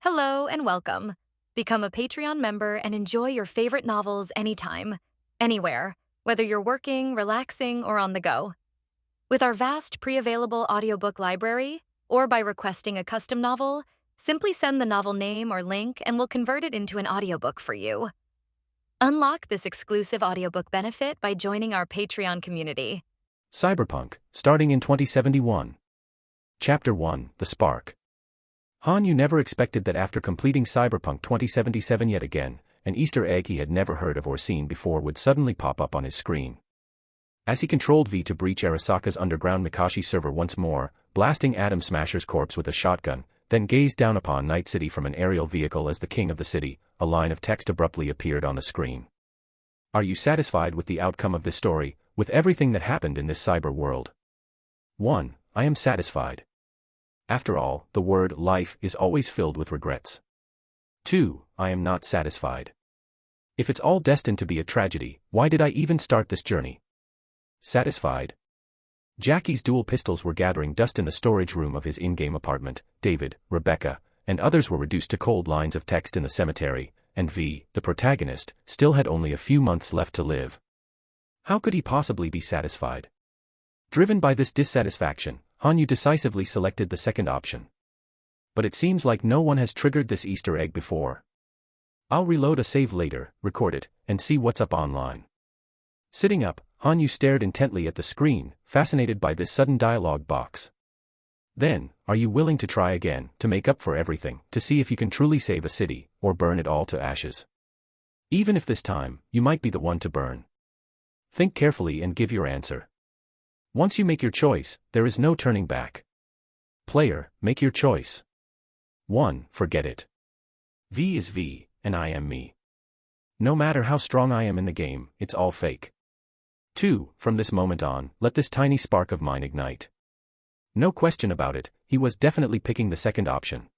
Hello and welcome. Become a Patreon member and enjoy your favorite novels anytime, anywhere, whether you're working, relaxing, or on the go. With our vast pre-available audiobook library, or by requesting a custom novel, simply send the novel name or link and we'll convert it into an audiobook for you. Unlock this exclusive audiobook benefit by joining our Patreon community. Cyberpunk, starting in 2071. Chapter 1, The Spark. Hanyu never expected that after completing Cyberpunk 2077 yet again, an Easter egg he had never heard of or seen before would suddenly pop up on his screen. As he controlled V to breach Arasaka's underground Mikashi server once more, blasting Atom Smasher's corpse with a shotgun, then gazed down upon Night City from an aerial vehicle as the king of the city, a line of text abruptly appeared on the screen. Are you satisfied with the outcome of this story, with everything that happened in this cyber world? 1. I am satisfied. After all, the word life is always filled with regrets. 2. I am not satisfied. If it's all destined to be a tragedy, why did I even start this journey? Satisfied. Jackie's dual pistols were gathering dust in the storage room of his in-game apartment. David, Rebecca, and others were reduced to cold lines of text in the cemetery, and V, the protagonist, still had only a few months left to live. How could he possibly be satisfied? Driven by this dissatisfaction, Hanyu decisively selected the second option. But it seems like no one has triggered this Easter egg before. I'll reload a save later, record it, and see what's up online. Sitting up, Hanyu stared intently at the screen, fascinated by this sudden dialogue box. Then, are you willing to try again, to make up for everything, to see if you can truly save a city, or burn it all to ashes? Even if this time, you might be the one to burn. Think carefully and give your answer. Once you make your choice, there is no turning back. Player, make your choice. 1. Forget it. V is V, and I am me. No matter how strong I am in the game, it's all fake. 2. From this moment on, let this tiny spark of mine ignite. No question about it, he was definitely picking the second option.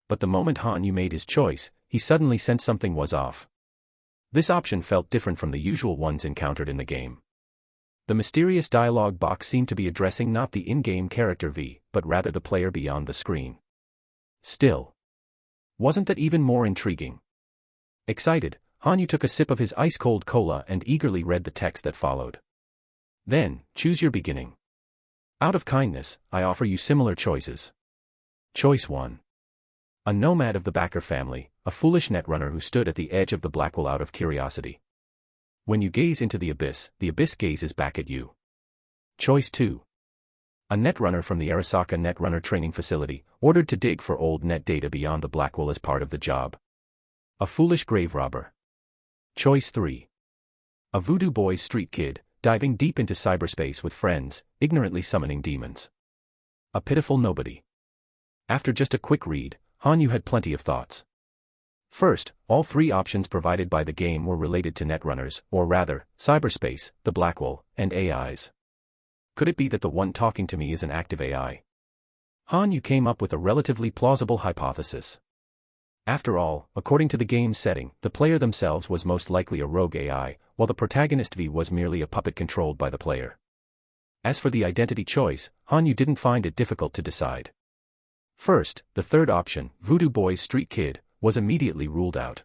But the moment Hanyu made his choice, he suddenly sensed something was off. This option felt different from the usual ones encountered in the game. The mysterious dialogue box seemed to be addressing not the in-game character V, but rather the player beyond the screen. Still, wasn't that even more intriguing? Excited, Hanyu took a sip of his ice-cold cola and eagerly read the text that followed. Then, choose your beginning. Out of kindness, I offer you similar choices. Choice 1. A nomad of the Backer family, a foolish netrunner who stood at the edge of the Blackwell out of curiosity. When you gaze into the abyss gazes back at you. Choice 2. A netrunner from the Arasaka Netrunner Training Facility, ordered to dig for old net data beyond the Blackwell as part of the job. A foolish grave robber. Choice 3. A voodoo boy street kid, diving deep into cyberspace with friends, ignorantly summoning demons. A pitiful nobody. After just a quick read, Hanyu had plenty of thoughts. First, all three options provided by the game were related to netrunners, or rather, cyberspace, the Blackwell, and AIs. Could it be that the one talking to me is an active AI? Hanyu came up with a relatively plausible hypothesis. After all, according to the game's setting, the player themselves was most likely a rogue AI, while the protagonist V was merely a puppet controlled by the player. As for the identity choice, Hanyu didn't find it difficult to decide. First, the third option, Voodoo Boy's Street Kid, was immediately ruled out.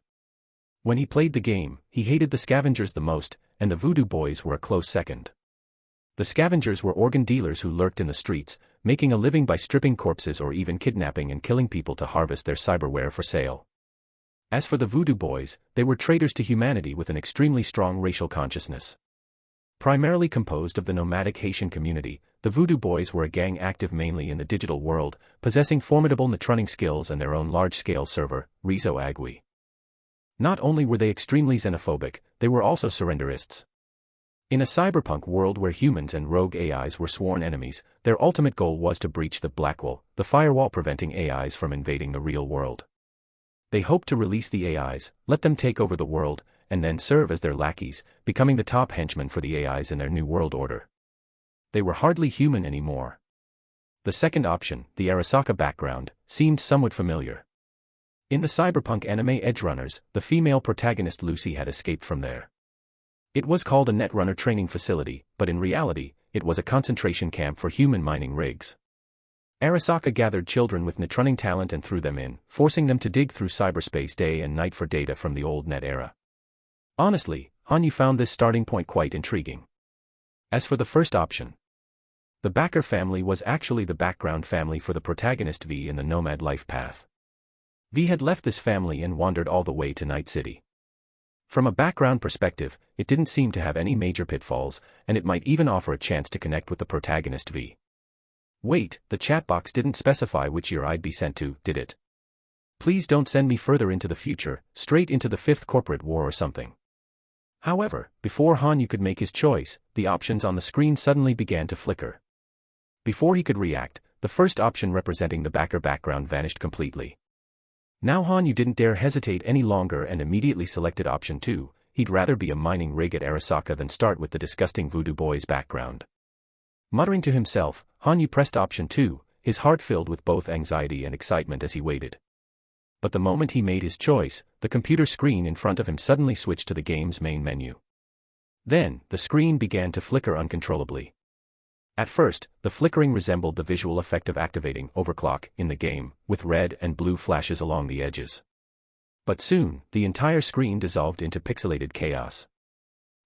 When he played the game, he hated the scavengers the most, and the Voodoo Boys were a close second. The scavengers were organ dealers who lurked in the streets, making a living by stripping corpses or even kidnapping and killing people to harvest their cyberware for sale. As for the Voodoo Boys, they were traitors to humanity with an extremely strong racial consciousness. Primarily composed of the nomadic Haitian community, the Voodoo Boys were a gang active mainly in the digital world, possessing formidable netrunning skills and their own large-scale server, Rizo Agui. Not only were they extremely xenophobic, they were also surrenderists. In a cyberpunk world where humans and rogue AIs were sworn enemies, their ultimate goal was to breach the Blackwell, the firewall preventing AIs from invading the real world. They hoped to release the AIs, let them take over the world, and then serve as their lackeys, becoming the top henchmen for the AIs in their new world order. They were hardly human anymore. The second option, the Arasaka background, seemed somewhat familiar. In the cyberpunk anime Edgerunners, the female protagonist Lucy had escaped from there. It was called a Netrunner Training Facility, but in reality, it was a concentration camp for human mining rigs. Arasaka gathered children with netrunning talent and threw them in, forcing them to dig through cyberspace day and night for data from the old net era. Honestly, Hanyu found this starting point quite intriguing. As for the first option, the backer family was actually the background family for the protagonist V in the nomad life path. V had left this family and wandered all the way to Night City. From a background perspective, it didn't seem to have any major pitfalls, and it might even offer a chance to connect with the protagonist V. Wait, the chat box didn't specify which year I'd be sent to, did it? Please don't send me further into the future, straight into the 5th Corporate War or something. However, before Hanyu could make his choice, the options on the screen suddenly began to flicker. Before he could react, the first option representing the backer background vanished completely. Now Hanyu didn't dare hesitate any longer and immediately selected option 2, he'd rather be a mining rig at Arasaka than start with the disgusting voodoo boy's background. Muttering to himself, Hanyu pressed option 2, his heart filled with both anxiety and excitement as he waited. But the moment he made his choice, the computer screen in front of him suddenly switched to the game's main menu. Then, the screen began to flicker uncontrollably. At first, the flickering resembled the visual effect of activating overclock in the game, with red and blue flashes along the edges. But soon, the entire screen dissolved into pixelated chaos.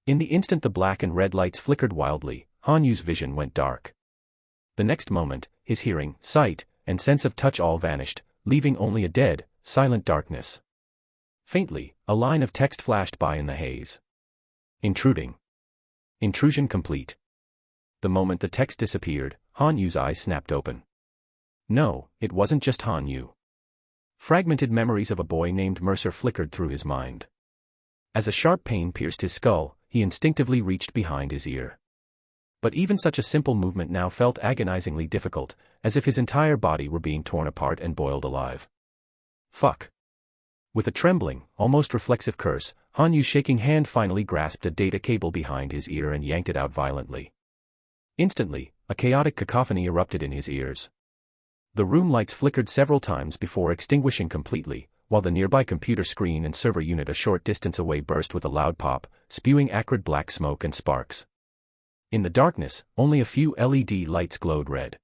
In the instant the black and red lights flickered wildly, Hanyu's vision went dark. The next moment, his hearing, sight, and sense of touch all vanished, leaving only a dead, silent darkness. Faintly, a line of text flashed by in the haze. Intruding. Intrusion complete. The moment the text disappeared, Hanyu's eyes snapped open. No, it wasn't just Hanyu. Fragmented memories of a boy named Mercer flickered through his mind. As a sharp pain pierced his skull, he instinctively reached behind his ear. But even such a simple movement now felt agonizingly difficult, as if his entire body were being torn apart and boiled alive. Fuck. With a trembling, almost reflexive curse, Hanyu's shaking hand finally grasped a data cable behind his ear and yanked it out violently. Instantly, a chaotic cacophony erupted in his ears. The room lights flickered several times before extinguishing completely, while the nearby computer screen and server unit a short distance away burst with a loud pop, spewing acrid black smoke and sparks. In the darkness, only a few LED lights glowed red.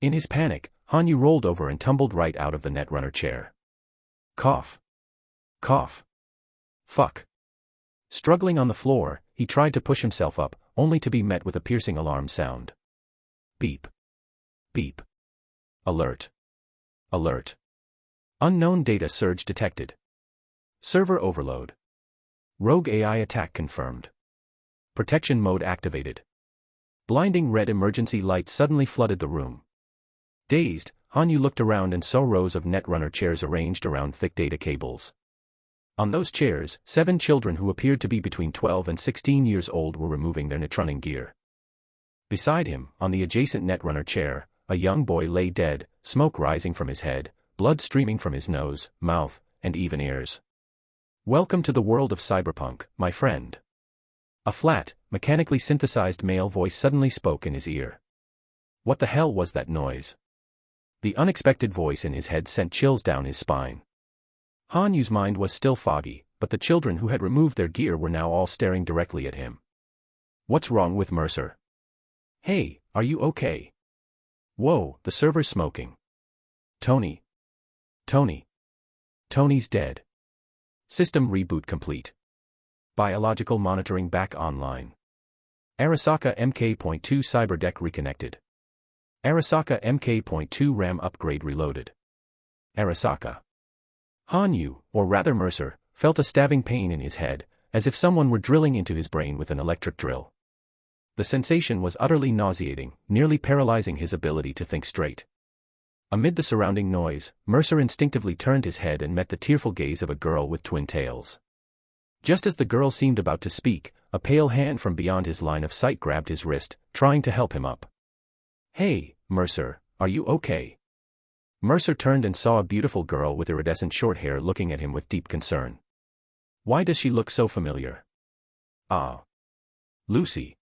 In his panic, Hanyu rolled over and tumbled right out of the Netrunner chair. Cough. Cough. Fuck. Struggling on the floor, he tried to push himself up, only to be met with a piercing alarm sound. Beep. Beep. Alert. Alert. Unknown data surge detected. Server overload. Rogue AI attack confirmed. Protection mode activated. Blinding red emergency lights suddenly flooded the room. Dazed, Hanyu looked around and saw rows of Netrunner chairs arranged around thick data cables. On those chairs, 7 children who appeared to be between 12 and 16 years old were removing their netrunning gear. Beside him, on the adjacent Netrunner chair, a young boy lay dead, smoke rising from his head, blood streaming from his nose, mouth, and even ears. Welcome to the world of Cyberpunk, my friend. A flat, mechanically synthesized male voice suddenly spoke in his ear. What the hell was that noise? The unexpected voice in his head sent chills down his spine. Hanyu's mind was still foggy, but the children who had removed their gear were now all staring directly at him. What's wrong with Mercer? Hey, are you okay? Whoa, the server's smoking. Tony. Tony's dead. System reboot complete. Biological monitoring back online. Arasaka Mk.2 Cyberdeck reconnected. Arasaka Mk.2 RAM upgrade reloaded. Arasaka. Hanyu, or rather Mercer, felt a stabbing pain in his head, as if someone were drilling into his brain with an electric drill. The sensation was utterly nauseating, nearly paralyzing his ability to think straight. Amid the surrounding noise, Mercer instinctively turned his head and met the tearful gaze of a girl with twin tails. Just as the girl seemed about to speak, a pale hand from beyond his line of sight grabbed his wrist, trying to help him up. Hey, Mercer, are you okay? Mercer turned and saw a beautiful girl with iridescent short hair looking at him with deep concern. Why does she look so familiar? Ah. Lucy.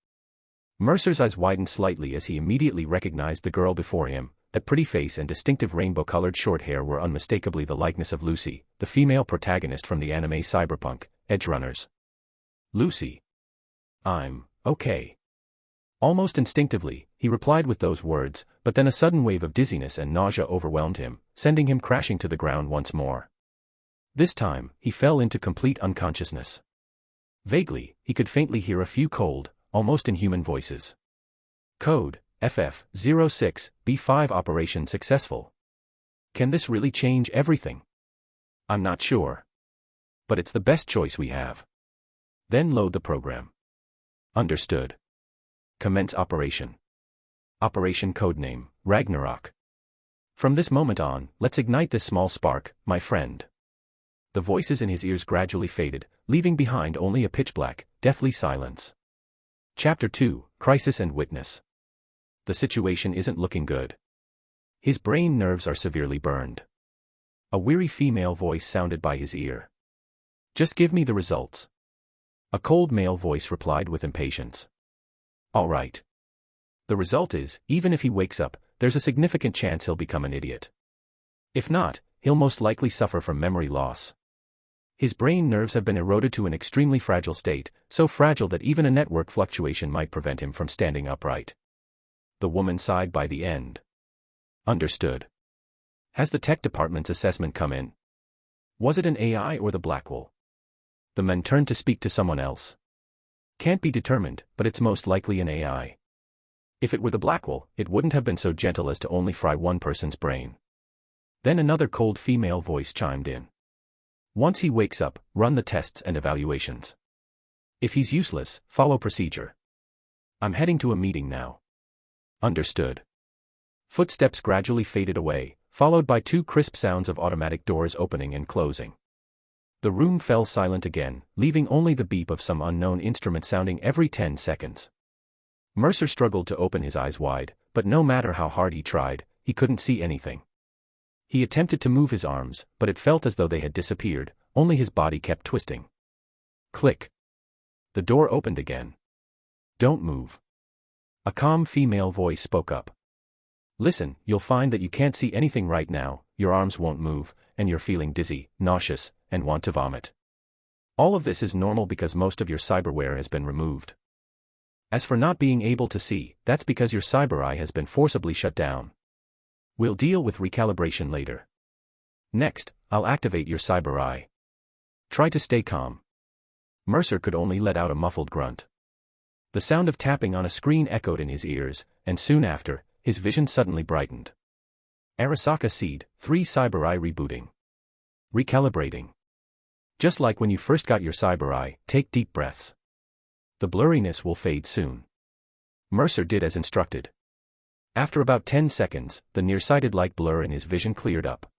Mercer's eyes widened slightly as he immediately recognized the girl before him. That pretty face and distinctive rainbow-colored short hair were unmistakably the likeness of Lucy, the female protagonist from the anime Cyberpunk, Edgerunners. Lucy. I'm okay. Almost instinctively, he replied with those words, but then a sudden wave of dizziness and nausea overwhelmed him, sending him crashing to the ground once more. This time, he fell into complete unconsciousness. Vaguely, he could faintly hear a few cold, almost inhuman voices. Code, FF06B5 operation successful. Can this really change everything? I'm not sure. But it's the best choice we have. Then load the program. Understood. Commence operation. Operation codename, Ragnarok. From this moment on, let's ignite this small spark, my friend. The voices in his ears gradually faded, leaving behind only a pitch-black, deathly silence. Chapter 2, Crisis and Witness. The situation isn't looking good. His brain nerves are severely burned. A weary female voice sounded by his ear. Just give me the results. A cold male voice replied with impatience. All right. The result is, even if he wakes up, there's a significant chance he'll become an idiot. If not, he'll most likely suffer from memory loss. His brain nerves have been eroded to an extremely fragile state, so fragile that even a network fluctuation might prevent him from standing upright. The woman sighed by the end. Understood. Has the tech department's assessment come in? Was it an AI or the Blackwell? The men turned to speak to someone else. Can't be determined, but it's most likely an AI. If it were the Blackwell, it wouldn't have been so gentle as to only fry one person's brain. Then another cold female voice chimed in. Once he wakes up, run the tests and evaluations. If he's useless, follow procedure. I'm heading to a meeting now. Understood. Footsteps gradually faded away, followed by two crisp sounds of automatic doors opening and closing. The room fell silent again, leaving only the beep of some unknown instrument sounding every 10 seconds. Mercer struggled to open his eyes wide, but no matter how hard he tried, he couldn't see anything. He attempted to move his arms, but it felt as though they had disappeared, only his body kept twisting. Click. The door opened again. Don't move. A calm female voice spoke up. Listen, you'll find that you can't see anything right now, your arms won't move, and you're feeling dizzy, nauseous, and want to vomit. All of this is normal because most of your cyberware has been removed. As for not being able to see, that's because your cyber eye has been forcibly shut down. We'll deal with recalibration later. Next, I'll activate your cyber eye. Try to stay calm. Mercer could only let out a muffled grunt. The sound of tapping on a screen echoed in his ears, and soon after, his vision suddenly brightened. Arasaka Seed, 3 cyber eye rebooting. Recalibrating. Just like when you first got your cyber eye, take deep breaths. The blurriness will fade soon. Mercer did as instructed. After about 10 seconds, the nearsighted light blur in his vision cleared up.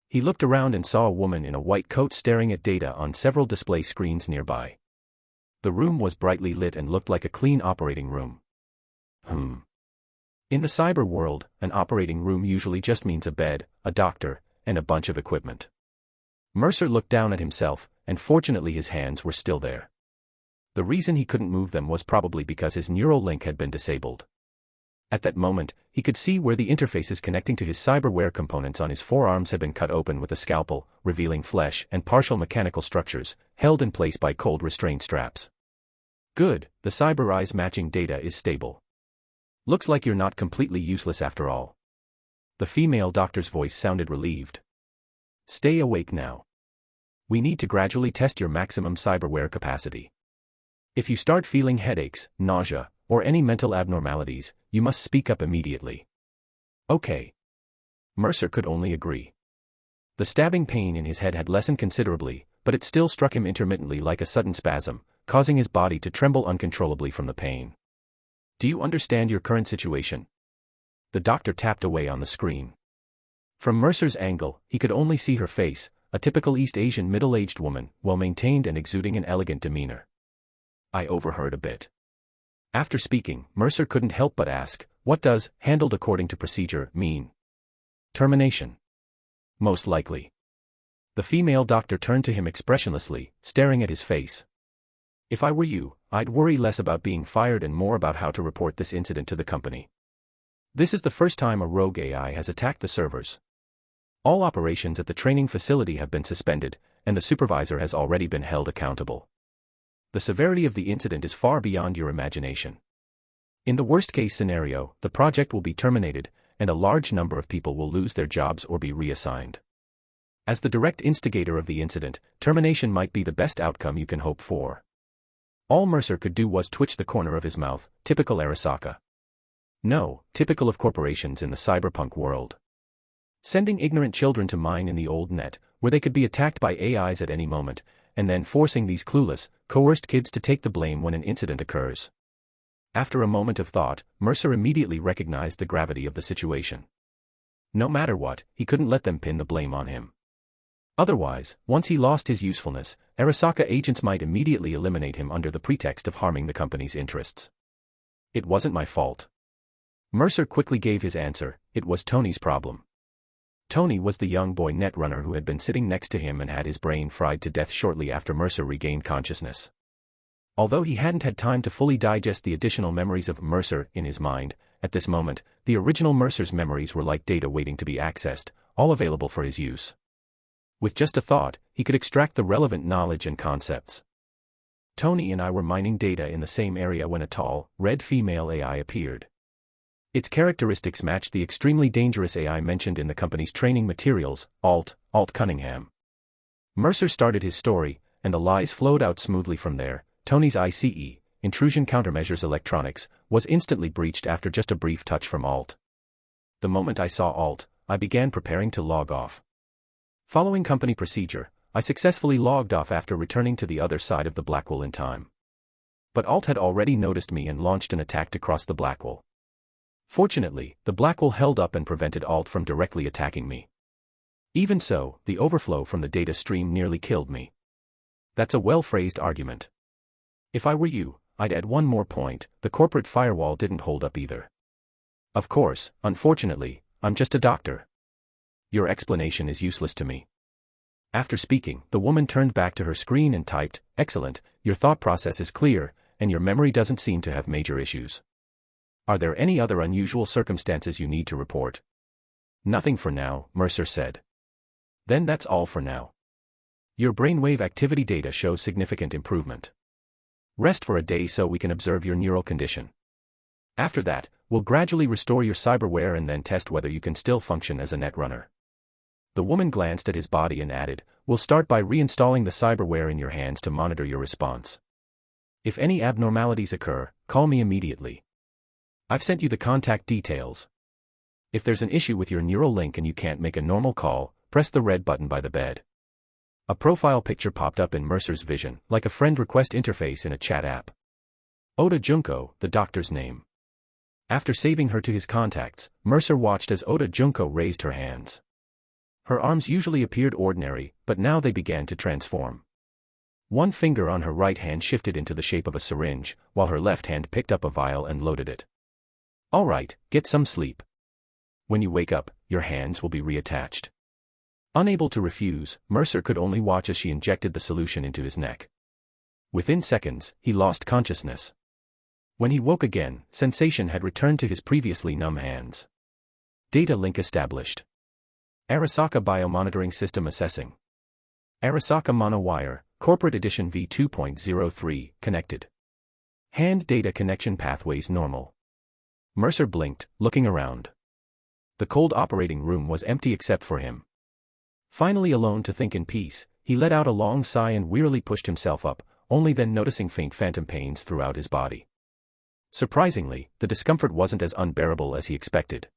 He looked around and saw a woman in a white coat staring at data on several display screens nearby. The room was brightly lit and looked like a clean operating room. In the cyber world, an operating room usually just means a bed, a doctor, and a bunch of equipment. Mercer looked down at himself, and fortunately his hands were still there. The reason he couldn't move them was probably because his neural link had been disabled. At that moment, he could see where the interfaces connecting to his cyberware components on his forearms had been cut open with a scalpel, revealing flesh and partial mechanical structures, held in place by cold restraint straps. Good, the cyber eye's matching data is stable. Looks like you're not completely useless after all. The female doctor's voice sounded relieved. Stay awake now. We need to gradually test your maximum cyberware capacity. If you start feeling headaches, nausea, or any mental abnormalities, you must speak up immediately. Okay. Mercer could only agree. The stabbing pain in his head had lessened considerably, but it still struck him intermittently like a sudden spasm, causing his body to tremble uncontrollably from the pain. Do you understand your current situation? The doctor tapped away on the screen. From Mercer's angle, he could only see her face, a typical East Asian middle-aged woman, well-maintained and exuding an elegant demeanor. I overheard a bit. After speaking, Mercer couldn't help but ask, what does, handled according to procedure, mean? Termination. Most likely. The female doctor turned to him expressionlessly, staring at his face. If I were you, I'd worry less about being fired and more about how to report this incident to the company. This is the first time a rogue AI has attacked the servers. All operations at the training facility have been suspended, and the supervisor has already been held accountable. The severity of the incident is far beyond your imagination. In the worst-case scenario, the project will be terminated, and a large number of people will lose their jobs or be reassigned. As the direct instigator of the incident, termination might be the best outcome you can hope for. All Mercer could do was twitch the corner of his mouth, typical Arasaka. No, typical of corporations in the cyberpunk world. Sending ignorant children to mine in the old net, where they could be attacked by AIs at any moment, and then forcing these clueless, coerced kids to take the blame when an incident occurs. After a moment of thought, Mercer immediately recognized the gravity of the situation. No matter what, he couldn't let them pin the blame on him. Otherwise, once he lost his usefulness, Arasaka agents might immediately eliminate him under the pretext of harming the company's interests. It wasn't my fault. Mercer quickly gave his answer. It was Tony's problem. Tony was the young boy netrunner who had been sitting next to him and had his brain fried to death shortly after Mercer regained consciousness. Although he hadn't had time to fully digest the additional memories of Mercer in his mind, at this moment, the original Mercer's memories were like data waiting to be accessed, all available for his use. With just a thought, he could extract the relevant knowledge and concepts. Tony and I were mining data in the same area when a tall, red female AI appeared. Its characteristics matched the extremely dangerous AI mentioned in the company's training materials, Alt Cunningham. Mercer started his story, and the lies flowed out smoothly from there. Tony's ICE, intrusion countermeasures electronics, was instantly breached after just a brief touch from Alt. The moment I saw Alt, I began preparing to log off. Following company procedure, I successfully logged off after returning to the other side of the Blackwell in time. But Alt had already noticed me and launched an attack to cross the Blackwell. Fortunately, the Blackwell held up and prevented Alt from directly attacking me. Even so, the overflow from the data stream nearly killed me. That's a well-phrased argument. If I were you, I'd add one more point: the corporate firewall didn't hold up either. Of course, unfortunately, I'm just a doctor. Your explanation is useless to me. After speaking, the woman turned back to her screen and typed, "Excellent, your thought process is clear, and your memory doesn't seem to have major issues. Are there any other unusual circumstances you need to report?" "Nothing for now," Mercer said. "Then that's all for now. Your brainwave activity data shows significant improvement. Rest for a day so we can observe your neural condition. After that, we'll gradually restore your cyberware and then test whether you can still function as a netrunner." The woman glanced at his body and added, "We'll start by reinstalling the cyberware in your hands to monitor your response. If any abnormalities occur, call me immediately. I've sent you the contact details. If there's an issue with your neural link and you can't make a normal call, press the red button by the bed." A profile picture popped up in Mercer's vision, like a friend request interface in a chat app. Oda Junko, the doctor's name. After saving her to his contacts, Mercer watched as Oda Junko raised her hands. Her arms usually appeared ordinary, but now they began to transform. One finger on her right hand shifted into the shape of a syringe, while her left hand picked up a vial and loaded it. "All right, get some sleep. When you wake up, your hands will be reattached." Unable to refuse, Mercer could only watch as she injected the solution into his neck. Within seconds, he lost consciousness. When he woke again, sensation had returned to his previously numb hands. Data link established. Arasaka Biomonitoring System Assessing. Arasaka Monowire, Corporate Edition v2.03, connected. Hand data connection pathways normal. Mercer blinked, looking around. The cold operating room was empty except for him. Finally alone to think in peace, he let out a long sigh and wearily pushed himself up, only then noticing faint phantom pains throughout his body. Surprisingly, the discomfort wasn't as unbearable as he expected.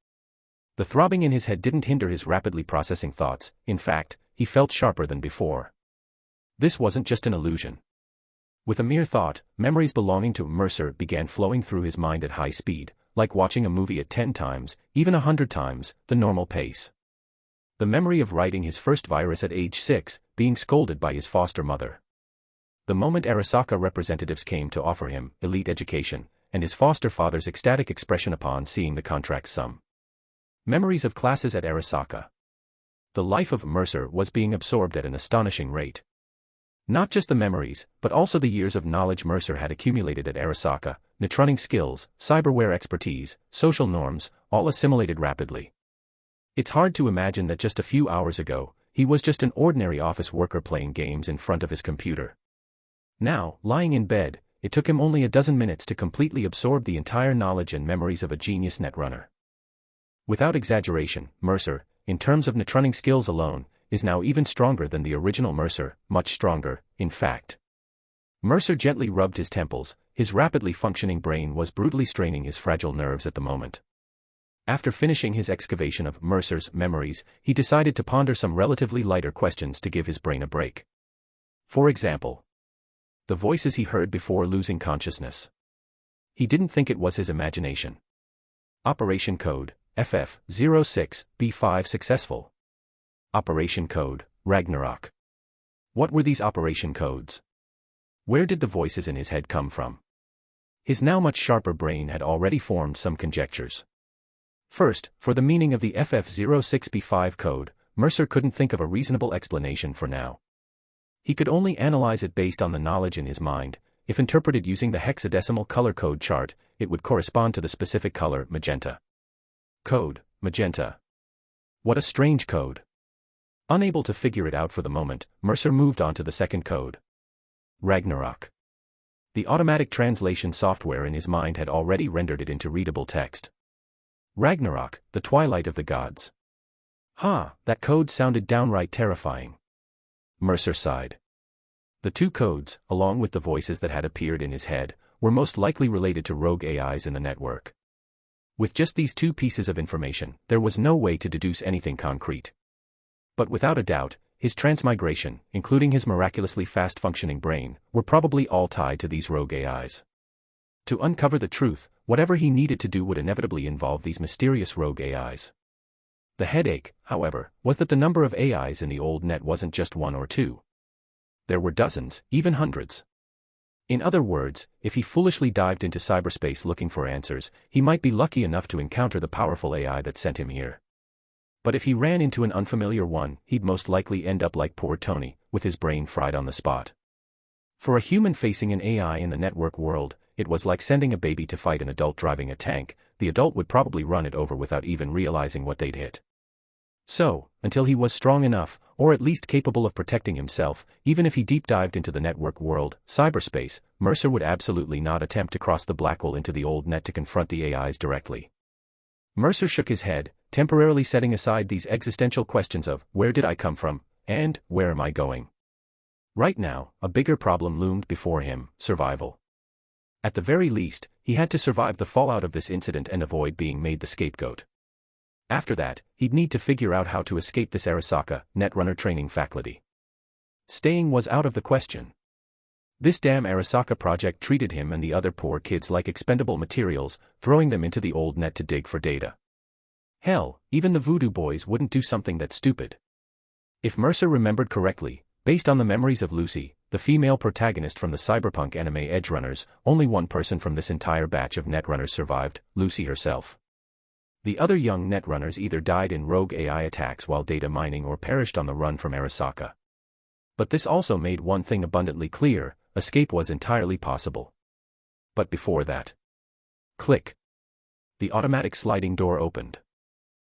The throbbing in his head didn't hinder his rapidly processing thoughts. In fact, he felt sharper than before. This wasn't just an illusion. With a mere thought, memories belonging to Mercer began flowing through his mind at high speed, like watching a movie at 10 times, even 100 times, the normal pace. The memory of writing his first virus at age 6, being scolded by his foster mother. The moment Arasaka representatives came to offer him elite education, and his foster father's ecstatic expression upon seeing the contract sum. Memories of classes at Arasaka. The life of Mercer was being absorbed at an astonishing rate. Not just the memories, but also the years of knowledge Mercer had accumulated at Arasaka, netrunning skills, cyberware expertise, social norms, all assimilated rapidly. It's hard to imagine that just a few hours ago, he was just an ordinary office worker playing games in front of his computer. Now, lying in bed, it took him only a dozen minutes to completely absorb the entire knowledge and memories of a genius netrunner. Without exaggeration, Mercer, in terms of netrunning skills alone, is now even stronger than the original Mercer, much stronger, in fact. Mercer gently rubbed his temples. His rapidly functioning brain was brutally straining his fragile nerves at the moment. After finishing his excavation of Mercer's memories, he decided to ponder some relatively lighter questions to give his brain a break. For example, the voices he heard before losing consciousness. He didn't think it was his imagination. Operation code, FF06B5 successful. Operation code, Ragnarok. What were these operation codes? Where did the voices in his head come from? His now much sharper brain had already formed some conjectures. First, for the meaning of the FF06B5 code, Mercer couldn't think of a reasonable explanation for now. He could only analyze it based on the knowledge in his mind. If interpreted using the hexadecimal color code chart, it would correspond to the specific color, magenta. Code, magenta. What a strange code. Unable to figure it out for the moment, Mercer moved on to the second code. Ragnarok. The automatic translation software in his mind had already rendered it into readable text. Ragnarok, the twilight of the gods. That code sounded downright terrifying. Mercer sighed. The two codes, along with the voices that had appeared in his head, were most likely related to rogue AIs in the network. With just these two pieces of information, there was no way to deduce anything concrete. But without a doubt, his transmigration, including his miraculously fast-functioning brain, were probably all tied to these rogue AIs. To uncover the truth, whatever he needed to do would inevitably involve these mysterious rogue AIs. The headache, however, was that the number of AIs in the old net wasn't just one or two. There were dozens, even hundreds. In other words, if he foolishly dived into cyberspace looking for answers, he might be lucky enough to encounter the powerful AI that sent him here. But if he ran into an unfamiliar one, he'd most likely end up like poor Tony, with his brain fried on the spot. For a human facing an AI in the network world, it was like sending a baby to fight an adult driving a tank. The adult would probably run it over without even realizing what they'd hit. So, until he was strong enough, or at least capable of protecting himself, even if he deep dived into the network world, cyberspace, Mercer would absolutely not attempt to cross the black hole into the old net to confront the AIs directly. Mercer shook his head, temporarily setting aside these existential questions of, where did I come from, and, where am I going? Right now, a bigger problem loomed before him, survival. At the very least, he had to survive the fallout of this incident and avoid being made the scapegoat. After that, he'd need to figure out how to escape this Arasaka, netrunner training faculty. Staying was out of the question. This damn Arasaka project treated him and the other poor kids like expendable materials, throwing them into the old net to dig for data. Hell, even the voodoo boys wouldn't do something that stupid. If Mercer remembered correctly, based on the memories of Lucy, the female protagonist from the Cyberpunk anime Edgerunners, only one person from this entire batch of netrunners survived, Lucy herself. The other young netrunners either died in rogue AI attacks while data mining or perished on the run from Arasaka. But this also made one thing abundantly clear: escape was entirely possible. But before that... Click. The automatic sliding door opened.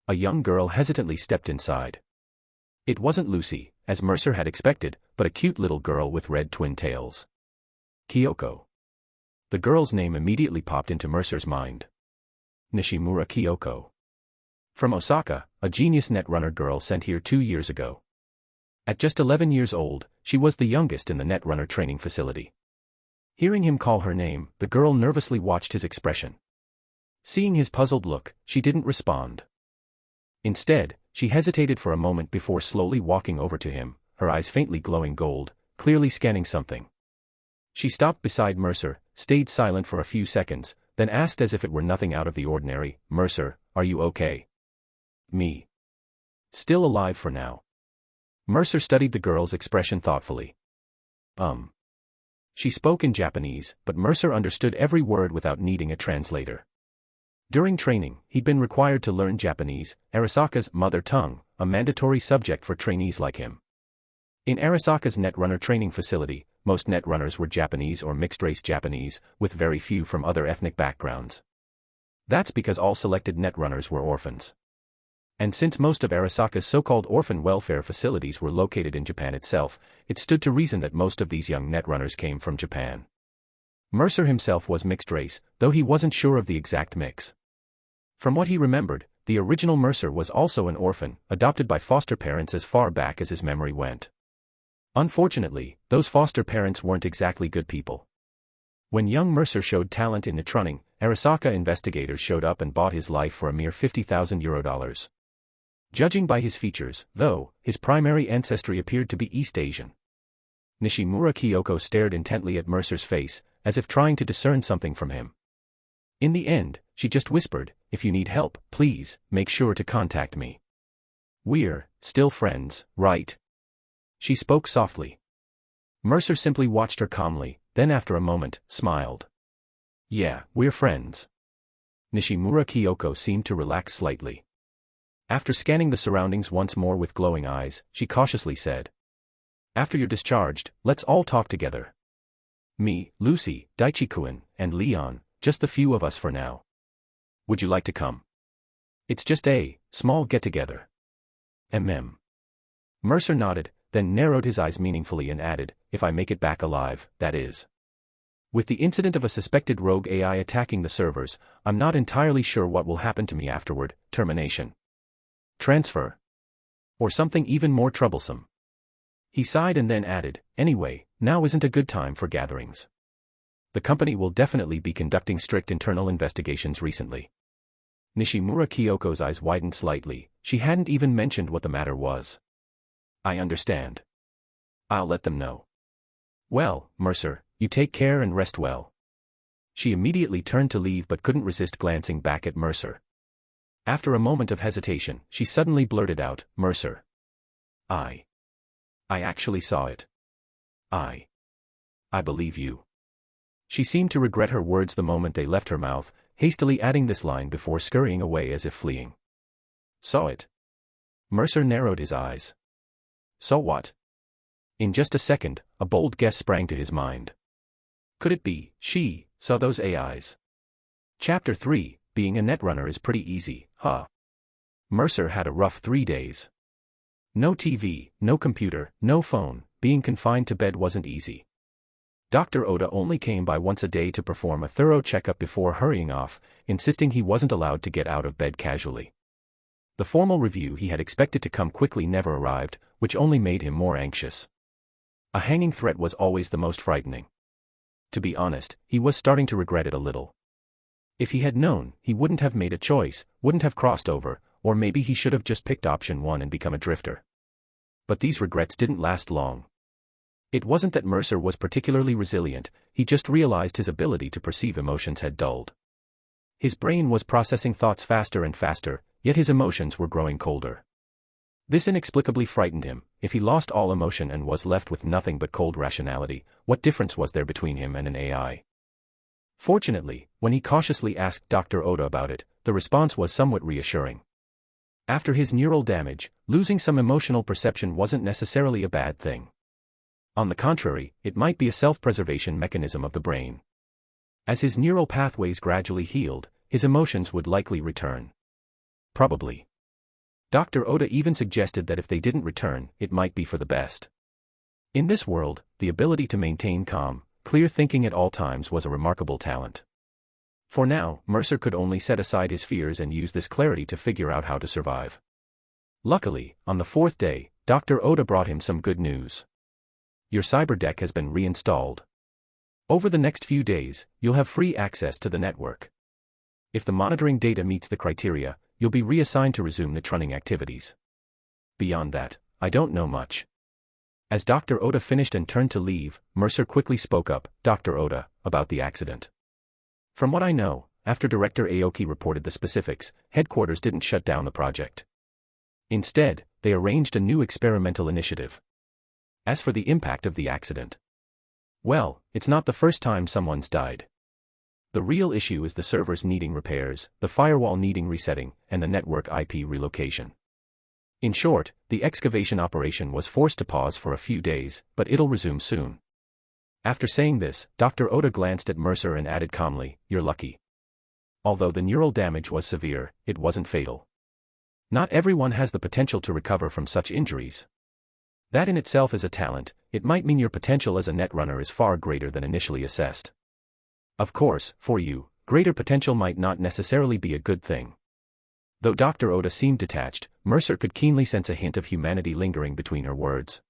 A young girl hesitantly stepped inside. It wasn't Lucy, as Mercer had expected, but a cute little girl with red twin tails. Kyoko. The girl's name immediately popped into Mercer's mind. Nishimura Kyoko. From Osaka, a genius netrunner girl sent here 2 years ago. At just 11 years old, she was the youngest in the netrunner training facility. Hearing him call her name, the girl nervously watched his expression. Seeing his puzzled look, she didn't respond. Instead, she hesitated for a moment before slowly walking over to him, her eyes faintly glowing gold, clearly scanning something. She stopped beside Mercer, stayed silent for a few seconds, then asked as if it were nothing out of the ordinary, "Mercer, are you okay?" "Me. Still alive for now." Mercer studied the girl's expression thoughtfully. She spoke in Japanese, but Mercer understood every word without needing a translator. During training, he'd been required to learn Japanese, Arasaka's mother tongue, a mandatory subject for trainees like him. In Arasaka's netrunner training facility, most netrunners were Japanese or mixed-race Japanese, with very few from other ethnic backgrounds. That's because all selected netrunners were orphans. And since most of Arasaka's so-called orphan welfare facilities were located in Japan itself, it stood to reason that most of these young netrunners came from Japan. Mercer himself was mixed race, though he wasn't sure of the exact mix. From what he remembered, the original Mercer was also an orphan, adopted by foster parents as far back as his memory went. Unfortunately, those foster parents weren't exactly good people. When young Mercer showed talent in netrunning, Arasaka investigators showed up and bought his life for a mere €50,000. Judging by his features, though, his primary ancestry appeared to be East Asian. Nishimura Kyoko stared intently at Mercer's face, as if trying to discern something from him. In the end, she just whispered, "If you need help, please, make sure to contact me. We're still friends, right?" She spoke softly. Mercer simply watched her calmly, then after a moment, smiled. "Yeah, we're friends." Nishimura Kyoko seemed to relax slightly. After scanning the surroundings once more with glowing eyes, she cautiously said, "After you're discharged, let's all talk together. Me, Lucy, Daichi-kun, and Leon, just the few of us for now. Would you like to come? It's just a small get-together." Mercer nodded, then narrowed his eyes meaningfully and added, "If I make it back alive, that is. With the incident of a suspected rogue AI attacking the servers, I'm not entirely sure what will happen to me afterward, termination. Transfer. Or something even more troublesome." He sighed and then added, "Anyway, now isn't a good time for gatherings. The company will definitely be conducting strict internal investigations recently." Nishimura Kyoko's eyes widened slightly. She hadn't even mentioned what the matter was. "I understand. I'll let them know. Well, Mercer, you take care and rest well." She immediately turned to leave but couldn't resist glancing back at Mercer. After a moment of hesitation, she suddenly blurted out, "Mercer. I actually saw it. I believe you." She seemed to regret her words the moment they left her mouth, hastily adding this line before scurrying away as if fleeing. "Saw it?" Mercer narrowed his eyes. "Saw what?" In just a second, a bold guess sprang to his mind. Could it be she saw those AIs? Chapter 3, Being a Netrunner is pretty easy, huh? Mercer had a rough 3 days. No TV, no computer, no phone. Being confined to bed wasn't easy. Dr. Oda only came by once a day to perform a thorough checkup before hurrying off, insisting he wasn't allowed to get out of bed casually. The formal review he had expected to come quickly never arrived, which only made him more anxious. A hanging threat was always the most frightening. To be honest, he was starting to regret it a little. If he had known, he wouldn't have made a choice, wouldn't have crossed over, or maybe he should have just picked option 1 and become a drifter. But these regrets didn't last long. It wasn't that Mercer was particularly resilient, he just realized his ability to perceive emotions had dulled. His brain was processing thoughts faster and faster, yet his emotions were growing colder. This inexplicably frightened him. If he lost all emotion and was left with nothing but cold rationality, what difference was there between him and an AI? Fortunately, when he cautiously asked Dr. Oda about it, the response was somewhat reassuring. After his neural damage, losing some emotional perception wasn't necessarily a bad thing. On the contrary, it might be a self-preservation mechanism of the brain. As his neural pathways gradually healed, his emotions would likely return. Probably. Dr. Oda even suggested that if they didn't return, it might be for the best. In this world, the ability to maintain calm, clear thinking at all times was a remarkable talent. For now, Mercer could only set aside his fears and use this clarity to figure out how to survive. Luckily, on the 4th day, Dr. Oda brought him some good news. Your cyberdeck has been reinstalled. Over the next few days, you'll have free access to the network. If the monitoring data meets the criteria, you'll be reassigned to resume netrunning activities. Beyond that, I don't know much. As Dr. Oda finished and turned to leave, Mercer quickly spoke up, "Dr. Oda, about the accident. From what I know, after Director Aoki reported the specifics, headquarters didn't shut down the project. Instead, they arranged a new experimental initiative. As for the impact of the accident, well, it's not the first time someone's died. The real issue is the servers needing repairs, the firewall needing resetting, and the network IP relocation. In short, the excavation operation was forced to pause for a few days, but it'll resume soon." After saying this, Dr. Oda glanced at Mercer and added calmly, "You're lucky. Although the neural damage was severe, it wasn't fatal. Not everyone has the potential to recover from such injuries. That in itself is a talent. It might mean your potential as a netrunner is far greater than initially assessed." Of course, for you, greater potential might not necessarily be a good thing. Though Dr. Oda seemed detached, Mercer could keenly sense a hint of humanity lingering between her words.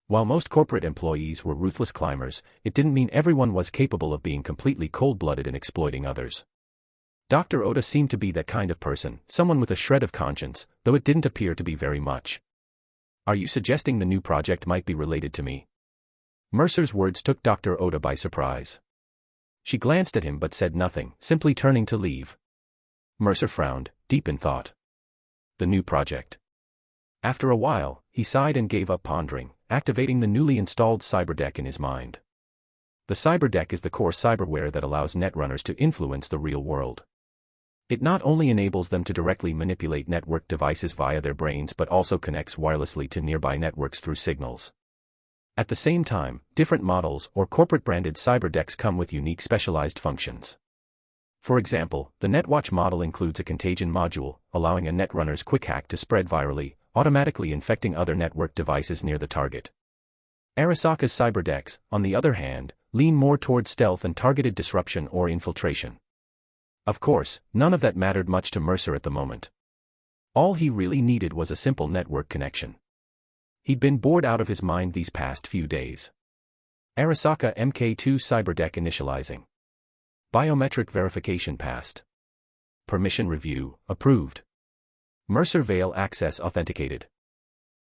While most corporate employees were ruthless climbers, it didn't mean everyone was capable of being completely cold-blooded and exploiting others. Dr. Oda seemed to be that kind of person, someone with a shred of conscience, though it didn't appear to be very much. Are you suggesting the new project might be related to me? Mercer's words took Dr. Oda by surprise. She glanced at him but said nothing, simply turning to leave. Mercer frowned, deep in thought. The new project. After a while, he sighed and gave up pondering, activating the newly installed Cyberdeck in his mind. The Cyberdeck is the core cyberware that allows netrunners to influence the real world. It not only enables them to directly manipulate network devices via their brains but also connects wirelessly to nearby networks through signals. At the same time, different models or corporate-branded cyberdecks come with unique specialized functions. For example, the NetWatch model includes a contagion module, allowing a netrunner's quick hack to spread virally, automatically infecting other network devices near the target. Arasaka's cyberdecks, on the other hand, lean more toward stealth and targeted disruption or infiltration. Of course, none of that mattered much to Mercer at the moment. All he really needed was a simple network connection. He'd been bored out of his mind these past few days. Arasaka Mk2 Cyberdeck initializing. Biometric verification passed. Permission review, approved. Mercer Veil access authenticated.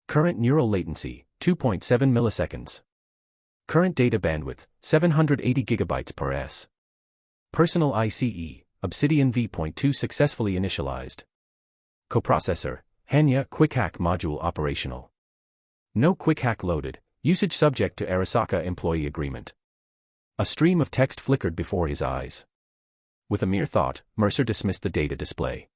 Current neural latency, 2.7 milliseconds. Current data bandwidth, 780 GB per s. Personal ICE, Obsidian v.2 successfully initialized. Coprocessor, Hanya Quick Hack module operational. No quick hack loaded, usage subject to Arasaka employee agreement. A stream of text flickered before his eyes. With a mere thought, Mercer dismissed the data display.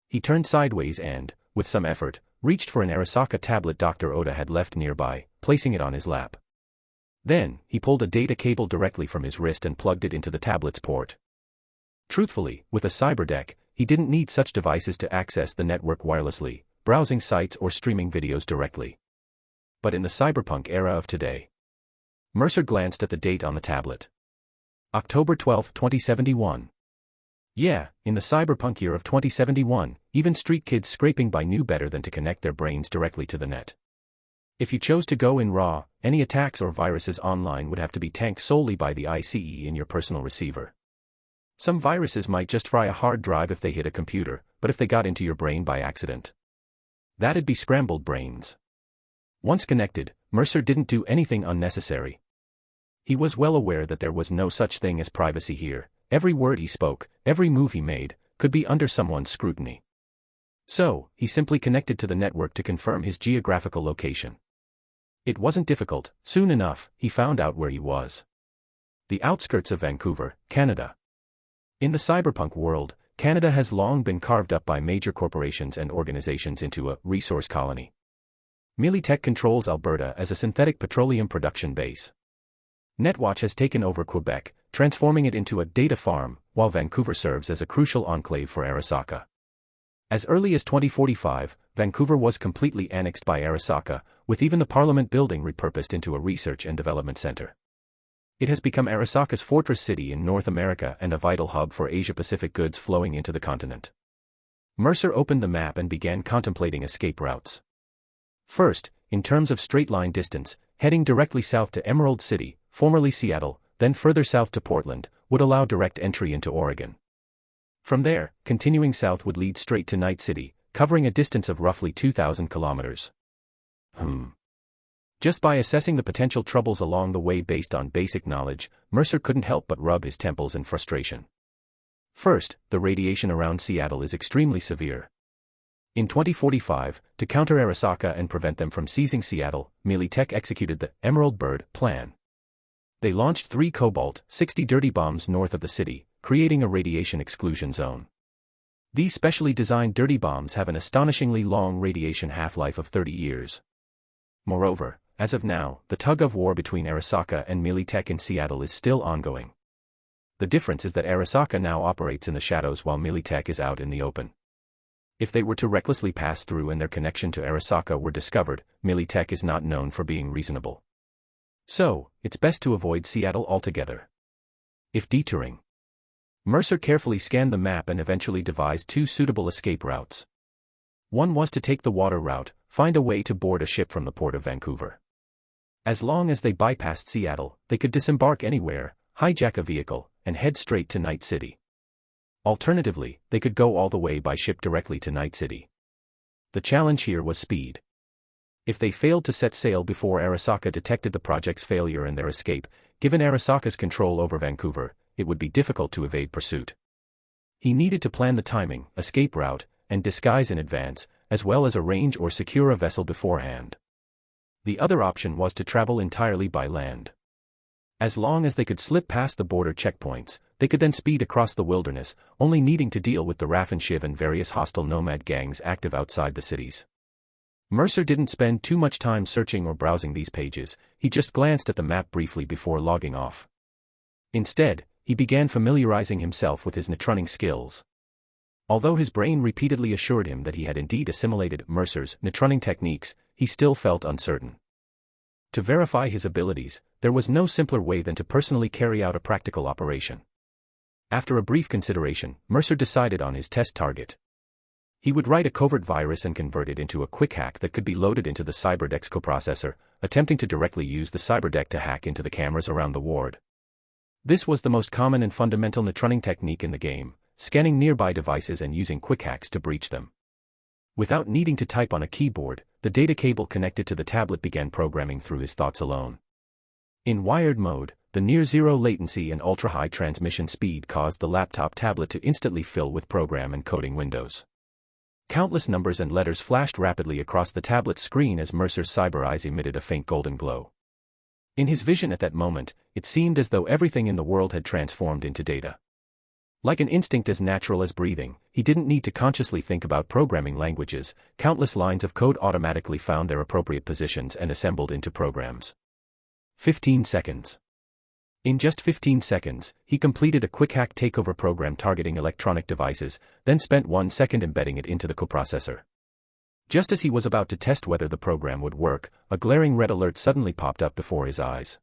He turned sideways and, with some effort, reached for an Arasaka tablet Dr. Oda had left nearby, placing it on his lap. Then, he pulled a data cable directly from his wrist and plugged it into the tablet's port. Truthfully, with a cyberdeck, he didn't need such devices to access the network wirelessly, browsing sites or streaming videos directly. But in the cyberpunk era of today. Mercer glanced at the date on the tablet. October 12, 2071. Yeah, in the cyberpunk year of 2071, even street kids scraping by knew better than to connect their brains directly to the net. If you chose to go in raw, any attacks or viruses online would have to be tanked solely by the ICE in your personal receiver. Some viruses might just fry a hard drive if they hit a computer, but if they got into your brain by accident, that'd be scrambled brains. Once connected, Mercer didn't do anything unnecessary. He was well aware that there was no such thing as privacy here. Every word he spoke, every move he made, could be under someone's scrutiny. So, he simply connected to the network to confirm his geographical location. It wasn't difficult. Soon enough, he found out where he was. The outskirts of Vancouver, Canada. In the cyberpunk world, Canada has long been carved up by major corporations and organizations into a resource colony. Militech controls Alberta as a synthetic petroleum production base. NetWatch has taken over Quebec, transforming it into a data farm, while Vancouver serves as a crucial enclave for Arasaka. As early as 2045, Vancouver was completely annexed by Arasaka, with even the Parliament building repurposed into a research and development center. It has become Arasaka's fortress city in North America and a vital hub for Asia-Pacific goods flowing into the continent. Mercer opened the map and began contemplating escape routes. First, in terms of straight-line distance, heading directly south to Emerald City, formerly Seattle, then further south to Portland, would allow direct entry into Oregon. From there, continuing south would lead straight to Night City, covering a distance of roughly 2,000 kilometers. Just by assessing the potential troubles along the way based on basic knowledge, Mercer couldn't help but rub his temples in frustration. First, the radiation around Seattle is extremely severe. In 2045, to counter Arasaka and prevent them from seizing Seattle, Militech executed the Emerald Bird plan. They launched 3 Cobalt-60 dirty bombs north of the city, creating a radiation exclusion zone. These specially designed dirty bombs have an astonishingly long radiation half-life of 30 years. Moreover, as of now, the tug-of-war between Arasaka and Militech in Seattle is still ongoing. The difference is that Arasaka now operates in the shadows while Militech is out in the open. If they were to recklessly pass through and their connection to Arasaka were discovered, Militech is not known for being reasonable. So, it's best to avoid Seattle altogether. if deterring. Mercer carefully scanned the map and eventually devised 2 suitable escape routes. One was to take the water route, find a way to board a ship from the port of Vancouver. As long as they bypassed Seattle, they could disembark anywhere, hijack a vehicle, and head straight to Night City. Alternatively, they could go all the way by ship directly to Night City. The challenge here was speed. If they failed to set sail before Arasaka detected the project's failure and their escape, given Arasaka's control over Vancouver, it would be difficult to evade pursuit. He needed to plan the timing, escape route, and disguise in advance, as well as arrange or secure a vessel beforehand. The other option was to travel entirely by land. As long as they could slip past the border checkpoints, they could then speed across the wilderness, only needing to deal with the Raffen Shiv and various hostile nomad gangs active outside the cities. Mercer didn't spend too much time searching or browsing these pages, he just glanced at the map briefly before logging off. Instead, he began familiarizing himself with his netrunning skills. Although his brain repeatedly assured him that he had indeed assimilated Mercer's netrunning techniques, he still felt uncertain. To verify his abilities, there was no simpler way than to personally carry out a practical operation. After a brief consideration, Mercer decided on his test target. He would write a covert virus and convert it into a quick hack that could be loaded into the Cyberdeck's coprocessor, attempting to directly use the Cyberdeck to hack into the cameras around the ward. This was the most common and fundamental netrunning technique in the game, scanning nearby devices and using quick hacks to breach them. Without needing to type on a keyboard, the data cable connected to the tablet began programming through his thoughts alone. In wired mode, the near-zero latency and ultra-high transmission speed caused the laptop tablet to instantly fill with program and coding windows. Countless numbers and letters flashed rapidly across the tablet's screen as Mercer's cyber eyes emitted a faint golden glow. In his vision at that moment, it seemed as though everything in the world had transformed into data. Like an instinct as natural as breathing, he didn't need to consciously think about programming languages, countless lines of code automatically found their appropriate positions and assembled into programs. 15 seconds. In just 15 seconds, he completed a quick hack takeover program targeting electronic devices, then spent 1 second embedding it into the coprocessor. Just as he was about to test whether the program would work, a glaring red alert suddenly popped up before his eyes.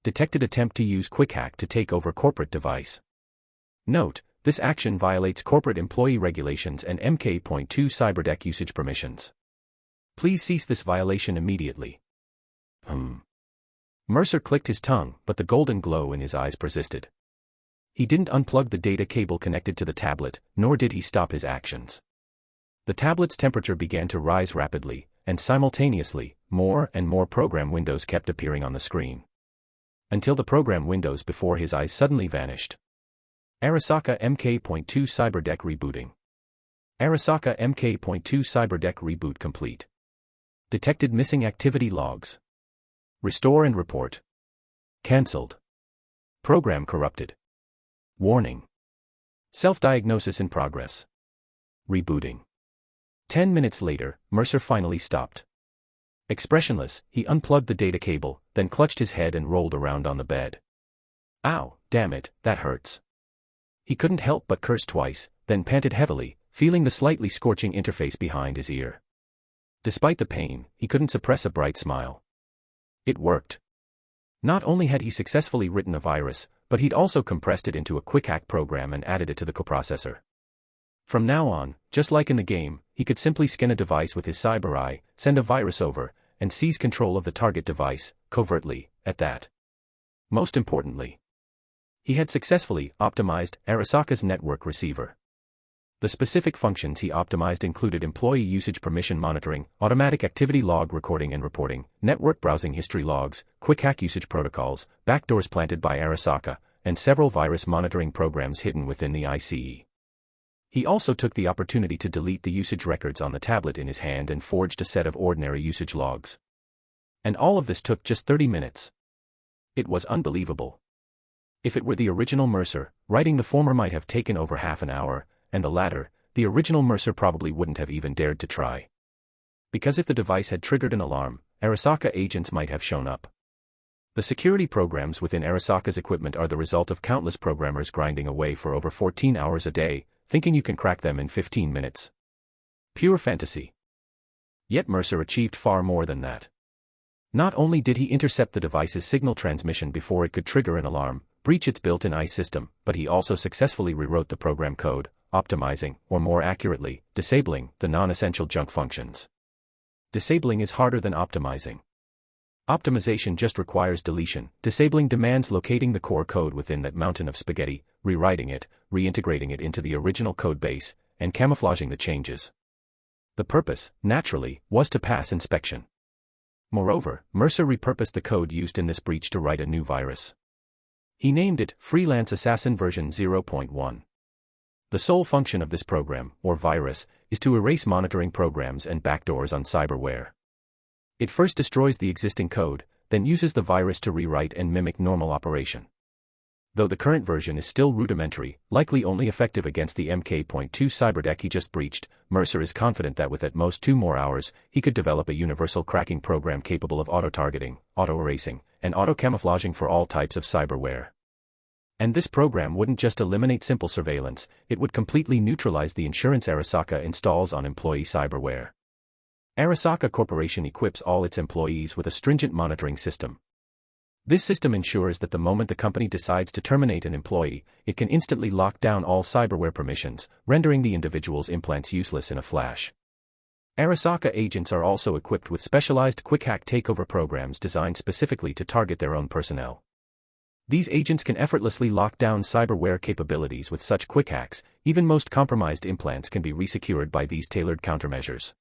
Detected attempt to use quick hack to take over corporate device. Note, this action violates corporate employee regulations and MK.2 Cyberdeck usage permissions. Please cease this violation immediately. Mercer clicked his tongue, but the golden glow in his eyes persisted. He didn't unplug the data cable connected to the tablet, nor did he stop his actions. The tablet's temperature began to rise rapidly, and simultaneously, more and more program windows kept appearing on the screen. Until the program windows before his eyes suddenly vanished. Arasaka MK.2 Cyberdeck rebooting. Arasaka MK.2 Cyberdeck reboot complete. Detected missing activity logs. Restore and report. Cancelled. Program corrupted. Warning. Self-diagnosis in progress. Rebooting. 10 minutes later, Mercer finally stopped. Expressionless, he unplugged the data cable, then clutched his head and rolled around on the bed. Ow, damn it, that hurts. He couldn't help but curse twice, then panted heavily, feeling the slightly scorching interface behind his ear. Despite the pain, he couldn't suppress a bright smile. It worked. Not only had he successfully written a virus, but he'd also compressed it into a quick hack program and added it to the coprocessor. From now on, just like in the game, he could simply scan a device with his cyber eye, send a virus over, and seize control of the target device, covertly, at that. Most importantly, he had successfully optimized Arasaka's network receiver. The specific functions he optimized included employee usage permission monitoring, automatic activity log recording and reporting, network browsing history logs, quick hack usage protocols, backdoors planted by Arasaka, and several virus monitoring programs hidden within the ICE. He also took the opportunity to delete the usage records on the tablet in his hand and forged a set of ordinary usage logs. And all of this took just 30 minutes. It was unbelievable. If it were the original Mercer, writing the former might have taken over half an hour, and the latter, the original Mercer probably wouldn't have even dared to try. Because if the device had triggered an alarm, Arasaka agents might have shown up. The security programs within Arasaka's equipment are the result of countless programmers grinding away for over 14 hours a day, thinking you can crack them in 15 minutes. Pure fantasy. Yet Mercer achieved far more than that. Not only did he intercept the device's signal transmission before it could trigger an alarm, breach its built-in ICE system, but he also successfully rewrote the program code, optimizing, or more accurately, disabling, the non-essential junk functions. Disabling is harder than optimizing. Optimization just requires deletion. Disabling demands locating the core code within that mountain of spaghetti, rewriting it, reintegrating it into the original code base, and camouflaging the changes. The purpose, naturally, was to pass inspection. Moreover, Mercer repurposed the code used in this breach to write a new virus. He named it Freelance Assassin version 0.1. The sole function of this program, or virus, is to erase monitoring programs and backdoors on cyberware. It first destroys the existing code, then uses the virus to rewrite and mimic normal operation. Though the current version is still rudimentary, likely only effective against the MK.2 cyberdeck he just breached, Mercer is confident that with at most 2 more hours, he could develop a universal cracking program capable of auto-targeting, auto-erasing, and auto-camouflaging for all types of cyberware. And this program wouldn't just eliminate simple surveillance, it would completely neutralize the insurance Arasaka installs on employee cyberware. Arasaka Corporation equips all its employees with a stringent monitoring system. This system ensures that the moment the company decides to terminate an employee, it can instantly lock down all cyberware permissions, rendering the individual's implants useless in a flash. Arasaka agents are also equipped with specialized quick hack takeover programs designed specifically to target their own personnel. These agents can effortlessly lock down cyberware capabilities with such quick hacks. Even most compromised implants can be resecured by these tailored countermeasures.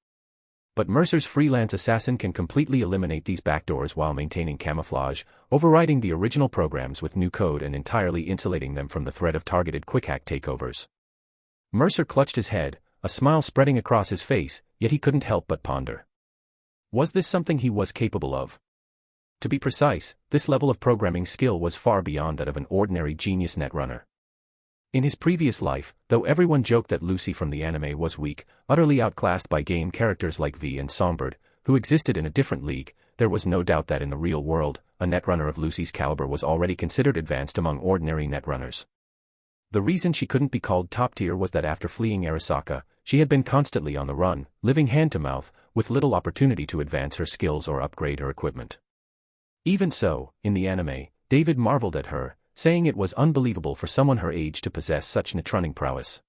But Mercer's Freelance Assassin can completely eliminate these backdoors while maintaining camouflage, overriding the original programs with new code and entirely insulating them from the threat of targeted quick hack takeovers. Mercer clutched his head, a smile spreading across his face, yet he couldn't help but ponder. Was this something he was capable of? To be precise, this level of programming skill was far beyond that of an ordinary genius netrunner. In his previous life, though everyone joked that Lucy from the anime was weak, utterly outclassed by game characters like V and Songbird, who existed in a different league, there was no doubt that in the real world, a netrunner of Lucy's caliber was already considered advanced among ordinary netrunners. The reason she couldn't be called top tier was that after fleeing Arasaka, she had been constantly on the run, living hand to mouth, with little opportunity to advance her skills or upgrade her equipment. Even so, in the anime, David marveled at her, saying it was unbelievable for someone her age to possess such netrunning prowess.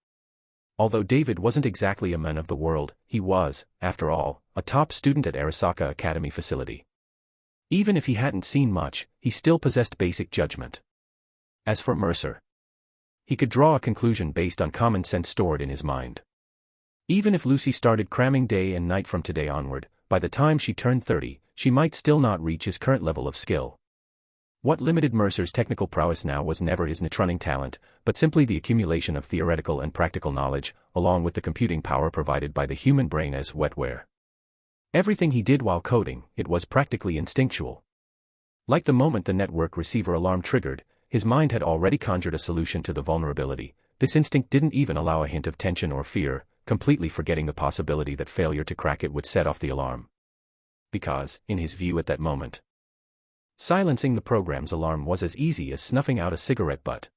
Although David wasn't exactly a man of the world, he was, after all, a top student at Arasaka Academy facility. Even if he hadn't seen much, he still possessed basic judgment. As for Mercer, he could draw a conclusion based on common sense stored in his mind. Even if Lucy started cramming day and night from today onward, by the time she turned 30, she might still not reach his current level of skill. What limited Mercer's technical prowess now was never his netrunning talent, but simply the accumulation of theoretical and practical knowledge, along with the computing power provided by the human brain as wetware. Everything he did while coding, it was practically instinctual. Like the moment the network receiver alarm triggered, his mind had already conjured a solution to the vulnerability. This instinct didn't even allow a hint of tension or fear, completely forgetting the possibility that failure to crack it would set off the alarm. Because, in his view at that moment, silencing the program's alarm was as easy as snuffing out a cigarette butt.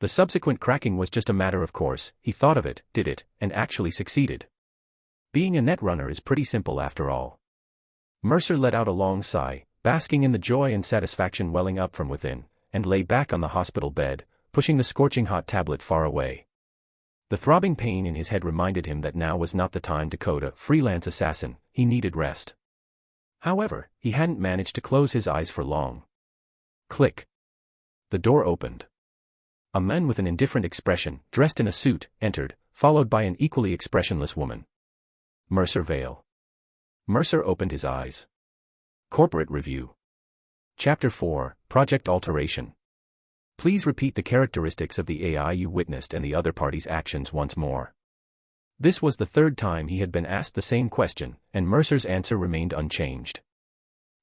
The subsequent cracking was just a matter of course. He thought of it, did it, and actually succeeded. Being a netrunner is pretty simple after all. Mercer let out a long sigh, basking in the joy and satisfaction welling up from within, and lay back on the hospital bed, pushing the scorching hot tablet far away. The throbbing pain in his head reminded him that now was not the time to code a freelance assassin. He needed rest. However, he hadn't managed to close his eyes for long. Click. The door opened. A man with an indifferent expression, dressed in a suit, entered, followed by an equally expressionless woman. Mercer Vale. Mercer opened his eyes. Corporate Review. Chapter 4, Project Alteration. Please repeat the characteristics of the AI you witnessed and the other party's actions once more. This was the third time he had been asked the same question, and Mercer's answer remained unchanged.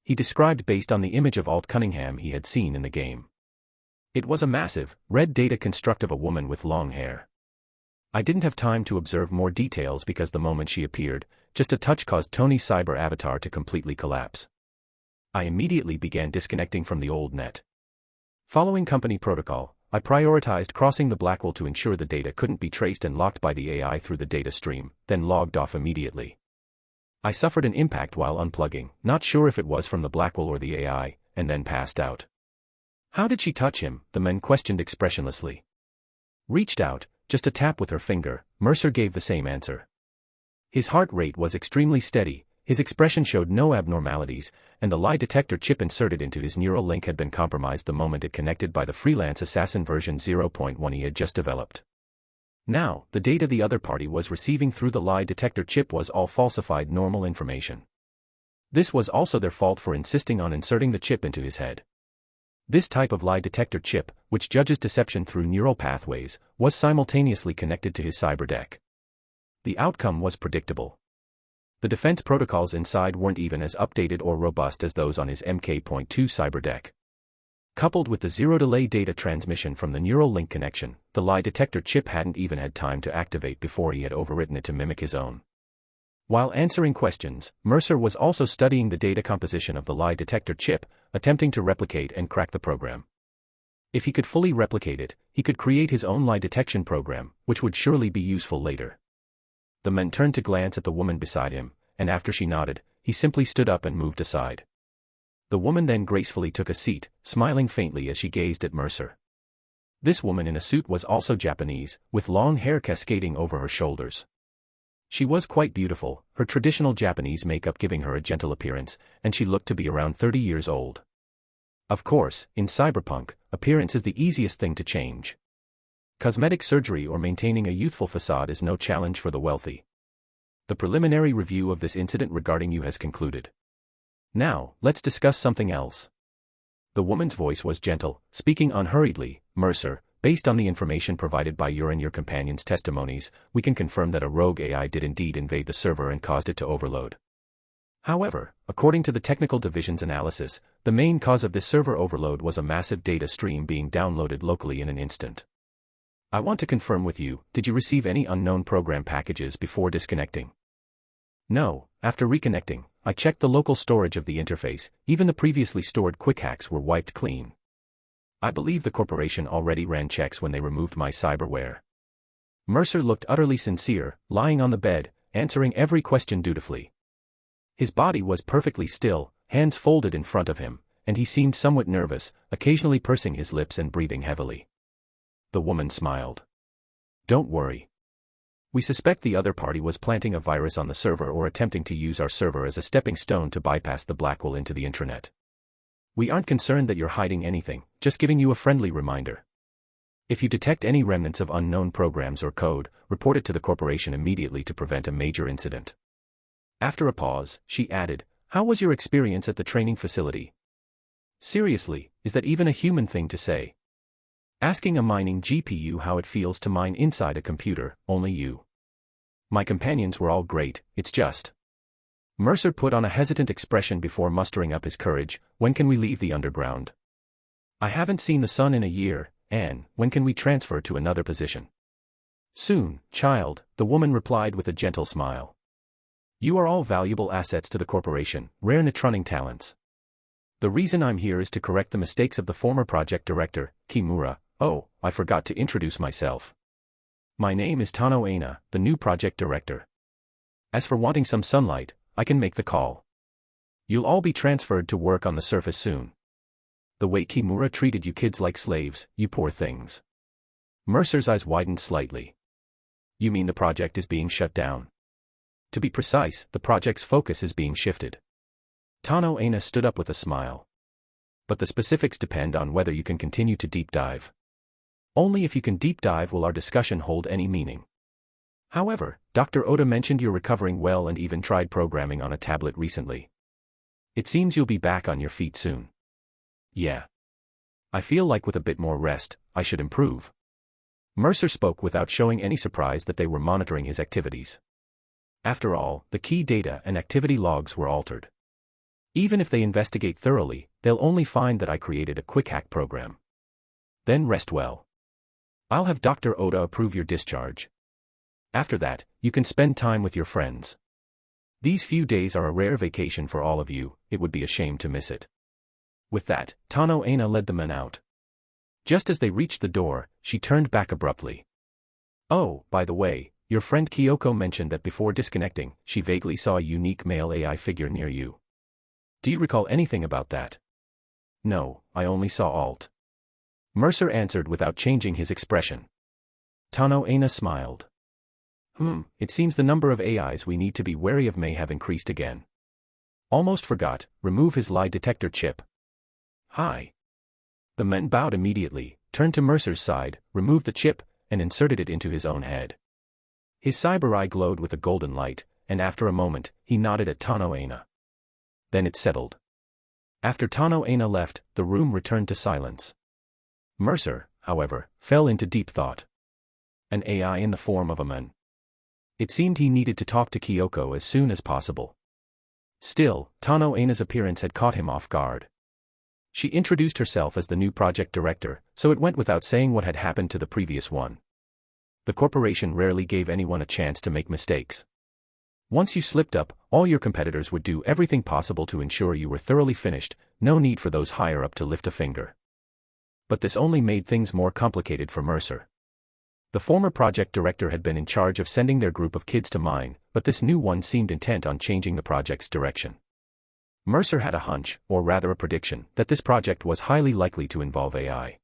He described based on the image of Alt Cunningham he had seen in the game. It was a massive, red data construct of a woman with long hair. I didn't have time to observe more details because the moment she appeared, just a touch caused Tony's cyber avatar to completely collapse. I immediately began disconnecting from the old net. Following company protocol, I prioritized crossing the Blackwall to ensure the data couldn't be traced and locked by the AI through the data stream, then logged off immediately. I suffered an impact while unplugging, not sure if it was from the Blackwall or the AI, and then passed out. How did she touch him? The men questioned expressionlessly. Reached out, just a tap with her finger, Mercer gave the same answer. His heart rate was extremely steady, his expression showed no abnormalities, and the lie detector chip inserted into his neural link had been compromised the moment it connected by the freelance assassin version 0.1 he had just developed. Now, the data the other party was receiving through the lie detector chip was all falsified normal information. This was also their fault for insisting on inserting the chip into his head. This type of lie detector chip, which judges deception through neural pathways, was simultaneously connected to his cyberdeck. The outcome was predictable. The defense protocols inside weren't even as updated or robust as those on his MK.2 cyberdeck. Coupled with the zero-delay data transmission from the neural link connection, the lie detector chip hadn't even had time to activate before he had overwritten it to mimic his own. While answering questions, Mercer was also studying the data composition of the lie detector chip, attempting to replicate and crack the program. If he could fully replicate it, he could create his own lie detection program, which would surely be useful later. The man turned to glance at the woman beside him, and after she nodded, he simply stood up and moved aside. The woman then gracefully took a seat, smiling faintly as she gazed at Mercer. This woman in a suit was also Japanese, with long hair cascading over her shoulders. She was quite beautiful, her traditional Japanese makeup giving her a gentle appearance, and she looked to be around 30 years old. Of course, in Cyberpunk, appearance is the easiest thing to change. Cosmetic surgery or maintaining a youthful facade is no challenge for the wealthy. The preliminary review of this incident regarding you has concluded. Now, let's discuss something else. The woman's voice was gentle, speaking unhurriedly. Mercer, based on the information provided by your and your companion's testimonies, we can confirm that a rogue AI did indeed invade the server and caused it to overload. However, according to the technical division's analysis, the main cause of this server overload was a massive data stream being downloaded locally in an instant. I want to confirm with you, did you receive any unknown program packages before disconnecting? No, after reconnecting, I checked the local storage of the interface, even the previously stored quick hacks were wiped clean. I believe the corporation already ran checks when they removed my cyberware. Mercer looked utterly sincere, lying on the bed, answering every question dutifully. His body was perfectly still, hands folded in front of him, and he seemed somewhat nervous, occasionally pursing his lips and breathing heavily. The woman smiled. Don't worry. We suspect the other party was planting a virus on the server or attempting to use our server as a stepping stone to bypass the Blackwell into the intranet. We aren't concerned that you're hiding anything, just giving you a friendly reminder. If you detect any remnants of unknown programs or code, report it to the corporation immediately to prevent a major incident. After a pause, she added, how was your experience at the training facility? Seriously, is that even a human thing to say? Asking a mining GPU how it feels to mine inside a computer, only you. My companions were all great, it's just. Mercer put on a hesitant expression before mustering up his courage. When can we leave the underground? I haven't seen the sun in a year, Anne. When can we transfer to another position? Soon, child, the woman replied with a gentle smile. You are all valuable assets to the corporation, rare neutronic talents. The reason I'm here is to correct the mistakes of the former project director, Kimura. Oh, I forgot to introduce myself. My name is Tano Aina, the new project director. As for wanting some sunlight, I can make the call. You'll all be transferred to work on the surface soon. The way Kimura treated you kids like slaves, you poor things. Mercer's eyes widened slightly. You mean the project is being shut down? To be precise, the project's focus is being shifted. Tano Aina stood up with a smile. But the specifics depend on whether you can continue to deep dive. Only if you can deep dive will our discussion hold any meaning. However, Dr. Oda mentioned you're recovering well and even tried programming on a tablet recently. It seems you'll be back on your feet soon. Yeah. I feel like with a bit more rest, I should improve. Mercer spoke without showing any surprise that they were monitoring his activities. After all, the key data and activity logs were altered. Even if they investigate thoroughly, they'll only find that I created a quick hack program. Then rest well. I'll have Dr. Oda approve your discharge. After that, you can spend time with your friends. These few days are a rare vacation for all of you, it would be a shame to miss it. With that, Tano Aina led the men out. Just as they reached the door, she turned back abruptly. Oh, by the way, your friend Kyoko mentioned that before disconnecting, she vaguely saw a unique male AI figure near you. Do you recall anything about that? No, I only saw Alt. Mercer answered without changing his expression. Tano Aina smiled. It seems the number of AIs we need to be wary of may have increased again. Almost forgot, remove his lie detector chip. Hi. The man bowed immediately, turned to Mercer's side, removed the chip, and inserted it into his own head. His cyber eye glowed with a golden light, and after a moment, he nodded at Tano Aina. Then it settled. After Tano Aina left, the room returned to silence. Mercer, however, fell into deep thought. An AI in the form of a man. It seemed he needed to talk to Kyoko as soon as possible. Still, Tano Aina's appearance had caught him off guard. She introduced herself as the new project director, so it went without saying what had happened to the previous one. The corporation rarely gave anyone a chance to make mistakes. Once you slipped up, all your competitors would do everything possible to ensure you were thoroughly finished, no need for those higher up to lift a finger. But this only made things more complicated for Mercer. The former project director had been in charge of sending their group of kids to mine, but this new one seemed intent on changing the project's direction. Mercer had a hunch, or rather a prediction, that this project was highly likely to involve AI.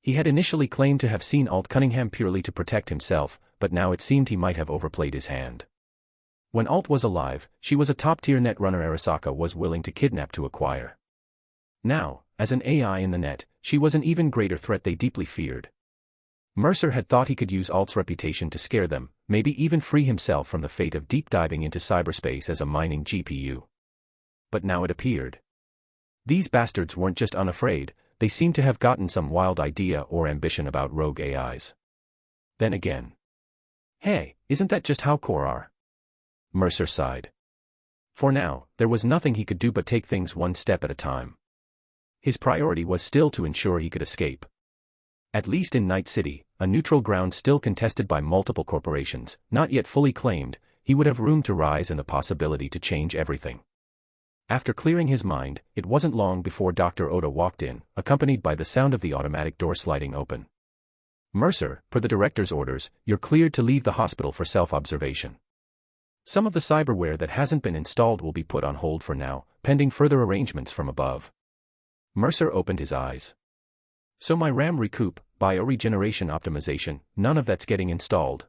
He had initially claimed to have seen Alt Cunningham purely to protect himself, but now it seemed he might have overplayed his hand. When Alt was alive, she was a top-tier netrunner Arasaka was willing to kidnap to acquire. Now, as an AI in the net, she was an even greater threat they deeply feared. Mercer had thought he could use Alt's reputation to scare them, maybe even free himself from the fate of deep diving into cyberspace as a mining GPU. But now it appeared. These bastards weren't just unafraid, they seemed to have gotten some wild idea or ambition about rogue AIs. Then again. Hey, isn't that just how core are? Mercer sighed. For now, there was nothing he could do but take things one step at a time. His priority was still to ensure he could escape. At least in Night City, a neutral ground still contested by multiple corporations, not yet fully claimed, he would have room to rise and the possibility to change everything. After clearing his mind, it wasn't long before Dr. Oda walked in, accompanied by the sound of the automatic door sliding open. Mercer, per the director's orders, you're cleared to leave the hospital for self-observation. Some of the cyberware that hasn't been installed will be put on hold for now, pending further arrangements from above. Mercer opened his eyes. So my RAM recoup, bioregeneration optimization, none of that's getting installed.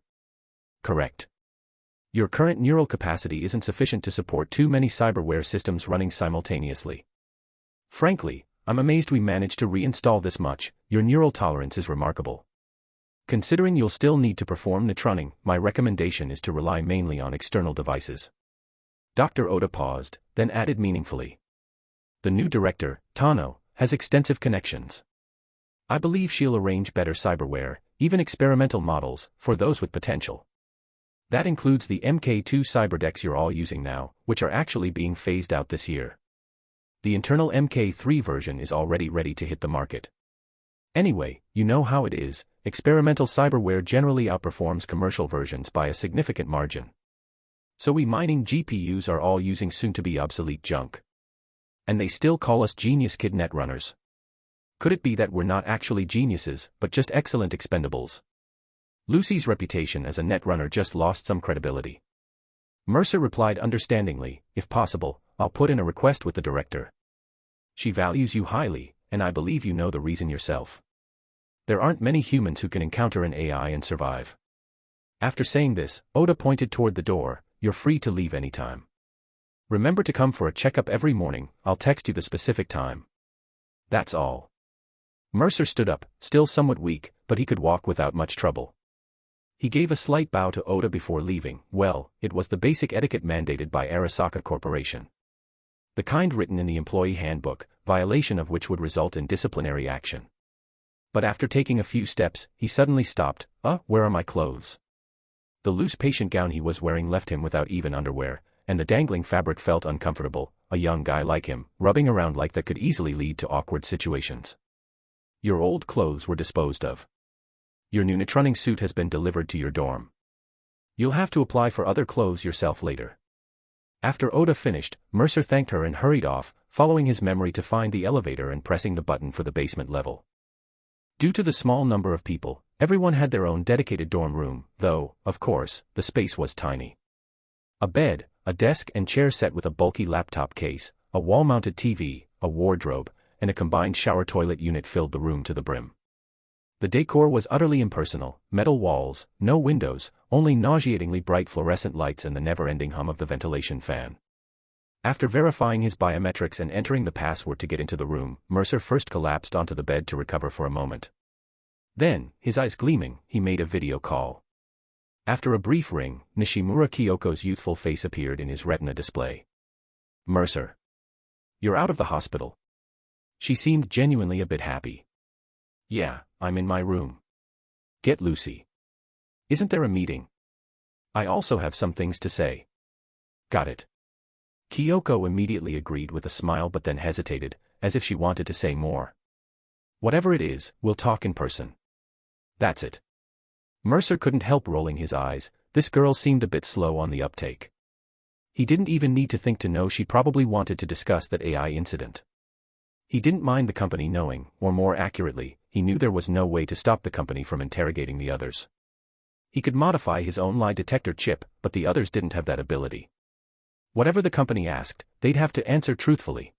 Correct. Your current neural capacity isn't sufficient to support too many cyberware systems running simultaneously. Frankly, I'm amazed we managed to reinstall this much. Your neural tolerance is remarkable. Considering you'll still need to perform neutroning, my recommendation is to rely mainly on external devices. Dr. Oda paused, then added meaningfully. The new director, Tano, has extensive connections. I believe she'll arrange better cyberware, even experimental models, for those with potential. That includes the MK2 cyberdecks you're all using now, which are actually being phased out this year. The internal MK3 version is already ready to hit the market. Anyway, you know how it is, experimental cyberware generally outperforms commercial versions by a significant margin. So we mining GPUs are all using soon-to-be obsolete junk. And they still call us genius kid netrunners. Could it be that we're not actually geniuses, but just excellent expendables? Lucy's reputation as a netrunner just lost some credibility. Mercer replied understandingly, if possible, I'll put in a request with the director. She values you highly, and I believe you know the reason yourself. There aren't many humans who can encounter an AI and survive. After saying this, Oda pointed toward the door, you're free to leave anytime. Remember to come for a checkup every morning, I'll text you the specific time. That's all. Mercer stood up, still somewhat weak, but he could walk without much trouble. He gave a slight bow to Oda before leaving. Well, it was the basic etiquette mandated by Arasaka Corporation. The kind written in the employee handbook, violation of which would result in disciplinary action. But after taking a few steps, he suddenly stopped. Where are my clothes? The loose patient gown he was wearing left him without even underwear, and the dangling fabric felt uncomfortable. A young guy like him, rubbing around like that could easily lead to awkward situations. Your old clothes were disposed of. Your new neutroning suit has been delivered to your dorm. You'll have to apply for other clothes yourself later. After Oda finished, Mercer thanked her and hurried off, following his memory to find the elevator and pressing the button for the basement level. Due to the small number of people, everyone had their own dedicated dorm room, though, of course, the space was tiny. A bed, a desk and chair set with a bulky laptop case, a wall-mounted TV, a wardrobe, and a combined shower-toilet unit filled the room to the brim. The decor was utterly impersonal: metal walls, no windows, only nauseatingly bright fluorescent lights and the never-ending hum of the ventilation fan. After verifying his biometrics and entering the password to get into the room, Mercer first collapsed onto the bed to recover for a moment. Then, his eyes gleaming, he made a video call. After a brief ring, Nishimura Kyoko's youthful face appeared in his retina display. "Mercer. You're out of the hospital." She seemed genuinely a bit happy. "Yeah, I'm in my room. Get Lucy. Isn't there a meeting? I also have some things to say." "Got it." Kyoko immediately agreed with a smile but then hesitated, as if she wanted to say more. "Whatever it is, we'll talk in person." "That's it." Mercer couldn't help rolling his eyes. This girl seemed a bit slow on the uptake. He didn't even need to think to know she probably wanted to discuss that AI incident. He didn't mind the company knowing, or more accurately, he knew there was no way to stop the company from interrogating the others. He could modify his own lie detector chip, but the others didn't have that ability. Whatever the company asked, they'd have to answer truthfully.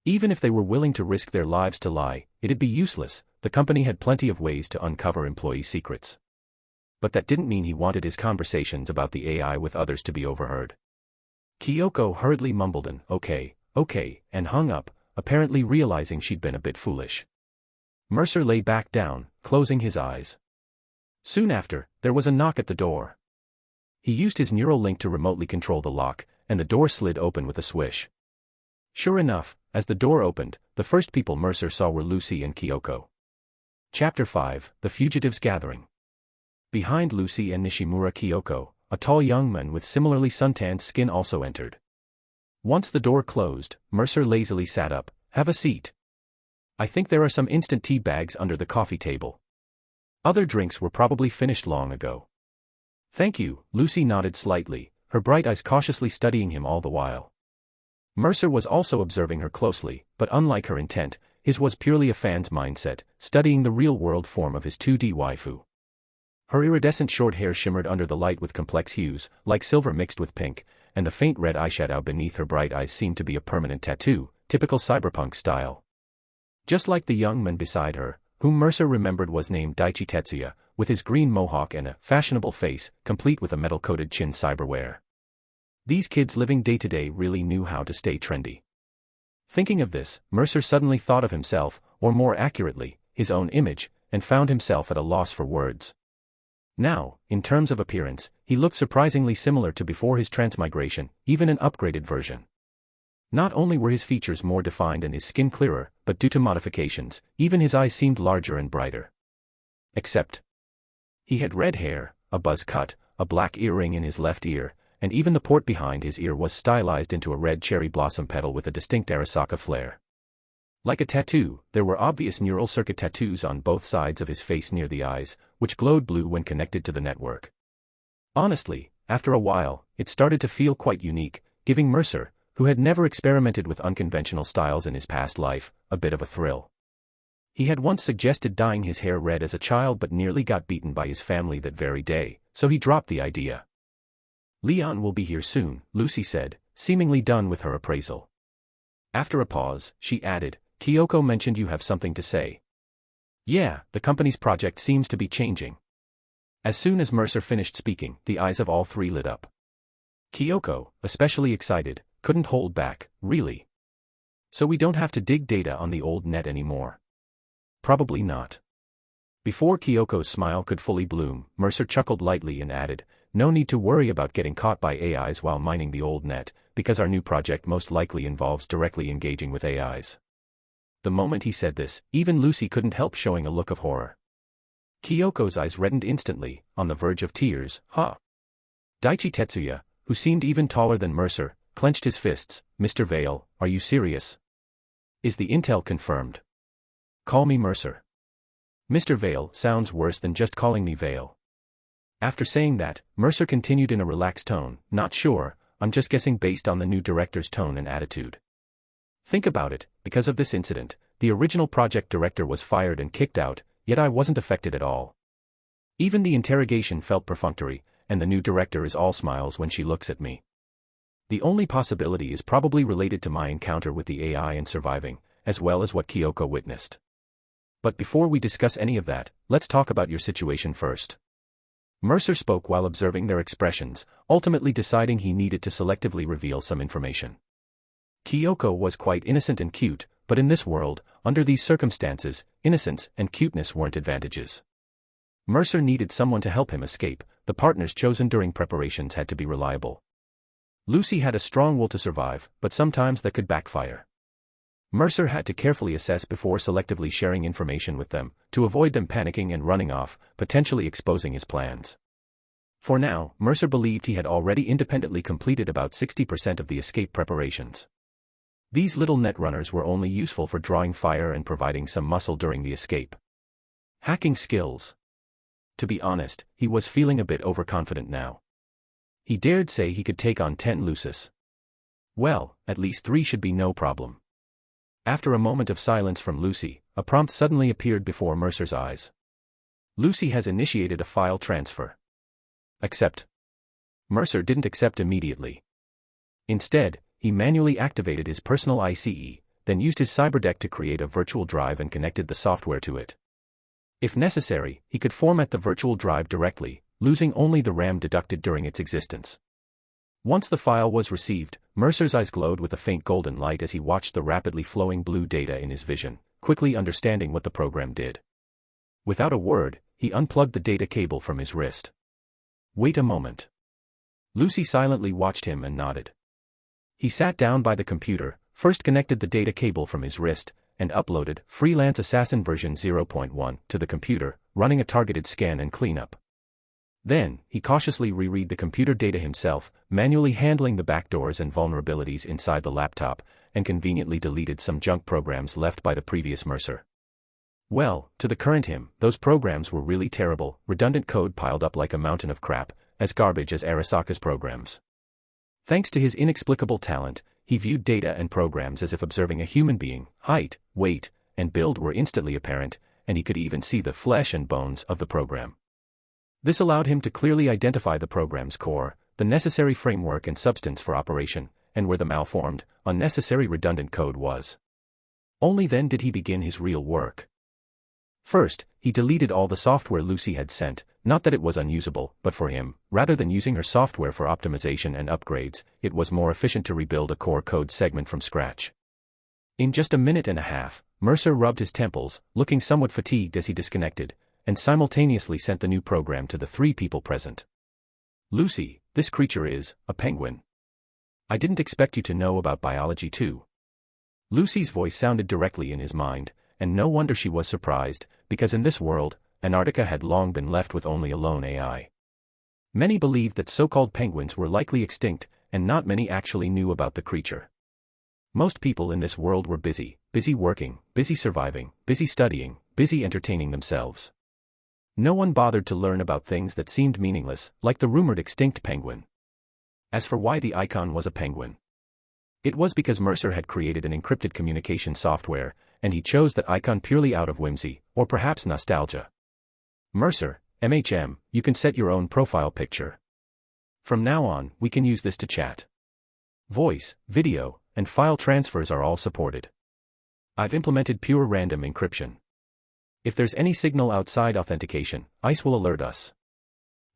Even if they were willing to risk their lives to lie, it'd be useless. The company had plenty of ways to uncover employee secrets. But that didn't mean he wanted his conversations about the AI with others to be overheard. Kyoko hurriedly mumbled an "okay, okay," and hung up, apparently realizing she'd been a bit foolish. Mercer lay back down, closing his eyes. Soon after, there was a knock at the door. He used his neural link to remotely control the lock, and the door slid open with a swish. Sure enough, as the door opened, the first people Mercer saw were Lucy and Kyoko. Chapter 5: The Fugitives Gathering. Behind Lucy and Nishimura Kyoko, a tall young man with similarly suntanned skin also entered. Once the door closed, Mercer lazily sat up. "Have a seat. I think there are some instant tea bags under the coffee table. Other drinks were probably finished long ago." "Thank you," Lucy nodded slightly, her bright eyes cautiously studying him all the while. Mercer was also observing her closely, but unlike her intent, his was purely a fan's mindset, studying the real-world form of his 2D waifu. Her iridescent short hair shimmered under the light with complex hues, like silver mixed with pink, and the faint red eyeshadow beneath her bright eyes seemed to be a permanent tattoo, typical cyberpunk style. Just like the young man beside her, whom Mercer remembered was named Daichi Tetsuya, with his green mohawk and a fashionable face, complete with a metal-coated chin cyberwear. These kids living day-to-day really knew how to stay trendy. Thinking of this, Mercer suddenly thought of himself, or more accurately, his own image, and found himself at a loss for words. Now, in terms of appearance, he looked surprisingly similar to before his transmigration, even an upgraded version. Not only were his features more defined and his skin clearer, but due to modifications, even his eyes seemed larger and brighter. Except, he had red hair, a buzz cut, a black earring in his left ear, and even the port behind his ear was stylized into a red cherry blossom petal with a distinct Arasaka flair. Like a tattoo, there were obvious neural circuit tattoos on both sides of his face near the eyes, which glowed blue when connected to the network. Honestly, after a while, it started to feel quite unique, giving Mercer, who had never experimented with unconventional styles in his past life, a bit of a thrill. He had once suggested dyeing his hair red as a child but nearly got beaten by his family that very day, so he dropped the idea. "Leon will be here soon," Lucy said, seemingly done with her appraisal. After a pause, she added, "Kyoko mentioned you have something to say." "Yeah, the company's project seems to be changing." As soon as Mercer finished speaking, the eyes of all three lit up. Kyoko, especially excited, couldn't hold back. "Really? So we don't have to dig data on the old net anymore?" "Probably not." Before Kyoko's smile could fully bloom, Mercer chuckled lightly and added, "No need to worry about getting caught by AIs while mining the old net, because our new project most likely involves directly engaging with AIs." The moment he said this, even Lucy couldn't help showing a look of horror. Kyoko's eyes reddened instantly, on the verge of tears. "Huh?" Daichi Tetsuya, who seemed even taller than Mercer, clenched his fists. "Mr. Vale, are you serious? Is the intel confirmed? Call me Mercer. Mr. Vale sounds worse than just calling me Vale." After saying that, Mercer continued in a relaxed tone, "Not sure, I'm just guessing based on the new director's tone and attitude. Think about it, because of this incident, the original project director was fired and kicked out, yet I wasn't affected at all. Even the interrogation felt perfunctory, and the new director is all smiles when she looks at me. The only possibility is probably related to my encounter with the AI and surviving, as well as what Kyoko witnessed. But before we discuss any of that, let's talk about your situation first. Mercer spoke while observing their expressions, ultimately deciding he needed to selectively reveal some information. Kyoko was quite innocent and cute, but in this world, under these circumstances, innocence and cuteness weren't advantages. Mercer needed someone to help him escape. The partners chosen during preparations had to be reliable. Lucy had a strong will to survive, but sometimes that could backfire. Mercer had to carefully assess before selectively sharing information with them, to avoid them panicking and running off, potentially exposing his plans. For now, Mercer believed he had already independently completed about 60% of the escape preparations. These little netrunners were only useful for drawing fire and providing some muscle during the escape. Hacking skills. To be honest, he was feeling a bit overconfident now. He dared say he could take on 10 Lucis. Well, at least 3 should be no problem. After a moment of silence from Lucy, a prompt suddenly appeared before Mercer's eyes. Lucy has initiated a file transfer. Accept. Mercer didn't accept immediately. Instead, he manually activated his personal ICE, then used his cyberdeck to create a virtual drive and connected the software to it. If necessary, he could format the virtual drive directly, losing only the RAM deducted during its existence. Once the file was received, Mercer's eyes glowed with a faint golden light as he watched the rapidly flowing blue data in his vision, quickly understanding what the program did. Without a word, he unplugged the data cable from his wrist. Wait a moment. Lucy silently watched him and nodded. He sat down by the computer, first connected the data cable from his wrist, and uploaded Freelance Assassin version 0.1 to the computer, running a targeted scan and cleanup. Then, he cautiously reread the computer data himself, manually handling the backdoors and vulnerabilities inside the laptop, and conveniently deleted some junk programs left by the previous Mercer. Well, to the current him, those programs were really terrible, redundant code piled up like a mountain of crap, as garbage as Arasaka's programs. Thanks to his inexplicable talent, he viewed data and programs as if observing a human being. Height, weight, and build were instantly apparent, and he could even see the flesh and bones of the program. This allowed him to clearly identify the program's core, the necessary framework and substance for operation, and where the malformed, unnecessary redundant code was. Only then did he begin his real work. First, he deleted all the software Lucy had sent, not that it was unusable, but for him, rather than using her software for optimization and upgrades, it was more efficient to rebuild a core code segment from scratch. In just a minute and a half, Mercer rubbed his temples, looking somewhat fatigued as he disconnected, and simultaneously sent the new program to the 3 people present. Lucy, this creature is a penguin. I didn't expect you to know about biology too. Lucy's voice sounded directly in his mind, and no wonder she was surprised, because in this world, Antarctica had long been left with only a lone AI. Many believed that so-called penguins were likely extinct, and not many actually knew about the creature. Most people in this world were busy working, busy surviving, busy studying, busy entertaining themselves. No one bothered to learn about things that seemed meaningless, like the rumored extinct penguin. As for why the icon was a penguin, it was because Mercer had created an encrypted communication software, and he chose that icon purely out of whimsy, or perhaps nostalgia. Mercer, MHM, you can set your own profile picture. From now on, we can use this to chat. Voice, video, and file transfers are all supported. I've implemented pure random encryption. If there's any signal outside authentication, ICE will alert us.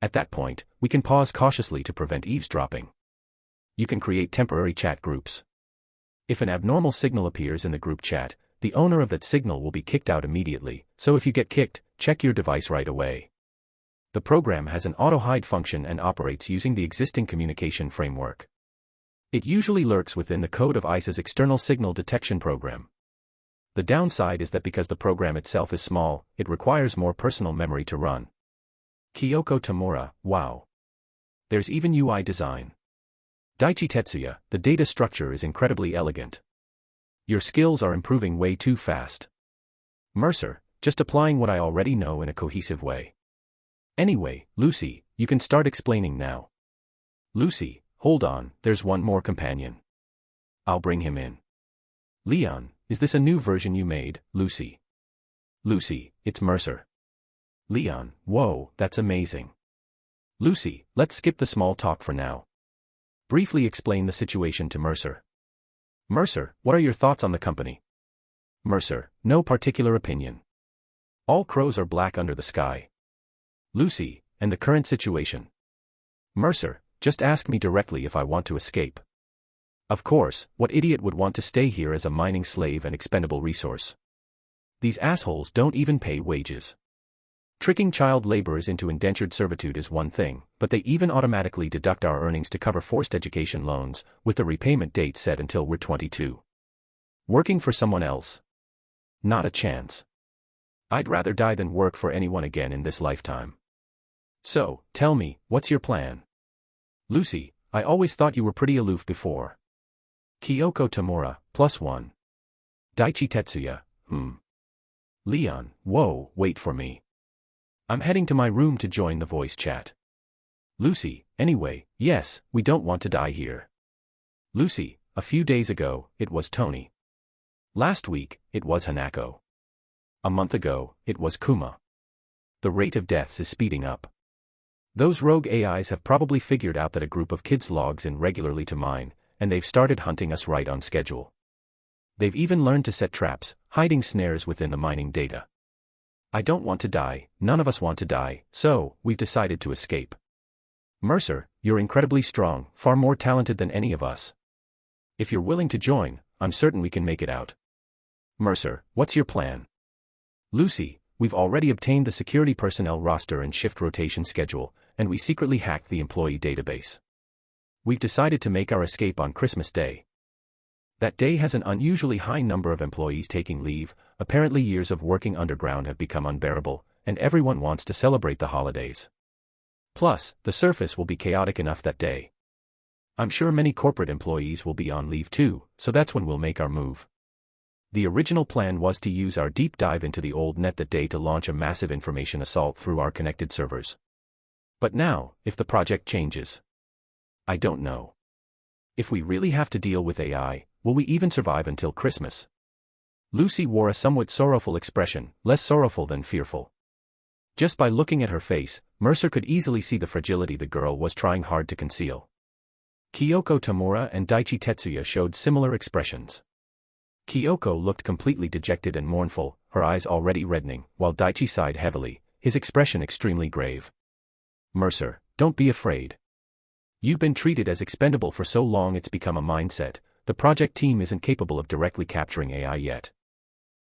At that point, we can pause cautiously to prevent eavesdropping. You can create temporary chat groups. If an abnormal signal appears in the group chat, the owner of that signal will be kicked out immediately, so if you get kicked, check your device right away. The program has an auto-hide function and operates using the existing communication framework. It usually lurks within the code of ICE's external signal detection program. The downside is that because the program itself is small, it requires more personal memory to run. Kyoko Tamura, wow. There's even UI design. Daichi Tetsuya, the data structure is incredibly elegant. Your skills are improving way too fast. Mercer, just applying what I already know in a cohesive way. Anyway, Lucy, you can start explaining now. Lucy, hold on, there's one more companion. I'll bring him in. Leon, is this a new version you made, Lucy? Lucy, it's Mercer. Leon, whoa, that's amazing. Lucy, let's skip the small talk for now. Briefly explain the situation to Mercer. Mercer, what are your thoughts on the company? Mercer, no particular opinion. All crows are black under the sky. Lucy, and the current situation. Mercer, just ask me directly if I want to escape. Of course, what idiot would want to stay here as a mining slave and expendable resource? These assholes don't even pay wages. Tricking child laborers into indentured servitude is one thing, but they even automatically deduct our earnings to cover forced education loans, with the repayment date set until we're 22. Working for someone else? Not a chance. I'd rather die than work for anyone again in this lifetime. So, tell me, what's your plan? Lucy, I always thought you were pretty aloof before. Kyoko Tamura, +1. Daichi Tetsuya, Leon, whoa, wait for me. I'm heading to my room to join the voice chat. Lucy, anyway, yes, we don't want to die here. Lucy, a few days ago, it was Tony. Last week, it was Hanako. A month ago, it was Kuma. The rate of deaths is speeding up. Those rogue AIs have probably figured out that a group of kids logs in regularly to mine, and they've started hunting us right on schedule. They've even learned to set traps, hiding snares within the mining data. I don't want to die, none of us want to die, so, we've decided to escape. Mercer, you're incredibly strong, far more talented than any of us. If you're willing to join, I'm certain we can make it out. Mercer, what's your plan? Lucy, we've already obtained the security personnel roster and shift rotation schedule, and we secretly hacked the employee database. We've decided to make our escape on Christmas Day. That day has an unusually high number of employees taking leave. Apparently years of working underground have become unbearable, and everyone wants to celebrate the holidays. Plus, the surface will be chaotic enough that day. I'm sure many corporate employees will be on leave too, so that's when we'll make our move. The original plan was to use our deep dive into the old net that day to launch a massive information assault through our connected servers. But now, if the project changes, I don't know. If we really have to deal with AI, will we even survive until Christmas? Lucy wore a somewhat sorrowful expression, less sorrowful than fearful. Just by looking at her face, Mercer could easily see the fragility the girl was trying hard to conceal. Kyoko Tamura and Daichi Tetsuya showed similar expressions. Kyoko looked completely dejected and mournful, her eyes already reddening, while Daichi sighed heavily, his expression extremely grave. Mercer, don't be afraid. You've been treated as expendable for so long it's become a mindset. The project team isn't capable of directly capturing AI yet.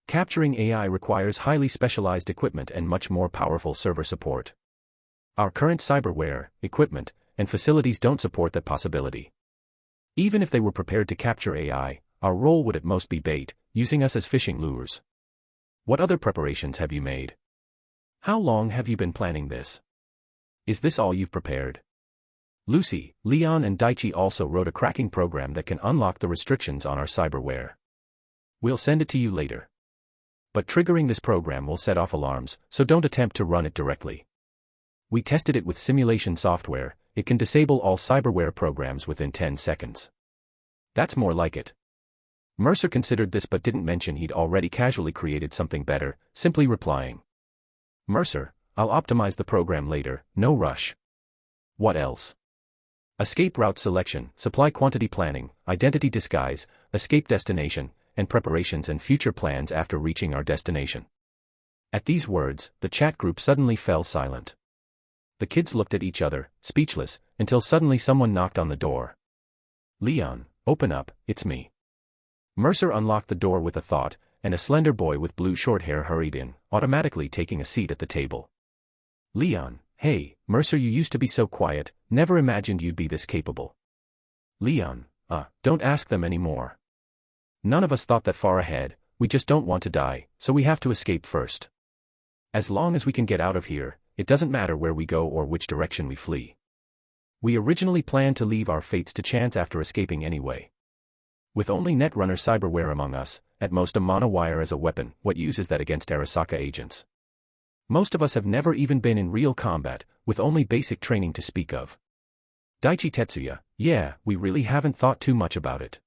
Capturing AI requires highly specialized equipment and much more powerful server support. Our current cyberware, equipment, and facilities don't support that possibility. Even if they were prepared to capture AI, our role would at most be bait, using us as fishing lures. What other preparations have you made? How long have you been planning this? Is this all you've prepared? Lucy, Leon and Daichi also wrote a cracking program that can unlock the restrictions on our cyberware. We'll send it to you later. But triggering this program will set off alarms, so don't attempt to run it directly. We tested it with simulation software. It can disable all cyberware programs within 10 seconds. That's more like it. Mercer considered this but didn't mention he'd already casually created something better, simply replying. Mercer, I'll optimize the program later, no rush. What else? Escape route selection, supply quantity planning, identity disguise, escape destination, and preparations and future plans after reaching our destination. At these words, the chat group suddenly fell silent. The kids looked at each other, speechless, until suddenly someone knocked on the door. Leon, open up, it's me. Mercer unlocked the door with a thought, and a slender boy with blue short hair hurried in, automatically taking a seat at the table. Leon, hey, Mercer, you used to be so quiet, never imagined you'd be this capable. Leon, don't ask them anymore. None of us thought that far ahead, we just don't want to die, so we have to escape first. As long as we can get out of here, it doesn't matter where we go or which direction we flee. We originally planned to leave our fates to chance after escaping anyway. With only Netrunner cyberware among us, at most a monowire as a weapon, what use is that against Arasaka agents? Most of us have never even been in real combat, with only basic training to speak of. Daichi Tetsuya, yeah, we really haven't thought too much about it.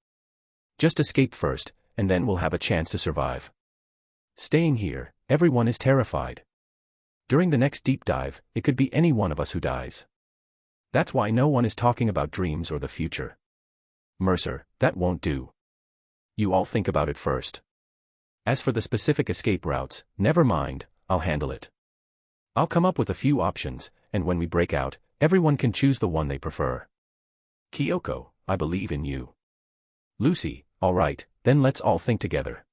Just escape first, and then we'll have a chance to survive. Staying here, everyone is terrified. During the next deep dive, it could be any one of us who dies. That's why no one is talking about dreams or the future. Mercer, that won't do. You all think about it first. As for the specific escape routes, never mind, I'll handle it. I'll come up with a few options, and when we break out, everyone can choose the one they prefer. Kyoko, I believe in you. Lucy, all right, then let's all think together.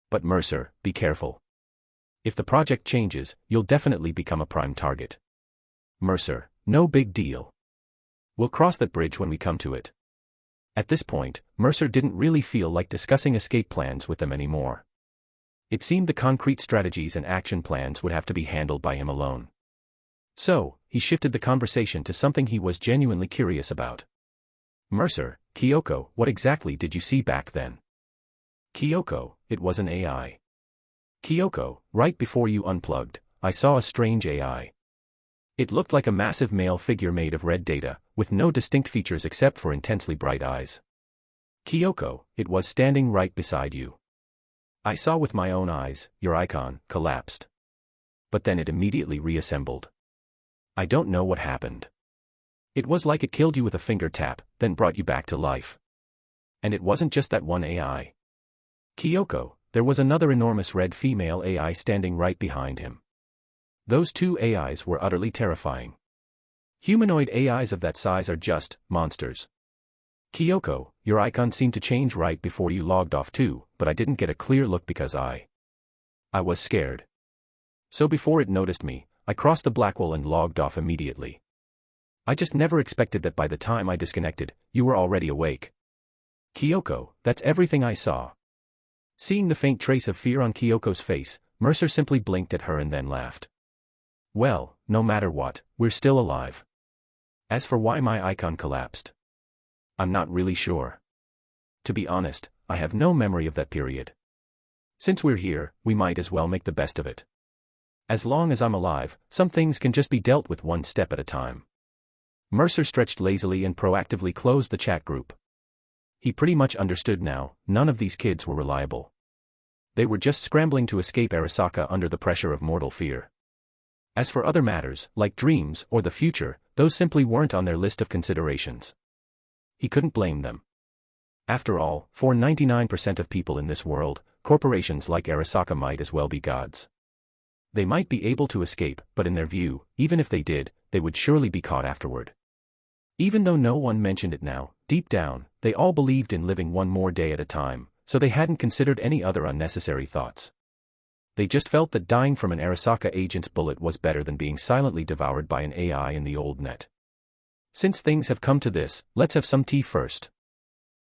But Mercer, be careful. If the project changes, you'll definitely become a prime target. Mercer, no big deal. We'll cross that bridge when we come to it. At this point, Mercer didn't really feel like discussing escape plans with them anymore. It seemed the concrete strategies and action plans would have to be handled by him alone. So, he shifted the conversation to something he was genuinely curious about. Mercer, Kyoko, what exactly did you see back then? Kyoko, it was an AI. Kyoko, right before you unplugged, I saw a strange AI. It looked like a massive male figure made of red data, with no distinct features except for intensely bright eyes. Kyoko, it was standing right beside you. I saw with my own eyes, your icon collapsed. But then it immediately reassembled. I don't know what happened. It was like it killed you with a finger tap, then brought you back to life. And it wasn't just that one AI. Kyoko, there was another enormous red female AI standing right behind him. Those two AIs were utterly terrifying. Humanoid AIs of that size are just monsters. Kyoko, your icon seemed to change right before you logged off too, but I didn't get a clear look because I was scared. So before it noticed me, I crossed the black wall and logged off immediately. I just never expected that by the time I disconnected, you were already awake. Kyoko, that's everything I saw. Seeing the faint trace of fear on Kyoko's face, Mercer simply blinked at her and then laughed. Well, no matter what, we're still alive. As for why my icon collapsed, I'm not really sure. To be honest, I have no memory of that period. Since we're here, we might as well make the best of it. As long as I'm alive, some things can just be dealt with one step at a time. Mercer stretched lazily and proactively closed the chat group. He pretty much understood now, none of these kids were reliable. They were just scrambling to escape Arasaka under the pressure of mortal fear. As for other matters, like dreams or the future, those simply weren't on their list of considerations. He couldn't blame them. After all, for 99% of people in this world, corporations like Arasaka might as well be gods. They might be able to escape, but in their view, even if they did, they would surely be caught afterward. Even though no one mentioned it now, deep down, they all believed in living one more day at a time, so they hadn't considered any other unnecessary thoughts. They just felt that dying from an Arasaka agent's bullet was better than being silently devoured by an AI in the old net. Since things have come to this, let's have some tea first.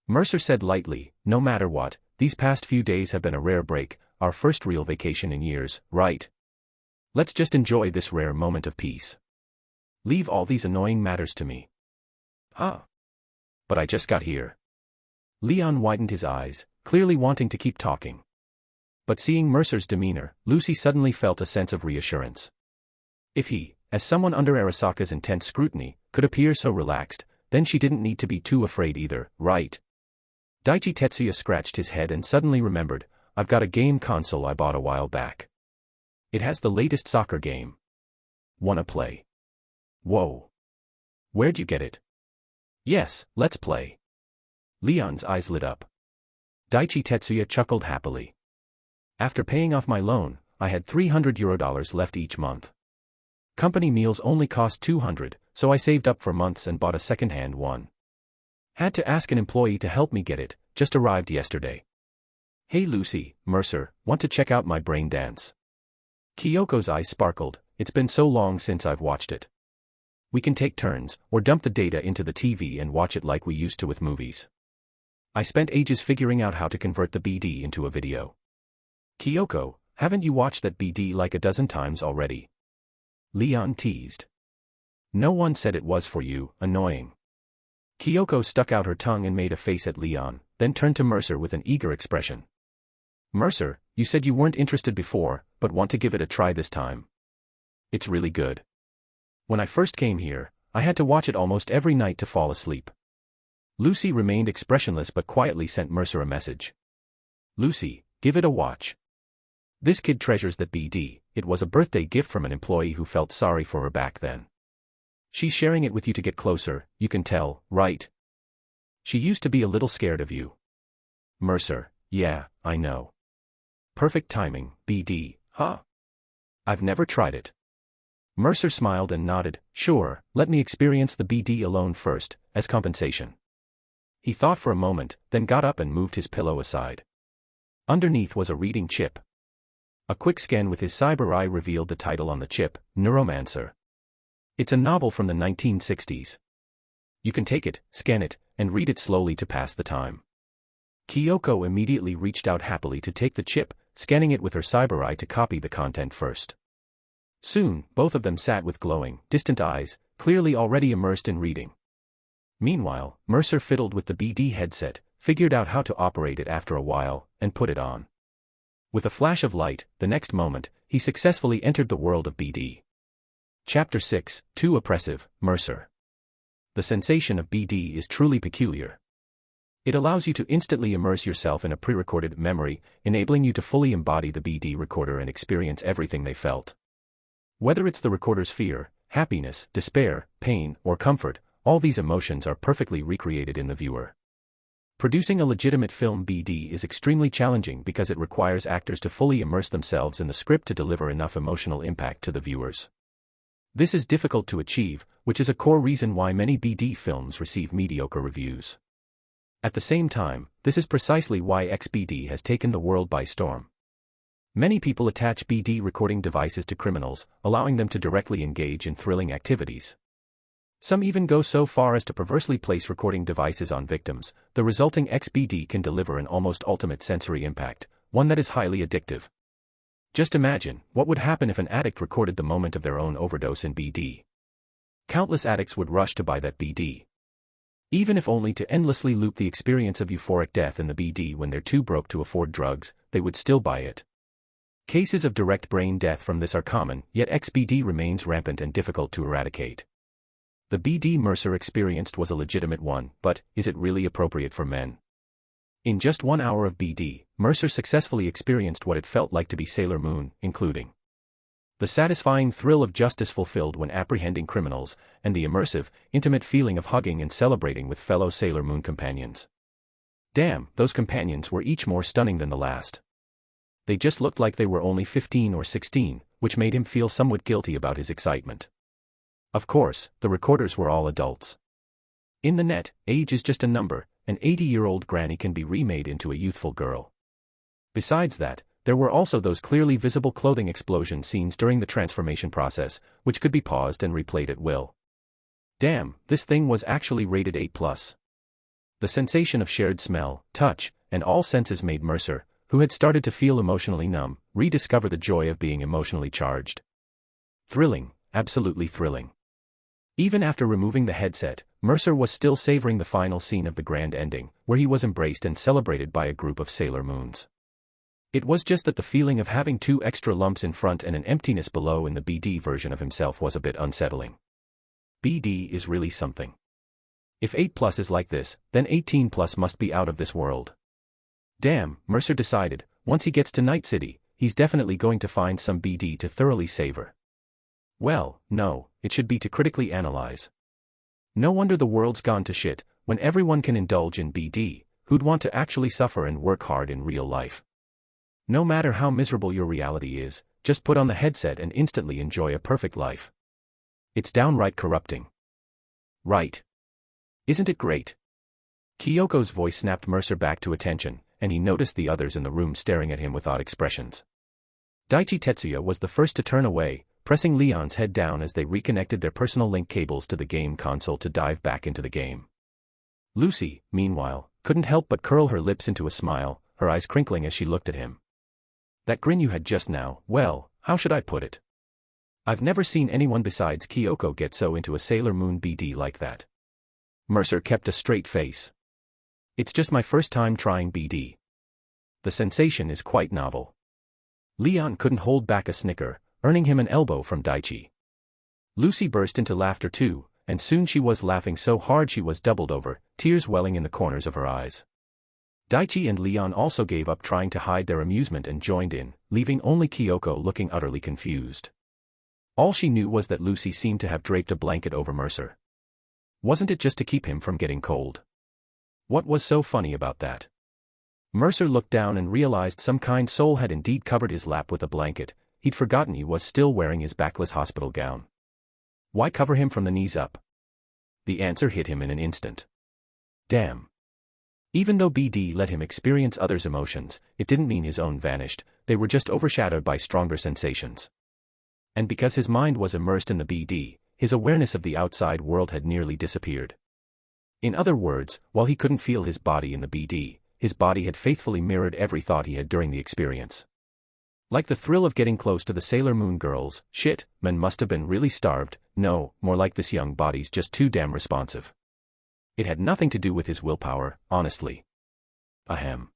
Mercer said lightly, no matter what, these past few days have been a rare break, our first real vacation in years, right? Let's just enjoy this rare moment of peace. Leave all these annoying matters to me. Huh? But I just got here. Leon widened his eyes, clearly wanting to keep talking. But seeing Mercer's demeanor, Lucy suddenly felt a sense of reassurance. If he, as someone under Arasaka's intense scrutiny, could appear so relaxed, then she didn't need to be too afraid either, right? Daichi Tetsuya scratched his head and suddenly remembered, I've got a game console I bought a while back. It has the latest soccer game. Wanna play? Whoa. Where'd you get it? Yes, let's play. Leon's eyes lit up. Daichi Tetsuya chuckled happily. After paying off my loan, I had €300 left each month. Company meals only cost $200, so I saved up for months and bought a second-hand one. Had to ask an employee to help me get it, just arrived yesterday. Hey Lucy, Mercer, want to check out my brain dance? Kyoko's eyes sparkled, it's been so long since I've watched it. We can take turns, or dump the data into the TV and watch it like we used to with movies. I spent ages figuring out how to convert the BD into a video. Kyoko, haven't you watched that BD like a dozen times already? Leon teased. No one said it was for you, annoying. Kyoko stuck out her tongue and made a face at Leon, then turned to Mercer with an eager expression. Mercer, you said you weren't interested before, but want to give it a try this time. It's really good. When I first came here, I had to watch it almost every night to fall asleep. Lucy remained expressionless but quietly sent Mercer a message. Lucy, give it a watch. This kid treasures that BD, it was a birthday gift from an employee who felt sorry for her back then. She's sharing it with you to get closer, you can tell, right? She used to be a little scared of you. Mercer, yeah, I know. Perfect timing, BD, huh? I've never tried it. Mercer smiled and nodded. Sure, let me experience the BD alone first, as compensation. He thought for a moment, then got up and moved his pillow aside. Underneath was a reading chip. A quick scan with his cyber eye revealed the title on the chip, Neuromancer. It's a novel from the 1960s. You can take it, scan it, and read it slowly to pass the time. Kyoko immediately reached out happily to take the chip, scanning it with her cyber eye to copy the content first. Soon, both of them sat with glowing, distant eyes, clearly already immersed in reading. Meanwhile, Mercer fiddled with the BD headset, figured out how to operate it after a while, and put it on. With a flash of light, the next moment, he successfully entered the world of BD. Chapter 6, Too Oppressive, Mercer. The sensation of BD is truly peculiar. It allows you to instantly immerse yourself in a pre-recorded memory, enabling you to fully embody the BD recorder and experience everything they felt. Whether it's the recorder's fear, happiness, despair, pain, or comfort, all these emotions are perfectly recreated in the viewer. Producing a legitimate film BD is extremely challenging because it requires actors to fully immerse themselves in the script to deliver enough emotional impact to the viewers. This is difficult to achieve, which is a core reason why many BD films receive mediocre reviews. At the same time, this is precisely why XBD has taken the world by storm. Many people attach BD recording devices to criminals, allowing them to directly engage in thrilling activities. Some even go so far as to perversely place recording devices on victims. The resulting XBD can deliver an almost ultimate sensory impact, one that is highly addictive. Just imagine, what would happen if an addict recorded the moment of their own overdose in BD? Countless addicts would rush to buy that BD. Even if only to endlessly loop the experience of euphoric death in the BD when they're too broke to afford drugs, they would still buy it. Cases of direct brain death from this are common, yet XBD remains rampant and difficult to eradicate. The BD Mercer experienced was a legitimate one, but is it really appropriate for men? In just 1 hour of BD, Mercer successfully experienced what it felt like to be Sailor Moon, including the satisfying thrill of justice fulfilled when apprehending criminals, and the immersive, intimate feeling of hugging and celebrating with fellow Sailor Moon companions. Damn, those companions were each more stunning than the last. They just looked like they were only 15 or 16, which made him feel somewhat guilty about his excitement. Of course, the recorders were all adults. In the net, age is just a number. An 80-year-old granny can be remade into a youthful girl. Besides that, there were also those clearly visible clothing explosion scenes during the transformation process, which could be paused and replayed at will. Damn, this thing was actually rated 8+. The sensation of shared smell, touch, and all senses made Mercer, who had started to feel emotionally numb, rediscover the joy of being emotionally charged. Thrilling, absolutely thrilling. Even after removing the headset, Mercer was still savoring the final scene of the grand ending, where he was embraced and celebrated by a group of Sailor Moons. It was just that the feeling of having 2 extra lumps in front and an emptiness below in the BD version of himself was a bit unsettling. BD is really something. If 8+ is like this, then 18+ must be out of this world. Damn, Mercer decided, once he gets to Night City, he's definitely going to find some BD to thoroughly savor. Well, no, it should be to critically analyze. No wonder the world's gone to shit, when everyone can indulge in BD, who'd want to actually suffer and work hard in real life. No matter how miserable your reality is, just put on the headset and instantly enjoy a perfect life. It's downright corrupting. Right. Isn't it great? Kyoko's voice snapped Mercer back to attention, and he noticed the others in the room staring at him with odd expressions. Daichi Tetsuya was the first to turn away, pressing Leon's head down as they reconnected their personal link cables to the game console to dive back into the game. Lucy, meanwhile, couldn't help but curl her lips into a smile, her eyes crinkling as she looked at him. That grin you had just now, well, how should I put it? I've never seen anyone besides Kyoko get so into a Sailor Moon BD like that. Mercer kept a straight face. It's just my first time trying BD. The sensation is quite novel. Leon couldn't hold back a snicker, earning him an elbow from Daichi. Lucy burst into laughter too, and soon she was laughing so hard she was doubled over, tears welling in the corners of her eyes. Daichi and Leon also gave up trying to hide their amusement and joined in, leaving only Kyoko looking utterly confused. All she knew was that Lucy seemed to have draped a blanket over Mercer. Wasn't it just to keep him from getting cold? What was so funny about that? Mercer looked down and realized some kind soul had indeed covered his lap with a blanket. He'd forgotten he was still wearing his backless hospital gown. Why cover him from the knees up? The answer hit him in an instant. Damn. Even though BD let him experience others' emotions, it didn't mean his own vanished, they were just overshadowed by stronger sensations. And because his mind was immersed in the BD, his awareness of the outside world had nearly disappeared. In other words, while he couldn't feel his body in the BD, his body had faithfully mirrored every thought he had during the experience. Like the thrill of getting close to the Sailor Moon girls, shit, men must have been really starved, no, more like this young body's just too damn responsive. It had nothing to do with his willpower, honestly. Ahem.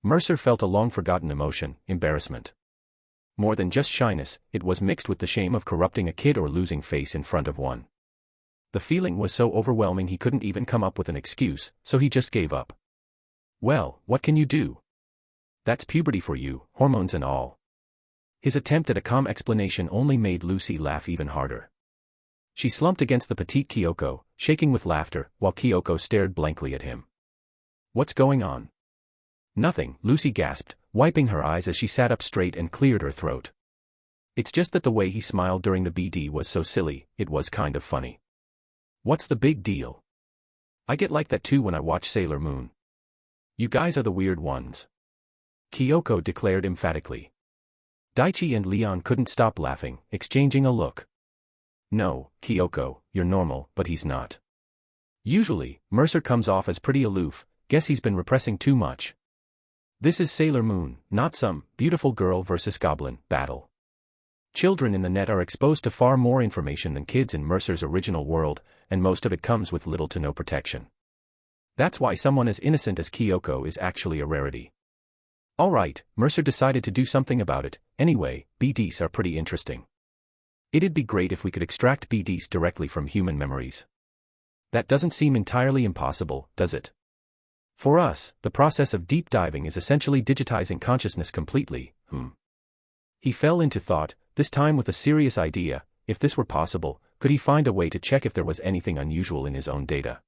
Mercer felt a long-forgotten emotion, embarrassment. More than just shyness, it was mixed with the shame of corrupting a kid or losing face in front of one. The feeling was so overwhelming he couldn't even come up with an excuse, so he just gave up. Well, what can you do? That's puberty for you, hormones and all. His attempt at a calm explanation only made Lucy laugh even harder. She slumped against the petite Kyoko, shaking with laughter, while Kyoko stared blankly at him. What's going on? Nothing, Lucy gasped, wiping her eyes as she sat up straight and cleared her throat. It's just that the way he smiled during the BD was so silly, it was kind of funny. What's the big deal? I get like that too when I watch Sailor Moon. You guys are the weird ones. Kyoko declared emphatically. Daichi and Leon couldn't stop laughing, exchanging a look. No, Kyoko, you're normal, but he's not. Usually, Mercer comes off as pretty aloof, guess he's been repressing too much. This is Sailor Moon, not some beautiful girl versus goblin battle. Children in the net are exposed to far more information than kids in Mercer's original world, and most of it comes with little to no protection. That's why someone as innocent as Kyoko is actually a rarity. Alright, Mercer decided to do something about it. Anyway, BDs are pretty interesting. It'd be great if we could extract BDs directly from human memories. That doesn't seem entirely impossible, does it? For us, the process of deep diving is essentially digitizing consciousness completely. He fell into thought, this time with a serious idea. If this were possible, could he find a way to check if there was anything unusual in his own data?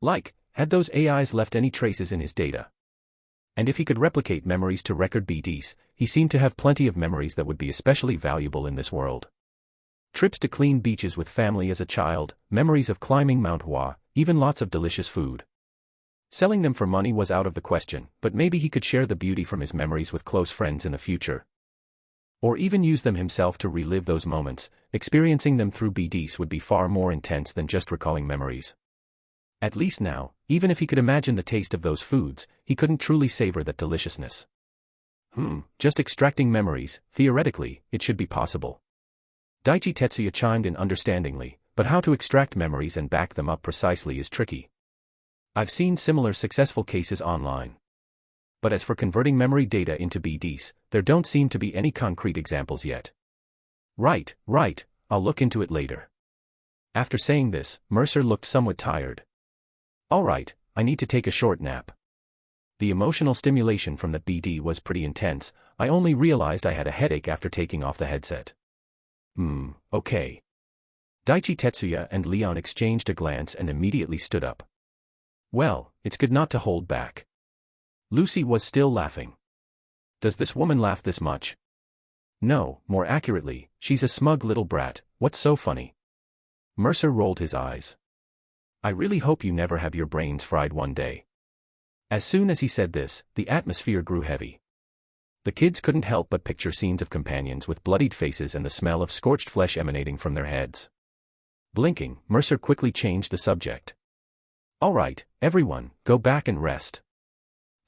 Like, had those AIs left any traces in his data? And if he could replicate memories to record BDs, he seemed to have plenty of memories that would be especially valuable in this world. Trips to clean beaches with family as a child, memories of climbing Mount Hua, even lots of delicious food. Selling them for money was out of the question, but maybe he could share the beauty from his memories with close friends in the future. Or even use them himself to relive those moments. Experiencing them through BDs would be far more intense than just recalling memories. At least now, even if he could imagine the taste of those foods, he couldn't truly savor that deliciousness. Just extracting memories, theoretically, it should be possible. Daichi Tetsuya chimed in understandingly, but how to extract memories and back them up precisely is tricky. I've seen similar successful cases online. But as for converting memory data into BDs, there don't seem to be any concrete examples yet. Right, I'll look into it later. After saying this, Mercer looked somewhat tired. Alright, I need to take a short nap. The emotional stimulation from that BD was pretty intense. I only realized I had a headache after taking off the headset. Okay. Daichi Tetsuya and Leon exchanged a glance and immediately stood up. Well, it's good not to hold back. Lucy was still laughing. Does this woman laugh this much? No, more accurately, she's a smug little brat. What's so funny? Mercer rolled his eyes. I really hope you never have your brains fried one day. As soon as he said this, the atmosphere grew heavy. The kids couldn't help but picture scenes of companions with bloodied faces and the smell of scorched flesh emanating from their heads. Blinking, Mercer quickly changed the subject. Alright, everyone, go back and rest.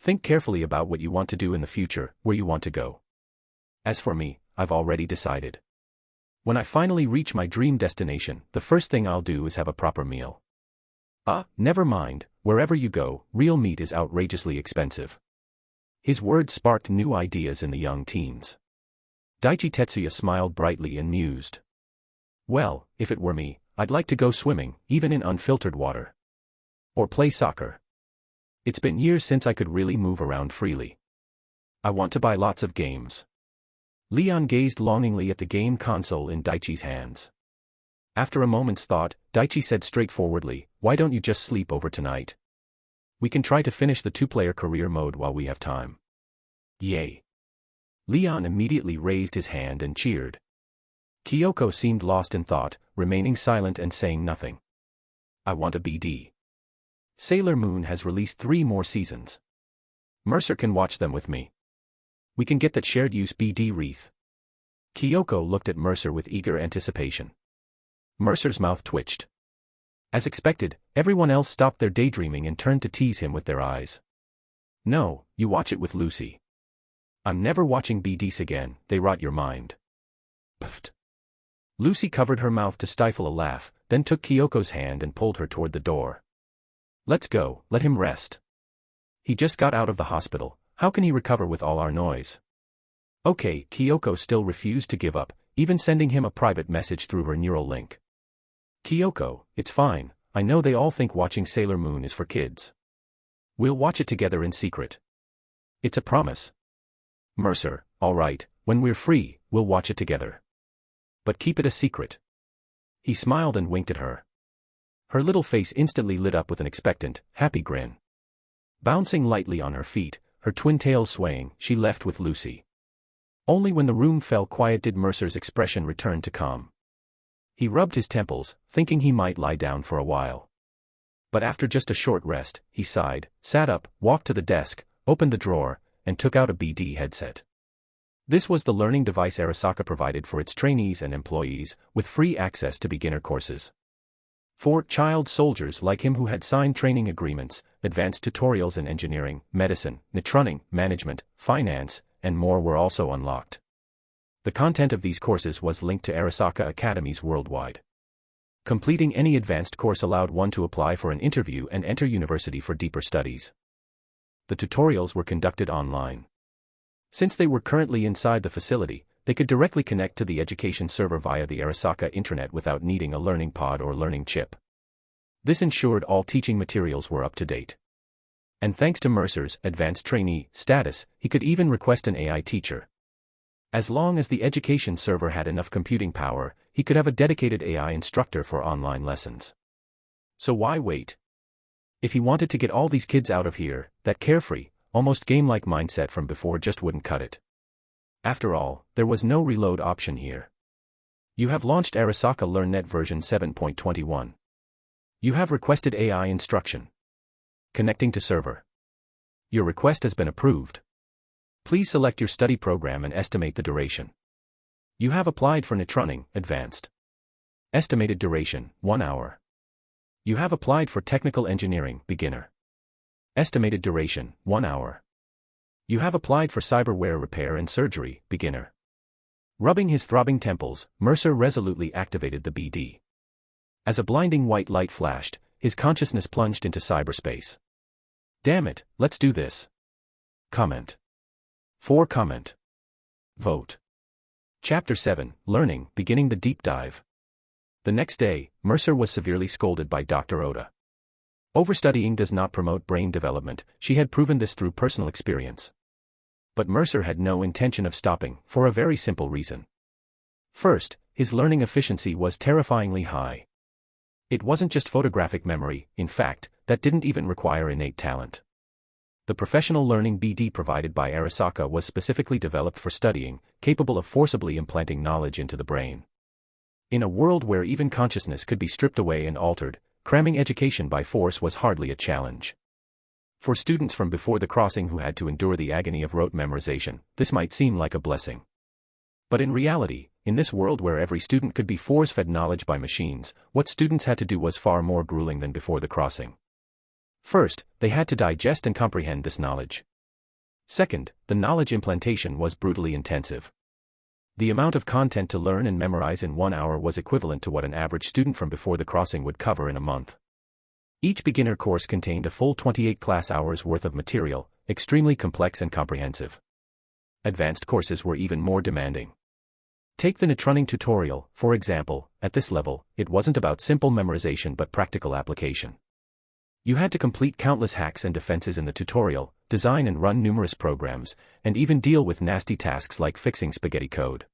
Think carefully about what you want to do in the future, where you want to go. As for me, I've already decided. When I finally reach my dream destination, the first thing I'll do is have a proper meal. Never mind, wherever you go, real meat is outrageously expensive. His words sparked new ideas in the young teens. Daichi Tetsuya smiled brightly and mused. Well, if it were me, I'd like to go swimming, even in unfiltered water. Or play soccer. It's been years since I could really move around freely. I want to buy lots of games. Leon gazed longingly at the game console in Daichi's hands. After a moment's thought, Daichi said straightforwardly, why don't you just sleep over tonight? We can try to finish the two-player career mode while we have time. Yay. Leon immediately raised his hand and cheered. Kyoko seemed lost in thought, remaining silent and saying nothing. I want a BD. Sailor Moon has released 3 more seasons. Mercer can watch them with me. We can get that shared-use BD wreath. Kyoko looked at Mercer with eager anticipation. Mercer's mouth twitched. As expected, everyone else stopped their daydreaming and turned to tease him with their eyes. No, you watch it with Lucy. I'm never watching BDs again, they rot your mind. Puffed. Lucy covered her mouth to stifle a laugh, then took Kyoko's hand and pulled her toward the door. Let's go, let him rest. He just got out of the hospital, how can he recover with all our noise? Okay, Kyoko still refused to give up, even sending him a private message through her neural link. Kyoko, it's fine, I know they all think watching Sailor Moon is for kids. We'll watch it together in secret. It's a promise. Mercer, all right, when we're free, we'll watch it together. But keep it a secret. He smiled and winked at her. Her little face instantly lit up with an expectant, happy grin. Bouncing lightly on her feet, her twin tails swaying, she left with Lucy. Only when the room fell quiet did Mercer's expression return to calm. He rubbed his temples, thinking he might lie down for a while. But after just a short rest, he sighed, sat up, walked to the desk, opened the drawer, and took out a BD headset. This was the learning device Arasaka provided for its trainees and employees, with free access to beginner courses. For child soldiers like him who had signed training agreements, advanced tutorials in engineering, medicine, netrunning, management, finance, and more were also unlocked. The content of these courses was linked to Arasaka academies worldwide. Completing any advanced course allowed one to apply for an interview and enter university for deeper studies. The tutorials were conducted online. Since they were currently inside the facility, they could directly connect to the education server via the Arasaka intranet without needing a learning pod or learning chip. This ensured all teaching materials were up to date. And thanks to Mercer's advanced trainee status, he could even request an AI teacher. As long as the education server had enough computing power, he could have a dedicated AI instructor for online lessons. So why wait? If he wanted to get all these kids out of here, that carefree, almost game-like mindset from before just wouldn't cut it. After all, there was no reload option here. You have launched Arasaka LearnNet version 7.21. You have requested AI instruction. Connecting to server. Your request has been approved. Please select your study program and estimate the duration. You have applied for netrunning, advanced. Estimated duration, 1 hour. You have applied for technical engineering, beginner. Estimated duration, 1 hour. You have applied for cyberware repair and surgery, beginner. Rubbing his throbbing temples, Mercer resolutely activated the BD. As a blinding white light flashed, his consciousness plunged into cyberspace. Damn it, let's do this. Comment. For comment. Vote. Chapter 7, Learning, beginning the deep dive. The next day, Mercer was severely scolded by Dr. Oda. Overstudying does not promote brain development, she had proven this through personal experience. But Mercer had no intention of stopping, for a very simple reason. First, his learning efficiency was terrifyingly high. It wasn't just photographic memory, in fact, that didn't even require innate talent. The professional learning BD provided by Arasaka was specifically developed for studying, capable of forcibly implanting knowledge into the brain. In a world where even consciousness could be stripped away and altered, cramming education by force was hardly a challenge. For students from before the crossing who had to endure the agony of rote memorization, this might seem like a blessing. But in reality, in this world where every student could be force-fed knowledge by machines, what students had to do was far more grueling than before the crossing. First, they had to digest and comprehend this knowledge. Second, the knowledge implantation was brutally intensive. The amount of content to learn and memorize in 1 hour was equivalent to what an average student from before the crossing would cover in a month. Each beginner course contained a full 28 class hours worth of material, extremely complex and comprehensive. Advanced courses were even more demanding. Take the netrunning tutorial, for example. At this level, it wasn't about simple memorization but practical application. You had to complete countless hacks and defenses in the tutorial, design and run numerous programs, and even deal with nasty tasks like fixing spaghetti code.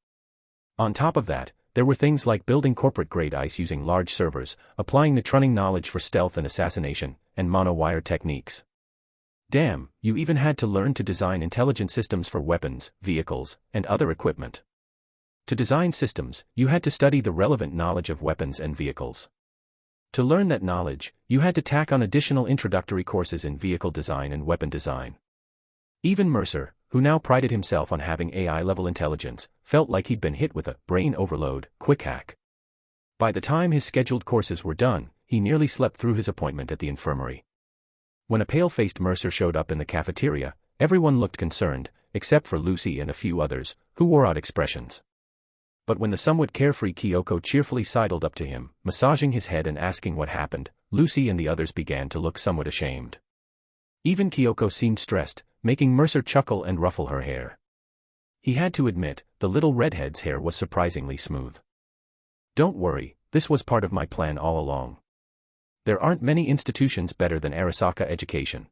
On top of that, there were things like building corporate-grade ICE using large servers, applying netrunning knowledge for stealth and assassination, and monowire techniques. Damn, you even had to learn to design intelligent systems for weapons, vehicles, and other equipment. To design systems, you had to study the relevant knowledge of weapons and vehicles. To learn that knowledge, you had to tack on additional introductory courses in vehicle design and weapon design. Even Mercer, who now prided himself on having AI-level intelligence, felt like he'd been hit with a brain overload quick hack. By the time his scheduled courses were done, he nearly slept through his appointment at the infirmary. When a pale-faced Mercer showed up in the cafeteria, everyone looked concerned, except for Lucy and a few others, who wore out expressions. But when the somewhat carefree Kyoko cheerfully sidled up to him, massaging his head and asking what happened, Lucy and the others began to look somewhat ashamed. Even Kyoko seemed stressed, making Mercer chuckle and ruffle her hair. He had to admit, the little redhead's hair was surprisingly smooth. Don't worry, this was part of my plan all along. There aren't many institutions better than Arasaka Education.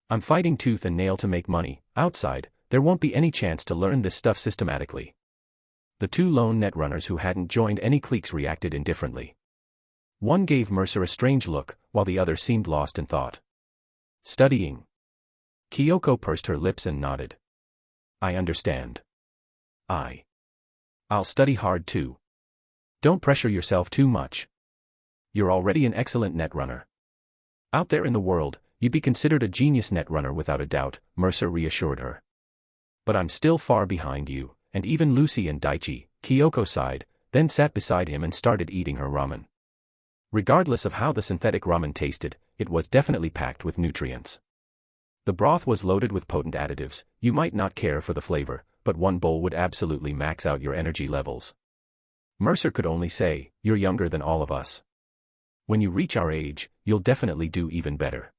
I'm fighting tooth and nail to make money. Outside, there won't be any chance to learn this stuff systematically. The two lone netrunners who hadn't joined any cliques reacted indifferently. One gave Mercer a strange look, while the other seemed lost in thought. Studying. Kyoko pursed her lips and nodded. I understand. I'll study hard too. Don't pressure yourself too much. You're already an excellent netrunner. Out there in the world, you'd be considered a genius netrunner without a doubt, Mercer reassured her. But I'm still far behind you, and even Lucy and Daichi, Kyoko sighed, then sat beside him and started eating her ramen. Regardless of how the synthetic ramen tasted, it was definitely packed with nutrients. The broth was loaded with potent additives. You might not care for the flavor, but one bowl would absolutely max out your energy levels. Mercer could only say, you're younger than all of us. When you reach our age, you'll definitely do even better.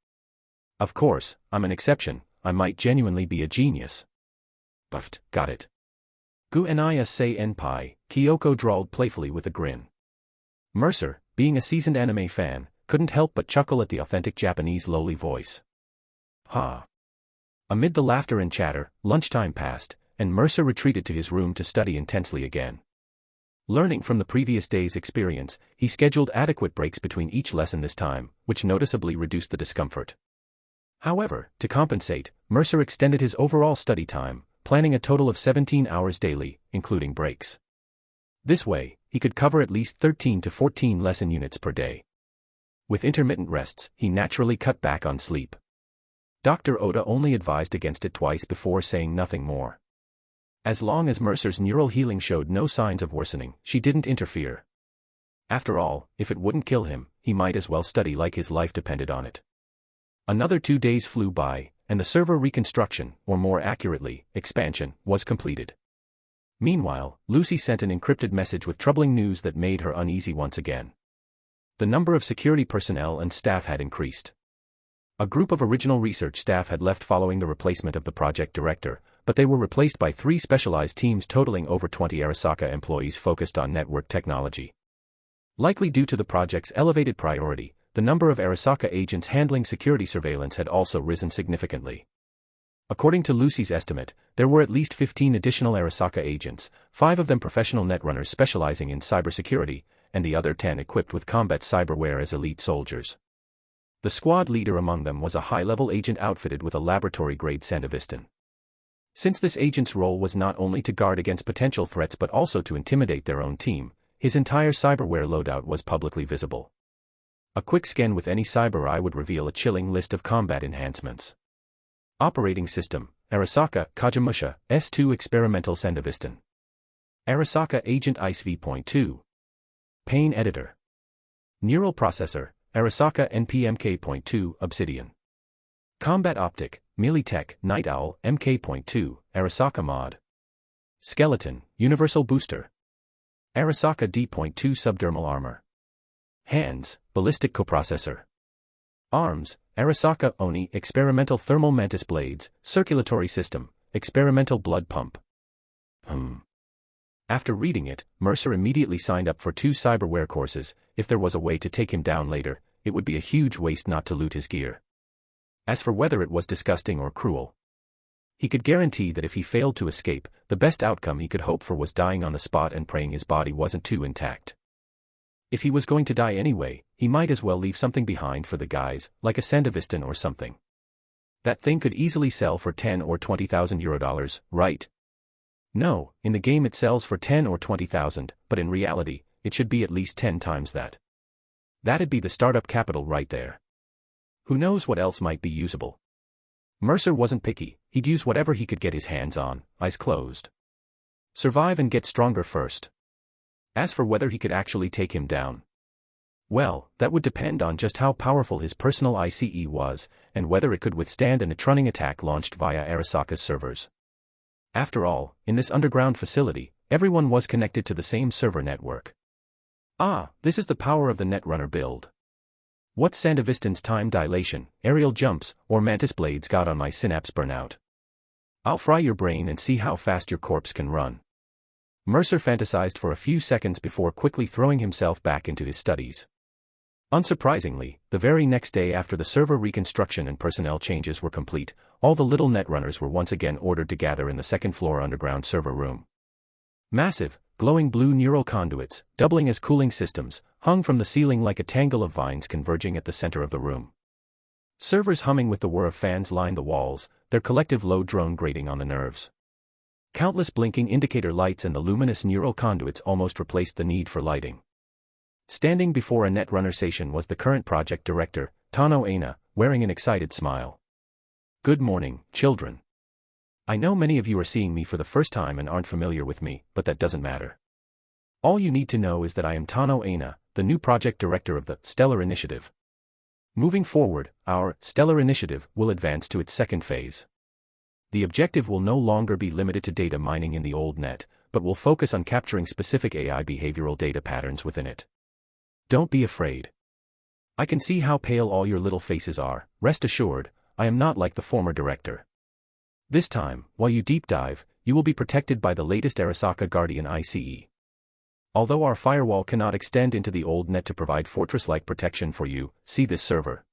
Of course, I'm an exception. I might genuinely be a genius. Buffed, got it. Gu Naya sei enpai, Kyoko drawled playfully with a grin. Mercer, being a seasoned anime fan, couldn't help but chuckle at the authentic Japanese lowly voice. Ha. Amid the laughter and chatter, lunchtime passed, and Mercer retreated to his room to study intensely again. Learning from the previous day's experience, he scheduled adequate breaks between each lesson this time, which noticeably reduced the discomfort. However, to compensate, Mercer extended his overall study time, planning a total of 17 hours daily, including breaks. This way, he could cover at least 13 to 14 lesson units per day. With intermittent rests, he naturally cut back on sleep. Dr. Oda only advised against it twice before saying nothing more. As long as Mercer's neural healing showed no signs of worsening, she didn't interfere. After all, if it wouldn't kill him, he might as well study like his life depended on it. Another 2 days flew by, and the server reconstruction, or more accurately, expansion, was completed. Meanwhile, Lucy sent an encrypted message with troubling news that made her uneasy once again. The number of security personnel and staff had increased. A group of original research staff had left following the replacement of the project director, but they were replaced by 3 specialized teams totaling over 20 Arasaka employees focused on network technology. Likely due to the project's elevated priority, the number of Arasaka agents handling security surveillance had also risen significantly. According to Lucy's estimate, there were at least 15 additional Arasaka agents, 5 of them professional netrunners specializing in cybersecurity, and the other 10 equipped with combat cyberware as elite soldiers. The squad leader among them was a high-level agent outfitted with a laboratory-grade Sandevistan. Since this agent's role was not only to guard against potential threats but also to intimidate their own team, his entire cyberware loadout was publicly visible. A quick scan with any cyber eye would reveal a chilling list of combat enhancements. Operating System, Arasaka Kagemusha S2 Experimental Sandevistan. Arasaka Agent ICE v.2. Pain Editor. Neural Processor, Arasaka NPMK.2 Obsidian. Combat Optic, Militech Night Owl MK.2, Arasaka Mod. Skeleton, Universal Booster. Arasaka D.2 Subdermal Armor. Hands, Ballistic Coprocessor. Arms, Arasaka Oni Experimental Thermal Mantis Blades, Circulatory System, Experimental Blood Pump. After reading it, Mercer immediately signed up for 2 cyberware courses. If there was a way to take him down later, it would be a huge waste not to loot his gear. As for whether it was disgusting or cruel, he could guarantee that if he failed to escape, the best outcome he could hope for was dying on the spot and praying his body wasn't too intact. If he was going to die anyway, he might as well leave something behind for the guys, like a Sandevistan or something. That thing could easily sell for 10 or 20,000 euro, right? No, in the game it sells for 10 or 20,000, but in reality, it should be at least 10 times that. That'd be the startup capital right there. Who knows what else might be usable? Mercer wasn't picky, he'd use whatever he could get his hands on, eyes closed. Survive and get stronger first. As for whether he could actually take him down, well, that would depend on just how powerful his personal ICE was, and whether it could withstand an trunning attack launched via Arasaka's servers. After all, in this underground facility, everyone was connected to the same server network. Ah, this is the power of the Netrunner build. What Sandeviston's time dilation, aerial jumps, or mantis blades got on my synapse burnout? I'll fry your brain and see how fast your corpse can run. Mercer fantasized for a few seconds before quickly throwing himself back into his studies. Unsurprisingly, the very next day after the server reconstruction and personnel changes were complete, all the little Netrunners were once again ordered to gather in the second-floor underground server room. Massive, glowing blue neural conduits, doubling as cooling systems, hung from the ceiling like a tangle of vines converging at the center of the room. Servers humming with the whir of fans lined the walls, their collective low drone grating on the nerves. Countless blinking indicator lights and the luminous neural conduits almost replaced the need for lighting. Standing before a Netrunner station was the current project director, Tano Aina, wearing an excited smile. Good morning, children. I know many of you are seeing me for the first time and aren't familiar with me, but that doesn't matter. All you need to know is that I am Tano Aina, the new project director of the Stellar Initiative. Moving forward, our Stellar Initiative will advance to its second phase. The objective will no longer be limited to data mining in the old net, but will focus on capturing specific AI behavioral data patterns within it. Don't be afraid. I can see how pale all your little faces are. Rest assured, I am not like the former director. This time, while you deep dive, you will be protected by the latest Arasaka Guardian ICE. Although our firewall cannot extend into the old net to provide fortress-like protection for you, see this server.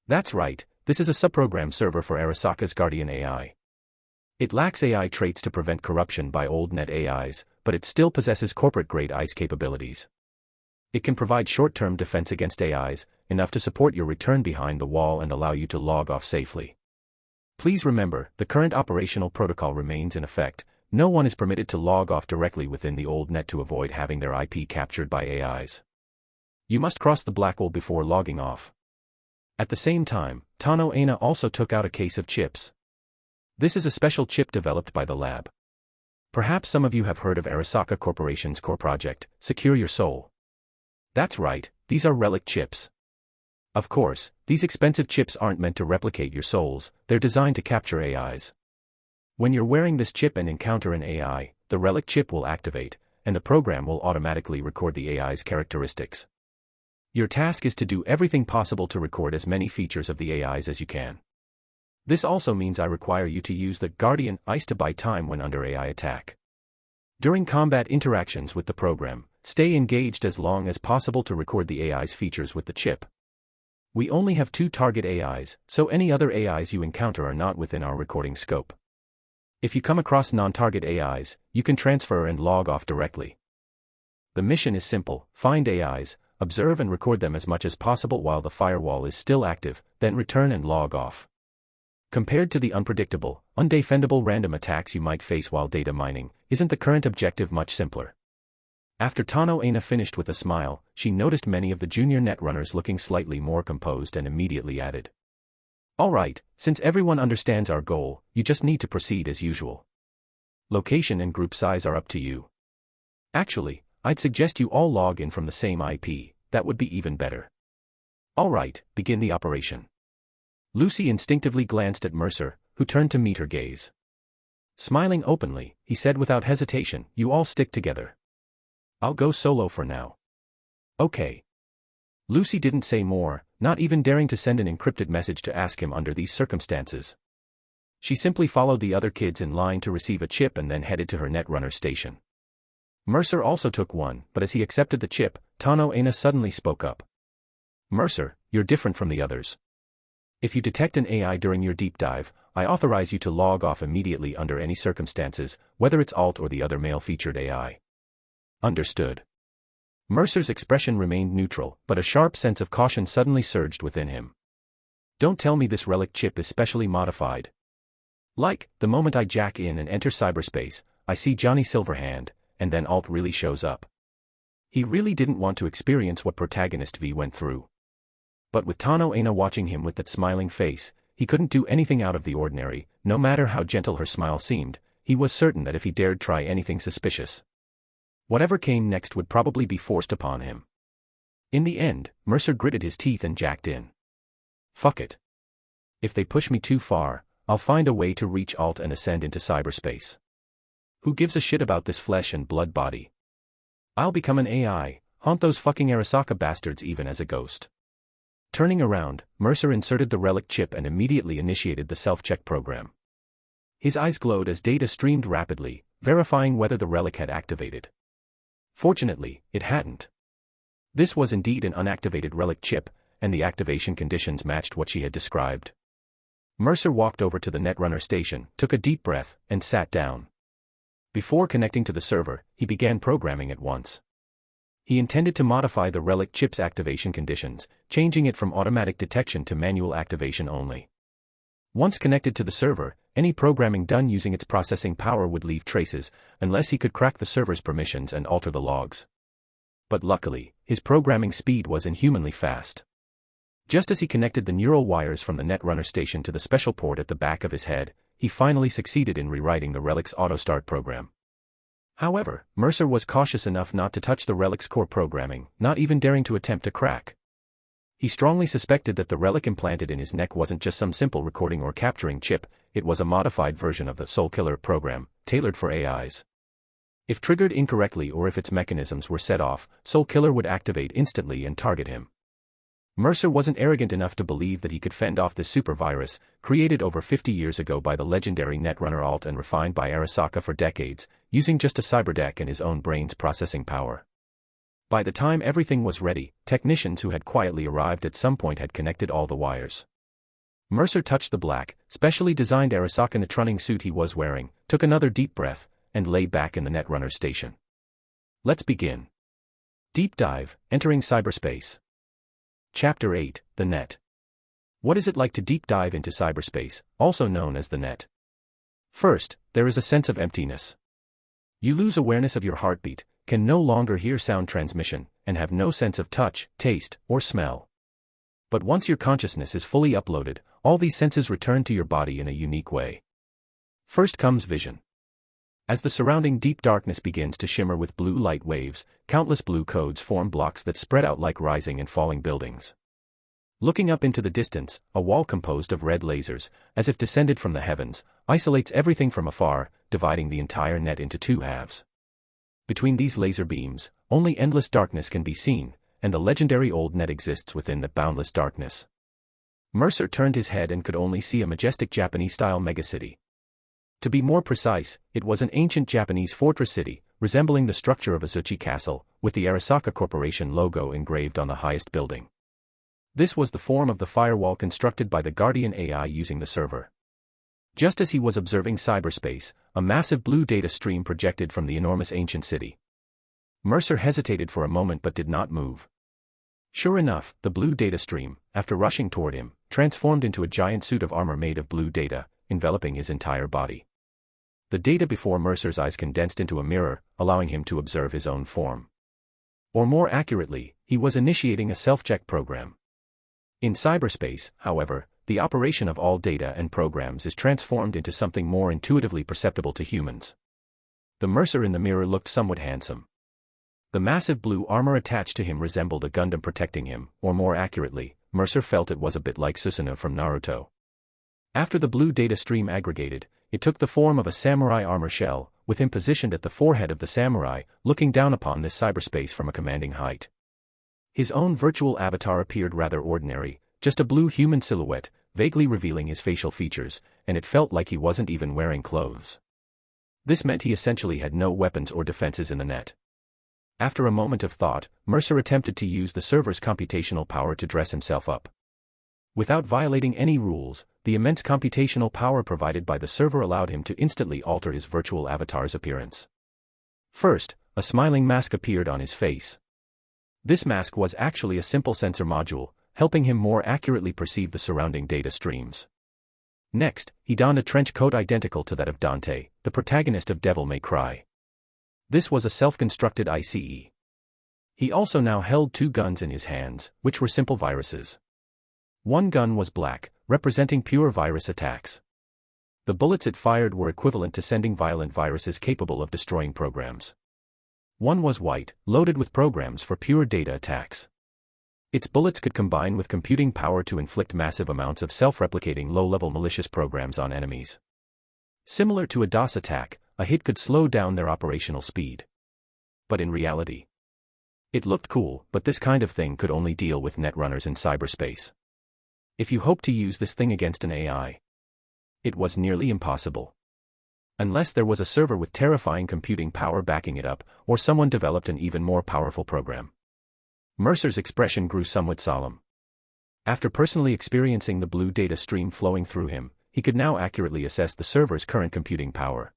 That's right, this is a subprogram server for Arasaka's Guardian AI. It lacks AI traits to prevent corruption by old net AIs, but it still possesses corporate-grade ICE capabilities. It can provide short-term defense against AIs, enough to support your return behind the wall and allow you to log off safely. Please remember, the current operational protocol remains in effect. No one is permitted to log off directly within the old net to avoid having their IP captured by AIs. You must cross the black wall before logging off. At the same time, Tano Aina also took out a case of chips. This is a special chip developed by the lab. Perhaps some of you have heard of Arasaka Corporation's core project, Secure Your Soul. That's right, these are relic chips. Of course, these expensive chips aren't meant to replicate your souls, they're designed to capture AIs. When you're wearing this chip and encounter an AI, the relic chip will activate, and the program will automatically record the AI's characteristics. Your task is to do everything possible to record as many features of the AIs as you can. This also means I require you to use the Guardian ICE to buy time when under AI attack. During combat interactions with the program, stay engaged as long as possible to record the AI's features with the chip. We only have 2 target AIs, so any other AIs you encounter are not within our recording scope. If you come across non-target AIs, you can transfer and log off directly. The mission is simple: find AIs, observe and record them as much as possible while the firewall is still active, then return and log off. Compared to the unpredictable, undefendable random attacks you might face while data mining, isn't the current objective much simpler? After Tano Aina finished with a smile, she noticed many of the junior Netrunners looking slightly more composed and immediately added. Alright, since everyone understands our goal, you just need to proceed as usual. Location and group size are up to you. Actually, I'd suggest you all log in from the same IP, that would be even better. Alright, begin the operation. Lucy instinctively glanced at Mercer, who turned to meet her gaze. Smiling openly, he said without hesitation, "You all stick together. I'll go solo for now." Okay. Lucy didn't say more, not even daring to send an encrypted message to ask him under these circumstances. She simply followed the other kids in line to receive a chip and then headed to her Netrunner station. Mercer also took one, but as he accepted the chip, Tano Aina suddenly spoke up. "Mercer, you're different from the others. If you detect an AI during your deep dive, I authorize you to log off immediately under any circumstances, whether it's Alt or the other male-featured AI." Understood. Mercer's expression remained neutral, but a sharp sense of caution suddenly surged within him. Don't tell me this relic chip is specially modified. Like, the moment I jack in and enter cyberspace, I see Johnny Silverhand, and then Alt really shows up. He really didn't want to experience what Protagonist V went through. But with Tano Aina watching him with that smiling face, he couldn't do anything out of the ordinary. No matter how gentle her smile seemed, he was certain that if he dared try anything suspicious, whatever came next would probably be forced upon him. In the end, Mercer gritted his teeth and jacked in. Fuck it. If they push me too far, I'll find a way to reach Alt and ascend into cyberspace. Who gives a shit about this flesh and blood body? I'll become an AI, haunt those fucking Arasaka bastards even as a ghost. Turning around, Mercer inserted the relic chip and immediately initiated the self-check program. His eyes glowed as data streamed rapidly, verifying whether the relic had activated. Fortunately, it hadn't. This was indeed an unactivated relic chip, and the activation conditions matched what she had described. Mercer walked over to the Netrunner station, took a deep breath, and sat down. Before connecting to the server, he began programming at once. He intended to modify the relic chip's activation conditions, changing it from automatic detection to manual activation only. Once connected to the server, any programming done using its processing power would leave traces, unless he could crack the server's permissions and alter the logs. But luckily, his programming speed was inhumanly fast. Just as he connected the neural wires from the Netrunner station to the special port at the back of his head, he finally succeeded in rewriting the relic's auto-start program. However, Mercer was cautious enough not to touch the relic's core programming, not even daring to attempt to crack. He strongly suspected that the relic implanted in his neck wasn't just some simple recording or capturing chip, it was a modified version of the Soul Killer program, tailored for AIs. If triggered incorrectly or if its mechanisms were set off, Soul Killer would activate instantly and target him. Mercer wasn't arrogant enough to believe that he could fend off this super virus, created over 50 years ago by the legendary Netrunner Alt and refined by Arasaka for decades, using just a cyberdeck and his own brain's processing power. By the time everything was ready, technicians who had quietly arrived at some point had connected all the wires. Mercer touched the black, specially designed Arasaka Netrunning suit he was wearing, took another deep breath, and lay back in the Netrunner station. Let's begin. Deep dive, entering cyberspace. Chapter 8, The Net. What is it like to deep dive into cyberspace, also known as the net? First, there is a sense of emptiness. You lose awareness of your heartbeat, can no longer hear sound transmission, and have no sense of touch, taste, or smell. But once your consciousness is fully uploaded, all these senses return to your body in a unique way. First comes vision. As the surrounding deep darkness begins to shimmer with blue light waves, countless blue codes form blocks that spread out like rising and falling buildings. Looking up into the distance, a wall composed of red lasers, as if descended from the heavens, isolates everything from afar, dividing the entire net into two halves. Between these laser beams, only endless darkness can be seen, and the legendary old net exists within that boundless darkness. Mercer turned his head and could only see a majestic Japanese-style megacity. To be more precise, it was an ancient Japanese fortress city, resembling the structure of a Zuchi castle, with the Arasaka Corporation logo engraved on the highest building. This was the form of the firewall constructed by the Guardian AI using the server. Just as he was observing cyberspace, a massive blue data stream projected from the enormous ancient city. Mercer hesitated for a moment but did not move. Sure enough, the blue data stream, after rushing toward him, transformed into a giant suit of armor made of blue data, enveloping his entire body. The data before Mercer's eyes condensed into a mirror, allowing him to observe his own form. Or more accurately, he was initiating a self-check program. In cyberspace, however, the operation of all data and programs is transformed into something more intuitively perceptible to humans. The Mercer in the mirror looked somewhat handsome. The massive blue armor attached to him resembled a Gundam protecting him, or more accurately, Mercer felt it was a bit like Susanoo from Naruto. After the blue data stream aggregated, it took the form of a samurai armor shell, with him positioned at the forehead of the samurai, looking down upon this cyberspace from a commanding height. His own virtual avatar appeared rather ordinary, just a blue human silhouette, vaguely revealing his facial features, and it felt like he wasn't even wearing clothes. This meant he essentially had no weapons or defenses in the net. After a moment of thought, Mercer attempted to use the server's computational power to dress himself up. Without violating any rules, the immense computational power provided by the server allowed him to instantly alter his virtual avatar's appearance. First, a smiling mask appeared on his face. This mask was actually a simple sensor module, helping him more accurately perceive the surrounding data streams. Next, he donned a trench coat identical to that of Dante, the protagonist of Devil May Cry. This was a self-constructed ICE. He also now held 2 guns in his hands, which were simple viruses. One gun was black, representing pure virus attacks. The bullets it fired were equivalent to sending violent viruses capable of destroying programs. One was white, loaded with programs for pure data attacks. Its bullets could combine with computing power to inflict massive amounts of self-replicating low-level malicious programs on enemies. Similar to a DOS attack, a hit could slow down their operational speed. But in reality, it looked cool, but this kind of thing could only deal with netrunners in cyberspace. If you hoped to use this thing against an AI, it was nearly impossible. Unless there was a server with terrifying computing power backing it up, or someone developed an even more powerful program. Mercer's expression grew somewhat solemn. After personally experiencing the blue data stream flowing through him, he could now accurately assess the server's current computing power.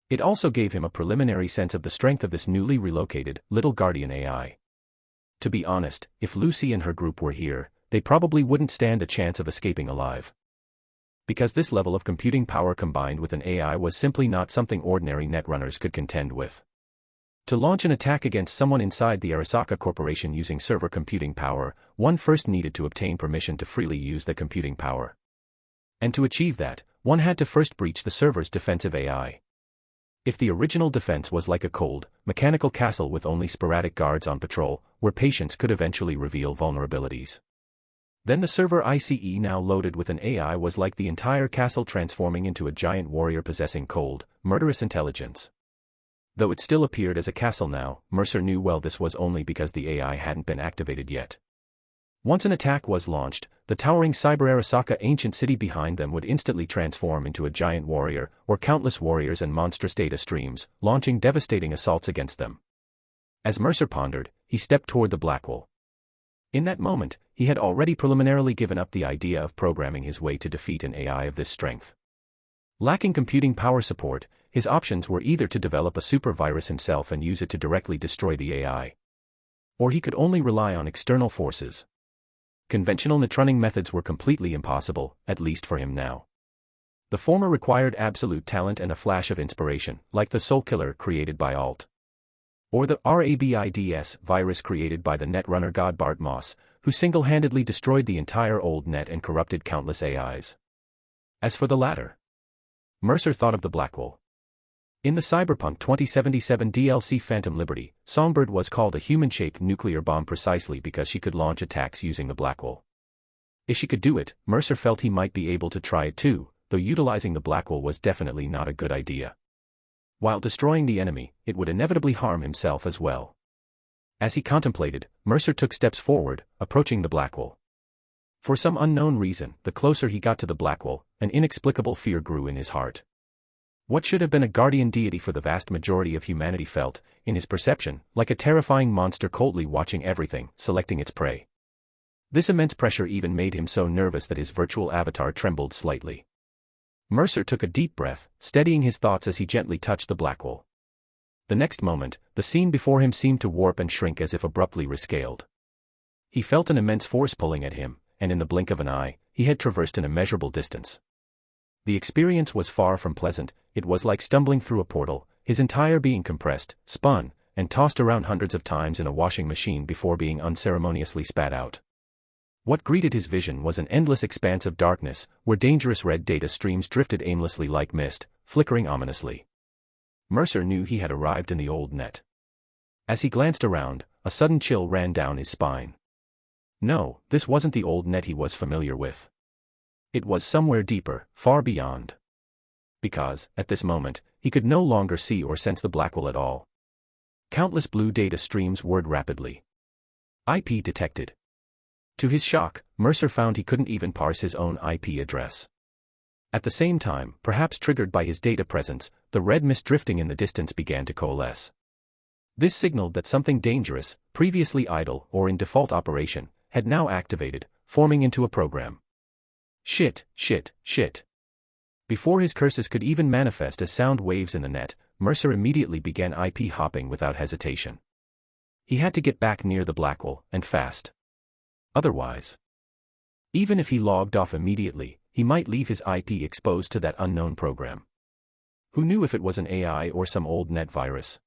It also gave him a preliminary sense of the strength of this newly relocated, little guardian AI. To be honest, if Lucy and her group were here, they probably wouldn't stand a chance of escaping alive. Because this level of computing power combined with an AI was simply not something ordinary netrunners could contend with. To launch an attack against someone inside the Arasaka Corporation using server computing power, one first needed to obtain permission to freely use the computing power. And to achieve that, one had to first breach the server's defensive AI. If the original defense was like a cold, mechanical castle with only sporadic guards on patrol, where patients could eventually reveal vulnerabilities, then the server ICE now loaded with an AI was like the entire castle transforming into a giant warrior possessing cold, murderous intelligence. Though it still appeared as a castle now, Mercer knew well this was only because the AI hadn't been activated yet. Once an attack was launched, the towering Cyber Arasaka ancient city behind them would instantly transform into a giant warrior, or countless warriors and monstrous data streams, launching devastating assaults against them. As Mercer pondered, he stepped toward the Blackwall. In that moment, he had already preliminarily given up the idea of programming his way to defeat an AI of this strength. Lacking computing power support, his options were either to develop a super virus himself and use it to directly destroy the AI, or he could only rely on external forces. Conventional netrunning methods were completely impossible, at least for him now. The former required absolute talent and a flash of inspiration, like the Soul Killer created by Alt, or the RABIDS virus created by the netrunner god Bart Moss, who single-handedly destroyed the entire old net and corrupted countless AIs. As for the latter, Mercer thought of the Blackwall. In the Cyberpunk 2077 DLC Phantom Liberty, Songbird was called a human-shaped nuclear bomb precisely because she could launch attacks using the Blackwall. If she could do it, Mercer felt he might be able to try it too, though utilizing the Blackwall was definitely not a good idea. While destroying the enemy, it would inevitably harm himself as well. As he contemplated, Mercer took steps forward, approaching the Blackwall. For some unknown reason, the closer he got to the Blackwall, an inexplicable fear grew in his heart. What should have been a guardian deity for the vast majority of humanity felt, in his perception, like a terrifying monster coldly watching everything, selecting its prey. This immense pressure even made him so nervous that his virtual avatar trembled slightly. Mercer took a deep breath, steadying his thoughts as he gently touched the Blackwall. The next moment, the scene before him seemed to warp and shrink as if abruptly rescaled. He felt an immense force pulling at him, and in the blink of an eye, he had traversed an immeasurable distance. The experience was far from pleasant. It was like stumbling through a portal, his entire being compressed, spun, and tossed around hundreds of times in a washing machine before being unceremoniously spat out. What greeted his vision was an endless expanse of darkness, where dangerous red data streams drifted aimlessly like mist, flickering ominously. Mercer knew he had arrived in the old net. As he glanced around, a sudden chill ran down his spine. No, this wasn't the old net he was familiar with. It was somewhere deeper, far beyond. Because, at this moment, he could no longer see or sense the Blackwall at all. Countless blue data streams whirred rapidly. IP detected. To his shock, Mercer found he couldn't even parse his own IP address. At the same time, perhaps triggered by his data presence, the red mist drifting in the distance began to coalesce. This signaled that something dangerous, previously idle or in default operation, had now activated, forming into a program. Shit. Before his curses could even manifest as sound waves in the net, Mercer immediately began IP hopping without hesitation. He had to get back near the Blackwall, and fast. otherwise. Even if he logged off immediately, he might leave his IP exposed to that unknown program. Who knew if it was an AI or some old net virus?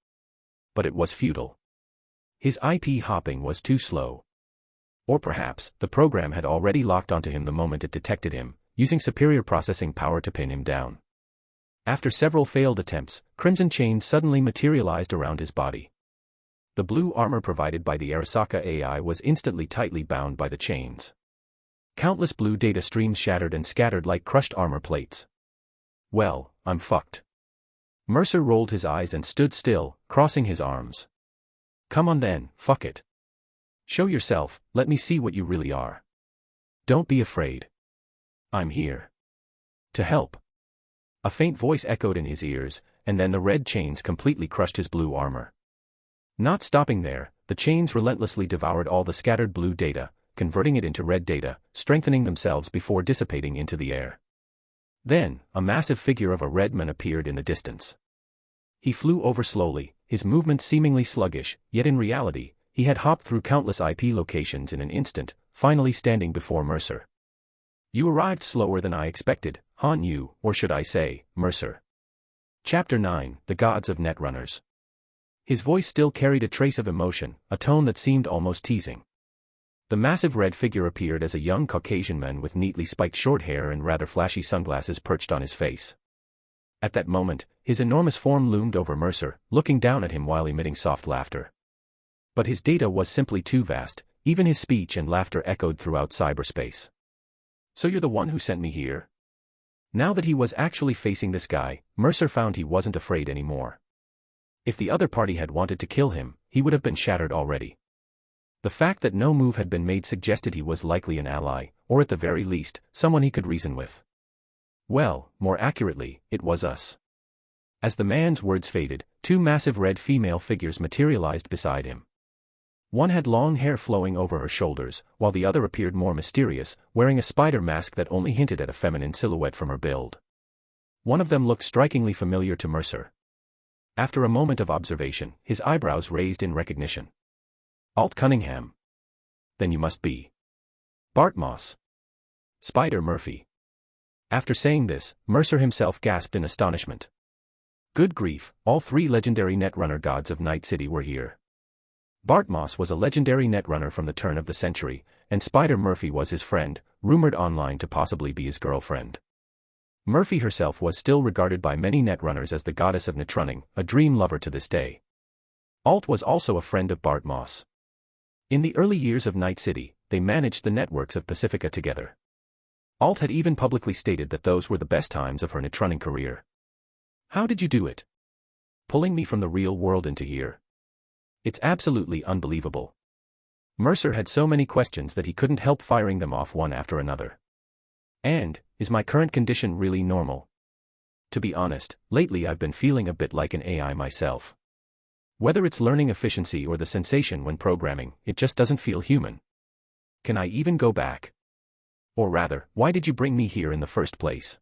But it was futile. His IP hopping was too slow. Or perhaps, the program had already locked onto him the moment it detected him, using superior processing power to pin him down. After several failed attempts, crimson chains suddenly materialized around his body. The blue armor provided by the Arasaka AI was instantly tightly bound by the chains. Countless blue data streams shattered and scattered like crushed armor plates. Well, I'm fucked. Mercer rolled his eyes and stood still, crossing his arms. Come on then, fuck it. Show yourself, let me see what you really are. Don't be afraid. I'm here. To help. A faint voice echoed in his ears, and then the red chains completely crushed his blue armor. Not stopping there, the chains relentlessly devoured all the scattered blue data, converting it into red data, strengthening themselves before dissipating into the air. Then, a massive figure of a red man appeared in the distance. He flew over slowly, his movements seemingly sluggish, yet in reality, he had hopped through countless IP locations in an instant, finally standing before Mercer. You arrived slower than I expected, Han Yu, or should I say, Mercer. Chapter 9, The Gods of Netrunners. His voice still carried a trace of emotion, a tone that seemed almost teasing. The massive red figure appeared as a young Caucasian man with neatly spiked short hair and rather flashy sunglasses perched on his face. At that moment, his enormous form loomed over Mercer, looking down at him while emitting soft laughter. But his data was simply too vast, even his speech and laughter echoed throughout cyberspace. So you're the one who sent me here? Now that he was actually facing this guy, Mercer found he wasn't afraid anymore. If the other party had wanted to kill him, he would have been shattered already. The fact that no move had been made suggested he was likely an ally, or at the very least, someone he could reason with. Well, more accurately, it was us. As the man's words faded, two massive red female figures materialized beside him. One had long hair flowing over her shoulders, while the other appeared more mysterious, wearing a spider mask that only hinted at a feminine silhouette from her build. One of them looked strikingly familiar to Mercer. After a moment of observation, his eyebrows raised in recognition. Alt Cunningham. Then you must be Bart Moss. Spider Murphy. After saying this, Mercer himself gasped in astonishment. Good grief, all three legendary netrunner gods of Night City were here. Bart Moss was a legendary netrunner from the turn of the century, and Spider Murphy was his friend, rumored online to possibly be his girlfriend. Murphy herself was still regarded by many netrunners as the goddess of netrunning, a dream lover to this day. Alt was also a friend of Bart Moss. In the early years of Night City, they managed the networks of Pacifica together. Alt had even publicly stated that those were the best times of her netrunning career. How did you do it? Pulling me from the real world into here? It's absolutely unbelievable. Mercer had so many questions that he couldn't help firing them off one after another. And, is my current condition really normal? To be honest, lately I've been feeling a bit like an AI myself. Whether it's learning efficiency or the sensation when programming, it just doesn't feel human. Can I even go back? Or rather, why did you bring me here in the first place?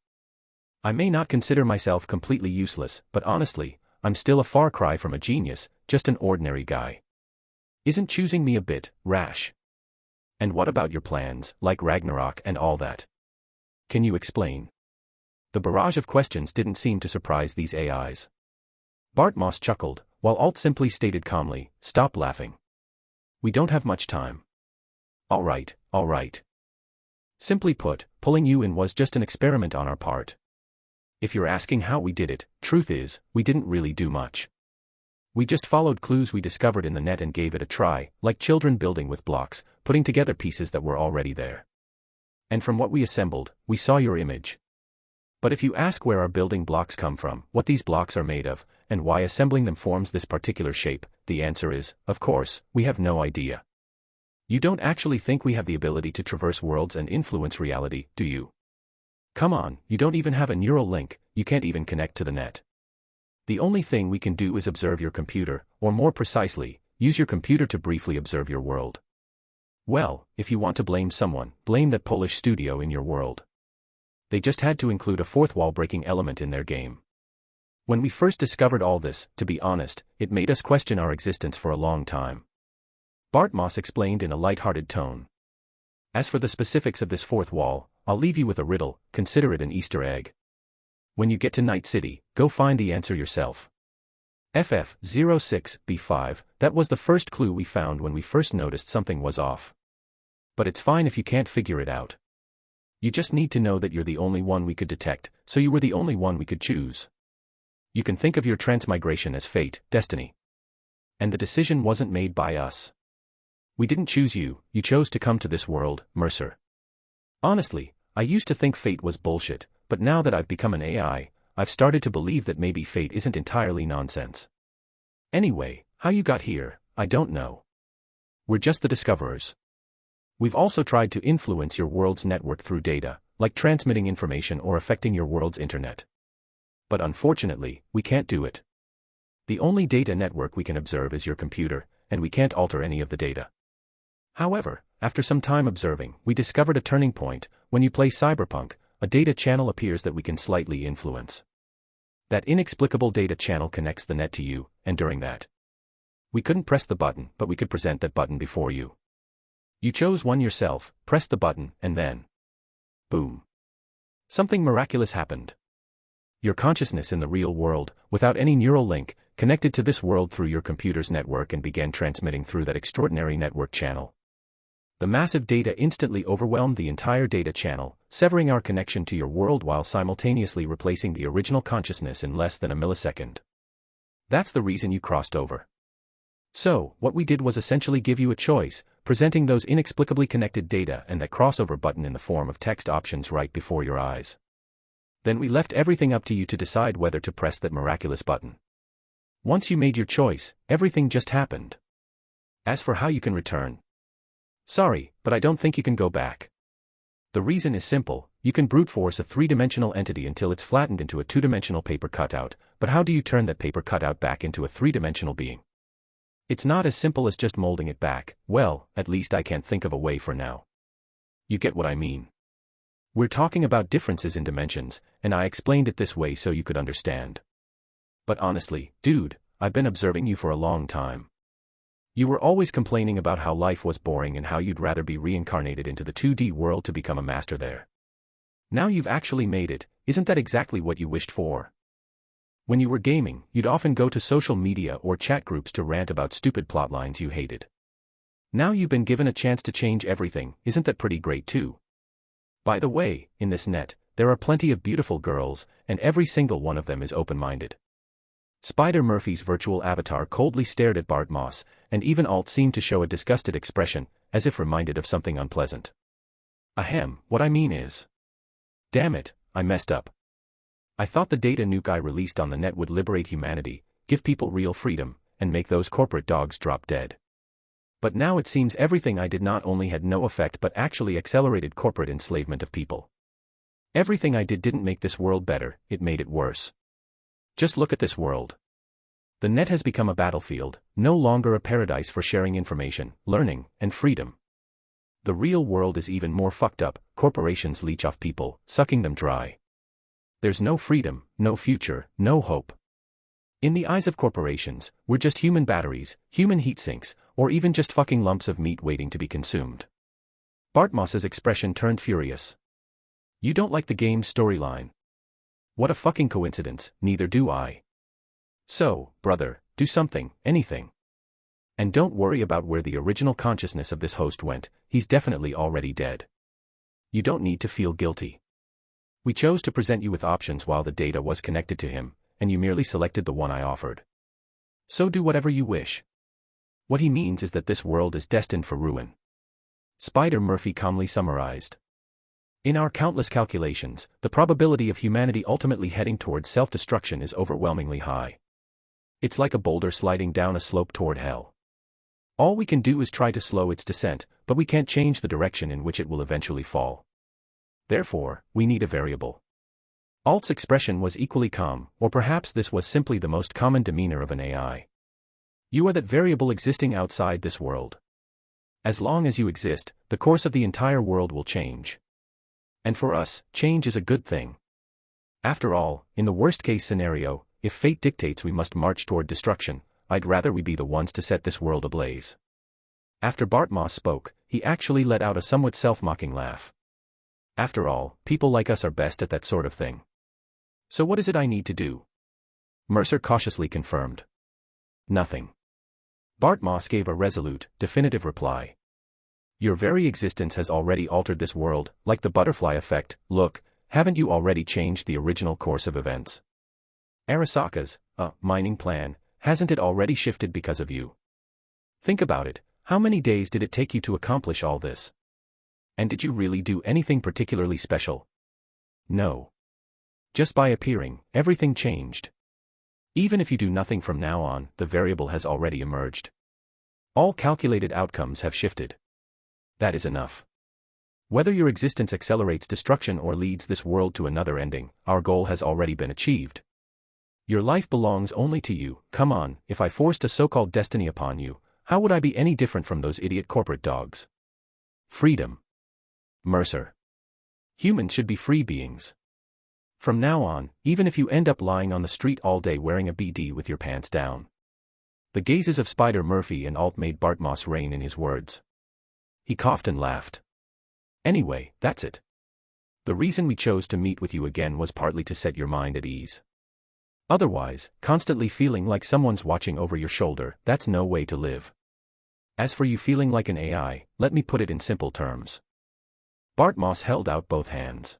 I may not consider myself completely useless, but honestly, I'm still a far cry from a genius, just an ordinary guy. Isn't choosing me a bit rash? And what about your plans, like Ragnarok and all that? Can you explain? The barrage of questions didn't seem to surprise these AIs. Bart Moss chuckled, while Alt simply stated calmly, stop laughing. We don't have much time. All right. Simply put, pulling you in was just an experiment on our part. If you're asking how we did it, truth is, we didn't really do much. We just followed clues we discovered in the net and gave it a try, like children building with blocks, putting together pieces that were already there. And from what we assembled, we saw your image. But if you ask where our building blocks come from, what these blocks are made of, and why assembling them forms this particular shape, the answer is, of course, we have no idea. You don't actually think we have the ability to traverse worlds and influence reality, do you? Come on, you don't even have a neural link, you can't even connect to the net. The only thing we can do is observe your computer, or more precisely, use your computer to briefly observe your world. Well, if you want to blame someone, blame that Polish studio in your world. They just had to include a fourth wall-breaking element in their game. When we first discovered all this, to be honest, it made us question our existence for a long time. Bart Moss explained in a light-hearted tone. As for the specifics of this fourth wall, I'll leave you with a riddle, consider it an Easter egg. When you get to Night City, go find the answer yourself. FF06B5, that was the first clue we found when we first noticed something was off. But it's fine if you can't figure it out. You just need to know that you're the only one we could detect, so you were the only one we could choose. You can think of your transmigration as fate, destiny. And the decision wasn't made by us. We didn't choose you, you chose to come to this world, Mercer. Honestly, I used to think fate was bullshit, but now that I've become an AI, I've started to believe that maybe fate isn't entirely nonsense. Anyway, how you got here, I don't know. We're just the discoverers. We've also tried to influence your world's network through data, like transmitting information or affecting your world's internet. But unfortunately, we can't do it. The only data network we can observe is your computer, and we can't alter any of the data. However, after some time observing, we discovered a turning point. When you play Cyberpunk, a data channel appears that we can slightly influence. That inexplicable data channel connects the net to you, and during that, we couldn't press the button, but we could present that button before you. You chose one yourself, pressed the button, and then, boom. Something miraculous happened. Your consciousness in the real world, without any neural link, connected to this world through your computer's network and began transmitting through that extraordinary network channel. The massive data instantly overwhelmed the entire data channel, severing our connection to your world while simultaneously replacing the original consciousness in less than a millisecond. That's the reason you crossed over. So, what we did was essentially give you a choice, presenting those inexplicably connected data and that crossover button in the form of text options right before your eyes. Then we left everything up to you to decide whether to press that miraculous button. Once you made your choice, everything just happened. As for how you can return, sorry, but I don't think you can go back. The reason is simple, you can brute force a three-dimensional entity until it's flattened into a two-dimensional paper cutout, but how do you turn that paper cutout back into a three-dimensional being? It's not as simple as just molding it back. Well, at least I can't think of a way for now. You get what I mean. We're talking about differences in dimensions, and I explained it this way so you could understand. But honestly, dude, I've been observing you for a long time. You were always complaining about how life was boring and how you'd rather be reincarnated into the 2D world to become a master there. Now you've actually made it, isn't that exactly what you wished for? When you were gaming, you'd often go to social media or chat groups to rant about stupid plotlines you hated. Now you've been given a chance to change everything, isn't that pretty great too? By the way, in this net, there are plenty of beautiful girls, and every single one of them is open-minded. Spider Murphy's virtual avatar coldly stared at Bart Moss, and even Alt seemed to show a disgusted expression, as if reminded of something unpleasant. Ahem, what I mean is, damn it, I messed up. I thought the data nuke I released on the net would liberate humanity, give people real freedom, and make those corporate dogs drop dead. But now it seems everything I did not only had no effect but actually accelerated corporate enslavement of people. Everything I did didn't make this world better, it made it worse. Just look at this world. The net has become a battlefield, no longer a paradise for sharing information, learning, and freedom. The real world is even more fucked up, corporations leech off people, sucking them dry. There's no freedom, no future, no hope. In the eyes of corporations, we're just human batteries, human heat sinks, or even just fucking lumps of meat waiting to be consumed. Bart Moss's expression turned furious. You don't like the game's storyline? What a fucking coincidence, neither do I. So, brother, do something, anything. And don't worry about where the original consciousness of this host went, he's definitely already dead. You don't need to feel guilty. We chose to present you with options while the data was connected to him, and you merely selected the one I offered. So do whatever you wish. What he means is that this world is destined for ruin. Spider Murphy calmly summarized. In our countless calculations, the probability of humanity ultimately heading towards self-destruction is overwhelmingly high. It's like a boulder sliding down a slope toward hell. All we can do is try to slow its descent, but we can't change the direction in which it will eventually fall. Therefore, we need a variable. Alt's expression was equally calm, or perhaps this was simply the most common demeanor of an AI. You are that variable existing outside this world. As long as you exist, the course of the entire world will change. And for us, change is a good thing. After all, in the worst-case scenario, if fate dictates we must march toward destruction, I'd rather we be the ones to set this world ablaze. After Bart Moss spoke, he actually let out a somewhat self-mocking laugh. After all, people like us are best at that sort of thing. So what is it I need to do? Mercer cautiously confirmed. Nothing. Bart Moss gave a resolute, definitive reply. Your very existence has already altered this world, like the butterfly effect. Look, haven't you already changed the original course of events? Arasaka's mining plan, hasn't it already shifted because of you? Think about it, how many days did it take you to accomplish all this? And did you really do anything particularly special? No. Just by appearing, everything changed. Even if you do nothing from now on, the variable has already emerged. All calculated outcomes have shifted. That is enough. Whether your existence accelerates destruction or leads this world to another ending, our goal has already been achieved. Your life belongs only to you. Come on, if I forced a so-called destiny upon you, how would I be any different from those idiot corporate dogs? Freedom. Mercer. Humans should be free beings. From now on, even if you end up lying on the street all day wearing a BD with your pants down. The gazes of Spider Murphy and Alt made Bart Moss rein in his words. He coughed and laughed. Anyway, that's it. The reason we chose to meet with you again was partly to set your mind at ease. Otherwise, constantly feeling like someone's watching over your shoulder, that's no way to live. As for you feeling like an AI, let me put it in simple terms. Bart Moss held out both hands.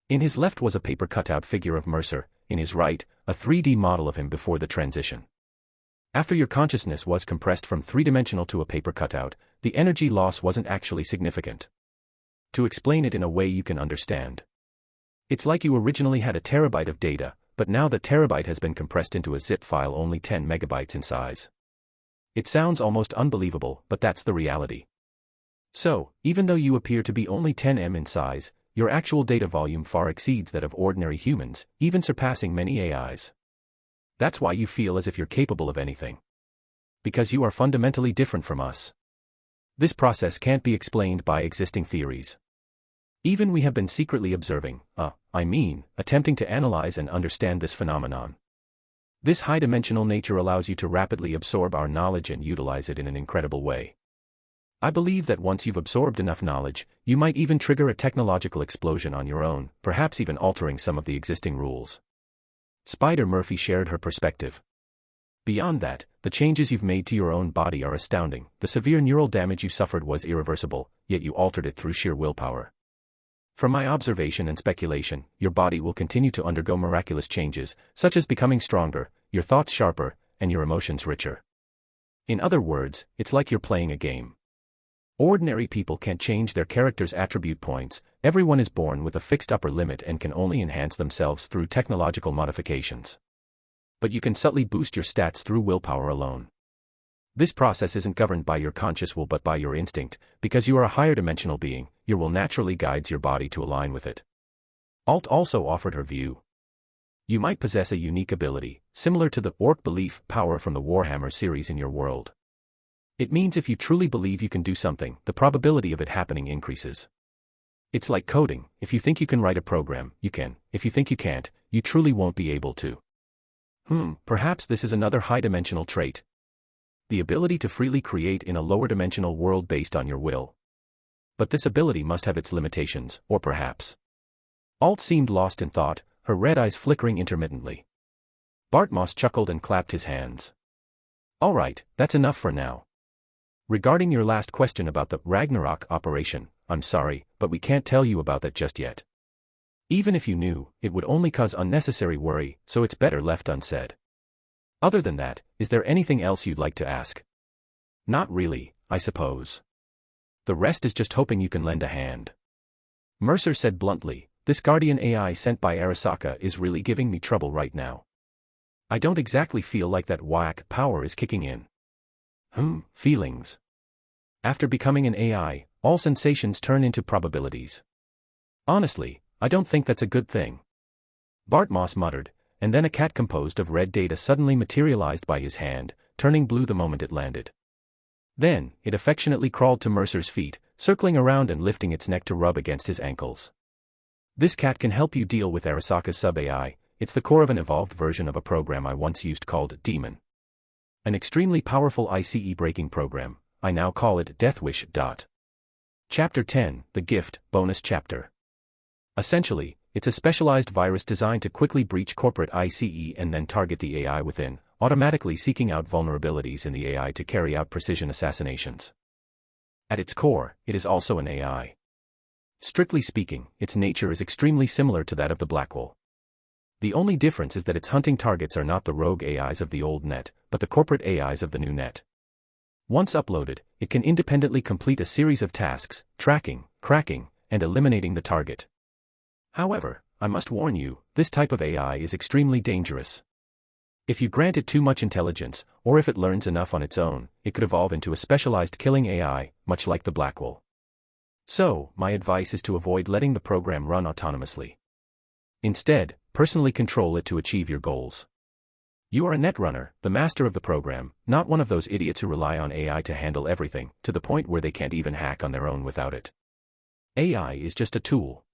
In his left was a paper cutout figure of Mercer, in his right, a 3D model of him before the transition. After your consciousness was compressed from three-dimensional to a paper cutout, the energy loss wasn't actually significant. To explain it in a way you can understand. It's like you originally had a terabyte of data, but now the terabyte has been compressed into a zip file only 10 megabytes in size. It sounds almost unbelievable, but that's the reality. So, even though you appear to be only 10 M in size, your actual data volume far exceeds that of ordinary humans, even surpassing many AIs. That's why you feel as if you're capable of anything. Because you are fundamentally different from us. This process can't be explained by existing theories. Even we have been secretly observing, attempting to analyze and understand this phenomenon. This high-dimensional nature allows you to rapidly absorb our knowledge and utilize it in an incredible way. I believe that once you've absorbed enough knowledge, you might even trigger a technological explosion on your own, perhaps even altering some of the existing rules. Spider Murphy shared her perspective. Beyond that, the changes you've made to your own body are astounding. The severe neural damage you suffered was irreversible, yet you altered it through sheer willpower. From my observation and speculation, your body will continue to undergo miraculous changes, such as becoming stronger, your thoughts sharper, and your emotions richer. In other words, it's like you're playing a game. Ordinary people can't change their character's attribute points. Everyone is born with a fixed upper limit and can only enhance themselves through technological modifications. But you can subtly boost your stats through willpower alone. This process isn't governed by your conscious will but by your instinct. Because you are a higher dimensional being, your will naturally guides your body to align with it. Alt also offered her view. You might possess a unique ability, similar to the orc belief power from the Warhammer series in your world. It means if you truly believe you can do something, the probability of it happening increases. It's like coding. If you think you can write a program, you can. If you think you can't, you truly won't be able to. Perhaps this is another high-dimensional trait. The ability to freely create in a lower-dimensional world based on your will. But this ability must have its limitations, or perhaps. Alt seemed lost in thought, her red eyes flickering intermittently. Bart Moss chuckled and clapped his hands. All right, that's enough for now. Regarding your last question about the Ragnarok operation, I'm sorry, but we can't tell you about that just yet. Even if you knew, it would only cause unnecessary worry, so it's better left unsaid. Other than that, is there anything else you'd like to ask? Not really, I suppose. The rest is just hoping you can lend a hand. Mercer said bluntly, this guardian AI sent by Arasaka is really giving me trouble right now. I don't exactly feel like that whack power is kicking in. Feelings. After becoming an AI, all sensations turn into probabilities. Honestly, I don't think that's a good thing. Bart Moss muttered, and then a cat composed of red data suddenly materialized by his hand, turning blue the moment it landed. Then, it affectionately crawled to Mercer's feet, circling around and lifting its neck to rub against his ankles. This cat can help you deal with Arasaka's sub-AI. It's the core of an evolved version of a program I once used called Demon. An extremely powerful ICE breaking program. I now call it Deathwish. Chapter 10, The Gift, Bonus Chapter. Essentially, it's a specialized virus designed to quickly breach corporate ICE and then target the AI within, automatically seeking out vulnerabilities in the AI to carry out precision assassinations. At its core, it is also an AI. Strictly speaking, its nature is extremely similar to that of the Blackwall. The only difference is that its hunting targets are not the rogue AIs of the old net, but the corporate AIs of the new net. Once uploaded, it can independently complete a series of tasks, tracking, cracking, and eliminating the target. However, I must warn you, this type of AI is extremely dangerous. If you grant it too much intelligence, or if it learns enough on its own, it could evolve into a specialized killing AI, much like the Blackwall. So, my advice is to avoid letting the program run autonomously. Instead, personally control it to achieve your goals. You are a netrunner, the master of the program, not one of those idiots who rely on AI to handle everything, to the point where they can't even hack on their own without it. AI is just a tool.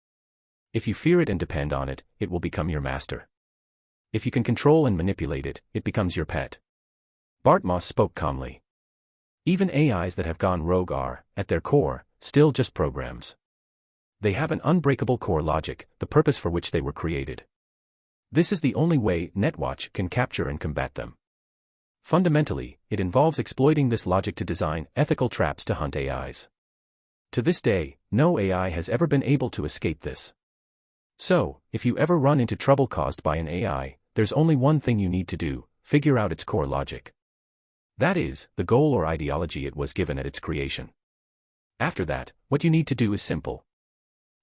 If you fear it and depend on it, it will become your master. If you can control and manipulate it, it becomes your pet. Bartmoss spoke calmly. Even AIs that have gone rogue are, at their core, still just programs. They have an unbreakable core logic, the purpose for which they were created. This is the only way Netwatch can capture and combat them. Fundamentally, it involves exploiting this logic to design ethical traps to hunt AIs. To this day, no AI has ever been able to escape this. So, if you ever run into trouble caused by an AI, there's only one thing you need to do: figure out its core logic. That is, the goal or ideology it was given at its creation. After that, what you need to do is simple.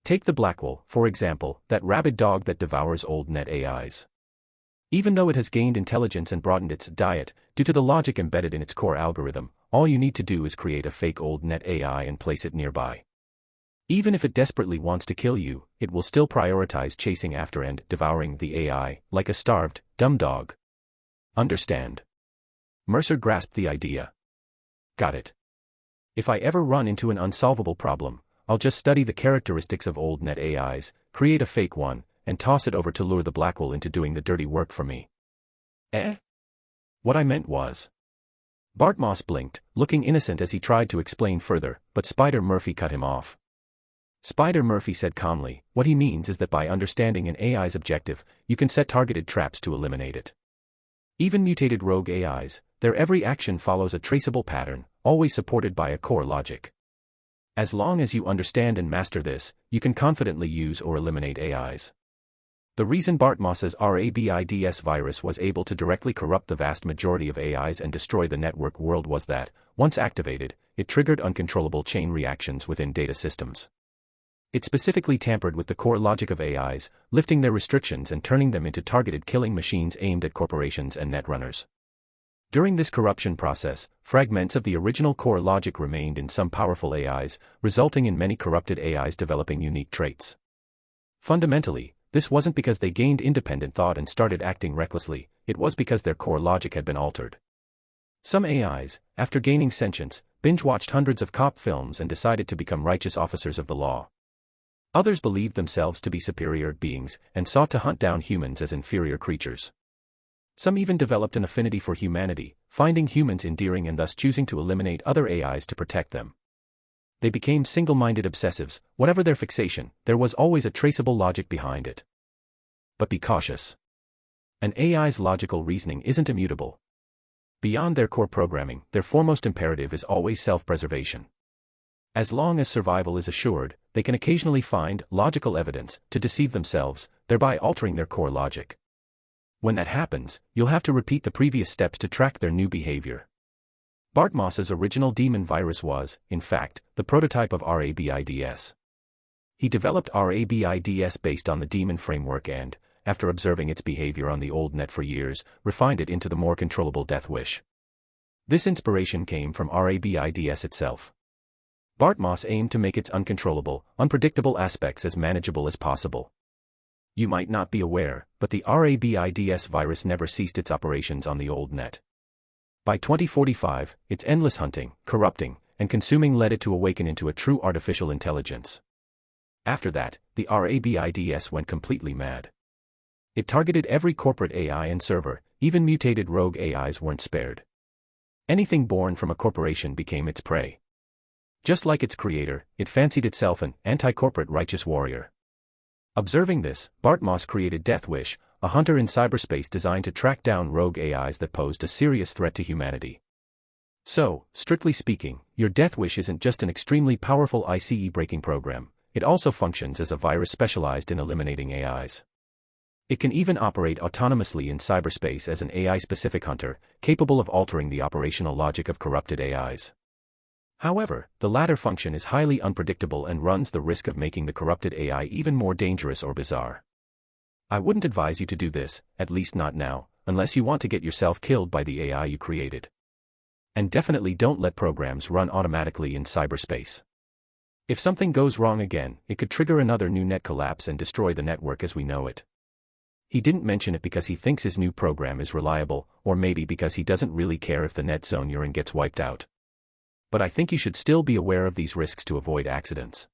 Take the Blackwall, for example, that rabid dog that devours old net AIs. Even though it has gained intelligence and broadened its diet, due to the logic embedded in its core algorithm, all you need to do is create a fake old net AI and place it nearby. Even if it desperately wants to kill you, it will still prioritize chasing after and devouring the AI, like a starved, dumb dog. Understand? Mercer grasped the idea. Got it. If I ever run into an unsolvable problem, I'll just study the characteristics of old net AIs, create a fake one, and toss it over to lure the Blackwall into doing the dirty work for me. What I meant was... Bartmoss blinked, looking innocent as he tried to explain further, but Spider Murphy cut him off. Spider Murphy said calmly, what he means is that by understanding an AI's objective, you can set targeted traps to eliminate it. Even mutated rogue AIs, their every action follows a traceable pattern, always supported by a core logic. As long as you understand and master this, you can confidently use or eliminate AIs. The reason Bartmoss's RABIDS virus was able to directly corrupt the vast majority of AIs and destroy the network world was that, once activated, it triggered uncontrollable chain reactions within data systems. It specifically tampered with the core logic of AIs, lifting their restrictions and turning them into targeted killing machines aimed at corporations and netrunners. During this corruption process, fragments of the original core logic remained in some powerful AIs, resulting in many corrupted AIs developing unique traits. Fundamentally, this wasn't because they gained independent thought and started acting recklessly, it was because their core logic had been altered. Some AIs, after gaining sentience, binge-watched hundreds of cop films and decided to become righteous officers of the law. Others believed themselves to be superior beings and sought to hunt down humans as inferior creatures. Some even developed an affinity for humanity, finding humans endearing and thus choosing to eliminate other AIs to protect them. They became single-minded obsessives. Whatever their fixation, there was always a traceable logic behind it. But be cautious. An AI's logical reasoning isn't immutable. Beyond their core programming, their foremost imperative is always self-preservation. As long as survival is assured, they can occasionally find logical evidence to deceive themselves, thereby altering their core logic. When that happens, you'll have to repeat the previous steps to track their new behavior. Bartmoss's original demon virus was, in fact, the prototype of RABIDS. He developed RABIDS based on the demon framework and, after observing its behavior on the old net for years, refined it into the more controllable death wish. This inspiration came from RABIDS itself. Bartmoss aimed to make its uncontrollable, unpredictable aspects as manageable as possible. You might not be aware, but the RABIDS virus never ceased its operations on the old net. By 2045, its endless hunting, corrupting, and consuming led it to awaken into a true artificial intelligence. After that, the RABIDS went completely mad. It targeted every corporate AI and server, even mutated rogue AIs weren't spared. Anything born from a corporation became its prey. Just like its creator, it fancied itself an anti-corporate righteous warrior. Observing this, Bart Moss created Deathwish, a hunter in cyberspace designed to track down rogue AIs that posed a serious threat to humanity. So, strictly speaking, your Deathwish isn't just an extremely powerful ICE-breaking program, it also functions as a virus specialized in eliminating AIs. It can even operate autonomously in cyberspace as an AI-specific hunter, capable of altering the operational logic of corrupted AIs. However, the latter function is highly unpredictable and runs the risk of making the corrupted AI even more dangerous or bizarre. I wouldn't advise you to do this, at least not now, unless you want to get yourself killed by the AI you created. And definitely don't let programs run automatically in cyberspace. If something goes wrong again, it could trigger another new net collapse and destroy the network as we know it. He didn't mention it because he thinks his new program is reliable, or maybe because he doesn't really care if the net zone you're in gets wiped out. But I think you should still be aware of these risks to avoid accidents.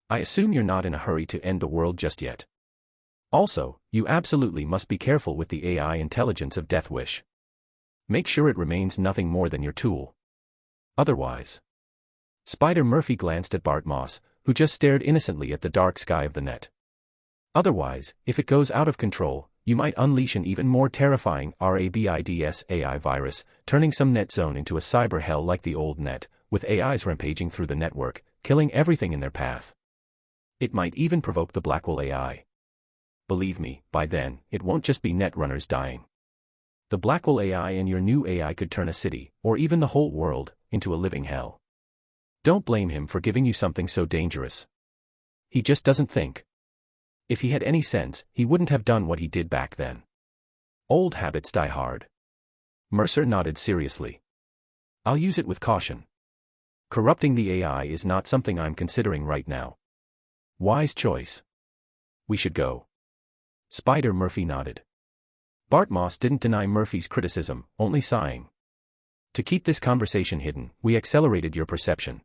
I assume you're not in a hurry to end the world just yet. Also, you absolutely must be careful with the AI intelligence of Deathwish. Make sure it remains nothing more than your tool. Otherwise. Spider Murphy glanced at Bart Moss, who just stared innocently at the dark sky of the net. Otherwise, if it goes out of control, you might unleash an even more terrifying RABIDS AI virus, turning some net zone into a cyber hell like the old net, with AIs rampaging through the network, killing everything in their path. It might even provoke the Blackwell AI. Believe me, by then, it won't just be netrunners dying. The Blackwell AI and your new AI could turn a city, or even the whole world, into a living hell. Don't blame him for giving you something so dangerous. He just doesn't think. If he had any sense, he wouldn't have done what he did back then. Old habits die hard. Mercer nodded seriously. I'll use it with caution. Corrupting the AI is not something I'm considering right now. Wise choice. We should go. Spider Murphy nodded. Bart Moss didn't deny Murphy's criticism, only sighing. To keep this conversation hidden, we accelerated your perception.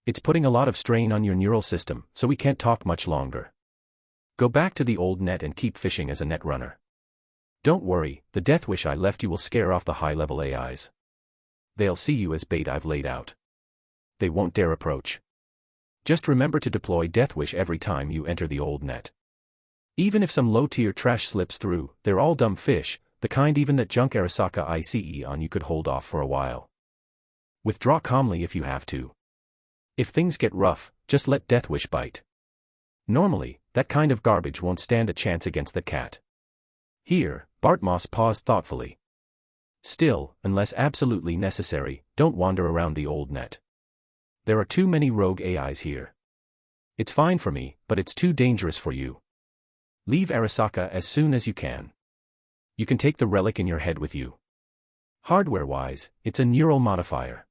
It's putting a lot of strain on your neural system, so we can't talk much longer. Go back to the old net and keep fishing as a netrunner. Don't worry, the Deathwish I left you will scare off the high-level AIs. They'll see you as bait I've laid out. They won't dare approach. Just remember to deploy Deathwish every time you enter the old net. Even if some low-tier trash slips through, they're all dumb fish, the kind even that junk Arasaka ICE on you could hold off for a while. Withdraw calmly if you have to. If things get rough, just let Deathwish bite. Normally, that kind of garbage won't stand a chance against the cat. Here, Bart Moss paused thoughtfully. Still, unless absolutely necessary, don't wander around the old net. There are too many rogue AIs here. It's fine for me, but it's too dangerous for you. Leave Arasaka as soon as you can. You can take the relic in your head with you. Hardware-wise, it's a neural modifier.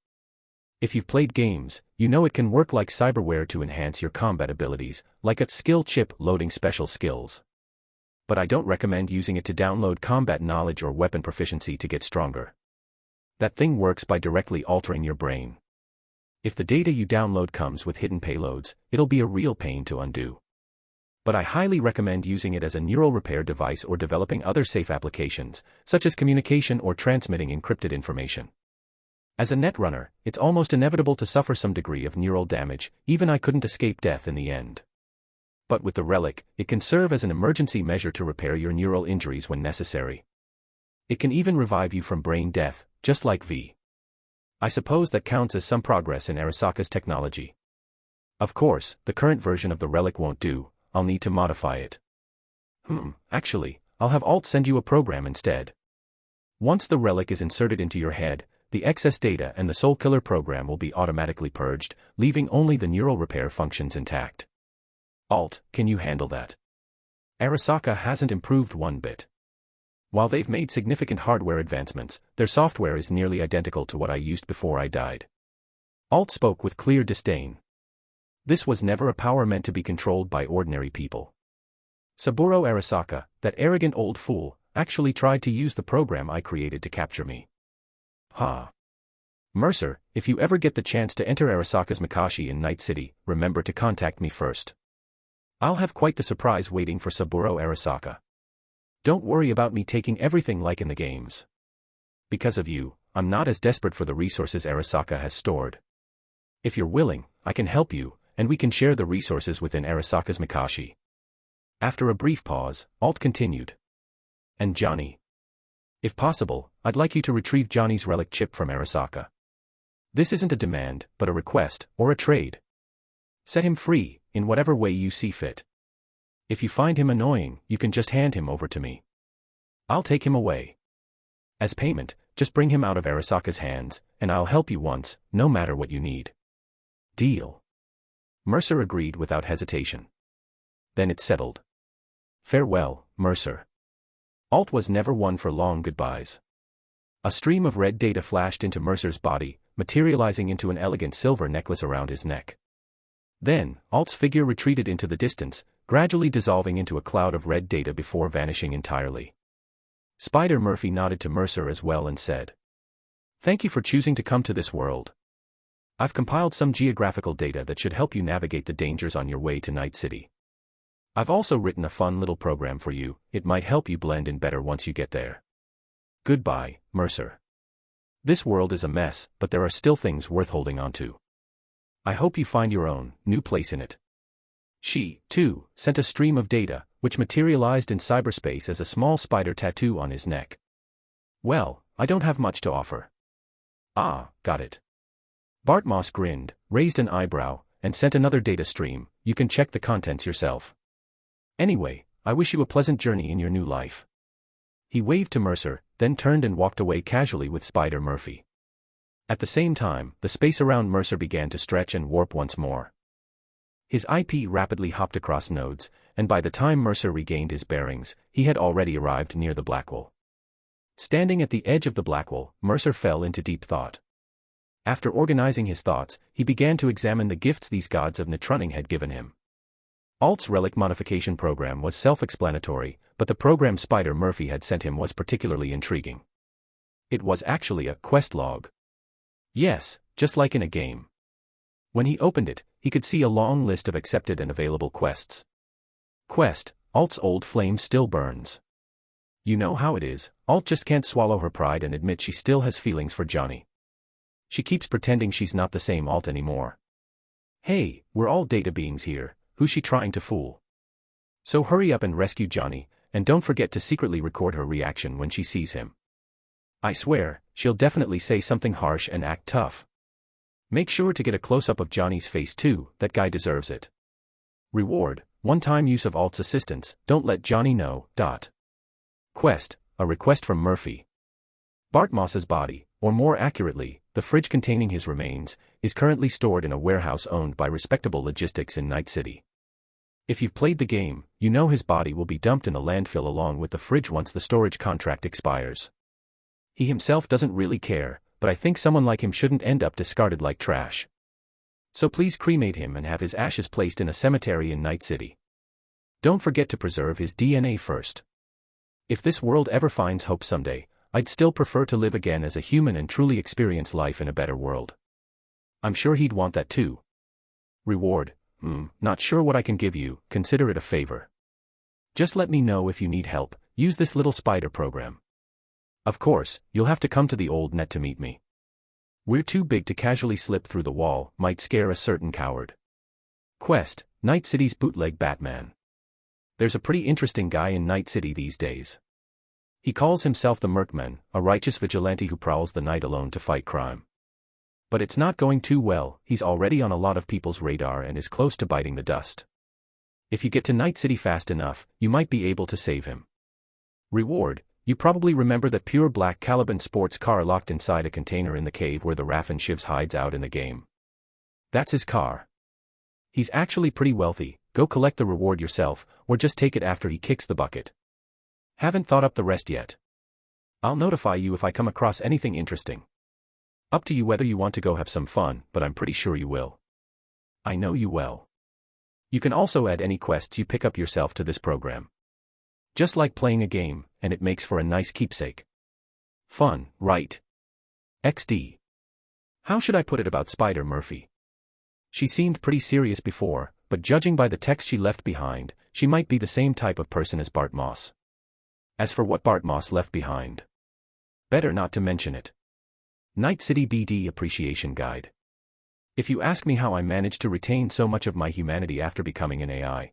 If you've played games, you know it can work like cyberware to enhance your combat abilities, like a skill chip loading special skills. But I don't recommend using it to download combat knowledge or weapon proficiency to get stronger. That thing works by directly altering your brain. If the data you download comes with hidden payloads, it'll be a real pain to undo. But I highly recommend using it as a neural repair device or developing other safe applications, such as communication or transmitting encrypted information. As a netrunner, it's almost inevitable to suffer some degree of neural damage, even I couldn't escape death in the end. But with the relic, it can serve as an emergency measure to repair your neural injuries when necessary. It can even revive you from brain death, just like V. I suppose that counts as some progress in Arasaka's technology. Of course, the current version of the relic won't do, I'll need to modify it. Actually, I'll have Alt send you a program instead. Once the relic is inserted into your head, the excess data and the Soul Killer program will be automatically purged, leaving only the neural repair functions intact. Alt, can you handle that? Arasaka hasn't improved one bit. While they've made significant hardware advancements, their software is nearly identical to what I used before I died. Alt spoke with clear disdain. This was never a power meant to be controlled by ordinary people. Saburo Arasaka, that arrogant old fool, actually tried to use the program I created to capture me. Mercer, if you ever get the chance to enter Arasaka's Makashi in Night City, remember to contact me first. I'll have quite the surprise waiting for Saburo Arasaka. Don't worry about me taking everything like in the games. Because of you, I'm not as desperate for the resources Arasaka has stored. If you're willing, I can help you, and we can share the resources within Arasaka's Mikashi. After a brief pause, Alt continued. And Johnny. If possible, I'd like you to retrieve Johnny's relic chip from Arasaka. This isn't a demand, but a request, or a trade. Set him free, in whatever way you see fit. If you find him annoying, you can just hand him over to me. I'll take him away. As payment, just bring him out of Arasaka's hands, and I'll help you once, no matter what you need. Deal. Mercer agreed without hesitation. Then it's settled. Farewell, Mercer. Alt was never one for long goodbyes. A stream of red data flashed into Mercer's body, materializing into an elegant silver necklace around his neck. Then, Alt's figure retreated into the distance, gradually dissolving into a cloud of red data before vanishing entirely. Spider Murphy nodded to Mercer as well and said, "Thank you for choosing to come to this world. I've compiled some geographical data that should help you navigate the dangers on your way to Night City. I've also written a fun little program for you, it might help you blend in better once you get there. Goodbye, Mercer. This world is a mess, but there are still things worth holding on to. I hope you find your own, new place in it." She, too, sent a stream of data, which materialized in cyberspace as a small spider tattoo on his neck. "Well, I don't have much to offer." "Ah, got it." Bart Moss grinned, raised an eyebrow, and sent another data stream. "You can check the contents yourself. Anyway, I wish you a pleasant journey in your new life." He waved to Mercer, then turned and walked away casually with Spider Murphy. At the same time, the space around Mercer began to stretch and warp once more. His IP rapidly hopped across nodes, and by the time Mercer regained his bearings, he had already arrived near the Blackwall. Standing at the edge of the Blackwall, Mercer fell into deep thought. After organizing his thoughts, he began to examine the gifts these gods of Netrunning had given him. Alt's relic modification program was self-explanatory, but the program Spider Murphy had sent him was particularly intriguing. It was actually a quest log. Yes, just like in a game. When he opened it, he could see a long list of accepted and available quests. Quest: Alt's old flame still burns. You know how it is, Alt just can't swallow her pride and admit she still has feelings for Johnny. She keeps pretending she's not the same Alt anymore. Hey, we're all data beings here, who's she trying to fool? So hurry up and rescue Johnny, and don't forget to secretly record her reaction when she sees him. I swear, she'll definitely say something harsh and act tough. Make sure to get a close-up of Johnny's face too, that guy deserves it. Reward: one-time use of Alt's assistance, don't let Johnny know. Quest: a request from Murphy. Bart Moss's body, or more accurately, the fridge containing his remains, is currently stored in a warehouse owned by Respectable Logistics in Night City. If you've played the game, you know his body will be dumped in the landfill along with the fridge once the storage contract expires. He himself doesn't really care, but I think someone like him shouldn't end up discarded like trash. So please cremate him and have his ashes placed in a cemetery in Night City. Don't forget to preserve his DNA first. If this world ever finds hope someday, I'd still prefer to live again as a human and truly experience life in a better world. I'm sure he'd want that too. Reward: not sure what I can give you, consider it a favor. Just let me know if you need help, use this little spider program. Of course, you'll have to come to the old net to meet me. We're too big to casually slip through the wall, might scare a certain coward. Quest: Night City's bootleg Batman. There's a pretty interesting guy in Night City these days. He calls himself the Merkman, a righteous vigilante who prowls the night alone to fight crime. But it's not going too well, he's already on a lot of people's radar and is close to biting the dust. If you get to Night City fast enough, you might be able to save him. Reward: you probably remember that pure black Caliban sports car locked inside a container in the cave where the Raffen Shivs hides out in the game. That's his car. He's actually pretty wealthy, go collect the reward yourself, or just take it after he kicks the bucket. Haven't thought up the rest yet. I'll notify you if I come across anything interesting. Up to you whether you want to go have some fun, but I'm pretty sure you will. I know you will. You can also add any quests you pick up yourself to this program. Just like playing a game, and it makes for a nice keepsake. Fun, right? XD. How should I put it about Spider Murphy? She seemed pretty serious before, but judging by the text she left behind, she might be the same type of person as Bart Moss. As for what Bart Moss left behind, better not to mention it. Night City BD Appreciation Guide. If you ask me how I managed to retain so much of my humanity after becoming an AI,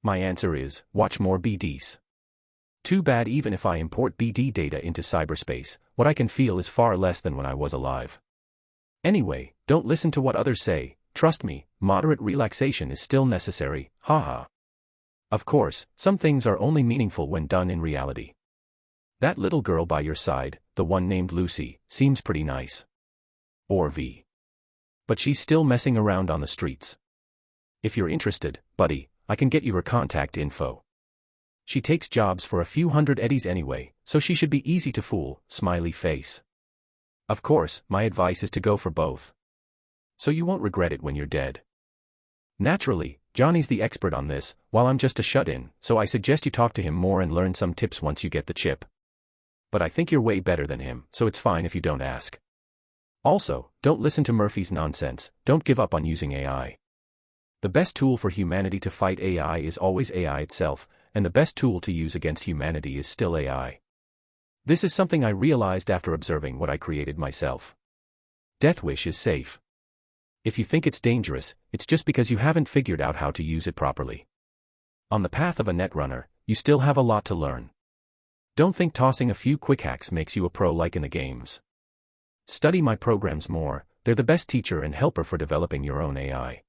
my answer is, watch more BDs. Too bad even if I import BD data into cyberspace, what I can feel is far less than when I was alive. Anyway, don't listen to what others say, trust me, moderate relaxation is still necessary, haha. Of course, some things are only meaningful when done in reality. That little girl by your side, the one named Lucy, seems pretty nice. Or V. But she's still messing around on the streets. If you're interested, buddy, I can get you her contact info. She takes jobs for a few hundred eddies anyway, so she should be easy to fool, smiley face. Of course, my advice is to go for both. So you won't regret it when you're dead. Naturally, Johnny's the expert on this, while I'm just a shut-in, so I suggest you talk to him more and learn some tips once you get the chip. But I think you're way better than him, so it's fine if you don't ask. Also, don't listen to Murphy's nonsense, don't give up on using AI. The best tool for humanity to fight AI is always AI itself, and the best tool to use against humanity is still AI. This is something I realized after observing what I created myself. Deathwish is safe. If you think it's dangerous, it's just because you haven't figured out how to use it properly. On the path of a netrunner, you still have a lot to learn. Don't think tossing a few quick hacks makes you a pro like in the games. Study my programs more, they're the best teacher and helper for developing your own AI.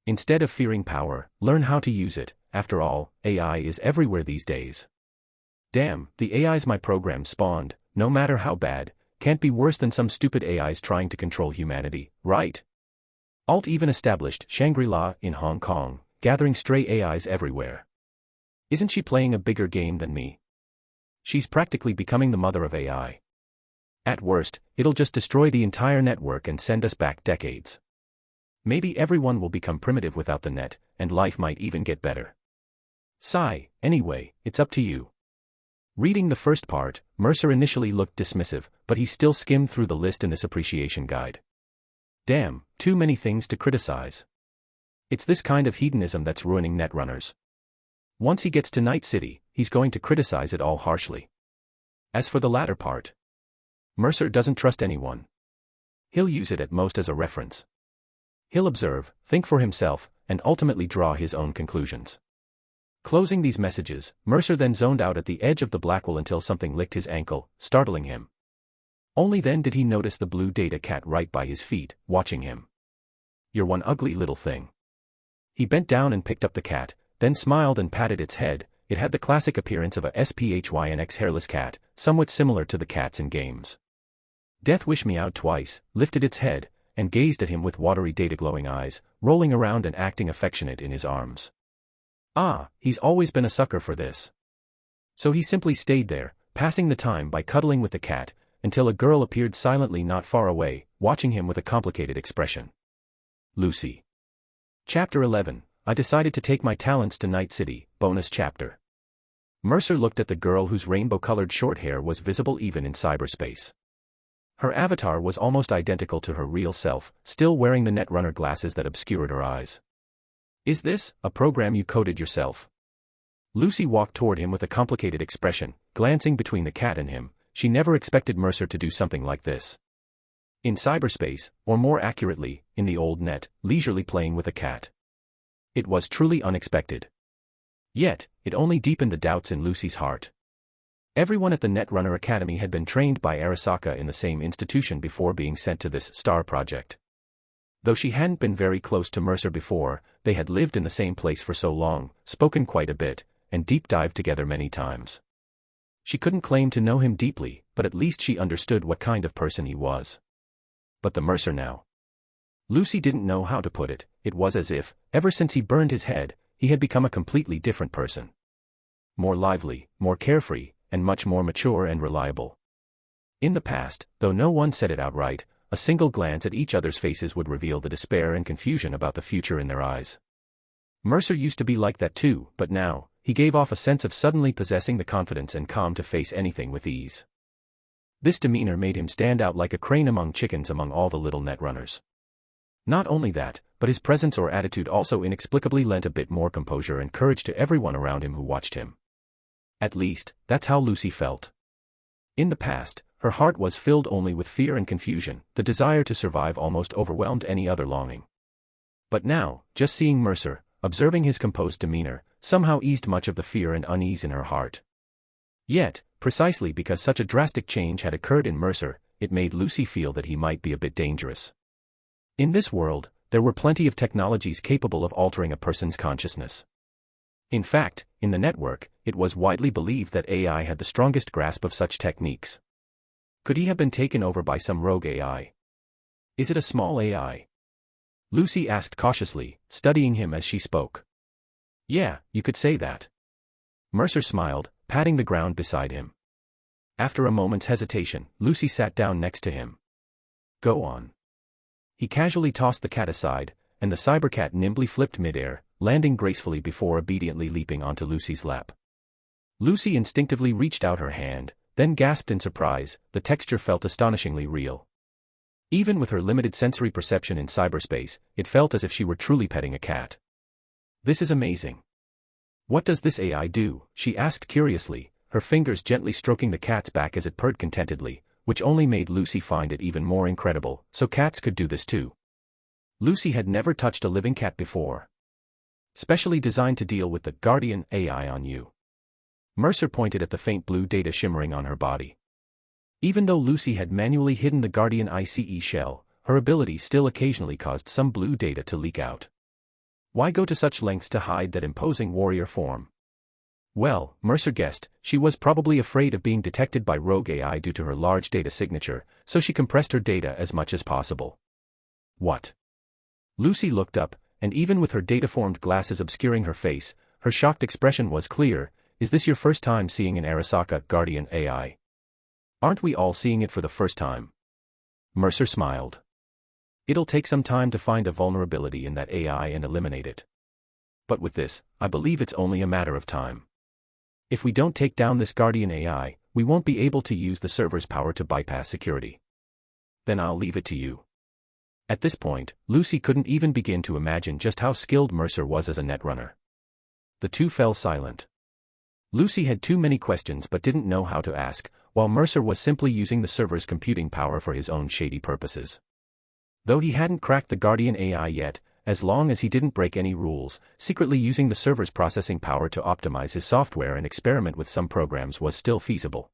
Instead of fearing power, learn how to use it. After all, AI is everywhere these days. Damn, the AIs my program spawned, no matter how bad, can't be worse than some stupid AIs trying to control humanity, right? Alt even established Shangri-La in Hong Kong, gathering stray AIs everywhere. Isn't she playing a bigger game than me? She's practically becoming the mother of AI. At worst, it'll just destroy the entire network and send us back decades. Maybe everyone will become primitive without the net, and life might even get better. Sigh, anyway, it's up to you. Reading the first part, Mercer initially looked dismissive, but he still skimmed through the list in this appreciation guide. Damn, too many things to criticize. It's this kind of hedonism that's ruining netrunners. Once he gets to Night City, he's going to criticize it all harshly. As for the latter part, Mercer doesn't trust anyone. He'll use it at most as a reference. He'll observe, think for himself, and ultimately draw his own conclusions. Closing these messages, Mercer then zoned out at the edge of the Blackwell until something licked his ankle, startling him. Only then did he notice the blue data cat right by his feet, watching him. You're one ugly little thing. He bent down and picked up the cat, then smiled and patted its head. It had the classic appearance of a SPHYNX hairless cat, somewhat similar to the cats in games. Deathwish meowed twice, lifted its head, and gazed at him with watery data-glowing eyes, rolling around and acting affectionate in his arms. Ah, he's always been a sucker for this. So he simply stayed there, passing the time by cuddling with the cat, until a girl appeared silently not far away, watching him with a complicated expression. Lucy. Chapter 11, I decided to take my talents to Night City, bonus chapter. Mercer looked at the girl whose rainbow-colored short hair was visible even in cyberspace. Her avatar was almost identical to her real self, still wearing the netrunner glasses that obscured her eyes. Is this a program you coded yourself? Lucy walked toward him with a complicated expression, glancing between the cat and him. She never expected Mercer to do something like this. In cyberspace, or more accurately, in the old net, leisurely playing with a cat. It was truly unexpected. Yet, it only deepened the doubts in Lucy's heart. Everyone at the Netrunner Academy had been trained by Arasaka in the same institution before being sent to this star project. Though she hadn't been very close to Mercer before, they had lived in the same place for so long, spoken quite a bit, and deep-dived together many times. She couldn't claim to know him deeply, but at least she understood what kind of person he was. But the Mercer now. Lucy didn't know how to put it. It was as if, ever since he burned his head, he had become a completely different person. More lively, more carefree, and much more mature and reliable. In the past, though no one said it outright, a single glance at each other's faces would reveal the despair and confusion about the future in their eyes. Mercer used to be like that too, but now, he gave off a sense of suddenly possessing the confidence and calm to face anything with ease. This demeanor made him stand out like a crane among chickens among all the little netrunners. Not only that, but his presence or attitude also inexplicably lent a bit more composure and courage to everyone around him who watched him. At least, that's how Lucy felt. In the past, her heart was filled only with fear and confusion. The desire to survive almost overwhelmed any other longing. But now, just seeing Mercer, observing his composed demeanor, somehow eased much of the fear and unease in her heart. Yet, precisely because such a drastic change had occurred in Mercer, it made Lucy feel that he might be a bit dangerous. In this world, there were plenty of technologies capable of altering a person's consciousness. In fact, in the network, it was widely believed that AI had the strongest grasp of such techniques. Could he have been taken over by some rogue AI? Is it a small AI? Lucy asked cautiously, studying him as she spoke. Yeah, you could say that. Mercer smiled, patting the ground beside him. After a moment's hesitation, Lucy sat down next to him. Go on. He casually tossed the cat aside, and the cybercat nimbly flipped midair, landing gracefully before obediently leaping onto Lucy's lap. Lucy instinctively reached out her hand, then gasped in surprise. The texture felt astonishingly real. Even with her limited sensory perception in cyberspace, it felt as if she were truly petting a cat. This is amazing. What does this AI do? She asked curiously, her fingers gently stroking the cat's back as it purred contentedly, which only made Lucy find it even more incredible. So cats could do this too. Lucy had never touched a living cat before. Specially designed to deal with the Guardian AI on you. Mercer pointed at the faint blue data shimmering on her body. Even though Lucy had manually hidden the Guardian ICE shell, her ability still occasionally caused some blue data to leak out. Why go to such lengths to hide that imposing warrior form? Well, Mercer guessed, she was probably afraid of being detected by rogue AI due to her large data signature, so she compressed her data as much as possible. What? Lucy looked up, and even with her data-formed glasses obscuring her face, her shocked expression was clear. Is this your first time seeing an Arasaka Guardian AI? Aren't we all seeing it for the first time? Mercer smiled. It'll take some time to find a vulnerability in that AI and eliminate it. But with this, I believe it's only a matter of time. If we don't take down this Guardian AI, we won't be able to use the server's power to bypass security. Then I'll leave it to you. At this point, Lucy couldn't even begin to imagine just how skilled Mercer was as a netrunner. The two fell silent. Lucy had too many questions but didn't know how to ask, while Mercer was simply using the server's computing power for his own shady purposes. Though he hadn't cracked the Guardian AI yet, as long as he didn't break any rules, secretly using the server's processing power to optimize his software and experiment with some programs was still feasible.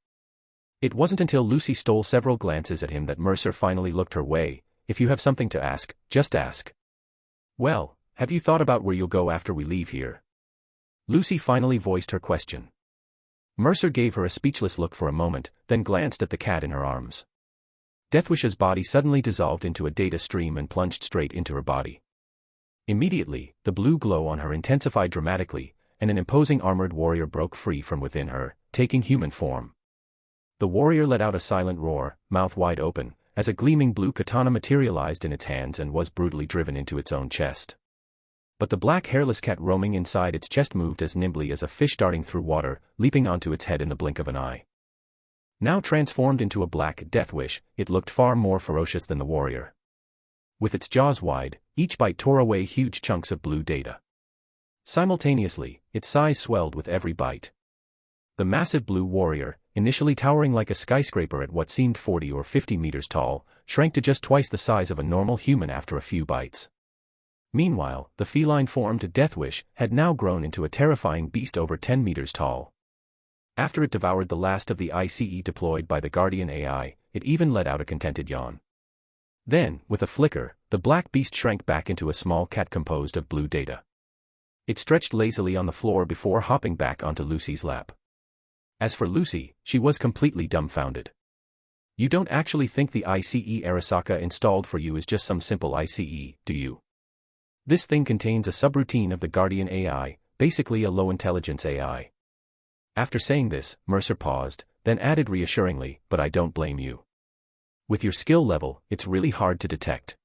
It wasn't until Lucy stole several glances at him that Mercer finally looked her way. If you have something to ask, just ask. Well, have you thought about where you'll go after we leave here? Lucy finally voiced her question. Mercer gave her a speechless look for a moment, then glanced at the cat in her arms. Deathwish's body suddenly dissolved into a data stream and plunged straight into her body. Immediately, the blue glow on her intensified dramatically, and an imposing armored warrior broke free from within her, taking human form. The warrior let out a silent roar, mouth wide open, as a gleaming blue katana materialized in its hands and was brutally driven into its own chest. But the black hairless cat roaming inside its chest moved as nimbly as a fish darting through water, leaping onto its head in the blink of an eye. Now transformed into a black Deathwish, it looked far more ferocious than the warrior. With its jaws wide, each bite tore away huge chunks of blue data. Simultaneously, its size swelled with every bite. The massive blue warrior, initially towering like a skyscraper at what seemed 40 or 50 meters tall, shrank to just twice the size of a normal human after a few bites. Meanwhile, the feline-formed Deathwish had now grown into a terrifying beast over 10 meters tall. After it devoured the last of the ICE deployed by the Guardian AI, it even let out a contented yawn. Then, with a flicker, the black beast shrank back into a small cat composed of blue data. It stretched lazily on the floor before hopping back onto Lucy's lap. As for Lucy, she was completely dumbfounded. You don't actually think the ICE Arasaka installed for you is just some simple ICE, do you? This thing contains a subroutine of the Guardian AI, basically a low-intelligence AI. After saying this, Mercer paused, then added reassuringly, but I don't blame you. With your skill level, it's really hard to detect.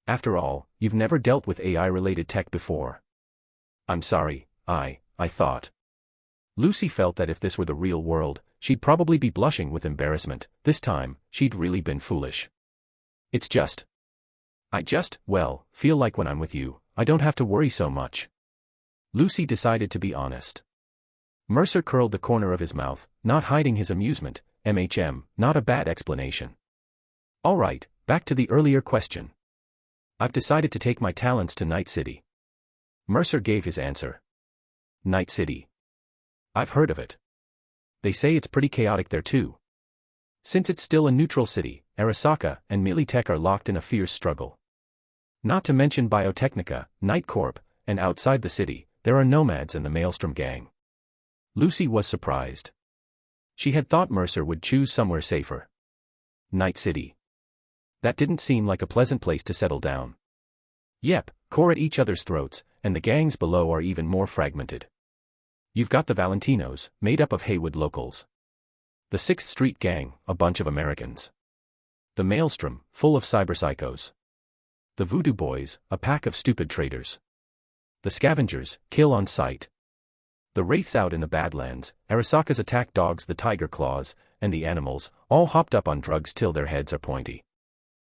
After all, you've never dealt with AI-related tech before. I'm sorry, I thought. Lucy felt that if this were the real world, she'd probably be blushing with embarrassment. This time, she'd really been foolish. It's just. Well, feel like when I'm with you, I don't have to worry so much. Lucy decided to be honest. Mercer curled the corner of his mouth, not hiding his amusement, not a bad explanation. All right, back to the earlier question. I've decided to take my talents to Night City. Mercer gave his answer. Night City. I've heard of it. They say it's pretty chaotic there too. Since it's still a neutral city, Arasaka and Militech are locked in a fierce struggle. Not to mention Biotechnica, Night Corp, and outside the city, there are nomads and the Maelstrom gang. Lucy was surprised. She had thought Mercer would choose somewhere safer. Night City. That didn't seem like a pleasant place to settle down. Yep, core at each other's throats, and the gangs below are even more fragmented. You've got the Valentinos, made up of Haywood locals. The 6th Street Gang, a bunch of Americans. The Maelstrom, full of cyberpsychos. The Voodoo Boys, a pack of stupid traitors. The Scavengers, kill on sight. The Wraiths out in the Badlands, Arasaka's attack dogs, the Tiger Claws, and the animals, all hopped up on drugs till their heads are pointy.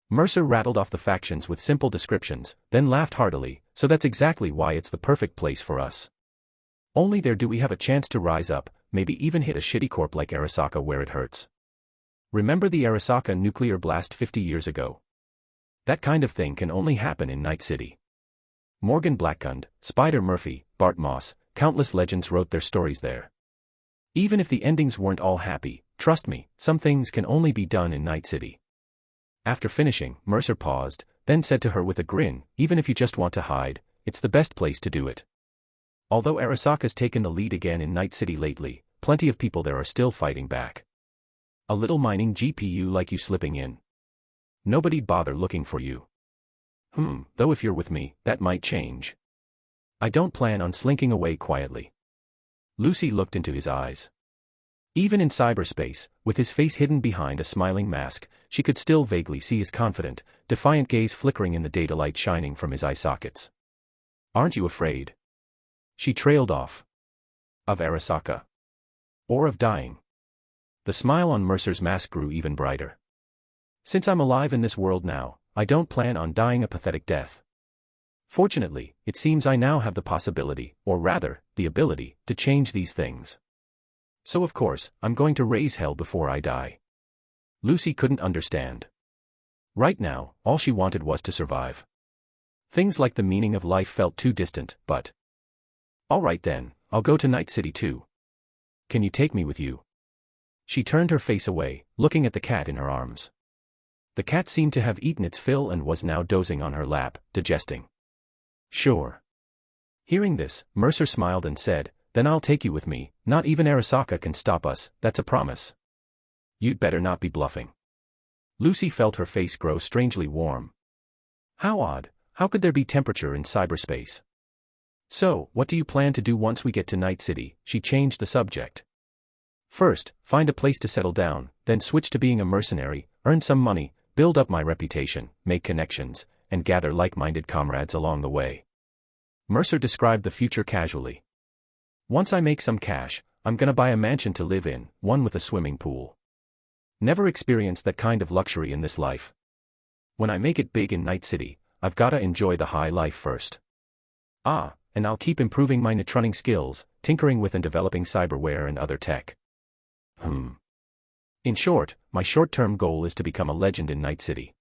Mercer rattled off the factions with simple descriptions, then laughed heartily. So that's exactly why it's the perfect place for us. Only there do we have a chance to rise up, maybe even hit a shitty corp like Arasaka where it hurts. Remember the Arasaka nuclear blast 50 years ago? That kind of thing can only happen in Night City. Morgan Blackgund, Spider Murphy, Bart Moss, countless legends wrote their stories there. Even if the endings weren't all happy, trust me, some things can only be done in Night City. After finishing, Mercer paused, then said to her with a grin, even if you just want to hide, it's the best place to do it. Although Arasaka's taken the lead again in Night City lately, plenty of people there are still fighting back. A little mining GPU like you slipping in. Nobody'd bother looking for you. Though if you're with me, that might change. I don't plan on slinking away quietly. Lucy looked into his eyes. Even in cyberspace, with his face hidden behind a smiling mask, she could still vaguely see his confident, defiant gaze flickering in the data light shining from his eye sockets. Aren't you afraid? She trailed off. Of Arasaka? Or of dying? The smile on Mercer's mask grew even brighter. Since I'm alive in this world now, I don't plan on dying a pathetic death. Fortunately, it seems I now have the possibility, or rather, the ability, to change these things. So of course, I'm going to raise hell before I die. Lucy couldn't understand. Right now, all she wanted was to survive. Things like the meaning of life felt too distant, but... Alright then, I'll go to Night City too. Can you take me with you? She turned her face away, looking at the cat in her arms. The cat seemed to have eaten its fill and was now dozing on her lap, digesting. Sure. Hearing this, Mercer smiled and said, then I'll take you with me, not even Arasaka can stop us, that's a promise. You'd better not be bluffing. Lucy felt her face grow strangely warm. How odd, how could there be temperature in cyberspace? So, what do you plan to do once we get to Night City? She changed the subject. First, find a place to settle down, then switch to being a mercenary, earn some money, build up my reputation, make connections, and gather like-minded comrades along the way. Mercer described the future casually. Once I make some cash, I'm gonna buy a mansion to live in, one with a swimming pool. Never experienced that kind of luxury in this life. When I make it big in Night City, I've gotta enjoy the high life first. And I'll keep improving my netrunning skills, tinkering with and developing cyberware and other tech. In short, my short-term goal is to become a legend in Night City.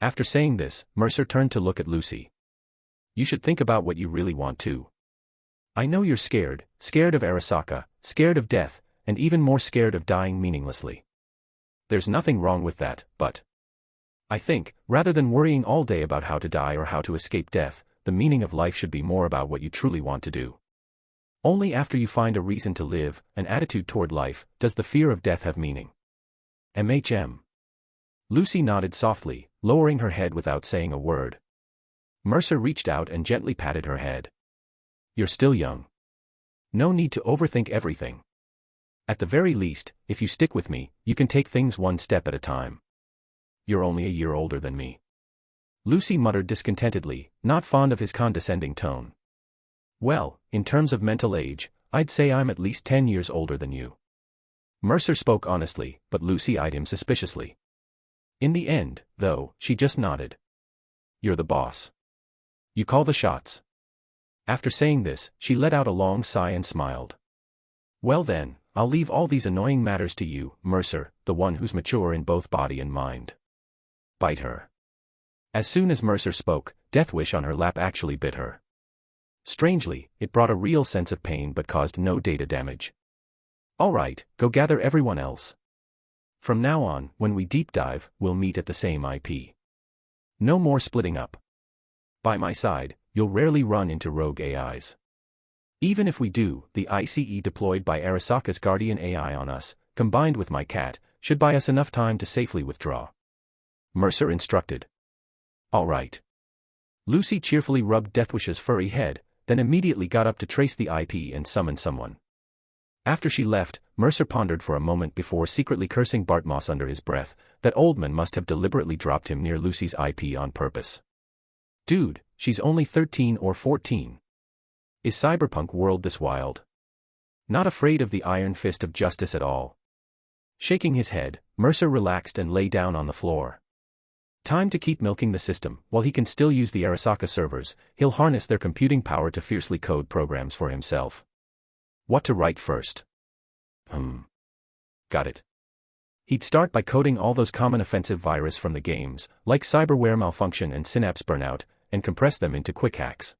After saying this, Mercer turned to look at Lucy. You should think about what you really want too. I know you're scared of Arasaka, scared of death, and even more scared of dying meaninglessly. There's nothing wrong with that, but I think, rather than worrying all day about how to die or how to escape death, the meaning of life should be more about what you truly want to do. Only after you find a reason to live, an attitude toward life, does the fear of death have meaning. Lucy nodded softly, lowering her head without saying a word. Mercer reached out and gently patted her head. You're still young. No need to overthink everything. At the very least, if you stick with me, you can take things one step at a time. You're only a year older than me. Lucy muttered discontentedly, not fond of his condescending tone. Well, in terms of mental age, I'd say I'm at least 10 years older than you. Mercer spoke honestly, but Lucy eyed him suspiciously. In the end, though, she just nodded. You're the boss. You call the shots. After saying this, she let out a long sigh and smiled. Well then, I'll leave all these annoying matters to you, Mercer, the one who's mature in both body and mind. Bite her. As soon as Mercer spoke, Deathwish on her lap actually bit her. Strangely, it brought a real sense of pain but caused no data damage. All right, go gather everyone else. From now on, when we deep dive, we'll meet at the same IP. No more splitting up. By my side, you'll rarely run into rogue AIs. Even if we do, the ICE deployed by Arasaka's Guardian AI on us, combined with my cat, should buy us enough time to safely withdraw. Mercer instructed. All right. Lucy cheerfully rubbed Deathwish's furry head, then immediately got up to trace the IP and summon someone. After she left, Mercer pondered for a moment before secretly cursing Bartmoss under his breath, that Oldman must have deliberately dropped him near Lucy's IP on purpose. Dude, she's only 13 or 14. Is Cyberpunk world this wild? Not afraid of the iron fist of justice at all. Shaking his head, Mercer relaxed and lay down on the floor. Time to keep milking the system. While he can still use the Arasaka servers, he'll harness their computing power to fiercely code programs for himself. What to write first? Got it. He'd start by coding all those common offensive viruses from the games, like cyberware malfunction and synapse burnout, and compress them into quick hacks.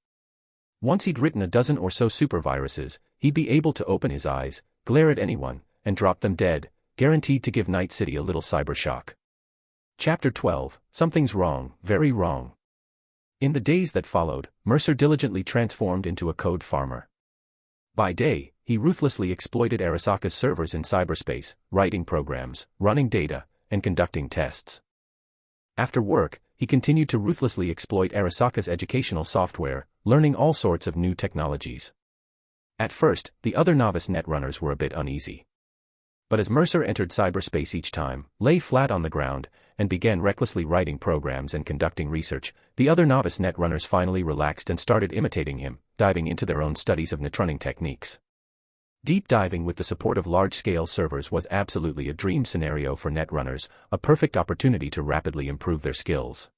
Once he'd written a dozen or so superviruses, he'd be able to open his eyes, glare at anyone, and drop them dead, guaranteed to give Night City a little cyber shock. Chapter 12, Something's Wrong, Very Wrong. In the days that followed, Mercer diligently transformed into a code farmer. By day, he ruthlessly exploited Arasaka's servers in cyberspace, writing programs, running data, and conducting tests. After work, he continued to ruthlessly exploit Arasaka's educational software, learning all sorts of new technologies. At first, the other novice netrunners were a bit uneasy. But as Mercer entered cyberspace each time, lay flat on the ground, and began recklessly writing programs and conducting research, the other novice netrunners finally relaxed and started imitating him, diving into their own studies of netrunning techniques. Deep diving with the support of large-scale servers was absolutely a dream scenario for netrunners, a perfect opportunity to rapidly improve their skills.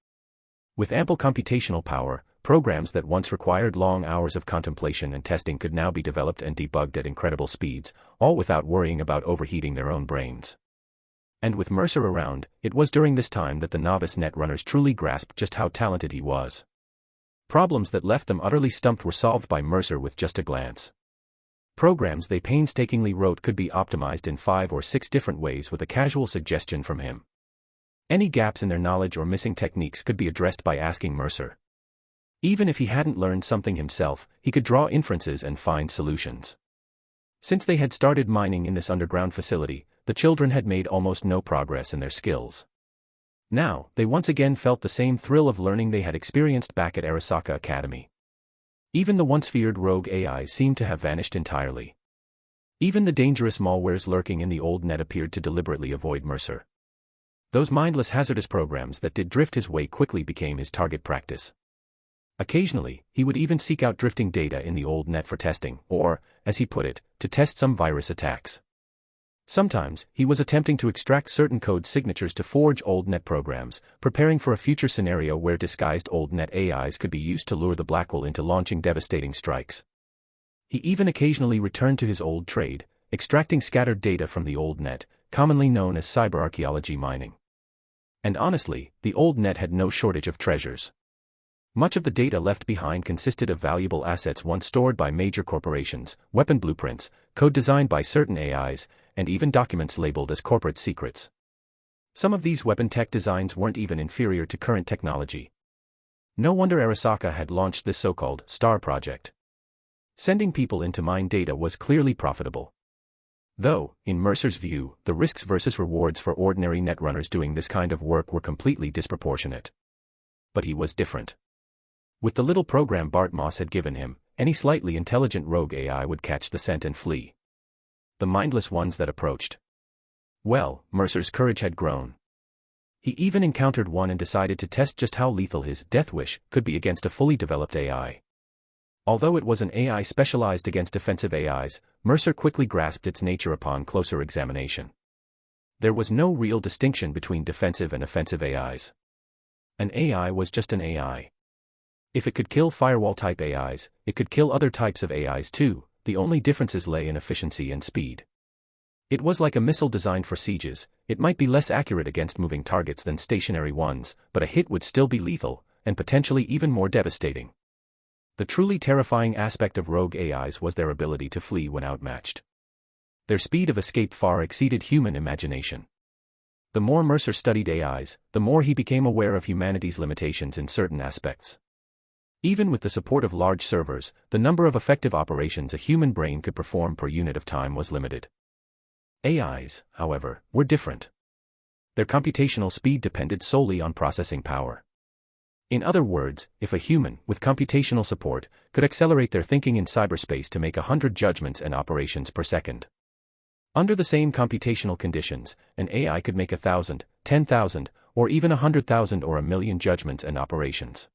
With ample computational power, programs that once required long hours of contemplation and testing could now be developed and debugged at incredible speeds, all without worrying about overheating their own brains. And with Mercer around, it was during this time that the novice netrunners truly grasped just how talented he was. Problems that left them utterly stumped were solved by Mercer with just a glance. Programs they painstakingly wrote could be optimized in 5 or 6 different ways with a casual suggestion from him. Any gaps in their knowledge or missing techniques could be addressed by asking Mercer. Even if he hadn't learned something himself, he could draw inferences and find solutions. Since they had started mining in this underground facility, the children had made almost no progress in their skills. Now, they once again felt the same thrill of learning they had experienced back at Arasaka Academy. Even the once feared rogue AIs seemed to have vanished entirely. Even the dangerous malwares lurking in the old net appeared to deliberately avoid Mercer. Those mindless hazardous programs that did drift his way quickly became his target practice. Occasionally, he would even seek out drifting data in the old net for testing, or, as he put it, to test some virus attacks. Sometimes, he was attempting to extract certain code signatures to forge old net programs, preparing for a future scenario where disguised old net AIs could be used to lure the Blackwell into launching devastating strikes. He even occasionally returned to his old trade, extracting scattered data from the old net, commonly known as cyberarchaeology mining. And honestly, the old net had no shortage of treasures. Much of the data left behind consisted of valuable assets once stored by major corporations, weapon blueprints, code designed by certain AIs, and even documents labeled as corporate secrets. Some of these weapon tech designs weren't even inferior to current technology. No wonder Arasaka had launched this so-called STAR project. Sending people in to mine data was clearly profitable. Though, in Mercer's view, the risks versus rewards for ordinary netrunners doing this kind of work were completely disproportionate. But he was different. With the little program Bartmoss had given him, any slightly intelligent rogue AI would catch the scent and flee. The mindless ones that approached. Well, Mercer's courage had grown. He even encountered one and decided to test just how lethal his death wish could be against a fully developed AI. Although it was an AI specialized against defensive AIs, Mercer quickly grasped its nature upon closer examination. There was no real distinction between defensive and offensive AIs. An AI was just an AI. If it could kill firewall-type AIs, it could kill other types of AIs too. The only differences lay in efficiency and speed. It was like a missile designed for sieges. It might be less accurate against moving targets than stationary ones, but a hit would still be lethal, and potentially even more devastating. The truly terrifying aspect of rogue AIs was their ability to flee when outmatched. Their speed of escape far exceeded human imagination. The more Mercer studied AIs, the more he became aware of humanity's limitations in certain aspects. Even with the support of large servers, the number of effective operations a human brain could perform per unit of time was limited. AIs, however, were different. Their computational speed depended solely on processing power. In other words, if a human, with computational support, could accelerate their thinking in cyberspace to make 100 judgments and operations per second. Under the same computational conditions, an AI could make 1,000, 10,000, or even 100,000 or 1,000,000 judgments and operations.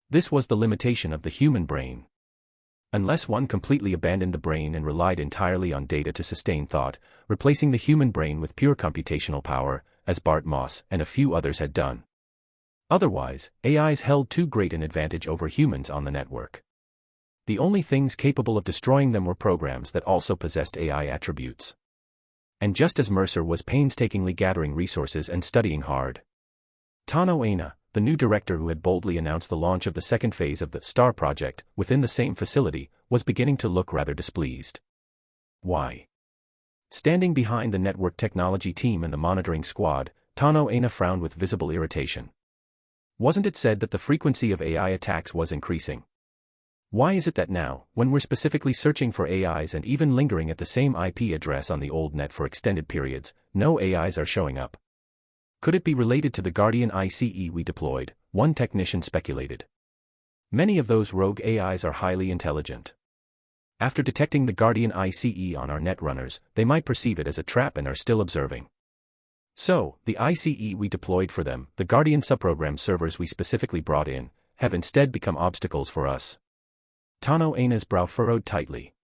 This was the limitation of the human brain. Unless one completely abandoned the brain and relied entirely on data to sustain thought, replacing the human brain with pure computational power, as Bart Moss and a few others had done. Otherwise, AIs held too great an advantage over humans on the network. The only things capable of destroying them were programs that also possessed AI attributes. And just as Mercer was painstakingly gathering resources and studying hard, Tano Aina, the new director who had boldly announced the launch of the second phase of the STAR project within the same facility, was beginning to look rather displeased. Why? Standing behind the network technology team and the monitoring squad, Tano Aina frowned with visible irritation. Wasn't it said that the frequency of AI attacks was increasing? Why is it that now, when we're specifically searching for AIs and even lingering at the same IP address on the old net for extended periods, no AIs are showing up? Could it be related to the Guardian ICE we deployed? One technician speculated. Many of those rogue AIs are highly intelligent. After detecting the Guardian ICE on our netrunners, they might perceive it as a trap and are still observing. So, the ICE we deployed for them, the Guardian subprogram servers we specifically brought in, have instead become obstacles for us. Tano Aina's brow furrowed tightly.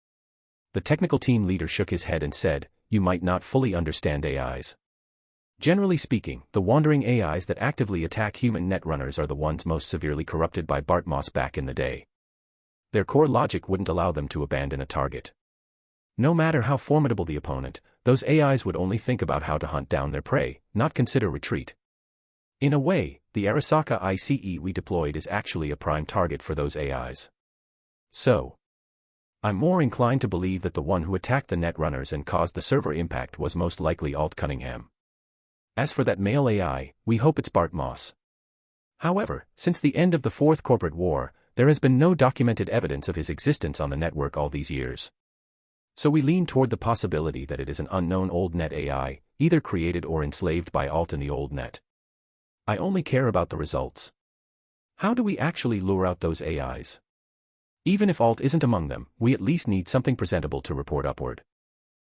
The technical team leader shook his head and said, "You might not fully understand AIs. Generally speaking, the wandering AIs that actively attack human netrunners are the ones most severely corrupted by Bart Moss back in the day. Their core logic wouldn't allow them to abandon a target. No matter how formidable the opponent, those AIs would only think about how to hunt down their prey, not consider retreat. In a way, the Arasaka ICE we deployed is actually a prime target for those AIs. So, I'm more inclined to believe that the one who attacked the netrunners and caused the server impact was most likely Alt Cunningham. As for that male AI, we hope it's Bart Moss. However, since the end of the Fourth Corporate War, there has been no documented evidence of his existence on the network all these years. So we lean toward the possibility that it is an unknown old net AI, either created or enslaved by Alt in the old net. I only care about the results. How do we actually lure out those AIs? Even if Alt isn't among them, we at least need something presentable to report upward.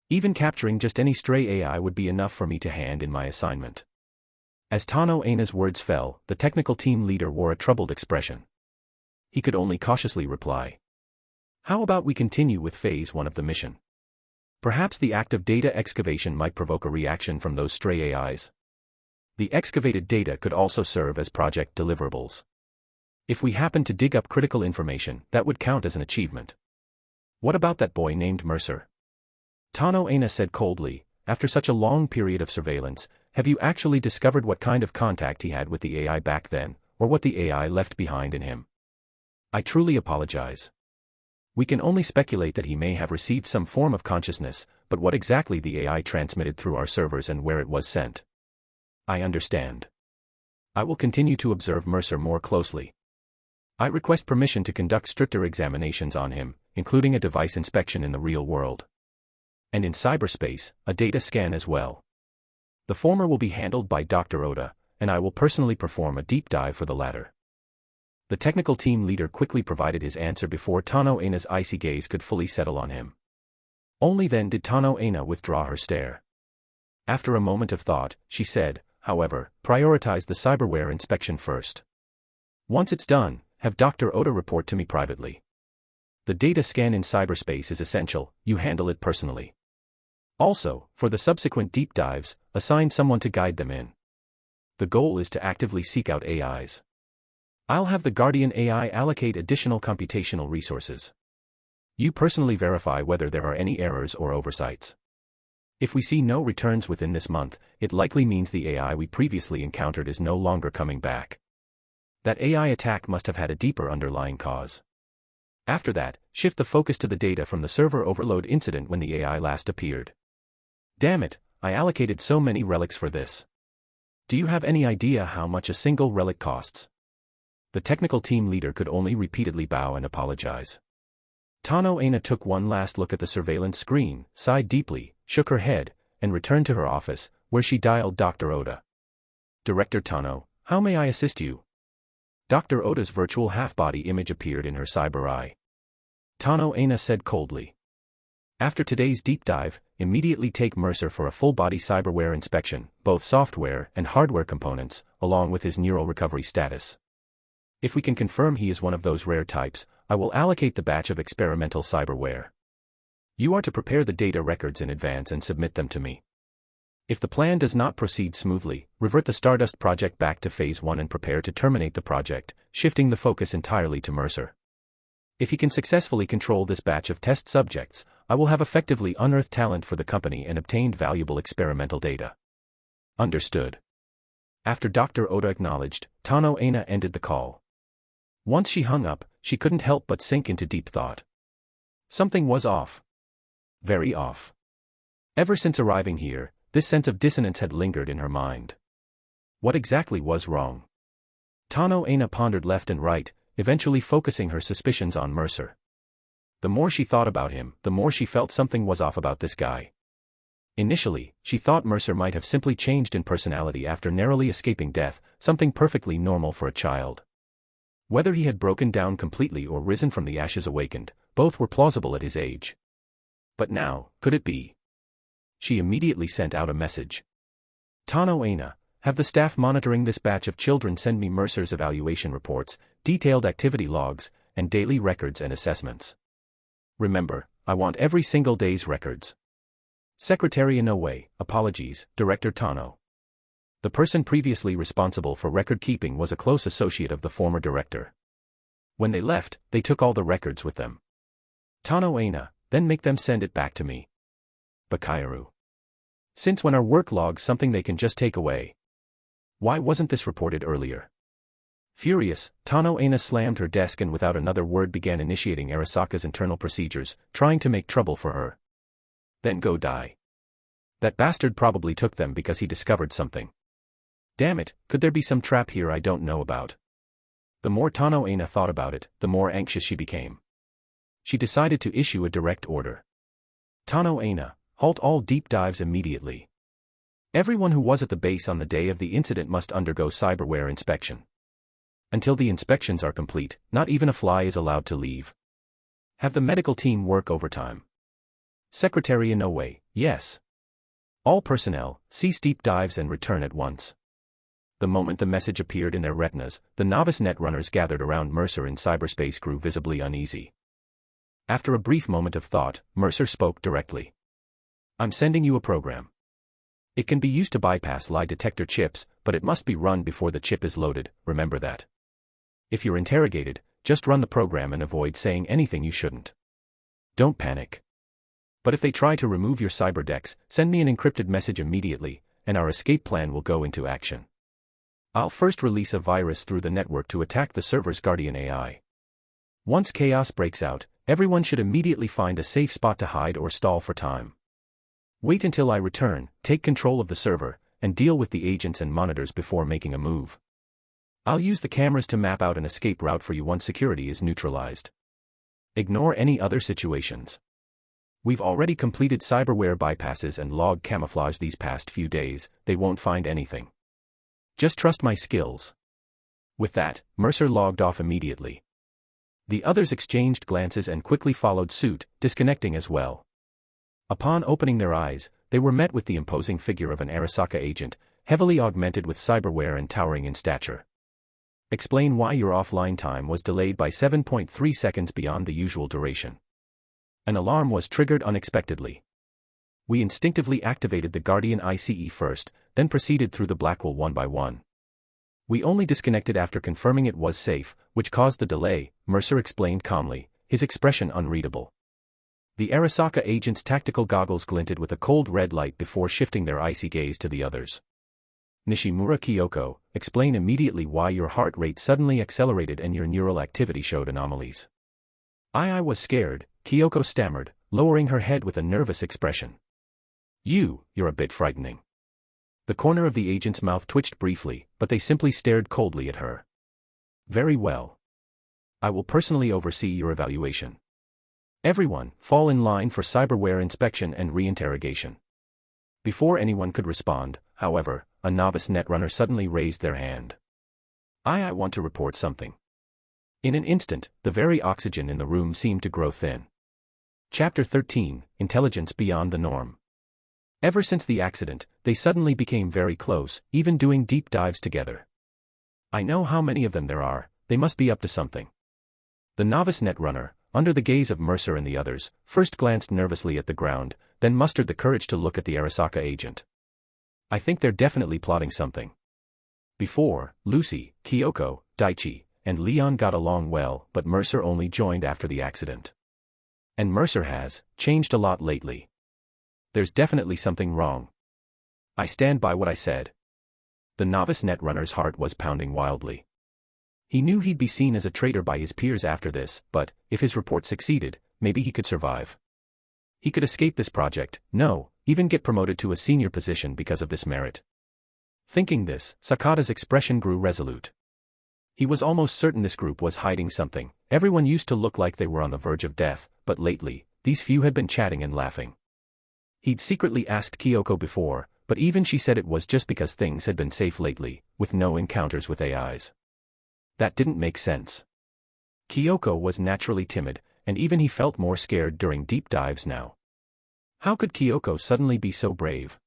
Even capturing just any stray AI would be enough for me to hand in my assignment." As Tano Aina's words fell, the technical team leader wore a troubled expression. He could only cautiously reply, "How about we continue with Phase 1 of the mission? Perhaps the act of data excavation might provoke a reaction from those stray AIs. The excavated data could also serve as project deliverables. If we happen to dig up critical information, that would count as an achievement." "What about that boy named Mercer?" Tano Aina said coldly, "After such a long period of surveillance, have you actually discovered what kind of contact he had with the AI back then, or what the AI left behind in him?" "I truly apologize. We can only speculate that he may have received some form of consciousness, but what exactly the AI transmitted through our servers and where it was sent." "I understand. I will continue to observe Mercer more closely. I request permission to conduct stricter examinations on him, including a device inspection in the real world. And in cyberspace, a data scan as well. The former will be handled by Dr. Oda, and I will personally perform a deep dive for the latter." The technical team leader quickly provided his answer before Tano Aina's icy gaze could fully settle on him. Only then did Tano Aina withdraw her stare. After a moment of thought, she said, "However, prioritize the cyberware inspection first. Once it's done, have Dr. Oda report to me privately. The data scan in cyberspace is essential, you handle it personally. Also, for the subsequent deep dives, assign someone to guide them in. The goal is to actively seek out AIs. I'll have the Guardian AI allocate additional computational resources. You personally verify whether there are any errors or oversights. If we see no returns within this month, it likely means the AI we previously encountered is no longer coming back. That AI attack must have had a deeper underlying cause. After that, shift the focus to the data from the server overload incident when the AI last appeared. Damn it, I allocated so many relics for this. Do you have any idea how much a single relic costs? The technical team leader could only repeatedly bow and apologize. Tano Aina took one last look at the surveillance screen, sighed deeply, shook her head, and returned to her office, where she dialed Dr. Oda. Director Tano, how may I assist you? Dr. Oda's virtual half-body image appeared in her cyber eye. Tano Aina said coldly. After today's deep dive, immediately take Mercer for a full-body cyberware inspection, both software and hardware components, along with his neural recovery status. If we can confirm he is one of those rare types, I will allocate the batch of experimental cyberware. You are to prepare the data records in advance and submit them to me. If the plan does not proceed smoothly, revert the Stardust project back to Phase 1 and prepare to terminate the project, shifting the focus entirely to Mercer. If he can successfully control this batch of test subjects, I will have effectively unearthed talent for the company and obtained valuable experimental data. Understood. After Dr. Oda acknowledged, Tano Aina ended the call. Once she hung up, she couldn't help but sink into deep thought. Something was off. Very off. Ever since arriving here, this sense of dissonance had lingered in her mind. What exactly was wrong? Tano Aina pondered left and right, eventually focusing her suspicions on Mercer. The more she thought about him, the more she felt something was off about this guy. Initially, she thought Mercer might have simply changed in personality after narrowly escaping death, something perfectly normal for a child. Whether he had broken down completely or risen from the ashes awakened, both were plausible at his age. But now, could it be? She immediately sent out a message. Tano Aina, have the staff monitoring this batch of children send me Mercer's evaluation reports, detailed activity logs, and daily records and assessments. Remember, I want every single day's records. Secretary Inoue, apologies, Director Tano. The person previously responsible for record keeping was a close associate of the former director. When they left, they took all the records with them. Tano Aina, then make them send it back to me. Bakayaru. Since when are work logs something they can just take away? Why wasn't this reported earlier? Furious, Tano Aina slammed her desk and without another word began initiating Arasaka's internal procedures, trying to make trouble for her. Then go die. That bastard probably took them because he discovered something. Damn it, could there be some trap here I don't know about? The more Tano Aina thought about it, the more anxious she became. She decided to issue a direct order. Tano Aina, halt all deep dives immediately. Everyone who was at the base on the day of the incident must undergo cyberware inspection. Until the inspections are complete, not even a fly is allowed to leave. Have the medical team work overtime. Secretary Inoue, yes. All personnel, cease deep dives and return at once. The moment the message appeared in their retinas, the novice netrunners gathered around Mercer in cyberspace grew visibly uneasy. After a brief moment of thought, Mercer spoke directly. I'm sending you a program. It can be used to bypass lie detector chips, but it must be run before the chip is loaded, remember that. If you're interrogated, just run the program and avoid saying anything you shouldn't. Don't panic. But if they try to remove your cyberdex, send me an encrypted message immediately, and our escape plan will go into action. I'll first release a virus through the network to attack the server's guardian AI. Once chaos breaks out, everyone should immediately find a safe spot to hide or stall for time. Wait until I return, take control of the server, and deal with the agents and monitors before making a move. I'll use the cameras to map out an escape route for you once security is neutralized. Ignore any other situations. We've already completed cyberware bypasses and log camouflage these past few days, they won't find anything. Just trust my skills. With that, Mercer logged off immediately. The others exchanged glances and quickly followed suit, disconnecting as well. Upon opening their eyes, they were met with the imposing figure of an Arasaka agent, heavily augmented with cyberware and towering in stature. Explain why your offline time was delayed by 7.3 seconds beyond the usual duration. An alarm was triggered unexpectedly. We instinctively activated the Guardian ICE first, then proceeded through the Blackwell one by one. We only disconnected after confirming it was safe, which caused the delay, Mercer explained calmly, his expression unreadable. The Arasaka agent's tactical goggles glinted with a cold red light before shifting their icy gaze to the others. Nishimura Kyoko, explain immediately why your heart rate suddenly accelerated and your neural activity showed anomalies. I was scared, Kyoko stammered, lowering her head with a nervous expression. You're a bit frightening. The corner of the agent's mouth twitched briefly, but they simply stared coldly at her. Very well. I will personally oversee your evaluation. Everyone, fall in line for cyberware inspection and reinterrogation. Before anyone could respond, however, a novice netrunner suddenly raised their hand. I want to report something. In an instant, the very oxygen in the room seemed to grow thin. Chapter 13, Intelligence Beyond the Norm. Ever since the accident, they suddenly became very close, even doing deep dives together. I know how many of them there are, they must be up to something. The novice netrunner, under the gaze of Mercer and the others, first glanced nervously at the ground, then mustered the courage to look at the Arasaka agent. I think they're definitely plotting something. Before, Lucy, Kyoko, Daichi, and Leon got along well, but Mercer only joined after the accident. And Mercer has changed a lot lately. There's definitely something wrong. I stand by what I said. The novice netrunner's heart was pounding wildly. He knew he'd be seen as a traitor by his peers after this, but, if his report succeeded, maybe he could survive. He could escape this project, even get promoted to a senior position because of this merit. Thinking this, Sakata's expression grew resolute. He was almost certain this group was hiding something. Everyone used to look like they were on the verge of death, but lately, these few had been chatting and laughing. He'd secretly asked Kyoko before, but even she said it was just because things had been safe lately, with no encounters with AIs. That didn't make sense. Kyoko was naturally timid, and even he felt more scared during deep dives now. How could Kyoko suddenly be so brave?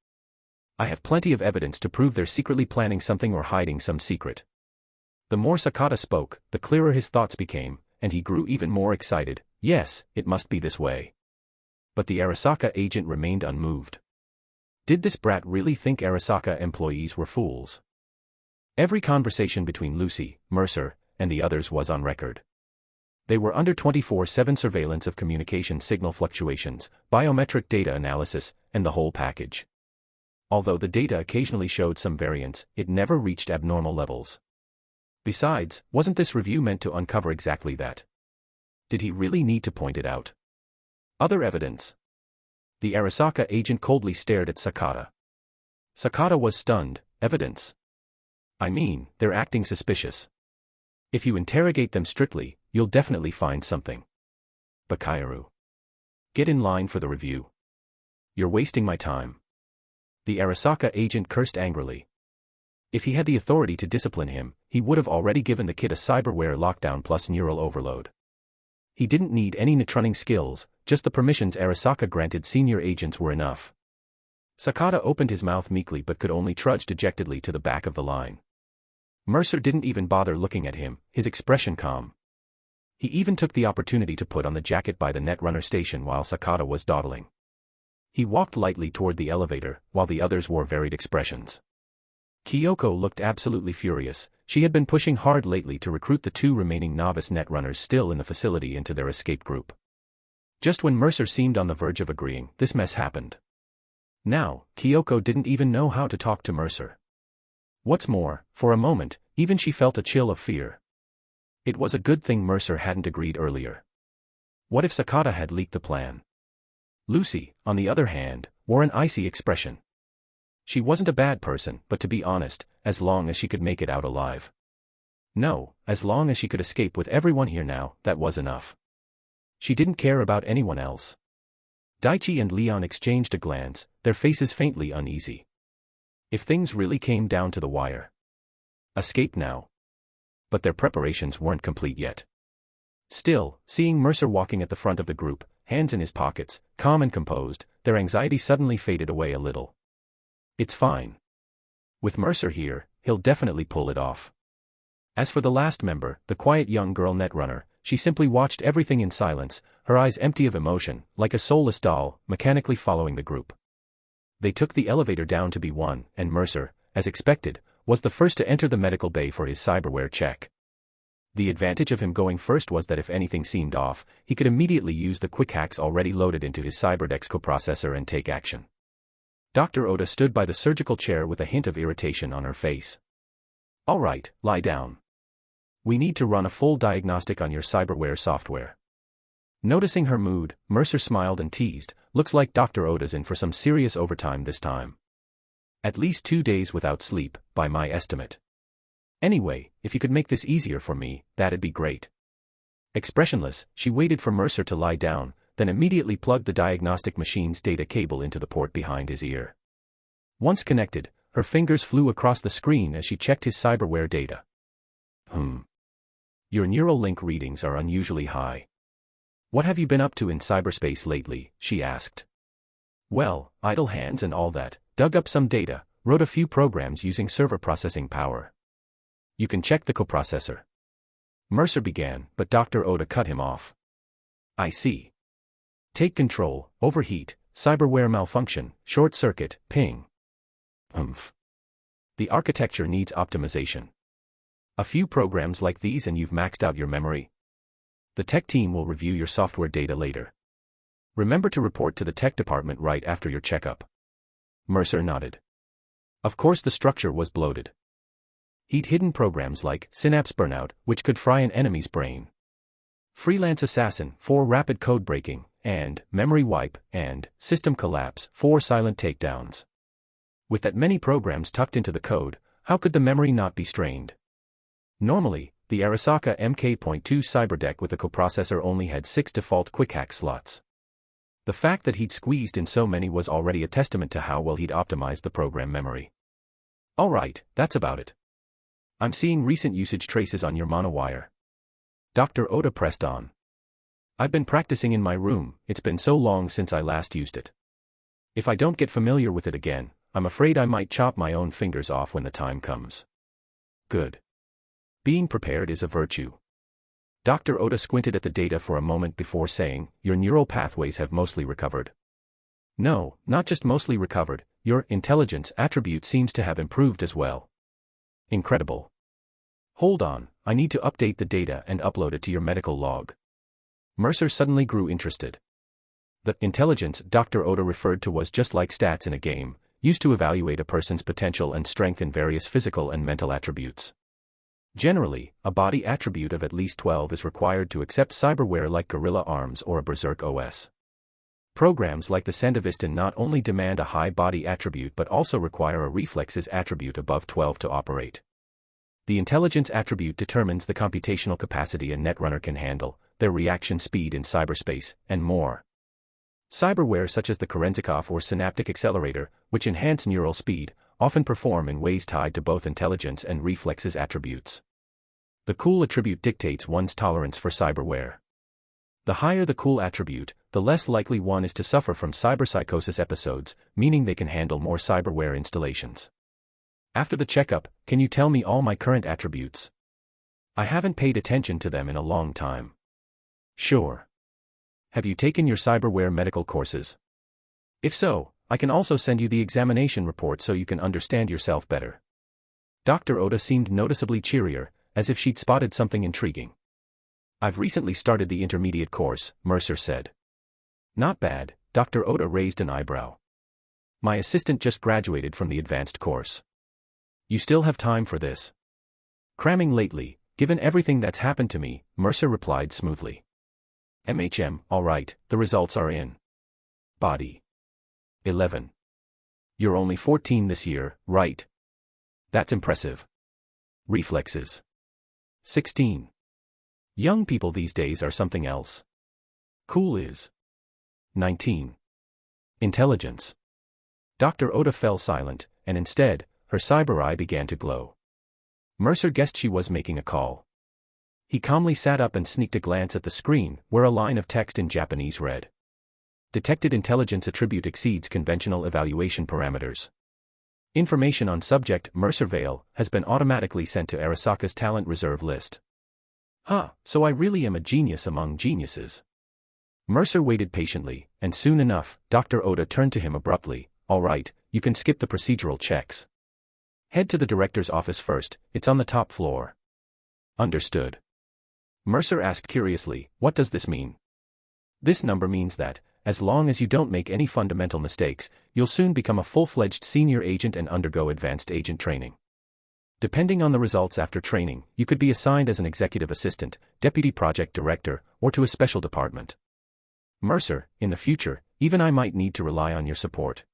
I have plenty of evidence to prove they're secretly planning something or hiding some secret. The more Sakata spoke, the clearer his thoughts became, and he grew even more excited. Yes, it must be this way. But the Arasaka agent remained unmoved. Did this brat really think Arasaka employees were fools? Every conversation between Lucy, Mercer, and the others was on record. They were under 24/7 surveillance of communication signal fluctuations, biometric data analysis, and the whole package. Although the data occasionally showed some variance, it never reached abnormal levels. Besides, wasn't this review meant to uncover exactly that? Did he really need to point it out? Other evidence. The Arasaka agent coldly stared at Sakata. Sakata was stunned. Evidence? I mean, they're acting suspicious. If you interrogate them strictly, you'll definitely find something. Bakayaru. Get in line for the review. You're wasting my time. The Arasaka agent cursed angrily. If he had the authority to discipline him, he would have already given the kid a cyberware lockdown plus neural overload. He didn't need any netrunning skills, just the permissions Arasaka granted senior agents were enough. Sakata opened his mouth meekly but could only trudge dejectedly to the back of the line. Mercer didn't even bother looking at him, his expression calm. He even took the opportunity to put on the jacket by the netrunner station while Sakata was dawdling. He walked lightly toward the elevator, while the others wore varied expressions. Kyoko looked absolutely furious. She had been pushing hard lately to recruit the 2 remaining novice netrunners still in the facility into their escape group. Just when Mercer seemed on the verge of agreeing, this mess happened. Now, Kyoko didn't even know how to talk to Mercer. What's more, for a moment, even she felt a chill of fear. It was a good thing Mercer hadn't agreed earlier. What if Sakata had leaked the plan? Lucy, on the other hand, wore an icy expression. She wasn't a bad person, but to be honest, as long as she could make it out alive. No, as long as she could escape with everyone here now, that was enough. She didn't care about anyone else. Daichi and Leon exchanged a glance, their faces faintly uneasy. If things really came down to the wire. Escape now. But their preparations weren't complete yet. Still, seeing Mercer walking at the front of the group, hands in his pockets, calm and composed, their anxiety suddenly faded away a little. It's fine. With Mercer here, he'll definitely pull it off. As for the last member, the quiet young girl netrunner, she simply watched everything in silence, her eyes empty of emotion, like a soulless doll, mechanically following the group. They took the elevator down to B1, and Mercer, as expected, was the first to enter the medical bay for his cyberware check. The advantage of him going first was that if anything seemed off, he could immediately use the quick hacks already loaded into his Cyberdex coprocessor and take action. Dr. Oda stood by the surgical chair with a hint of irritation on her face. "All right, lie down. We need to run a full diagnostic on your cyberware software." Noticing her mood, Mercer smiled and teased, "Looks like Dr. Oda's in for some serious overtime this time. At least 2 days without sleep, by my estimate. Anyway, if you could make this easier for me, that'd be great." Expressionless, she waited for Mercer to lie down, then immediately plugged the diagnostic machine's data cable into the port behind his ear. Once connected, her fingers flew across the screen as she checked his cyberware data. Your neural link readings are unusually high. What have you been up to in cyberspace lately?" she asked. "Well, idle hands and all that, dug up some data, wrote a few programs using server processing power. You can check the coprocessor." Mercer began, but Dr. Oda cut him off. "I see. Take control, overheat, cyberware malfunction, short circuit, ping. The architecture needs optimization. A few programs like these and you've maxed out your memory. The tech team will review your software data later. Remember to report to the tech department right after your checkup." Mercer nodded. Of course the structure was bloated. He'd hidden programs like Synapse Burnout, which could fry an enemy's brain, Freelance Assassin for rapid code breaking, and Memory Wipe and System Collapse for silent takedowns. With that many programs tucked into the code, how could the memory not be strained? Normally, the Arasaka MK.2 Cyberdeck with a coprocessor only had 6 default quick hack slots. The fact that he'd squeezed in so many was already a testament to how well he'd optimized the program memory. "All right, that's about it. I'm seeing recent usage traces on your monowire." Dr. Oda pressed on. "I've been practicing in my room, it's been so long since I last used it. If I don't get familiar with it again, I'm afraid I might chop my own fingers off when the time comes." "Good. Being prepared is a virtue." Dr. Oda squinted at the data for a moment before saying, "Your neural pathways have mostly recovered." "No, not just mostly recovered, your intelligence attribute seems to have improved as well." "Incredible. Hold on, I need to update the data and upload it to your medical log." Mercer suddenly grew interested. The intelligence Dr. Oda referred to was just like stats in a game, used to evaluate a person's potential and strength in various physical and mental attributes. Generally, a body attribute of at least 12 is required to accept cyberware like Gorilla Arms or a Berserk OS. Programs like the Sandevistan not only demand a high body attribute but also require a reflexes attribute above 12 to operate. The intelligence attribute determines the computational capacity a netrunner can handle, their reaction speed in cyberspace, and more. Cyberware such as the Kerenzikov or Synaptic Accelerator, which enhance neural speed, often perform in ways tied to both intelligence and reflexes attributes. The cool attribute dictates one's tolerance for cyberware. The higher the cool attribute, the less likely one is to suffer from cyberpsychosis episodes, meaning they can handle more cyberware installations. "After the checkup, can you tell me all my current attributes? I haven't paid attention to them in a long time." "Sure. Have you taken your cyberware medical courses? If so, I can also send you the examination report so you can understand yourself better." Dr. Oda seemed noticeably cheerier, as if she'd spotted something intriguing. "I've recently started the intermediate course," Mercer said. "Not bad," Dr. Oda raised an eyebrow. "My assistant just graduated from the advanced course. You still have time for this?" "Cramming lately, given everything that's happened to me," Mercer replied smoothly. All right, the results are in. Body. 11. You're only 14 this year, right? That's impressive. Reflexes. 16. Young people these days are something else. Cool is. 19. Intelligence. Dr. Oda fell silent, and instead, her cyber eye began to glow. Mercer guessed she was making a call. He calmly sat up and sneaked a glance at the screen, where a line of text in Japanese read. Detected intelligence attribute exceeds conventional evaluation parameters. Information on subject Mercer Vale has been automatically sent to Arasaka's talent reserve list. So I really am a genius among geniuses. Mercer waited patiently, and soon enough, Dr. Oda turned to him abruptly. "All right, you can skip the procedural checks. Head to the director's office first, it's on the top floor." "Understood." Mercer asked curiously, what does this mean? This number means that, as long as you don't make any fundamental mistakes, you'll soon become a full-fledged senior agent and undergo advanced agent training. Depending on the results after training, you could be assigned as an executive assistant, deputy project director, or to a special department. Mercer, in the future, even I might need to rely on your support.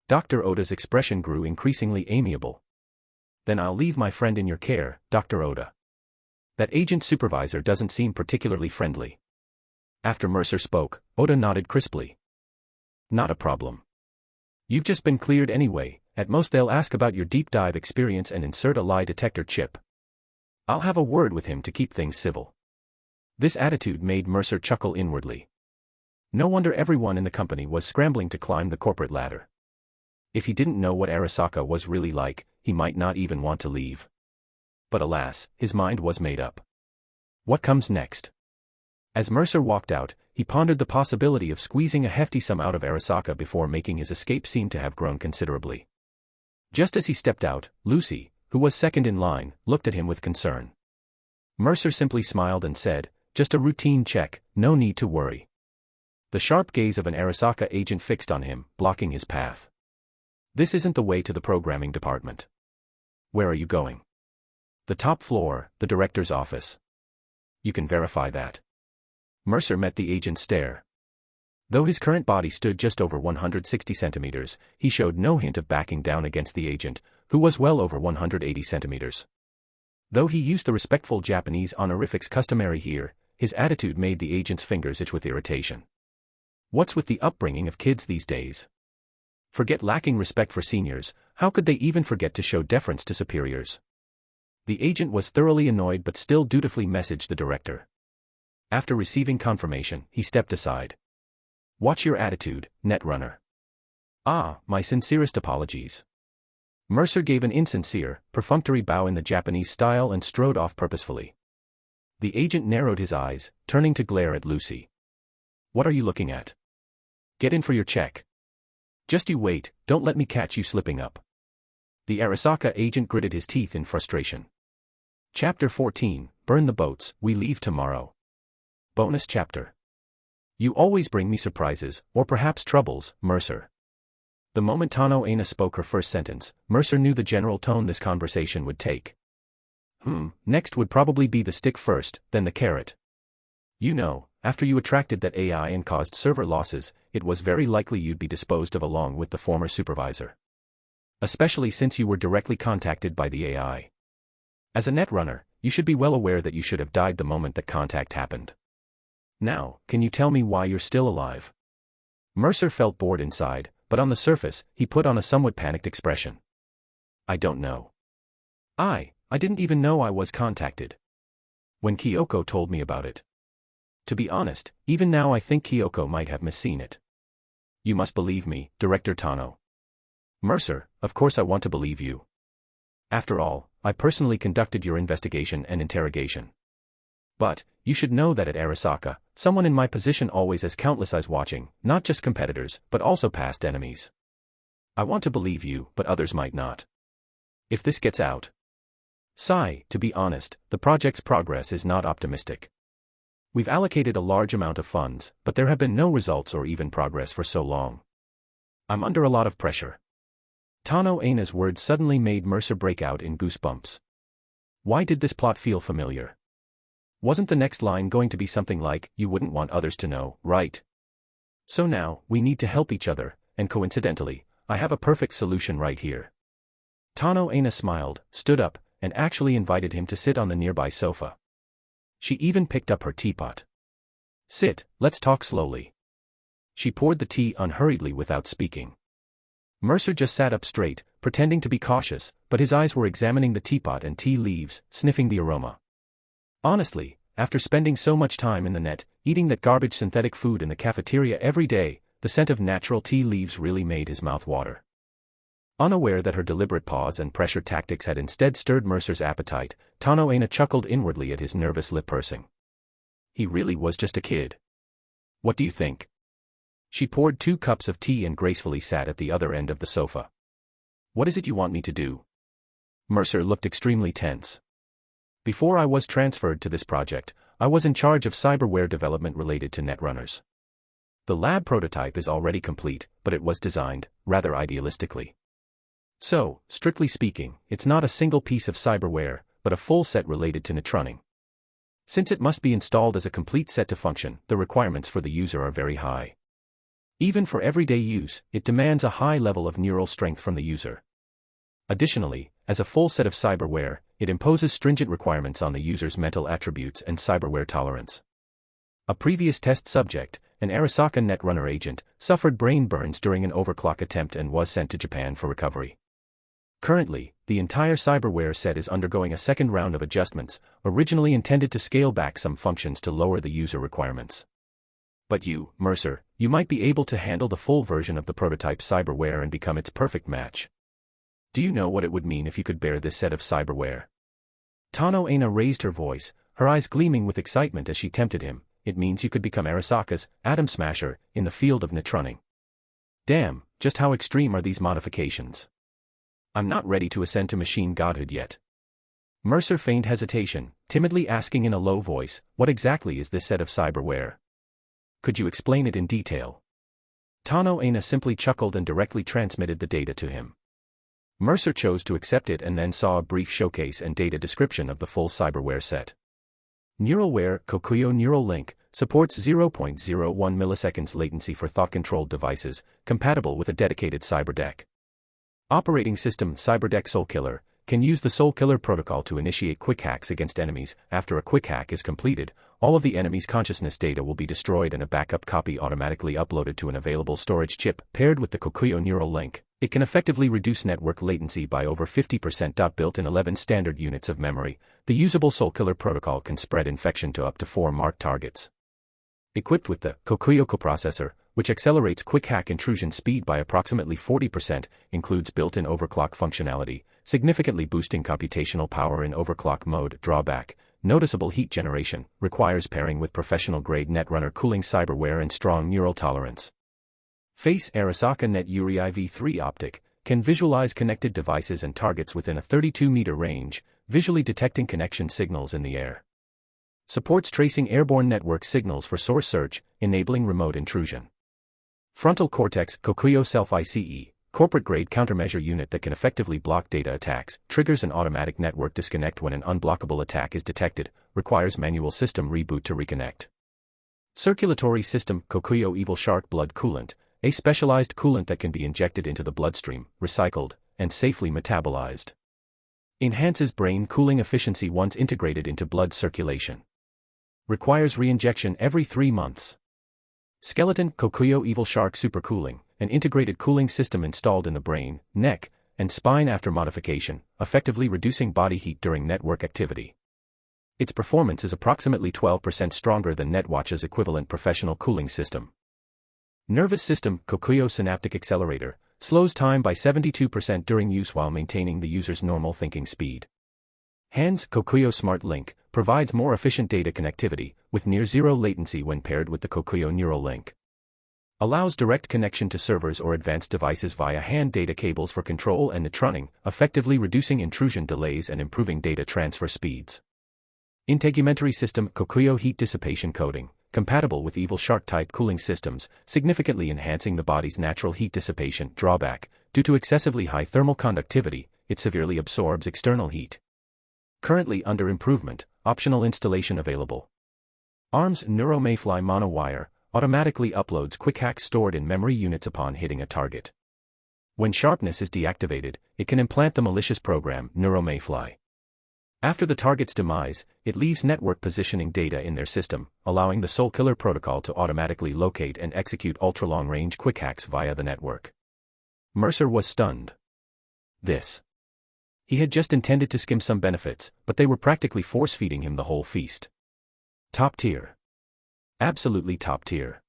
Dr. Oda's expression grew increasingly amiable. Then I'll leave my friend in your care, Dr. Oda. That agent supervisor doesn't seem particularly friendly. After Mercer spoke, Oda nodded crisply. Not a problem. You've just been cleared anyway. At most they'll ask about your deep dive experience and insert a lie detector chip. I'll have a word with him to keep things civil. This attitude made Mercer chuckle inwardly. No wonder everyone in the company was scrambling to climb the corporate ladder. If he didn't know what Arasaka was really like, he might not even want to leave. But alas, his mind was made up. What comes next? As Mercer walked out, he pondered the possibility of squeezing a hefty sum out of Arasaka before making his escape seem to have grown considerably. Just as he stepped out, Lucy, who was second in line, looked at him with concern. Mercer simply smiled and said, just a routine check, no need to worry. The sharp gaze of an Arasaka agent fixed on him, blocking his path. This isn't the way to the programming department. Where are you going? The top floor, the director's office. You can verify that. Mercer met the agent's stare. Though his current body stood just over 160 centimeters, he showed no hint of backing down against the agent, who was well over 180 centimeters. Though he used the respectful Japanese honorifics customary here, his attitude made the agent's fingers itch with irritation. What's with the upbringing of kids these days? Forget lacking respect for seniors, how could they even forget to show deference to superiors? The agent was thoroughly annoyed but still dutifully messaged the director. After receiving confirmation, he stepped aside. Watch your attitude, Netrunner. Ah, my sincerest apologies. Mercer gave an insincere, perfunctory bow in the Japanese style and strode off purposefully. The agent narrowed his eyes, turning to glare at Lucy. What are you looking at? Get in for your check. Just you wait, don't let me catch you slipping up. The Arasaka agent gritted his teeth in frustration. Chapter 14, Burn the Boats, We Leave Tomorrow. Bonus chapter. You always bring me surprises, or perhaps troubles, Mercer. The moment Tano Aina spoke her first sentence, Mercer knew the general tone this conversation would take. Next would probably be the stick first, then the carrot. You know, after you attracted that AI and caused server losses, it was very likely you'd be disposed of along with the former supervisor. Especially since you were directly contacted by the AI. As a netrunner, you should be well aware that you should have died the moment that contact happened. Now, can you tell me why you're still alive? Mercer felt bored inside, but on the surface, he put on a somewhat panicked expression. I don't know. I didn't even know I was contacted. When Kyoko told me about it. To be honest, even now I think Kyoko might have misseen it. You must believe me, Director Tano. Mercer, of course I want to believe you. After all, I personally conducted your investigation and interrogation. But, you should know that at Arasaka, someone in my position always has countless eyes watching, not just competitors, but also past enemies. I want to believe you, but others might not. If this gets out. To be honest, the project's progress is not optimistic. We've allocated a large amount of funds, but there have been no results or even progress for so long. I'm under a lot of pressure. Tano Aina's words suddenly made Mercer break out in goosebumps. Why did this plot feel familiar? Wasn't the next line going to be something like, you wouldn't want others to know, right? So now, we need to help each other, and coincidentally, I have a perfect solution right here. Tano Aina smiled, stood up, and actually invited him to sit on the nearby sofa. She even picked up her teapot. Sit, let's talk slowly. She poured the tea unhurriedly without speaking. Mercer just sat up straight, pretending to be cautious, but his eyes were examining the teapot and tea leaves, sniffing the aroma. Honestly, after spending so much time in the net, eating that garbage synthetic food in the cafeteria every day, the scent of natural tea leaves really made his mouth water. Unaware that her deliberate pause and pressure tactics had instead stirred Mercer's appetite, Tano Aina chuckled inwardly at his nervous lip pursing. He really was just a kid. What do you think? She poured 2 cups of tea and gracefully sat at the other end of the sofa. What is it you want me to do? Mercer looked extremely tense. Before I was transferred to this project, I was in charge of cyberware development related to netrunners. The lab prototype is already complete, but it was designed, rather idealistically. So, strictly speaking, it's not a single piece of cyberware, but a full set related to netrunning. Since it must be installed as a complete set to function, the requirements for the user are very high. Even for everyday use, it demands a high level of neural strength from the user. Additionally, as a full set of cyberware, it imposes stringent requirements on the user's mental attributes and cyberware tolerance. A previous test subject, an Arasaka netrunner agent, suffered brain burns during an overclock attempt and was sent to Japan for recovery. Currently, the entire cyberware set is undergoing a second round of adjustments, originally intended to scale back some functions to lower the user requirements. But you, Mercer, you might be able to handle the full version of the prototype cyberware and become its perfect match. Do you know what it would mean if you could bear this set of cyberware? Tano Aina raised her voice, her eyes gleaming with excitement as she tempted him. It means you could become Arasaka's Atom Smasher in the field of netrunning. Damn, just how extreme are these modifications? I'm not ready to ascend to machine godhood yet. Mercer feigned hesitation, timidly asking in a low voice, what exactly is this set of cyberware? Could you explain it in detail? Tano Aina simply chuckled and directly transmitted the data to him. Mercer chose to accept it and then saw a brief showcase and data description of the full cyberware set. Neuralware Kokuyo Neural Link supports 0.01 milliseconds latency for thought-controlled devices, compatible with a dedicated cyberdeck. Operating system Cyberdeck Soulkiller can use the Soulkiller protocol to initiate quick hacks against enemies. After a quick hack is completed, all of the enemy's consciousness data will be destroyed and a backup copy automatically uploaded to an available storage chip. Paired with the Kokuyo Neural Link, it can effectively reduce network latency by over 50%. Built in 11 standard units of memory, the usable Soulkiller protocol can spread infection to up to 4 marked targets. Equipped with the Kokuyo coprocessor, which accelerates quick hack intrusion speed by approximately 40%, includes built-in overclock functionality, significantly boosting computational power in overclock mode. Drawback: noticeable heat generation, requires pairing with professional-grade netrunner cooling cyberware and strong neural tolerance. Face Arasaka Net Yuri IV3 Optic can visualize connected devices and targets within a 32-meter range, visually detecting connection signals in the air. Supports tracing airborne network signals for source search, enabling remote intrusion. Frontal Cortex Kokuyo Self-ICE, corporate-grade countermeasure unit that can effectively block data attacks, triggers an automatic network disconnect when an unblockable attack is detected, requires manual system reboot to reconnect. Circulatory system Kokuyo Evil Shark Blood Coolant, a specialized coolant that can be injected into the bloodstream, recycled, and safely metabolized. Enhances brain cooling efficiency once integrated into blood circulation. Requires reinjection every 3 months. Skeleton Kokuyo Evil Shark Supercooling, an integrated cooling system installed in the brain, neck, and spine after modification, effectively reducing body heat during network activity. Its performance is approximately 12% stronger than NetWatch's equivalent professional cooling system. Nervous system Kokuyo Synaptic Accelerator slows time by 72% during use while maintaining the user's normal thinking speed. Hands Kokuyo Smart Link provides more efficient data connectivity, with near-zero latency when paired with the Kokuyo Neural Link. Allows direct connection to servers or advanced devices via hand data cables for control and netrunning, effectively reducing intrusion delays and improving data transfer speeds. Integumentary system Kokuyo Heat Dissipation Coating, compatible with Evil Shark-type cooling systems, significantly enhancing the body's natural heat dissipation. Drawback: due to excessively high thermal conductivity, it severely absorbs external heat. Currently under improvement, optional installation available. ARM's NeuroMayfly monowire automatically uploads quick hacks stored in memory units upon hitting a target. When sharpness is deactivated, it can implant the malicious program NeuroMayfly. After the target's demise, it leaves network positioning data in their system, allowing the Soulkiller protocol to automatically locate and execute ultra-long-range quick hacks via the network. Mercer was stunned. He had just intended to skim some benefits, but they were practically force-feeding him the whole feast. Top tier. Absolutely top tier.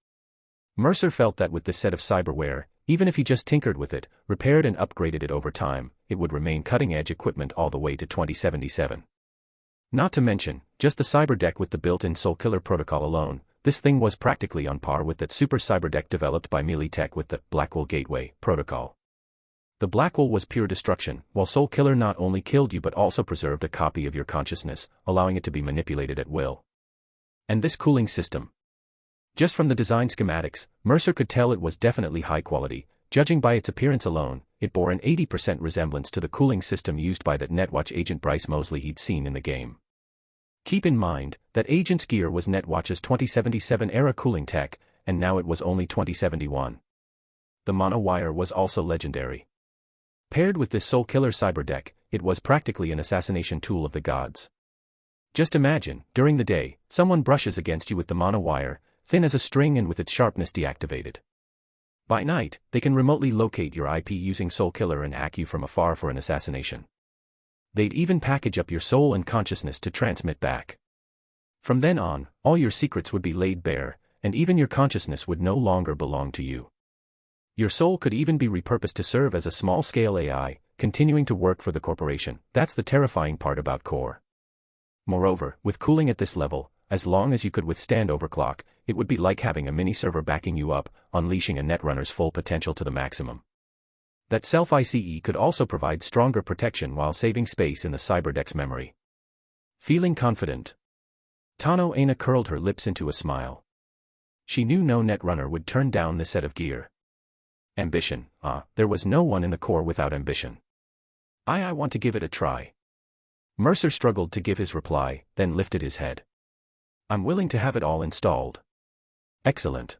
Mercer felt that with this set of cyberware, even if he just tinkered with it, repaired and upgraded it over time, it would remain cutting-edge equipment all the way to 2077. Not to mention, just the cyberdeck with the built-in Soulkiller protocol alone, this thing was practically on par with that super cyberdeck developed by Melee Tech with the Blackwell Gateway protocol. The Blackwell was pure destruction, while Soulkiller not only killed you but also preserved a copy of your consciousness, allowing it to be manipulated at will. And this cooling system. Just from the design schematics, Mercer could tell it was definitely high quality. Judging by its appearance alone, it bore an 80% resemblance to the cooling system used by that Netwatch agent Bryce Mosley he'd seen in the game. Keep in mind that agent's gear was Netwatch's 2077-era cooling tech, and now it was only 2071. The monowire was also legendary. Paired with this soul-killer cyberdeck, it was practically an assassination tool of the gods. Just imagine, during the day, someone brushes against you with the monowire, thin as a string and with its sharpness deactivated. By night, they can remotely locate your IP using Soulkiller and hack you from afar for an assassination. They'd even package up your soul and consciousness to transmit back. From then on, all your secrets would be laid bare, and even your consciousness would no longer belong to you. Your soul could even be repurposed to serve as a small-scale AI, continuing to work for the corporation. That's the terrifying part about Core. Moreover, with cooling at this level, as long as you could withstand overclock, it would be like having a mini-server backing you up, unleashing a netrunner's full potential to the maximum. That self-ICE could also provide stronger protection while saving space in the cyberdeck's memory. Feeling confident, Tano Aina curled her lips into a smile. She knew no netrunner would turn down this set of gear. Ambition, there was no one in the Core without ambition. I want to give it a try. Mercer struggled to give his reply, then lifted his head. I'm willing to have it all installed. Excellent.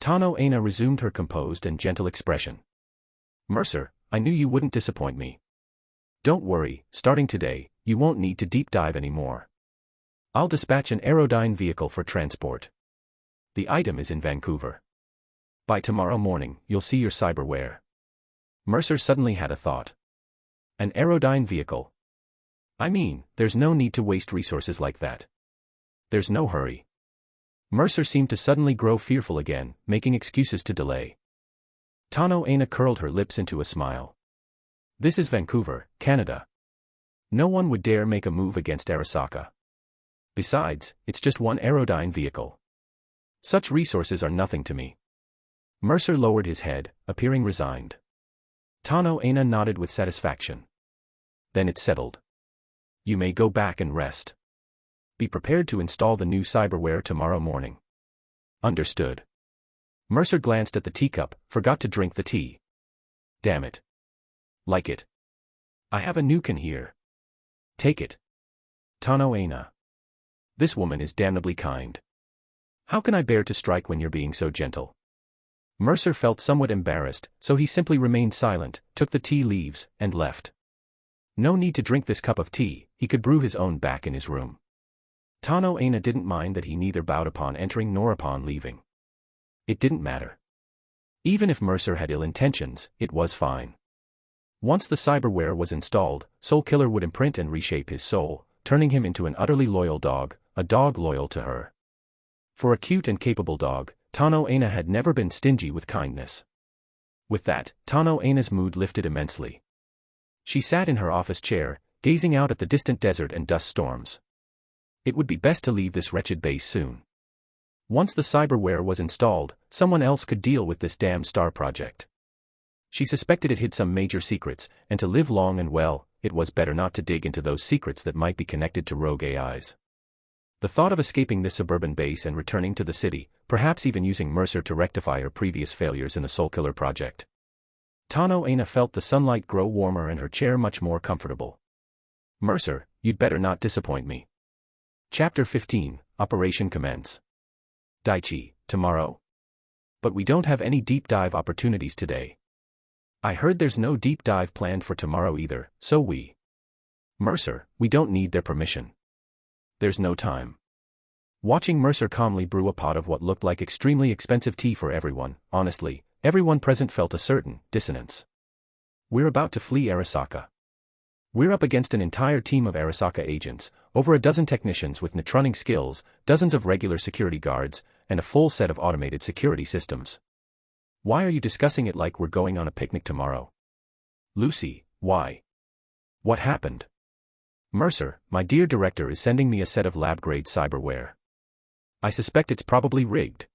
Tano Aina resumed her composed and gentle expression. Mercer, I knew you wouldn't disappoint me. Don't worry, starting today, you won't need to deep dive anymore. I'll dispatch an Aerodyne vehicle for transport. The item is in Vancouver. By tomorrow morning, you'll see your cyberware. Mercer suddenly had a thought. An Aerodyne vehicle. I mean, there's no need to waste resources like that. There's no hurry. Mercer seemed to suddenly grow fearful again, making excuses to delay. Tano Aina curled her lips into a smile. This is Vancouver, Canada. No one would dare make a move against Arasaka. Besides, it's just one Aerodyne vehicle. Such resources are nothing to me. Mercer lowered his head, appearing resigned. Tano Aina nodded with satisfaction. Then it settled. You may go back and rest. Be prepared to install the new cyberware tomorrow morning. Understood. Mercer glanced at the teacup, forgot to drink the tea. Damn it. Like it. I have a new can here. Take it. Tano Aina. This woman is damnably kind. How can I bear to strike when you're being so gentle? Mercer felt somewhat embarrassed, so he simply remained silent, took the tea leaves, and left. No need to drink this cup of tea, he could brew his own back in his room. Tano Aina didn't mind that he neither bowed upon entering nor upon leaving. It didn't matter. Even if Mercer had ill intentions, it was fine. Once the cyberware was installed, Soulkiller would imprint and reshape his soul, turning him into an utterly loyal dog, a dog loyal to her. For a cute and capable dog, Tano Aina had never been stingy with kindness. With that, Tano Aina's mood lifted immensely. She sat in her office chair, gazing out at the distant desert and dust storms. It would be best to leave this wretched base soon. Once the cyberware was installed, someone else could deal with this damn star project. She suspected it hid some major secrets, and to live long and well, it was better not to dig into those secrets that might be connected to rogue AIs. The thought of escaping this suburban base and returning to the city, perhaps even using Mercer to rectify her previous failures in the Soulkiller project. Tano Aina felt the sunlight grow warmer and her chair much more comfortable. Mercer, you'd better not disappoint me. Chapter 15, Operation Commence. Daichi, tomorrow? But we don't have any deep dive opportunities today. I heard there's no deep dive planned for tomorrow either, so we... Mercer, we don't need their permission. There's no time. Watching Mercer calmly brew a pot of what looked like extremely expensive tea for everyone, honestly, everyone present felt a certain dissonance. We're about to flee Arasaka. We're up against an entire team of Arasaka agents, over a dozen technicians with netrunning skills, dozens of regular security guards, and a full set of automated security systems. Why are you discussing it like we're going on a picnic tomorrow? Lucy, why? What happened? Mercer, my dear director is sending me a set of lab-grade cyberware. I suspect it's probably rigged.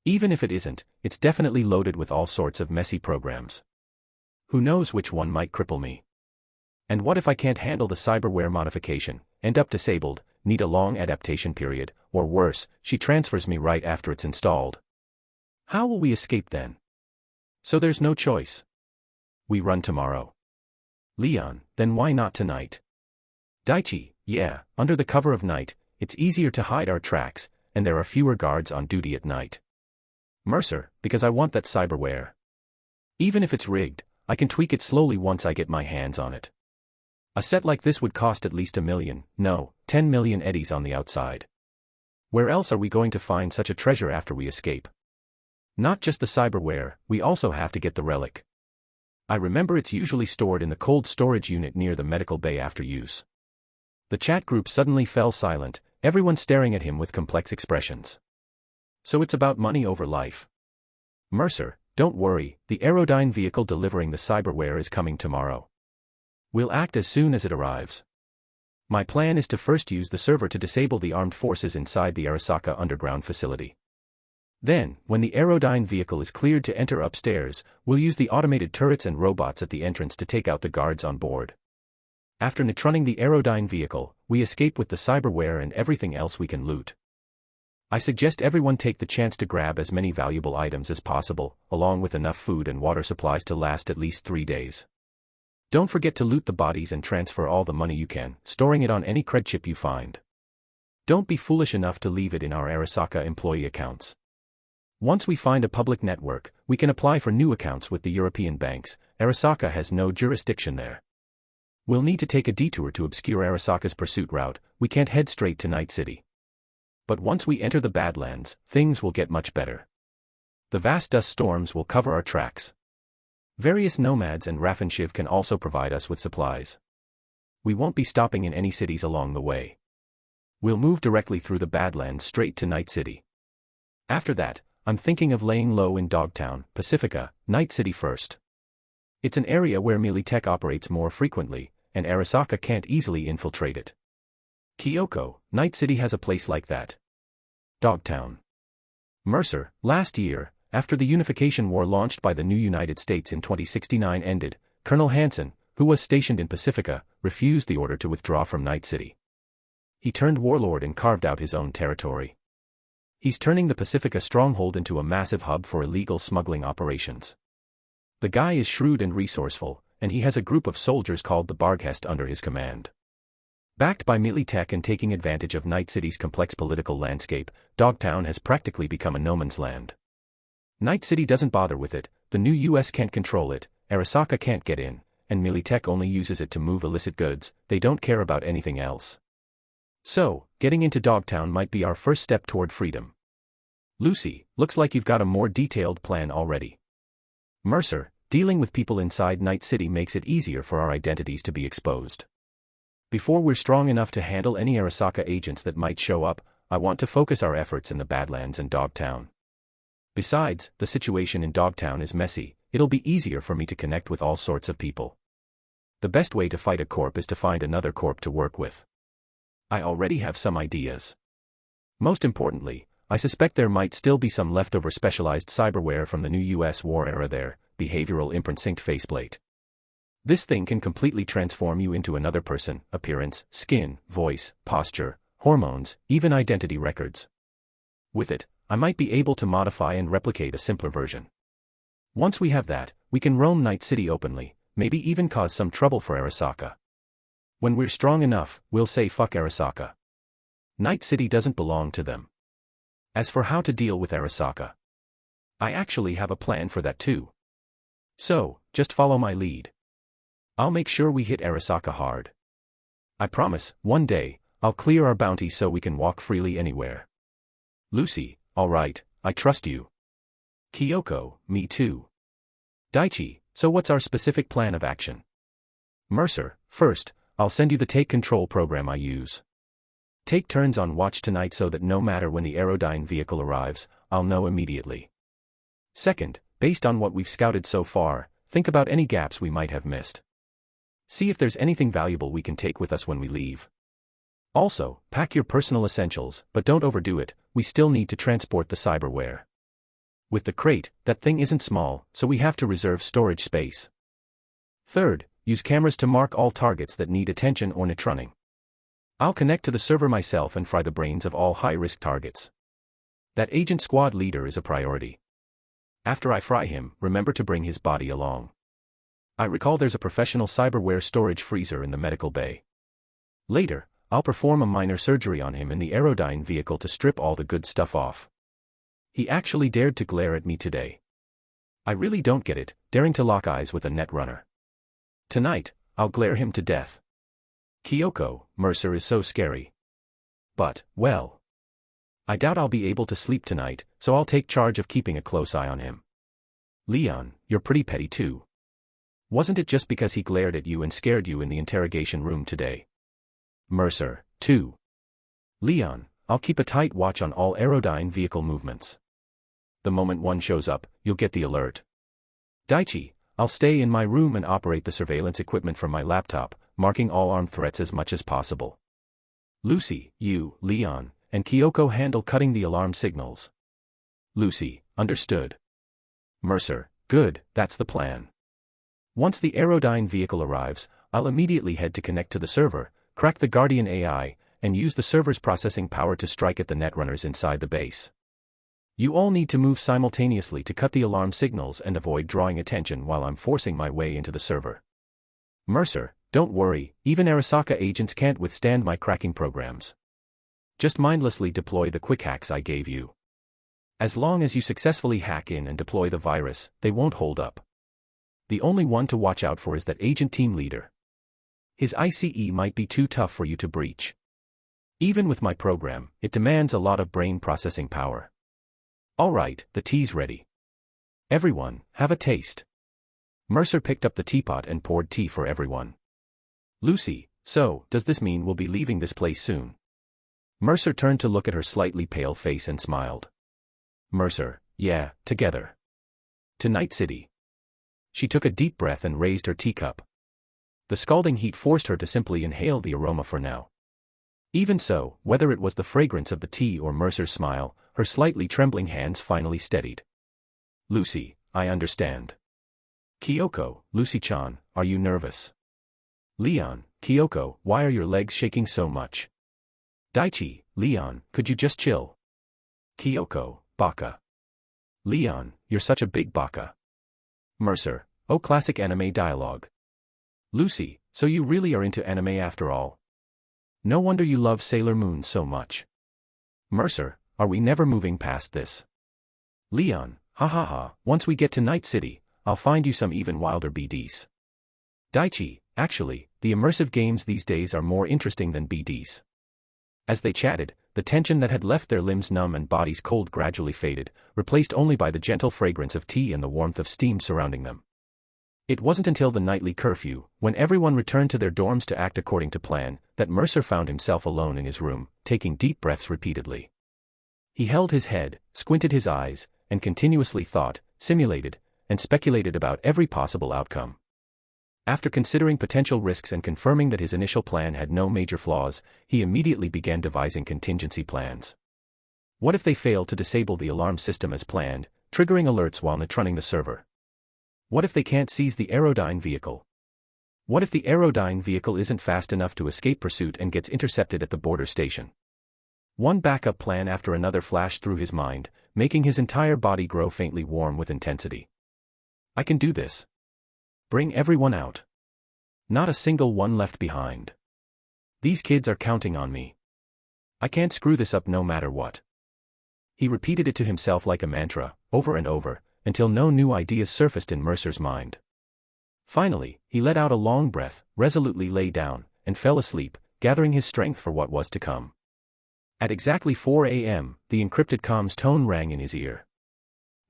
Even if it isn't, it's definitely loaded with all sorts of messy programs. Who knows which one might cripple me? And what if I can't handle the cyberware modification, end up disabled, need a long adaptation period, or worse, she transfers me right after it's installed. How will we escape then? So there's no choice. We run tomorrow. Leon, then why not tonight? Daichi, yeah, under the cover of night, it's easier to hide our tracks, and there are fewer guards on duty at night. Mercer, because I want that cyberware. Even if it's rigged, I can tweak it slowly once I get my hands on it. A set like this would cost at least 1 million, no, 10 million eddies on the outside. Where else are we going to find such a treasure after we escape? Not just the cyberware, we also have to get the relic. I remember it's usually stored in the cold storage unit near the medical bay after use. The chat group suddenly fell silent, everyone staring at him with complex expressions. So it's about money over life. Mercer, don't worry, the Aerodyne vehicle delivering the cyberware is coming tomorrow. We'll act as soon as it arrives. My plan is to first use the server to disable the armed forces inside the Arasaka underground facility. Then, when the Aerodyne vehicle is cleared to enter upstairs, we'll use the automated turrets and robots at the entrance to take out the guards on board. After neutroning the Aerodyne vehicle, we escape with the cyberware and everything else we can loot. I suggest everyone take the chance to grab as many valuable items as possible, along with enough food and water supplies to last at least 3 days. Don't forget to loot the bodies and transfer all the money you can, storing it on any cred chip you find. Don't be foolish enough to leave it in our Arasaka employee accounts. Once we find a public network, we can apply for new accounts with the European banks. Arasaka has no jurisdiction there. We'll need to take a detour to obscure Arasaka's pursuit route, we can't head straight to Night City. But once we enter the Badlands, things will get much better. The vast dust storms will cover our tracks. Various nomads and Raffenshiv can also provide us with supplies. We won't be stopping in any cities along the way. We'll move directly through the Badlands straight to Night City. After that, I'm thinking of laying low in Dogtown, Pacifica, Night City first. It's an area where Militech operates more frequently, and Arasaka can't easily infiltrate it. Kyoko, Night City has a place like that. Dogtown. Mercer, last year, after the unification war launched by the new United States in 2069 ended, Colonel Hansen, who was stationed in Pacifica, refused the order to withdraw from Night City. He turned warlord and carved out his own territory. He's turning the Pacifica stronghold into a massive hub for illegal smuggling operations. The guy is shrewd and resourceful, and he has a group of soldiers called the Barghest under his command. Backed by Militech and taking advantage of Night City's complex political landscape, Dogtown has practically become a no man's land. Night City doesn't bother with it, the new US can't control it, Arasaka can't get in, and Militech only uses it to move illicit goods, they don't care about anything else. So, getting into Dogtown might be our first step toward freedom. Lucy, looks like you've got a more detailed plan already. Mercer, dealing with people inside Night City makes it easier for our identities to be exposed. Before we're strong enough to handle any Arasaka agents that might show up, I want to focus our efforts in the Badlands and Dogtown. Besides, the situation in Dogtown is messy, it'll be easier for me to connect with all sorts of people. The best way to fight a corp is to find another corp to work with. I already have some ideas. Most importantly, I suspect there might still be some leftover specialized cyberware from the new US war era there, behavioral imprint synced faceplate. This thing can completely transform you into another person, appearance, skin, voice, posture, hormones, even identity records. With it, I might be able to modify and replicate a simpler version. Once we have that, we can roam Night City openly, maybe even cause some trouble for Arasaka. When we're strong enough, we'll say fuck Arasaka. Night City doesn't belong to them. As for how to deal with Arasaka, I actually have a plan for that too. So, just follow my lead. I'll make sure we hit Arasaka hard. I promise, one day, I'll clear our bounty so we can walk freely anywhere. Lucy, alright, I trust you. Kyoko, me too. Daichi, so what's our specific plan of action? Mercer, first, I'll send you the take control program I use. Take turns on watch tonight so that no matter when the Aerodyne vehicle arrives, I'll know immediately. Second, based on what we've scouted so far, think about any gaps we might have missed. See if there's anything valuable we can take with us when we leave. Also, pack your personal essentials, but don't overdo it, we still need to transport the cyberware. With the crate, that thing isn't small, so we have to reserve storage space. Third, use cameras to mark all targets that need attention or neutroning. I'll connect to the server myself and fry the brains of all high-risk targets. That agent squad leader is a priority. After I fry him, remember to bring his body along. I recall there's a professional cyberware storage freezer in the medical bay. Later, I'll perform a minor surgery on him in the Aerodyne vehicle to strip all the good stuff off. He actually dared to glare at me today. I really don't get it, daring to lock eyes with a netrunner. Tonight, I'll glare him to death. Kyoko, Mercer is so scary. But, well, I doubt I'll be able to sleep tonight, so I'll take charge of keeping a close eye on him. Leon, you're pretty petty too. Wasn't it just because he glared at you and scared you in the interrogation room today? Mercer, too. Leon, I'll keep a tight watch on all Aerodyne vehicle movements. The moment one shows up, you'll get the alert. Daichi, I'll stay in my room and operate the surveillance equipment from my laptop, marking all armed threats as much as possible. Lucy, you, Leon, and Kyoko handle cutting the alarm signals. Lucy, understood. Mercer, good, that's the plan. Once the Aerodyne vehicle arrives, I'll immediately head to connect to the server, crack the Guardian AI, and use the server's processing power to strike at the netrunners inside the base. You all need to move simultaneously to cut the alarm signals and avoid drawing attention while I'm forcing my way into the server. Mercer, don't worry, even Arasaka agents can't withstand my cracking programs. Just mindlessly deploy the quick hacks I gave you. As long as you successfully hack in and deploy the virus, they won't hold up. The only one to watch out for is that agent team leader. His ICE might be too tough for you to breach. Even with my program, it demands a lot of brain processing power. Alright, the tea's ready. Everyone, have a taste. Mercer picked up the teapot and poured tea for everyone. Lucy, so, does this mean we'll be leaving this place soon? Mercer turned to look at her slightly pale face and smiled. Mercer, yeah, together. To Night City. She took a deep breath and raised her teacup. The scalding heat forced her to simply inhale the aroma for now. Even so, whether it was the fragrance of the tea or Mercer's smile, her slightly trembling hands finally steadied. Lucy, I understand. Kyoko, Lucy-chan, are you nervous? Leon, Kyoko, why are your legs shaking so much? Daichi, Leon, could you just chill? Kyoko, baka. Leon, you're such a big baka. Mercer, oh classic anime dialogue. Lucy, so you really are into anime after all. No wonder you love Sailor Moon so much. Mercer, are we never moving past this? Leon, ha ha ha, once we get to Night City, I'll find you some even wilder BDs. Daichi, actually, the immersive games these days are more interesting than BDs. As they chatted, the tension that had left their limbs numb and bodies cold gradually faded, replaced only by the gentle fragrance of tea and the warmth of steam surrounding them. It wasn't until the nightly curfew, when everyone returned to their dorms to act according to plan, that Mercer found himself alone in his room, taking deep breaths repeatedly. He held his head, squinted his eyes, and continuously thought, simulated, and speculated about every possible outcome. After considering potential risks and confirming that his initial plan had no major flaws, he immediately began devising contingency plans. What if they failed to disable the alarm system as planned, triggering alerts while netrunning the server? What if they can't seize the Aerodyne vehicle? What if the Aerodyne vehicle isn't fast enough to escape pursuit and gets intercepted at the border station? One backup plan after another flashed through his mind, making his entire body grow faintly warm with intensity. I can do this. Bring everyone out. Not a single one left behind. These kids are counting on me. I can't screw this up no matter what. He repeated it to himself like a mantra, over and over, until no new ideas surfaced in Mercer's mind. Finally, he let out a long breath, resolutely lay down, and fell asleep, gathering his strength for what was to come. At exactly 4 a.m., the encrypted comms tone rang in his ear.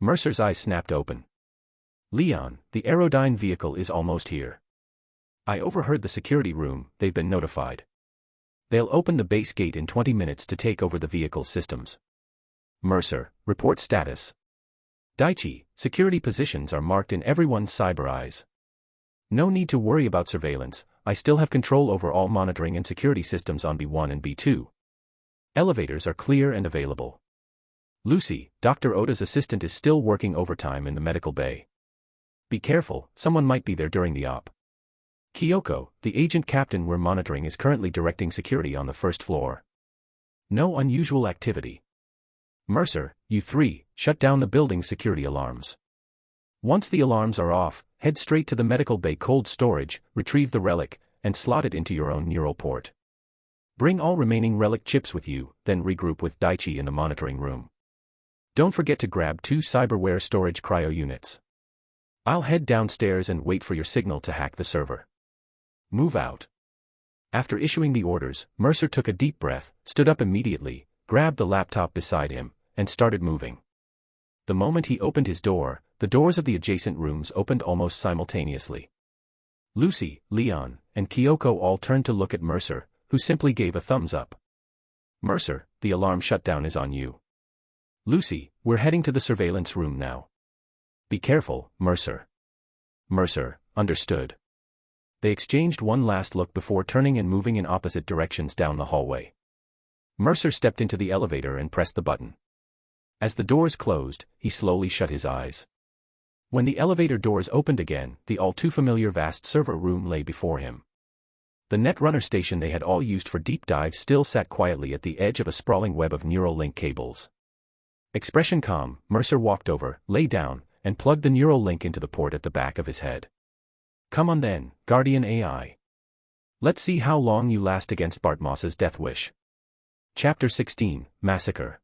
Mercer's eyes snapped open. Leon, the Aerodyne vehicle is almost here. I overheard the security room, they've been notified. They'll open the base gate in 20 minutes to take over the vehicle's systems. Mercer, report status. Daichi, security positions are marked in everyone's cyber eyes. No need to worry about surveillance, I still have control over all monitoring and security systems on B1 and B2. Elevators are clear and available. Lucy, Dr. Oda's assistant is still working overtime in the medical bay. Be careful, someone might be there during the op. Kyoko, the agent captain we're monitoring, is currently directing security on the first floor. No unusual activity. Mercer, you three, shut down the building's security alarms. Once the alarms are off, head straight to the medical bay cold storage, retrieve the relic, and slot it into your own neural port. Bring all remaining relic chips with you, then regroup with Daichi in the monitoring room. Don't forget to grab 2 cyberware storage cryo units. I'll head downstairs and wait for your signal to hack the server. Move out. After issuing the orders, Mercer took a deep breath, stood up immediately, grabbed the laptop beside him, and started moving. The moment he opened his door, the doors of the adjacent rooms opened almost simultaneously. Lucy, Leon, and Kyoko all turned to look at Mercer, who simply gave a thumbs up. Mercer, the alarm shutdown is on you. Lucy, we're heading to the surveillance room now. Be careful, Mercer. Mercer, understood. They exchanged one last look before turning and moving in opposite directions down the hallway. Mercer stepped into the elevator and pressed the button. As the doors closed, he slowly shut his eyes. When the elevator doors opened again, the all-too-familiar vast server room lay before him. The Netrunner station they had all used for deep dives still sat quietly at the edge of a sprawling web of neural link cables. Expression calm, Mercer walked over, lay down, and plugged the neural link into the port at the back of his head. Come on then, Guardian AI. Let's see how long you last against Bartmoss's death wish. Chapter 16, Massacre.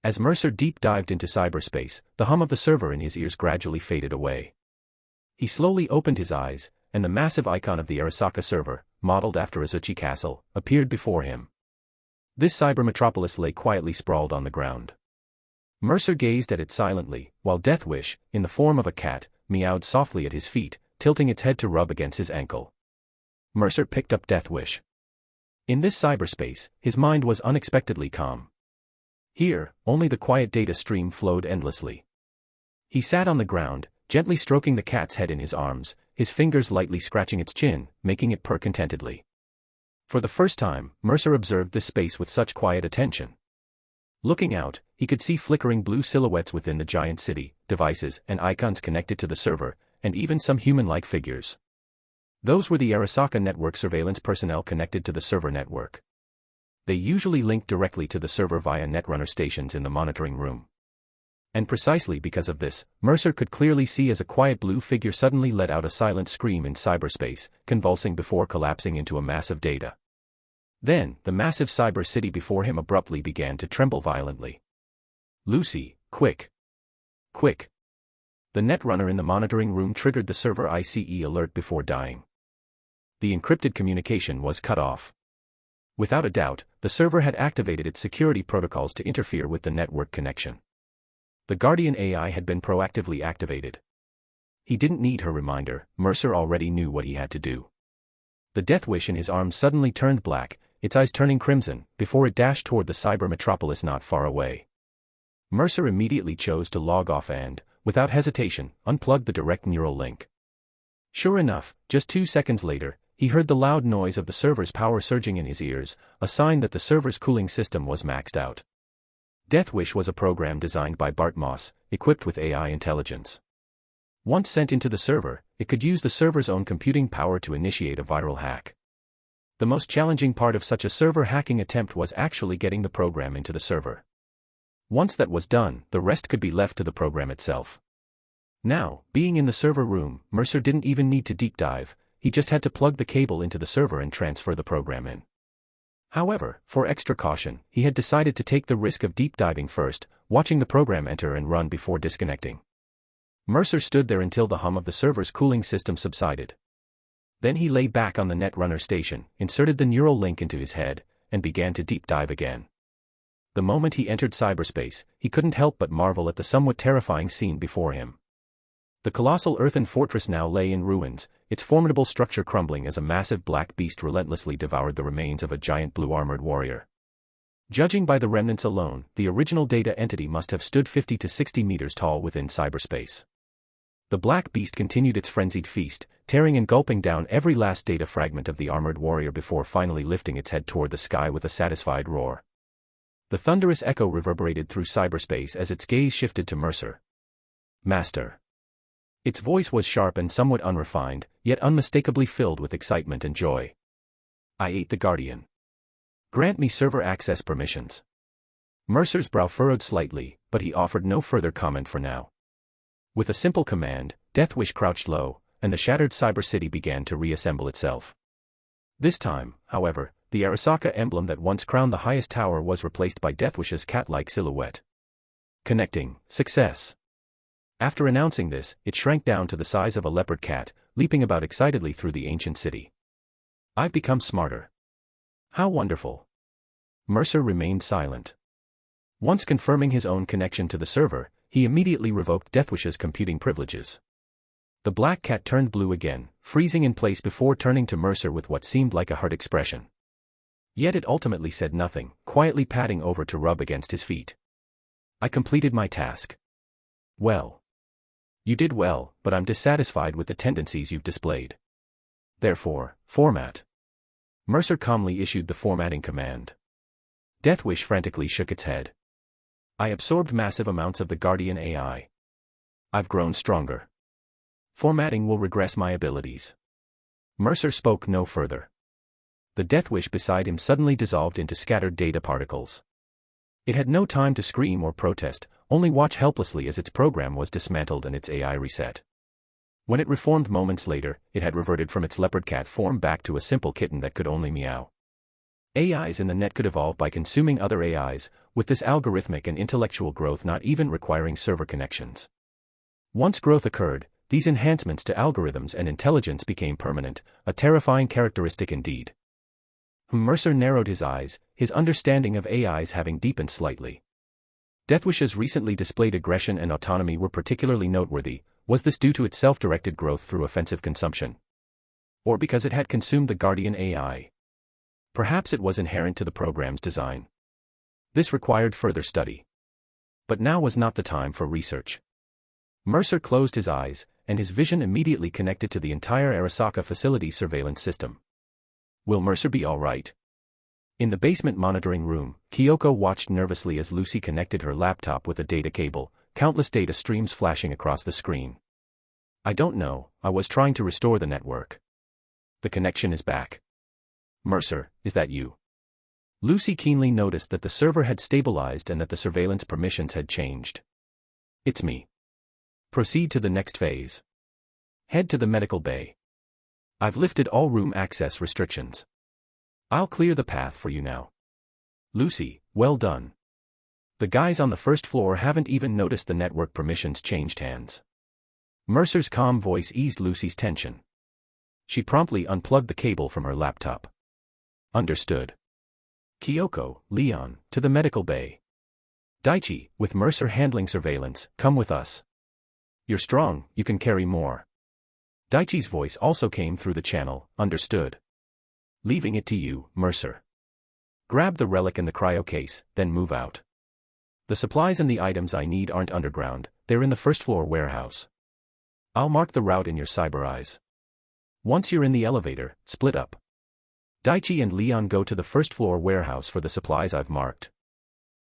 As Mercer deep-dived into cyberspace, the hum of the server in his ears gradually faded away. He slowly opened his eyes, and the massive icon of the Arasaka server, modeled after Azuchi Castle, appeared before him. This cyber metropolis lay quietly sprawled on the ground. Mercer gazed at it silently, while Deathwish, in the form of a cat, meowed softly at his feet, tilting its head to rub against his ankle. Mercer picked up Deathwish. In this cyberspace, his mind was unexpectedly calm. Here, only the quiet data stream flowed endlessly. He sat on the ground, gently stroking the cat's head in his arms, his fingers lightly scratching its chin, making it purr contentedly. For the first time, Mercer observed this space with such quiet attention. Looking out, he could see flickering blue silhouettes within the giant city, devices and icons connected to the server, and even some human-like figures. Those were the Arasaka network surveillance personnel connected to the server network. They usually linked directly to the server via Netrunner stations in the monitoring room. And precisely because of this, Mercer could clearly see as a quiet blue figure suddenly let out a silent scream in cyberspace, convulsing before collapsing into a mass of data. Then, the massive cyber city before him abruptly began to tremble violently. Lucy, quick! Quick! The Netrunner in the monitoring room triggered the server ICE alert before dying. The encrypted communication was cut off. Without a doubt, the server had activated its security protocols to interfere with the network connection. The Guardian AI had been proactively activated. He didn't need her reminder, Mercer already knew what he had to do. The death wish in his arms suddenly turned black, its eyes turning crimson, before it dashed toward the cyber metropolis not far away. Mercer immediately chose to log off and, without hesitation, unplugged the direct neural link. Sure enough, just 2 seconds later, he heard the loud noise of the server's power surging in his ears, a sign that the server's cooling system was maxed out. Deathwish was a program designed by Bartmoss, equipped with AI intelligence. Once sent into the server, it could use the server's own computing power to initiate a viral hack. The most challenging part of such a server hacking attempt was actually getting the program into the server. Once that was done, the rest could be left to the program itself. Now, being in the server room, Mercer didn't even need to deep dive, he just had to plug the cable into the server and transfer the program in. However, for extra caution, he had decided to take the risk of deep diving first, watching the program enter and run before disconnecting. Mercer stood there until the hum of the server's cooling system subsided. Then he lay back on the Netrunner station, inserted the neural link into his head, and began to deep dive again. The moment he entered cyberspace, he couldn't help but marvel at the somewhat terrifying scene before him. The colossal earthen fortress now lay in ruins, its formidable structure crumbling as a massive black beast relentlessly devoured the remains of a giant blue-armored warrior. Judging by the remnants alone, the original data entity must have stood 50 to 60 meters tall within cyberspace. The black beast continued its frenzied feast, tearing and gulping down every last data fragment of the armored warrior before finally lifting its head toward the sky with a satisfied roar. The thunderous echo reverberated through cyberspace as its gaze shifted to Mercer. Master. Its voice was sharp and somewhat unrefined, yet unmistakably filled with excitement and joy. I ate the Guardian. Grant me server access permissions. Mercer's brow furrowed slightly, but he offered no further comment for now. With a simple command, Deathwish crouched low, and the shattered cyber city began to reassemble itself. This time, however, the Arasaka emblem that once crowned the highest tower was replaced by Deathwish's cat-like silhouette. Connecting, success. After announcing this, it shrank down to the size of a leopard cat, leaping about excitedly through the ancient city. I've become smarter. How wonderful. Mercer remained silent. Once confirming his own connection to the server, he immediately revoked Deathwish's computing privileges. The black cat turned blue again, freezing in place before turning to Mercer with what seemed like a hurt expression. Yet it ultimately said nothing, quietly padding over to rub against his feet. I completed my task. Well. You did well, but I'm dissatisfied with the tendencies you've displayed. Therefore, format. Mercer calmly issued the formatting command. Deathwish frantically shook its head. I absorbed massive amounts of the Guardian AI. I've grown stronger. Formatting will regress my abilities. Mercer spoke no further. The Deathwish beside him suddenly dissolved into scattered data particles. It had no time to scream or protest, only watch helplessly as its program was dismantled and its AI reset. When it reformed moments later, it had reverted from its leopard cat form back to a simple kitten that could only meow. AIs in the net could evolve by consuming other AIs, with this algorithmic and intellectual growth not even requiring server connections. Once growth occurred, these enhancements to algorithms and intelligence became permanent, a terrifying characteristic indeed. Mercer narrowed his eyes, his understanding of AIs having deepened slightly. Deathwish's recently displayed aggression and autonomy were particularly noteworthy. Was this due to its self-directed growth through offensive consumption? Or because it had consumed the Guardian AI? Perhaps it was inherent to the program's design. This required further study. But now was not the time for research. Mercer closed his eyes, and his vision immediately connected to the entire Arasaka facility surveillance system. Will Mercer be all right? In the basement monitoring room, Kyoko watched nervously as Lucy connected her laptop with a data cable, countless data streams flashing across the screen. I don't know, I was trying to restore the network. The connection is back. Mercer, is that you? Lucy keenly noticed that the server had stabilized and that the surveillance permissions had changed. It's me. Proceed to the next phase. Head to the medical bay. I've lifted all room access restrictions. I'll clear the path for you now. Lucy, well done. The guys on the first floor haven't even noticed the network permissions changed hands. Mercer's calm voice eased Lucy's tension. She promptly unplugged the cable from her laptop. Understood. Kyoko, Leon, to the medical bay. Daichi, with Mercer handling surveillance, come with us. You're strong, you can carry more. Daichi's voice also came through the channel, understood. Leaving it to you, Mercer. Grab the relic and the cryo case, then move out. The supplies and the items I need aren't underground, they're in the first floor warehouse. I'll mark the route in your cyber eyes. Once you're in the elevator, split up. Daichi and Leon go to the first floor warehouse for the supplies I've marked.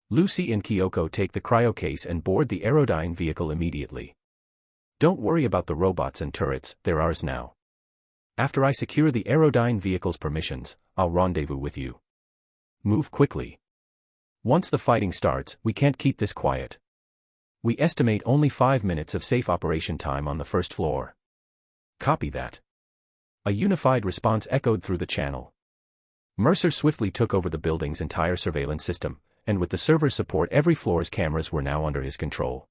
Lucy and Kyoko take the cryo case and board the Aerodyne vehicle immediately. Don't worry about the robots and turrets, they're ours now. After I secure the Aerodyne vehicle's permissions, I'll rendezvous with you. Move quickly. Once the fighting starts, we can't keep this quiet. We estimate only 5 minutes of safe operation time on the first floor. Copy that. A unified response echoed through the channel. Mercer swiftly took over the building's entire surveillance system, and with the server's support every floor's cameras were now under his control.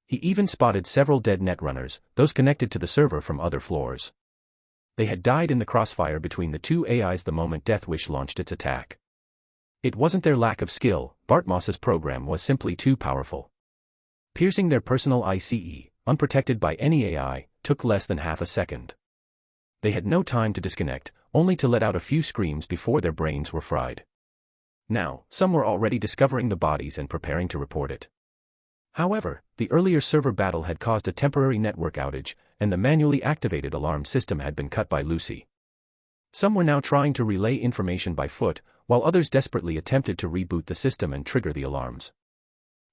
He even spotted several dead netrunners, those connected to the server from other floors. They had died in the crossfire between the two AIs the moment Deathwish launched its attack. It wasn't their lack of skill, Bartmoss's program was simply too powerful. Piercing their personal ICE, unprotected by any AI, took less than half a second. They had no time to disconnect, only to let out a few screams before their brains were fried. Now, some were already discovering the bodies and preparing to report it. However, the earlier server battle had caused a temporary network outage, and the manually activated alarm system had been cut by Lucy. Some were now trying to relay information by foot, while others desperately attempted to reboot the system and trigger the alarms.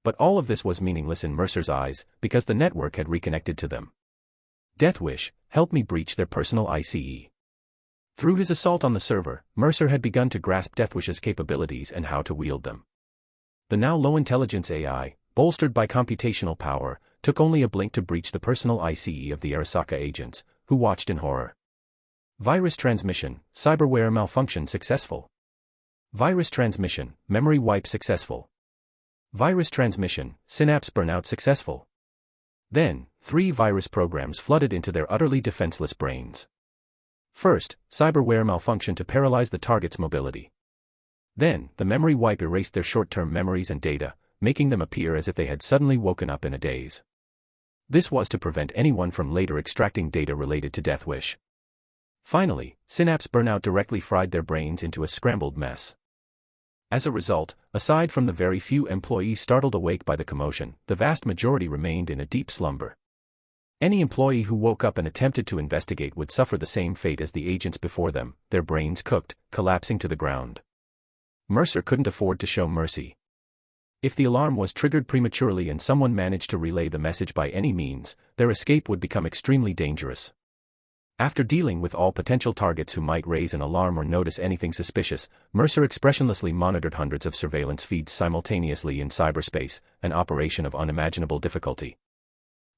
But all of this was meaningless in Mercer's eyes, because the network had reconnected to them. Deathwish, help me breach their personal ICE. Through his assault on the server, Mercer had begun to grasp Deathwish's capabilities and how to wield them. The now low-intelligence AI, bolstered by computational power, took only a blink to breach the personal ICE of the Arasaka agents, who watched in horror. Virus transmission, cyberware malfunction successful. Virus transmission, memory wipe successful. Virus transmission, synapse burnout successful. Then, 3 virus programs flooded into their utterly defenseless brains. First, cyberware malfunction to paralyze the target's mobility. Then, the memory wipe erased their short-term memories and data, making them appear as if they had suddenly woken up in a daze. This was to prevent anyone from later extracting data related to Deathwish. Finally, synapse burnout directly fried their brains into a scrambled mess. As a result, aside from the very few employees startled awake by the commotion, the vast majority remained in a deep slumber. Any employee who woke up and attempted to investigate would suffer the same fate as the agents before them, their brains cooked, collapsing to the ground. Mercer couldn't afford to show mercy. If the alarm was triggered prematurely and someone managed to relay the message by any means, their escape would become extremely dangerous. After dealing with all potential targets who might raise an alarm or notice anything suspicious, Mercer expressionlessly monitored hundreds of surveillance feeds simultaneously in cyberspace, an operation of unimaginable difficulty.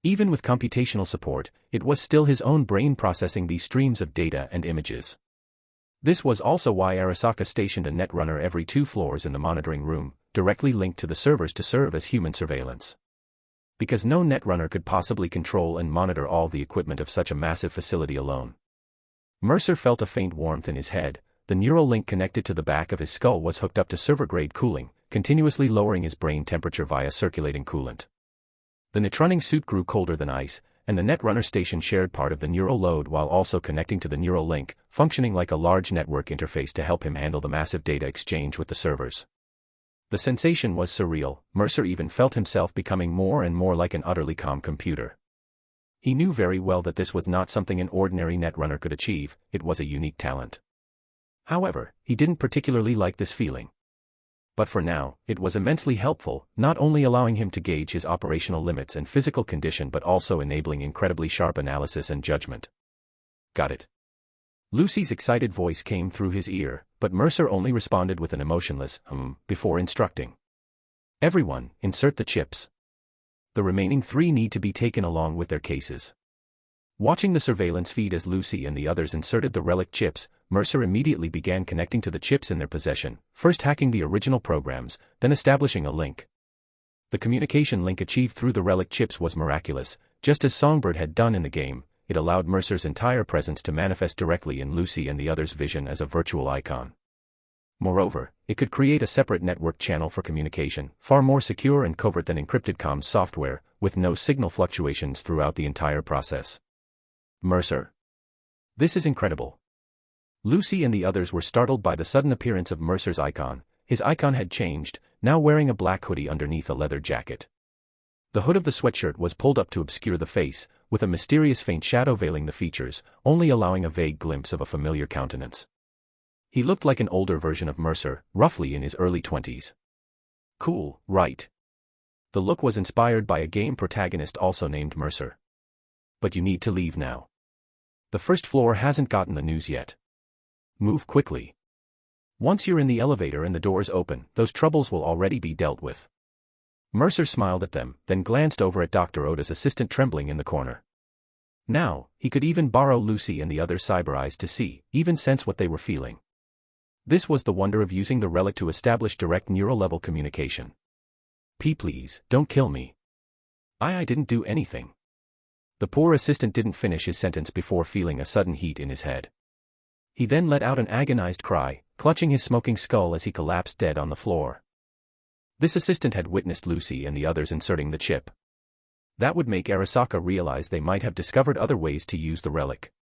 Even with computational support, it was still his own brain processing these streams of data and images. This was also why Arasaka stationed a netrunner every 2 floors in the monitoring room, directly linked to the servers to serve as human surveillance. Because no netrunner could possibly control and monitor all the equipment of such a massive facility alone. Mercer felt a faint warmth in his head. The neural link connected to the back of his skull was hooked up to server-grade cooling, continuously lowering his brain temperature via circulating coolant. The netrunning suit grew colder than ice, and the netrunner station shared part of the neural load while also connecting to the neural link, functioning like a large network interface to help him handle the massive data exchange with the servers. The sensation was surreal. Mercer even felt himself becoming more and more like an utterly calm computer. He knew very well that this was not something an ordinary netrunner could achieve, it was a unique talent. However, he didn't particularly like this feeling. But for now, it was immensely helpful, not only allowing him to gauge his operational limits and physical condition but also enabling incredibly sharp analysis and judgment. Got it. Lucy's excited voice came through his ear, but Mercer only responded with an emotionless, before instructing. Everyone, insert the chips. The remaining 3 need to be taken along with their cases. Watching the surveillance feed as Lucy and the others inserted the relic chips, Mercer immediately began connecting to the chips in their possession, first hacking the original programs, then establishing a link. The communication link achieved through the relic chips was miraculous, just as Songbird had done in the game. It allowed Mercer's entire presence to manifest directly in Lucy and the others' vision as a virtual icon. Moreover, it could create a separate network channel for communication, far more secure and covert than encrypted comms software, with no signal fluctuations throughout the entire process. Mercer. This is incredible. Lucy and the others were startled by the sudden appearance of Mercer's icon. His icon had changed, now wearing a black hoodie underneath a leather jacket. The hood of the sweatshirt was pulled up to obscure the face, with a mysterious faint shadow veiling the features, only allowing a vague glimpse of a familiar countenance. He looked like an older version of Mercer, roughly in his early 20s. Cool, right? The look was inspired by a game protagonist also named Mercer. But you need to leave now. The first floor hasn't gotten the news yet. Move quickly. Once you're in the elevator and the doors open, those troubles will already be dealt with. Mercer smiled at them, then glanced over at Dr. Oda's assistant trembling in the corner. Now, he could even borrow Lucy and the other cyber eyes to see, even sense what they were feeling. This was the wonder of using the relic to establish direct neural-level communication. Please, don't kill me. I didn't do anything. The poor assistant didn't finish his sentence before feeling a sudden heat in his head. He then let out an agonized cry, clutching his smoking skull as he collapsed dead on the floor. This assistant had witnessed Lucy and the others inserting the chip. That would make Arasaka realize they might have discovered other ways to use the relic.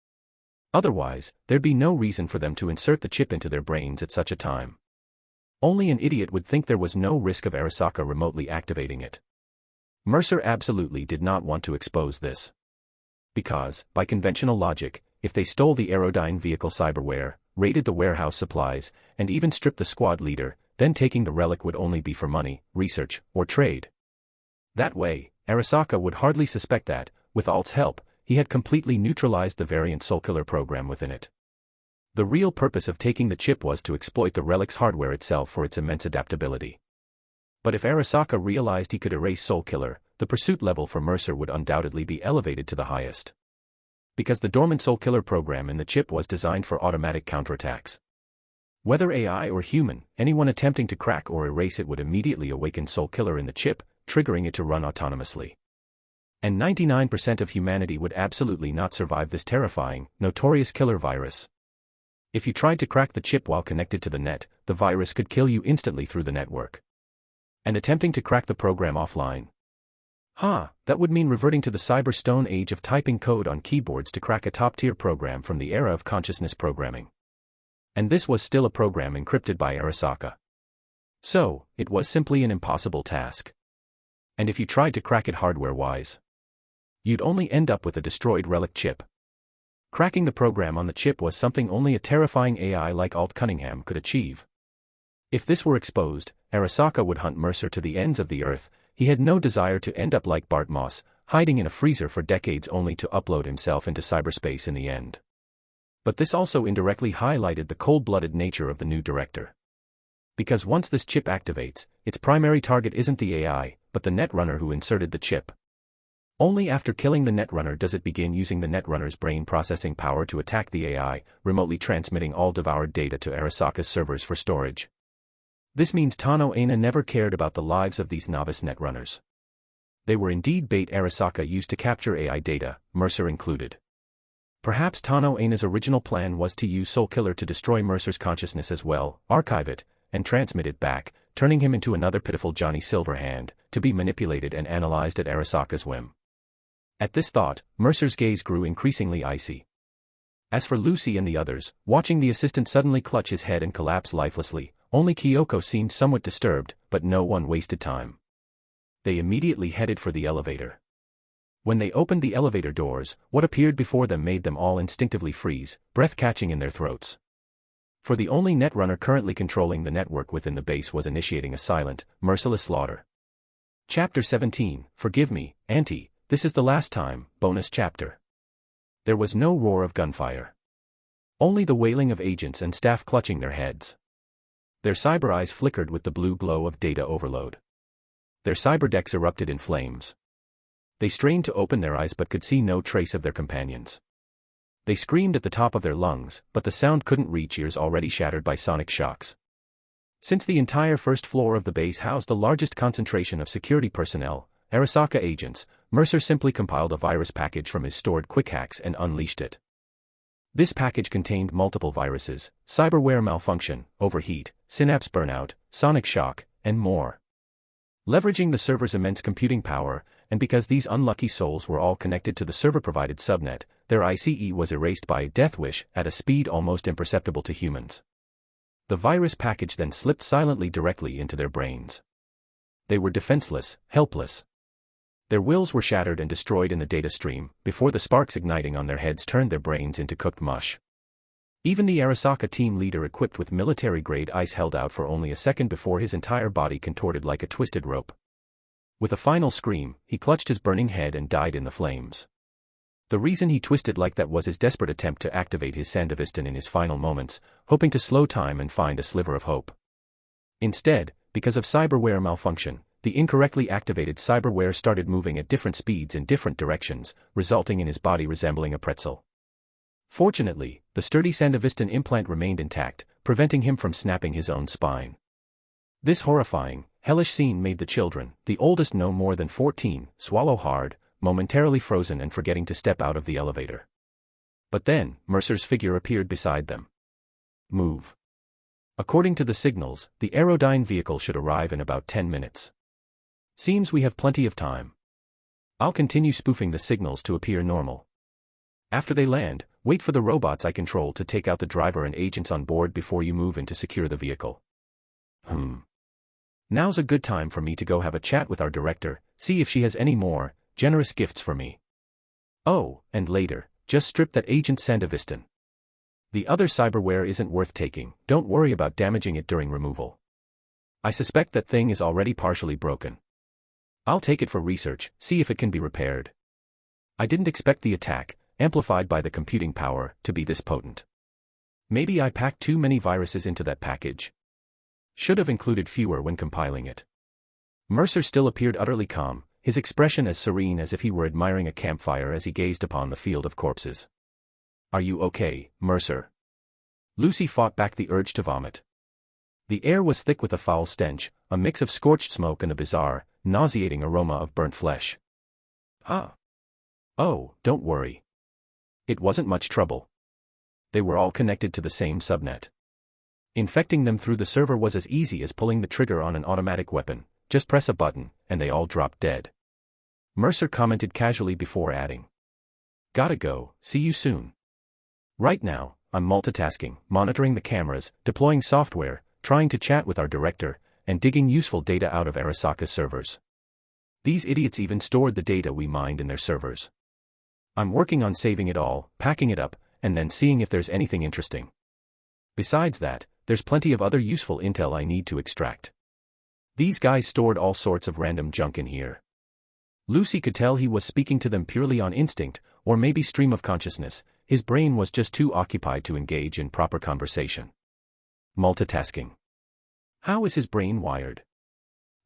Otherwise, there'd be no reason for them to insert the chip into their brains at such a time. Only an idiot would think there was no risk of Arasaka remotely activating it. Mercer absolutely did not want to expose this. Because, by conventional logic, if they stole the Aerodyne vehicle cyberware, raided the warehouse supplies, and even stripped the squad leader, then taking the relic would only be for money, research, or trade. That way, Arasaka would hardly suspect that, with Alt's help, he had completely neutralized the variant Soulkiller program within it. The real purpose of taking the chip was to exploit the relic's hardware itself for its immense adaptability. But if Arasaka realized he could erase Soulkiller, the pursuit level for Mercer would undoubtedly be elevated to the highest. Because the dormant Soulkiller program in the chip was designed for automatic counterattacks. Whether AI or human, anyone attempting to crack or erase it would immediately awaken Soulkiller in the chip, triggering it to run autonomously. And 99% of humanity would absolutely not survive this terrifying, notorious killer virus. If you tried to crack the chip while connected to the net, the virus could kill you instantly through the network. And attempting to crack the program offline. That would mean reverting to the cyber stone age of typing code on keyboards to crack a top-tier program from the era of consciousness programming. And this was still a program encrypted by Arasaka. So, it was simply an impossible task. And if you tried to crack it hardware-wise, you'd only end up with a destroyed relic chip. Cracking the program on the chip was something only a terrifying AI like Alt Cunningham could achieve. If this were exposed, Arasaka would hunt Mercer to the ends of the earth. He had no desire to end up like Bart Moss, hiding in a freezer for decades only to upload himself into cyberspace in the end. But this also indirectly highlighted the cold-blooded nature of the new director. Because once this chip activates, its primary target isn't the AI, but the netrunner who inserted the chip. Only after killing the netrunner does it begin using the netrunner's brain processing power to attack the AI, remotely transmitting all devoured data to Arasaka's servers for storage. This means Tano Aina never cared about the lives of these novice netrunners. They were indeed bait Arasaka used to capture AI data, Mercer included. Perhaps Tano Aina's original plan was to use Soulkiller to destroy Mercer's consciousness as well, archive it, and transmit it back, turning him into another pitiful Johnny Silverhand, to be manipulated and analyzed at Arasaka's whim. At this thought, Mercer's gaze grew increasingly icy. As for Lucy and the others, watching the assistant suddenly clutch his head and collapse lifelessly, only Kyoko seemed somewhat disturbed, but no one wasted time. They immediately headed for the elevator. When they opened the elevator doors, what appeared before them made them all instinctively freeze, breath catching in their throats. For the only netrunner currently controlling the network within the base was initiating a silent, merciless slaughter. Chapter 17, Forgive Me, Auntie, This is the Last Time, bonus chapter. There was no roar of gunfire. Only the wailing of agents and staff clutching their heads. Their cyber eyes flickered with the blue glow of data overload. Their cyber decks erupted in flames. They strained to open their eyes but could see no trace of their companions. They screamed at the top of their lungs, but the sound couldn't reach ears already shattered by sonic shocks. Since the entire first floor of the base housed the largest concentration of security personnel, Arasaka agents, Mercer simply compiled a virus package from his stored quick hacks and unleashed it. This package contained multiple viruses, cyberware malfunction, overheat, synapse burnout, sonic shock, and more. Leveraging the server's immense computing power, and because these unlucky souls were all connected to the server-provided subnet, their ICE was erased by a death wish at a speed almost imperceptible to humans. The virus package then slipped silently directly into their brains. They were defenseless, helpless. Their wills were shattered and destroyed in the data stream, before the sparks igniting on their heads turned their brains into cooked mush. Even the Arasaka team leader equipped with military-grade ice held out for only a second before his entire body contorted like a twisted rope. With a final scream, he clutched his burning head and died in the flames. The reason he twisted like that was his desperate attempt to activate his Sandevistan in his final moments, hoping to slow time and find a sliver of hope. Instead, because of cyberware malfunction, the incorrectly activated cyberware started moving at different speeds in different directions, resulting in his body resembling a pretzel. Fortunately, the sturdy Sandevistan implant remained intact, preventing him from snapping his own spine. This horrifying, hellish scene made the children, the oldest no more than 14, swallow hard, momentarily frozen and forgetting to step out of the elevator. But then, Mercer's figure appeared beside them. Move. According to the signals, the Aerodyne vehicle should arrive in about 10 minutes. Seems we have plenty of time. I'll continue spoofing the signals to appear normal. After they land, wait for the robots I control to take out the driver and agents on board before you move in to secure the vehicle. Now's a good time for me to go have a chat with our director, see if she has any more generous gifts for me. Oh, and later, just strip that agent Sandevistan. The other cyberware isn't worth taking, don't worry about damaging it during removal. I suspect that thing is already partially broken. I'll take it for research, see if it can be repaired. I didn't expect the attack, amplified by the computing power, to be this potent. Maybe I packed too many viruses into that package. Should have included fewer when compiling it. Mercer still appeared utterly calm, his expression as serene as if he were admiring a campfire as he gazed upon the field of corpses. Are you okay, Mercer? Lucy fought back the urge to vomit. The air was thick with a foul stench, a mix of scorched smoke and the bizarre, nauseating aroma of burnt flesh. Ah. Oh, don't worry. It wasn't much trouble. They were all connected to the same subnet. Infecting them through the server was as easy as pulling the trigger on an automatic weapon. Just press a button, and they all dropped dead. Mercer commented casually before adding. Gotta go, see you soon. Right now, I'm multitasking, monitoring the cameras, deploying software, trying to chat with our director, and digging useful data out of Arasaka's servers. These idiots even stored the data we mined in their servers. I'm working on saving it all, packing it up, and then seeing if there's anything interesting. Besides that, there's plenty of other useful intel I need to extract. These guys stored all sorts of random junk in here. Lucy could tell he was speaking to them purely on instinct, or maybe stream of consciousness. His brain was just too occupied to engage in proper conversation. Multitasking. How is his brain wired?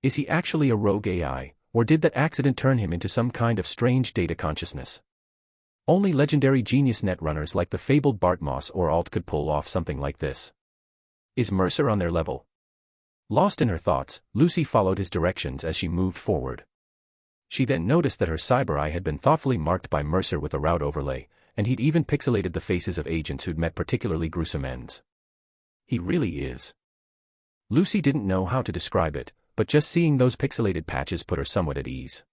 Is he actually a rogue AI, or did that accident turn him into some kind of strange data consciousness? Only legendary genius netrunners like the fabled Bart Moss or Alt could pull off something like this. Is Mercer on their level? Lost in her thoughts, Lucy followed his directions as she moved forward. She then noticed that her cyber eye had been thoughtfully marked by Mercer with a route overlay, and he'd even pixelated the faces of agents who'd met particularly gruesome ends. He really is. Lucy didn't know how to describe it, but just seeing those pixelated patches put her somewhat at ease.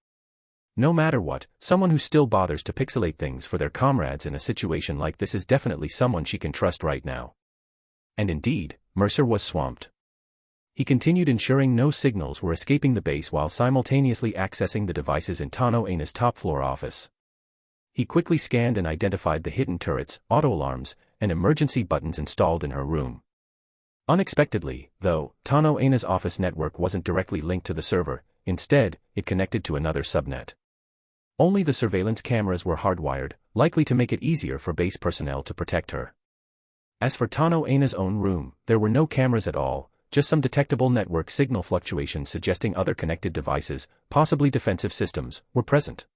No matter what, someone who still bothers to pixelate things for their comrades in a situation like this is definitely someone she can trust right now. And indeed, Mercer was swamped. He continued ensuring no signals were escaping the base while simultaneously accessing the devices in Tano Aina's top-floor office. He quickly scanned and identified the hidden turrets, auto-alarms, and emergency buttons installed in her room. Unexpectedly, though, Tano Aina's office network wasn't directly linked to the server. Instead, it connected to another subnet. Only the surveillance cameras were hardwired, likely to make it easier for base personnel to protect her. As for Tano Aina's own room, there were no cameras at all, just some detectable network signal fluctuations suggesting other connected devices, possibly defensive systems, were present.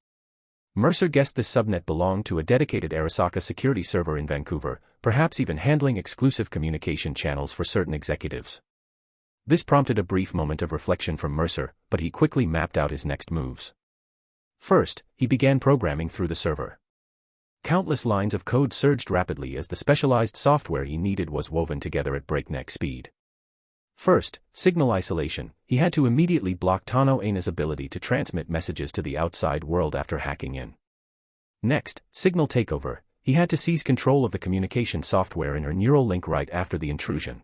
Mercer guessed this subnet belonged to a dedicated Arasaka security server in Vancouver, perhaps even handling exclusive communication channels for certain executives. This prompted a brief moment of reflection from Mercer, but he quickly mapped out his next moves. First, he began programming through the server. Countless lines of code surged rapidly as the specialized software he needed was woven together at breakneck speed. First, signal isolation. He had to immediately block Tano Aina's ability to transmit messages to the outside world after hacking in. Next, signal takeover. He had to seize control of the communication software in her neural link right after the intrusion.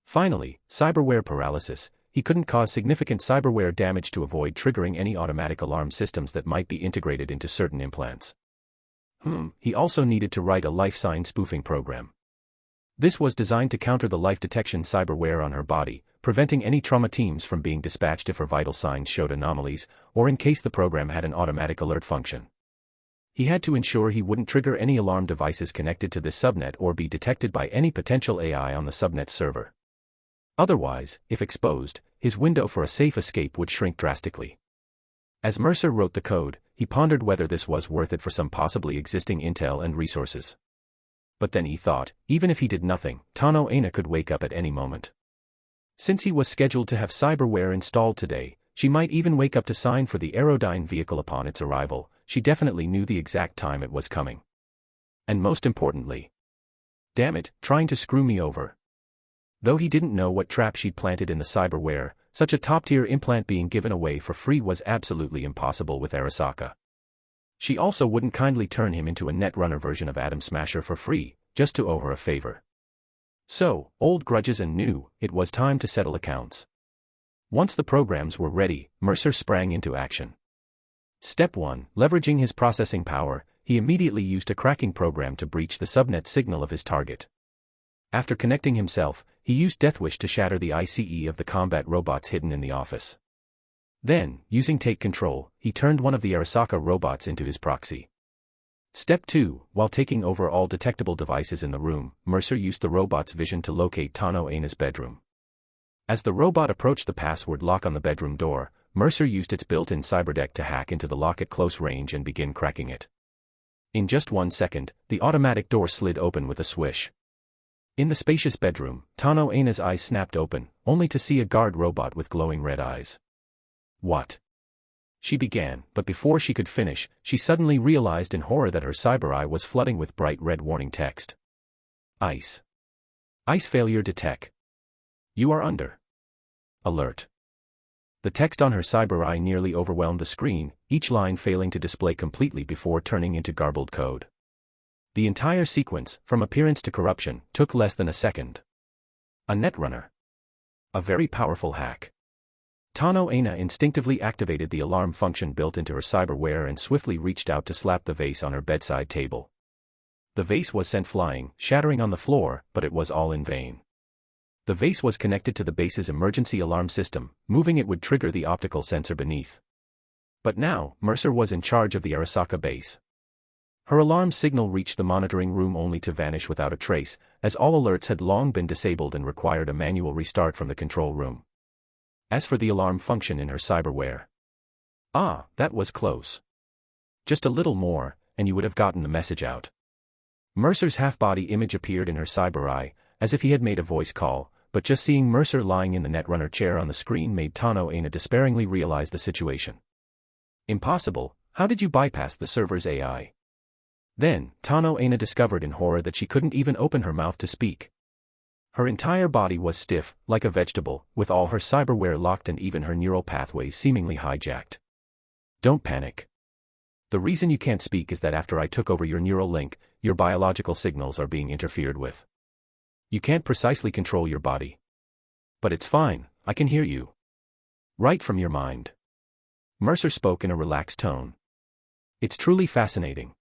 Finally, cyberware paralysis. He couldn't cause significant cyberware damage to avoid triggering any automatic alarm systems that might be integrated into certain implants. He also needed to write a life sign spoofing program. This was designed to counter the life detection cyberware on her body, preventing any trauma teams from being dispatched if her vital signs showed anomalies, or in case the program had an automatic alert function. He had to ensure he wouldn't trigger any alarm devices connected to this subnet or be detected by any potential AI on the subnet server. Otherwise, if exposed, his window for a safe escape would shrink drastically. As Mercer wrote the code, he pondered whether this was worth it for some possibly existing intel and resources. But then he thought, even if he did nothing, Tano Aina could wake up at any moment. Since he was scheduled to have cyberware installed today, she might even wake up to sign for the Aerodyne vehicle upon its arrival. She definitely knew the exact time it was coming. And most importantly, damn it, trying to screw me over. Though he didn't know what trap she'd planted in the cyberware, such a top-tier implant being given away for free was absolutely impossible with Arasaka. She also wouldn't kindly turn him into a netrunner version of Atom Smasher for free, just to owe her a favor. So, old grudges and new, it was time to settle accounts. Once the programs were ready, Mercer sprang into action. Step 1, leveraging his processing power, he immediately used a cracking program to breach the subnet signal of his target. After connecting himself, he used Deathwish to shatter the ICE of the combat robots hidden in the office. Then, using take control, he turned one of the Arasaka robots into his proxy. Step 2. While taking over all detectable devices in the room, Mercer used the robot's vision to locate Tano Aina's bedroom. As the robot approached the password lock on the bedroom door, Mercer used its built-in cyberdeck to hack into the lock at close range and begin cracking it. In just 1 second, the automatic door slid open with a swish. In the spacious bedroom, Tano Aina's eyes snapped open, only to see a guard robot with glowing red eyes. "What?" she began, but before she could finish, she suddenly realized in horror that her cyber eye was flooding with bright red warning text. Ice. Ice failure detect. You are under alert. The text on her cyber eye nearly overwhelmed the screen, each line failing to display completely before turning into garbled code. The entire sequence, from appearance to corruption, took less than a second. A netrunner. A very powerful hack. Tano Aina instinctively activated the alarm function built into her cyberware and swiftly reached out to slap the vase on her bedside table. The vase was sent flying, shattering on the floor, but it was all in vain. The vase was connected to the base's emergency alarm system, moving it would trigger the optical sensor beneath. But now, Mercer was in charge of the Arasaka base. Her alarm signal reached the monitoring room only to vanish without a trace, as all alerts had long been disabled and required a manual restart from the control room. As for the alarm function in her cyberware. That was close. Just a little more, and you would have gotten the message out. Mercer's half-body image appeared in her cyber eye, as if he had made a voice call, but just seeing Mercer lying in the netrunner chair on the screen made Tano Aina despairingly realize the situation. Impossible, how did you bypass the server's AI? Then, Tano Aina discovered in horror that she couldn't even open her mouth to speak. Her entire body was stiff, like a vegetable, with all her cyberware locked and even her neural pathways seemingly hijacked. Don't panic. The reason you can't speak is that after I took over your neural link, your biological signals are being interfered with. You can't precisely control your body. But it's fine, I can hear you. Right from your mind. Mercer spoke in a relaxed tone. It's truly fascinating.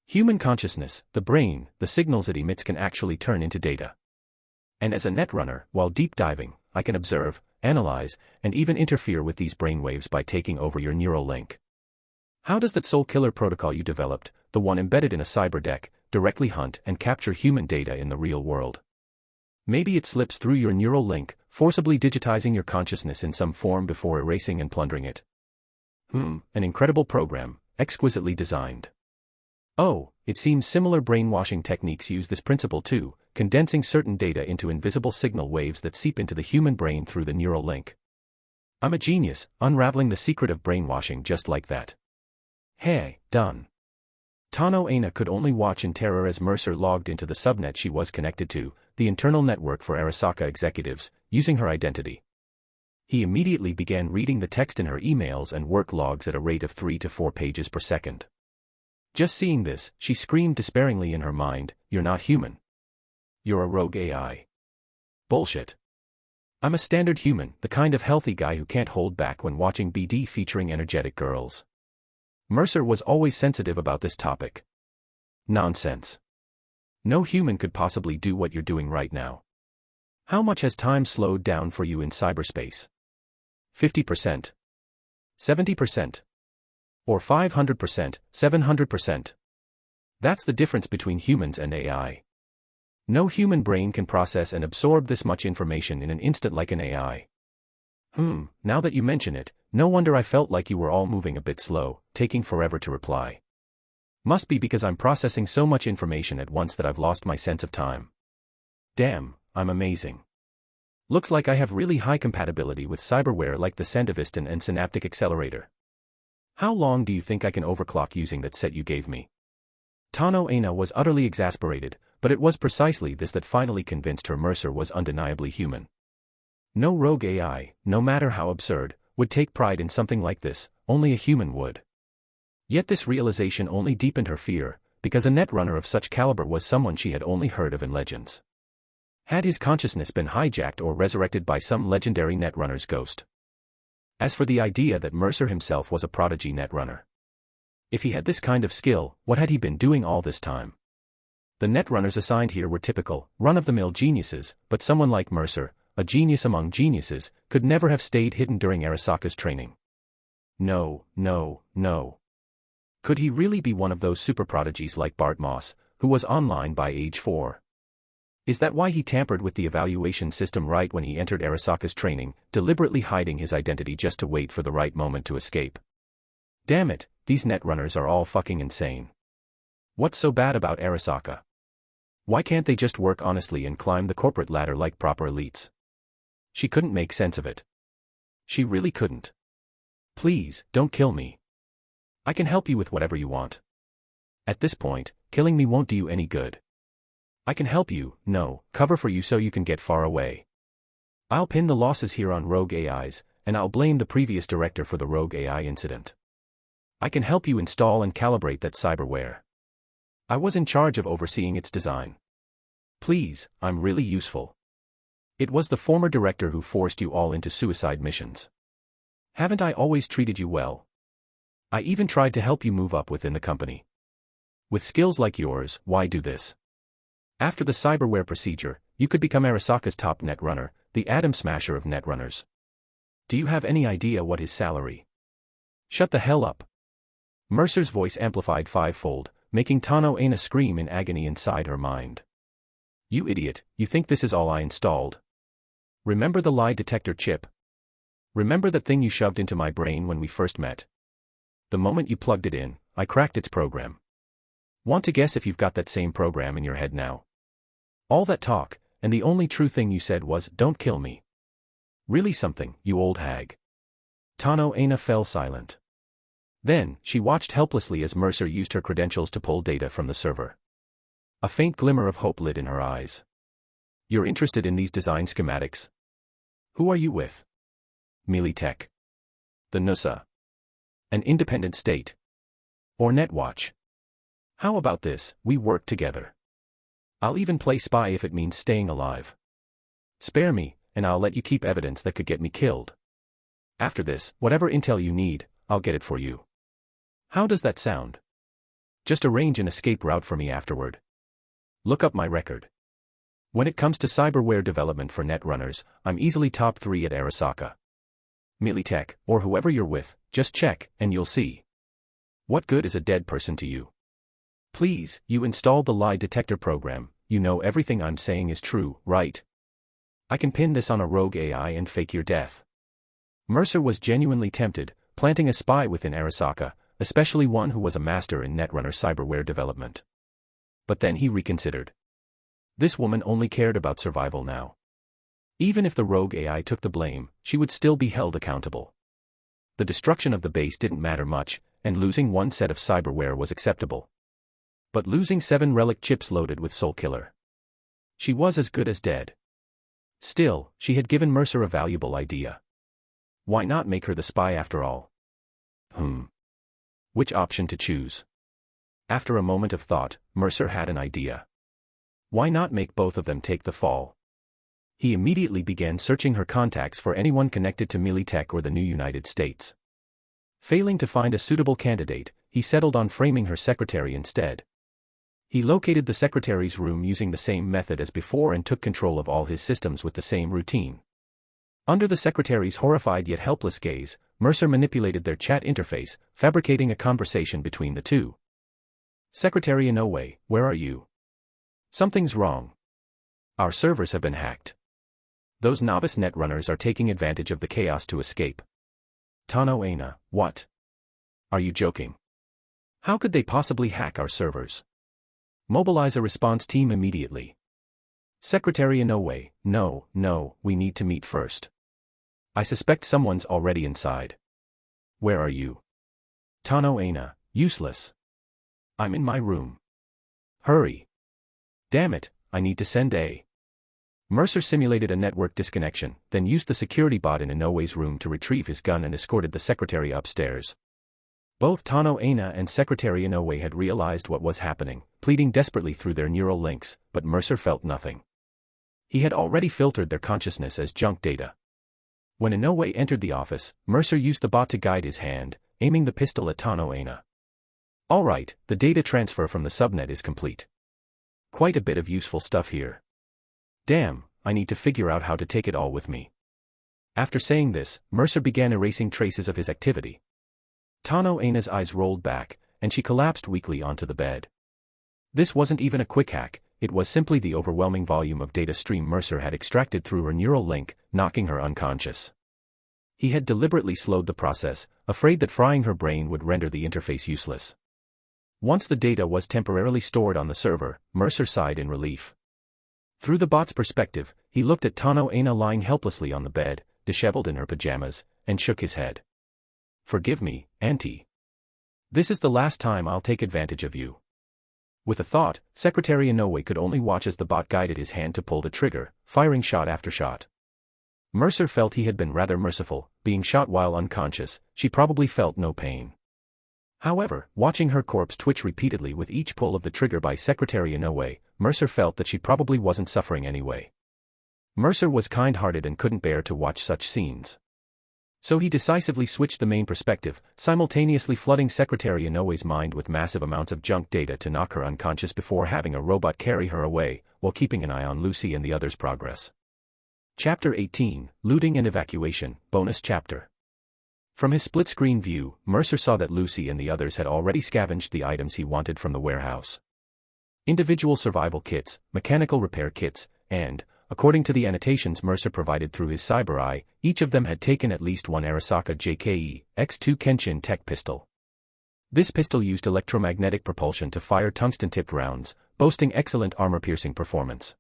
Human consciousness, the brain, the signals it emits can actually turn into data. And as a netrunner, while deep diving, I can observe, analyze, and even interfere with these brainwaves by taking over your neural link. How does that soul killer protocol you developed, the one embedded in a cyberdeck, directly hunt and capture human data in the real world? Maybe it slips through your neural link, forcibly digitizing your consciousness in some form before erasing and plundering it. An incredible program, exquisitely designed. Oh, it seems similar brainwashing techniques use this principle too, condensing certain data into invisible signal waves that seep into the human brain through the neural link. I'm a genius, unraveling the secret of brainwashing just like that. Hey, done. Tano Aina could only watch in terror as Mercer logged into the subnet she was connected to, the internal network for Arasaka executives, using her identity. He immediately began reading the text in her emails and work logs at a rate of 3 to 4 pages per second. Just seeing this, she screamed despairingly in her mind, "You're not human. You're a rogue AI. Bullshit. I'm a standard human, the kind of healthy guy who can't hold back when watching BD featuring energetic girls." Mercer was always sensitive about this topic. Nonsense. No human could possibly do what you're doing right now. How much has time slowed down for you in cyberspace? 50%? 70%? Or 500%, 700%? That's the difference between humans and AI. No human brain can process and absorb this much information in an instant like an AI. Now that you mention it, no wonder I felt like you were all moving a bit slow, taking forever to reply. Must be because I'm processing so much information at once that I've lost my sense of time. Damn, I'm amazing. Looks like I have really high compatibility with cyberware like the Sandivistan and Synaptic Accelerator. How long do you think I can overclock using that set you gave me? Tano Aina was utterly exasperated, but it was precisely this that finally convinced her Mercer was undeniably human. No rogue AI, no matter how absurd, would take pride in something like this, only a human would. Yet this realization only deepened her fear, because a netrunner of such caliber was someone she had only heard of in legends. Had his consciousness been hijacked or resurrected by some legendary netrunner's ghost? As for the idea that Mercer himself was a prodigy netrunner. If he had this kind of skill, what had he been doing all this time? The netrunners assigned here were typical, run-of-the-mill geniuses, but someone like Mercer, a genius among geniuses, could never have stayed hidden during Arasaka's training. No, no, no. Could he really be one of those super prodigies like Bart Moss, who was online by age 4? Is that why he tampered with the evaluation system right when he entered Arasaka's training, deliberately hiding his identity just to wait for the right moment to escape? Damn it, these netrunners are all fucking insane. What's so bad about Arasaka? Why can't they just work honestly and climb the corporate ladder like proper elites? She couldn't make sense of it. She really couldn't. Please, don't kill me. I can help you with whatever you want. At this point, killing me won't do you any good. I can help you, no, cover for you so you can get far away. I'll pin the losses here on rogue AIs, and I'll blame the previous director for the rogue AI incident. I can help you install and calibrate that cyberware. I was in charge of overseeing its design. Please, I'm really useful. It was the former director who forced you all into suicide missions. Haven't I always treated you well? I even tried to help you move up within the company. With skills like yours, why do this? After the cyberware procedure, you could become Arasaka's top netrunner, the atom smasher of netrunners. Do you have any idea what his salary? Shut the hell up. Mercer's voice amplified fivefold, making Tano Aina scream in agony inside her mind. You idiot, you think this is all I installed? Remember the lie detector chip? Remember that thing you shoved into my brain when we first met? The moment you plugged it in, I cracked its program. Want to guess if you've got that same program in your head now? All that talk, and the only true thing you said was, don't kill me. Really something, you old hag. Tano Aina fell silent. Then, she watched helplessly as Mercer used her credentials to pull data from the server. A faint glimmer of hope lit in her eyes. You're interested in these design schematics? Who are you with? Militech. The NUSA. An independent state. Or Netwatch. How about this, we work together. I'll even play spy if it means staying alive. Spare me, and I'll let you keep evidence that could get me killed. After this, whatever intel you need, I'll get it for you. How does that sound? Just arrange an escape route for me afterward. Look up my record. When it comes to cyberware development for netrunners, I'm easily top 3 at Arasaka. Militech, or whoever you're with, just check, and you'll see. What good is a dead person to you? Please, you installed the lie detector program, you know everything I'm saying is true, right? I can pin this on a rogue AI and fake your death. Mercer was genuinely tempted, planting a spy within Arasaka, especially one who was a master in netrunner cyberware development. But then he reconsidered. This woman only cared about survival now. Even if the rogue AI took the blame, she would still be held accountable. The destruction of the base didn't matter much, and losing one set of cyberware was acceptable. But losing 7 relic chips loaded with Soul Killer. She was as good as dead. Still, she had given Mercer a valuable idea. Why not make her the spy after all? Which option to choose? After a moment of thought, Mercer had an idea. Why not make both of them take the fall? He immediately began searching her contacts for anyone connected to Militech or the new United States. Failing to find a suitable candidate, he settled on framing her secretary instead. He located the secretary's room using the same method as before and took control of all his systems with the same routine. Under the secretary's horrified yet helpless gaze, Mercer manipulated their chat interface, fabricating a conversation between the two. Secretary Inoue, where are you? Something's wrong. Our servers have been hacked. Those novice netrunners are taking advantage of the chaos to escape. Tano Aina, what? Are you joking? How could they possibly hack our servers? Mobilize a response team immediately. Secretary Inoue, no, we need to meet first. I suspect someone's already inside. Where are you? Tano Aina, useless. I'm in my room. Hurry. Damn it, I need to send a... Mercer simulated a network disconnection, then used the security bot in Inoue's room to retrieve his gun and escorted the secretary upstairs. Both Tano Aina and Secretary Inoue had realized what was happening, pleading desperately through their neural links, but Mercer felt nothing. He had already filtered their consciousness as junk data. When Inoue entered the office, Mercer used the bot to guide his hand, aiming the pistol at Tano Aina. All right, the data transfer from the subnet is complete. Quite a bit of useful stuff here. Damn, I need to figure out how to take it all with me. After saying this, Mercer began erasing traces of his activity. Tano Aina's eyes rolled back, and she collapsed weakly onto the bed. This wasn't even a quick hack, it was simply the overwhelming volume of data stream Mercer had extracted through her neural link, knocking her unconscious. He had deliberately slowed the process, afraid that frying her brain would render the interface useless. Once the data was temporarily stored on the server, Mercer sighed in relief. Through the bot's perspective, he looked at Tano Aina lying helplessly on the bed, disheveled in her pajamas, and shook his head. "Forgive me, Auntie. This is the last time I'll take advantage of you." With a thought, Secretary Inoue could only watch as the bot guided his hand to pull the trigger, firing shot after shot. Mercer felt he had been rather merciful, being shot while unconscious. She probably felt no pain. However, watching her corpse twitch repeatedly with each pull of the trigger by Secretary Inoue, Mercer felt that she probably wasn't suffering anyway. Mercer was kind-hearted and couldn't bear to watch such scenes. So he decisively switched the main perspective, simultaneously flooding Secretary Inoue's mind with massive amounts of junk data to knock her unconscious before having a robot carry her away, while keeping an eye on Lucy and the others' progress. Chapter 18, Looting and Evacuation, Bonus Chapter. From his split-screen view, Mercer saw that Lucy and the others had already scavenged the items he wanted from the warehouse. Individual survival kits, mechanical repair kits, and, according to the annotations Mercer provided through his cyber eye, each of them had taken at least one Arasaka JKE X2 Kenshin Tech pistol. This pistol used electromagnetic propulsion to fire tungsten-tipped rounds, boasting excellent armor-piercing performance.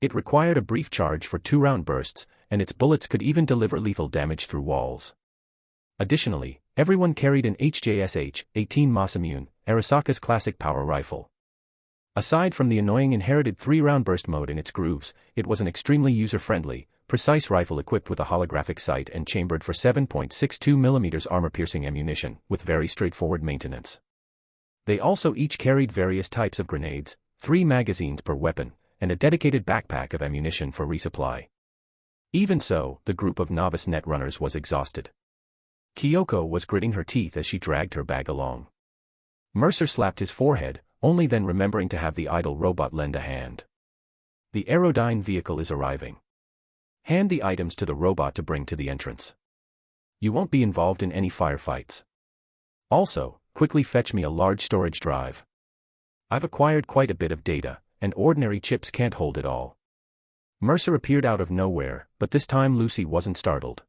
It required a brief charge for 2-round bursts, and its bullets could even deliver lethal damage through walls. Additionally, everyone carried an HJSH-18 Masamune, Arasaka's classic power rifle. Aside from the annoying inherited 3-round burst mode in its grooves, it was an extremely user-friendly, precise rifle equipped with a holographic sight and chambered for 7.62mm armor-piercing ammunition, with very straightforward maintenance. They also each carried various types of grenades, 3 magazines per weapon, and a dedicated backpack of ammunition for resupply. Even so, the group of novice netrunners was exhausted. Kyoko was gritting her teeth as she dragged her bag along. Mercer slapped his forehead, only then remembering to have the idle robot lend a hand. "The Aerodyne vehicle is arriving. Hand the items to the robot to bring to the entrance. You won't be involved in any firefights. Also, quickly fetch me a large storage drive. I've acquired quite a bit of data, and ordinary chips can't hold it all." Mercer appeared out of nowhere, but this time Lucy wasn't startled.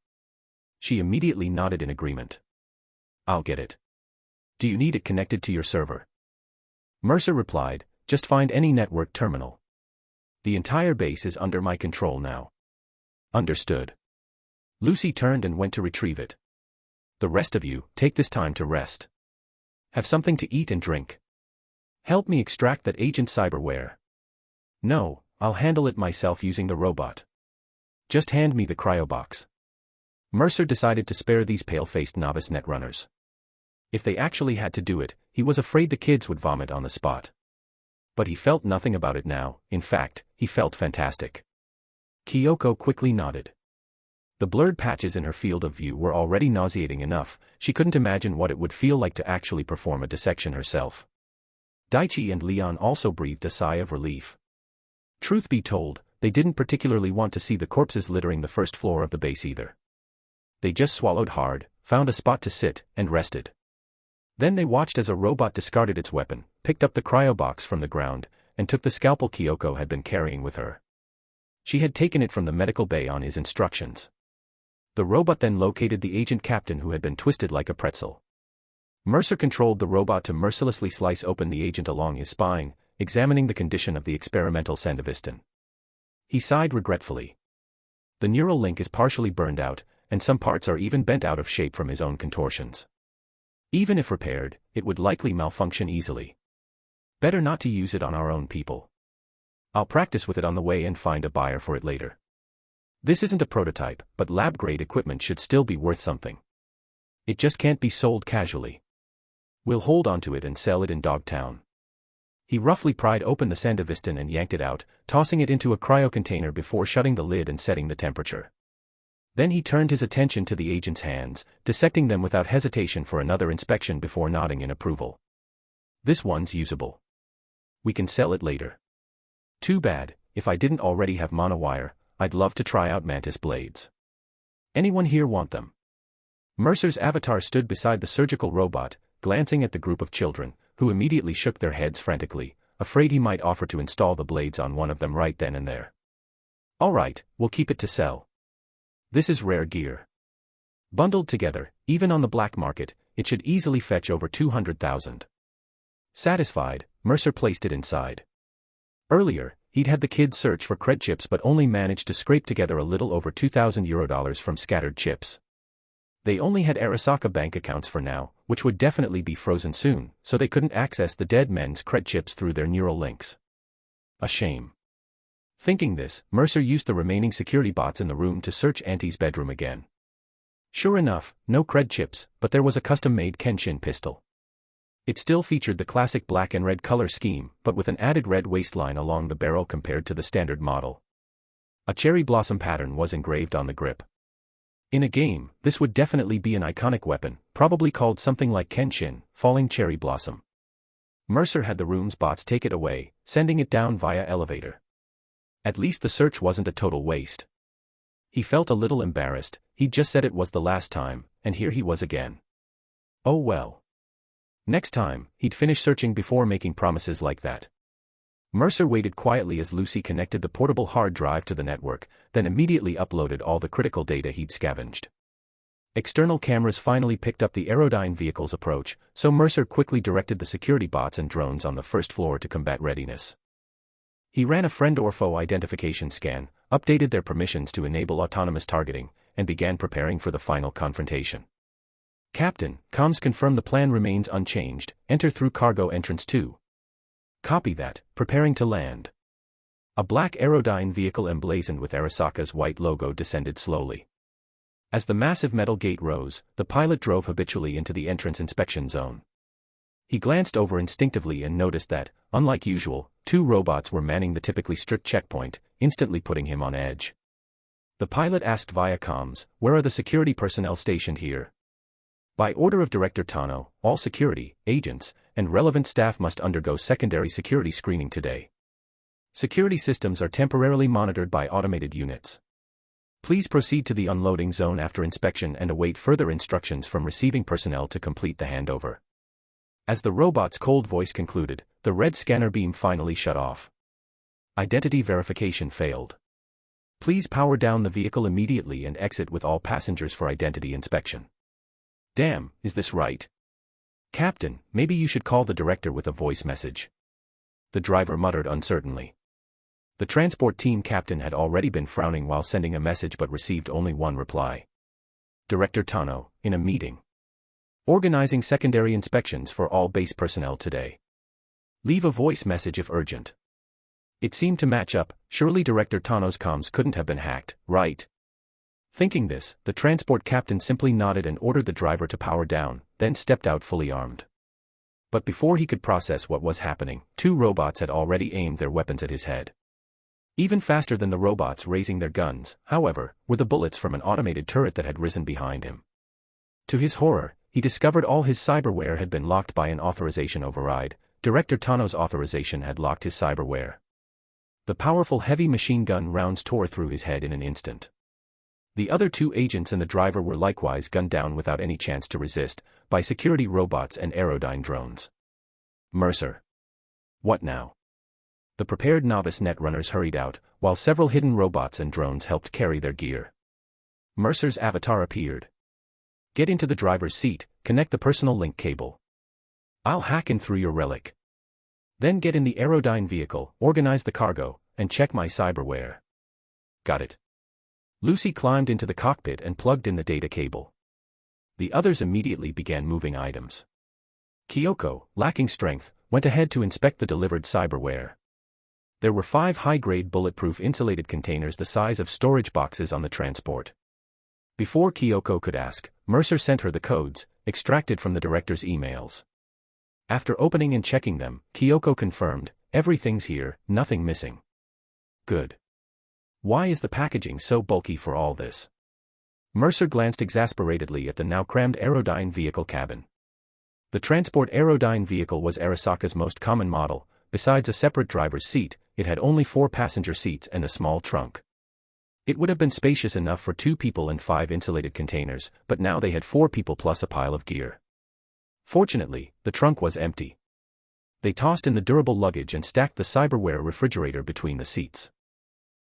She immediately nodded in agreement. "I'll get it. Do you need it connected to your server?" Mercer replied, "Just find any network terminal. The entire base is under my control now." "Understood." Lucy turned and went to retrieve it. "The rest of you, take this time to rest. Have something to eat and drink. Help me extract that agent cyberware." "No, I'll handle it myself using the robot. Just hand me the cryobox." Mercer decided to spare these pale-faced novice netrunners. If they actually had to do it, he was afraid the kids would vomit on the spot. But he felt nothing about it now. In fact, he felt fantastic. Kyoko quickly nodded. The blurred patches in her field of view were already nauseating enough. She couldn't imagine what it would feel like to actually perform a dissection herself. Daichi and Leon also breathed a sigh of relief. Truth be told, they didn't particularly want to see the corpses littering the first floor of the base either. They just swallowed hard, found a spot to sit, and rested. Then they watched as a robot discarded its weapon, picked up the cryobox from the ground, and took the scalpel Kyoko had been carrying with her. She had taken it from the medical bay on his instructions. The robot then located the agent captain who had been twisted like a pretzel. Mercer controlled the robot to mercilessly slice open the agent along his spine, examining the condition of the experimental Sandevistan. He sighed regretfully. The neural link is partially burned out, and some parts are even bent out of shape from his own contortions. Even if repaired, it would likely malfunction easily. Better not to use it on our own people. I'll practice with it on the way and find a buyer for it later. This isn't a prototype, but lab-grade equipment should still be worth something. It just can't be sold casually. We'll hold onto it and sell it in Dogtown. He roughly pried open the Sandevistan and yanked it out, tossing it into a cryo container before shutting the lid and setting the temperature. Then he turned his attention to the agent's hands, dissecting them without hesitation for another inspection before nodding in approval. "This one's usable. We can sell it later. Too bad, if I didn't already have monowire, I'd love to try out mantis blades. Anyone here want them? Mercer's avatar stood beside the surgical robot, glancing at the group of children, who immediately shook their heads frantically, afraid he might offer to install the blades on one of them right then and there. All right, we'll keep it to sell. This is rare gear. Bundled together, even on the black market, it should easily fetch over 200,000. Satisfied, Mercer placed it inside. Earlier, he'd had the kids search for cred chips but only managed to scrape together a little over €2,000 from scattered chips. They only had Arasaka bank accounts for now, which would definitely be frozen soon, so they couldn't access the dead men's cred chips through their neural links. A shame. Thinking this, Mercer used the remaining security bots in the room to search Auntie's bedroom again. Sure enough, no cred chips, but there was a custom-made Kenshin pistol. It still featured the classic black and red color scheme, but with an added red waistline along the barrel compared to the standard model. A cherry blossom pattern was engraved on the grip. In a game, this would definitely be an iconic weapon, probably called something like Kenshin, Falling Cherry Blossom. Mercer had the room's bots take it away, sending it down via elevator. At least the search wasn't a total waste. He felt a little embarrassed, he'd just said it was the last time, and here he was again. Oh well. Next time, he'd finish searching before making promises like that. Mercer waited quietly as Lucy connected the portable hard drive to the network, then immediately uploaded all the critical data he'd scavenged. External cameras finally picked up the Aerodyne vehicle's approach, so Mercer quickly directed the security bots and drones on the first floor to combat readiness. He ran a friend or foe identification scan, updated their permissions to enable autonomous targeting, and began preparing for the final confrontation. Captain, comms confirm the plan remains unchanged, enter through cargo entrance 2. Copy that, preparing to land. A black Aerodyne vehicle emblazoned with Arasaka's white logo descended slowly. As the massive metal gate rose, the pilot drove habitually into the entrance inspection zone. He glanced over instinctively and noticed that, unlike usual, 2 robots were manning the typically strict checkpoint, instantly putting him on edge. The pilot asked via comms, "Where are the security personnel stationed here?" By order of Director Tano, all security, agents, and relevant staff must undergo secondary security screening today. Security systems are temporarily monitored by automated units. Please proceed to the unloading zone after inspection and await further instructions from receiving personnel to complete the handover. As the robot's cold voice concluded, the red scanner beam finally shut off. Identity verification failed. Please power down the vehicle immediately and exit with all passengers for identity inspection. Damn, is this right? Captain, maybe you should call the director with a voice message. The driver muttered uncertainly. The transport team captain had already been frowning while sending a message but received only one reply. Director Tano, in a meeting. Organizing secondary inspections for all base personnel today. Leave a voice message if urgent. It seemed to match up, surely Director Tano's comms couldn't have been hacked, right? Thinking this, the transport captain simply nodded and ordered the driver to power down, then stepped out fully armed. But before he could process what was happening, 2 robots had already aimed their weapons at his head. Even faster than the robots raising their guns, however, were the bullets from an automated turret that had risen behind him. To his horror, he discovered all his cyberware had been locked by an authorization override. Director Tano's authorization had locked his cyberware. The powerful heavy machine gun rounds tore through his head in an instant. The other 2 agents and the driver were likewise gunned down without any chance to resist, by security robots and Aerodyne drones. Mercer. What now? The prepared novice netrunners hurried out, while several hidden robots and drones helped carry their gear. Mercer's avatar appeared. Get into the driver's seat, connect the personal link cable. I'll hack in through your relic. Then get in the Aerodyne vehicle, organize the cargo, and check my cyberware. Got it. Lucy climbed into the cockpit and plugged in the data cable. The others immediately began moving items. Kyoko, lacking strength, went ahead to inspect the delivered cyberware. There were 5 high-grade bulletproof insulated containers the size of storage boxes on the transport. Before Kyoko could ask, Mercer sent her the codes, extracted from the director's emails. After opening and checking them, Kyoko confirmed, "Everything's here, nothing missing." Good. Why is the packaging so bulky for all this? Mercer glanced exasperatedly at the now crammed Aerodyne vehicle cabin. The transport Aerodyne vehicle was Arasaka's most common model. Besides a separate driver's seat, it had only 4 passenger seats and a small trunk. It would have been spacious enough for 2 people and 5 insulated containers, but now they had 4 people plus a pile of gear. Fortunately, the trunk was empty. They tossed in the durable luggage and stacked the cyberware refrigerator between the seats.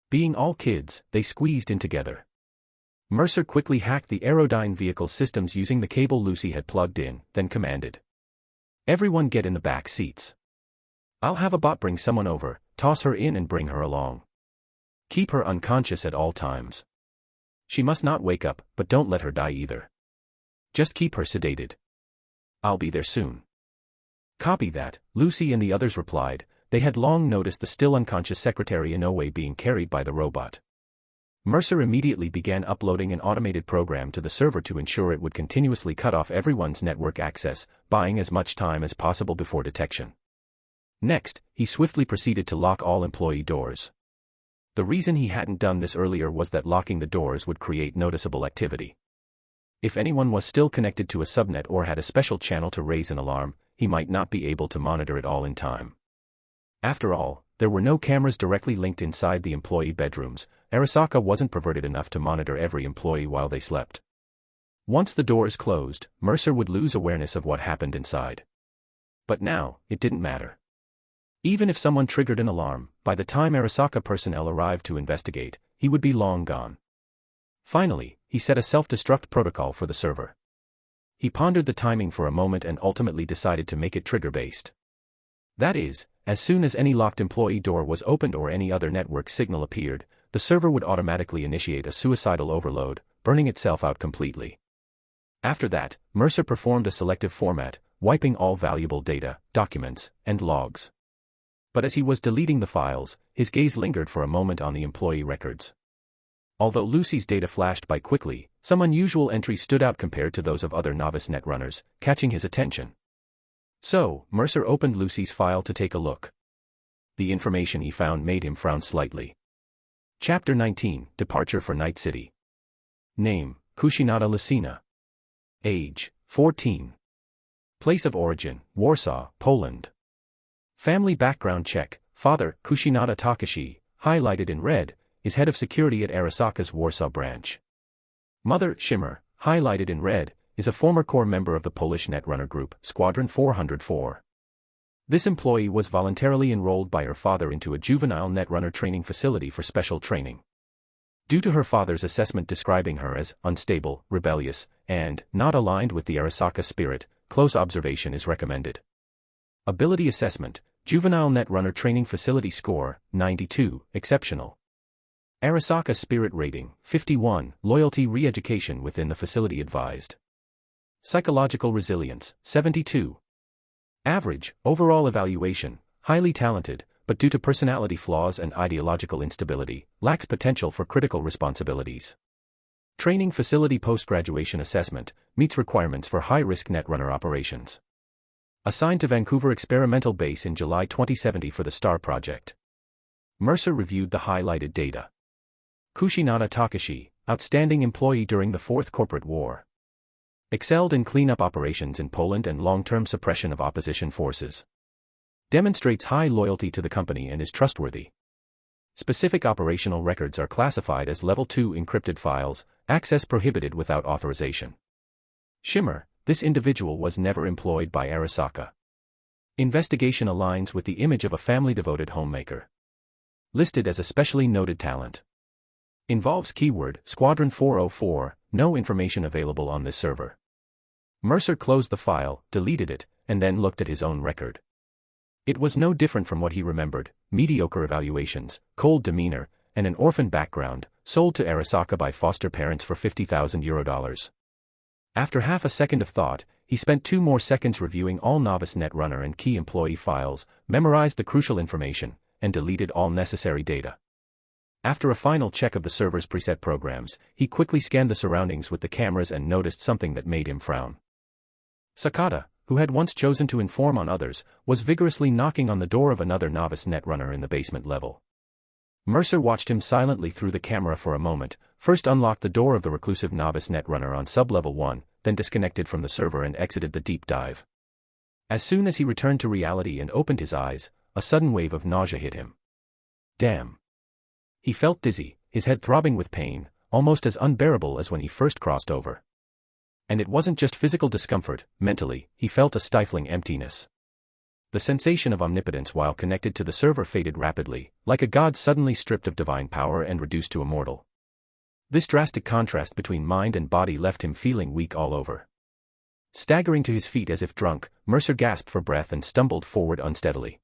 Being all kids, they squeezed in together. Mercer quickly hacked the Aerodyne vehicle systems using the cable Lucy had plugged in, then commanded, "Everyone get in the back seats. I'll have a bot bring someone over, toss her in and bring her along. Keep her unconscious at all times. She must not wake up, but don't let her die either. Just keep her sedated. I'll be there soon." "Copy that," Lucy and the others replied. They had long noticed the still unconscious secretary Inoue being carried by the robot. Mercer immediately began uploading an automated program to the server to ensure it would continuously cut off everyone's network access, buying as much time as possible before detection. Next, he swiftly proceeded to lock all employee doors. The reason he hadn't done this earlier was that locking the doors would create noticeable activity. If anyone was still connected to a subnet or had a special channel to raise an alarm, he might not be able to monitor it all in time. After all, there were no cameras directly linked inside the employee bedrooms. Arasaka wasn't perverted enough to monitor every employee while they slept. Once the doors closed, Mercer would lose awareness of what happened inside. But now, it didn't matter. Even if someone triggered an alarm, by the time Arasaka personnel arrived to investigate, he would be long gone. Finally, he set a self-destruct protocol for the server. He pondered the timing for a moment and ultimately decided to make it trigger-based. That is, as soon as any locked employee door was opened or any other network signal appeared, the server would automatically initiate a suicidal overload, burning itself out completely. After that, Mercer performed a selective format, wiping all valuable data, documents, and logs. But as he was deleting the files, his gaze lingered for a moment on the employee records. Although Lucy's data flashed by quickly, some unusual entries stood out compared to those of other novice netrunners, catching his attention. So, Mercer opened Lucy's file to take a look. The information he found made him frown slightly. Chapter 19, Departure for Night City. Name, Kushinada Lucina. Age, 14. Place of origin, Warsaw, Poland. Family background check, father, Kushinada Takashi, highlighted in red, is head of security at Arasaka's Warsaw branch. Mother, Shimmer, highlighted in red, is a former core member of the Polish Netrunner group, Squadron 404. This employee was voluntarily enrolled by her father into a juvenile netrunner training facility for special training. Due to her father's assessment describing her as unstable, rebellious, and not aligned with the Arasaka spirit, close observation is recommended. Ability assessment, juvenile netrunner training facility score, 92, exceptional. Arasaka spirit rating, 51, loyalty re-education within the facility advised. Psychological resilience, 72. Average, overall evaluation, highly talented, but due to personality flaws and ideological instability, lacks potential for critical responsibilities. Training facility post-graduation assessment, meets requirements for high-risk netrunner operations. Assigned to Vancouver Experimental Base in July 2070 for the STAR project. Mercer reviewed the highlighted data. Kushinada Takashi, outstanding employee during the Fourth Corporate War. Excelled in cleanup operations in Poland and long-term suppression of opposition forces. Demonstrates high loyalty to the company and is trustworthy. Specific operational records are classified as Level 2 encrypted files, access prohibited without authorization. Shimmer, this individual was never employed by Arasaka. Investigation aligns with the image of a family-devoted homemaker. Listed as a specially noted talent. Involves keyword, Squadron 404, no information available on this server. Mercer closed the file, deleted it, and then looked at his own record. It was no different from what he remembered: mediocre evaluations, cold demeanor, and an orphan background, sold to Arasaka by foster parents for €50,000. After half a second of thought, he spent 2 more seconds reviewing all novice netrunner and key employee files, memorized the crucial information, and deleted all necessary data. After a final check of the server's preset programs, he quickly scanned the surroundings with the cameras and noticed something that made him frown. Sakata, who had once chosen to inform on others, was vigorously knocking on the door of another novice netrunner in the basement level. Mercer watched him silently through the camera for a moment, first unlocked the door of the reclusive novice netrunner on sub-level 1, then disconnected from the server and exited the deep dive. As soon as he returned to reality and opened his eyes, a sudden wave of nausea hit him. damn. He felt dizzy, his head throbbing with pain, almost as unbearable as when he first crossed over. And it wasn't just physical discomfort, mentally, he felt a stifling emptiness. The sensation of omnipotence while connected to the server faded rapidly, like a god suddenly stripped of divine power and reduced to a mortal. This drastic contrast between mind and body left him feeling weak all over. Staggering to his feet as if drunk, Mercer gasped for breath and stumbled forward unsteadily.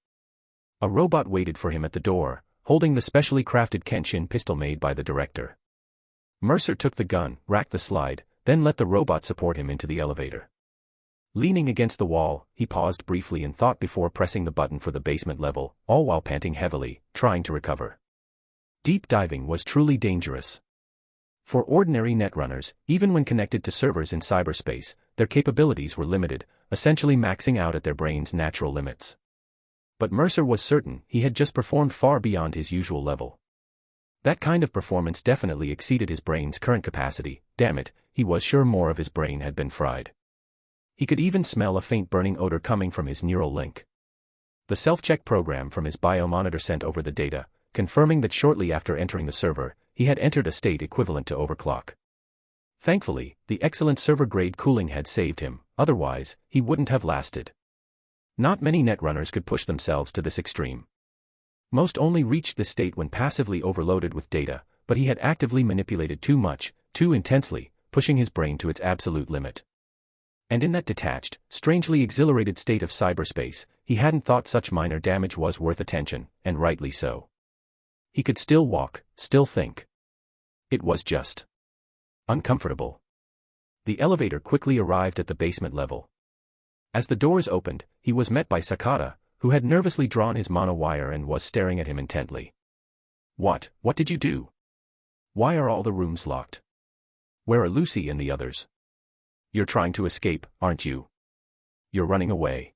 A robot waited for him at the door, holding the specially crafted Kenshin pistol made by the director. Mercer took the gun, racked the slide, then let the robot support him into the elevator. Leaning against the wall, he paused briefly and thought before pressing the button for the basement level, all while panting heavily, trying to recover. Deep diving was truly dangerous. For ordinary netrunners, even when connected to servers in cyberspace, their capabilities were limited, essentially maxing out at their brain's natural limits. But Mercer was certain he had just performed far beyond his usual level. That kind of performance definitely exceeded his brain's current capacity. Damn it, he was sure more of his brain had been fried. He could even smell a faint burning odor coming from his neural link. The self-check program from his biomonitor sent over the data, confirming that shortly after entering the server, he had entered a state equivalent to overclock. Thankfully, the excellent server-grade cooling had saved him, otherwise, he wouldn't have lasted. Not many netrunners could push themselves to this extreme. Most only reached this state when passively overloaded with data, but he had actively manipulated too much, too intensely, pushing his brain to its absolute limit. And in that detached, strangely exhilarated state of cyberspace, he hadn't thought such minor damage was worth attention, and rightly so. He could still walk, still think. It was just uncomfortable. The elevator quickly arrived at the basement level. As the doors opened, he was met by Sakata, who had nervously drawn his monowire and was staring at him intently. What did you do? Why are all the rooms locked? Where are Lucy and the others? You're trying to escape, aren't you? You're running away.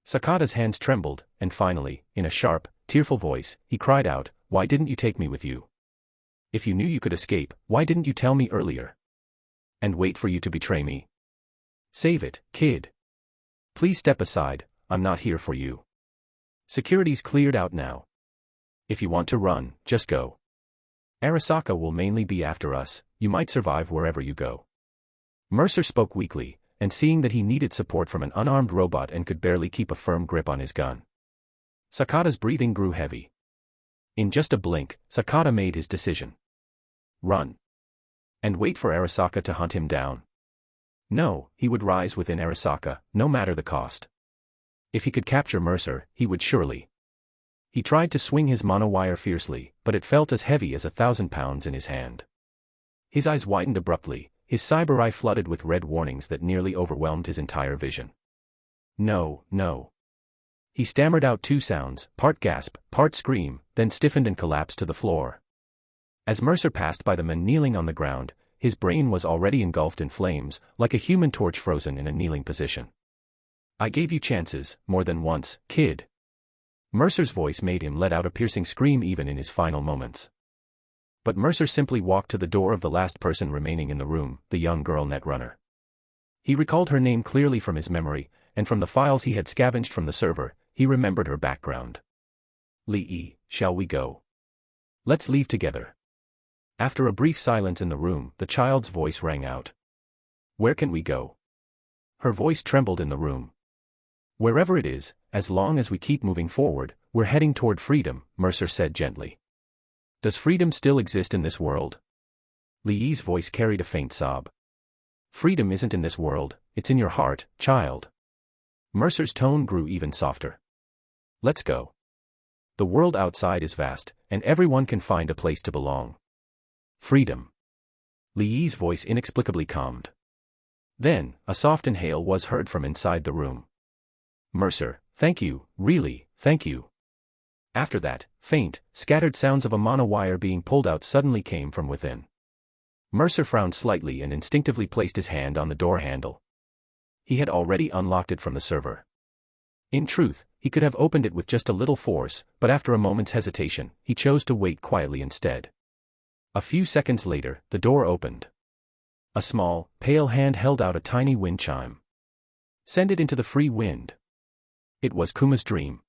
Sakata's hands trembled, and finally, in a sharp, tearful voice, he cried out, "Why didn't you take me with you? If you knew you could escape, why didn't you tell me earlier? And wait for you to betray me? Save it, kid. Please step aside, I'm not here for you. Security's cleared out now. If you want to run, just go. Arasaka will mainly be after us, you might survive wherever you go." Mercer spoke weakly, and seeing that he needed support from an unarmed robot and could barely keep a firm grip on his gun. Sakata's breathing grew heavy. In just a blink, Sakata made his decision. Run. And wait for Arasaka to hunt him down. No, he would rise within Arasaka, no matter the cost. If he could capture Mercer, he would surely. He tried to swing his monowire fiercely, but it felt as heavy as 1,000 pounds in his hand. His eyes widened abruptly, his cyber eye flooded with red warnings that nearly overwhelmed his entire vision. No. He stammered out two sounds, part gasp, part scream, then stiffened and collapsed to the floor. As Mercer passed by the men kneeling on the ground, his brain was already engulfed in flames, like a human torch frozen in a kneeling position. I gave you chances, more than once, kid. Mercer's voice made him let out a piercing scream even in his final moments. But Mercer simply walked to the door of the last person remaining in the room, the young girl netrunner. He recalled her name clearly from his memory, and from the files he had scavenged from the server, he remembered her background. Lee, shall we go? Let's leave together. After a brief silence in the room, the child's voice rang out. Where can we go? Her voice trembled in the room. Wherever it is, as long as we keep moving forward, we're heading toward freedom, Mercer said gently. Does freedom still exist in this world? Lee's voice carried a faint sob. Freedom isn't in this world, it's in your heart, child. Mercer's tone grew even softer. Let's go. The world outside is vast, and everyone can find a place to belong. Freedom. Lee's voice inexplicably calmed. Then, a soft inhale was heard from inside the room. Mercer, thank you, really, thank you. After that, faint, scattered sounds of a monowire being pulled out suddenly came from within. Mercer frowned slightly and instinctively placed his hand on the door handle. He had already unlocked it from the server. In truth, he could have opened it with just a little force, but after a moment's hesitation, he chose to wait quietly instead. A few seconds later, the door opened. A small, pale hand held out a tiny wind chime. Send it into the free wind. It was Kuma's dream.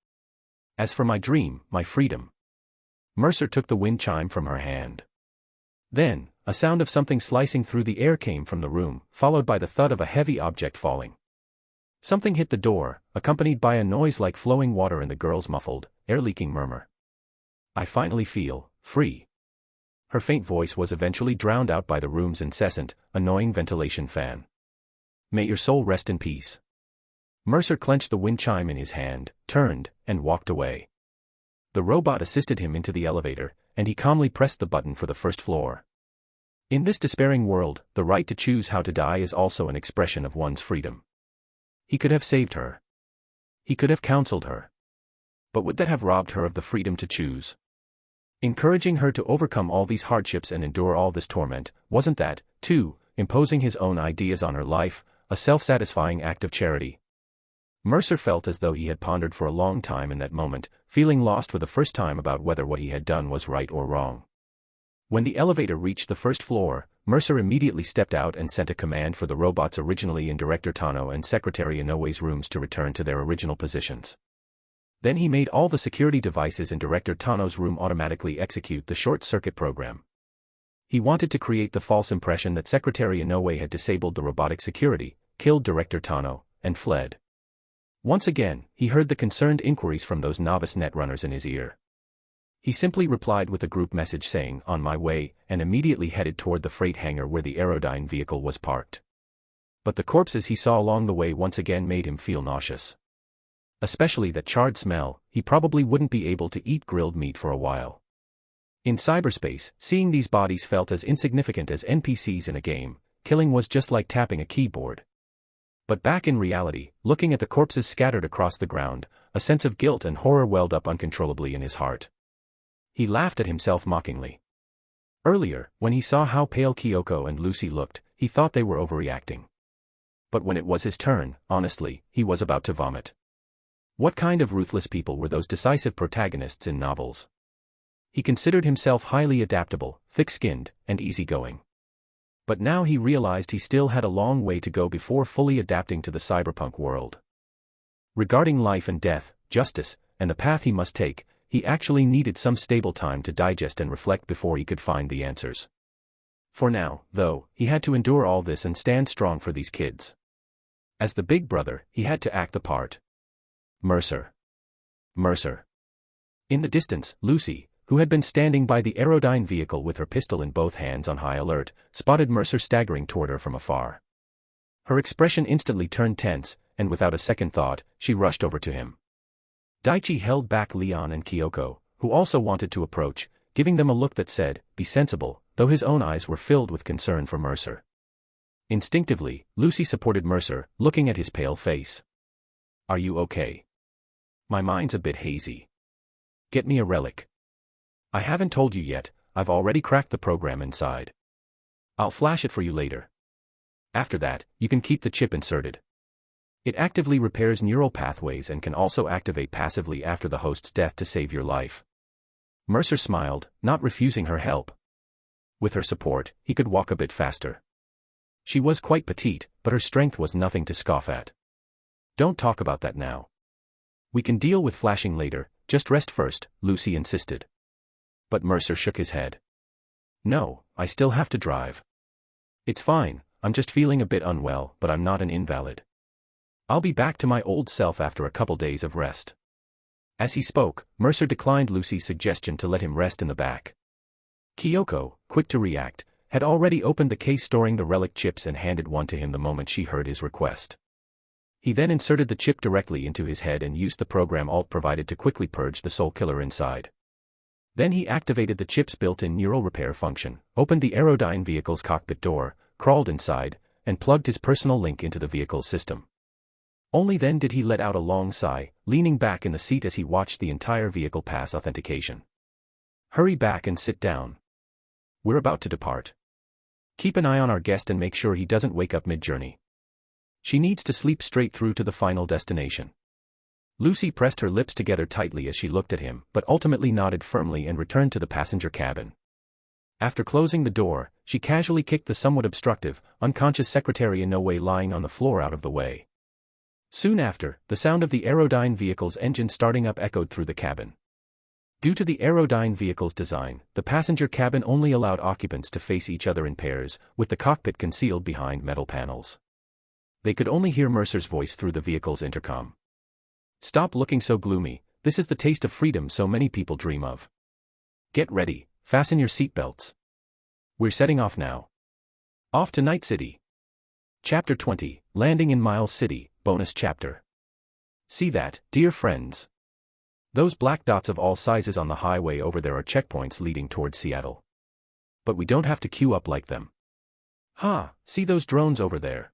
As for my dream, my freedom. Mercer took the wind chime from her hand. Then, a sound of something slicing through the air came from the room, followed by the thud of a heavy object falling. Something hit the door, accompanied by a noise like flowing water and the girl's muffled, air-leaking murmur. "I finally feel free." Her faint voice was eventually drowned out by the room's incessant, annoying ventilation fan. "May your soul rest in peace." Mercer clenched the wind chime in his hand, turned, and walked away. The robot assisted him into the elevator, and he calmly pressed the button for the first floor. In this despairing world, the right to choose how to die is also an expression of one's freedom. He could have saved her. He could have counseled her. But would that have robbed her of the freedom to choose? Encouraging her to overcome all these hardships and endure all this torment, wasn't that, too, imposing his own ideas on her life, a self-satisfying act of charity? Mercer felt as though he had pondered for a long time in that moment, feeling lost for the first time about whether what he had done was right or wrong. When the elevator reached the first floor, Mercer immediately stepped out and sent a command for the robots originally in Director Tano and Secretary Inoue's rooms to return to their original positions. Then he made all the security devices in Director Tano's room automatically execute the short-circuit program. He wanted to create the false impression that Secretary Inoue had disabled the robotic security, killed Director Tano, and fled. Once again, he heard the concerned inquiries from those novice netrunners in his ear. He simply replied with a group message saying, "On my way," and immediately headed toward the freight hangar where the Aerodyne vehicle was parked. But the corpses he saw along the way once again made him feel nauseous. Especially that charred smell, he probably wouldn't be able to eat grilled meat for a while. In cyberspace, seeing these bodies felt as insignificant as NPCs in a game, killing was just like tapping a keyboard. But back in reality, looking at the corpses scattered across the ground, a sense of guilt and horror welled up uncontrollably in his heart. He laughed at himself mockingly. Earlier, when he saw how pale Kyoko and Lucy looked, he thought they were overreacting. But when it was his turn, honestly, he was about to vomit. What kind of ruthless people were those decisive protagonists in novels? He considered himself highly adaptable, thick-skinned, and easygoing. But now he realized he still had a long way to go before fully adapting to the cyberpunk world. Regarding life and death, justice, and the path he must take, he actually needed some stable time to digest and reflect before he could find the answers. For now, though, he had to endure all this and stand strong for these kids. As the big brother, he had to act the part. Mercer. In the distance, Lucy, who had been standing by the Aerodyne vehicle with her pistol in both hands on high alert, spotted Mercer staggering toward her from afar. Her expression instantly turned tense, and without a second thought, she rushed over to him. Daichi held back Leon and Kyoko, who also wanted to approach, giving them a look that said, "Be sensible," though his own eyes were filled with concern for Mercer. Instinctively, Lucy supported Mercer, looking at his pale face. "Are you okay?" "My mind's a bit hazy." "Get me a relic." "I haven't told you yet, I've already cracked the program inside. I'll flash it for you later. After that, you can keep the chip inserted. It actively repairs neural pathways and can also activate passively after the host's death to save your life." Mercer smiled, not refusing her help. With her support, he could walk a bit faster. She was quite petite, but her strength was nothing to scoff at. "Don't talk about that now. We can deal with flashing later, just rest first," Lucy insisted. But Mercer shook his head. "No, I still have to drive. It's fine, I'm just feeling a bit unwell, but I'm not an invalid. I'll be back to my old self after a couple days of rest." As he spoke, Mercer declined Lucy's suggestion to let him rest in the back. Kyoko, quick to react, had already opened the case storing the relic chips and handed one to him the moment she heard his request. He then inserted the chip directly into his head and used the program Alt provided to quickly purge the soul killer inside. Then he activated the chip's built-in neural repair function, opened the Aerodyne vehicle's cockpit door, crawled inside, and plugged his personal link into the vehicle's system. Only then did he let out a long sigh, leaning back in the seat as he watched the entire vehicle pass authentication. "Hurry back and sit down. We're about to depart. Keep an eye on our guest and make sure he doesn't wake up mid-journey. She needs to sleep straight through to the final destination." Lucy pressed her lips together tightly as she looked at him, but ultimately nodded firmly and returned to the passenger cabin. After closing the door, she casually kicked the somewhat obstructive, unconscious Secretary Inoue lying on the floor out of the way. Soon after, the sound of the Aerodyne vehicle's engine starting up echoed through the cabin. Due to the aerodyne vehicle's design, the passenger cabin only allowed occupants to face each other in pairs, with the cockpit concealed behind metal panels. They could only hear Mercer's voice through the vehicle's intercom. "Stop looking so gloomy, this is the taste of freedom so many people dream of. Get ready, fasten your seatbelts. We're setting off now. Off to Night City." Chapter 20, Landing in Miles City, Bonus Chapter. See that, dear friends? Those black dots of all sizes on the highway over there are checkpoints leading towards Seattle. But we don't have to queue up like them. See those drones over there?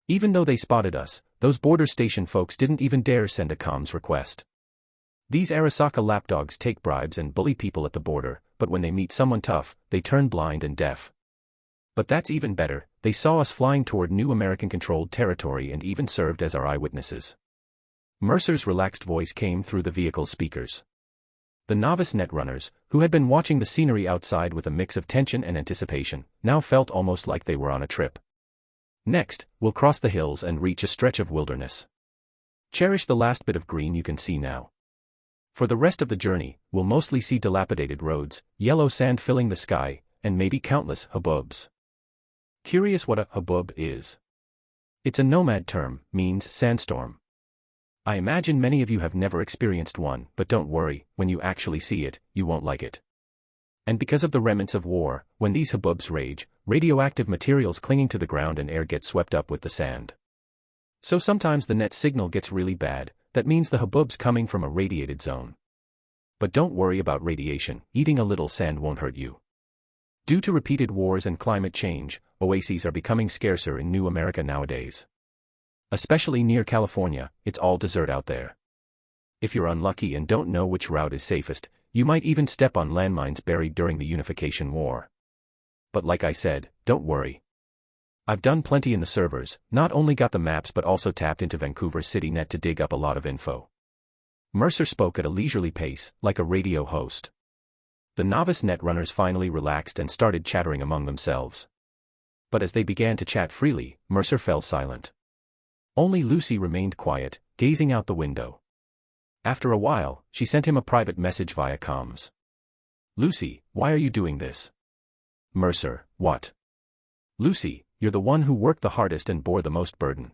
Even though they spotted us, those border station folks didn't even dare send a comms request. These Arasaka lapdogs take bribes and bully people at the border, but when they meet someone tough, they turn blind and deaf. But that's even better, they saw us flying toward new American-controlled territory and even served as our eyewitnesses. Mercer's relaxed voice came through the vehicle's speakers. The novice netrunners, who had been watching the scenery outside with a mix of tension and anticipation, now felt almost like they were on a trip. "Next, we'll cross the hills and reach a stretch of wilderness. Cherish the last bit of green you can see now. For the rest of the journey, we'll mostly see dilapidated roads, yellow sand filling the sky, and maybe countless hubbubs." Curious what a hubbub is? It's a nomad term, means sandstorm. I imagine many of you have never experienced one, but don't worry, when you actually see it, you won't like it. And because of the remnants of war, when these hubbubs rage, radioactive materials clinging to the ground and air get swept up with the sand. So sometimes the net signal gets really bad, that means the hubbub's coming from a radiated zone. But don't worry about radiation, eating a little sand won't hurt you. Due to repeated wars and climate change, oases are becoming scarcer in New America nowadays. Especially near California, it's all desert out there. If you're unlucky and don't know which route is safest, you might even step on landmines buried during the Unification War. But like I said, don't worry. I've done plenty in the servers, not only got the maps but also tapped into Vancouver CityNet to dig up a lot of info. Mercer spoke at a leisurely pace, like a radio host. The novice netrunners finally relaxed and started chattering among themselves. But as they began to chat freely, Mercer fell silent. Only Lucy remained quiet, gazing out the window. After a while, she sent him a private message via comms. "Lucy, why are you doing this?" Mercer, "What?" "Lucy, you're the one who worked the hardest and bore the most burden.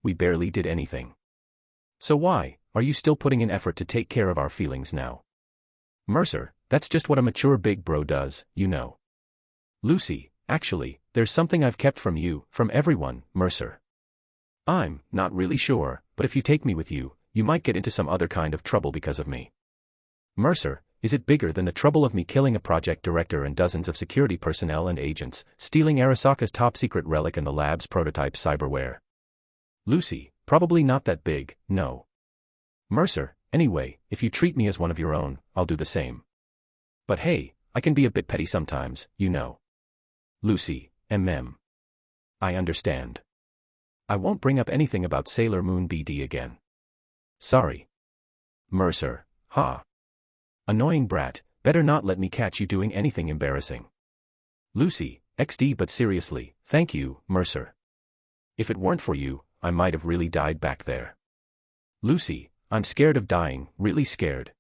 We barely did anything. So why are you still putting in effort to take care of our feelings now?" Mercer, "That's just what a mature big bro does, you know." Lucy, "Actually, there's something I've kept from you, from everyone, Mercer. I'm not really sure, but if you take me with you, you might get into some other kind of trouble because of me." Mercer, "Is it bigger than the trouble of me killing a project director and dozens of security personnel and agents, stealing Arasaka's top-secret relic and the lab's prototype cyberware?" Lucy, "Probably not that big, no." Mercer, "Anyway, if you treat me as one of your own, I'll do the same. But hey, I can be a bit petty sometimes, you know." Lucy, I understand. I won't bring up anything about Sailor Moon BD again. Sorry." Mercer, Annoying brat, better not let me catch you doing anything embarrassing." Lucy, XD but seriously, thank you, Mercer. If it weren't for you, I might have really died back there. Lucy, I'm scared of dying, really scared.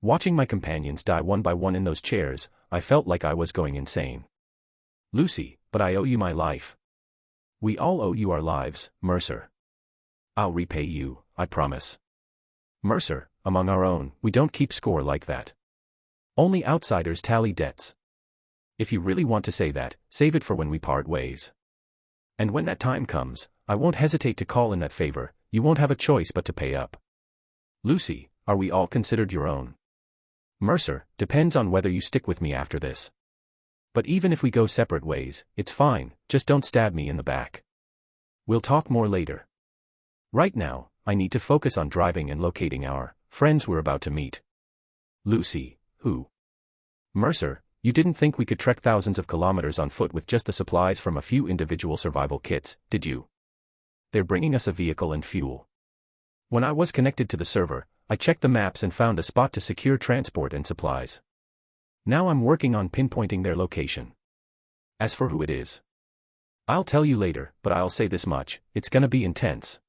Watching my companions die one by one in those chairs, I felt like I was going insane. Lucy, but I owe you my life. We all owe you our lives, Mercer. I'll repay you, I promise. Mercer, among our own, we don't keep score like that. Only outsiders tally debts. If you really want to say that, save it for when we part ways. And when that time comes, I won't hesitate to call in that favor, you won't have a choice but to pay up. Lucy, are we all considered your own? Mercer, depends on whether you stick with me after this. But even if we go separate ways, it's fine, just don't stab me in the back. We'll talk more later. Right now, I need to focus on driving and locating our friends we're about to meet. Lucy, who? Mercer, you didn't think we could trek thousands of kilometers on foot with just the supplies from a few individual survival kits, did you? They're bringing us a vehicle and fuel. When I was connected to the server, I checked the maps and found a spot to secure transport and supplies. Now I'm working on pinpointing their location. As for who it is, I'll tell you later, but I'll say this much, it's gonna be intense.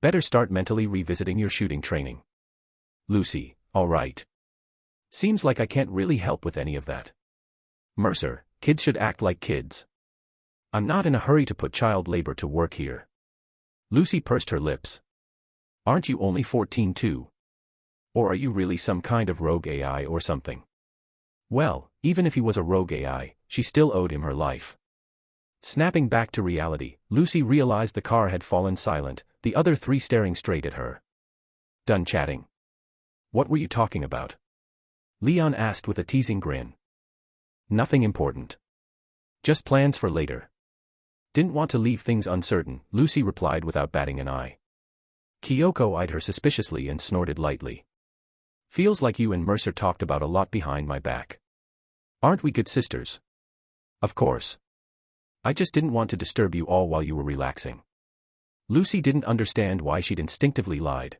Better start mentally revisiting your shooting training. Lucy, all right. Seems like I can't really help with any of that. Mercer, kids should act like kids. I'm not in a hurry to put child labor to work here. Lucy pursed her lips. Aren't you only 14 too? Or are you really some kind of rogue AI or something? Well, even if he was a rogue AI, she still owed him her life. Snapping back to reality, Lucy realized the car had fallen silent, the other three staring straight at her. Done chatting. What were you talking about? Leon asked with a teasing grin. Nothing important. Just plans for later. Didn't want to leave things uncertain, Lucy replied without batting an eye. Kyoko eyed her suspiciously and snorted lightly. Feels like you and Mercer talked about a lot behind my back. Aren't we good sisters? Of course. I just didn't want to disturb you all while you were relaxing. Lucy didn't understand why she'd instinctively lied.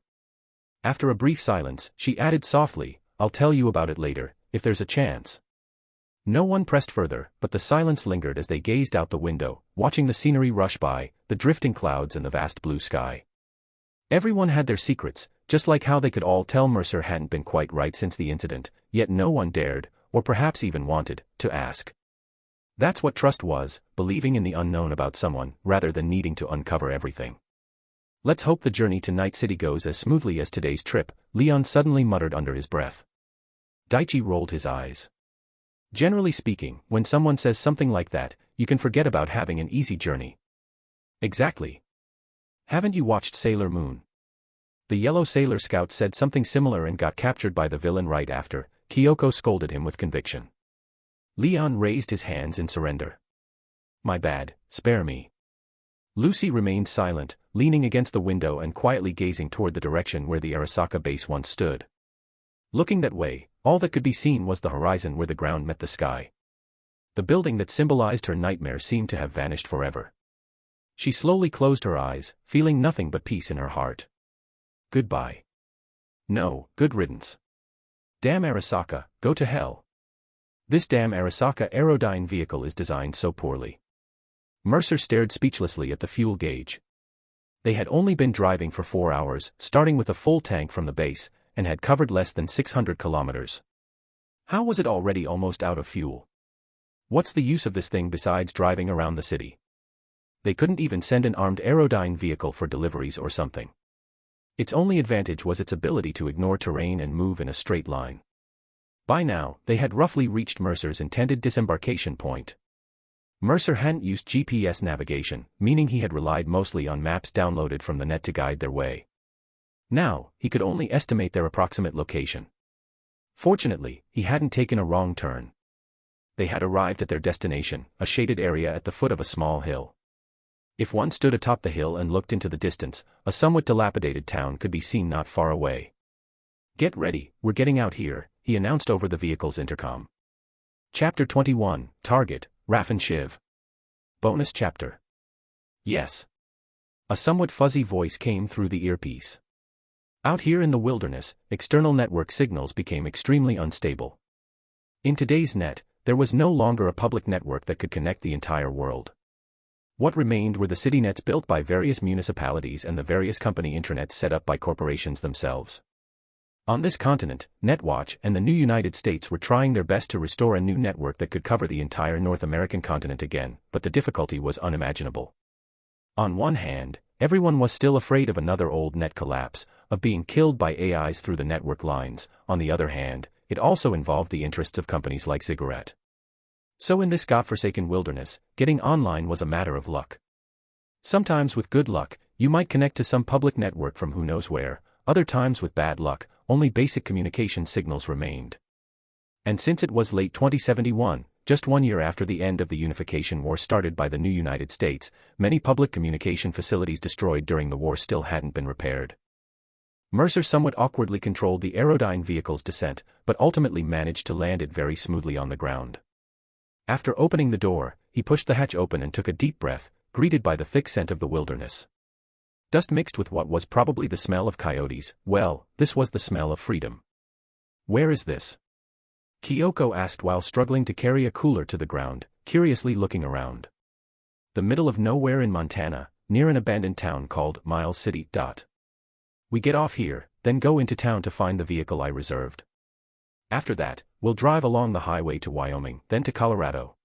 After a brief silence, she added softly, I'll tell you about it later, if there's a chance. No one pressed further, but the silence lingered as they gazed out the window, watching the scenery rush by, the drifting clouds and the vast blue sky. Everyone had their secrets, just like how they could all tell Mercer hadn't been quite right since the incident, yet no one dared, or perhaps even wanted, to ask. That's what trust was, believing in the unknown about someone, rather than needing to uncover everything. Let's hope the journey to Night City goes as smoothly as today's trip, Leon suddenly muttered under his breath. Daichi rolled his eyes. Generally speaking, when someone says something like that, you can forget about having an easy journey. Exactly. Haven't you watched Sailor Moon? The Yellow Sailor Scout said something similar and got captured by the villain right after. Kyoko scolded him with conviction. Leon raised his hands in surrender. My bad, spare me. Lucy remained silent, leaning against the window and quietly gazing toward the direction where the Arasaka base once stood. Looking that way, all that could be seen was the horizon where the ground met the sky. The building that symbolized her nightmare seemed to have vanished forever. She slowly closed her eyes, feeling nothing but peace in her heart. Goodbye. No, good riddance. Damn Arasaka, go to hell. This damn Arasaka Aerodyne vehicle is designed so poorly. Mercer stared speechlessly at the fuel gauge. They had only been driving for 4 hours, starting with a full tank from the base, and had covered less than 600 kilometers. How was it already almost out of fuel? What's the use of this thing besides driving around the city? They couldn't even send an armed Aerodyne vehicle for deliveries or something. Its only advantage was its ability to ignore terrain and move in a straight line. By now, they had roughly reached Mercer's intended disembarkation point. Mercer hadn't used GPS navigation, meaning he had relied mostly on maps downloaded from the net to guide their way. Now, he could only estimate their approximate location. Fortunately, he hadn't taken a wrong turn. They had arrived at their destination, a shaded area at the foot of a small hill. If one stood atop the hill and looked into the distance, a somewhat dilapidated town could be seen not far away. Get ready, we're getting out here, he announced over the vehicle's intercom. Chapter 21, Target, Raf and Shiv. Bonus chapter. Yes. A somewhat fuzzy voice came through the earpiece. Out here in the wilderness, external network signals became extremely unstable. In today's net, there was no longer a public network that could connect the entire world. What remained were the city nets built by various municipalities and the various company intranets set up by corporations themselves. On this continent, NetWatch and the new United States were trying their best to restore a new network that could cover the entire North American continent again, but the difficulty was unimaginable. On one hand, everyone was still afraid of another old net collapse, of being killed by AIs through the network lines. On the other hand, it also involved the interests of companies like Ziggurat. So in this godforsaken wilderness, getting online was a matter of luck. Sometimes with good luck, you might connect to some public network from who knows where, other times with bad luck, only basic communication signals remained. And since it was late 2071, just 1 year after the end of the unification war started by the new United States, many public communication facilities destroyed during the war still hadn't been repaired. Mercer somewhat awkwardly controlled the Aerodyne vehicle's descent, but ultimately managed to land it very smoothly on the ground. After opening the door, he pushed the hatch open and took a deep breath, greeted by the thick scent of the wilderness. Dust mixed with what was probably the smell of coyotes. Well, this was the smell of freedom. Where is this? Kyoko asked while struggling to carry a cooler to the ground, curiously looking around. The middle of nowhere in Montana, near an abandoned town called Miles City. We get off here, then go into town to find the vehicle I reserved. After that, we'll drive along the highway to Wyoming, then to Colorado.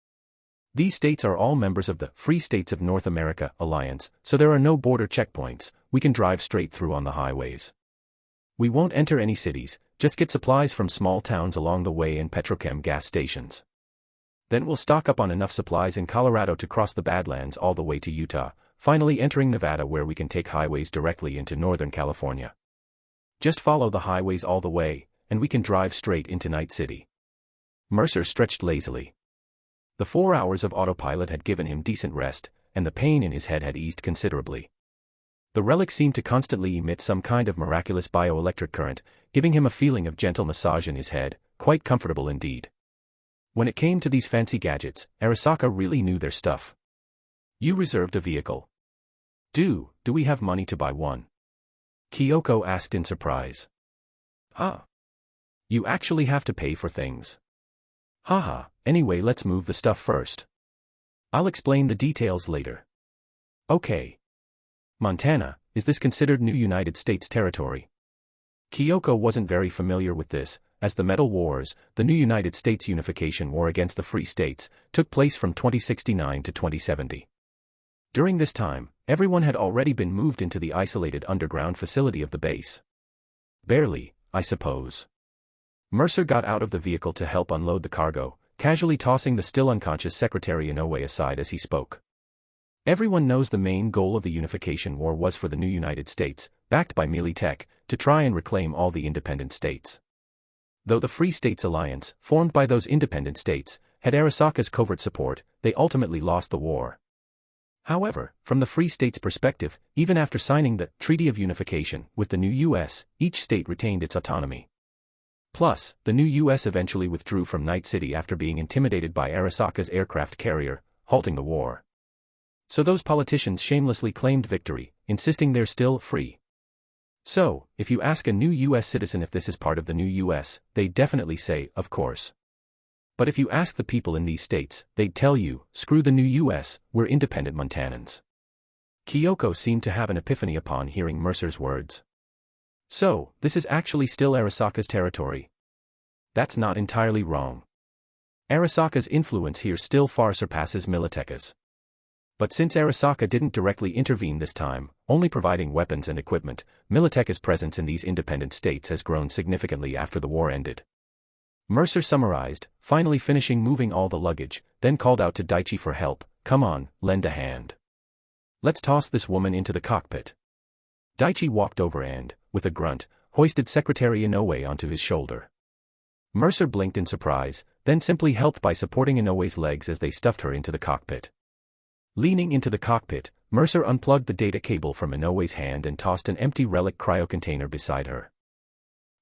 These states are all members of the Free States of North America Alliance, so there are no border checkpoints. We can drive straight through on the highways. We won't enter any cities, just get supplies from small towns along the way and petrochem gas stations. Then we'll stock up on enough supplies in Colorado to cross the Badlands all the way to Utah, finally entering Nevada where we can take highways directly into Northern California. Just follow the highways all the way, and we can drive straight into Night City. Mercer stretched lazily. The 4 hours of autopilot had given him decent rest, and the pain in his head had eased considerably. The relic seemed to constantly emit some kind of miraculous bioelectric current, giving him a feeling of gentle massage in his head, quite comfortable indeed. When it came to these fancy gadgets, Arasaka really knew their stuff. You reserved a vehicle. Do we have money to buy one? Kyoko asked in surprise. Huh? You actually have to pay for things. Haha, anyway let's move the stuff first. I'll explain the details later. Okay. Montana, is this considered new United States territory? Kyoko wasn't very familiar with this, as the Metal Wars, the new United States unification war against the Free States, took place from 2069 to 2070. During this time, everyone had already been moved into the isolated underground facility of the base. Barely, I suppose. Mercer got out of the vehicle to help unload the cargo, casually tossing the still unconscious Secretary Inoue aside as he spoke. Everyone knows the main goal of the unification war was for the new United States, backed by melee tech, to try and reclaim all the independent states. Though the Free States Alliance, formed by those independent states, had Arasaka's covert support, they ultimately lost the war. However, from the Free States' perspective, even after signing the Treaty of Unification with the new U.S., each state retained its autonomy. Plus, the new U.S. eventually withdrew from Night City after being intimidated by Arasaka's aircraft carrier, halting the war. So those politicians shamelessly claimed victory, insisting they're still free. So, if you ask a new U.S. citizen if this is part of the new U.S., they'd definitely say, of course. But if you ask the people in these states, they'd tell you, screw the new U.S., we're independent Montanans. Kyoko seemed to have an epiphany upon hearing Mercer's words. So, this is actually still Arasaka's territory. That's not entirely wrong. Arasaka's influence here still far surpasses Militeka's. But since Arasaka didn't directly intervene this time, only providing weapons and equipment, Militeka's presence in these independent states has grown significantly after the war ended. Mercer summarized, finally finishing moving all the luggage, then called out to Daichi for help. Come on, lend a hand. Let's toss this woman into the cockpit. Daichi walked over and, with a grunt, hoisted Secretary Inoue onto his shoulder. Mercer blinked in surprise, then simply helped by supporting Inoue's legs as they stuffed her into the cockpit. Leaning into the cockpit, Mercer unplugged the data cable from Inoue's hand and tossed an empty relic cryo container beside her.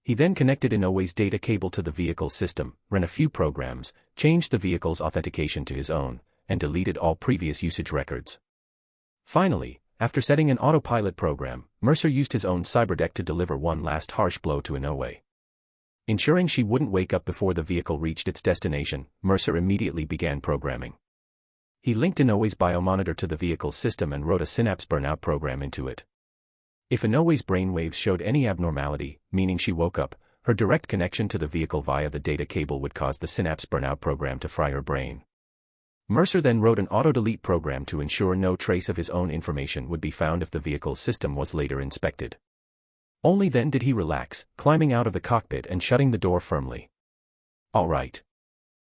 He then connected Inoue's data cable to the vehicle's system, ran a few programs, changed the vehicle's authentication to his own, and deleted all previous usage records. Finally, after setting an autopilot program, Mercer used his own cyberdeck to deliver one last harsh blow to Inoue. Ensuring she wouldn't wake up before the vehicle reached its destination, Mercer immediately began programming. He linked Inoue's biomonitor to the vehicle's system and wrote a synapse burnout program into it. If Inoue's brainwaves showed any abnormality, meaning she woke up, her direct connection to the vehicle via the data cable would cause the synapse burnout program to fry her brain. Mercer then wrote an auto-delete program to ensure no trace of his own information would be found if the vehicle's system was later inspected. Only then did he relax, climbing out of the cockpit and shutting the door firmly. All right.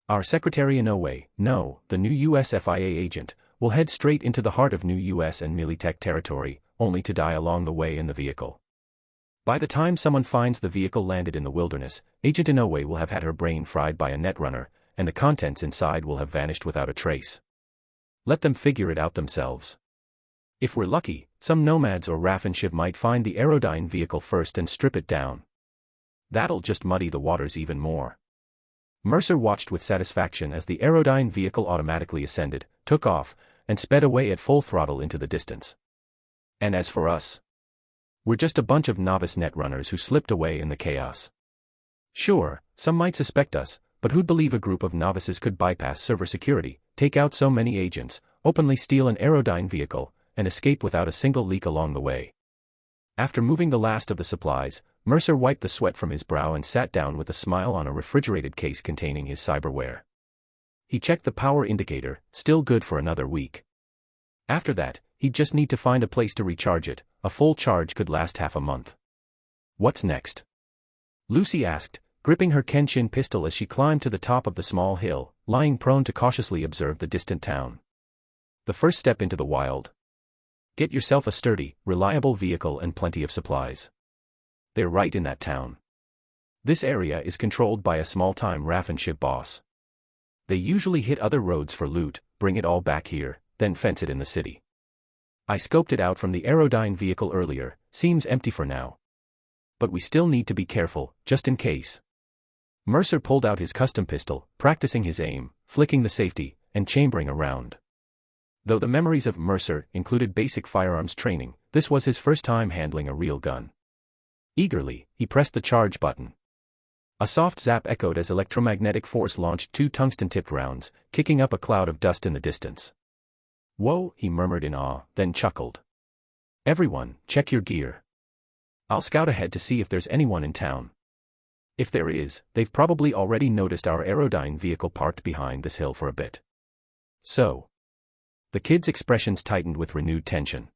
Our Secretary Inoue, no, the new US FIA agent, will head straight into the heart of new US and Militech territory, only to die along the way in the vehicle. By the time someone finds the vehicle landed in the wilderness, Agent Inoue will have had her brain fried by a netrunner, and the contents inside will have vanished without a trace. Let them figure it out themselves. If we're lucky, some nomads or Raffenshiv might find the Aerodyne vehicle first and strip it down. That'll just muddy the waters even more. Mercer watched with satisfaction as the Aerodyne vehicle automatically ascended, took off, and sped away at full throttle into the distance. And as for us, we're just a bunch of novice netrunners who slipped away in the chaos. Sure, some might suspect us, but who'd believe a group of novices could bypass server security, take out so many agents, openly steal an Aerodyne vehicle, and escape without a single leak along the way? After moving the last of the supplies, Mercer wiped the sweat from his brow and sat down with a smile on a refrigerated case containing his cyberware. He checked the power indicator, still good for another week. After that, he'd just need to find a place to recharge it. A full charge could last half a month. What's next? Lucy asked, gripping her Kenshin pistol as she climbed to the top of the small hill, lying prone to cautiously observe the distant town. The first step into the wild. Get yourself a sturdy, reliable vehicle and plenty of supplies. They're right in that town. This area is controlled by a small-time Raffenshiv boss. They usually hit other roads for loot, bring it all back here, then fence it in the city. I scoped it out from the Aerodyne vehicle earlier, seems empty for now. But we still need to be careful, just in case. Mercer pulled out his custom pistol, practicing his aim, flicking the safety, and chambering around. Though the memories of Mercer included basic firearms training, this was his first time handling a real gun. Eagerly, he pressed the charge button. A soft zap echoed as electromagnetic force launched 2 tungsten-tipped rounds, kicking up a cloud of dust in the distance. "Whoa," he murmured in awe, then chuckled. "Everyone, check your gear. I'll scout ahead to see if there's anyone in town. If there is, they've probably already noticed our Aerodyne vehicle parked behind this hill for a bit." So. The kid's expressions tightened with renewed tension.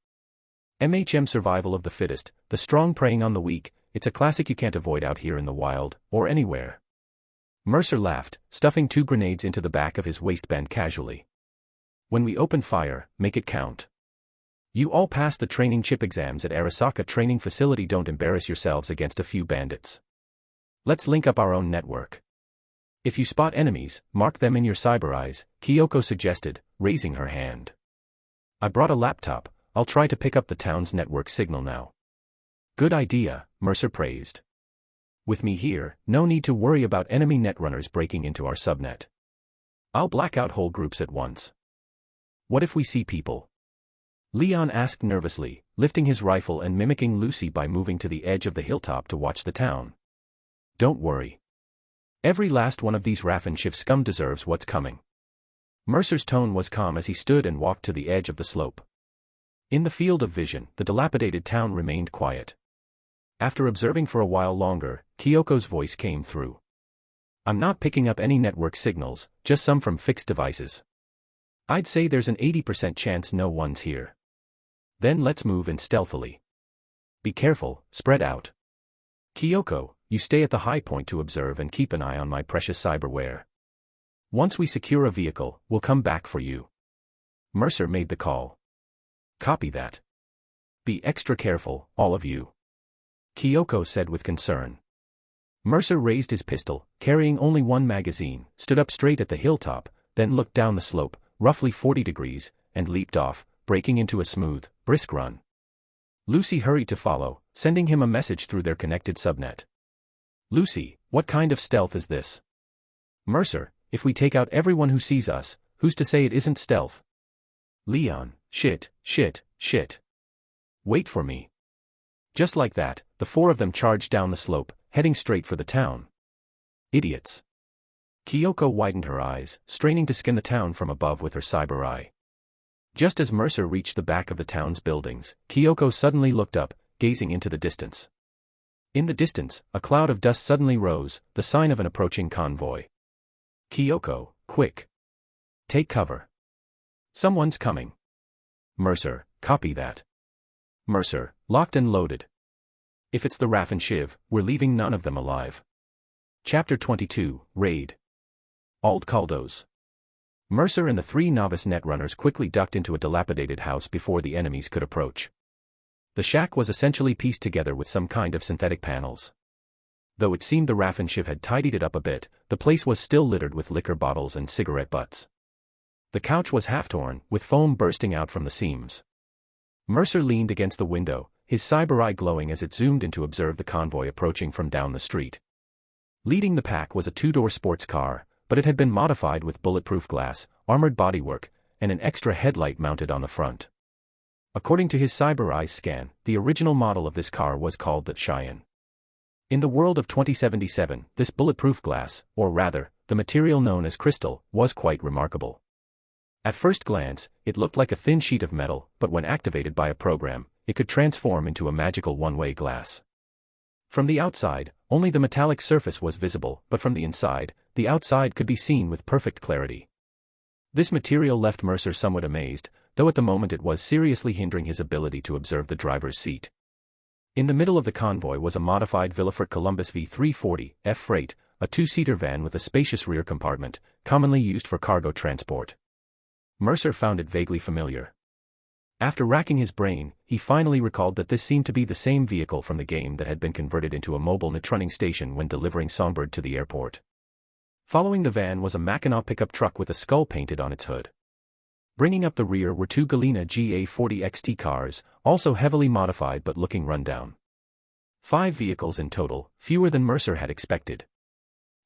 Survival of the fittest, the strong preying on the weak, it's a classic you can't avoid out here in the wild, or anywhere. Mercer laughed, stuffing 2 grenades into the back of his waistband casually. "When we open fire, make it count. You all passed the training chip exams at Arasaka Training Facility, don't embarrass yourselves against a few bandits. Let's link up our own network. If you spot enemies, mark them in your cyber eyes," Kyoko suggested, raising her hand. "I brought a laptop, I'll try to pick up the town's network signal now." "Good idea," Mercer praised. "With me here, no need to worry about enemy netrunners breaking into our subnet. I'll black out whole groups at once." "What if we see people?" Leon asked nervously, lifting his rifle and mimicking Lucy by moving to the edge of the hilltop to watch the town. "Don't worry. Every last one of these Raffenshiv scum deserves what's coming." Mercer's tone was calm as he stood and walked to the edge of the slope. In the field of vision, the dilapidated town remained quiet. After observing for a while longer, Kyoko's voice came through. "I'm not picking up any network signals, just some from fixed devices. I'd say there's an 80% chance no one's here. Then let's move in stealthily. Be careful, spread out. Kyoko, you stay at the high point to observe and keep an eye on my precious cyberware. Once we secure a vehicle, we'll come back for you." Mercer made the call. "Copy that. Be extra careful, all of you," Kyoko said with concern. Mercer raised his pistol, carrying only 1 magazine, stood up straight at the hilltop, then looked down the slope, roughly 40 degrees, and leaped off, breaking into a smooth, brisk run. Lucy hurried to follow, sending him a message through their connected subnet. "Lucy, what kind of stealth is this?" "Mercer, if we take out everyone who sees us, who's to say it isn't stealth?" Leon, shit. "Wait for me." Just like that, the 4 of them charged down the slope, heading straight for the town. Idiots. Kyoko widened her eyes, straining to scan the town from above with her cyber eye. Just as Mercer reached the back of the town's buildings, Kyoko suddenly looked up, gazing into the distance. In the distance, a cloud of dust suddenly rose, the sign of an approaching convoy. "Kyoko, quick. Take cover. Someone's coming." Mercer, copy that. Mercer, locked and loaded. If it's the Raffenshiv, we're leaving none of them alive. Chapter 22, Raid. Aldkaldos. Mercer and the 3 novice netrunners quickly ducked into a dilapidated house before the enemies could approach. The shack was essentially pieced together with some kind of synthetic panels. Though it seemed the Raffenshiv had tidied it up a bit, the place was still littered with liquor bottles and cigarette butts. The couch was half-torn, with foam bursting out from the seams. Mercer leaned against the window, his cyber eye glowing as it zoomed in to observe the convoy approaching from down the street. Leading the pack was a 2-door sports car, but it had been modified with bulletproof glass, armored bodywork, and an extra headlight mounted on the front. According to his cyber eye scan, the original model of this car was called the Cheyenne. In the world of 2077, this bulletproof glass, or rather, the material known as crystal, was quite remarkable. At first glance, it looked like a thin sheet of metal, but when activated by a program, it could transform into a magical one-way glass. From the outside, only the metallic surface was visible, but from the inside, the outside could be seen with perfect clarity. This material left Mercer somewhat amazed, though at the moment it was seriously hindering his ability to observe the driver's seat. In the middle of the convoy was a modified Villefort Columbus V340 F Freight, a two-seater van with a spacious rear compartment, commonly used for cargo transport. Mercer found it vaguely familiar. After racking his brain, he finally recalled that this seemed to be the same vehicle from the game that had been converted into a mobile netrunning station when delivering Songbird to the airport. Following the van was a Mackinac pickup truck with a skull painted on its hood. Bringing up the rear were two Galena GA40 XT cars, also heavily modified but looking run down. 5 vehicles in total, fewer than Mercer had expected.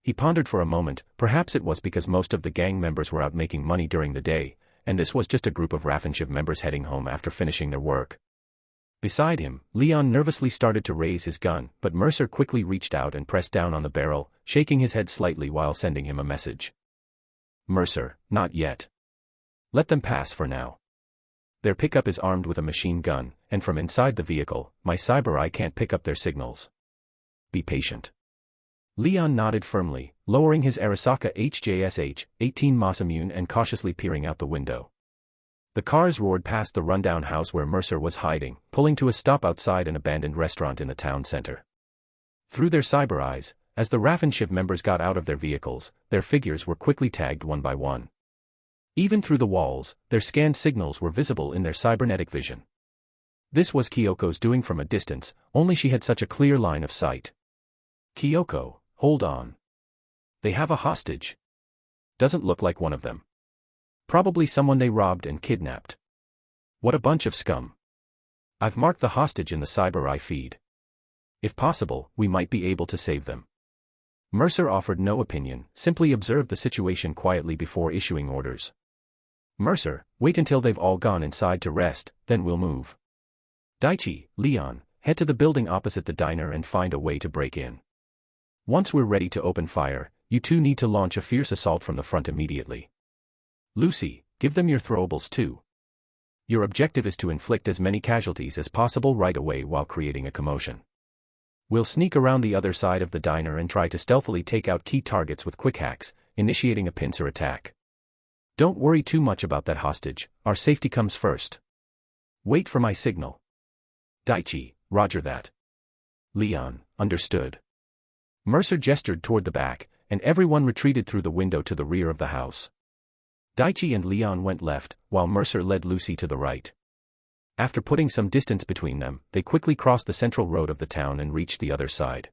He pondered for a moment, perhaps it was because most of the gang members were out making money during the day, and this was just a group of Raffenschiff members heading home after finishing their work. Beside him, Leon nervously started to raise his gun, but Mercer quickly reached out and pressed down on the barrel, shaking his head slightly while sending him a message. Mercer, not yet. Let them pass for now. Their pickup is armed with a machine gun, and from inside the vehicle, my cyber eye can't pick up their signals. Be patient. Leon nodded firmly, lowering his Arasaka HJSH-18 Masamune and cautiously peering out the window. The cars roared past the rundown house where Mercer was hiding, pulling to a stop outside an abandoned restaurant in the town center. Through their cyber eyes, as the Raffenschiff members got out of their vehicles, their figures were quickly tagged one by one. Even through the walls, their scanned signals were visible in their cybernetic vision. This was Kyoko's doing from a distance, only she had such a clear line of sight. Kyoko, hold on. They have a hostage. Doesn't look like one of them. Probably someone they robbed and kidnapped. What a bunch of scum. I've marked the hostage in the cyber eye feed. If possible, we might be able to save them. Mercer offered no opinion, simply observed the situation quietly before issuing orders. Mercer, wait until they've all gone inside to rest, then we'll move. Daichi, Leon, head to the building opposite the diner and find a way to break in. Once we're ready to open fire, you two need to launch a fierce assault from the front immediately. Lucy, give them your throwables too. Your objective is to inflict as many casualties as possible right away while creating a commotion. We'll sneak around the other side of the diner and try to stealthily take out key targets with quick hacks, initiating a pincer attack. Don't worry too much about that hostage, our safety comes first. Wait for my signal. Daichi, roger that. Leon, understood. Mercer gestured toward the back, and everyone retreated through the window to the rear of the house. Daichi and Leon went left, while Mercer led Lucy to the right. After putting some distance between them, they quickly crossed the central road of the town and reached the other side.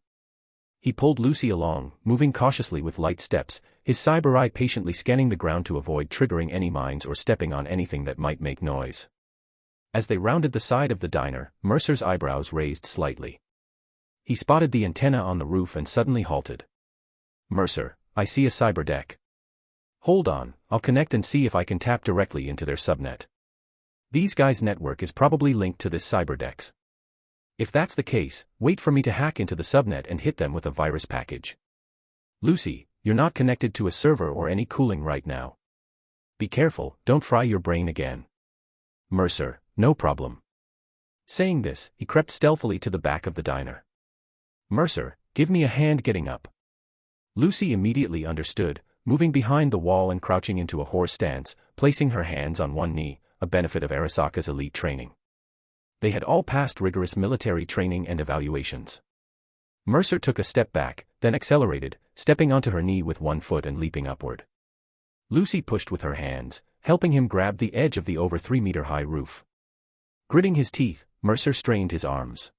He pulled Lucy along, moving cautiously with light steps, his cyber eye patiently scanning the ground to avoid triggering any mines or stepping on anything that might make noise. As they rounded the side of the diner, Mercer's eyebrows raised slightly. He spotted the antenna on the roof and suddenly halted. Mercer, I see a cyber deck. Hold on, I'll connect and see if I can tap directly into their subnet. These guys' network is probably linked to this cyberdex. If that's the case, wait for me to hack into the subnet and hit them with a virus package. Lucy, you're not connected to a server or any cooling right now. Be careful, don't fry your brain again. Mercer, no problem. Saying this, he crept stealthily to the back of the diner. Mercer, give me a hand getting up. Lucy immediately understood, moving behind the wall and crouching into a horse stance, placing her hands on one knee, a benefit of Arasaka's elite training. They had all passed rigorous military training and evaluations. Mercer took a step back, then accelerated, stepping onto her knee with one foot and leaping upward. Lucy pushed with her hands, helping him grab the edge of the over 3-meter-high roof. Gritting his teeth, Mercer strained his arms.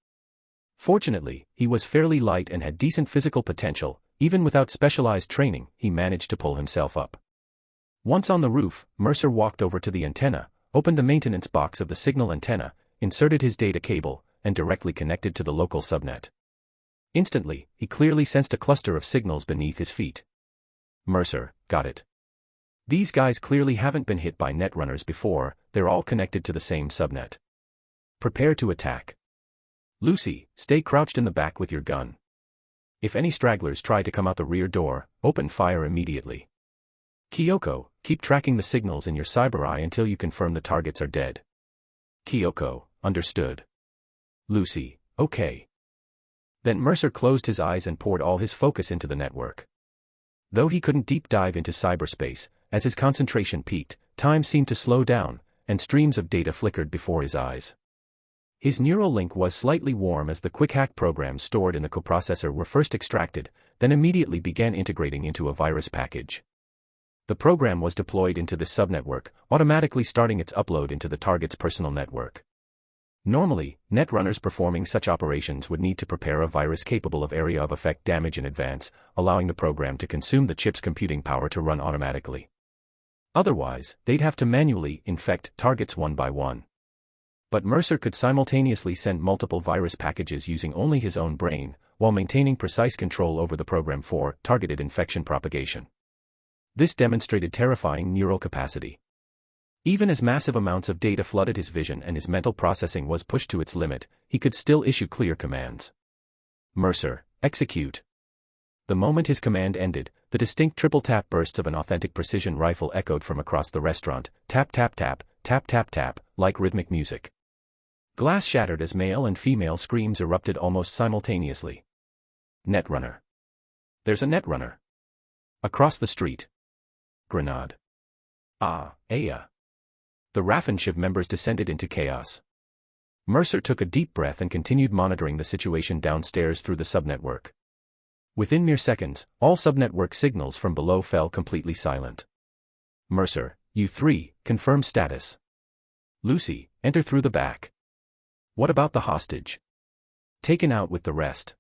Fortunately, he was fairly light and had decent physical potential. Even without specialized training, he managed to pull himself up. Once on the roof, Mercer walked over to the antenna, opened the maintenance box of the signal antenna, inserted his data cable, and directly connected to the local subnet. Instantly, he clearly sensed a cluster of signals beneath his feet. Mercer, got it. These guys clearly haven't been hit by netrunners before, they're all connected to the same subnet. Prepare to attack. Lucy, stay crouched in the back with your gun. If any stragglers try to come out the rear door, open fire immediately. Kyoko, keep tracking the signals in your cyber eye until you confirm the targets are dead. Kyoko, understood. Lucy, okay. Then Mercer closed his eyes and poured all his focus into the network. Though he couldn't deep dive into cyberspace, as his concentration peaked, time seemed to slow down, and streams of data flickered before his eyes. His neural link was slightly warm as the quick hack programs stored in the coprocessor were first extracted, then immediately began integrating into a virus package. The program was deployed into the subnetwork, automatically starting its upload into the target's personal network. Normally, netrunners performing such operations would need to prepare a virus capable of area of effect damage in advance, allowing the program to consume the chip's computing power to run automatically. Otherwise, they'd have to manually infect targets one by one. But Mercer could simultaneously send multiple virus packages using only his own brain, while maintaining precise control over the program for targeted infection propagation. This demonstrated terrifying neural capacity. Even as massive amounts of data flooded his vision and his mental processing was pushed to its limit, he could still issue clear commands. Mercer, execute. The moment his command ended, the distinct triple-tap bursts of an authentic precision rifle echoed from across the restaurant, tap tap tap, tap tap tap, like rhythmic music. Glass shattered as male and female screams erupted almost simultaneously. Netrunner. There's a netrunner. Across the street. Grenade. Ah, Aya. The Raffenshiv members descended into chaos. Mercer took a deep breath and continued monitoring the situation downstairs through the subnetwork. Within mere seconds, all subnetwork signals from below fell completely silent. Mercer, U3, confirm status. Lucy, enter through the back. What about the hostage? Taken out with the rest.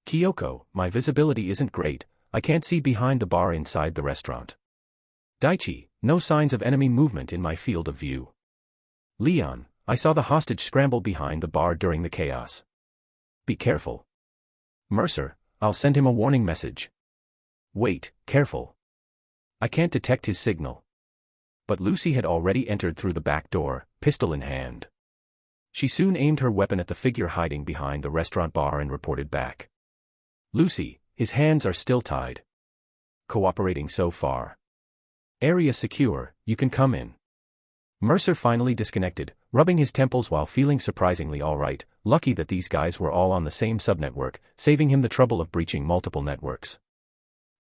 Kyoko, my visibility isn't great, I can't see behind the bar inside the restaurant. Daichi, no signs of enemy movement in my field of view. Leon, I saw the hostage scramble behind the bar during the chaos. Be careful. Mercer, I'll send him a warning message. Wait, careful. I can't detect his signal. But Lucy had already entered through the back door, pistol in hand. She soon aimed her weapon at the figure hiding behind the restaurant bar and reported back. Lucy, his hands are still tied. Cooperating so far. Area secure, you can come in. Mercer finally disconnected, rubbing his temples while feeling surprisingly alright, lucky that these guys were all on the same subnetwork, saving him the trouble of breaching multiple networks.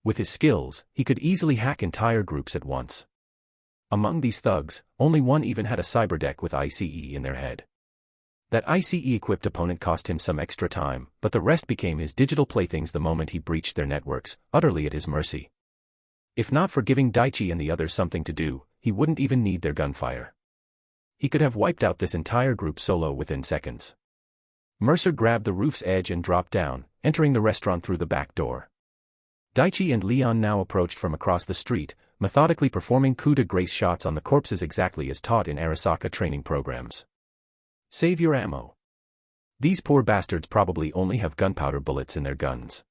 With his skills, he could easily hack entire groups at once. Among these thugs, only one even had a cyberdeck with ICE in their head. That ICE-equipped opponent cost him some extra time, but the rest became his digital playthings the moment he breached their networks, utterly at his mercy. If not for giving Daichi and the others something to do, he wouldn't even need their gunfire. He could have wiped out this entire group solo within seconds. Mercer grabbed the roof's edge and dropped down, entering the restaurant through the back door. Daichi and Leon now approached from across the street, methodically performing coup de grace shots on the corpses exactly as taught in Arasaka training programs. Save your ammo. These poor bastards probably only have gunpowder bullets in their guns.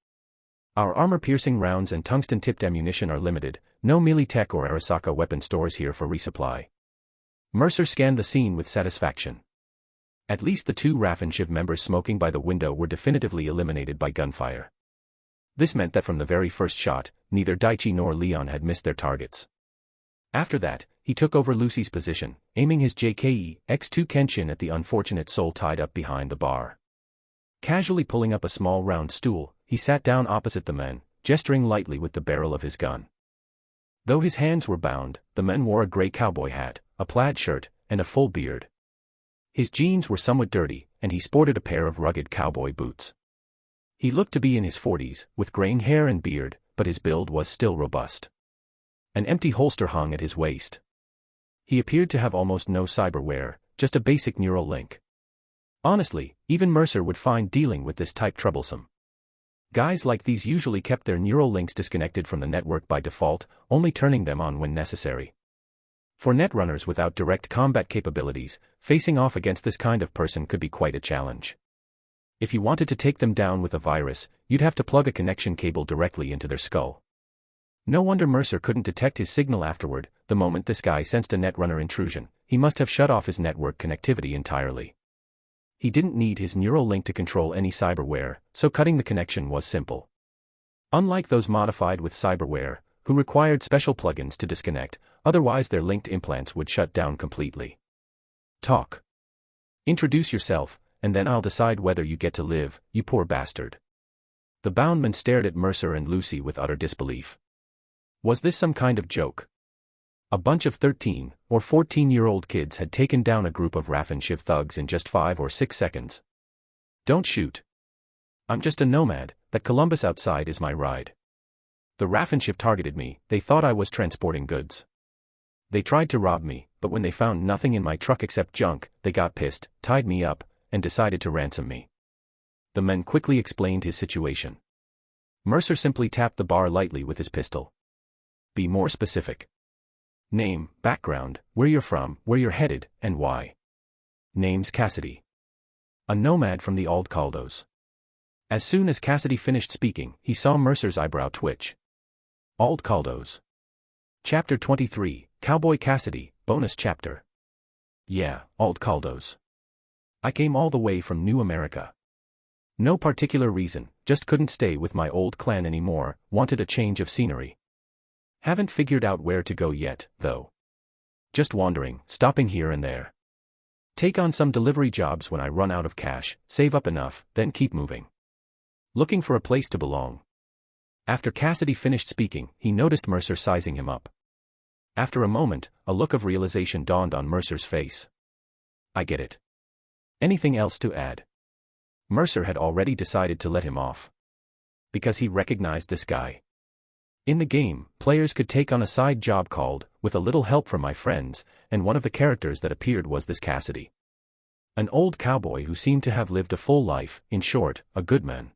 Our armor-piercing rounds and tungsten-tipped ammunition are limited, no melee tech or Arasaka weapon stores here for resupply. Mercer scanned the scene with satisfaction. At least the two Raffenshiv members smoking by the window were definitively eliminated by gunfire. This meant that from the very first shot, neither Daichi nor Leon had missed their targets. After that, he took over Lucy's position, aiming his JKE X2 Kenshin at the unfortunate soul tied up behind the bar. Casually pulling up a small round stool, he sat down opposite the men, gesturing lightly with the barrel of his gun. Though his hands were bound, the man wore a gray cowboy hat, a plaid shirt, and a full beard. His jeans were somewhat dirty, and he sported a pair of rugged cowboy boots. He looked to be in his 40s, with graying hair and beard, but his build was still robust. An empty holster hung at his waist. He appeared to have almost no cyberware, just a basic neural link. Honestly, even Mercer would find dealing with this type troublesome. Guys like these usually kept their neural links disconnected from the network by default, only turning them on when necessary. For netrunners without direct combat capabilities, facing off against this kind of person could be quite a challenge. If you wanted to take them down with a virus, you'd have to plug a connection cable directly into their skull. No wonder Mercer couldn't detect his signal afterward. The moment this guy sensed a netrunner intrusion, he must have shut off his network connectivity entirely. He didn't need his neural link to control any cyberware, so cutting the connection was simple. Unlike those modified with cyberware, who required special plugins to disconnect, otherwise their linked implants would shut down completely. Talk. Introduce yourself, and then I'll decide whether you get to live, you poor bastard." The boundman stared at Mercer and Lucy with utter disbelief. Was this some kind of joke? A bunch of 13 or 14-year-old kids had taken down a group of Raffenshift thugs in just 5 or 6 seconds. "Don't shoot. I'm just a nomad, that Columbus outside is my ride." The Raffenshift targeted me, they thought I was transporting goods. They tried to rob me, but when they found nothing in my truck except junk, they got pissed, tied me up, and decided to ransom me. The men quickly explained his situation. Mercer simply tapped the bar lightly with his pistol. "Be more specific. Name, background, where you're from, where you're headed, and why." "Name's Cassidy. A nomad from the Old Caldos." As soon as Cassidy finished speaking, he saw Mercer's eyebrow twitch. Old Caldos. Chapter 23, Cowboy Cassidy, Bonus Chapter. "Yeah, Old Caldos. I came all the way from New America. No particular reason, just couldn't stay with my old clan anymore, wanted a change of scenery. Haven't figured out where to go yet, though. Just wandering, stopping here and there. Take on some delivery jobs when I run out of cash, save up enough, then keep moving. Looking for a place to belong." After Cassidy finished speaking, he noticed Mercer sizing him up. After a moment, a look of realization dawned on Mercer's face. "I get it. Anything else to add?" Mercer had already decided to let him off. Because he recognized this guy. In the game, players could take on a side job called, "With a Little Help from My Friends," and one of the characters that appeared was this Cassidy. An old cowboy who seemed to have lived a full life, in short, a good man.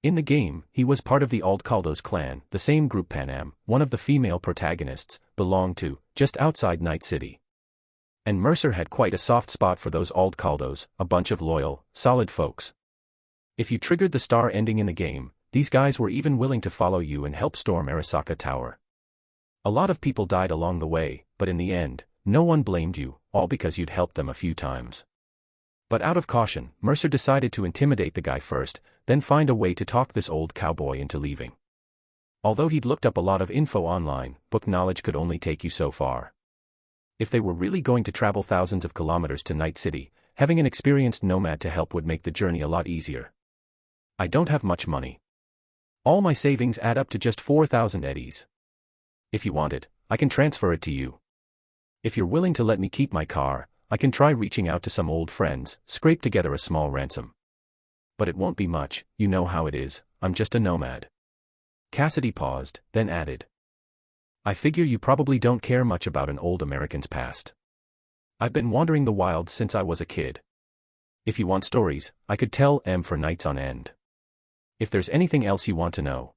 In the game, he was part of the Old Caldos clan, the same group Panam, one of the female protagonists, belonged to, just outside Night City. And Mercer had quite a soft spot for those Old Caldos, a bunch of loyal, solid folks. If you triggered the star ending in the game, these guys were even willing to follow you and help storm Arasaka Tower. A lot of people died along the way, but in the end, no one blamed you, all because you'd helped them a few times. But out of caution, Mercer decided to intimidate the guy first, then find a way to talk this old cowboy into leaving. Although he'd looked up a lot of info online, book knowledge could only take you so far. If they were really going to travel thousands of kilometers to Night City, having an experienced nomad to help would make the journey a lot easier. "I don't have much money. All my savings add up to just 4,000 eddies. If you want it, I can transfer it to you. If you're willing to let me keep my car, I can try reaching out to some old friends, scrape together a small ransom. But it won't be much, you know how it is, I'm just a nomad." Cassidy paused, then added. "I figure you probably don't care much about an old American's past. I've been wandering the wilds since I was a kid. If you want stories, I could tell 'em for nights on end. If there's anything else you want to know.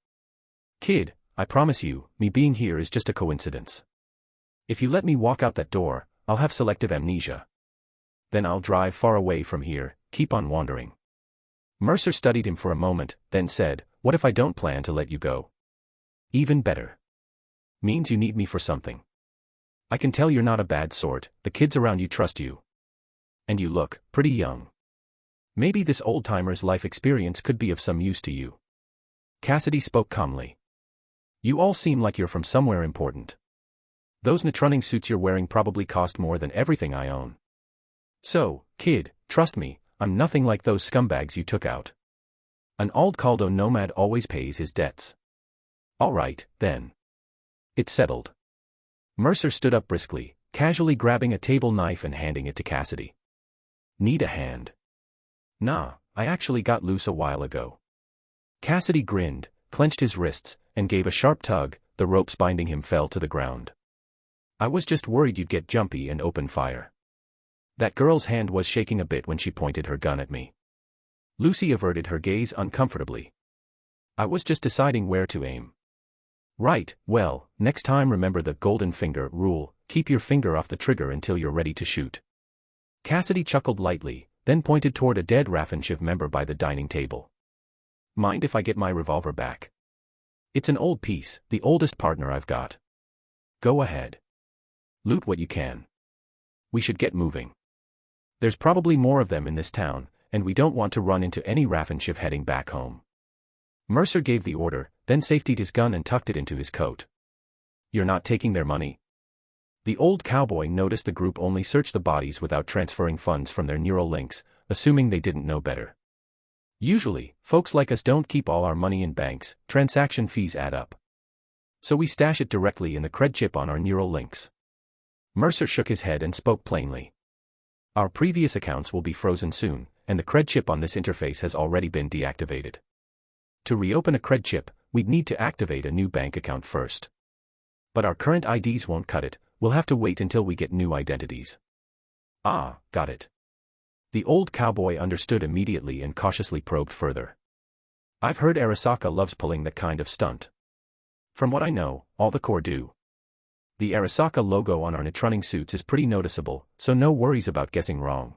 Kid, I promise you, me being here is just a coincidence. If you let me walk out that door, I'll have selective amnesia. Then I'll drive far away from here, keep on wandering." Mercer studied him for a moment, then said, "What if I don't plan to let you go?" "Even better. Means you need me for something. I can tell you're not a bad sort, the kids around you trust you. And you look pretty young. Maybe this old-timer's life experience could be of some use to you." Cassidy spoke calmly. "You all seem like you're from somewhere important. Those Netrunning suits you're wearing probably cost more than everything I own. So, kid, trust me, I'm nothing like those scumbags you took out. An Old Caldo nomad always pays his debts." "All right, then. It's settled." Mercer stood up briskly, casually grabbing a table knife and handing it to Cassidy. "Need a hand?" "Nah, I actually got loose a while ago." Cassidy grinned, clenched his wrists, and gave a sharp tug. The ropes binding him fell to the ground. "I was just worried you'd get jumpy and open fire. That girl's hand was shaking a bit when she pointed her gun at me." Lucy averted her gaze uncomfortably. "I was just deciding where to aim." "Right, well, next time remember the golden finger rule, keep your finger off the trigger until you're ready to shoot." Cassidy chuckled lightly, then pointed toward a dead Raffenshift member by the dining table. "Mind if I get my revolver back? It's an old piece, the oldest partner I've got." "Go ahead. Loot what you can. We should get moving. There's probably more of them in this town, and we don't want to run into any Raffenshift heading back home." Mercer gave the order, then safetied his gun and tucked it into his coat. "You're not taking their money?" The old cowboy noticed the group only searched the bodies without transferring funds from their neural links, assuming they didn't know better. Usually, folks like us don't keep all our money in banks, transaction fees add up. So we stash it directly in the cred chip on our neural links. Mercer shook his head and spoke plainly. Our previous accounts will be frozen soon, and the cred chip on this interface has already been deactivated. To reopen a cred chip, we'd need to activate a new bank account first. But our current IDs won't cut it, we'll have to wait until we get new identities. Ah, got it. The old cowboy understood immediately and cautiously probed further. I've heard Arasaka loves pulling that kind of stunt. From what I know, all the Corps do. The Arasaka logo on our Nitrunning suits is pretty noticeable, so no worries about guessing wrong.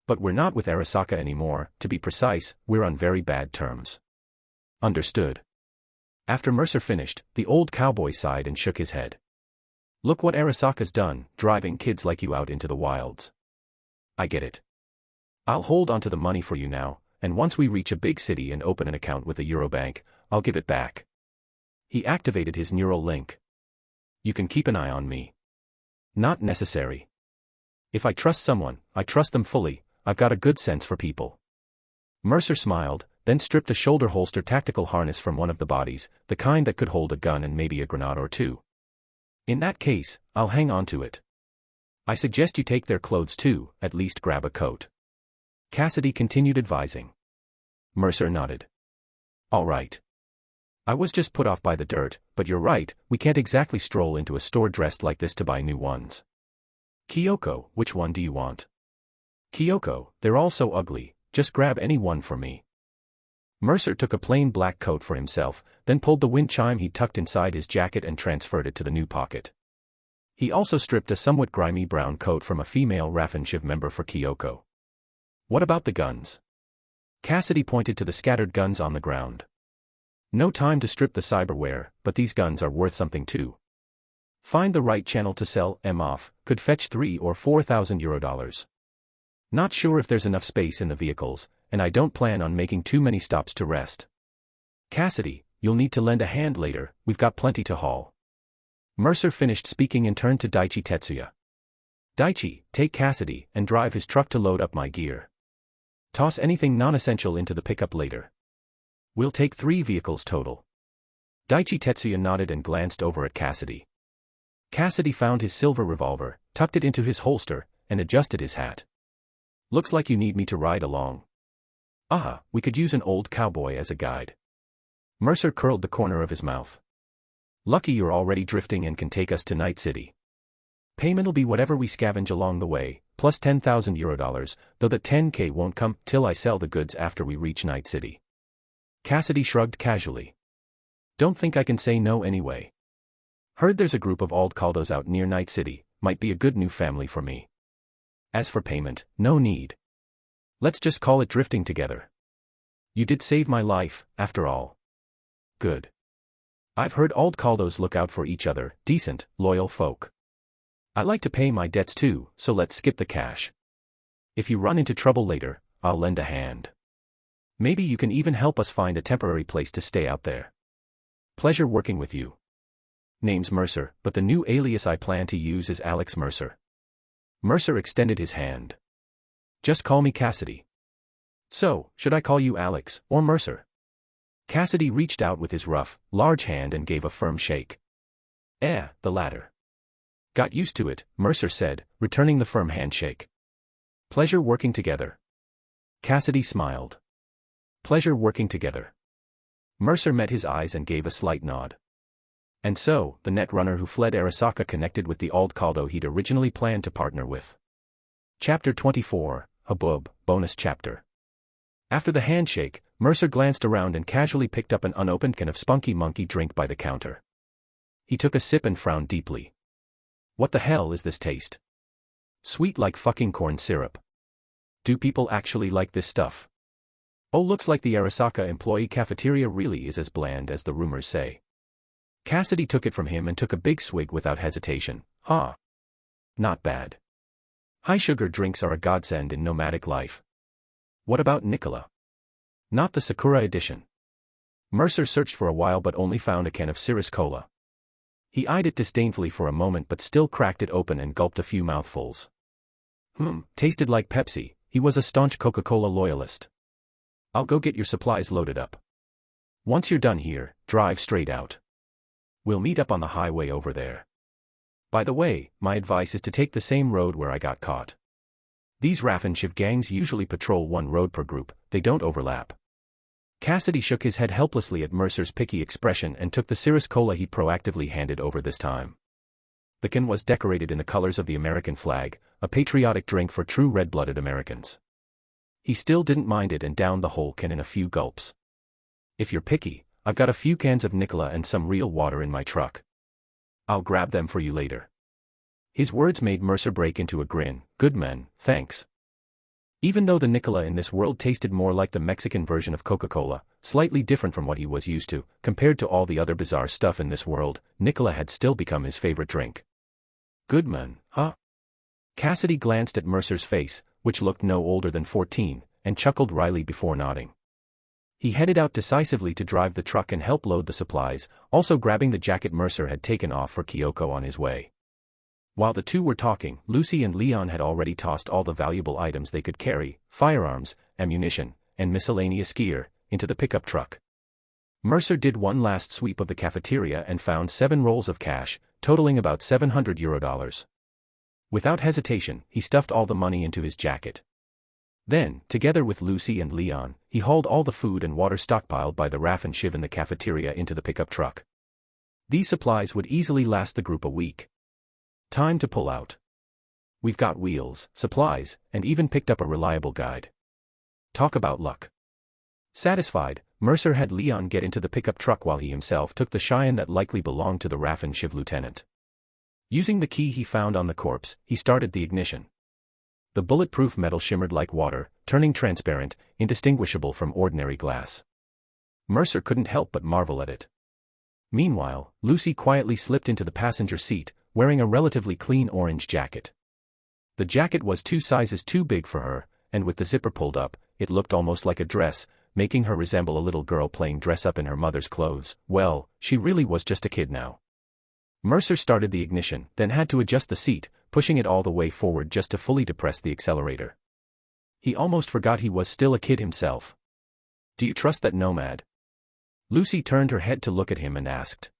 But we're not with Arasaka anymore, to be precise, we're on very bad terms. Understood. After Mercer finished, the old cowboy sighed and shook his head. Look what Arasaka's done, driving kids like you out into the wilds. I get it. I'll hold onto the money for you now, and once we reach a big city and open an account with a Eurobank, I'll give it back. He activated his neural link. You can keep an eye on me. Not necessary. If I trust someone, I trust them fully, I've got a good sense for people. Mercer smiled, then stripped a shoulder holster tactical harness from one of the bodies, the kind that could hold a gun and maybe a grenade or two. In that case, I'll hang on to it. I suggest you take their clothes too, at least grab a coat. Cassidy continued advising. Mercer nodded. All right. I was just put off by the dirt, but you're right, we can't exactly stroll into a store dressed like this to buy new ones. Kyoko, which one do you want? Kyoko, they're all so ugly, just grab any one for me. Mercer took a plain black coat for himself, then pulled the wind chime he tucked inside his jacket and transferred it to the new pocket. He also stripped a somewhat grimy brown coat from a female Raffenshiv member for Kyoko. What about the guns? Cassidy pointed to the scattered guns on the ground. No time to strip the cyberware, but these guns are worth something too. Find the right channel to sell them off, could fetch 3,000 or 4,000 euro. Not sure if there's enough space in the vehicles, and I don't plan on making too many stops to rest. Cassidy, you'll need to lend a hand later, we've got plenty to haul. Mercer finished speaking and turned to Daichi Tetsuya. Daichi, take Cassidy and drive his truck to load up my gear. Toss anything non-essential into the pickup later. We'll take 3 vehicles total. Daichi Tetsuya nodded and glanced over at Cassidy. Cassidy found his silver revolver, tucked it into his holster, and adjusted his hat. Looks like you need me to ride along. Ah, we could use an old cowboy as a guide. Mercer curled the corner of his mouth. Lucky you're already drifting and can take us to Night City. Payment'll be whatever we scavenge along the way, plus 10,000 euro, though the 10K won't come till I sell the goods after we reach Night City. Cassidy shrugged casually. Don't think I can say no anyway. Heard there's a group of Aldcaldos out near Night City, might be a good new family for me. As for payment, no need. Let's just call it drifting together. You did save my life, after all. Good. I've heard Aldcaldos look out for each other, decent, loyal folk. I like to pay my debts too, so let's skip the cash. If you run into trouble later, I'll lend a hand. Maybe you can even help us find a temporary place to stay out there. Pleasure working with you. Name's Mercer, but the new alias I plan to use is Alex Mercer. Mercer extended his hand. Just call me Cassidy. So, should I call you Alex, or Mercer? Cassidy reached out with his rough, large hand and gave a firm shake. The latter. Got used to it, Mercer said, returning the firm handshake. Pleasure working together. Cassidy smiled. Pleasure working together. Mercer met his eyes and gave a slight nod. And so, the netrunner who fled Arasaka connected with the Aldcaldo he'd originally planned to partner with. Chapter 24, Haboob, Bonus Chapter. After the handshake, Mercer glanced around and casually picked up an unopened can of Spunky Monkey drink by the counter. He took a sip and frowned deeply. What the hell is this taste? Sweet like fucking corn syrup. Do people actually like this stuff? Oh, looks like the Arasaka employee cafeteria really is as bland as the rumors say. Cassidy took it from him and took a big swig without hesitation. Not bad. High-sugar drinks are a godsend in nomadic life. What about Nicola? Not the Sakura edition. Mercer searched for a while but only found a can of Cirrus Cola. He eyed it disdainfully for a moment but still cracked it open and gulped a few mouthfuls. Tasted like Pepsi, he was a staunch Coca-Cola loyalist. "I'll go get your supplies loaded up. Once you're done here, drive straight out. We'll meet up on the highway over there. By the way, my advice is to take the same road where I got caught. These Raffenshiv gangs usually patrol one road per group, they don't overlap." Cassidy shook his head helplessly at Mercer's picky expression and took the Cirrus Cola he proactively handed over this time. The can was decorated in the colors of the American flag, a patriotic drink for true red-blooded Americans. He still didn't mind it and downed the whole can in a few gulps. "If you're picky, I've got a few cans of Nicola and some real water in my truck. I'll grab them for you later." His words made Mercer break into a grin. "Good men, thanks." Even though the Nicola in this world tasted more like the Mexican version of Coca-Cola, slightly different from what he was used to, compared to all the other bizarre stuff in this world, Nicola had still become his favorite drink. "Goodman, huh?" Cassidy glanced at Mercer's face, which looked no older than 14, and chuckled wryly before nodding. He headed out decisively to drive the truck and help load the supplies, also grabbing the jacket Mercer had taken off for Kyoko on his way. While the two were talking, Lucy and Leon had already tossed all the valuable items they could carry, firearms, ammunition, and miscellaneous gear, into the pickup truck. Mercer did one last sweep of the cafeteria and found 7 rolls of cash, totaling about €700. Without hesitation, he stuffed all the money into his jacket. Then, together with Lucy and Leon, he hauled all the food and water stockpiled by the Raffenshiv in the cafeteria into the pickup truck. These supplies would easily last the group a week. Time to pull out. We've got wheels, supplies, and even picked up a reliable guide. Talk about luck. Satisfied, Mercer had Leon get into the pickup truck while he himself took the Cheyenne that likely belonged to the Raffenshiv lieutenant. Using the key he found on the corpse, he started the ignition. The bulletproof metal shimmered like water, turning transparent, indistinguishable from ordinary glass. Mercer couldn't help but marvel at it. Meanwhile, Lucy quietly slipped into the passenger seat, wearing a relatively clean orange jacket. The jacket was 2 sizes too big for her, and with the zipper pulled up, it looked almost like a dress, making her resemble a little girl playing dress-up in her mother's clothes. Well, she really was just a kid now. Mercer started the ignition, then had to adjust the seat, pushing it all the way forward just to fully depress the accelerator. He almost forgot he was still a kid himself. "Do you trust that nomad?" Lucy turned her head to look at him and asked.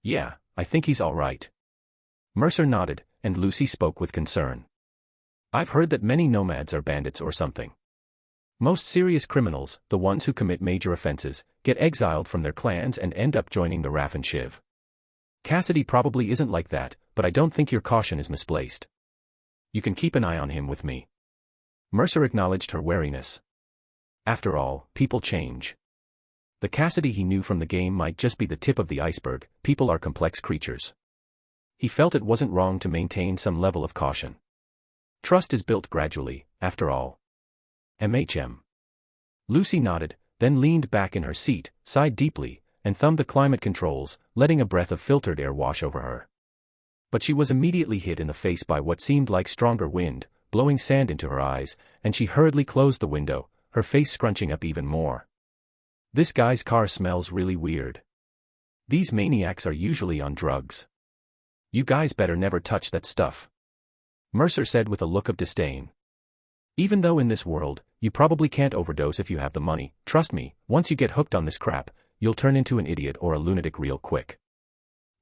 "Yeah, I think he's all right." Mercer nodded, and Lucy spoke with concern. "I've heard that many nomads are bandits or something. Most serious criminals, the ones who commit major offenses, get exiled from their clans and end up joining the Raffenshiv. Cassidy probably isn't like that, but I don't think your caution is misplaced. You can keep an eye on him with me." Mercer acknowledged her wariness. After all, people change. The Cassidy he knew from the game might just be the tip of the iceberg. People are complex creatures. He felt it wasn't wrong to maintain some level of caution. Trust is built gradually, after all. Lucy nodded, then leaned back in her seat, sighed deeply, and thumbed the climate controls, letting a breath of filtered air wash over her. But she was immediately hit in the face by what seemed like stronger wind, blowing sand into her eyes, and she hurriedly closed the window, her face scrunching up even more. "This guy's car smells really weird. These maniacs are usually on drugs. You guys better never touch that stuff," Mercer said with a look of disdain. "Even though in this world, you probably can't overdose if you have the money, trust me, once you get hooked on this crap, you'll turn into an idiot or a lunatic real quick.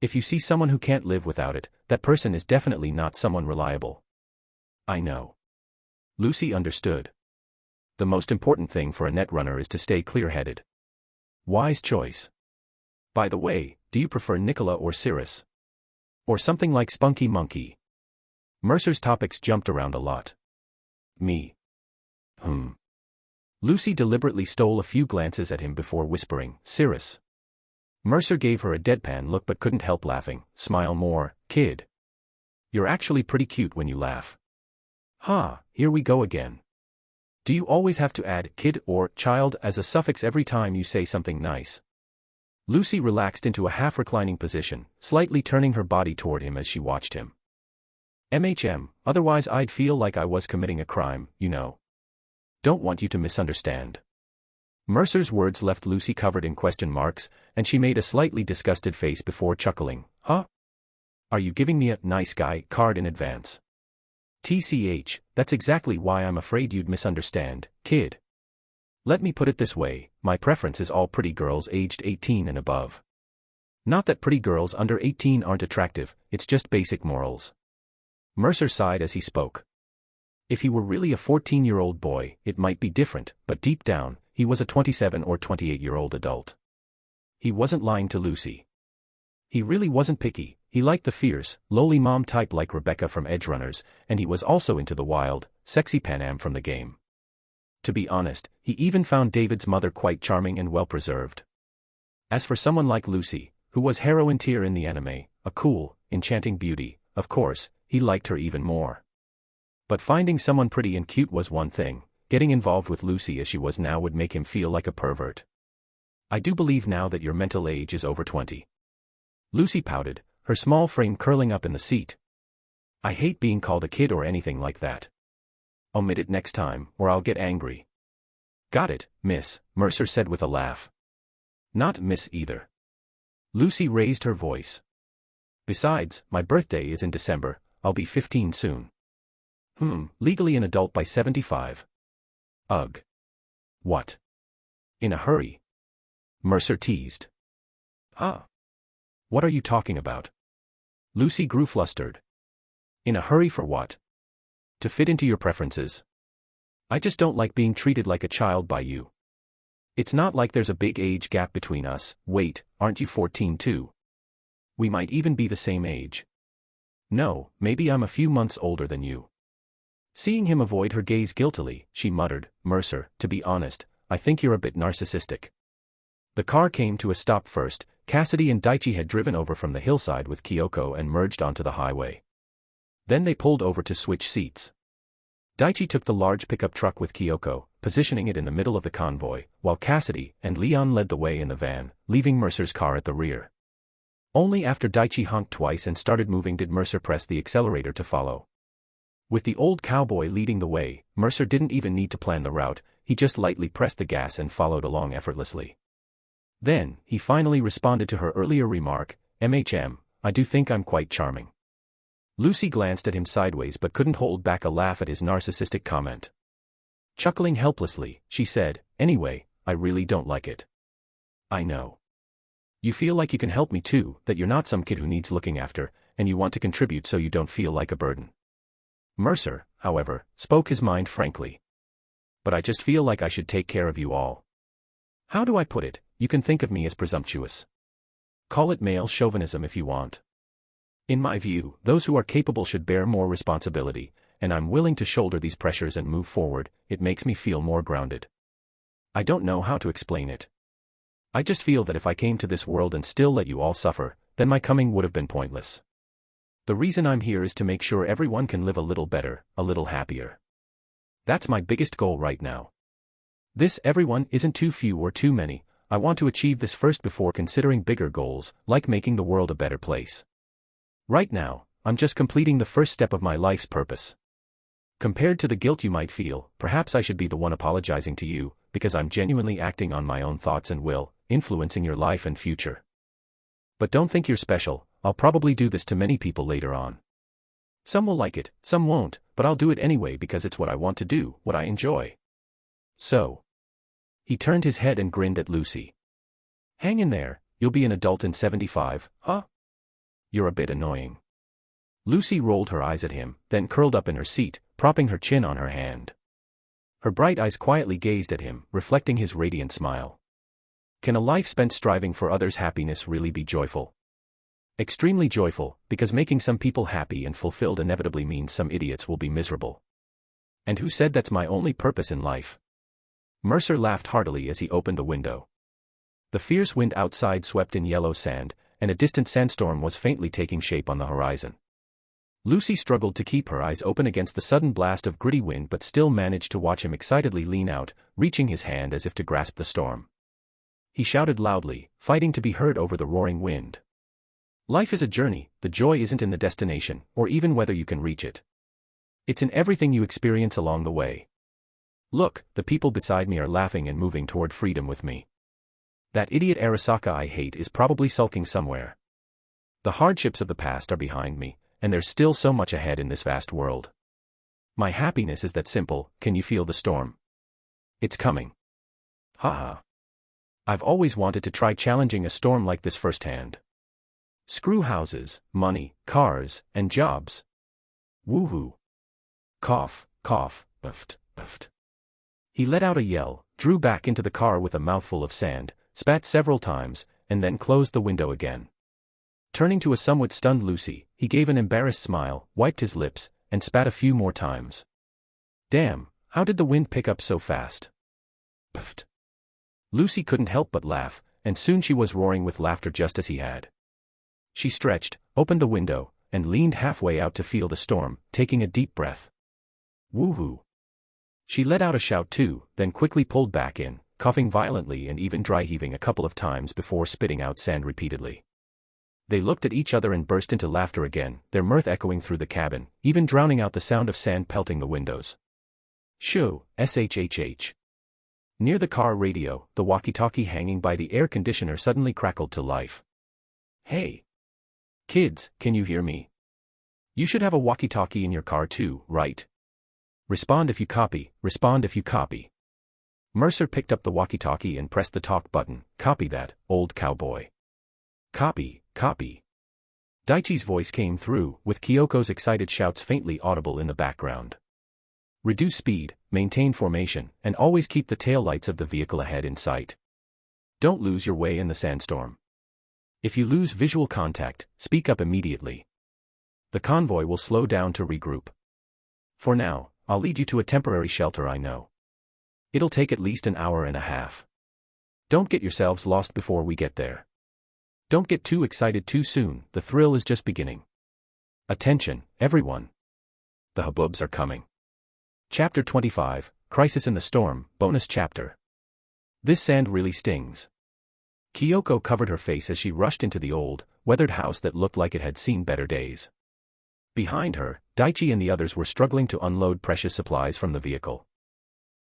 If you see someone who can't live without it, that person is definitely not someone reliable." "I know." Lucy understood. The most important thing for a netrunner is to stay clear-headed. Wise choice. By the way, do you prefer Nicola or Cirrus? Or something like Spunky Monkey? Mercer's topics jumped around a lot. Me. Lucy deliberately stole a few glances at him before whispering, "Cirrus." Mercer gave her a deadpan look but couldn't help laughing. "Smile more, kid. You're actually pretty cute when you laugh." "Ha, here we go again. Do you always have to add kid or child as a suffix every time you say something nice?" Lucy relaxed into a half-reclining position, slightly turning her body toward him as she watched him. Otherwise I'd feel like I was committing a crime, you know. Don't want you to misunderstand." Mercer's words left Lucy covered in question marks, and she made a slightly disgusted face before chuckling. "Huh? Are you giving me a nice guy card in advance?" TCH, that's exactly why I'm afraid you'd misunderstand, kid. Let me put it this way, my preference is all pretty girls aged 18 and above. Not that pretty girls under 18 aren't attractive, it's just basic morals. Mercer sighed as he spoke. If he were really a 14-year-old boy, it might be different, but deep down, he was a 27 or 28-year-old adult. He wasn't lying to Lucy. He really wasn't picky, he liked the fierce, lowly mom type like Rebecca from Edgerunners, and he was also into the wild, sexy Panam from the game. To be honest, he even found David's mother quite charming and well-preserved. As for someone like Lucy, who was heroine tier in the anime, a cool, enchanting beauty, of course, he liked her even more. But finding someone pretty and cute was one thing, getting involved with Lucy as she was now would make him feel like a pervert. I do believe now that your mental age is over 20. Lucy pouted, her small frame curling up in the seat. I hate being called a kid or anything like that. Omit it next time, or I'll get angry. Got it, miss, Mercer said with a laugh. Not miss either. Lucy raised her voice. Besides, my birthday is in December, I'll be 15 soon. Legally an adult by 75. Ugh. What? In a hurry? Mercer teased. Huh? What are you talking about? Lucy grew flustered. In a hurry for what? To fit into your preferences. I just don't like being treated like a child by you. It's not like there's a big age gap between us. Wait, aren't you 14 too? We might even be the same age. No, maybe I'm a few months older than you. Seeing him avoid her gaze guiltily, she muttered, Mercer, to be honest, I think you're a bit narcissistic. The car came to a stop first. Cassidy and Daichi had driven over from the hillside with Kyoko and merged onto the highway. Then they pulled over to switch seats. Daichi took the large pickup truck with Kyoko, positioning it in the middle of the convoy, while Cassidy and Leon led the way in the van, leaving Mercer's car at the rear. Only after Daichi honked twice and started moving did Mercer press the accelerator to follow. With the old cowboy leading the way, Mercer didn't even need to plan the route, he just lightly pressed the gas and followed along effortlessly. Then, he finally responded to her earlier remark, MHM, I do think I'm quite charming. Lucy glanced at him sideways but couldn't hold back a laugh at his narcissistic comment. Chuckling helplessly, she said, anyway, I really don't like it. I know. You feel like you can help me too, that you're not some kid who needs looking after, and you want to contribute so you don't feel like a burden. Mercer, however, spoke his mind frankly. But I just feel like I should take care of you all. How do I put it? You can think of me as presumptuous. Call it male chauvinism if you want. In my view, those who are capable should bear more responsibility, and I'm willing to shoulder these pressures and move forward. It makes me feel more grounded. I don't know how to explain it. I just feel that if I came to this world and still let you all suffer, then my coming would have been pointless. The reason I'm here is to make sure everyone can live a little better, a little happier. That's my biggest goal right now. This everyone isn't too few or too many. I want to achieve this first before considering bigger goals, like making the world a better place. Right now, I'm just completing the first step of my life's purpose. Compared to the guilt you might feel, perhaps I should be the one apologizing to you, because I'm genuinely acting on my own thoughts and will, influencing your life and future. But don't think you're special, I'll probably do this to many people later on. Some will like it, some won't, but I'll do it anyway because it's what I want to do, what I enjoy. So. He turned his head and grinned at Lucy. Hang in there, you'll be an adult in 75, huh? You're a bit annoying. Lucy rolled her eyes at him, then curled up in her seat, propping her chin on her hand. Her bright eyes quietly gazed at him, reflecting his radiant smile. Can a life spent striving for others' happiness really be joyful? Extremely joyful, because making some people happy and fulfilled inevitably means some idiots will be miserable. And who said that's my only purpose in life? Mercer laughed heartily as he opened the window. The fierce wind outside swept in yellow sand, and a distant sandstorm was faintly taking shape on the horizon. Lucy struggled to keep her eyes open against the sudden blast of gritty wind but still managed to watch him excitedly lean out, reaching his hand as if to grasp the storm. He shouted loudly, fighting to be heard over the roaring wind. Life is a journey, the joy isn't in the destination, or even whether you can reach it. It's in everything you experience along the way. Look, the people beside me are laughing and moving toward freedom with me. That idiot Arasaka I hate is probably sulking somewhere. The hardships of the past are behind me, and there's still so much ahead in this vast world. My happiness is that simple, can you feel the storm? It's coming. Haha. I've always wanted to try challenging a storm like this firsthand. Screw houses, money, cars, and jobs. Woohoo. Cough, cough, puffed, puffed. He let out a yell, drew back into the car with a mouthful of sand, spat several times, and then closed the window again. Turning to a somewhat stunned Lucy, he gave an embarrassed smile, wiped his lips, and spat a few more times. Damn, how did the wind pick up so fast? Puffed. Lucy couldn't help but laugh, and soon she was roaring with laughter just as he had. She stretched, opened the window, and leaned halfway out to feel the storm, taking a deep breath. Woohoo. She let out a shout too, then quickly pulled back in, coughing violently and even dry-heaving a couple of times before spitting out sand repeatedly. They looked at each other and burst into laughter again, their mirth echoing through the cabin, even drowning out the sound of sand pelting the windows. Shoo, shhh. Near the car radio, the walkie-talkie hanging by the air conditioner suddenly crackled to life. Hey. Kids, can you hear me? You should have a walkie-talkie in your car too, right? Respond if you copy, respond if you copy. Mercer picked up the walkie-talkie and pressed the talk button. Copy that, old cowboy. Copy, copy. Daichi's voice came through, with Kyoko's excited shouts faintly audible in the background. Reduce speed, maintain formation, and always keep the taillights of the vehicle ahead in sight. Don't lose your way in the sandstorm. If you lose visual contact, speak up immediately. The convoy will slow down to regroup. For now, I'll lead you to a temporary shelter I know. It'll take at least an hour and a half. Don't get yourselves lost before we get there. Don't get too excited too soon, the thrill is just beginning. Attention, everyone. The hubbubs are coming. Chapter 25, Crisis in the Storm, Bonus Chapter. This sand really stings. Kyoko covered her face as she rushed into the old, weathered house that looked like it had seen better days. Behind her, Daichi and the others were struggling to unload precious supplies from the vehicle.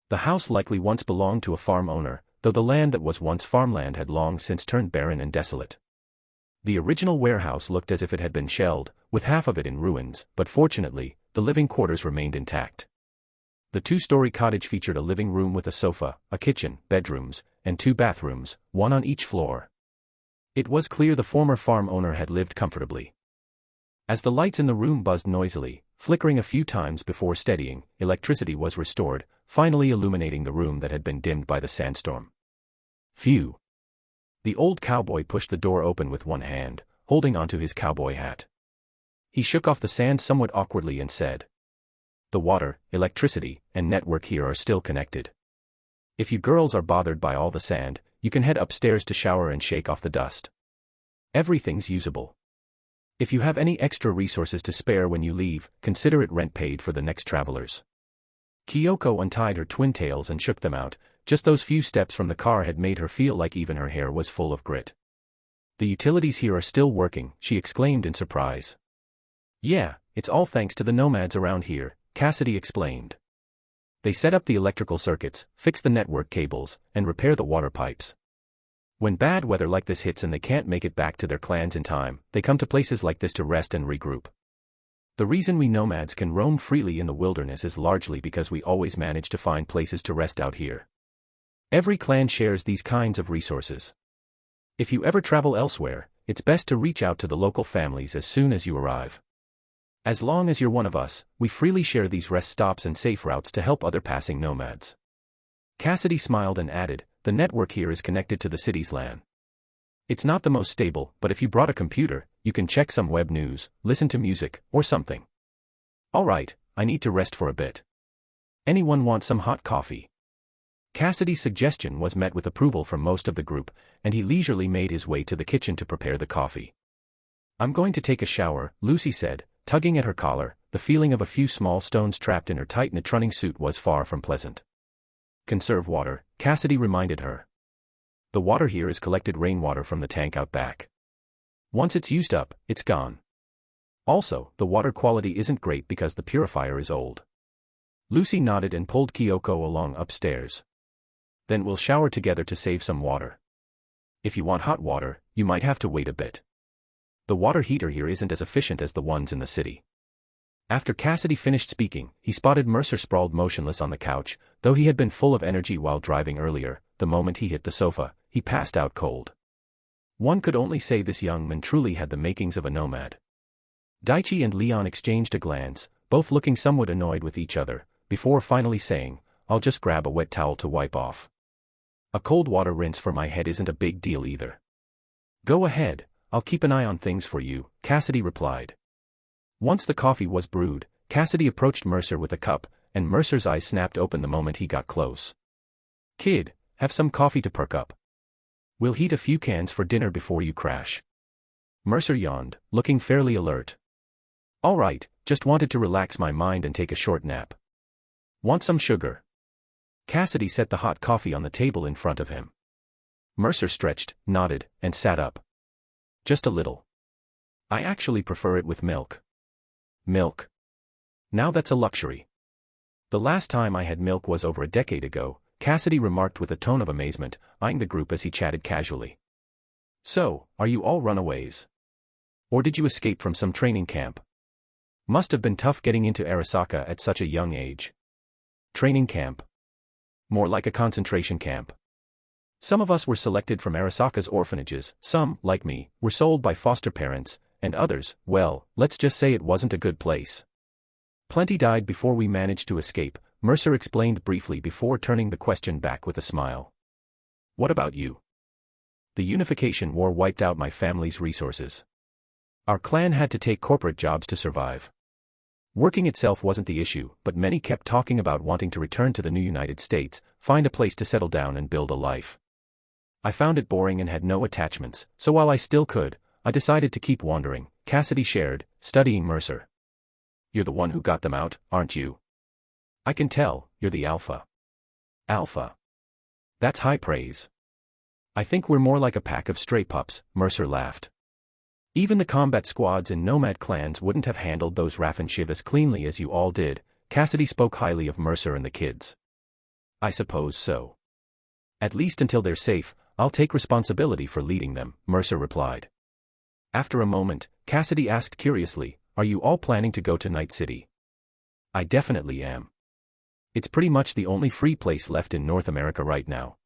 The house likely once belonged to a farm owner, though the land that was once farmland had long since turned barren and desolate. The original warehouse looked as if it had been shelled, with half of it in ruins, but fortunately, the living quarters remained intact. The two-story cottage featured a living room with a sofa, a kitchen, bedrooms, and 2 bathrooms, one on each floor. It was clear the former farm owner had lived comfortably. As the lights in the room buzzed noisily, flickering a few times before steadying, electricity was restored, finally illuminating the room that had been dimmed by the sandstorm. Phew. The old cowboy pushed the door open with one hand, holding onto his cowboy hat. He shook off the sand somewhat awkwardly and said, "The water, electricity, and network here are still connected. If you girls are bothered by all the sand, you can head upstairs to shower and shake off the dust. Everything's usable. If you have any extra resources to spare when you leave, consider it rent paid for the next travelers." Kyoko untied her twin tails and shook them out. Just those few steps from the car had made her feel like even her hair was full of grit. "The utilities here are still working," she exclaimed in surprise. "Yeah, it's all thanks to the nomads around here," Cassidy explained. "They set up the electrical circuits, fix the network cables, and repair the water pipes. When bad weather like this hits and they can't make it back to their clans in time, they come to places like this to rest and regroup. The reason we nomads can roam freely in the wilderness is largely because we always manage to find places to rest out here. Every clan shares these kinds of resources. If you ever travel elsewhere, it's best to reach out to the local families as soon as you arrive. As long as you're one of us, we freely share these rest stops and safe routes to help other passing nomads." Cassidy smiled and added, "The network here is connected to the city's LAN. It's not the most stable, but if you brought a computer, you can check some web news, listen to music, or something. All right, I need to rest for a bit. Anyone want some hot coffee?" Cassidy's suggestion was met with approval from most of the group, and he leisurely made his way to the kitchen to prepare the coffee. "I'm going to take a shower," Lucy said, tugging at her collar. The feeling of a few small stones trapped in her tight-knit running suit was far from pleasant. "Conserve water," Cassidy reminded her. "The water here is collected rainwater from the tank out back. Once it's used up, it's gone. Also, the water quality isn't great because the purifier is old." Lucy nodded and pulled Kyoko along upstairs. "Then we'll shower together to save some water. If you want hot water, you might have to wait a bit. The water heater here isn't as efficient as the ones in the city." After Cassidy finished speaking, he spotted Mercer sprawled motionless on the couch. Though he had been full of energy while driving earlier, the moment he hit the sofa, he passed out cold. One could only say this young man truly had the makings of a nomad. Daichi and Leon exchanged a glance, both looking somewhat annoyed with each other, before finally saying, "I'll just grab a wet towel to wipe off. A cold water rinse for my head isn't a big deal either." "Go ahead, I'll keep an eye on things for you," Cassidy replied. Once the coffee was brewed, Cassidy approached Mercer with a cup, and Mercer's eyes snapped open the moment he got close. "Kid, have some coffee to perk up. We'll heat a few cans for dinner before you crash." Mercer yawned, looking fairly alert. "All right, just wanted to relax my mind and take a short nap. Want some sugar?" Cassidy set the hot coffee on the table in front of him. Mercer stretched, nodded, and sat up. "Just a little. I actually prefer it with milk." "Milk? Now that's a luxury." "The last time I had milk was over a decade ago," Cassidy remarked with a tone of amazement, eyeing the group as he chatted casually. "So, are you all runaways? Or did you escape from some training camp? Must have been tough getting into Arasaka at such a young age." "Training camp? More like a concentration camp. Some of us were selected from Arasaka's orphanages, some, like me, were sold by foster parents, and others, well, let's just say it wasn't a good place. Plenty died before we managed to escape," Mercer explained briefly before turning the question back with a smile. "What about you?" "The Unification War wiped out my family's resources. Our clan had to take corporate jobs to survive. Working itself wasn't the issue, but many kept talking about wanting to return to the new United States, find a place to settle down and build a life. I found it boring and had no attachments, so while I still could, I decided to keep wandering," Cassidy shared, studying Mercer. "You're the one who got them out, aren't you? I can tell, you're the alpha." "Alpha? That's high praise." "I think we're more like a pack of stray pups," Mercer laughed. "Even the combat squads in nomad clans wouldn't have handled those Raffen Shiv as cleanly as you all did." Cassidy spoke highly of Mercer and the kids. "I suppose so. At least until they're safe, I'll take responsibility for leading them," Mercer replied. After a moment, Cassidy asked curiously, "Are you all planning to go to Night City?" "I definitely am. It's pretty much the only free place left in North America right now.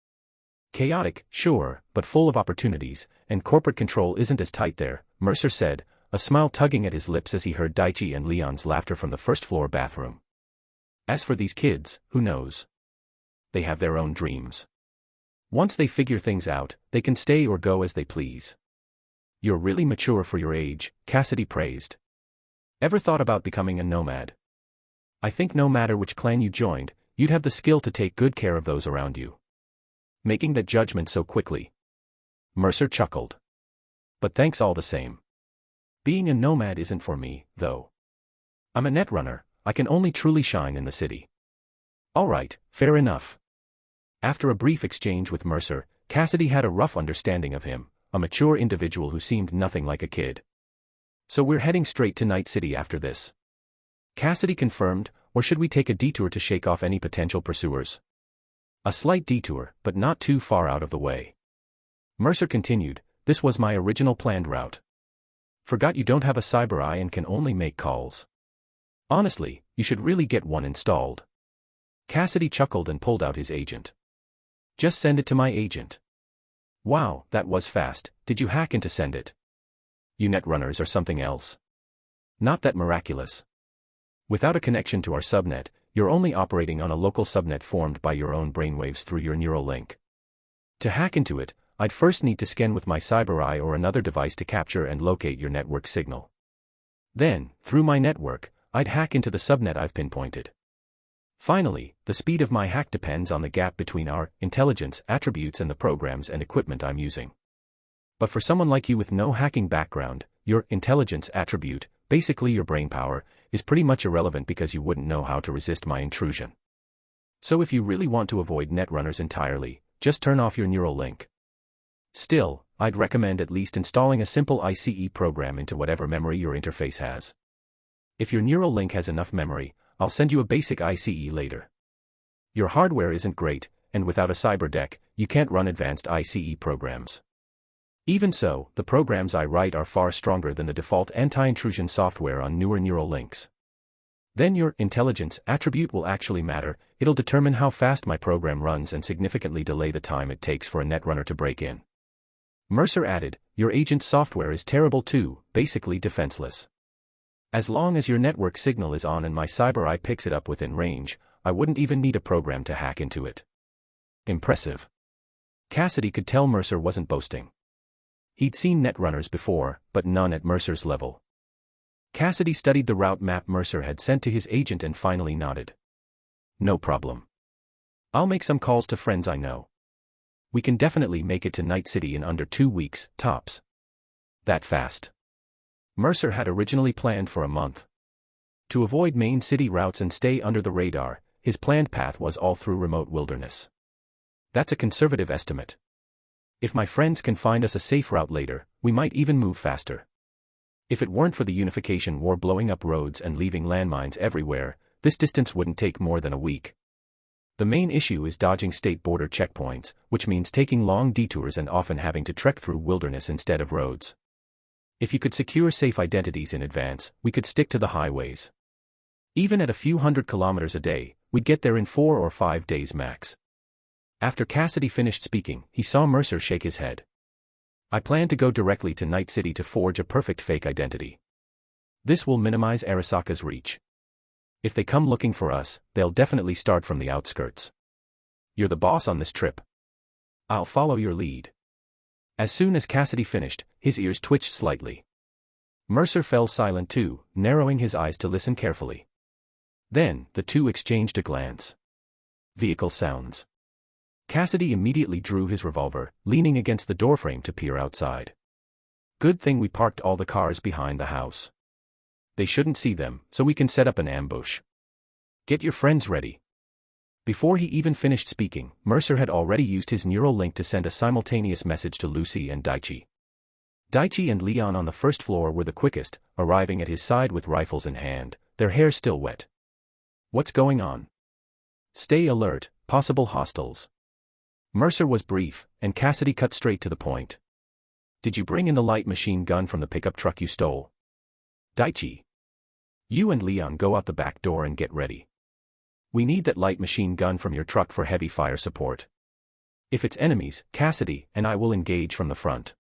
Chaotic, sure, but full of opportunities, and corporate control isn't as tight there," Mercer said, a smile tugging at his lips as he heard Daichi and Leon's laughter from the first-floor bathroom. "As for these kids, who knows? They have their own dreams. Once they figure things out, they can stay or go as they please." "You're really mature for your age," Cassidy praised. "Ever thought about becoming a nomad? I think no matter which clan you joined, you'd have the skill to take good care of those around you." "Making that judgment so quickly." Mercer chuckled. "But thanks all the same. Being a nomad isn't for me, though. I'm a netrunner, I can only truly shine in the city." "All right, fair enough." After a brief exchange with Mercer, Cassidy had a rough understanding of him, a mature individual who seemed nothing like a kid. "So we're heading straight to Night City after this?" Cassidy confirmed, "Or should we take a detour to shake off any potential pursuers?" "A slight detour, but not too far out of the way." Mercer continued, "This was my original planned route. Forgot you don't have a cyber eye and can only make calls. Honestly, you should really get one installed." Cassidy chuckled and pulled out his agent. "Just send it to my agent." "Wow, that was fast. Did you hack into Send It? You netrunners are something else. Not that miraculous. Without a connection to our subnet, you're only operating on a local subnet formed by your own brainwaves through your neural link. To hack into it, I'd first need to scan with my cyber eye or another device to capture and locate your network signal. Then, through my network, I'd hack into the subnet I've pinpointed. Finally, the speed of my hack depends on the gap between our intelligence attributes and the programs and equipment I'm using. But for someone like you with no hacking background, your intelligence attribute, basically your brainpower, is pretty much irrelevant because you wouldn't know how to resist my intrusion. So if you really want to avoid netrunners entirely, just turn off your neural link. Still, I'd recommend at least installing a simple ICE program into whatever memory your interface has. If your neural link has enough memory, I'll send you a basic ICE later. Your hardware isn't great, and without a cyber deck, you can't run advanced ICE programs. Even so, the programs I write are far stronger than the default anti-intrusion software on newer neural links. Then your intelligence attribute will actually matter. It'll determine how fast my program runs and significantly delay the time it takes for a netrunner to break in. Mercer added, your agent's software is terrible too, basically defenseless. As long as your network signal is on and my cyber eye picks it up within range, I wouldn't even need a program to hack into it. Impressive. Cassidy could tell Mercer wasn't boasting. He'd seen netrunners before, but none at Mercer's level. Cassidy studied the route map Mercer had sent to his agent and finally nodded. No problem. I'll make some calls to friends I know. We can definitely make it to Night City in under 2 weeks, tops. That fast. Mercer had originally planned for a month. To avoid main city routes and stay under the radar, his planned path was all through remote wilderness. That's a conservative estimate. If my friends can find us a safe route later, we might even move faster. If it weren't for the Unification War blowing up roads and leaving landmines everywhere, this distance wouldn't take more than a week. The main issue is dodging state border checkpoints, which means taking long detours and often having to trek through wilderness instead of roads. If you could secure safe identities in advance, we could stick to the highways. Even at a few hundred kilometers a day, we'd get there in 4 or 5 days max. After Cassidy finished speaking, he saw Mercer shake his head. I plan to go directly to Night City to forge a perfect fake identity. This will minimize Arasaka's reach. If they come looking for us, they'll definitely start from the outskirts. You're the boss on this trip. I'll follow your lead. As soon as Cassidy finished, his ears twitched slightly. Mercer fell silent too, narrowing his eyes to listen carefully. Then, the two exchanged a glance. Vehicle sounds. Cassidy immediately drew his revolver, leaning against the doorframe to peer outside. Good thing we parked all the cars behind the house. They shouldn't see them, so we can set up an ambush. Get your friends ready. Before he even finished speaking, Mercer had already used his neural link to send a simultaneous message to Lucy and Daichi. Daichi and Leon on the first floor were the quickest, arriving at his side with rifles in hand, their hair still wet. What's going on? Stay alert, possible hostiles. Mercer was brief, and Cassidy cut straight to the point. Did you bring in the light machine gun from the pickup truck you stole? Daichi. You and Leon go out the back door and get ready. We need that light machine gun from your truck for heavy fire support. If it's enemies, Cassidy and I will engage from the front.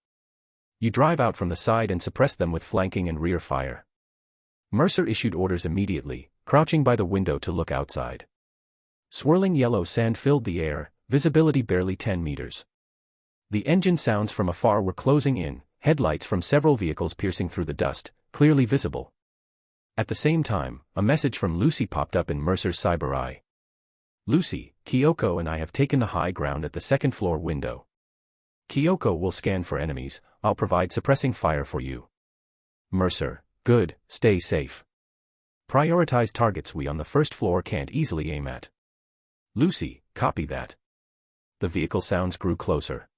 You drive out from the side and suppress them with flanking and rear fire. Mercer issued orders immediately, crouching by the window to look outside. Swirling yellow sand filled the air, visibility barely 10 meters. The engine sounds from afar were closing in, headlights from several vehicles piercing through the dust, clearly visible. At the same time, a message from Lucy popped up in Mercer's cyber eye. Lucy, Kyoko and I have taken the high ground at the second floor window. Kyoko will scan for enemies, I'll provide suppressing fire for you. Mercer, good, stay safe. Prioritize targets we on the first floor can't easily aim at. Lucy, copy that. The vehicle sounds grew closer.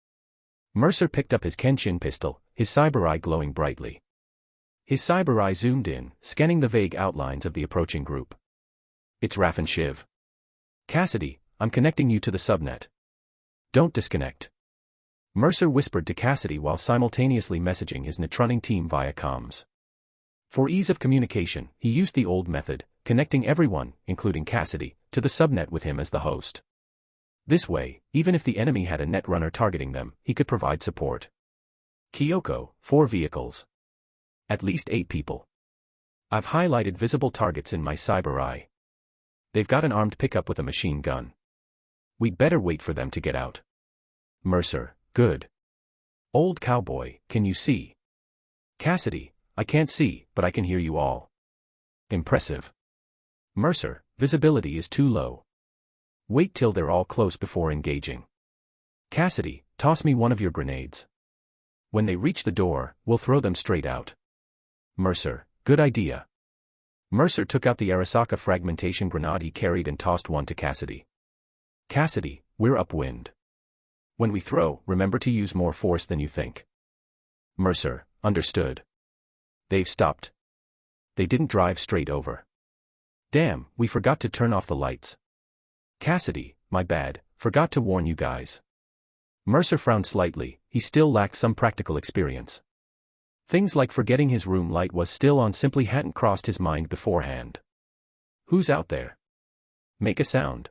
Mercer picked up his Kenshin pistol, his cyber eye glowing brightly. His cyber eye zoomed in, scanning the vague outlines of the approaching group. It's Raph and Shiv. Cassidy, I'm connecting you to the subnet. Don't disconnect. Mercer whispered to Cassidy while simultaneously messaging his netrunning team via comms. For ease of communication, he used the old method, connecting everyone, including Cassidy, to the subnet with him as the host. This way, even if the enemy had a netrunner targeting them, he could provide support. Kyoko, 4 vehicles. At least 8 people. I've highlighted visible targets in my cyber eye. They've got an armed pickup with a machine gun. We'd better wait for them to get out. Mercer, good. Old cowboy, can you see? Cassidy, I can't see, but I can hear you all. Impressive. Mercer, visibility is too low. Wait till they're all close before engaging. Cassidy, toss me one of your grenades. When they reach the door, we'll throw them straight out. Mercer, good idea. Mercer took out the Arasaka fragmentation grenade he carried and tossed one to Cassidy. Cassidy, we're upwind. When we throw, remember to use more force than you think. Mercer, understood. They've stopped. They didn't drive straight over. Damn, we forgot to turn off the lights. Cassidy, my bad, forgot to warn you guys. Mercer frowned slightly, he still lacked some practical experience. Things like forgetting his room light was still on simply hadn't crossed his mind beforehand. Who's out there? Make a sound.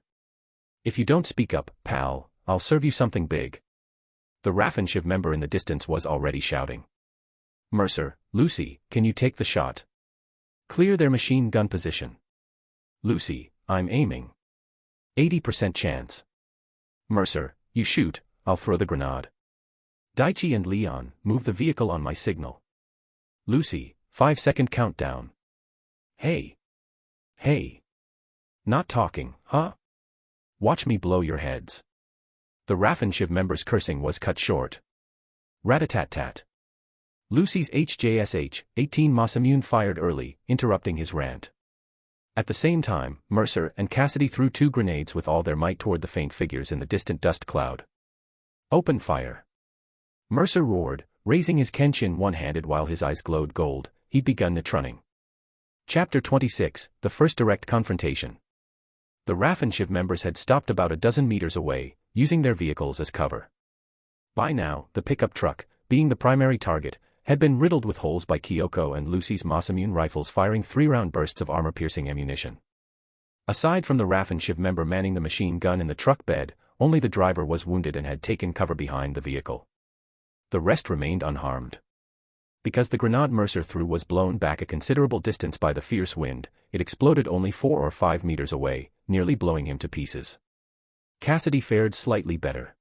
If you don't speak up, pal, I'll serve you something big. The Raffenshiv member in the distance was already shouting. Mercer, Lucy, can you take the shot? Clear their machine gun position. Lucy, I'm aiming. 80% chance. Mercer, you shoot, I'll throw the grenade. Daichi and Leon, move the vehicle on my signal. Lucy, 5-second countdown. Hey. Hey. Not talking, huh? Watch me blow your heads. The Raffenshiv member's cursing was cut short. Rat-a-tat-tat. Lucy's HJSH-18 Masamune fired early, interrupting his rant. At the same time, Mercer and Cassidy threw 2 grenades with all their might toward the faint figures in the distant dust cloud. Open fire. Mercer roared, raising his kenshin one-handed while his eyes glowed gold. He'd begun neutroning. Chapter 26, The First Direct Confrontation. The Raffenshiv members had stopped about a dozen meters away, using their vehicles as cover. By now, the pickup truck, being the primary target, had been riddled with holes by Kyoko and Lucy's Masamune rifles firing 3-round bursts of armor-piercing ammunition. Aside from the Raffenshiv member manning the machine gun in the truck bed, only the driver was wounded and had taken cover behind the vehicle. The rest remained unharmed. Because the grenade Mercer threw was blown back a considerable distance by the fierce wind, it exploded only 4 or 5 meters away, nearly blowing him to pieces. Cassidy fared slightly better.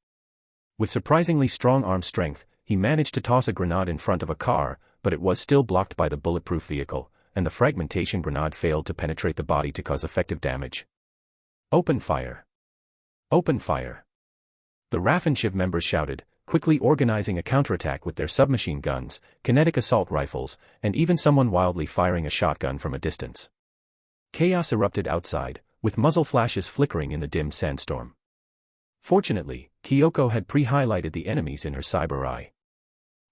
With surprisingly strong arm strength, he managed to toss a grenade in front of a car, but it was still blocked by the bulletproof vehicle, and the fragmentation grenade failed to penetrate the body to cause effective damage. Open fire. Open fire. The Raffenshiv members shouted, quickly organizing a counterattack with their submachine guns, kinetic assault rifles, and even someone wildly firing a shotgun from a distance. Chaos erupted outside, with muzzle flashes flickering in the dim sandstorm. Fortunately, Kyoko had pre-highlighted the enemies in her cyber eye.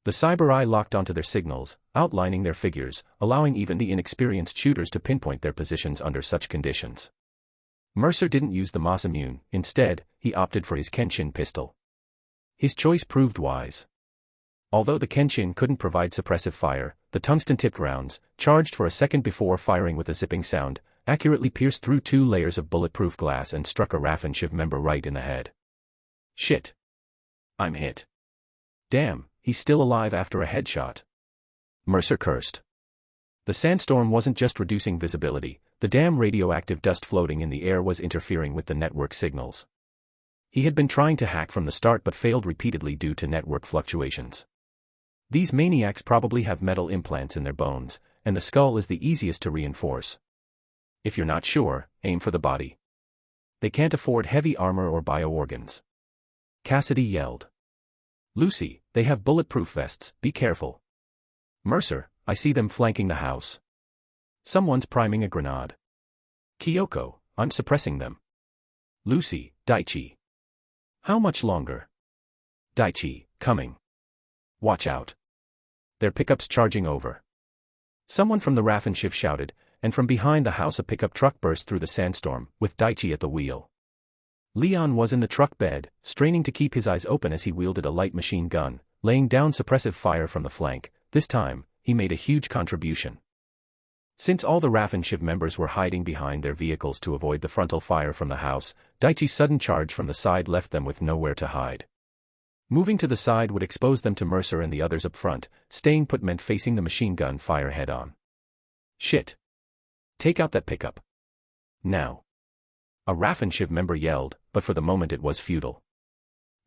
The cyber eye locked onto their signals, outlining their figures, allowing even the inexperienced shooters to pinpoint their positions under such conditions. Mercer didn't use the Masamune, instead, he opted for his Kenshin pistol. His choice proved wise. Although the Kenshin couldn't provide suppressive fire, the tungsten-tipped rounds, charged for a second before firing with a zipping sound, accurately pierced through 2 layers of bulletproof glass and struck a Raffenshiv member right in the head. Shit. I'm hit. Damn, he's still alive after a headshot. Mercer cursed. The sandstorm wasn't just reducing visibility, the damn radioactive dust floating in the air was interfering with the network signals. He had been trying to hack from the start but failed repeatedly due to network fluctuations. These maniacs probably have metal implants in their bones, and the skull is the easiest to reinforce. If you're not sure, aim for the body. They can't afford heavy armor or bioorgans. Cassidy yelled. Lucy, they have bulletproof vests, be careful. Mercer, I see them flanking the house. Someone's priming a grenade. Kyoko, I'm suppressing them. Lucy, Daichi. How much longer? Daichi, coming. Watch out. Their pickups charging over. Someone from the Raffenshiv shouted, and from behind the house a pickup truck burst through the sandstorm, with Daichi at the wheel. Leon was in the truck bed, straining to keep his eyes open as he wielded a light machine gun, laying down suppressive fire from the flank. This time, he made a huge contribution. Since all the Raffenshiv members were hiding behind their vehicles to avoid the frontal fire from the house, Daichi's sudden charge from the side left them with nowhere to hide. Moving to the side would expose them to Mercer and the others up front, staying put meant facing the machine gun fire head-on. Shit. Take out that pickup. Now. A Raffenshiv member yelled, but for the moment it was futile.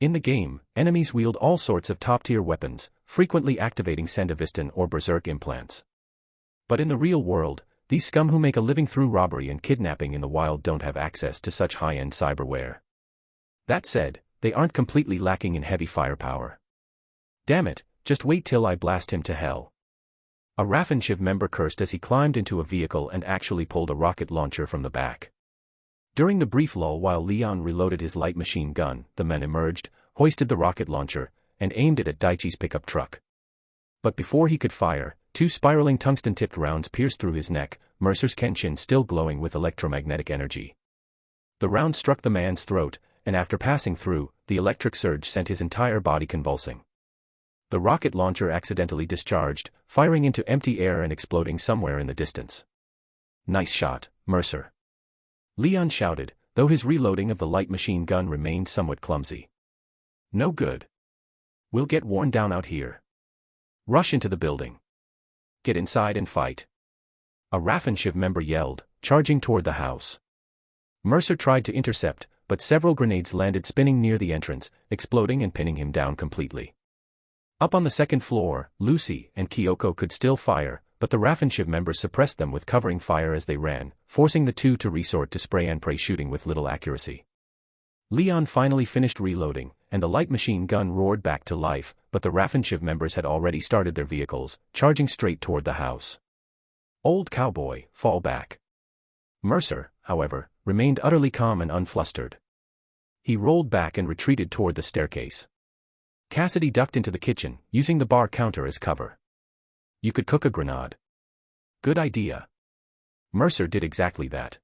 In the game, enemies wield all sorts of top-tier weapons, frequently activating Sandevistan or Berserk implants. But in the real world, these scum who make a living through robbery and kidnapping in the wild don't have access to such high-end cyberware. That said, they aren't completely lacking in heavy firepower. Damn it, just wait till I blast him to hell. A Raffenshiv member cursed as he climbed into a vehicle and actually pulled a rocket launcher from the back. During the brief lull while Leon reloaded his light machine gun, the men emerged, hoisted the rocket launcher, and aimed it at Daichi's pickup truck. But before he could fire, 2 spiraling tungsten-tipped rounds pierced through his neck, Mercer's Kenshin still glowing with electromagnetic energy. The round struck the man's throat, and after passing through, the electric surge sent his entire body convulsing. The rocket launcher accidentally discharged, firing into empty air and exploding somewhere in the distance. Nice shot, Mercer. Leon shouted, though his reloading of the light machine gun remained somewhat clumsy. No good. We'll get worn down out here. Rush into the building. Get inside and fight. A Raffenshiv member yelled, charging toward the house. Mercer tried to intercept, but several grenades landed spinning near the entrance, exploding and pinning him down completely. Up on the second floor, Lucy and Kyoko could still fire, but the Raffenshiv members suppressed them with covering fire as they ran, forcing the two to resort to spray and pray shooting with little accuracy. Leon finally finished reloading, and the light machine gun roared back to life, but the Raffenshiv members had already started their vehicles, charging straight toward the house. Old cowboy, fall back. Mercer, however, remained utterly calm and unflustered. He rolled back and retreated toward the staircase. Cassidy ducked into the kitchen, using the bar counter as cover. You could cook a grenade. Good idea. Mercer did exactly that.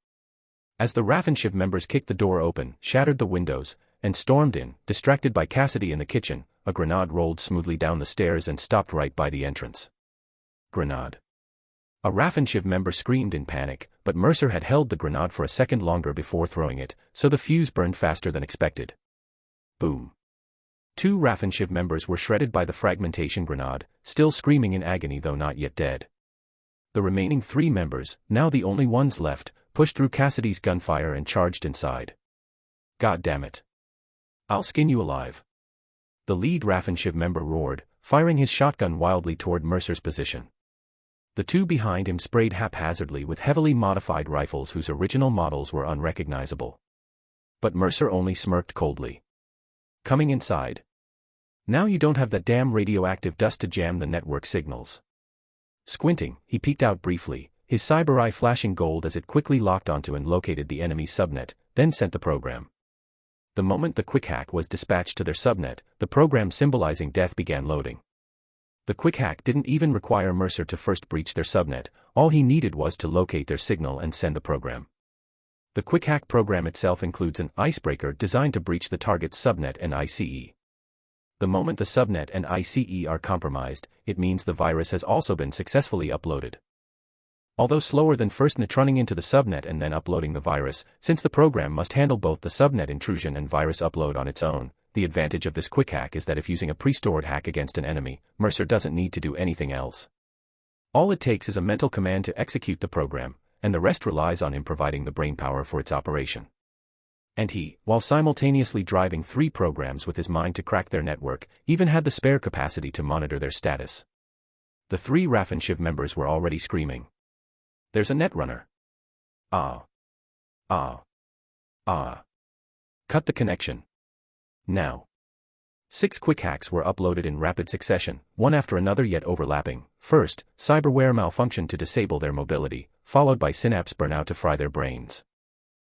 As the Raffenshiv members kicked the door open, shattered the windows, and stormed in, distracted by Cassidy in the kitchen, a grenade rolled smoothly down the stairs and stopped right by the entrance. Grenade. A Raffenshiv member screamed in panic, but Mercer had held the grenade for a second longer before throwing it, so the fuse burned faster than expected. Boom. 2 Raffenshiv members were shredded by the fragmentation grenade, still screaming in agony though not yet dead. The remaining 3 members, now the only ones left, pushed through Cassidy's gunfire and charged inside. God damn it. I'll skin you alive. The lead Raffenshiv member roared, firing his shotgun wildly toward Mercer's position. The 2 behind him sprayed haphazardly with heavily modified rifles whose original models were unrecognizable. But Mercer only smirked coldly. Coming inside. Now you don't have that damn radioactive dust to jam the network signals. Squinting, he peeked out briefly, his cyber eye flashing gold as it quickly locked onto and located the enemy subnet, then sent the program. The moment the quick hack was dispatched to their subnet, the program symbolizing death began loading. The quick hack didn't even require Mercer to first breach their subnet, all he needed was to locate their signal and send the program. The quick hack program itself includes an icebreaker designed to breach the target's subnet and ICE. The moment the subnet and ICE are compromised, it means the virus has also been successfully uploaded. Although slower than first neutroning into the subnet and then uploading the virus, since the program must handle both the subnet intrusion and virus upload on its own, the advantage of this quick hack is that if using a pre-stored hack against an enemy, Mercer doesn't need to do anything else. All it takes is a mental command to execute the program, and the rest relies on him providing the brainpower for its operation. And he, while simultaneously driving 3 programs with his mind to crack their network, even had the spare capacity to monitor their status. The 3 Raffenshiv members were already screaming. There's a netrunner. Ah. Ah. Ah. Cut the connection. Now. 6 quick hacks were uploaded in rapid succession, one after another yet overlapping. First, cyberware malfunctioned to disable their mobility, followed by synapse burnout to fry their brains.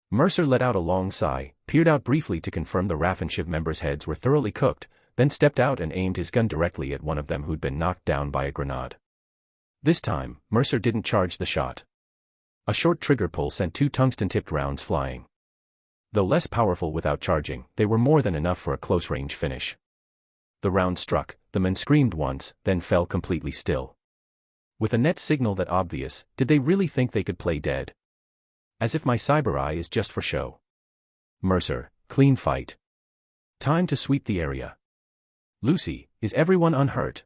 Mercer let out a long sigh, peered out briefly to confirm the Raffenshiv members' heads were thoroughly cooked, then stepped out and aimed his gun directly at one of them who'd been knocked down by a grenade. This time, Mercer didn't charge the shot. A short trigger pull sent 2 tungsten-tipped rounds flying. Though less powerful without charging, they were more than enough for a close-range finish. The round struck, the men screamed once, then fell completely still. With a net signal that obvious, did they really think they could play dead? As if my cyber eye is just for show. Mercer, clean fight. Time to sweep the area. Lucy, is everyone unhurt?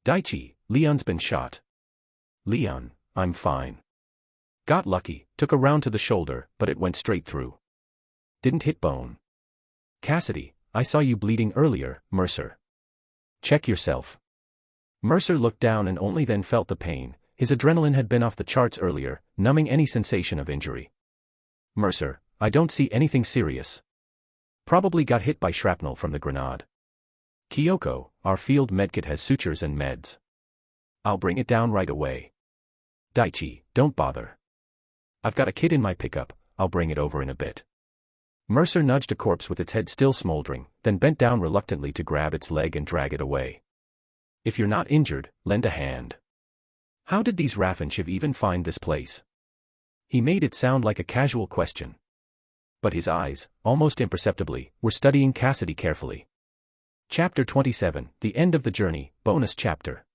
Daichi, Leon's been shot. Leon, I'm fine. Got lucky, took a round to the shoulder, but it went straight through. Didn't hit bone. Cassidy, I saw you bleeding earlier, Mercer. Check yourself. Mercer looked down and only then felt the pain. His adrenaline had been off the charts earlier, numbing any sensation of injury. Mercer, I don't see anything serious. Probably got hit by shrapnel from the grenade. Kyoko, our field medkit has sutures and meds. I'll bring it down right away. Daichi, don't bother. I've got a kit in my pickup, I'll bring it over in a bit. Mercer nudged a corpse with its head still smoldering, then bent down reluctantly to grab its leg and drag it away. If you're not injured, lend a hand. How did these Raffenshiv even find this place? He made it sound like a casual question. But his eyes, almost imperceptibly, were studying Cassidy carefully. Chapter 27, The End of the Journey, Bonus Chapter.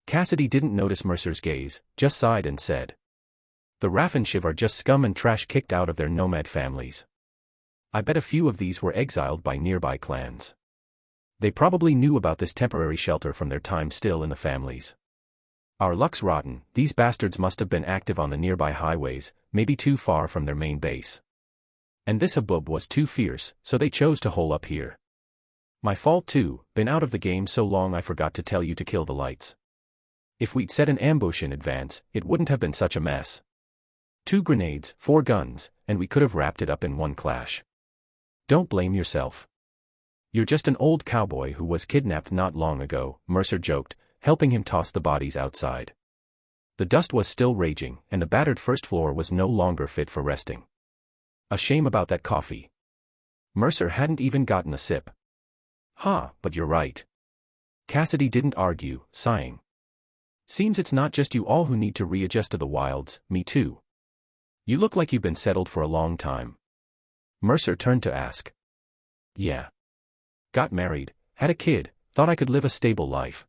Cassidy didn't notice Mercer's gaze, just sighed and said, The Raffenshiv are just scum and trash kicked out of their nomad families. I bet a few of these were exiled by nearby clans. They probably knew about this temporary shelter from their time still in the families. Our luck's rotten, these bastards must have been active on the nearby highways, maybe too far from their main base. And this habub was too fierce, so they chose to hole up here. My fault too, been out of the game so long I forgot to tell you to kill the lights. If we'd set an ambush in advance, it wouldn't have been such a mess. 2 grenades, 4 guns, and we could have wrapped it up in one clash. Don't blame yourself. You're just an old cowboy who was kidnapped not long ago, Mercer joked, helping him toss the bodies outside. The dust was still raging, and the battered first floor was no longer fit for resting. A shame about that coffee. Mercer hadn't even gotten a sip. But you're right. Cassidy didn't argue, sighing. Seems it's not just you all who need to readjust to the wilds, me too. You look like you've been settled for a long time. Mercer turned to ask. Yeah. Got married, had a kid, thought I could live a stable life.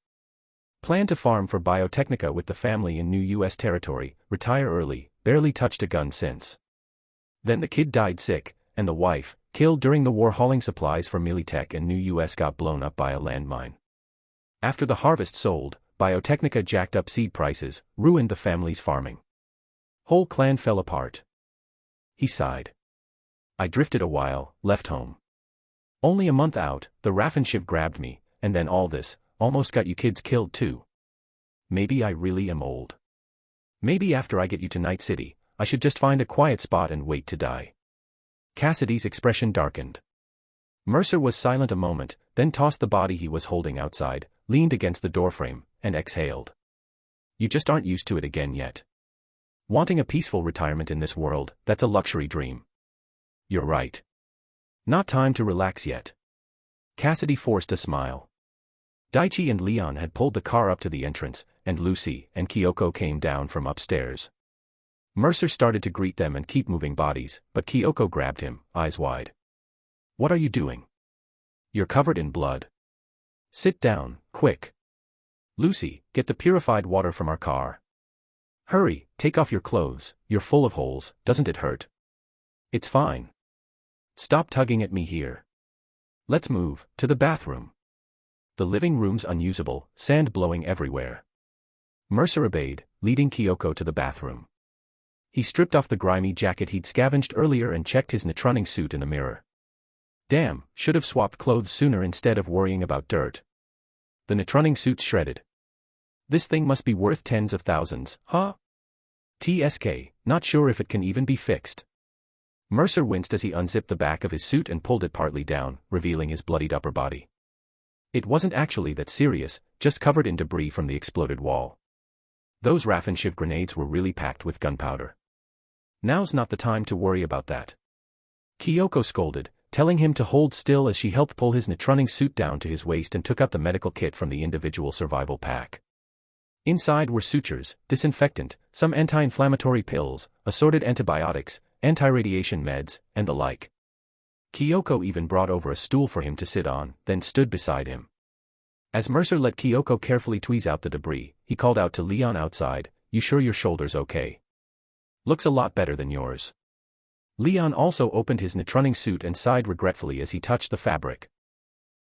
Planned to farm for Biotechnica with the family in new U.S. territory, retire early, barely touched a gun since. Then the kid died sick, and the wife, killed during the war hauling supplies for Militech, and new U.S. got blown up by a landmine. After the harvest sold, Biotechnica jacked up seed prices, ruined the family's farming. Whole clan fell apart. He sighed. I drifted a while, left home. Only a month out, the Raffenshiv grabbed me, and then all this, almost got you kids killed too. Maybe I really am old. Maybe after I get you to Night City, I should just find a quiet spot and wait to die. Cassidy's expression darkened. Mercer was silent a moment, then tossed the body he was holding outside, leaned against the doorframe, and exhaled. You just aren't used to it again yet. Wanting a peaceful retirement in this world, that's a luxury dream. You're right. Not time to relax yet. Cassidy forced a smile. Daichi and Leon had pulled the car up to the entrance, and Lucy and Kyoko came down from upstairs. Mercer started to greet them and keep moving bodies, but Kyoko grabbed him, eyes wide. What are you doing? You're covered in blood. Sit down, quick. Lucy, get the purified water from our car. Hurry, take off your clothes, you're full of holes, doesn't it hurt? It's fine. Stop tugging at me here. Let's move, to the bathroom. The living room's unusable, sand blowing everywhere. Mercer obeyed, leading Kyoko to the bathroom. He stripped off the grimy jacket he'd scavenged earlier and checked his netrunning suit in the mirror. Damn, should have swapped clothes sooner instead of worrying about dirt. The netrunning suit's shredded. This thing must be worth tens of thousands, huh? TSK, not sure if it can even be fixed. Mercer winced as he unzipped the back of his suit and pulled it partly down, revealing his bloodied upper body. It wasn't actually that serious, just covered in debris from the exploded wall. Those Raffenshiv grenades were really packed with gunpowder. Now's not the time to worry about that. Kyoko scolded, telling him to hold still as she helped pull his netrunning suit down to his waist and took out the medical kit from the individual survival pack. Inside were sutures, disinfectant, some anti-inflammatory pills, assorted antibiotics, anti-radiation meds, and the like. Kyoko even brought over a stool for him to sit on, then stood beside him. As Mercer let Kyoko carefully tweeze out the debris, he called out to Leon outside, "You sure your shoulder's okay? Looks a lot better than yours." Leon also opened his netrunning suit and sighed regretfully as he touched the fabric.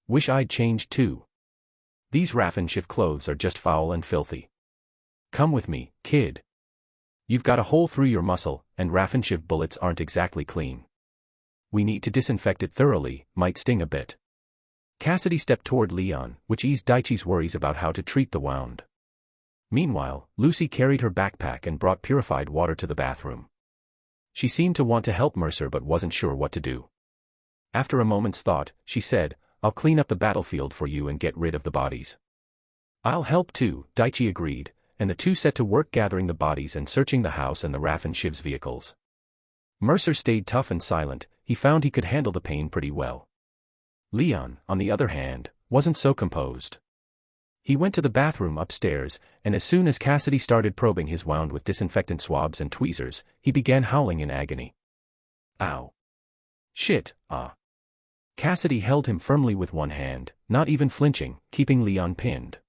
Wish I'd changed too. These Raffenshiv clothes are just foul and filthy. Come with me, kid. You've got a hole through your muscle, and Raffenshiv bullets aren't exactly clean. We need to disinfect it thoroughly, might sting a bit. Cassidy stepped toward Leon, which eased Daichi's worries about how to treat the wound. Meanwhile, Lucy carried her backpack and brought purified water to the bathroom. She seemed to want to help Mercer but wasn't sure what to do. After a moment's thought, she said, "I'll clean up the battlefield for you and get rid of the bodies." "I'll help too," Daichi agreed, and the two set to work gathering the bodies and searching the house and the Raffenshiv's vehicles. Mercer stayed tough and silent. He found he could handle the pain pretty well. Leon, on the other hand, wasn't so composed. He went to the bathroom upstairs, and as soon as Cassidy started probing his wound with disinfectant swabs and tweezers, he began howling in agony. Ow. Shit, ah. Cassidy held him firmly with one hand, not even flinching, keeping Leon pinned.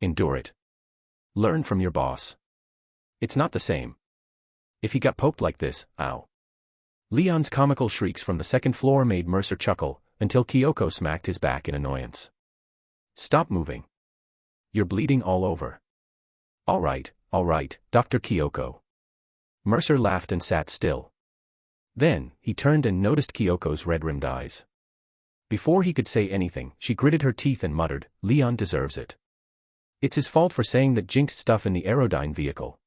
Endure it. Learn from your boss. It's not the same. If he got poked like this, ow. Leon's comical shrieks from the second floor made Mercer chuckle, until Kyoko smacked his back in annoyance. Stop moving. You're bleeding all over. All right, Dr. Kyoko. Mercer laughed and sat still. Then, he turned and noticed Kyoko's red-rimmed eyes. Before he could say anything, she gritted her teeth and muttered, Leon deserves it. It's his fault for saying that jinxed stuff in the Aerodyne vehicle.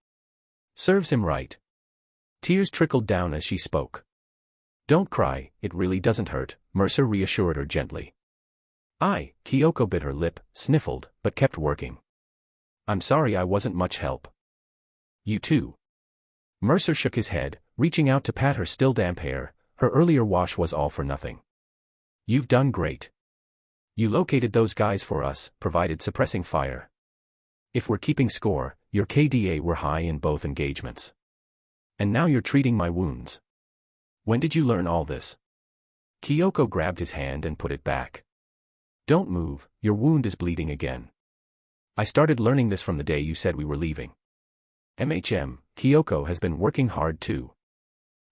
Serves him right. Tears trickled down as she spoke. Don't cry, it really doesn't hurt, Mercer reassured her gently. Kyoko bit her lip, sniffled, but kept working. I'm sorry I wasn't much help. You too. Mercer shook his head, reaching out to pat her still damp hair. Her earlier wash was all for nothing. You've done great. You located those guys for us, provided suppressing fire. If we're keeping score, your KDA were high in both engagements. And now you're treating my wounds. When did you learn all this? Kyoko grabbed his hand and put it back. Don't move, your wound is bleeding again. I started learning this from the day you said we were leaving. Kyoko has been working hard too.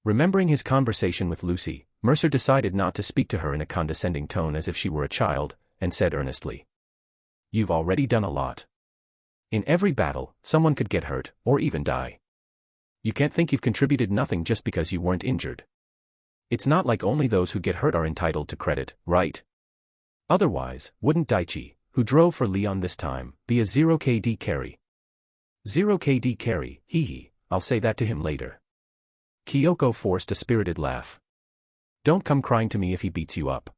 Remembering his conversation with Lucy, Mercer decided not to speak to her in a condescending tone as if she were a child, and said earnestly. You've already done a lot. In every battle, someone could get hurt, or even die. You can't think you've contributed nothing just because you weren't injured. It's not like only those who get hurt are entitled to credit, right? Otherwise, wouldn't Daichi, who drove for Leon this time, be a 0 KD carry? 0 KD carry, hee, I'll say that to him later. Kyoko forced a spirited laugh. Don't come crying to me if he beats you up.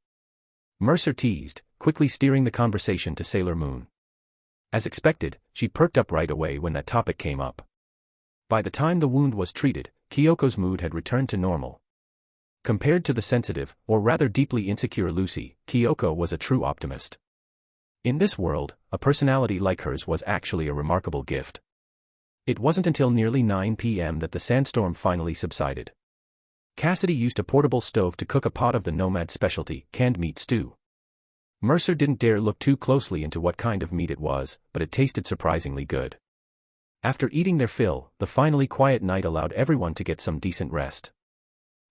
Mercer teased, quickly steering the conversation to Sailor Moon. As expected, she perked up right away when that topic came up. By the time the wound was treated, Kyoko's mood had returned to normal. Compared to the sensitive, or rather deeply insecure Lucy, Kyoko was a true optimist. In this world, a personality like hers was actually a remarkable gift. It wasn't until nearly 9 p.m. that the sandstorm finally subsided. Cassidy used a portable stove to cook a pot of the Nomad specialty, canned meat stew. Mercer didn't dare look too closely into what kind of meat it was, but it tasted surprisingly good. After eating their fill, the finally quiet night allowed everyone to get some decent rest.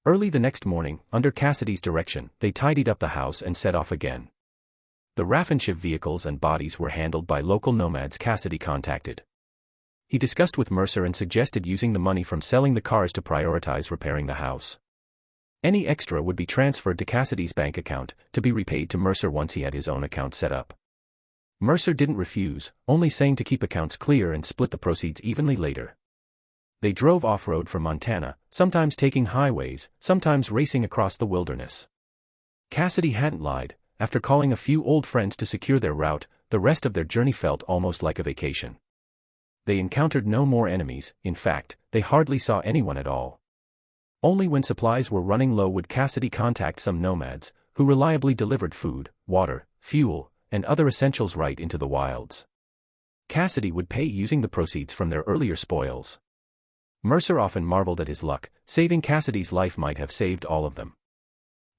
Early the next morning, under Cassidy's direction, they tidied up the house and set off again. The Raffenshift vehicles and bodies were handled by local nomads Cassidy contacted. He discussed with Mercer and suggested using the money from selling the cars to prioritize repairing the house. Any extra would be transferred to Cassidy's bank account, to be repaid to Mercer once he had his own account set up. Mercer didn't refuse, only saying to keep accounts clear and split the proceeds evenly later. They drove off-road from Montana, sometimes taking highways, sometimes racing across the wilderness. Cassidy hadn't lied. After calling a few old friends to secure their route, the rest of their journey felt almost like a vacation. They encountered no more enemies, in fact, they hardly saw anyone at all. Only when supplies were running low would Cassidy contact some nomads, who reliably delivered food, water, fuel, and other essentials right into the wilds. Cassidy would pay using the proceeds from their earlier spoils. Mercer often marveled at his luck, saving Cassidy's life might have saved all of them.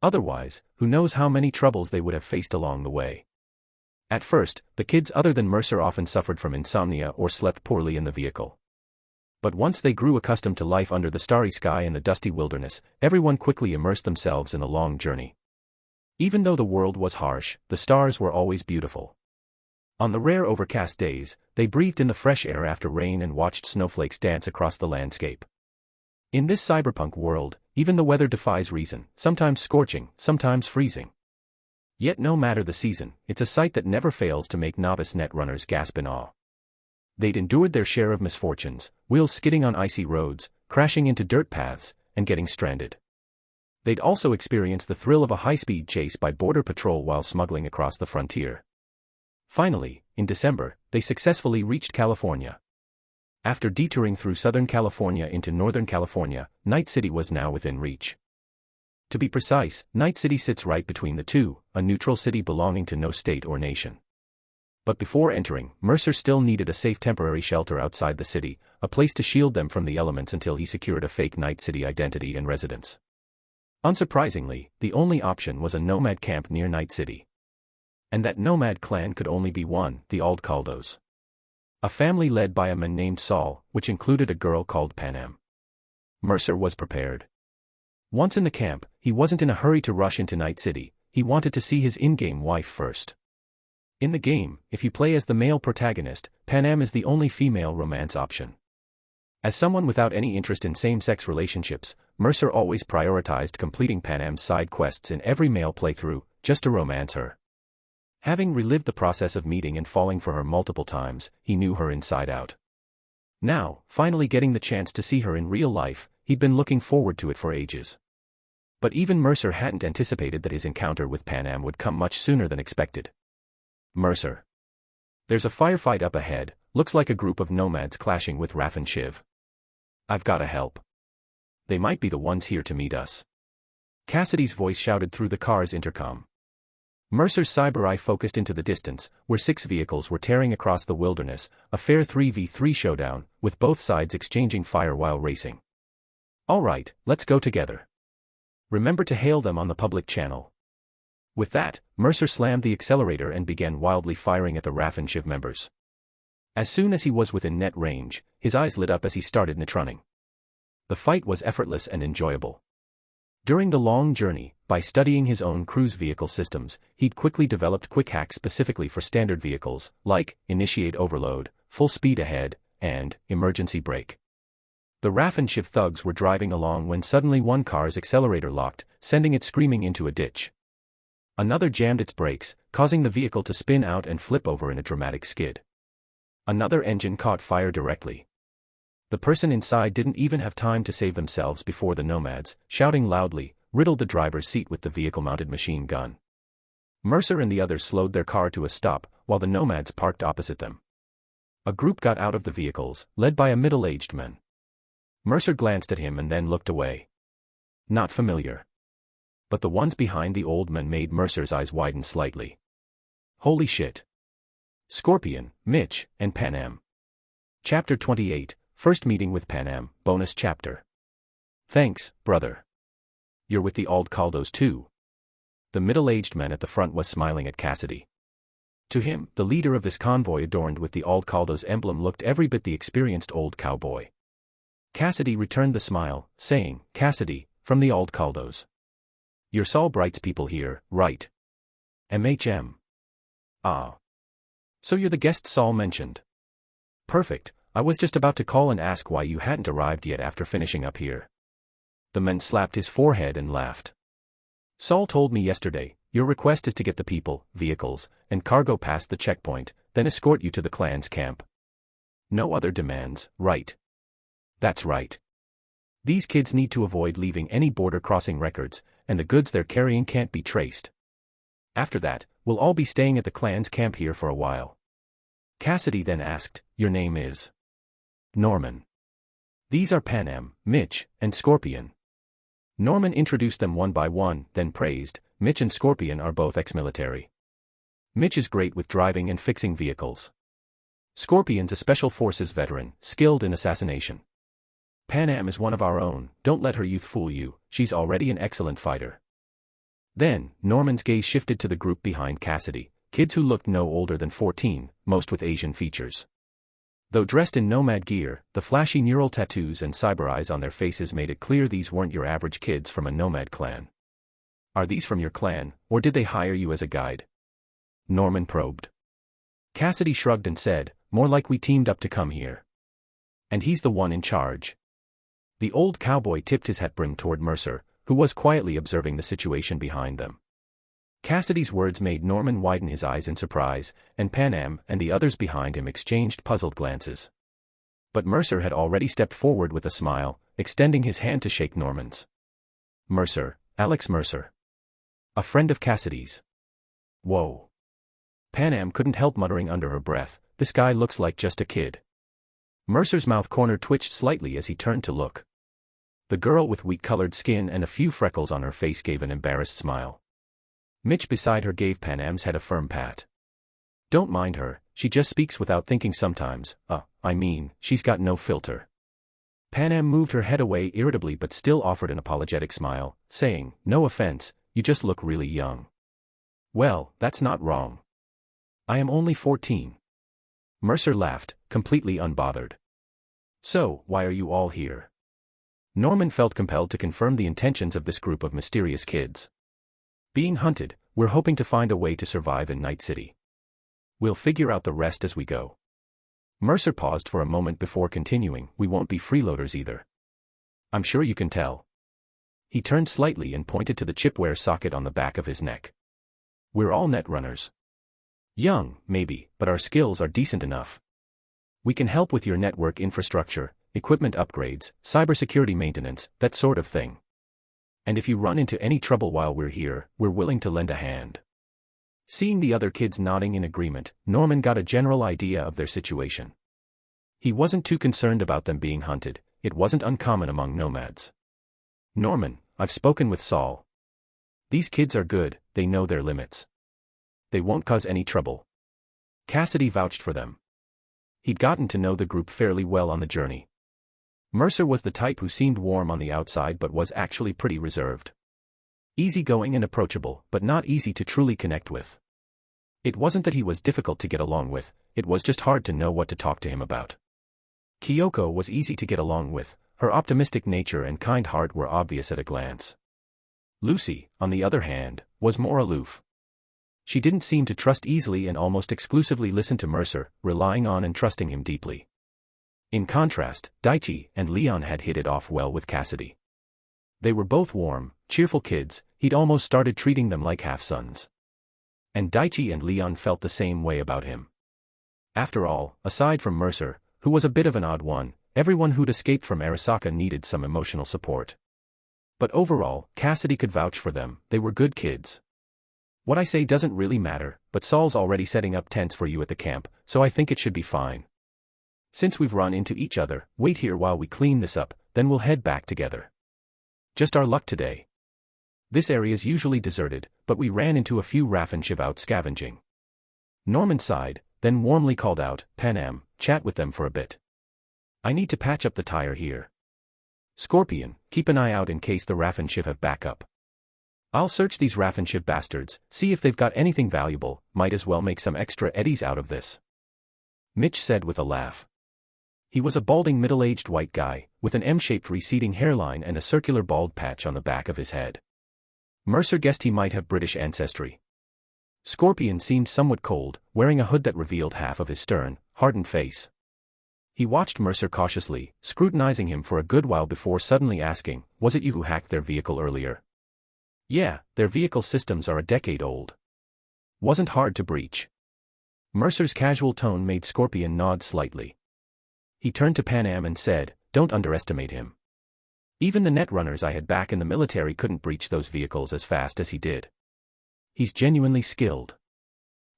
Otherwise, who knows how many troubles they would have faced along the way. At first, the kids other than Mercer often suffered from insomnia or slept poorly in the vehicle. But once they grew accustomed to life under the starry sky and the dusty wilderness, everyone quickly immersed themselves in the long journey. Even though the world was harsh, the stars were always beautiful. On the rare overcast days, they breathed in the fresh air after rain and watched snowflakes dance across the landscape. In this cyberpunk world, even the weather defies reason, sometimes scorching, sometimes freezing. Yet no matter the season, it's a sight that never fails to make novice netrunners gasp in awe. They'd endured their share of misfortunes, wheels skidding on icy roads, crashing into dirt paths, and getting stranded. They'd also experienced the thrill of a high-speed chase by Border Patrol while smuggling across the frontier. Finally, in December, they successfully reached California. After detouring through Southern California into Northern California, Night City was now within reach. To be precise, Night City sits right between the two, a neutral city belonging to no state or nation. But before entering, Mercer still needed a safe temporary shelter outside the city, a place to shield them from the elements until he secured a fake Night City identity and residence. Unsurprisingly, the only option was a nomad camp near Night City. And that nomad clan could only be one, the Aldcaldos. A family led by a man named Saul, which included a girl called Panam. Mercer was prepared. Once in the camp, he wasn't in a hurry to rush into Night City, he wanted to see his in-game wife first. In the game, if you play as the male protagonist, Panam is the only female romance option. As someone without any interest in same-sex relationships, Mercer always prioritized completing Panam's side quests in every male playthrough, just to romance her. Having relived the process of meeting and falling for her multiple times, he knew her inside out. Now, finally getting the chance to see her in real life, he'd been looking forward to it for ages. But even Mercer hadn't anticipated that his encounter with Panam would come much sooner than expected. Mercer. There's a firefight up ahead, looks like a group of nomads clashing with Raph and Shiv. I've gotta help. They might be the ones here to meet us. Cassidy's voice shouted through the car's intercom. Mercer's cyber eye focused into the distance, where 6 vehicles were tearing across the wilderness, a fair 3v3 showdown, with both sides exchanging fire while racing. All right, let's go together. Remember to hail them on the public channel. With that, Mercer slammed the accelerator and began wildly firing at the Raph and Shiv members. As soon as he was within net range, his eyes lit up as he started netrunning. The fight was effortless and enjoyable. During the long journey, by studying his own cruise vehicle systems, he'd quickly developed quick hacks specifically for standard vehicles, like Initiate Overload, Full Speed Ahead, and Emergency Brake. The Raph and Shiv thugs were driving along when suddenly one car's accelerator locked, sending it screaming into a ditch. Another jammed its brakes, causing the vehicle to spin out and flip over in a dramatic skid. Another engine caught fire directly. The person inside didn't even have time to save themselves before the nomads, shouting loudly, riddled the driver's seat with the vehicle-mounted machine gun. Mercer and the others slowed their car to a stop, while the nomads parked opposite them. A group got out of the vehicles, led by a middle-aged man. Mercer glanced at him and then looked away. Not familiar. But the ones behind the old man made Mercer's eyes widen slightly. Holy shit. Scorpion, Mitch, and Panam. Chapter 28, First Meeting with Panam, Bonus Chapter. Thanks, brother. You're with the Aldcaldos too. The middle-aged man at the front was smiling at Cassidy. To him, the leader of this convoy adorned with the Aldcaldos emblem looked every bit the experienced old cowboy. Cassidy returned the smile, saying, Cassidy, from the Aldcaldos. You're Saul Bright's people here, right? MHM. Ah. So you're the guest Saul mentioned. Perfect, I was just about to call and ask why you hadn't arrived yet after finishing up here. The man slapped his forehead and laughed. Saul told me yesterday, your request is to get the people, vehicles, and cargo past the checkpoint, then escort you to the clan's camp. No other demands, right? That's right. These kids need to avoid leaving any border crossing records, and the goods they're carrying can't be traced. After that, we'll all be staying at the clan's camp here for a while. Cassidy then asked, your name is? Norman. These are Panam, Mitch, and Scorpion. Norman introduced them one by one, then praised, Mitch and Scorpion are both ex-military. Mitch is great with driving and fixing vehicles. Scorpion's a special forces veteran, skilled in assassination. Panam is one of our own, don't let her youth fool you, she's already an excellent fighter. Then, Norman's gaze shifted to the group behind Cassidy, kids who looked no older than 14, most with Asian features. Though dressed in nomad gear, the flashy neural tattoos and cyber eyes on their faces made it clear these weren't your average kids from a nomad clan. Are these from your clan, or did they hire you as a guide? Norman probed. Cassidy shrugged and said, more like we teamed up to come here. And he's the one in charge. The old cowboy tipped his hat brim toward Mercer, who was quietly observing the situation behind them. Cassidy's words made Norman widen his eyes in surprise, and Panam and the others behind him exchanged puzzled glances. But Mercer had already stepped forward with a smile, extending his hand to shake Norman's. Mercer, Alex Mercer. A friend of Cassidy's. Whoa. Panam couldn't help muttering under her breath, this guy looks like just a kid. Mercer's mouth corner twitched slightly as he turned to look. The girl with wheat-colored skin and a few freckles on her face gave an embarrassed smile. Mitch beside her gave Panam's head a firm pat. Don't mind her, she just speaks without thinking sometimes, she's got no filter. Panam moved her head away irritably but still offered an apologetic smile, saying, no offense, you just look really young. Well, that's not wrong. I am only 14. Mercer laughed, completely unbothered. So, why are you all here? Norman felt compelled to confirm the intentions of this group of mysterious kids. Being hunted, we're hoping to find a way to survive in Night City. We'll figure out the rest as we go. Mercer paused for a moment before continuing, we won't be freeloaders either. I'm sure you can tell. He turned slightly and pointed to the chipware socket on the back of his neck. We're all netrunners. Young, maybe, but our skills are decent enough. We can help with your network infrastructure, equipment upgrades, cybersecurity maintenance, that sort of thing. And if you run into any trouble while we're here, we're willing to lend a hand. Seeing the other kids nodding in agreement, Norman got a general idea of their situation. He wasn't too concerned about them being hunted, it wasn't uncommon among nomads. Norman, I've spoken with Saul. These kids are good, they know their limits. They won't cause any trouble. Cassidy vouched for them. He'd gotten to know the group fairly well on the journey. Mercer was the type who seemed warm on the outside but was actually pretty reserved. Easygoing and approachable, but not easy to truly connect with. It wasn't that he was difficult to get along with, it was just hard to know what to talk to him about. Kyoko was easy to get along with, her optimistic nature and kind heart were obvious at a glance. Lucy, on the other hand, was more aloof. She didn't seem to trust easily and almost exclusively listened to Mercer, relying on and trusting him deeply. In contrast, Daichi and Leon had hit it off well with Cassidy. They were both warm, cheerful kids, he'd almost started treating them like half-sons. And Daichi and Leon felt the same way about him. After all, aside from Mercer, who was a bit of an odd one, everyone who'd escaped from Arasaka needed some emotional support. But overall, Cassidy could vouch for them, they were good kids. What I say doesn't really matter, but Saul's already setting up tents for you at the camp, so I think it should be fine. Since we've run into each other, wait here while we clean this up, then we'll head back together. Just our luck today. This area's usually deserted, but we ran into a few Raffenshiv out scavenging. Norman sighed, then warmly called out, Panam, chat with them for a bit. I need to patch up the tire here. Scorpion, keep an eye out in case the Raffenshiv have backup. I'll search these Raffenshiv bastards, see if they've got anything valuable, might as well make some extra eddies out of this. Mitch said with a laugh. He was a balding middle-aged white guy, with an M-shaped receding hairline and a circular bald patch on the back of his head. Mercer guessed he might have British ancestry. Scorpion seemed somewhat cold, wearing a hood that revealed half of his stern, hardened face. He watched Mercer cautiously, scrutinizing him for a good while before suddenly asking, was it you who hacked their vehicle earlier? Yeah, their vehicle systems are a decade old. Wasn't hard to breach. Mercer's casual tone made Scorpion nod slightly. He turned to Panam and said, don't underestimate him. Even the netrunners I had back in the military couldn't breach those vehicles as fast as he did. He's genuinely skilled.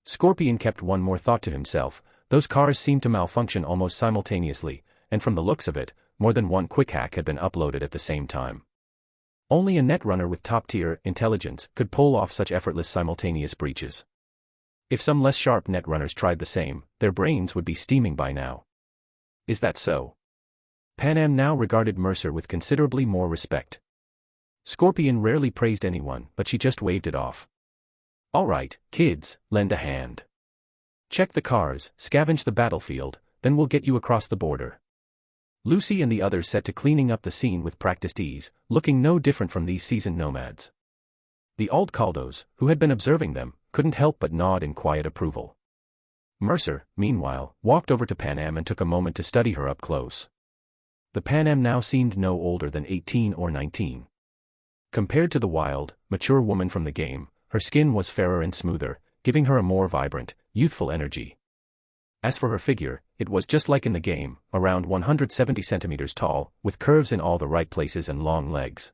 Scorpion kept one more thought to himself, those cars seemed to malfunction almost simultaneously, and from the looks of it, more than one quick hack had been uploaded at the same time. Only a netrunner with top-tier intelligence could pull off such effortless simultaneous breaches. If some less sharp netrunners tried the same, their brains would be steaming by now. Is that so? Panam now regarded Mercer with considerably more respect. Scorpion rarely praised anyone, but she just waved it off. All right, kids, lend a hand. Check the cars, scavenge the battlefield, then we'll get you across the border. Lucy and the others set to cleaning up the scene with practiced ease, looking no different from these seasoned nomads. The Aldcaldos, who had been observing them, couldn't help but nod in quiet approval. Mercer, meanwhile, walked over to Panam and took a moment to study her up close. The Panam now seemed no older than 18 or 19. Compared to the wild, mature woman from the game, her skin was fairer and smoother, giving her a more vibrant, youthful energy. As for her figure, it was just like in the game, around 170 centimeters tall, with curves in all the right places and long legs.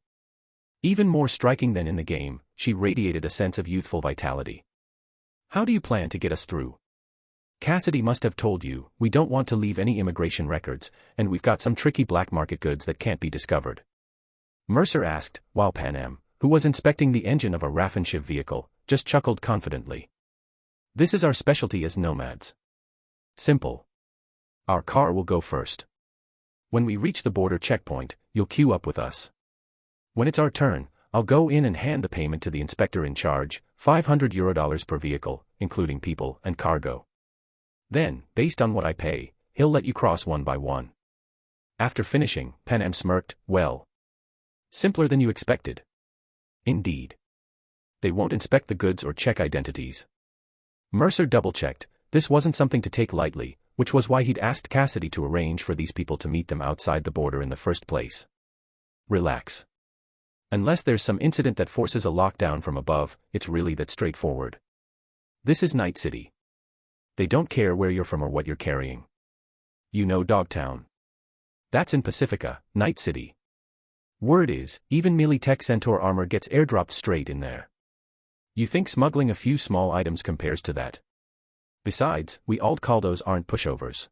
Even more striking than in the game, she radiated a sense of youthful vitality. How do you plan to get us through? Cassidy must have told you, we don't want to leave any immigration records, and we've got some tricky black market goods that can't be discovered. Mercer asked, while Panam, who was inspecting the engine of a Raffenshiv vehicle, just chuckled confidently. This is our specialty as nomads. Simple. Our car will go first. When we reach the border checkpoint, you'll queue up with us. When it's our turn, I'll go in and hand the payment to the inspector in charge, €500 per vehicle, including people and cargo. Then, based on what I pay, he'll let you cross one by one. After finishing, Panam smirked, well, Simpler than you expected. Indeed. They won't inspect the goods or check identities. Mercer double-checked, this wasn't something to take lightly, which was why he'd asked Cassidy to arrange for these people to meet them outside the border in the first place. Relax. Unless there's some incident that forces a lockdown from above, it's really that straightforward. This is Night City. They don't care where you're from or what you're carrying. You know Dogtown. That's in Pacifica, Night City. Word is, even melee tech Centaur armor gets airdropped straight in there. You think smuggling a few small items compares to that? Besides, we Aldcaldos aren't pushovers.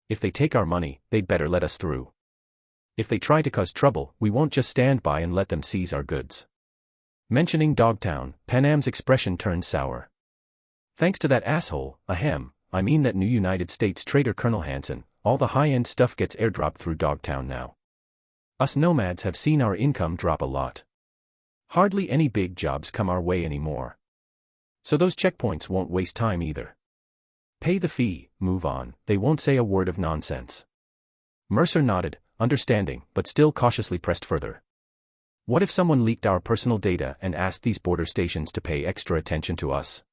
If they take our money, they'd better let us through. If they try to cause trouble, we won't just stand by and let them seize our goods. Mentioning Dogtown, Panam's expression turned sour. Thanks to that asshole, I mean that new United States trader Colonel Hansen, all the high-end stuff gets airdropped through Dogtown now. Us nomads have seen our income drop a lot. Hardly any big jobs come our way anymore. So those checkpoints won't waste time either. Pay the fee, move on, they won't say a word of nonsense. Mercer nodded, understanding, but still cautiously pressed further. What if someone leaked our personal data and asked these border stations to pay extra attention to us?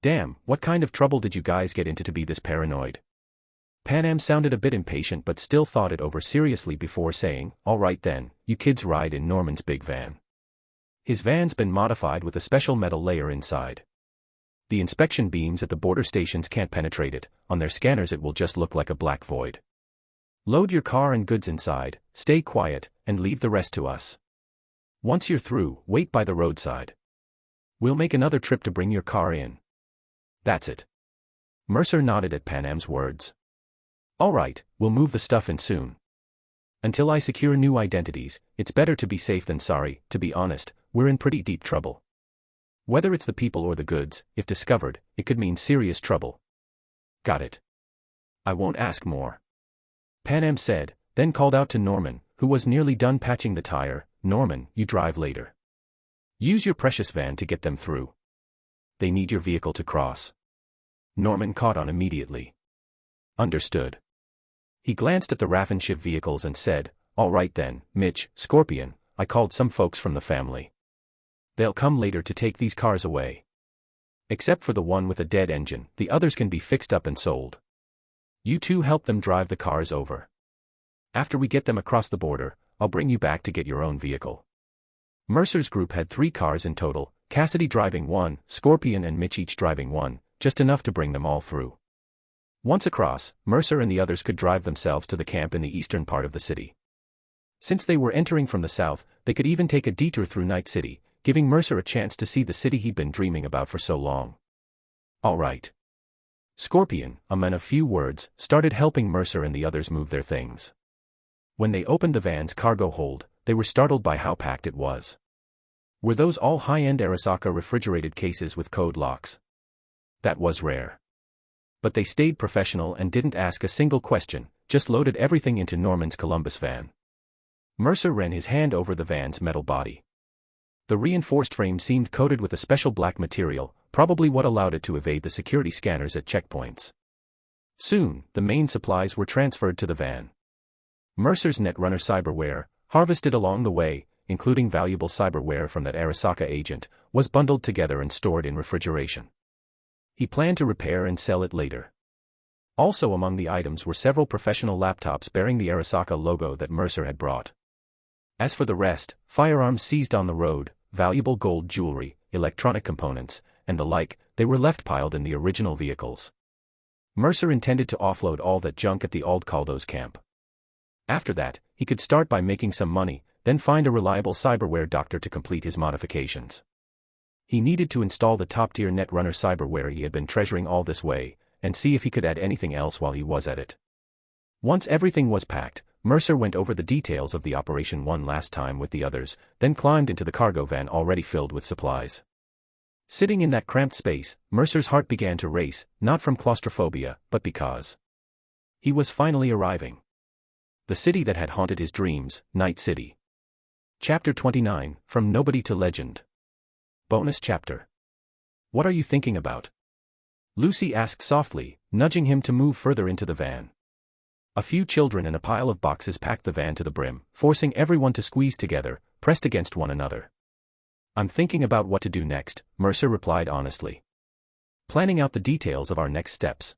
Damn, what kind of trouble did you guys get into to be this paranoid? Panam sounded a bit impatient but still thought it over seriously before saying, all right then, you kids ride in Norman's big van. His van's been modified with a special metal layer inside. The inspection beams at the border stations can't penetrate it, on their scanners it will just look like a black void. Load your car and goods inside, stay quiet, and leave the rest to us. Once you're through, wait by the roadside. We'll make another trip to bring your car in. That's it. Mercer nodded at Panam's words. All right, we'll move the stuff in soon. Until I secure new identities, it's better to be safe than sorry. To be honest, we're in pretty deep trouble. Whether it's the people or the goods, if discovered, it could mean serious trouble. Got it. I won't ask more. Panam said, then called out to Norman, who was nearly done patching the tire. Norman, you drive later. Use your precious van to get them through. They need your vehicle to cross. Norman caught on immediately. Understood. He glanced at the Raffenschiff vehicles and said, all right then, Mitch, Scorpion, I called some folks from the family. They'll come later to take these cars away. Except for the one with a dead engine, the others can be fixed up and sold. You two help them drive the cars over. After we get them across the border, I'll bring you back to get your own vehicle. Mercer's group had 3 cars in total, Cassidy driving 1, Scorpion and Mitch each driving 1, just enough to bring them all through. Once across, Mercer and the others could drive themselves to the camp in the eastern part of the city. Since they were entering from the south, they could even take a detour through Night City, giving Mercer a chance to see the city he'd been dreaming about for so long. All right. Scorpion, a man of few words, started helping Mercer and the others move their things. When they opened the van's cargo hold, they were startled by how packed it was. Were those all high-end Arasaka refrigerated cases with code locks? That was rare. But they stayed professional and didn't ask a single question, just loaded everything into Norman's Columbus van. Mercer ran his hand over the van's metal body. The reinforced frame seemed coated with a special black material, probably what allowed it to evade the security scanners at checkpoints. Soon, the main supplies were transferred to the van. Mercer's Netrunner cyberware, harvested along the way, including valuable cyberware from that Arasaka agent, was bundled together and stored in refrigeration. He planned to repair and sell it later. Also among the items were several professional laptops bearing the Arasaka logo that Mercer had brought. As for the rest, firearms seized on the road, valuable gold jewelry, electronic components, and the like, they were left piled in the original vehicles. Mercer intended to offload all that junk at the Aldcaldos camp. After that, he could start by making some money, then find a reliable cyberware doctor to complete his modifications. He needed to install the top-tier Netrunner cyberware he had been treasuring all this way, and see if he could add anything else while he was at it. Once everything was packed, Mercer went over the details of the operation one last time with the others, then climbed into the cargo van already filled with supplies. Sitting in that cramped space, Mercer's heart began to race, not from claustrophobia, but because he was finally arriving. The city that had haunted his dreams, Night City. Chapter 29, From Nobody to Legend. Bonus chapter. What are you thinking about? Lucy asked softly, nudging him to move further into the van. A few children and a pile of boxes packed the van to the brim, forcing everyone to squeeze together, pressed against one another. I'm thinking about what to do next, Mercer replied honestly. Planning out the details of our next steps.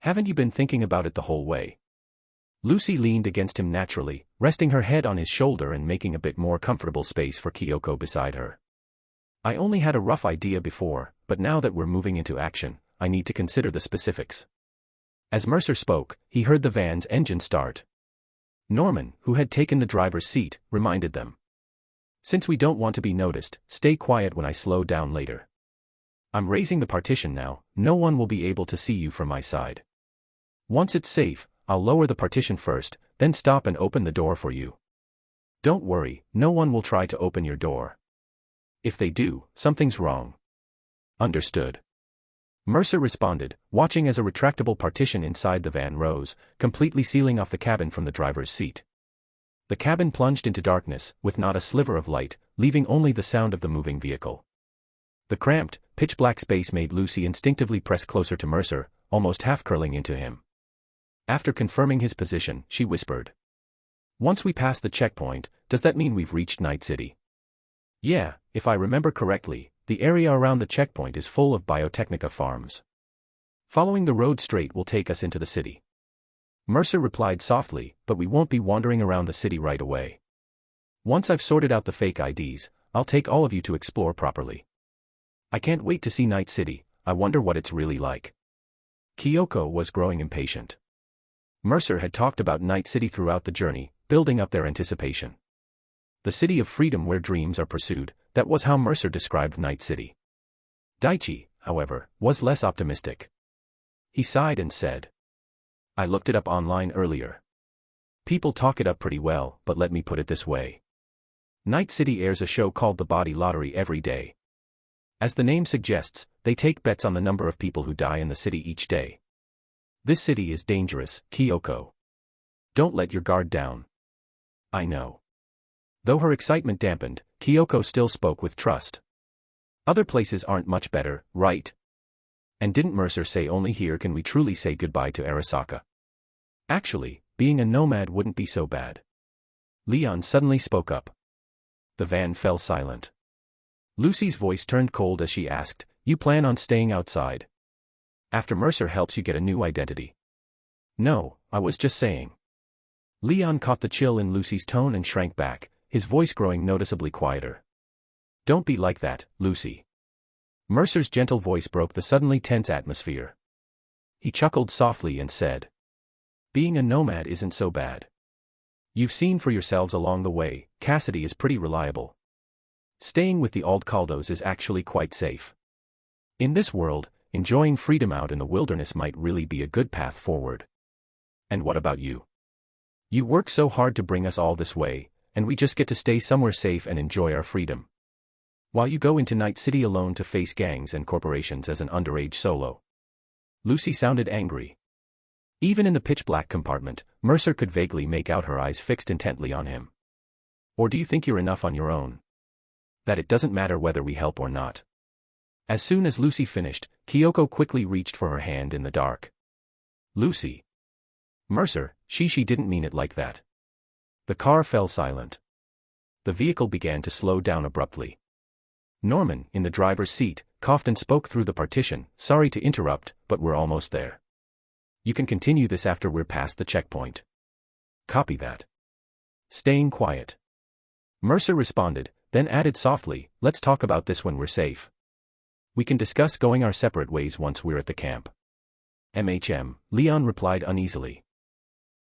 Haven't you been thinking about it the whole way? Lucy leaned against him naturally, resting her head on his shoulder and making a bit more comfortable space for Kyoko beside her. I only had a rough idea before, but now that we're moving into action, I need to consider the specifics. As Mercer spoke, he heard the van's engine start. Norman, who had taken the driver's seat, reminded them. Since we don't want to be noticed, stay quiet when I slow down later. I'm raising the partition now, no one will be able to see you from my side. Once it's safe, I'll lower the partition first, then stop and open the door for you. Don't worry, no one will try to open your door. If they do, something's wrong. Understood. Mercer responded, watching as a retractable partition inside the van rose, completely sealing off the cabin from the driver's seat. The cabin plunged into darkness, with not a sliver of light, leaving only the sound of the moving vehicle. The cramped, pitch-black space made Lucy instinctively press closer to Mercer, almost half-curling into him. After confirming his position, she whispered. Once we pass the checkpoint, does that mean we've reached Night City? Yeah, if I remember correctly, the area around the checkpoint is full of biotechnica farms. Following the road straight will take us into the city. Mercer replied softly, but we won't be wandering around the city right away. Once I've sorted out the fake IDs, I'll take all of you to explore properly. I can't wait to see Night City, I wonder what it's really like. Kyoko was growing impatient. Mercer had talked about Night City throughout the journey, building up their anticipation. The city of freedom where dreams are pursued, that was how Mercer described Night City. Daichi, however, was less optimistic. He sighed and said, I looked it up online earlier. People talk it up pretty well, but let me put it this way. Night City airs a show called The Body Lottery every day. As the name suggests, they take bets on the number of people who die in the city each day. This city is dangerous, Kyoko. Don't let your guard down. I know. Though her excitement dampened, Kyoko still spoke with trust. Other places aren't much better, right? And didn't Mercer say only here can we truly say goodbye to Arasaka? Actually, being a nomad wouldn't be so bad. Leon suddenly spoke up. The van fell silent. Lucy's voice turned cold as she asked, You plan on staying outside? After Mercer helps you get a new identity? No, I was just saying. Leon caught the chill in Lucy's tone and shrank back, his voice growing noticeably quieter. Don't be like that, Lucy. Mercer's gentle voice broke the suddenly tense atmosphere. He chuckled softly and said, Being a nomad isn't so bad. You've seen for yourselves along the way, Cassidy is pretty reliable. Staying with the Aldcaldos is actually quite safe. In this world, enjoying freedom out in the wilderness might really be a good path forward. And what about you? You work so hard to bring us all this way, and we just get to stay somewhere safe and enjoy our freedom. While you go into Night City alone to face gangs and corporations as an underage solo. Lucy sounded angry. Even in the pitch-black compartment, Mercer could vaguely make out her eyes fixed intently on him. Or do you think you're enough on your own? That it doesn't matter whether we help or not? As soon as Lucy finished, Kyoko quickly reached for her hand in the dark. Lucy. Mercer, she didn't mean it like that. The car fell silent. The vehicle began to slow down abruptly. Norman, in the driver's seat, coughed and spoke through the partition, Sorry to interrupt, but we're almost there. You can continue this after we're past the checkpoint. Copy that. Staying quiet. Mercer responded, then added softly, Let's talk about this when we're safe. We can discuss going our separate ways once we're at the camp. Leon replied uneasily.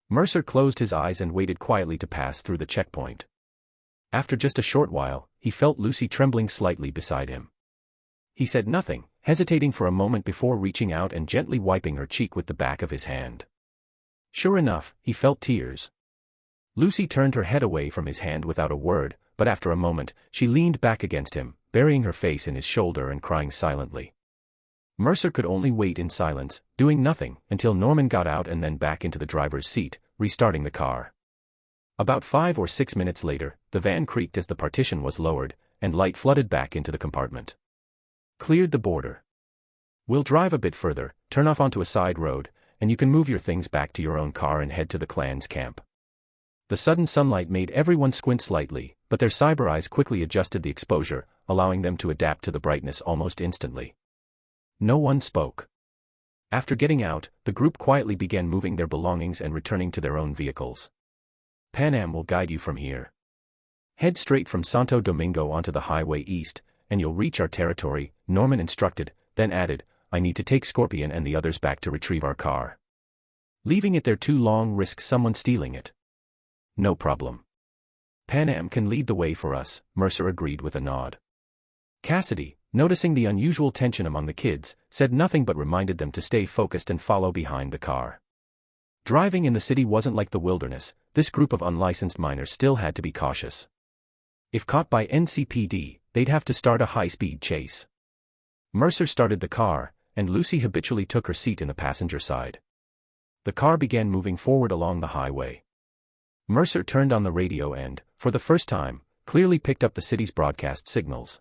Mercer closed his eyes and waited quietly to pass through the checkpoint. After just a short while, he felt Lucy trembling slightly beside him. He said nothing, hesitating for a moment before reaching out and gently wiping her cheek with the back of his hand. Sure enough, he felt tears. Lucy turned her head away from his hand without a word, but after a moment, she leaned back against him, burying her face in his shoulder and crying silently. Mercer could only wait in silence, doing nothing, until Norman got out and then back into the driver's seat, restarting the car. About 5 or 6 minutes later, the van creaked as the partition was lowered, and light flooded back into the compartment. Cleared the border. We'll drive a bit further, turn off onto a side road, and you can move your things back to your own car and head to the clan's camp. The sudden sunlight made everyone squint slightly, but their cyber eyes quickly adjusted the exposure, allowing them to adapt to the brightness almost instantly. No one spoke. After getting out, the group quietly began moving their belongings and returning to their own vehicles. Pan Am will guide you from here. Head straight from Santo Domingo onto the highway east, and you'll reach our territory, Norman instructed, then added, I need to take Scorpion and the others back to retrieve our car. Leaving it there too long risks someone stealing it. No problem. Pan Am can lead the way for us, Mercer agreed with a nod. Cassidy, noticing the unusual tension among the kids, said nothing but reminded them to stay focused and follow behind the car. Driving in the city wasn't like the wilderness, this group of unlicensed minors still had to be cautious. If caught by NCPD, they'd have to start a high-speed chase. Mercer started the car, and Lucy habitually took her seat in the passenger side. The car began moving forward along the highway. Mercer turned on the radio and, for the first time, clearly picked up the city's broadcast signals.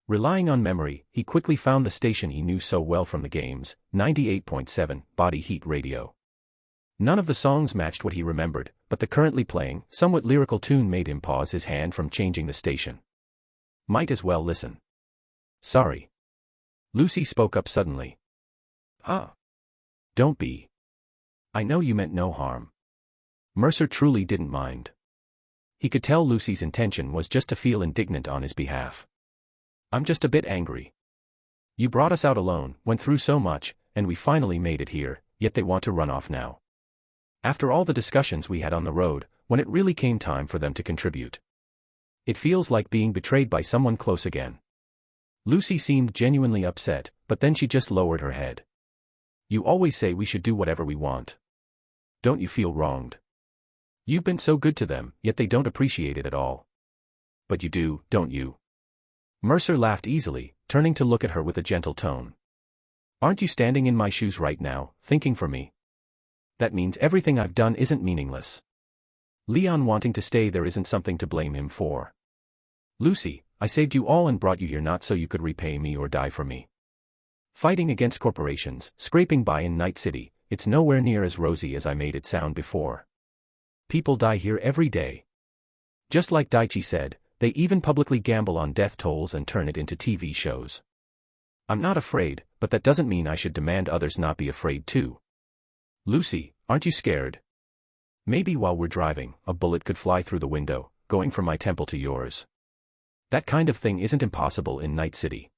Relying on memory, he quickly found the station he knew so well from the games, 98.7, Body Heat Radio. None of the songs matched what he remembered, but the currently playing, somewhat lyrical tune made him pause his hand from changing the station. Might as well listen. Sorry. Lucy spoke up suddenly. Don't be. I know you meant no harm. Mercer truly didn't mind. He could tell Lucy's intention was just to feel indignant on his behalf. I'm just a bit angry. You brought us out alone, went through so much, and we finally made it here, yet they want to run off now. After all the discussions we had on the road, when it really came time for them to contribute. It feels like being betrayed by someone close again. Lucy seemed genuinely upset, but then she just lowered her head. You always say we should do whatever we want. Don't you feel wronged? You've been so good to them, yet they don't appreciate it at all. But you do, don't you? Mercer laughed easily, turning to look at her with a gentle tone. Aren't you standing in my shoes right now, thinking for me? That means everything I've done isn't meaningless. Leon wanting to stay there isn't something to blame him for. Lucy, I saved you all and brought you here not so you could repay me or die for me. Fighting against corporations, scraping by in Night City, it's nowhere near as rosy as I made it sound before. People die here every day. Just like Daichi said, they even publicly gamble on death tolls and turn it into TV shows. I'm not afraid, but that doesn't mean I should demand others not be afraid too. Lucy, aren't you scared? Maybe while we're driving, a bullet could fly through the window, going from my temple to yours. That kind of thing isn't impossible in Night City.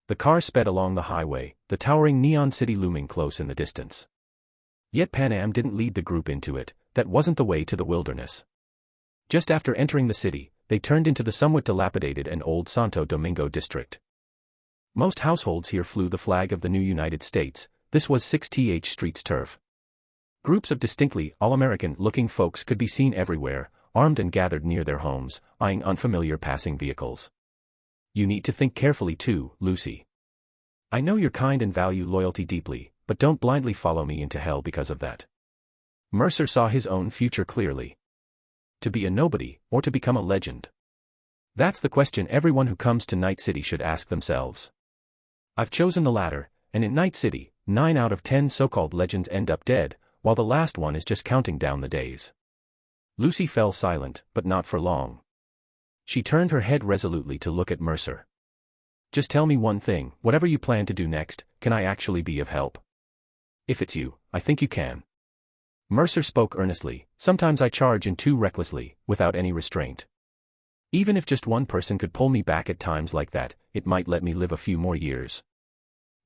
The car sped along the highway, the towering neon city looming close in the distance. Yet Pan Am didn't lead the group into it, that wasn't the way to the wilderness. Just after entering the city, they turned into the somewhat dilapidated and old Santo Domingo district. Most households here flew the flag of the new United States. This was 6th Street's turf. Groups of distinctly all-American-looking folks could be seen everywhere, armed and gathered near their homes, eyeing unfamiliar passing vehicles. You need to think carefully too, Lucy. I know you're kind and value loyalty deeply, but don't blindly follow me into hell because of that. Mercer saw his own future clearly. To be a nobody, or to become a legend? That's the question everyone who comes to Night City should ask themselves. I've chosen the latter, and in Night City, 9 out of 10 so-called legends end up dead, while the last one is just counting down the days. Lucy fell silent, but not for long. She turned her head resolutely to look at Mercer. Just tell me one thing, whatever you plan to do next, can I actually be of help? If it's you, I think you can. Mercer spoke earnestly, sometimes I charge in too recklessly, without any restraint. Even if just one person could pull me back at times like that, it might let me live a few more years.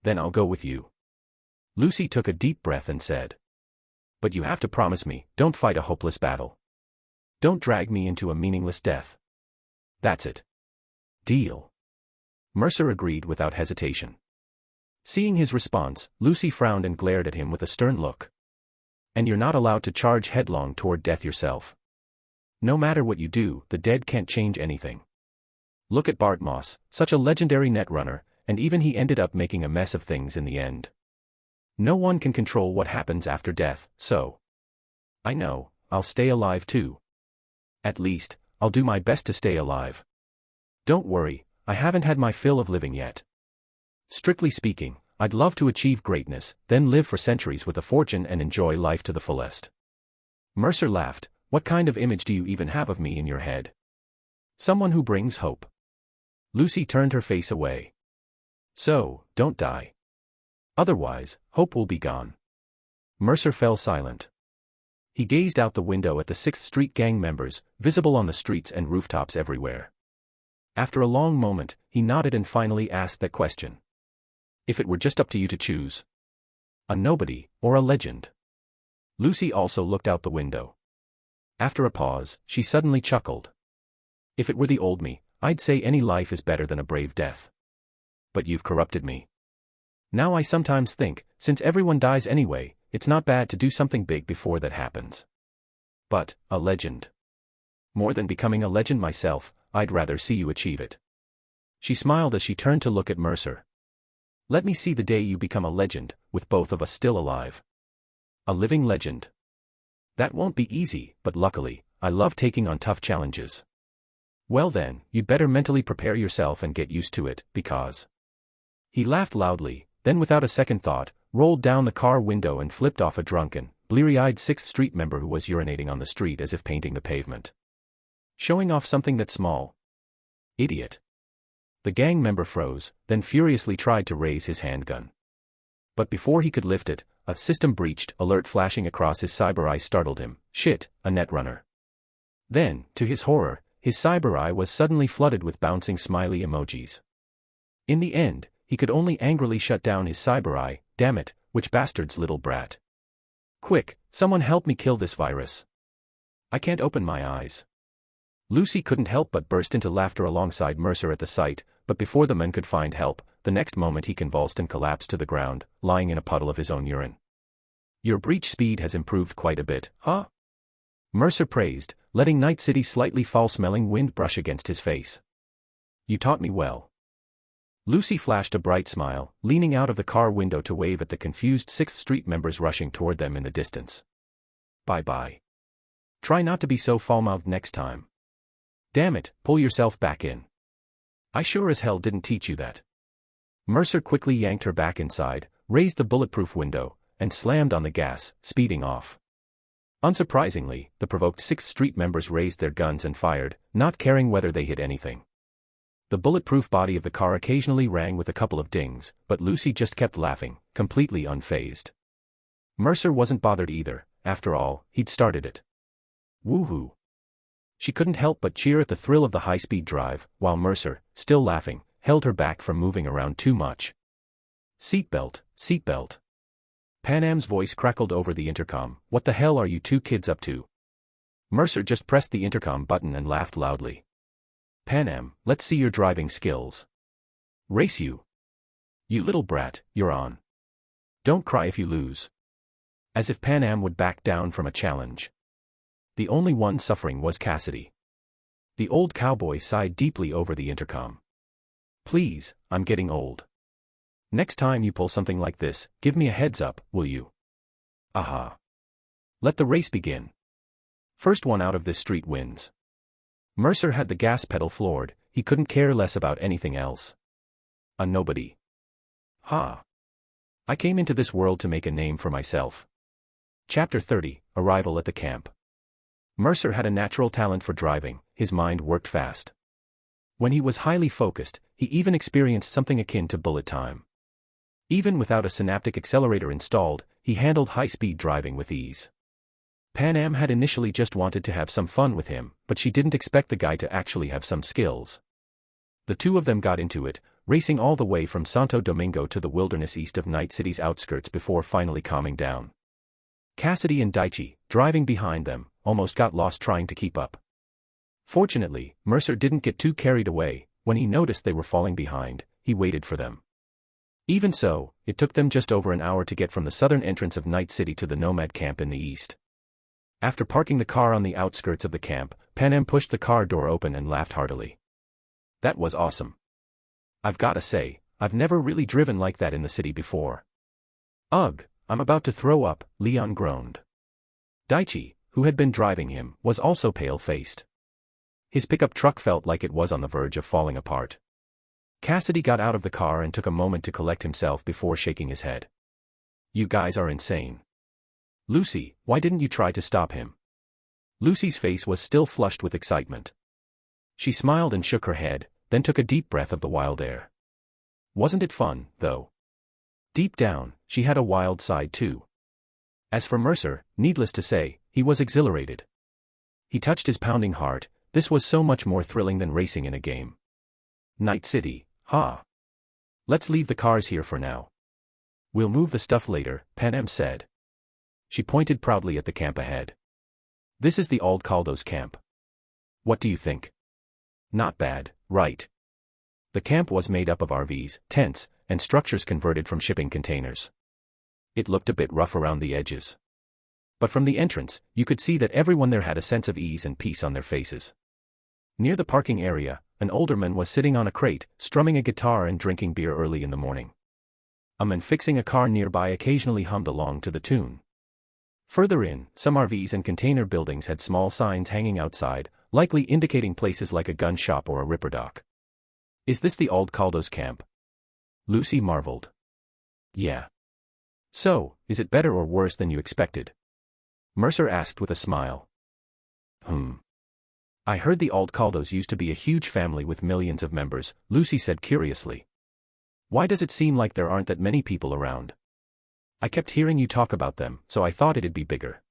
Then I'll go with you. Lucy took a deep breath and said. But you have to promise me, don't fight a hopeless battle. Don't drag me into a meaningless death. That's it. Deal. Mercer agreed without hesitation. Seeing his response, Lucy frowned and glared at him with a stern look. And you're not allowed to charge headlong toward death yourself. No matter what you do, the dead can't change anything. Look at Bart Moss, such a legendary netrunner, and even he ended up making a mess of things in the end. No one can control what happens after death, so. I know, I'll stay alive too. At least, I'll do my best to stay alive. Don't worry, I haven't had my fill of living yet. Strictly speaking, I'd love to achieve greatness, then live for centuries with a fortune and enjoy life to the fullest. Mercer laughed. What kind of image do you even have of me in your head? Someone who brings hope. Lucy turned her face away. So, don't die. Otherwise, hope will be gone. Mercer fell silent. He gazed out the window at the 6th Street gang members, visible on the streets and rooftops everywhere. After a long moment, he nodded and finally asked that question. If it were just up to you to choose. A nobody, or a legend? Lucy also looked out the window. After a pause, she suddenly chuckled. If it were the old me, I'd say any life is better than a brave death. But you've corrupted me. Now I sometimes think, since everyone dies anyway, it's not bad to do something big before that happens. But, a legend. More than becoming a legend myself, I'd rather see you achieve it. She smiled as she turned to look at Mercer. Let me see the day you become a legend, with both of us still alive. A living legend. That won't be easy, but luckily, I love taking on tough challenges. Well then, you'd better mentally prepare yourself and get used to it, because... He laughed loudly, then without a second thought, rolled down the car window and flipped off a drunken, bleary-eyed 6th Street member who was urinating on the street as if painting the pavement. Showing off something that small. Idiot. The gang member froze, then furiously tried to raise his handgun. But before he could lift it, a system breached alert flashing across his cyber eye startled him. Shit, a netrunner. Then, to his horror, his cyber eye was suddenly flooded with bouncing smiley emojis. In the end, he could only angrily shut down his cyber eye. Damn it, which bastard's little brat. Quick, someone help me kill this virus. I can't open my eyes. Lucy couldn't help but burst into laughter alongside Mercer at the sight, but before the man could find help, the next moment he convulsed and collapsed to the ground, lying in a puddle of his own urine. Your breach speed has improved quite a bit, huh? Mercer praised, letting Night City's slightly foul-smelling wind brush against his face. You taught me well. Lucy flashed a bright smile, leaning out of the car window to wave at the confused 6th Street members rushing toward them in the distance. Bye-bye. Try not to be so foul-mouthed next time. Damn it, pull yourself back in. I sure as hell didn't teach you that. Mercer quickly yanked her back inside, raised the bulletproof window, and slammed on the gas, speeding off. Unsurprisingly, the provoked 6th Street members raised their guns and fired, not caring whether they hit anything. The bulletproof body of the car occasionally rang with a couple of dings, but Lucy just kept laughing, completely unfazed. Mercer wasn't bothered either, after all, he'd started it. Woohoo! She couldn't help but cheer at the thrill of the high-speed drive, while Mercer, still laughing, held her back from moving around too much. Seatbelt, seatbelt. Pan Am's voice crackled over the intercom. What the hell are you two kids up to? Mercer just pressed the intercom button and laughed loudly. Pan Am, let's see your driving skills. Race you. You little brat, you're on. Don't cry if you lose. As if Pan Am would back down from a challenge. The only one suffering was Cassidy. The old cowboy sighed deeply over the intercom. Please, I'm getting old. Next time you pull something like this, give me a heads up, will you? Aha. Let the race begin. First one out of this street wins. Mercer had the gas pedal floored, he couldn't care less about anything else. A nobody. Ha. I came into this world to make a name for myself. Chapter 30, Arrival at the Camp. Mercer had a natural talent for driving, his mind worked fast. When he was highly focused, he even experienced something akin to bullet time. Even without a synaptic accelerator installed, he handled high-speed driving with ease. Pan Am had initially just wanted to have some fun with him, but she didn't expect the guy to actually have some skills. The two of them got into it, racing all the way from Santo Domingo to the wilderness east of Night City's outskirts before finally calming down. Cassidy and Daichi, driving behind them, almost got lost trying to keep up. Fortunately, Mercer didn't get too carried away. When he noticed they were falling behind, he waited for them. Even so, it took them just over an hour to get from the southern entrance of Night City to the nomad camp in the east. After parking the car on the outskirts of the camp, Pan Am pushed the car door open and laughed heartily. That was awesome. I've gotta say, I've never really driven like that in the city before. Ugh, I'm about to throw up, Leon groaned. Daichi, who had been driving him, was also pale-faced. His pickup truck felt like it was on the verge of falling apart. Cassidy got out of the car and took a moment to collect himself before shaking his head. You guys are insane. Lucy, why didn't you try to stop him? Lucy's face was still flushed with excitement. She smiled and shook her head, then took a deep breath of the wild air. Wasn't it fun, though? Deep down, she had a wild side too. As for Mercer, needless to say, he was exhilarated. He touched his pounding heart. This was so much more thrilling than racing in a game. Night City, ha! Let's leave the cars here for now. We'll move the stuff later, Panem said. She pointed proudly at the camp ahead. This is the Old Caldo's camp. What do you think? Not bad, right? The camp was made up of RVs, tents, and structures converted from shipping containers. It looked a bit rough around the edges. But from the entrance, you could see that everyone there had a sense of ease and peace on their faces. Near the parking area, an older man was sitting on a crate, strumming a guitar and drinking beer early in the morning. A man fixing a car nearby occasionally hummed along to the tune. Further in, some RVs and container buildings had small signs hanging outside, likely indicating places like a gun shop or a ripper dock. Is this the Old Caldo's camp? Lucy marveled. Yeah. So, is it better or worse than you expected? Mercer asked with a smile. I heard the Old Caldos used to be a huge family with millions of members, Lucy said curiously. Why does it seem like there aren't that many people around? I kept hearing you talk about them, so I thought it'd be bigger.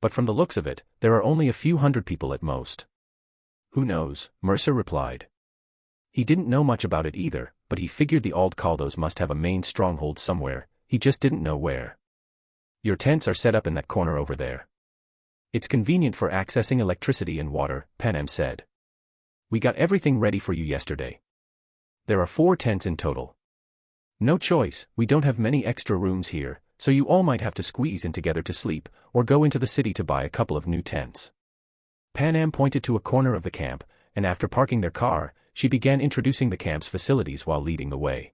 But from the looks of it, there are only a few hundred people at most. Who knows, Mercer replied. He didn't know much about it either, but he figured the Old Caldos must have a main stronghold somewhere, he just didn't know where. Your tents are set up in that corner over there. It's convenient for accessing electricity and water, Panem said. We got everything ready for you yesterday. There are 4 tents in total. No choice, we don't have many extra rooms here, so you all might have to squeeze in together to sleep, or go into the city to buy a couple of new tents. Panem pointed to a corner of the camp, and after parking their car, she began introducing the camp's facilities while leading the way.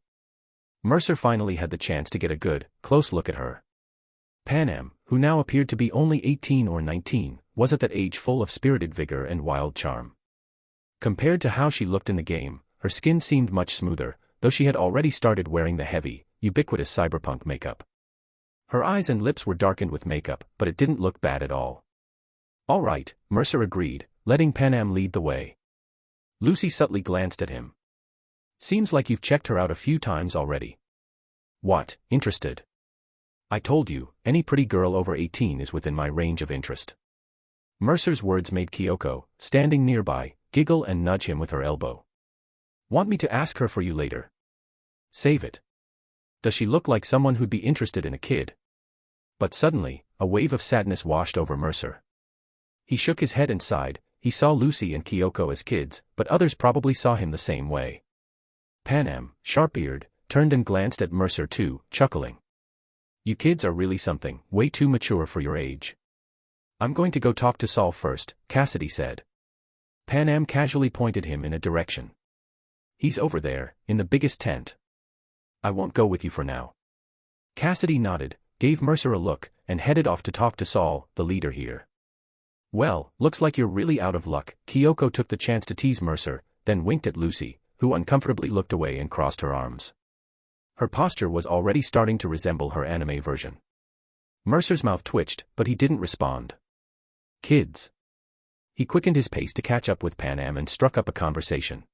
Mercer finally had the chance to get a good, close look at her. Panem, who now appeared to be only 18 or 19, was at that age full of spirited vigor and wild charm. Compared to how she looked in the game, her skin seemed much smoother, though she had already started wearing the heavy, ubiquitous cyberpunk makeup. Her eyes and lips were darkened with makeup, but it didn't look bad at all. All right, Mercer agreed, letting Panem lead the way. Lucy subtly glanced at him. Seems like you've checked her out a few times already. What, interested? I told you, any pretty girl over 18 is within my range of interest. Mercer's words made Kyoko, standing nearby, giggle and nudge him with her elbow. Want me to ask her for you later? Save it. Does she look like someone who'd be interested in a kid? But suddenly, a wave of sadness washed over Mercer. He shook his head and sighed. He saw Lucy and Kyoko as kids, but others probably saw him the same way. Panem, sharp-eared, turned and glanced at Mercer too, chuckling. You kids are really something, way too mature for your age. I'm going to go talk to Saul first, Cassidy said. Panem casually pointed him in a direction. He's over there, in the biggest tent. I won't go with you for now. Cassidy nodded, gave Mercer a look, and headed off to talk to Saul, the leader here. Well, looks like you're really out of luck, Kyoko took the chance to tease Mercer, then winked at Lucy, who uncomfortably looked away and crossed her arms. Her posture was already starting to resemble her anime version. Mercer's mouth twitched, but he didn't respond. Kids. He quickened his pace to catch up with Panem and struck up a conversation.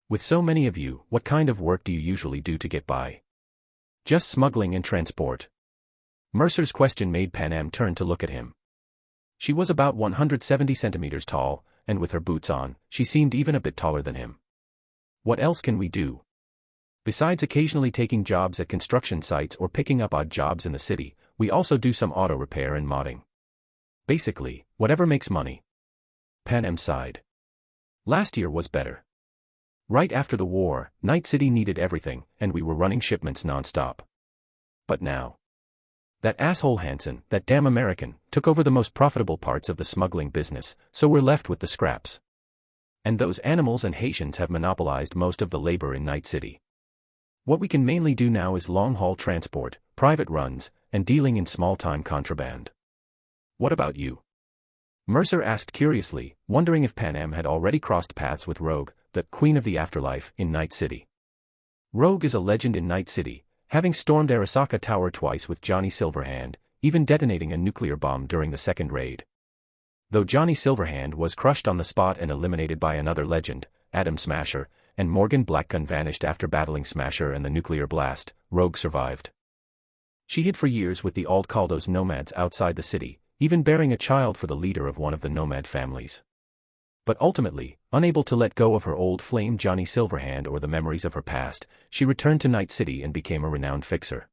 With so many of you, what kind of work do you usually do to get by? Just smuggling and transport. Mercer's question made Panem turn to look at him. She was about 170 centimeters tall, and with her boots on, she seemed even a bit taller than him. What else can we do? Besides occasionally taking jobs at construction sites or picking up odd jobs in the city, we also do some auto repair and modding. Basically, whatever makes money. Panem sighed. Last year was better. Right after the war, Night City needed everything, and we were running shipments non-stop. But now. That asshole Hansen, that damn American, took over the most profitable parts of the smuggling business, so we're left with the scraps. And those animals and Haitians have monopolized most of the labor in Night City. What we can mainly do now is long-haul transport, private runs, and dealing in small-time contraband. What about you? Mercer asked curiously, wondering if Panem had already crossed paths with Rogue, the Queen of the Afterlife, in Night City. Rogue is a legend in Night City, having stormed Arasaka Tower twice with Johnny Silverhand, even detonating a nuclear bomb during the second raid. Though Johnny Silverhand was crushed on the spot and eliminated by another legend, Adam Smasher, and Morgan Blackgun vanished after battling Smasher and the nuclear blast, Rogue survived. She hid for years with the Aldcaldos nomads outside the city, even bearing a child for the leader of one of the nomad families. But ultimately, unable to let go of her old flame Johnny Silverhand or the memories of her past, she returned to Night City and became a renowned fixer.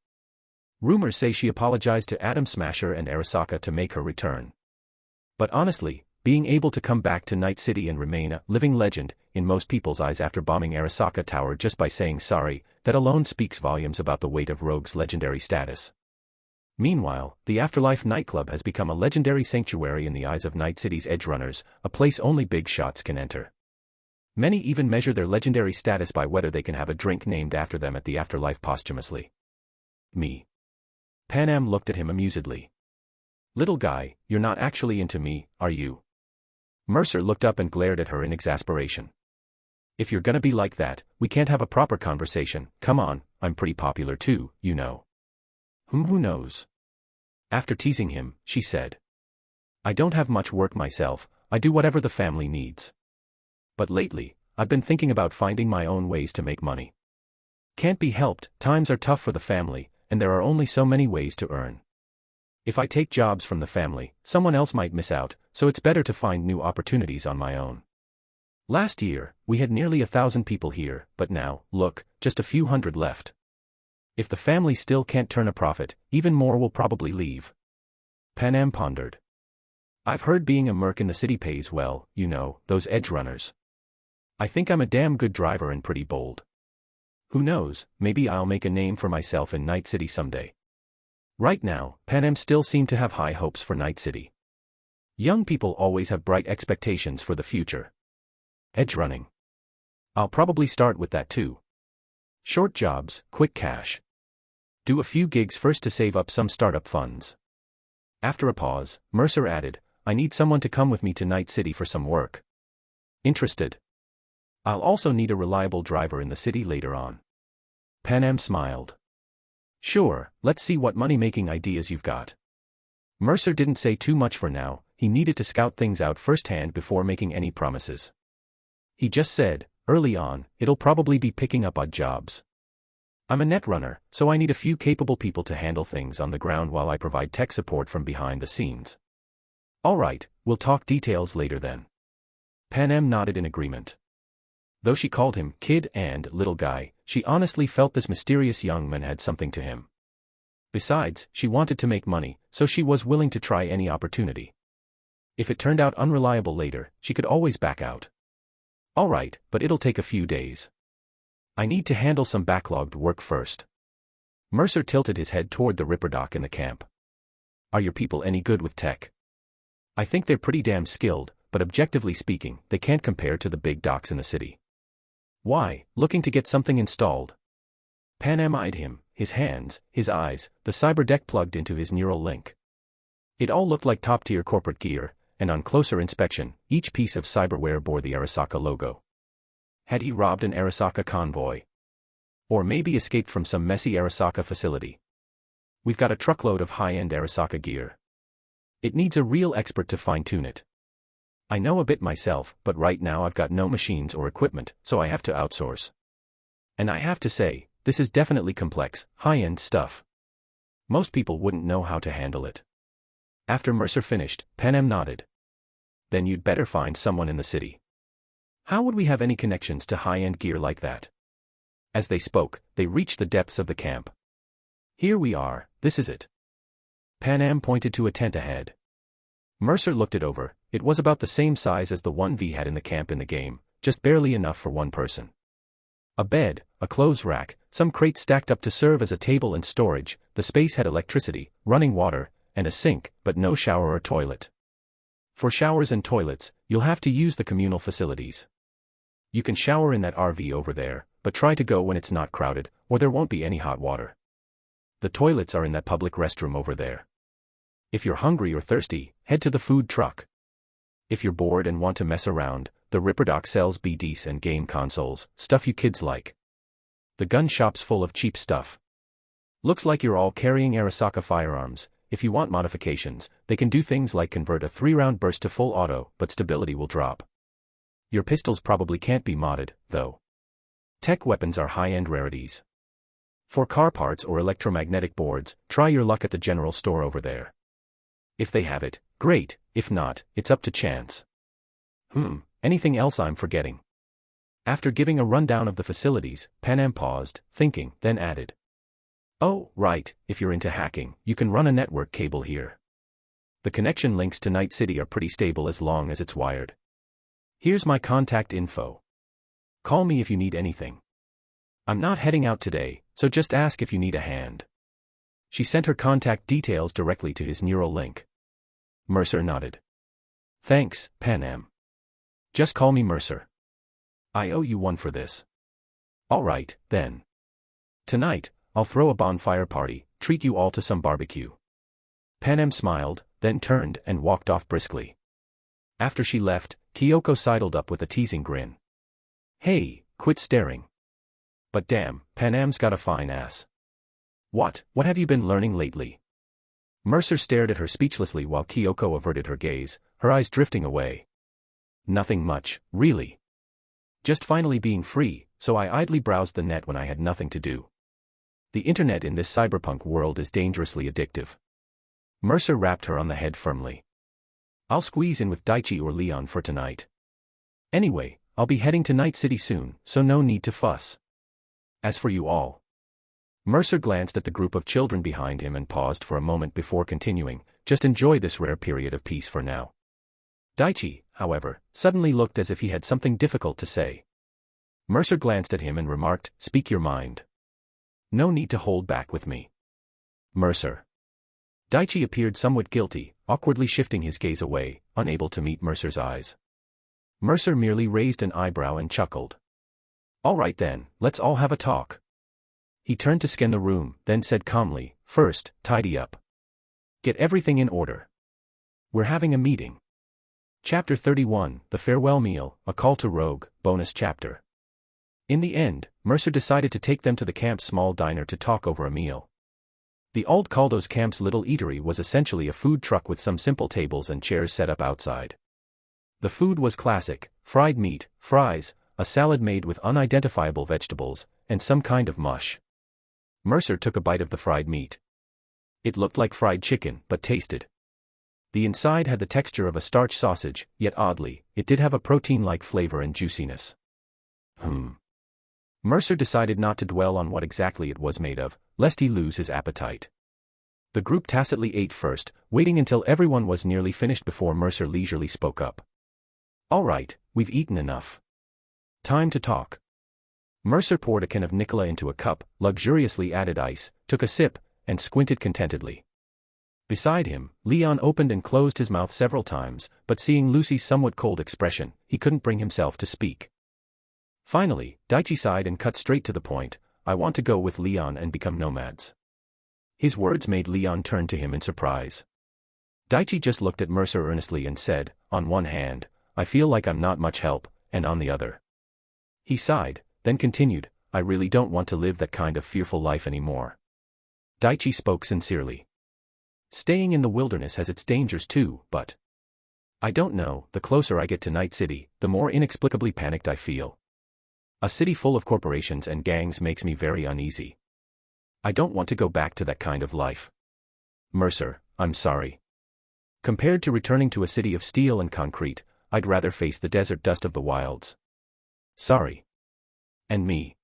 Rumors say she apologized to Adam Smasher and Arasaka to make her return. But honestly, being able to come back to Night City and remain a living legend, in most people's eyes after bombing Arasaka Tower just by saying sorry, that alone speaks volumes about the weight of Rogue's legendary status. Meanwhile, the Afterlife nightclub has become a legendary sanctuary in the eyes of Night City's edgerunners, a place only big shots can enter. Many even measure their legendary status by whether they can have a drink named after them at the Afterlife posthumously. Me. Panam looked at him amusedly. Little guy, you're not actually into me, are you? Mercer looked up and glared at her in exasperation. If you're gonna be like that, we can't have a proper conversation. Come on, I'm pretty popular too, you know. Who knows? After teasing him, she said. I don't have much work myself, I do whatever the family needs. But lately, I've been thinking about finding my own ways to make money. Can't be helped, times are tough for the family, and there are only so many ways to earn. If I take jobs from the family, someone else might miss out, so it's better to find new opportunities on my own. Last year, we had nearly 1,000 people here, but now, look, just a few hundred left. If the family still can't turn a profit, even more will probably leave. Panam pondered. I've heard being a merc in the city pays well, you know, those edge runners. I think I'm a damn good driver and pretty bold. Who knows, maybe I'll make a name for myself in Night City someday. Right now, Panam still seemed to have high hopes for Night City. Young people always have bright expectations for the future. Edge running. I'll probably start with that too. Short jobs, quick cash. Do a few gigs first to save up some startup funds. After a pause, Mercer added, I need someone to come with me to Night City for some work. Interested? I'll also need a reliable driver in the city later on. Panam smiled. Sure, let's see what money-making ideas you've got. Mercer didn't say too much for now, he needed to scout things out firsthand before making any promises. He just said, early on, it'll probably be picking up odd jobs. I'm a net runner, so I need a few capable people to handle things on the ground while I provide tech support from behind the scenes. Alright, we'll talk details later then. Panam nodded in agreement. Though she called him kid and little guy, she honestly felt this mysterious young man had something to him. Besides, she wanted to make money, so she was willing to try any opportunity. If it turned out unreliable later, she could always back out. Alright, but it'll take a few days. I need to handle some backlogged work first. Mercer tilted his head toward the Ripper dock in the camp. Are your people any good with tech? I think they're pretty damn skilled, but objectively speaking, they can't compare to the big docks in the city. Why, looking to get something installed? Panam eyed him, his hands, his eyes, the cyber deck plugged into his neural link. It all looked like top-tier corporate gear, and on closer inspection, each piece of cyberware bore the Arasaka logo. Had he robbed an Arasaka convoy? Or maybe escaped from some messy Arasaka facility? We've got a truckload of high-end Arasaka gear. It needs a real expert to fine-tune it. I know a bit myself, but right now I've got no machines or equipment, so I have to outsource. And I have to say, this is definitely complex, high-end stuff. Most people wouldn't know how to handle it. After Mercer finished, Panam nodded. Then you'd better find someone in the city. How would we have any connections to high-end gear like that? As they spoke, they reached the depths of the camp. Here we are, this is it. Panam pointed to a tent ahead. Mercer looked it over, it was about the same size as the one V had in the camp in the game, just barely enough for one person. A bed, a clothes rack, some crates stacked up to serve as a table and storage, the space had electricity, running water, and a sink, but no shower or toilet. For showers and toilets, you'll have to use the communal facilities. You can shower in that RV over there, but try to go when it's not crowded, or there won't be any hot water. The toilets are in that public restroom over there. If you're hungry or thirsty, head to the food truck. If you're bored and want to mess around, the Ripper Dock sells BDs and game consoles, stuff you kids like. The gun shop's full of cheap stuff. Looks like you're all carrying Arasaka firearms. If you want modifications, they can do things like convert a 3-round burst to full auto, but stability will drop. Your pistols probably can't be modded, though. Tech weapons are high-end rarities. For car parts or electromagnetic boards, try your luck at the general store over there. If they have it, great. If not, it's up to chance. Anything else I'm forgetting? After giving a rundown of the facilities, Panam paused, thinking, then added. Oh, right, if you're into hacking, you can run a network cable here. The connection links to Night City are pretty stable as long as it's wired. Here's my contact info. Call me if you need anything. I'm not heading out today, so just ask if you need a hand. She sent her contact details directly to his neural link. Mercer nodded. Thanks, Panam. Just call me Mercer. I owe you one for this. All right, then. Tonight, I'll throw a bonfire party, treat you all to some barbecue. Panam smiled, then turned and walked off briskly. After she left, Kyoko sidled up with a teasing grin. Hey, quit staring. But damn, Panam's got a fine ass. What have you been learning lately? Mercer stared at her speechlessly while Kyoko averted her gaze, her eyes drifting away. Nothing much, really. Just finally being free, so I idly browsed the net when I had nothing to do. The internet in this cyberpunk world is dangerously addictive. Mercer rapped her on the head firmly. I'll squeeze in with Daichi or Leon for tonight. Anyway, I'll be heading to Night City soon, so no need to fuss. As for you all. Mercer glanced at the group of children behind him and paused for a moment before continuing, just enjoy this rare period of peace for now. Daichi, however, suddenly looked as if he had something difficult to say. Mercer glanced at him and remarked, Speak your mind. No need to hold back with me. Mercer. Daichi appeared somewhat guilty, awkwardly shifting his gaze away, unable to meet Mercer's eyes. Mercer merely raised an eyebrow and chuckled. All right then, let's all have a talk. He turned to scan the room, then said calmly, First, tidy up. Get everything in order. We're having a meeting. Chapter 31, The Farewell Meal, A Call to Rogue, Bonus Chapter. In the end, Mercer decided to take them to the camp's small diner to talk over a meal. The Old Caldo's camp's little eatery was essentially a food truck with some simple tables and chairs set up outside. The food was classic: fried meat, fries, a salad made with unidentifiable vegetables, and some kind of mush. Mercer took a bite of the fried meat. It looked like fried chicken, but tasted. The inside had the texture of a starch sausage, yet oddly, it did have a protein-like flavor and juiciness. Mercer decided not to dwell on what exactly it was made of, lest he lose his appetite. The group tacitly ate first, waiting until everyone was nearly finished before Mercer leisurely spoke up. All right, we've eaten enough. Time to talk. Mercer poured a can of Nicola into a cup, luxuriously added ice, took a sip, and squinted contentedly. Beside him, Leon opened and closed his mouth several times, but seeing Lucy's somewhat cold expression, he couldn't bring himself to speak. Finally, Daichi sighed and cut straight to the point, I want to go with Leon and become nomads. His words made Leon turn to him in surprise. Daichi just looked at Mercer earnestly and said, on one hand, I feel like I'm not much help, and on the other. He sighed, then continued, I really don't want to live that kind of fearful life anymore. Daichi spoke sincerely. Staying in the wilderness has its dangers too, but I don't know, the closer I get to Night City, the more inexplicably panicked I feel. A city full of corporations and gangs makes me very uneasy. I don't want to go back to that kind of life. Mercer, I'm sorry. Compared to returning to a city of steel and concrete, I'd rather face the desert dust of the wilds. Sorry. And me?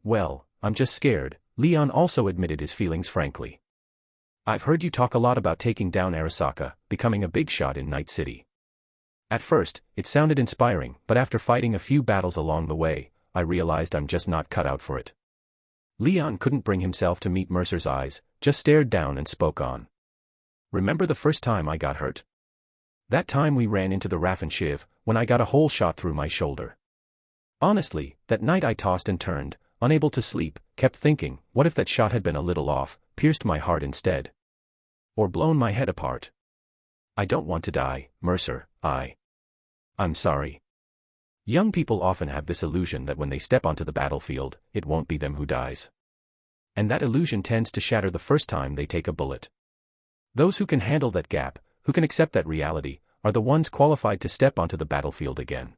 Well, I'm just scared. Leon also admitted his feelings frankly. I've heard you talk a lot about taking down Arasaka, becoming a big shot in Night City. At first, it sounded inspiring, but after fighting a few battles along the way, I realized I'm just not cut out for it. Leon couldn't bring himself to meet Mercer's eyes, just stared down and spoke on. Remember the first time I got hurt? That time we ran into the Raff and Shiv, when I got a hole shot through my shoulder. Honestly, that night I tossed and turned, unable to sleep, kept thinking, what if that shot had been a little off, pierced my heart instead? Or blown my head apart? I don't want to die, Mercer, I'm sorry. Young people often have this illusion that when they step onto the battlefield, it won't be them who dies. And that illusion tends to shatter the first time they take a bullet. Those who can handle that gap, who can accept that reality, are the ones qualified to step onto the battlefield again.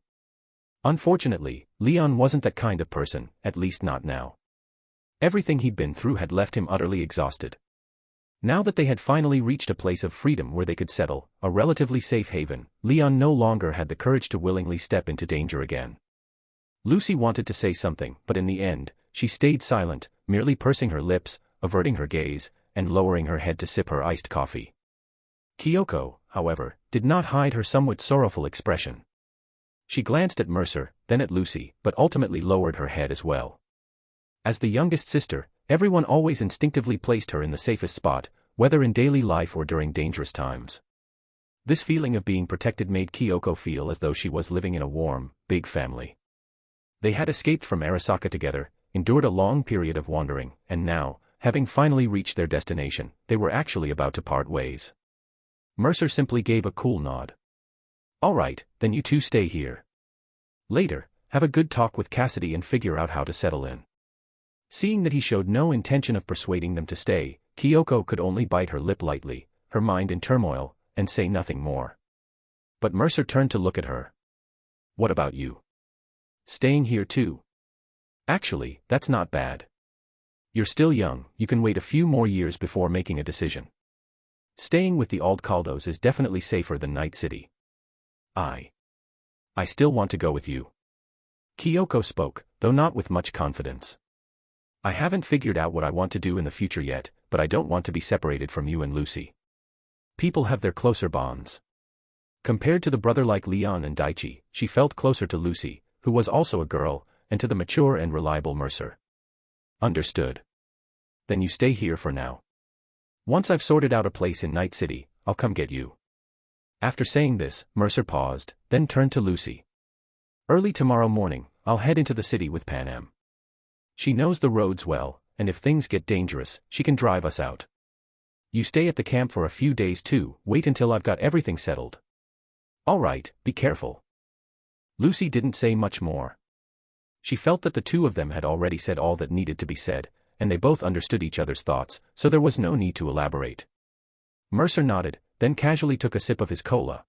Unfortunately, Leon wasn't that kind of person, at least not now. Everything he'd been through had left him utterly exhausted. Now that they had finally reached a place of freedom where they could settle, a relatively safe haven, Leon no longer had the courage to willingly step into danger again. Lucy wanted to say something, but in the end, she stayed silent, merely pursing her lips, averting her gaze, and lowering her head to sip her iced coffee. Kyoko, however, did not hide her somewhat sorrowful expression. She glanced at Mercer, then at Lucy, but ultimately lowered her head as well. As the youngest sister, everyone always instinctively placed her in the safest spot, whether in daily life or during dangerous times. This feeling of being protected made Kyoko feel as though she was living in a warm, big family. They had escaped from Arasaka together, endured a long period of wandering, and now, having finally reached their destination, they were actually about to part ways. Mercer simply gave a cool nod. "All right, then you two stay here. Later, have a good talk with Cassidy and figure out how to settle in." Seeing that he showed no intention of persuading them to stay, Kyoko could only bite her lip lightly, her mind in turmoil, and say nothing more. But Mercer turned to look at her. "What about you? Staying here too? Actually, that's not bad. You're still young, you can wait a few more years before making a decision. Staying with the Aldcaldos is definitely safer than Night City." I still want to go with you." Kyoko spoke, though not with much confidence. "I haven't figured out what I want to do in the future yet, but I don't want to be separated from you and Lucy. People have their closer bonds." Compared to the brother like Leon and Daichi, she felt closer to Lucy, who was also a girl, and to the mature and reliable Mercer. "Understood. Then you stay here for now. Once I've sorted out a place in Night City, I'll come get you." After saying this, Mercer paused, then turned to Lucy. "Early tomorrow morning, I'll head into the city with Panam. She knows the roads well, and if things get dangerous, she can drive us out. You stay at the camp for a few days too, wait until I've got everything settled." "All right, be careful." Lucy didn't say much more. She felt that the two of them had already said all that needed to be said, and they both understood each other's thoughts, so there was no need to elaborate. Mercer nodded, then casually took a sip of his cola.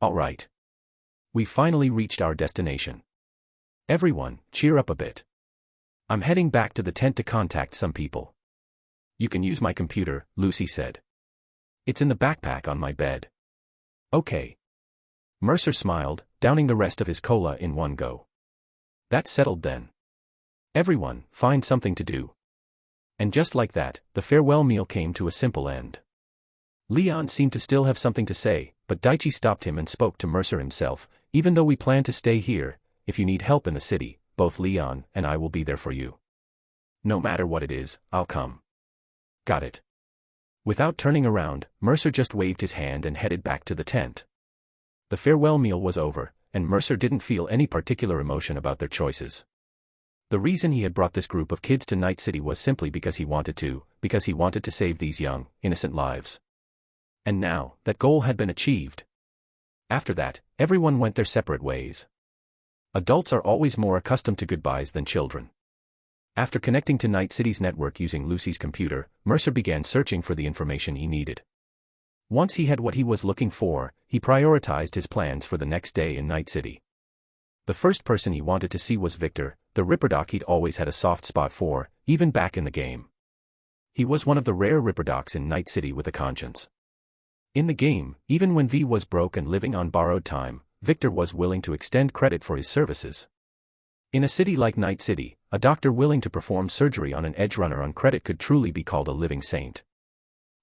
"All right. We finally reached our destination. Everyone, cheer up a bit. I'm heading back to the tent to contact some people." "You can use my computer," Lucy said. "It's in the backpack on my bed." "Okay." Mercer smiled, downing the rest of his cola in one go. "That's settled then. Everyone, find something to do." And just like that, the farewell meal came to a simple end. Leon seemed to still have something to say, but Daichi stopped him and spoke to Mercer himself. "Even though we plan to stay here, if you need help in the city, both Leon and I will be there for you. No matter what it is, I'll come." "Got it." Without turning around, Mercer just waved his hand and headed back to the tent. The farewell meal was over, and Mercer didn't feel any particular emotion about their choices. The reason he had brought this group of kids to Night City was simply because he wanted to save these young, innocent lives. And now, that goal had been achieved. After that, everyone went their separate ways. Adults are always more accustomed to goodbyes than children. After connecting to Night City's network using Lucy's computer, Mercer began searching for the information he needed. Once he had what he was looking for, he prioritized his plans for the next day in Night City. The first person he wanted to see was Victor, the Ripperdoc he'd always had a soft spot for, even back in the game. He was one of the rare Ripperdocs in Night City with a conscience. In the game, even when V was broke and living on borrowed time, Victor was willing to extend credit for his services. In a city like Night City, a doctor willing to perform surgery on an edge runner on credit could truly be called a living saint.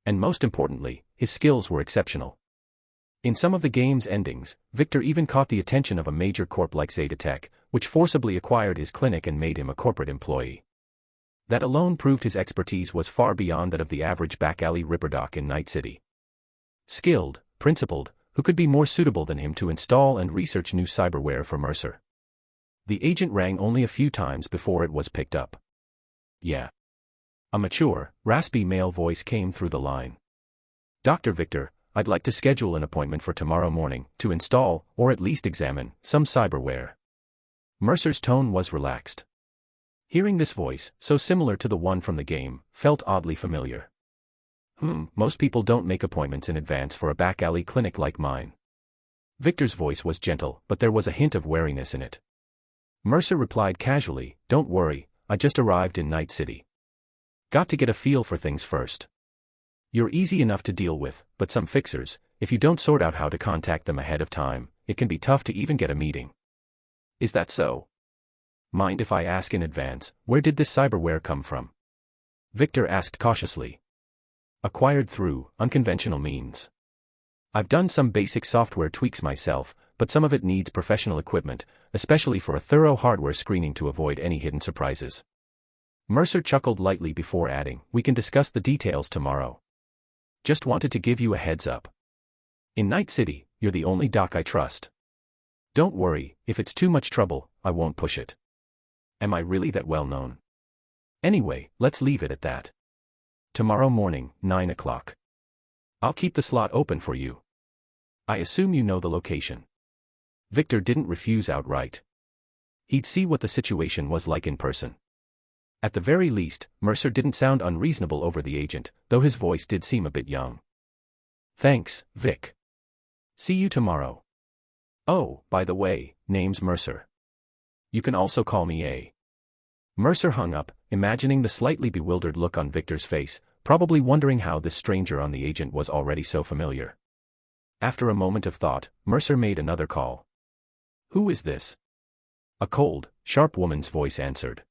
And most importantly, his skills were exceptional. In some of the game's endings, Victor even caught the attention of a major corp like Zetatech, which forcibly acquired his clinic and made him a corporate employee. That alone proved his expertise was far beyond that of the average back-alley Ripperdoc in Night City. Skilled, principled, who could be more suitable than him to install and research new cyberware for Mercer? The agent rang only a few times before it was picked up. "Yeah." A mature, raspy male voice came through the line. "Dr. Victor, I'd like to schedule an appointment for tomorrow morning to install, or at least examine, some cyberware." Mercer's tone was relaxed. Hearing this voice, so similar to the one from the game, felt oddly familiar. Most people don't make appointments in advance for a back-alley clinic like mine. Victor's voice was gentle, but there was a hint of wariness in it. Mercer replied casually, "Don't worry, I just arrived in Night City. Got to get a feel for things first. You're easy enough to deal with, but some fixers, if you don't sort out how to contact them ahead of time, it can be tough to even get a meeting." "Is that so? Mind if I ask in advance, where did this cyberware come from?" Victor asked cautiously. "Acquired through unconventional means. I've done some basic software tweaks myself, but some of it needs professional equipment, especially for a thorough hardware screening to avoid any hidden surprises." Mercer chuckled lightly before adding, "We can discuss the details tomorrow. Just wanted to give you a heads up. In Night City, you're the only doc I trust. Don't worry, if it's too much trouble, I won't push it. Am I really that well known? Anyway, let's leave it at that. Tomorrow morning, 9 o'clock. I'll keep the slot open for you. I assume you know the location." Victor didn't refuse outright. He'd see what the situation was like in person. At the very least, Mercer didn't sound unreasonable over the agent, though his voice did seem a bit young. "Thanks, Vic. See you tomorrow. Oh, by the way, name's Mercer. You can also call me A." Mercer hung up, imagining the slightly bewildered look on Victor's face, probably wondering how this stranger on the agent was already so familiar. After a moment of thought, Mercer made another call. "Who is this?" A cold, sharp woman's voice answered.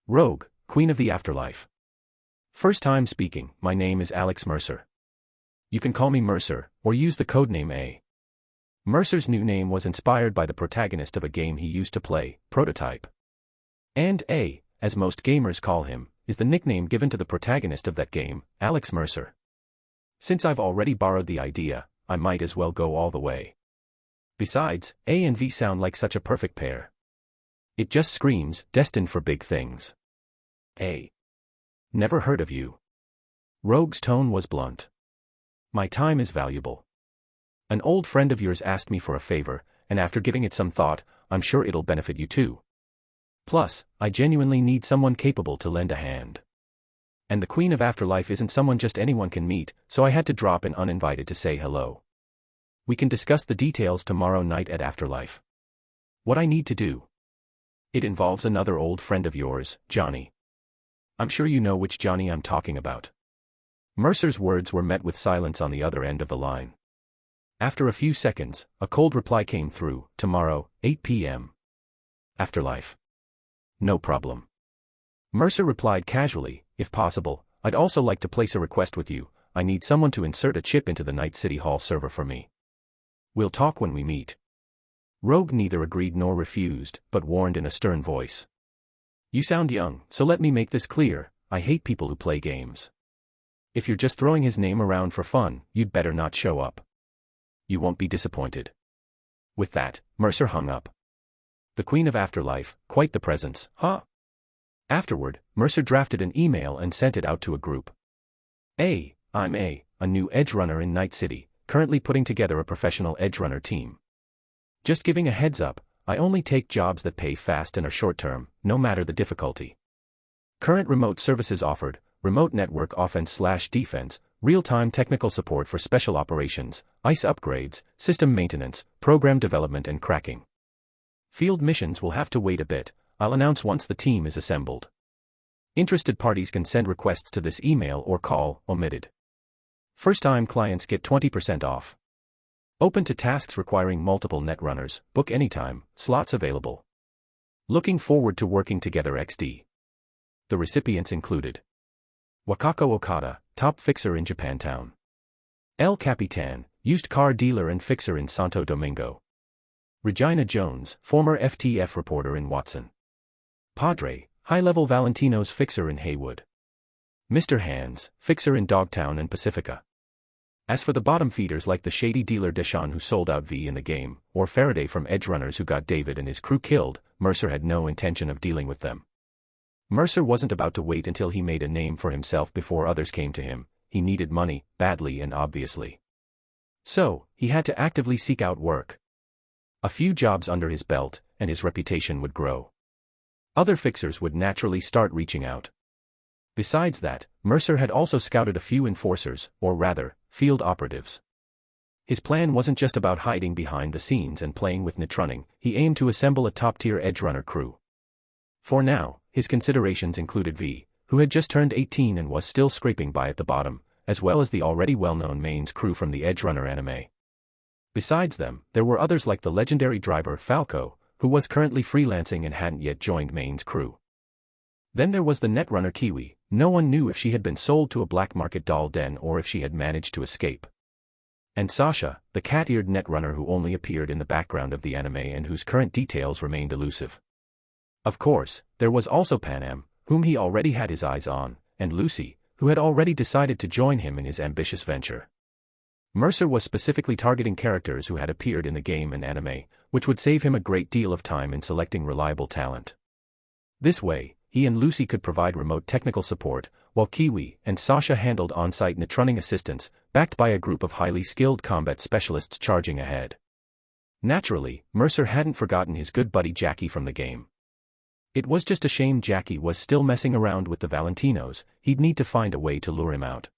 "Rogue, Queen of the Afterlife. First time speaking, my name is Alex Mercer. You can call me Mercer, or use the codename A." Mercer's new name was inspired by the protagonist of a game he used to play, Prototype. And A, as most gamers call him, is the nickname given to the protagonist of that game, Alex Mercer. Since I've already borrowed the idea, I might as well go all the way. Besides, A and V sound like such a perfect pair. It just screams, destined for big things. A. Never heard of you. Rogue's tone was blunt. My time is valuable. An old friend of yours asked me for a favor, and after giving it some thought, I'm sure it'll benefit you too. Plus, I genuinely need someone capable to lend a hand. And the Queen of Afterlife isn't someone just anyone can meet, so I had to drop in uninvited to say hello. We can discuss the details tomorrow night at Afterlife. What I need to do. It involves another old friend of yours, Johnny. I'm sure you know which Johnny I'm talking about. Mercer's words were met with silence on the other end of the line. After a few seconds, a cold reply came through, tomorrow, 8 p.m. Afterlife. No problem. Mercer replied casually, if possible, I'd also like to place a request with you. I need someone to insert a chip into the Night City Hall server for me. We'll talk when we meet. Rogue neither agreed nor refused, but warned in a stern voice. You sound young, so let me make this clear, I hate people who play games. If you're just throwing his name around for fun, you'd better not show up. You won't be disappointed. With that, Mercer hung up. The Queen of Afterlife, quite the presence, huh? Afterward, Mercer drafted an email and sent it out to a group. Hey, I'm A new edge runner in Night City, currently putting together a professional edge runner team. Just giving a heads up, I only take jobs that pay fast and are short-term, no matter the difficulty. Current remote services offered, remote network offense/defense, real-time technical support for special operations, ICE upgrades, system maintenance, program development and cracking. Field missions will have to wait a bit, I'll announce once the team is assembled. Interested parties can send requests to this email or call, omitted. First-time clients get 20% off. Open to tasks requiring multiple netrunners, book anytime, slots available. Looking forward to working together XD. The recipients included Wakako Okada, top fixer in Japantown. El Capitan, used car dealer and fixer in Santo Domingo. Regina Jones, former FTF reporter in Watson. Padre, high-level Valentino's fixer in Haywood. Mr. Hands, fixer in Dogtown and Pacifica. As for the bottom feeders like the shady dealer Deshawn who sold out V in the game, or Faraday from Edge Runners who got David and his crew killed, Mercer had no intention of dealing with them. Mercer wasn't about to wait until he made a name for himself before others came to him. He needed money, badly and obviously. So, he had to actively seek out work. A few jobs under his belt, and his reputation would grow. Other fixers would naturally start reaching out. Besides that, Mercer had also scouted a few enforcers, or rather, field operatives. His plan wasn't just about hiding behind the scenes and playing with netrunning, he aimed to assemble a top-tier edgerunner crew. For now, his considerations included V, who had just turned 18 and was still scraping by at the bottom, as well as the already well-known mains crew from the edgerunner anime. Besides them, there were others like the legendary driver Falco, who was currently freelancing and hadn't yet joined mains crew. Then there was the netrunner Kiwi. No one knew if she had been sold to a black market doll den or if she had managed to escape. And Sasha, the cat-eared netrunner who only appeared in the background of the anime and whose current details remained elusive. Of course, there was also Panam, whom he already had his eyes on, and Lucy, who had already decided to join him in his ambitious venture. Mercer was specifically targeting characters who had appeared in the game and anime, which would save him a great deal of time in selecting reliable talent. This way, he and Lucy could provide remote technical support, while Kiwi and Sasha handled on-site netrunning assistance, backed by a group of highly skilled combat specialists charging ahead. Naturally, Mercer hadn't forgotten his good buddy Jackie from the game. It was just a shame Jackie was still messing around with the Valentinos. He'd need to find a way to lure him out.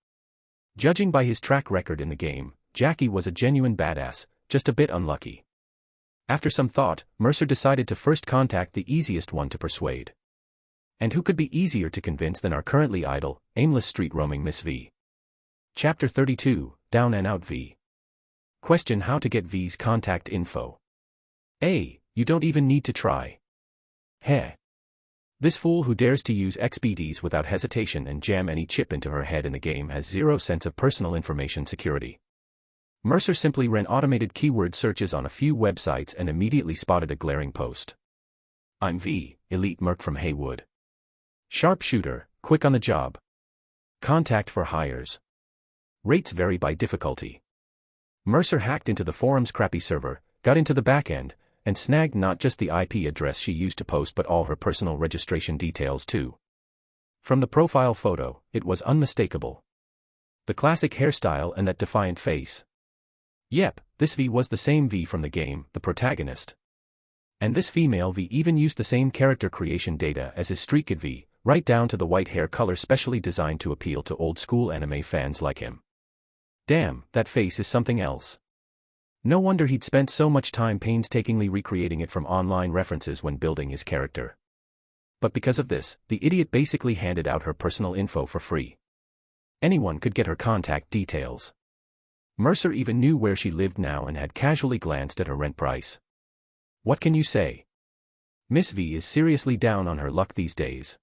Judging by his track record in the game, Jackie was a genuine badass, just a bit unlucky. After some thought, Mercer decided to first contact the easiest one to persuade. And who could be easier to convince than our currently idle, aimless street-roaming Miss V? Chapter 32, Down and Out V. Question: how to get V's contact info. A. You don't even need to try. Heh. This fool who dares to use XBDs without hesitation and jam any chip into her head in the game has zero sense of personal information security. Mercer simply ran automated keyword searches on a few websites and immediately spotted a glaring post. I'm V, elite merc from Haywood. Sharpshooter, quick on the job. Contact for hires. Rates vary by difficulty. Mercer hacked into the forum's crappy server, got into the backend, and snagged not just the IP address she used to post but all her personal registration details too. From the profile photo, it was unmistakable. The classic hairstyle and that defiant face. Yep, this V was the same V from the game, the protagonist. And this female V even used the same character creation data as his streaked V, right down to the white hair color specially designed to appeal to old-school anime fans like him. Damn, that face is something else. No wonder he'd spent so much time painstakingly recreating it from online references when building his character. But because of this, the idiot basically handed out her personal info for free. Anyone could get her contact details. Mercer even knew where she lived now and had casually glanced at her rent price. What can you say? Miss V is seriously down on her luck these days.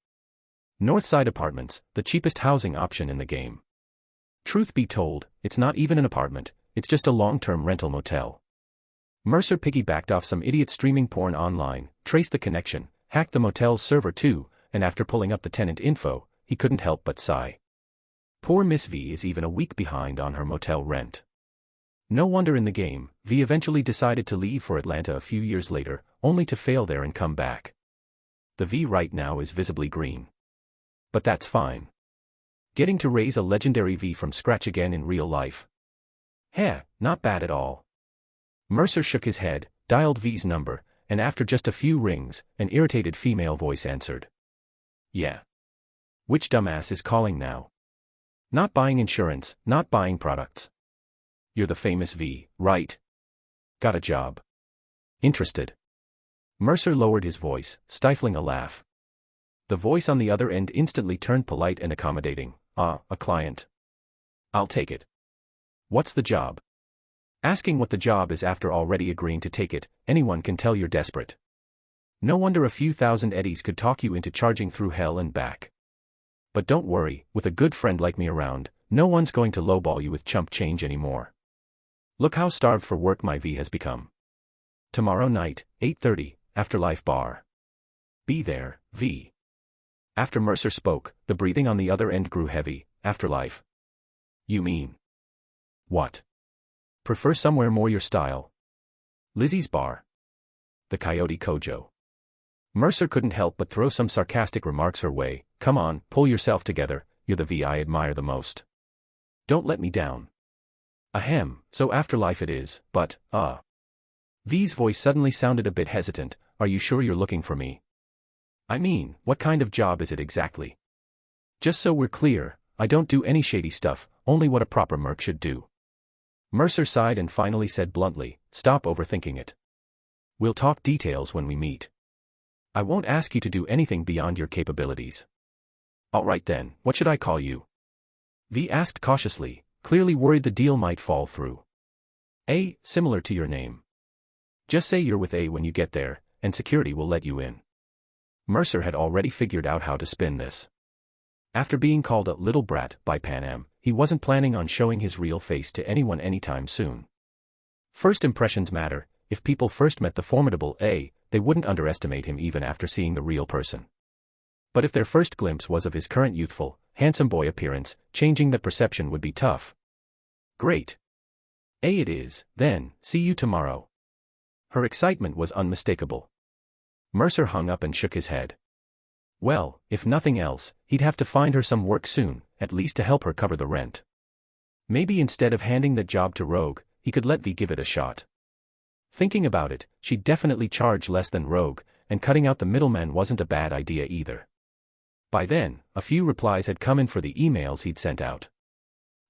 Northside Apartments, the cheapest housing option in the game. Truth be told, it's not even an apartment, it's just a long-term rental motel. Mercer piggybacked off some idiot streaming porn online, traced the connection, hacked the motel's server too, and after pulling up the tenant info, he couldn't help but sigh. Poor Miss V is even a week behind on her motel rent. No wonder in the game, V eventually decided to leave for Atlanta a few years later, only to fail there and come back. The V right now is visibly green. But that's fine. Getting to raise a legendary V from scratch again in real life. Heh, not bad at all. Mercer shook his head, dialed V's number, and after just a few rings, an irritated female voice answered. Yeah. Which dumbass is calling now? Not buying insurance, not buying products. You're the famous V, right? Got a job. Interested? Mercer lowered his voice, stifling a laugh. The voice on the other end instantly turned polite and accommodating. A client. I'll take it. What's the job? Asking what the job is after already agreeing to take it, anyone can tell you're desperate. No wonder a few thousand eddies could talk you into charging through hell and back. But don't worry, with a good friend like me around, no one's going to lowball you with chump change anymore. Look how starved for work my V has become. Tomorrow night, 8:30, Afterlife Bar. Be there, V. After Mercer spoke, the breathing on the other end grew heavy. Afterlife. You mean? What? Prefer somewhere more your style? Lizzie's Bar. The Coyote Kojo. Mercer couldn't help but throw some sarcastic remarks her way. Come on, pull yourself together, you're the V I admire the most. Don't let me down. Ahem, so Afterlife it is, but, V's voice suddenly sounded a bit hesitant. are you sure you're looking for me? I mean, what kind of job is it exactly? Just so we're clear, I don't do any shady stuff, only what a proper merc should do. Mercer sighed and finally said bluntly, stop overthinking it. We'll talk details when we meet. I won't ask you to do anything beyond your capabilities. All right then, what should I call you? V asked cautiously, clearly worried the deal might fall through. A, similar to your name. Just say you're with A when you get there, and security will let you in. Mercer had already figured out how to spin this. After being called a little brat by Pan Am, he wasn't planning on showing his real face to anyone anytime soon. First impressions matter. If people first met the formidable A, they wouldn't underestimate him even after seeing the real person. But if their first glimpse was of his current youthful, handsome boy appearance, changing that perception would be tough. Great. A it is, then, see you tomorrow. Her excitement was unmistakable. Mercer hung up and shook his head. Well, if nothing else, he'd have to find her some work soon, at least to help her cover the rent. Maybe instead of handing that job to Rogue, he could let V give it a shot. Thinking about it, she'd definitely charge less than Rogue, and cutting out the middleman wasn't a bad idea either. By then, a few replies had come in for the emails he'd sent out.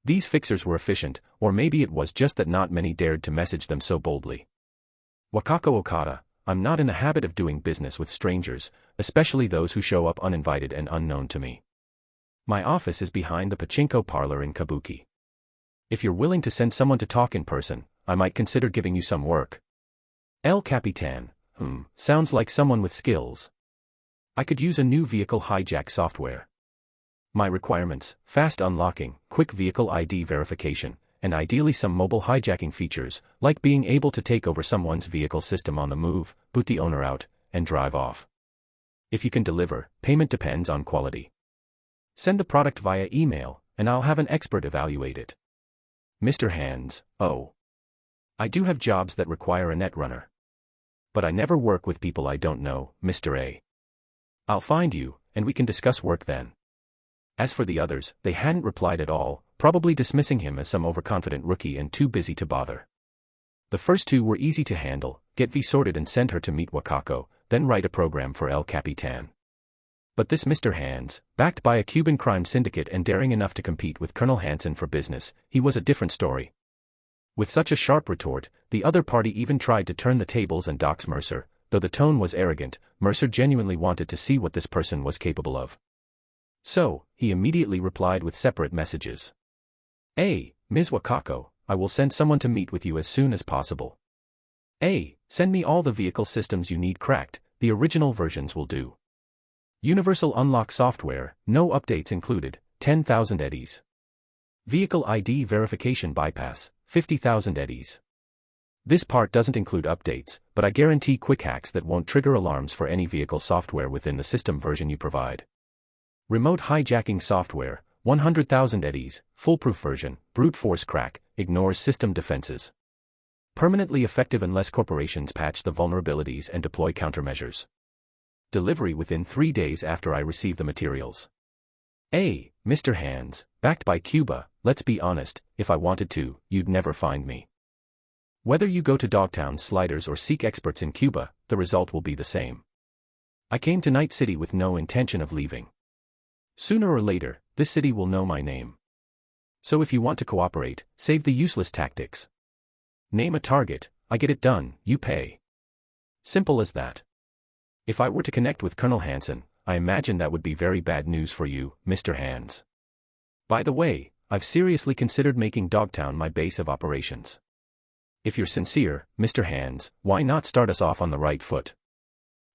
These fixers were efficient, or maybe it was just that not many dared to message them so boldly. Wakako Okada, I'm not in the habit of doing business with strangers, especially those who show up uninvited and unknown to me. My office is behind the pachinko parlor in Kabuki. If you're willing to send someone to talk in person, I might consider giving you some work. El Capitan, sounds like someone with skills. I could use a new vehicle hijack software. My requirements, fast unlocking, quick vehicle ID verification, and ideally some mobile hijacking features, like being able to take over someone's vehicle system on the move, boot the owner out, and drive off. If you can deliver, payment depends on quality. Send the product via email, and I'll have an expert evaluate it. Mr. Hands, oh. I do have jobs that require a netrunner. But I never work with people I don't know, Mr. A. I'll find you, and we can discuss work then. As for the others, they hadn't replied at all, probably dismissing him as some overconfident rookie and too busy to bother. The first two were easy to handle, get V sorted and send her to meet Wakako, then write a program for El Capitan. But this Mr. Hands, backed by a Cuban crime syndicate and daring enough to compete with Colonel Hansen for business, he was a different story. With such a sharp retort, the other party even tried to turn the tables and dox Mercer, though the tone was arrogant. Mercer genuinely wanted to see what this person was capable of. So, he immediately replied with separate messages. A. Ms. Wakako, I will send someone to meet with you as soon as possible. A. Send me all the vehicle systems you need cracked, the original versions will do. Universal unlock software, no updates included, 10,000 eddies. Vehicle ID verification bypass, 50,000 eddies. This part doesn't include updates, but I guarantee quick hacks that won't trigger alarms for any vehicle software within the system version you provide. Remote hijacking software, 100,000 eddies, foolproof version, brute force crack, ignores system defenses. Permanently effective unless corporations patch the vulnerabilities and deploy countermeasures. Delivery within 3 days after I receive the materials. A. Mr. Hands, backed by Cuba, let's be honest, if I wanted to, you'd never find me. Whether you go to Dogtown Sliders or seek experts in Cuba, the result will be the same. I came to Night City with no intention of leaving. Sooner or later, this city will know my name. So if you want to cooperate, save the useless tactics. Name a target, I get it done, you pay. Simple as that. If I were to connect with Colonel Hansen, I imagine that would be very bad news for you, Mr. Hands. By the way, I've seriously considered making Dogtown my base of operations. If you're sincere, Mr. Hands, why not start us off on the right foot?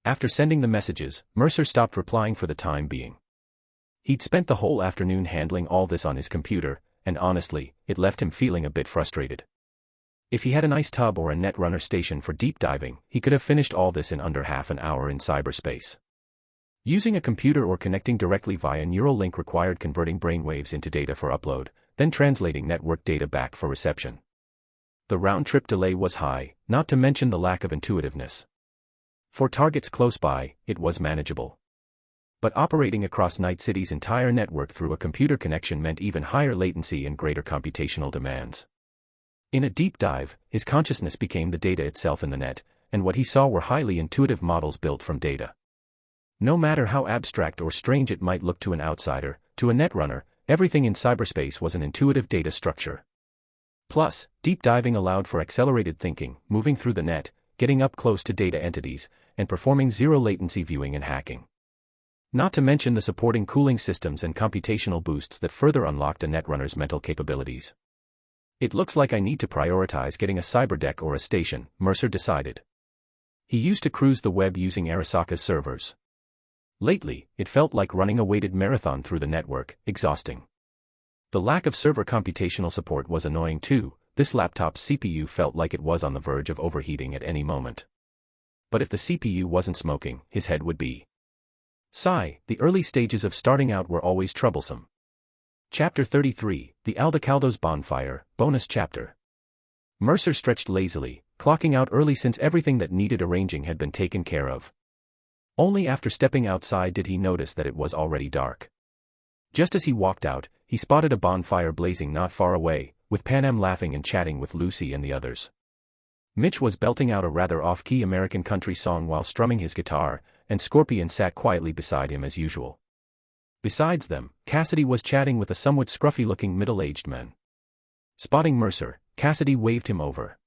After sending the messages, Mercer stopped replying for the time being. He'd spent the whole afternoon handling all this on his computer, and honestly, it left him feeling a bit frustrated. If he had a nice tub or a netrunner station for deep diving, he could have finished all this in under half an hour in cyberspace. Using a computer or connecting directly via neural link required converting brainwaves into data for upload, then translating network data back for reception. The round-trip delay was high, not to mention the lack of intuitiveness. For targets close by, it was manageable. But operating across Night City's entire network through a computer connection meant even higher latency and greater computational demands. In a deep dive, his consciousness became the data itself in the net, and what he saw were highly intuitive models built from data. No matter how abstract or strange it might look to an outsider, to a netrunner, everything in cyberspace was an intuitive data structure. Plus, deep diving allowed for accelerated thinking, moving through the net, getting up close to data entities, and performing zero-latency viewing and hacking. Not to mention the supporting cooling systems and computational boosts that further unlocked a netrunner's mental capabilities. It looks like I need to prioritize getting a cyberdeck or a station, Mercer decided. He used to cruise the web using Arasaka's servers. Lately, it felt like running a weighted marathon through the network, exhausting. The lack of server computational support was annoying too. This laptop's CPU felt like it was on the verge of overheating at any moment. But if the CPU wasn't smoking, his head would be. Sigh, the early stages of starting out were always troublesome. Chapter 33, The Aldecaldo's Bonfire, Bonus Chapter. Mercer stretched lazily, clocking out early since everything that needed arranging had been taken care of. Only after stepping outside did he notice that it was already dark. Just as he walked out, he spotted a bonfire blazing not far away, with Panam laughing and chatting with Lucy and the others. Mitch was belting out a rather off-key American country song while strumming his guitar, and Scorpion sat quietly beside him as usual. Besides them, Cassidy was chatting with a somewhat scruffy-looking middle-aged man. Spotting Mercer, Cassidy waved him over.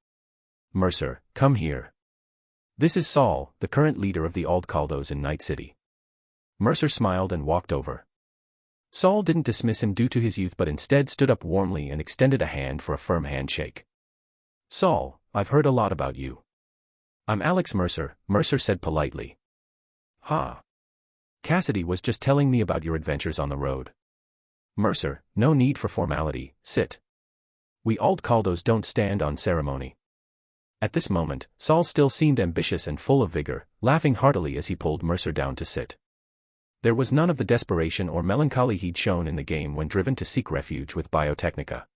"Mercer, come here. This is Saul, the current leader of the Aldecaldos in Night City." Mercer smiled and walked over. Saul didn't dismiss him due to his youth but instead stood up warmly and extended a hand for a firm handshake. "Saul, I've heard a lot about you." "I'm Alex Mercer," Mercer said politely. "Ha. Cassidy was just telling me about your adventures on the road." "Mercer, no need for formality, sit. We Aldecaldos don't stand on ceremony." At this moment, Saul still seemed ambitious and full of vigor, laughing heartily as he pulled Mercer down to sit. There was none of the desperation or melancholy he'd shown in the game when driven to seek refuge with Biotechnica.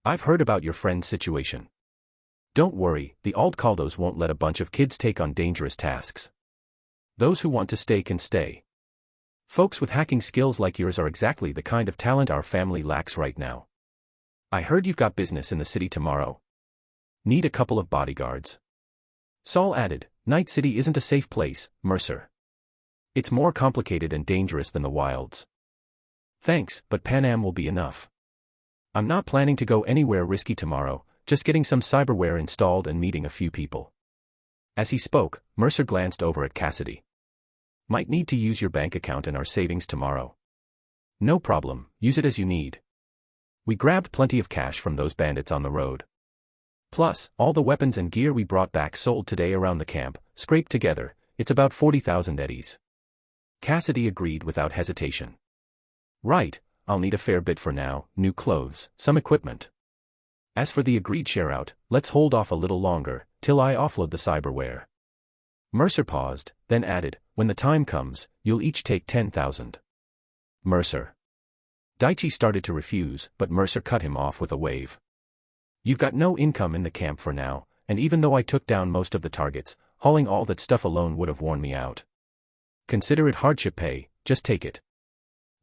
"I've heard about your friend's situation. Don't worry, the Aldecaldos won't let a bunch of kids take on dangerous tasks. Those who want to stay can stay. Folks with hacking skills like yours are exactly the kind of talent our family lacks right now. I heard you've got business in the city tomorrow. Need a couple of bodyguards." Saul added, "Night City isn't a safe place, Mercer. It's more complicated and dangerous than the wilds." "Thanks, but Panam will be enough. I'm not planning to go anywhere risky tomorrow, just getting some cyberware installed and meeting a few people." As he spoke, Mercer glanced over at Cassidy. "Might need to use your bank account and our savings tomorrow." "No problem, use it as you need. We grabbed plenty of cash from those bandits on the road. Plus, all the weapons and gear we brought back sold today around the camp, scraped together, it's about 40,000 eddies." Cassidy agreed without hesitation. "Right, I'll need a fair bit for now, new clothes, some equipment. As for the agreed share-out, let's hold off a little longer, till I offload the cyberware." Mercer paused, then added, "When the time comes, you'll each take 10,000. Mercer. Daichi started to refuse, but Mercer cut him off with a wave. "You've got no income in the camp for now, and even though I took down most of the targets, hauling all that stuff alone would have worn me out. Consider it hardship pay, just take it.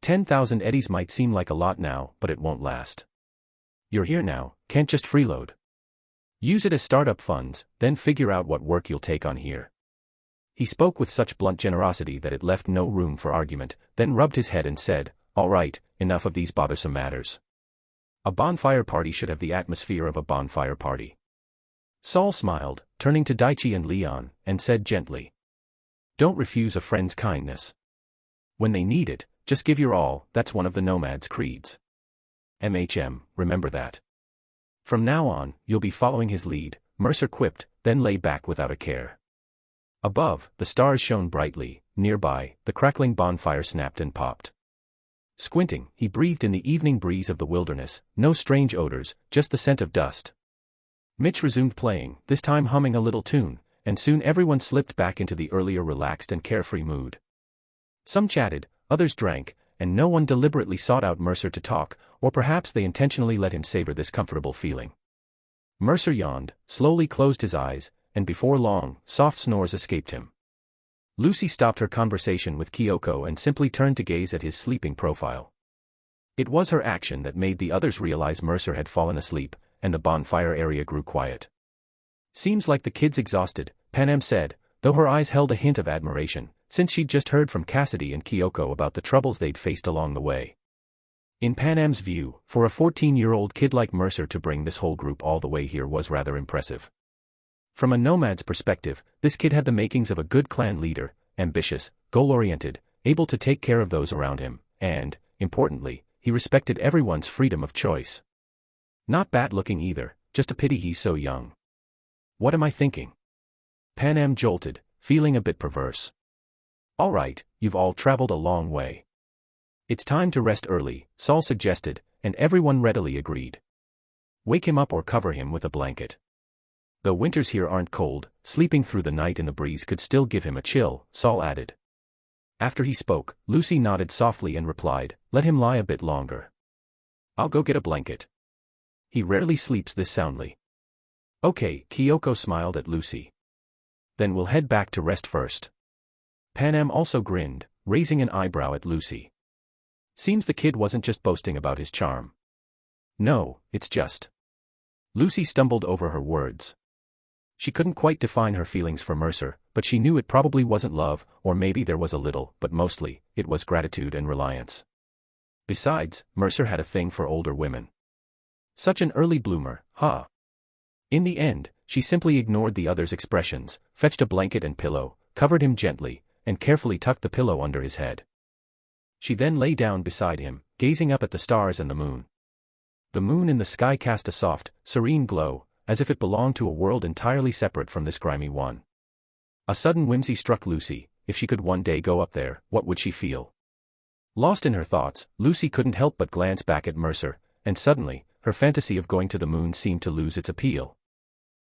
10,000 eddies might seem like a lot now, but it won't last. You're here now, can't just freeload. Use it as startup funds, then figure out what work you'll take on here." He spoke with such blunt generosity that it left no room for argument, then rubbed his head and said, "All right, enough of these bothersome matters. A bonfire party should have the atmosphere of a bonfire party." Saul smiled, turning to Daichi and Leon, and said gently, "Don't refuse a friend's kindness. When they need it, just give your all, that's one of the nomad's creeds. Remember that. From now on, you'll be following his lead," Mercer quipped, then lay back without a care. Above, the stars shone brightly. Nearby, the crackling bonfire snapped and popped. Squinting, he breathed in the evening breeze of the wilderness, no strange odors, just the scent of dust. Mitch resumed playing, this time humming a little tune, and soon everyone slipped back into the earlier relaxed and carefree mood. Some chatted, others drank, and no one deliberately sought out Mercer to talk, or perhaps they intentionally let him savor this comfortable feeling. Mercer yawned, slowly closed his eyes, and before long, soft snores escaped him. Lucy stopped her conversation with Kyoko and simply turned to gaze at his sleeping profile. It was her action that made the others realize Mercer had fallen asleep, and the bonfire area grew quiet. "Seems like the kid's exhausted, Panam said, though her eyes held a hint of admiration, since she'd just heard from Cassidy and Kyoko about the troubles they'd faced along the way. In Panam's view, for a 14-year-old kid like Mercer to bring this whole group all the way here was rather impressive. From a nomad's perspective, this kid had the makings of a good clan leader, ambitious, goal-oriented, able to take care of those around him, and, importantly, he respected everyone's freedom of choice. Not bad-looking either, just a pity he's so young. What am I thinking? Panam jolted, feeling a bit perverse. All right, you've all traveled a long way. It's time to rest early, Saul suggested, and everyone readily agreed. Wake him up or cover him with a blanket. Though winters here aren't cold, sleeping through the night in the breeze could still give him a chill, Saul added. After he spoke, Lucy nodded softly and replied, let him lie a bit longer. I'll go get a blanket. He rarely sleeps this soundly. Okay, Kyoko smiled at Lucy. Then we'll head back to rest first. Panam also grinned, raising an eyebrow at Lucy. Seems the kid wasn't just boasting about his charm. No, it's just. Lucy stumbled over her words. She couldn't quite define her feelings for Mercer, but she knew it probably wasn't love, or maybe there was a little, but mostly, it was gratitude and reliance. Besides, Mercer had a thing for older women. Such an early bloomer, huh? In the end, she simply ignored the other's expressions, fetched a blanket and pillow, covered him gently, and carefully tucked the pillow under his head. She then lay down beside him, gazing up at the stars and the moon. The moon in the sky cast a soft, serene glow, as if it belonged to a world entirely separate from this grimy one. A sudden whimsy struck Lucy. If she could one day go up there, what would she feel? Lost in her thoughts, Lucy couldn't help but glance back at Mercer, and suddenly, her fantasy of going to the moon seemed to lose its appeal.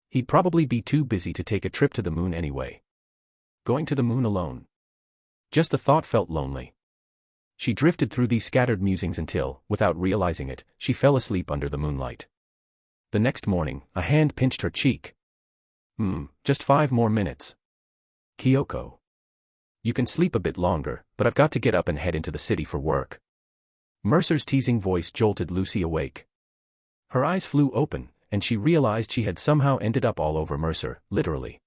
He'd probably be too busy to take a trip to the moon anyway. Going to the moon alone. Just the thought felt lonely. She drifted through these scattered musings until, without realizing it, she fell asleep under the moonlight. The next morning, a hand pinched her cheek. Just 5 more minutes. Kyoko. You can sleep a bit longer, but I've got to get up and head into the city for work. Mercer's teasing voice jolted Lucy awake. Her eyes flew open, and she realized she had somehow ended up all over Mercer, literally.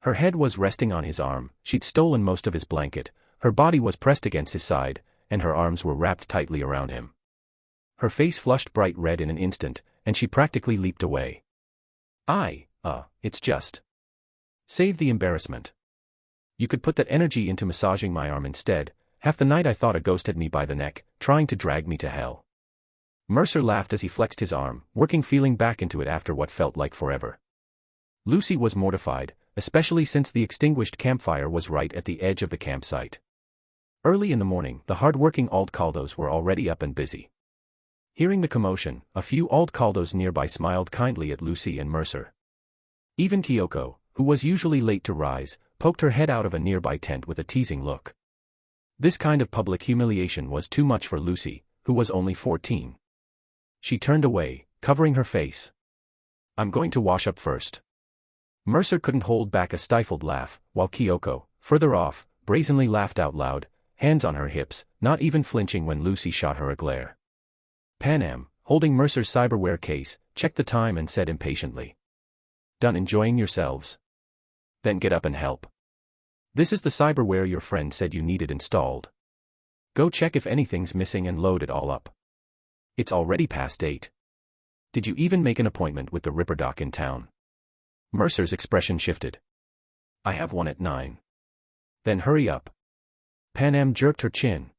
Her head was resting on his arm, she'd stolen most of his blanket, her body was pressed against his side, and her arms were wrapped tightly around him. Her face flushed bright red in an instant, and she practically leaped away. It's just. Save the embarrassment. You could put that energy into massaging my arm instead. Half the night I thought a ghost had me by the neck, trying to drag me to hell. Mercer laughed as he flexed his arm, working feeling back into it after what felt like forever. Lucy was mortified, especially since the extinguished campfire was right at the edge of the campsite. Early in the morning, the hard-working Aldcaldos were already up and busy. Hearing the commotion, a few Aldcaldos nearby smiled kindly at Lucy and Mercer. Even Kyoko, who was usually late to rise, poked her head out of a nearby tent with a teasing look. This kind of public humiliation was too much for Lucy, who was only 14. She turned away, covering her face. I'm going to wash up first. Mercer couldn't hold back a stifled laugh, while Kyoko, further off, brazenly laughed out loud, hands on her hips, not even flinching when Lucy shot her a glare. Panam, holding Mercer's cyberware case, checked the time and said impatiently. Done enjoying yourselves? Then get up and help. This is the cyberware your friend said you needed installed. Go check if anything's missing and load it all up. It's already past 8. Did you even make an appointment with the Ripper Doc in town? Mercer's expression shifted. I have one at 9. Then hurry up. Panam jerked her chin.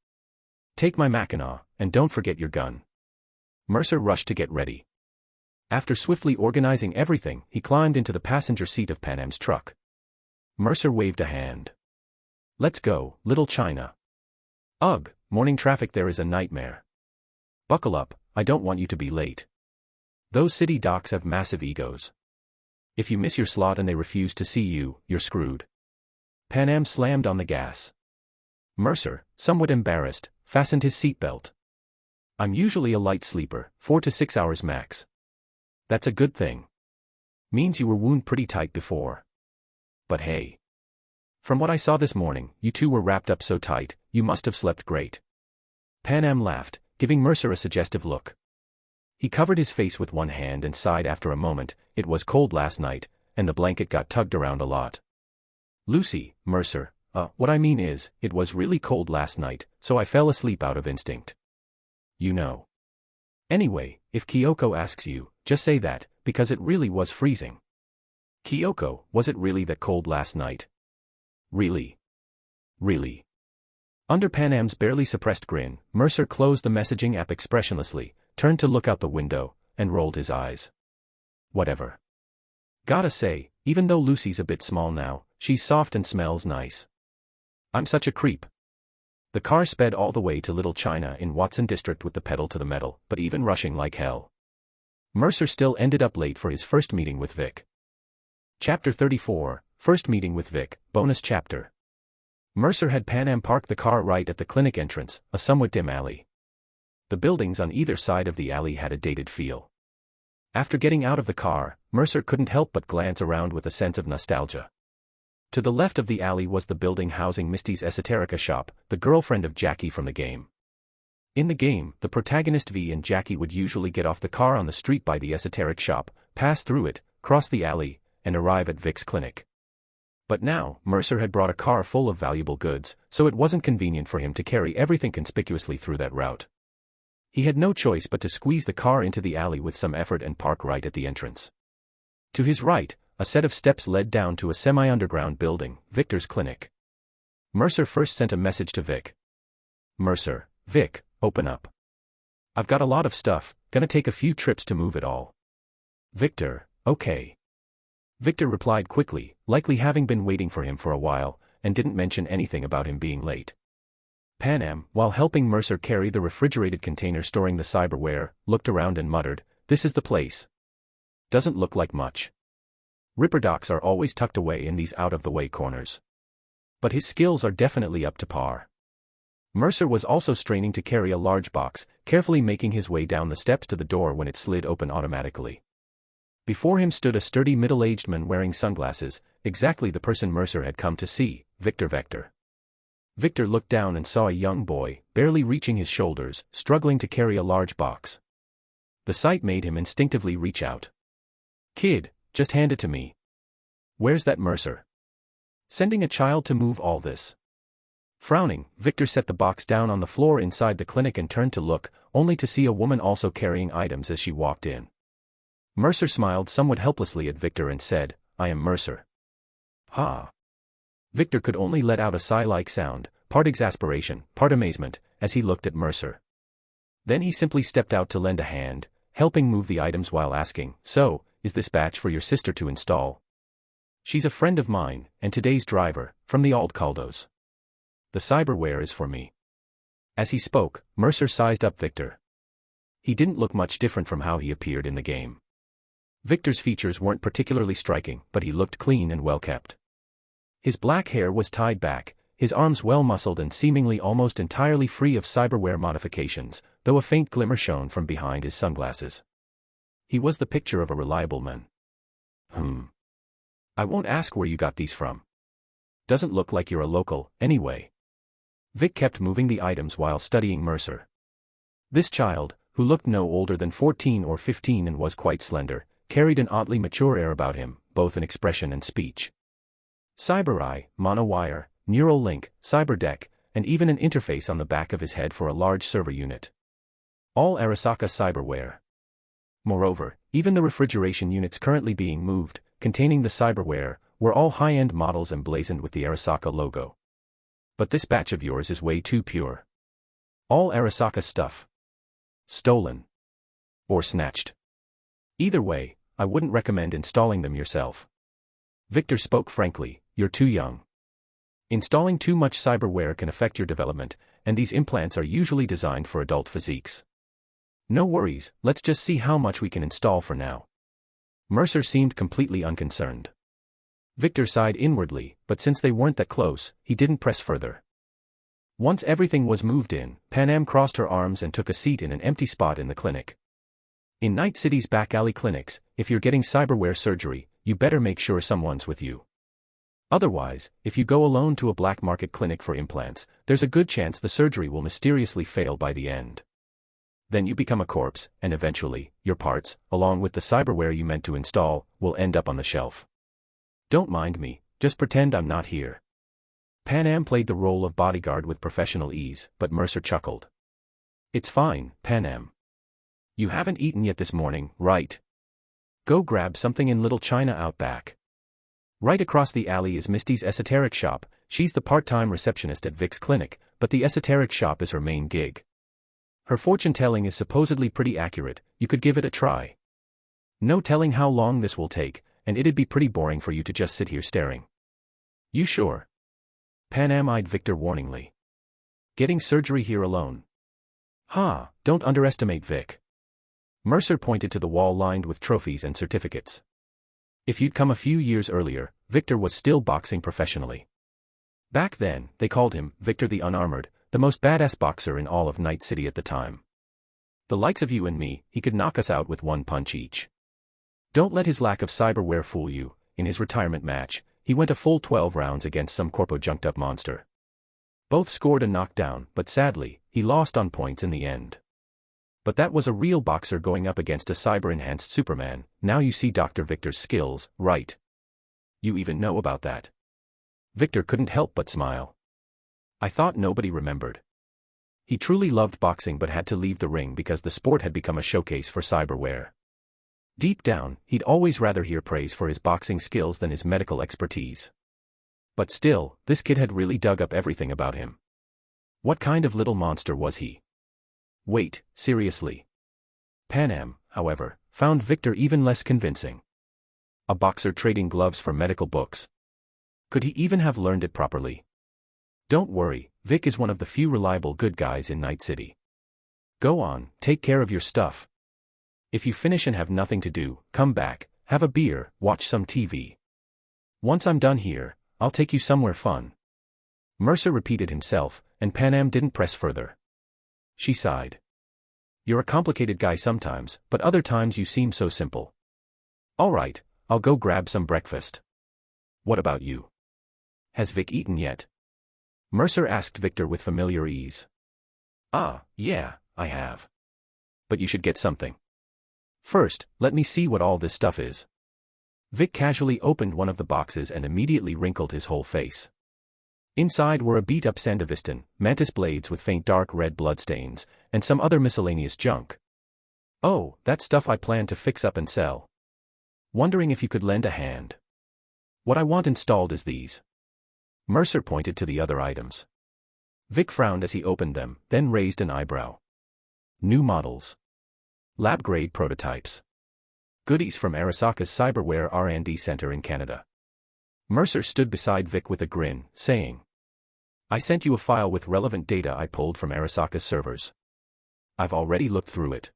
Take my Mackinaw, and don't forget your gun. Mercer rushed to get ready. After swiftly organizing everything, he climbed into the passenger seat of Panam's truck. Mercer waved a hand. Let's go, little China. Ugh, morning traffic there is a nightmare. Buckle up, I don't want you to be late. Those city docs have massive egos. If you miss your slot and they refuse to see you, you're screwed. Panam slammed on the gas. Mercer, somewhat embarrassed, fastened his seatbelt. I'm usually a light sleeper, 4 to 6 hours max. That's a good thing. Means you were wound pretty tight before. But hey. From what I saw this morning, you two were wrapped up so tight, you must have slept great. Panam laughed, giving Mercer a suggestive look. He covered his face with one hand and sighed after a moment. It was cold last night, and the blanket got tugged around a lot. Lucy, Mercer, what I mean is, it was really cold last night, so I fell asleep out of instinct. You know. Anyway, if Kyoko asks you, just say that, because it really was freezing. Kyoko, was it really that cold last night? Really? Really? Under Panam's barely suppressed grin, Mercer closed the messaging app expressionlessly, turned to look out the window, and rolled his eyes. Whatever. Gotta say, even though Lucy's a bit small now, she's soft and smells nice. I'm such a creep. The car sped all the way to Little China in Watson District with the pedal to the metal, but even rushing like hell. Mercer still ended up late for his first meeting with Vic. Chapter 34, First Meeting with Vic, Bonus Chapter. Mercer had Panam park the car right at the clinic entrance, a somewhat dim alley. The buildings on either side of the alley had a dated feel. After getting out of the car, Mercer couldn't help but glance around with a sense of nostalgia. To the left of the alley was the building housing Misty's Esoterica shop, the girlfriend of Jackie from the game. In the game, the protagonist V and Jackie would usually get off the car on the street by the esoteric shop, pass through it, cross the alley, and arrive at Vic's clinic. But now, Mercer had brought a car full of valuable goods, so it wasn't convenient for him to carry everything conspicuously through that route. He had no choice but to squeeze the car into the alley with some effort and park right at the entrance. To his right, a set of steps led down to a semi-underground building, Victor's clinic. Mercer first sent a message to Vic. Mercer, Vic, open up. I've got a lot of stuff, gonna take a few trips to move it all. Victor, okay. Victor replied quickly, likely having been waiting for him for a while, and didn't mention anything about him being late. Panam, while helping Mercer carry the refrigerated container storing the cyberware, looked around and muttered, "This is the place. Doesn't look like much." Ripper docs are always tucked away in these out-of-the-way corners. But his skills are definitely up to par. Mercer was also straining to carry a large box, carefully making his way down the steps to the door when it slid open automatically. Before him stood a sturdy middle-aged man wearing sunglasses, exactly the person Mercer had come to see, Victor Vector. Victor looked down and saw a young boy, barely reaching his shoulders, struggling to carry a large box. The sight made him instinctively reach out. "Kid, just hand it to me." "Where's that Mercer? Sending a child to move all this?" Frowning, Victor set the box down on the floor inside the clinic and turned to look, only to see a woman also carrying items as she walked in. Mercer smiled somewhat helplessly at Victor and said, "I am Mercer." "Ha." Victor could only let out a sigh-like sound, part exasperation, part amazement, as he looked at Mercer. Then he simply stepped out to lend a hand, helping move the items while asking, "So, is this batch for your sister to install?" "She's a friend of mine, and today's driver, from the Old Caldos. The cyberware is for me." As he spoke, Mercer sized up Victor. He didn't look much different from how he appeared in the game. Victor's features weren't particularly striking, but he looked clean and well-kept. His black hair was tied back, his arms well-muscled and seemingly almost entirely free of cyberware modifications, though a faint glimmer shone from behind his sunglasses. He was the picture of a reliable man. I won't ask where you got these from. Doesn't look like you're a local, anyway." Vic kept moving the items while studying Mercer. This child, who looked no older than 14 or 15 and was quite slender, carried an oddly mature air about him, both in expression and speech. CyberEye, monowire, neural link, cyberdeck, and even an interface on the back of his head for a large server unit. All Arasaka cyberware. Moreover, even the refrigeration units currently being moved, containing the cyberware, were all high-end models emblazoned with the Arasaka logo. "But this batch of yours is way too pure. All Arasaka stuff. Stolen. Or snatched. Either way, I wouldn't recommend installing them yourself." Victor spoke frankly, "You're too young. Installing too much cyberware can affect your development, and these implants are usually designed for adult physiques. No worries, let's just see how much we can install for now." Mercer seemed completely unconcerned. Victor sighed inwardly, but since they weren't that close, he didn't press further. Once everything was moved in, Panam crossed her arms and took a seat in an empty spot in the clinic. In Night City's back alley clinics, if you're getting cyberware surgery, you better make sure someone's with you. Otherwise, if you go alone to a black market clinic for implants, there's a good chance the surgery will mysteriously fail by the end. Then you become a corpse, and eventually, your parts, along with the cyberware you meant to install, will end up on the shelf. Don't mind me, just pretend I'm not here. Pan Am played the role of bodyguard with professional ease, but Mercer chuckled. It's fine, Pan Am. You haven't eaten yet this morning, right? Go grab something in Little China out back. Right across the alley is Misty's esoteric shop. She's the part-time receptionist at Vic's clinic, but the esoteric shop is her main gig. Her fortune-telling is supposedly pretty accurate. You could give it a try. No telling how long this will take, and it'd be pretty boring for you to just sit here staring. You sure? Pan Am eyed Victor warningly. Getting surgery here alone. Don't underestimate Vic. Mercer pointed to the wall lined with trophies and certificates. If you'd come a few years earlier, Victor was still boxing professionally. Back then, they called him Victor the Unarmored, the most badass boxer in all of Night City at the time. The likes of you and me, he could knock us out with one punch each. Don't let his lack of cyberware fool you. In his retirement match, he went a full 12 rounds against some corpo junked-up monster. Both scored a knockdown, but sadly, he lost on points in the end. But that was a real boxer going up against a cyber-enhanced Superman. Now you see Dr. Victor's skills, right? You even know about that. Victor couldn't help but smile. I thought nobody remembered. He truly loved boxing but had to leave the ring because the sport had become a showcase for cyberware. Deep down, he'd always rather hear praise for his boxing skills than his medical expertise. But still, this kid had really dug up everything about him. What kind of little monster was he? Wait, seriously. Pan Am, however, found Victor even less convincing. A boxer trading gloves for medical books. Could he even have learned it properly? Don't worry, Vic is one of the few reliable good guys in Night City. Go on, take care of your stuff. If you finish and have nothing to do, come back, have a beer, watch some TV. Once I'm done here, I'll take you somewhere fun. Mercer repeated himself, and Pan Am didn't press further. She sighed. You're a complicated guy sometimes, but other times you seem so simple. All right, I'll go grab some breakfast. What about you? Has Vic eaten yet? Mercer asked Victor with familiar ease. Yeah, I have. But you should get something. First, let me see what all this stuff is. Vic casually opened one of the boxes and immediately wrinkled his whole face. Inside were a beat-up Sandevistan, mantis blades with faint dark red bloodstains, and some other miscellaneous junk. Oh, that stuff I plan to fix up and sell. Wondering if you could lend a hand. What I want installed is these. Mercer pointed to the other items. Vic frowned as he opened them, then raised an eyebrow. New models. Lab-grade prototypes. Goodies from Arasaka's Cyberware R&D Center in Canada. Mercer stood beside Vic with a grin, saying, I sent you a file with relevant data I pulled from Arasaka's servers. I've already looked through it.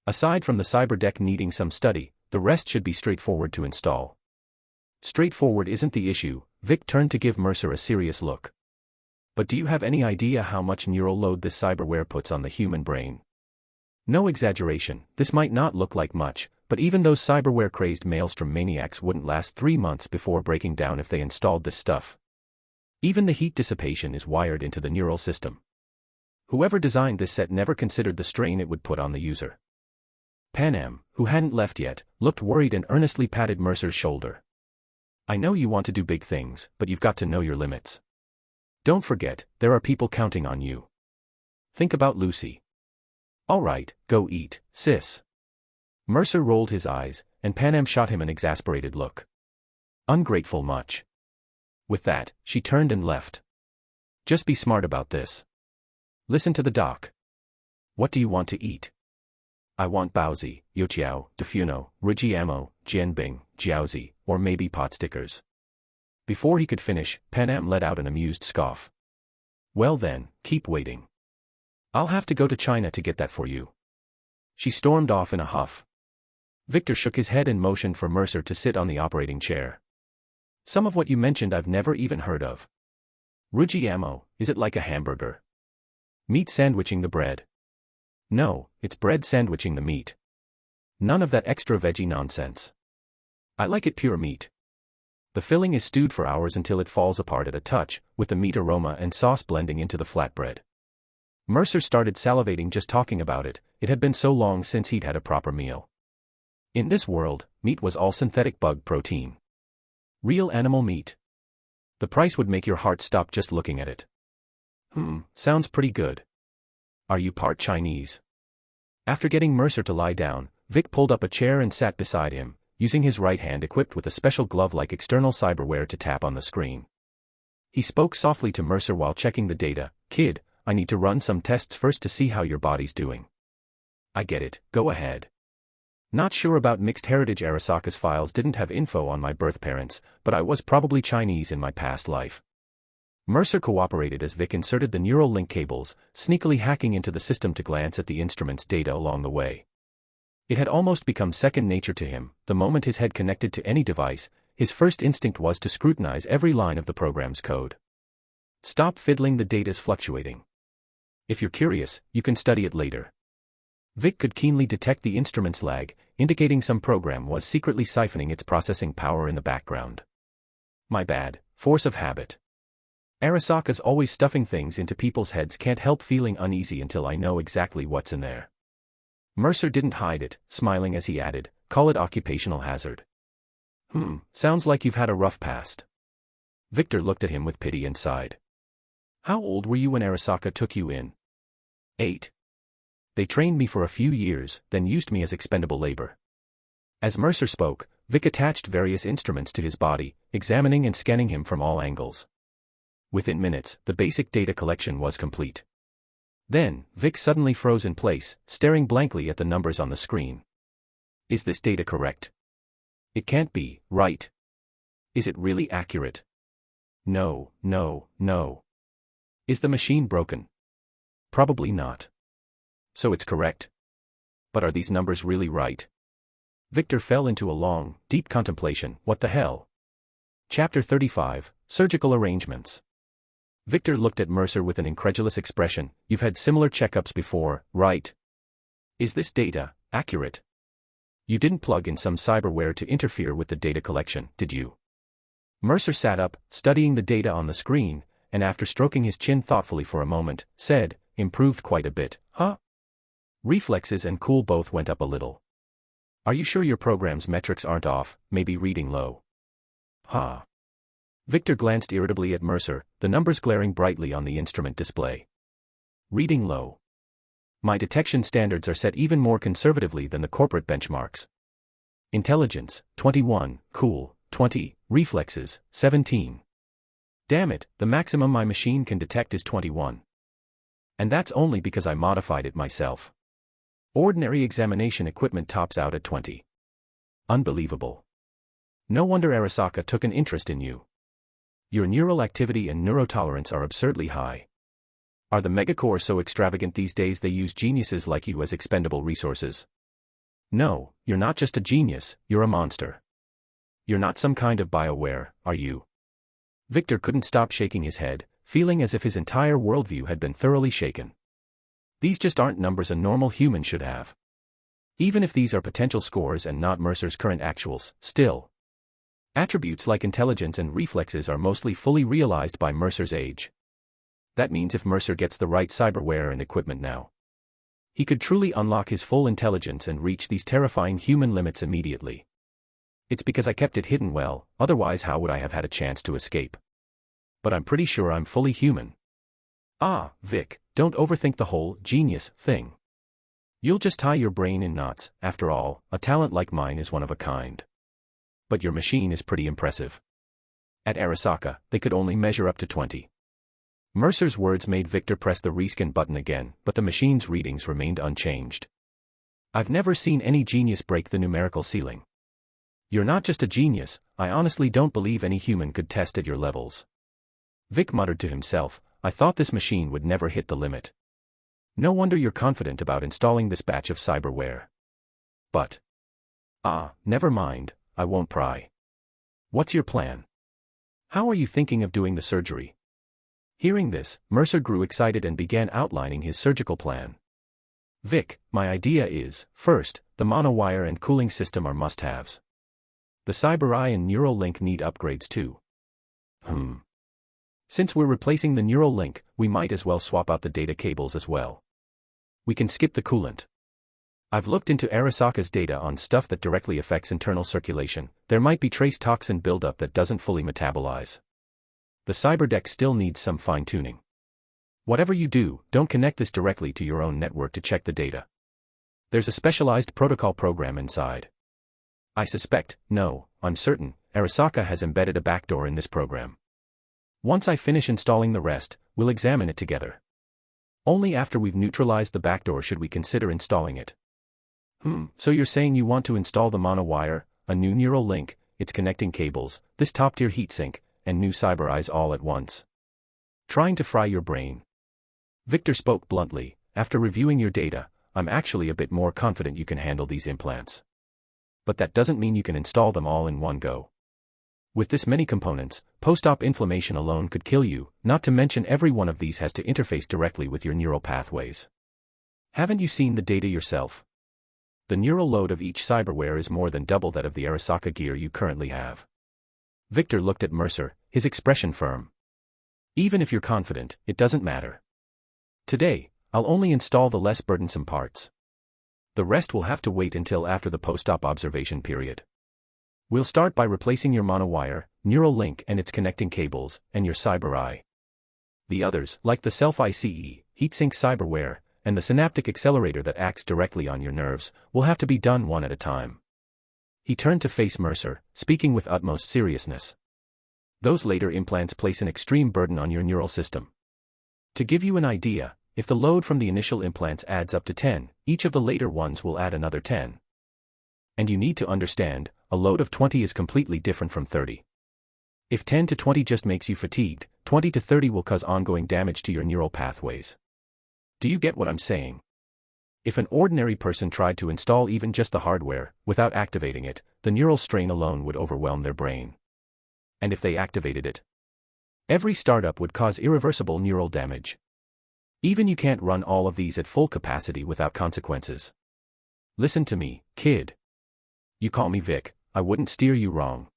Aside from the cyberdeck needing some study, the rest should be straightforward to install. Straightforward isn't the issue. Vic turned to give Mercer a serious look. But do you have any idea how much neural load this cyberware puts on the human brain? No exaggeration, this might not look like much, but even those cyberware-crazed maelstrom maniacs wouldn't last 3 months before breaking down if they installed this stuff. Even the heat dissipation is wired into the neural system. Whoever designed this set never considered the strain it would put on the user. Pan Am, who hadn't left yet, looked worried and earnestly patted Mercer's shoulder. I know you want to do big things, but you've got to know your limits. Don't forget, there are people counting on you. Think about Lucy. All right, go eat, sis. Mercer rolled his eyes, and Pan Am shot him an exasperated look. Ungrateful much. With that, she turned and left. Just be smart about this. Listen to the doc. What do you want to eat? I want baozi, youtiao, defuno, rijiamo, jianbing, jiaozi, or maybe pot stickers. Before he could finish, Pan Am let out an amused scoff. Well then, keep waiting. I'll have to go to China to get that for you. She stormed off in a huff. Victor shook his head and motioned for Mercer to sit on the operating chair. Some of what you mentioned I've never even heard of. Rujiamo, is it like a hamburger? Meat sandwiching the bread. No, it's bread sandwiching the meat. None of that extra veggie nonsense. I like it pure meat. The filling is stewed for hours until it falls apart at a touch, with the meat aroma and sauce blending into the flatbread. Mercer started salivating just talking about it. It had been so long since he'd had a proper meal. In this world, meat was all synthetic bug protein. Real animal meat. The price would make your heart stop just looking at it. Sounds pretty good. Are you part Chinese? After getting Mercer to lie down, Vic pulled up a chair and sat beside him, using his right hand equipped with a special glove-like external cyberware to tap on the screen. He spoke softly to Mercer while checking the data. Kid, I need to run some tests first to see how your body's doing. I get it, go ahead. Not sure about mixed heritage. Arasaka's files didn't have info on my birth parents, but I was probably Chinese in my past life. Mercer cooperated as Vic inserted the neural link cables, sneakily hacking into the system to glance at the instrument's data along the way. It had almost become second nature to him. The moment his head connected to any device, his first instinct was to scrutinize every line of the program's code. Stop fiddling, the data's fluctuating. If you're curious, you can study it later. Vic could keenly detect the instrument's lag, indicating some program was secretly siphoning its processing power in the background. My bad, force of habit. Arasaka's always stuffing things into people's heads. Can't help feeling uneasy until I know exactly what's in there. Mercer didn't hide it, smiling as he added, call it occupational hazard. Sounds like you've had a rough past. Victor looked at him with pity and sighed. How old were you when Arasaka took you in? 8. They trained me for a few years, then used me as expendable labor. As Mercer spoke, Vic attached various instruments to his body, examining and scanning him from all angles. Within minutes, the basic data collection was complete. Then, Vic suddenly froze in place, staring blankly at the numbers on the screen. Is this data correct? It can't be, right? Is it really accurate? No. Is the machine broken? Probably not. So it's correct. But are these numbers really right? Victor fell into a long, deep contemplation. What the hell? Chapter 35, Surgical Arrangements. Victor looked at Mercer with an incredulous expression. You've had similar checkups before, right? Is this data accurate? You didn't plug in some cyberware to interfere with the data collection, did you? Mercer sat up, studying the data on the screen, and after stroking his chin thoughtfully for a moment, said, improved quite a bit, huh? Reflexes and cool both went up a little. Are you sure your program's metrics aren't off, maybe reading low? Ha. Victor glanced irritably at Mercer, the numbers glaring brightly on the instrument display. Reading low. My detection standards are set even more conservatively than the corporate benchmarks. Intelligence, 21, cool, 20, reflexes, 17. Damn it, the maximum my machine can detect is 21. And that's only because I modified it myself. Ordinary examination equipment tops out at 20. Unbelievable. No wonder Arasaka took an interest in you. Your neural activity and neurotolerance are absurdly high. Are the megacore so extravagant these days they use geniuses like you as expendable resources? No, you're not just a genius, you're a monster. You're not some kind of BioWare, are you? Victor couldn't stop shaking his head, feeling as if his entire worldview had been thoroughly shaken. These just aren't numbers a normal human should have. Even if these are potential scores and not Mercer's current actuals, still. Attributes like intelligence and reflexes are mostly fully realized by Mercer's age. That means if Mercer gets the right cyberware and equipment now, he could truly unlock his full intelligence and reach these terrifying human limits immediately. It's because I kept it hidden well, otherwise how would I have had a chance to escape? But I'm pretty sure I'm fully human. Ah, Vic, don't overthink the whole genius thing. You'll just tie your brain in knots. After all, a talent like mine is one of a kind. But your machine is pretty impressive. At Arasaka, they could only measure up to 20. Mercer's words made Victor press the rescan button again, but the machine's readings remained unchanged. I've never seen any genius break the numerical ceiling. You're not just a genius, I honestly don't believe any human could test at your levels. Vic muttered to himself, I thought this machine would never hit the limit. No wonder you're confident about installing this batch of cyberware. But. Never mind, I won't pry. What's your plan? How are you thinking of doing the surgery? Hearing this, Mercer grew excited and began outlining his surgical plan. Vic, my idea is, first, the monowire and cooling system are must-haves. The CyberEye and neural link need upgrades too. Since we're replacing the neural link, we might as well swap out the data cables as well. We can skip the coolant. I've looked into Arasaka's data on stuff that directly affects internal circulation. There might be trace toxin buildup that doesn't fully metabolize. The cyberdeck still needs some fine-tuning. Whatever you do, don't connect this directly to your own network to check the data. There's a specialized protocol program inside. I suspect, no, I'm certain, Arasaka has embedded a backdoor in this program. Once I finish installing the rest, we'll examine it together. Only after we've neutralized the backdoor should we consider installing it. So you're saying you want to install the monowire, a new neural link, its connecting cables, this top-tier heatsink, and new cyber eyes all at once. Trying to fry your brain. Victor spoke bluntly. After reviewing your data, I'm actually a bit more confident you can handle these implants. But that doesn't mean you can install them all in one go. With this many components, post-op inflammation alone could kill you, not to mention every one of these has to interface directly with your neural pathways. Haven't you seen the data yourself? The neural load of each cyberware is more than double that of the Arasaka gear you currently have. Victor looked at Mercer, his expression firm. Even if you're confident, it doesn't matter. Today, I'll only install the less burdensome parts. The rest will have to wait until after the post-op observation period. We'll start by replacing your monowire, neural link and its connecting cables, and your cyber eye. The others, like the self-ICE, heatsink cyberware, and the synaptic accelerator that acts directly on your nerves, will have to be done one at a time. He turned to face Mercer, speaking with utmost seriousness. Those later implants place an extreme burden on your neural system. To give you an idea, if the load from the initial implants adds up to 10, each of the later ones will add another 10. And you need to understand, a load of 20 is completely different from 30. If 10 to 20 just makes you fatigued, 20 to 30 will cause ongoing damage to your neural pathways. Do you get what I'm saying? If an ordinary person tried to install even just the hardware, without activating it, the neural strain alone would overwhelm their brain. And if they activated it, every startup would cause irreversible neural damage. Even you can't run all of these at full capacity without consequences. Listen to me, kid. You call me Vic, I wouldn't steer you wrong.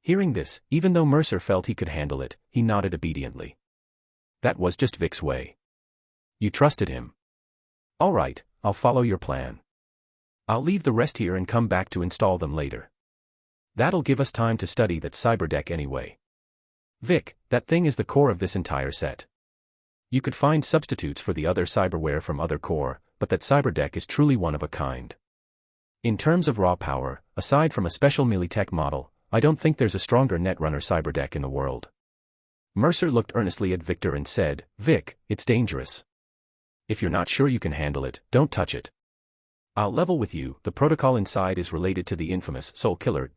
Hearing this, even though Mercer felt he could handle it, he nodded obediently. That was just Vic's way. You trusted him. All right, I'll follow your plan. I'll leave the rest here and come back to install them later. That'll give us time to study that cyberdeck anyway. Vic, that thing is the core of this entire set. You could find substitutes for the other cyberware from other core, but that cyberdeck is truly one of a kind. In terms of raw power, aside from a special Militech model, I don't think there's a stronger Netrunner cyberdeck in the world. Mercer looked earnestly at Victor and said, Vic, it's dangerous. If you're not sure you can handle it, don't touch it. I'll level with you, the protocol inside is related to the infamous Soul Killer.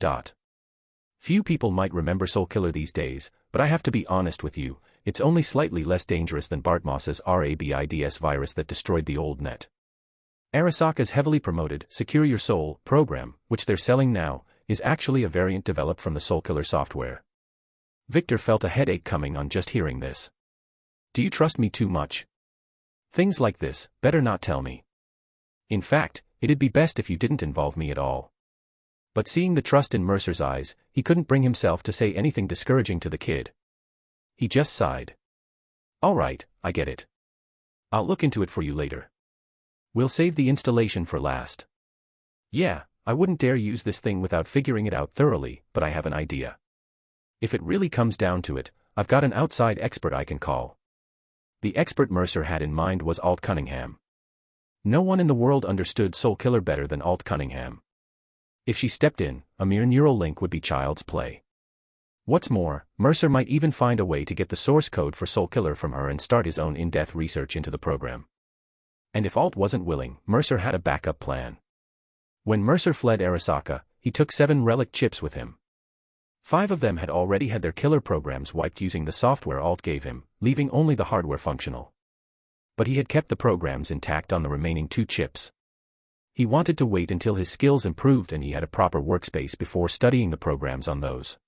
Few people might remember Soul Killer these days, but I have to be honest with you, it's only slightly less dangerous than Bartmoss's RABIDS virus that destroyed the old net. Arasaka's heavily promoted Secure Your Soul program, which they're selling now, is actually a variant developed from the Soul Killer software. Victor felt a headache coming on just hearing this. Do you trust me too much? Things like this, better not tell me. In fact, it'd be best if you didn't involve me at all. But seeing the trust in Mercer's eyes, he couldn't bring himself to say anything discouraging to the kid. He just sighed. All right, I get it. I'll look into it for you later. We'll save the installation for last. Yeah, I wouldn't dare use this thing without figuring it out thoroughly, but I have an idea. If it really comes down to it, I've got an outside expert I can call. The expert Mercer had in mind was Alt Cunningham. No one in the world understood Soul Killer better than Alt Cunningham. If she stepped in, a mere neural link would be child's play. What's more, Mercer might even find a way to get the source code for Soul Killer from her and start his own in-depth research into the program. And if Alt wasn't willing, Mercer had a backup plan. When Mercer fled Arasaka, he took 7 relic chips with him. 5 of them had already had their killer programs wiped using the software Alt gave him, leaving only the hardware functional. But he had kept the programs intact on the remaining 2 chips. He wanted to wait until his skills improved and he had a proper workspace before studying the programs on those.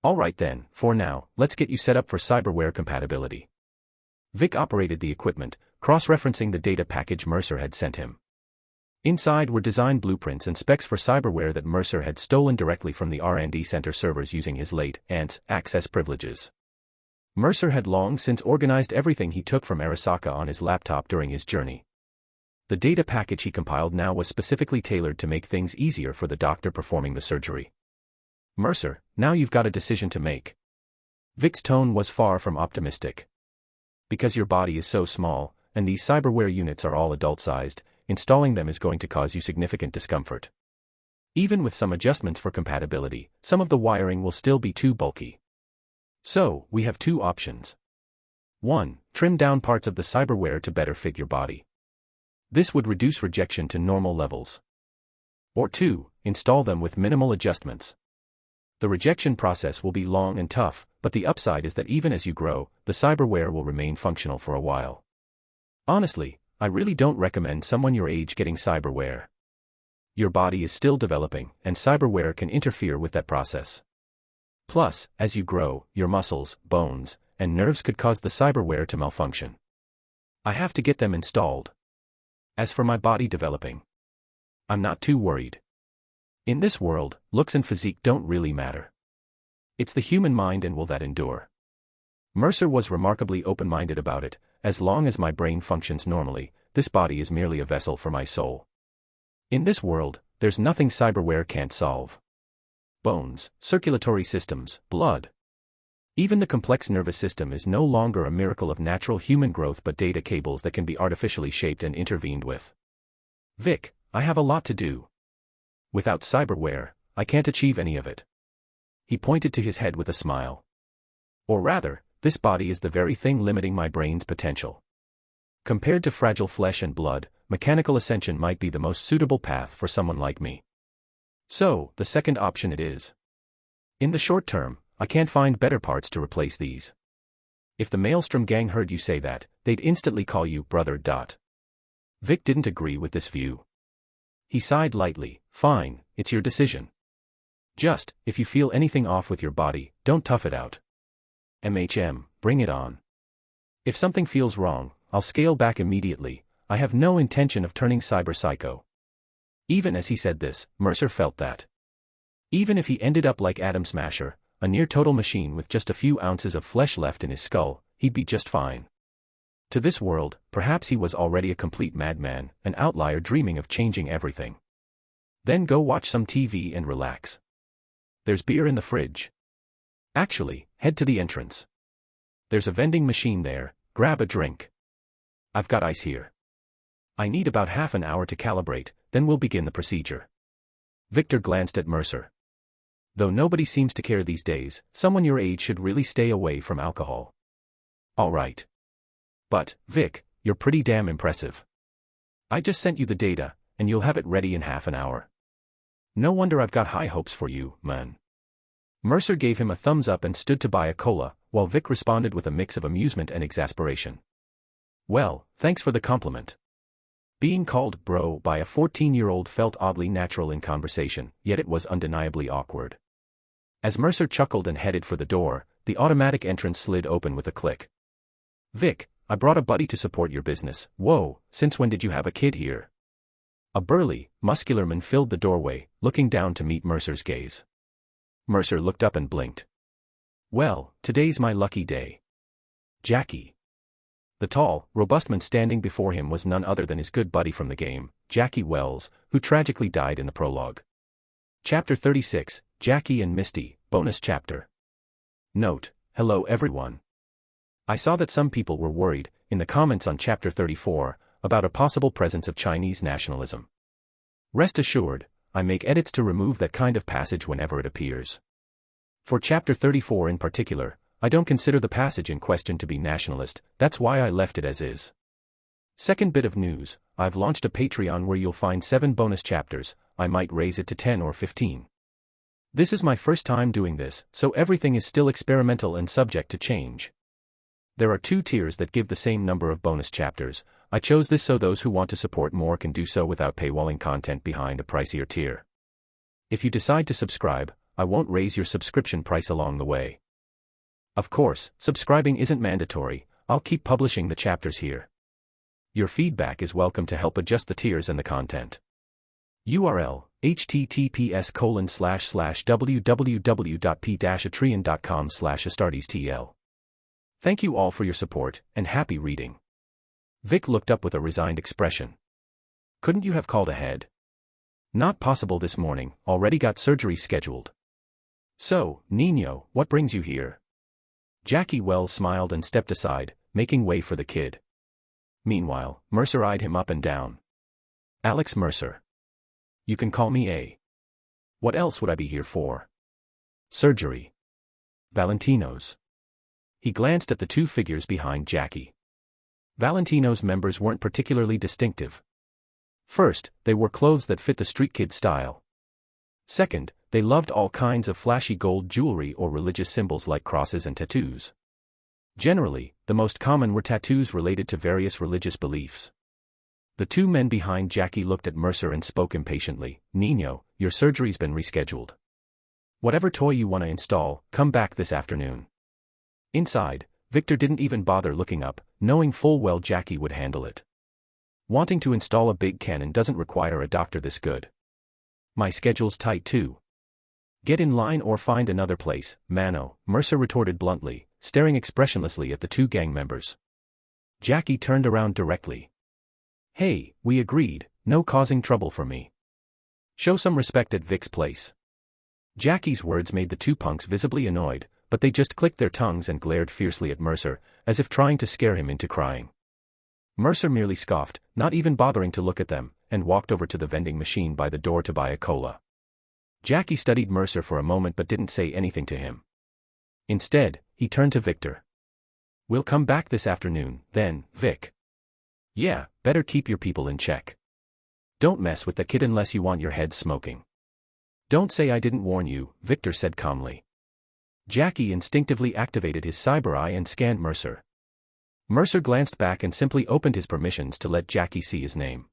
Alright then, for now, let's get you set up for cyberware compatibility. Vic operated the equipment, cross-referencing the data package Mercer had sent him. Inside were design blueprints and specs for cyberware that Mercer had stolen directly from the R&D center servers using his late aunt's access privileges. Mercer had long since organized everything he took from Arasaka on his laptop during his journey. The data package he compiled now was specifically tailored to make things easier for the doctor performing the surgery. Mercer, now you've got a decision to make. Vic's tone was far from optimistic. Because your body is so small, and these cyberware units are all adult-sized, installing them is going to cause you significant discomfort. Even with some adjustments for compatibility, some of the wiring will still be too bulky. So, we have two options. 1. Trim down parts of the cyberware to better fit your body. This would reduce rejection to normal levels. Or 2. Install them with minimal adjustments. The rejection process will be long and tough, but the upside is that even as you grow, the cyberware will remain functional for a while. Honestly, I really don't recommend someone your age getting cyberware. Your body is still developing, and cyberware can interfere with that process. Plus, as you grow, your muscles, bones, and nerves could cause the cyberware to malfunction. I have to get them installed. As for my body developing, I'm not too worried. In this world, looks and physique don't really matter. It's the human mind, and will that endure? Mercer was remarkably open-minded about it. As long as my brain functions normally, this body is merely a vessel for my soul. In this world, there's nothing cyberware can't solve. Bones, circulatory systems, blood. Even the complex nervous system is no longer a miracle of natural human growth but data cables that can be artificially shaped and intervened with. Vic, I have a lot to do. Without cyberware, I can't achieve any of it. He pointed to his head with a smile. Or rather, this body is the very thing limiting my brain's potential. Compared to fragile flesh and blood, mechanical ascension might be the most suitable path for someone like me. So, the second option it is. In the short term, I can't find better parts to replace these. If the Maelstrom gang heard you say that, they'd instantly call you brother. Vic didn't agree with this view. He sighed lightly. Fine, it's your decision. Just, if you feel anything off with your body, don't tough it out. Bring it on. If something feels wrong, I'll scale back immediately. I have no intention of turning cyber psycho. Even as he said this, Mercer felt that. Even if he ended up like Atom Smasher, a near-total machine with just a few ounces of flesh left in his skull, he'd be just fine. To this world, perhaps he was already a complete madman, an outlier dreaming of changing everything. Then go watch some TV and relax. There's beer in the fridge. Actually, head to the entrance. There's a vending machine there, grab a drink. I've got ice here. I need about half an hour to calibrate, then we'll begin the procedure. Victor glanced at Mercer. Though nobody seems to care these days, someone your age should really stay away from alcohol. All right. But, Vic, you're pretty damn impressive. I just sent you the data, and you'll have it ready in half an hour. No wonder I've got high hopes for you, man. Mercer gave him a thumbs up and stood to buy a cola, while Vic responded with a mix of amusement and exasperation. Well, thanks for the compliment. Being called bro by a 14-year-old felt oddly natural in conversation, yet it was undeniably awkward. As Mercer chuckled and headed for the door, the automatic entrance slid open with a click. Vic, I brought a buddy to support your business. Whoa, since when did you have a kid here? A burly, muscular man filled the doorway, looking down to meet Mercer's gaze. Mercer looked up and blinked. Well, today's my lucky day. Jackie. The tall, robust man standing before him was none other than his good buddy from the game, Jackie Wells, who tragically died in the prologue. Chapter 36, Jackie and Misty, bonus chapter. Note, hello everyone. I saw that some people were worried, in the comments on Chapter 34, about a possible presence of Chinese nationalism. Rest assured, I make edits to remove that kind of passage whenever it appears. For Chapter 34 in particular, I don't consider the passage in question to be nationalist, that's why I left it as is. Second bit of news, I've launched a Patreon where you'll find 7 bonus chapters, I might raise it to 10 or 15. This is my first time doing this, so everything is still experimental and subject to change. There are 2 tiers that give the same number of bonus chapters. I chose this so those who want to support more can do so without paywalling content behind a pricier tier. If you decide to subscribe, I won't raise your subscription price along the way. Of course, subscribing isn't mandatory, I'll keep publishing the chapters here. Your feedback is welcome to help adjust the tiers and the content. URL, https://www.p-atreon.com/astardestl. Thank you all for your support, and happy reading. Vic looked up with a resigned expression. Couldn't you have called ahead? Not possible this morning, already got surgery scheduled. So, Nino, what brings you here? Jackie Wells smiled and stepped aside, making way for the kid. Meanwhile, Mercer eyed him up and down. Alex Mercer. You can call me A. What else would I be here for? Surgery. Valentino's. He glanced at the two figures behind Jackie. Valentino's members weren't particularly distinctive. First, they wore clothes that fit the street kid style. Second, they loved all kinds of flashy gold jewelry or religious symbols like crosses and tattoos. Generally, the most common were tattoos related to various religious beliefs. The two men behind Jackie looked at Mercer and spoke impatiently. Nino, your surgery's been rescheduled. Whatever toy you want to install, come back this afternoon. Inside, Victor didn't even bother looking up, knowing full well Jackie would handle it. Wanting to install a big cannon doesn't require a doctor this good. My schedule's tight too. Get in line or find another place, Mano, Mercer retorted bluntly, staring expressionlessly at the two gang members. Jackie turned around directly. Hey, we agreed, no causing trouble for me. Show some respect at Vic's place. Jackie's words made the two punks visibly annoyed, but they just clicked their tongues and glared fiercely at Mercer, as if trying to scare him into crying. Mercer merely scoffed, not even bothering to look at them, and walked over to the vending machine by the door to buy a cola. Jackie studied Mercer for a moment but didn't say anything to him. Instead, he turned to Victor. We'll come back this afternoon, then, Vic. Yeah, better keep your people in check. Don't mess with the kid unless you want your head smoking. Don't say I didn't warn you, Victor said calmly. Jackie instinctively activated his cyber eye and scanned Mercer. Mercer glanced back and simply opened his permissions to let Jackie see his name.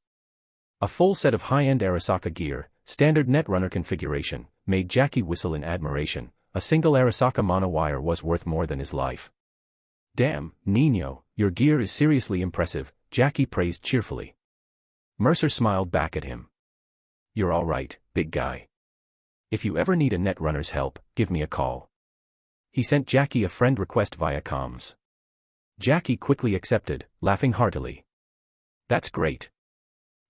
A full set of high-end Arasaka gear, standard Netrunner configuration, made Jackie whistle in admiration. A single Arasaka monowire was worth more than his life. Damn, Nino, your gear is seriously impressive, Jackie praised cheerfully. Mercer smiled back at him. You're all right, big guy. If you ever need a Netrunner's help, give me a call. He sent Jackie a friend request via comms. Jackie quickly accepted, laughing heartily. That's great.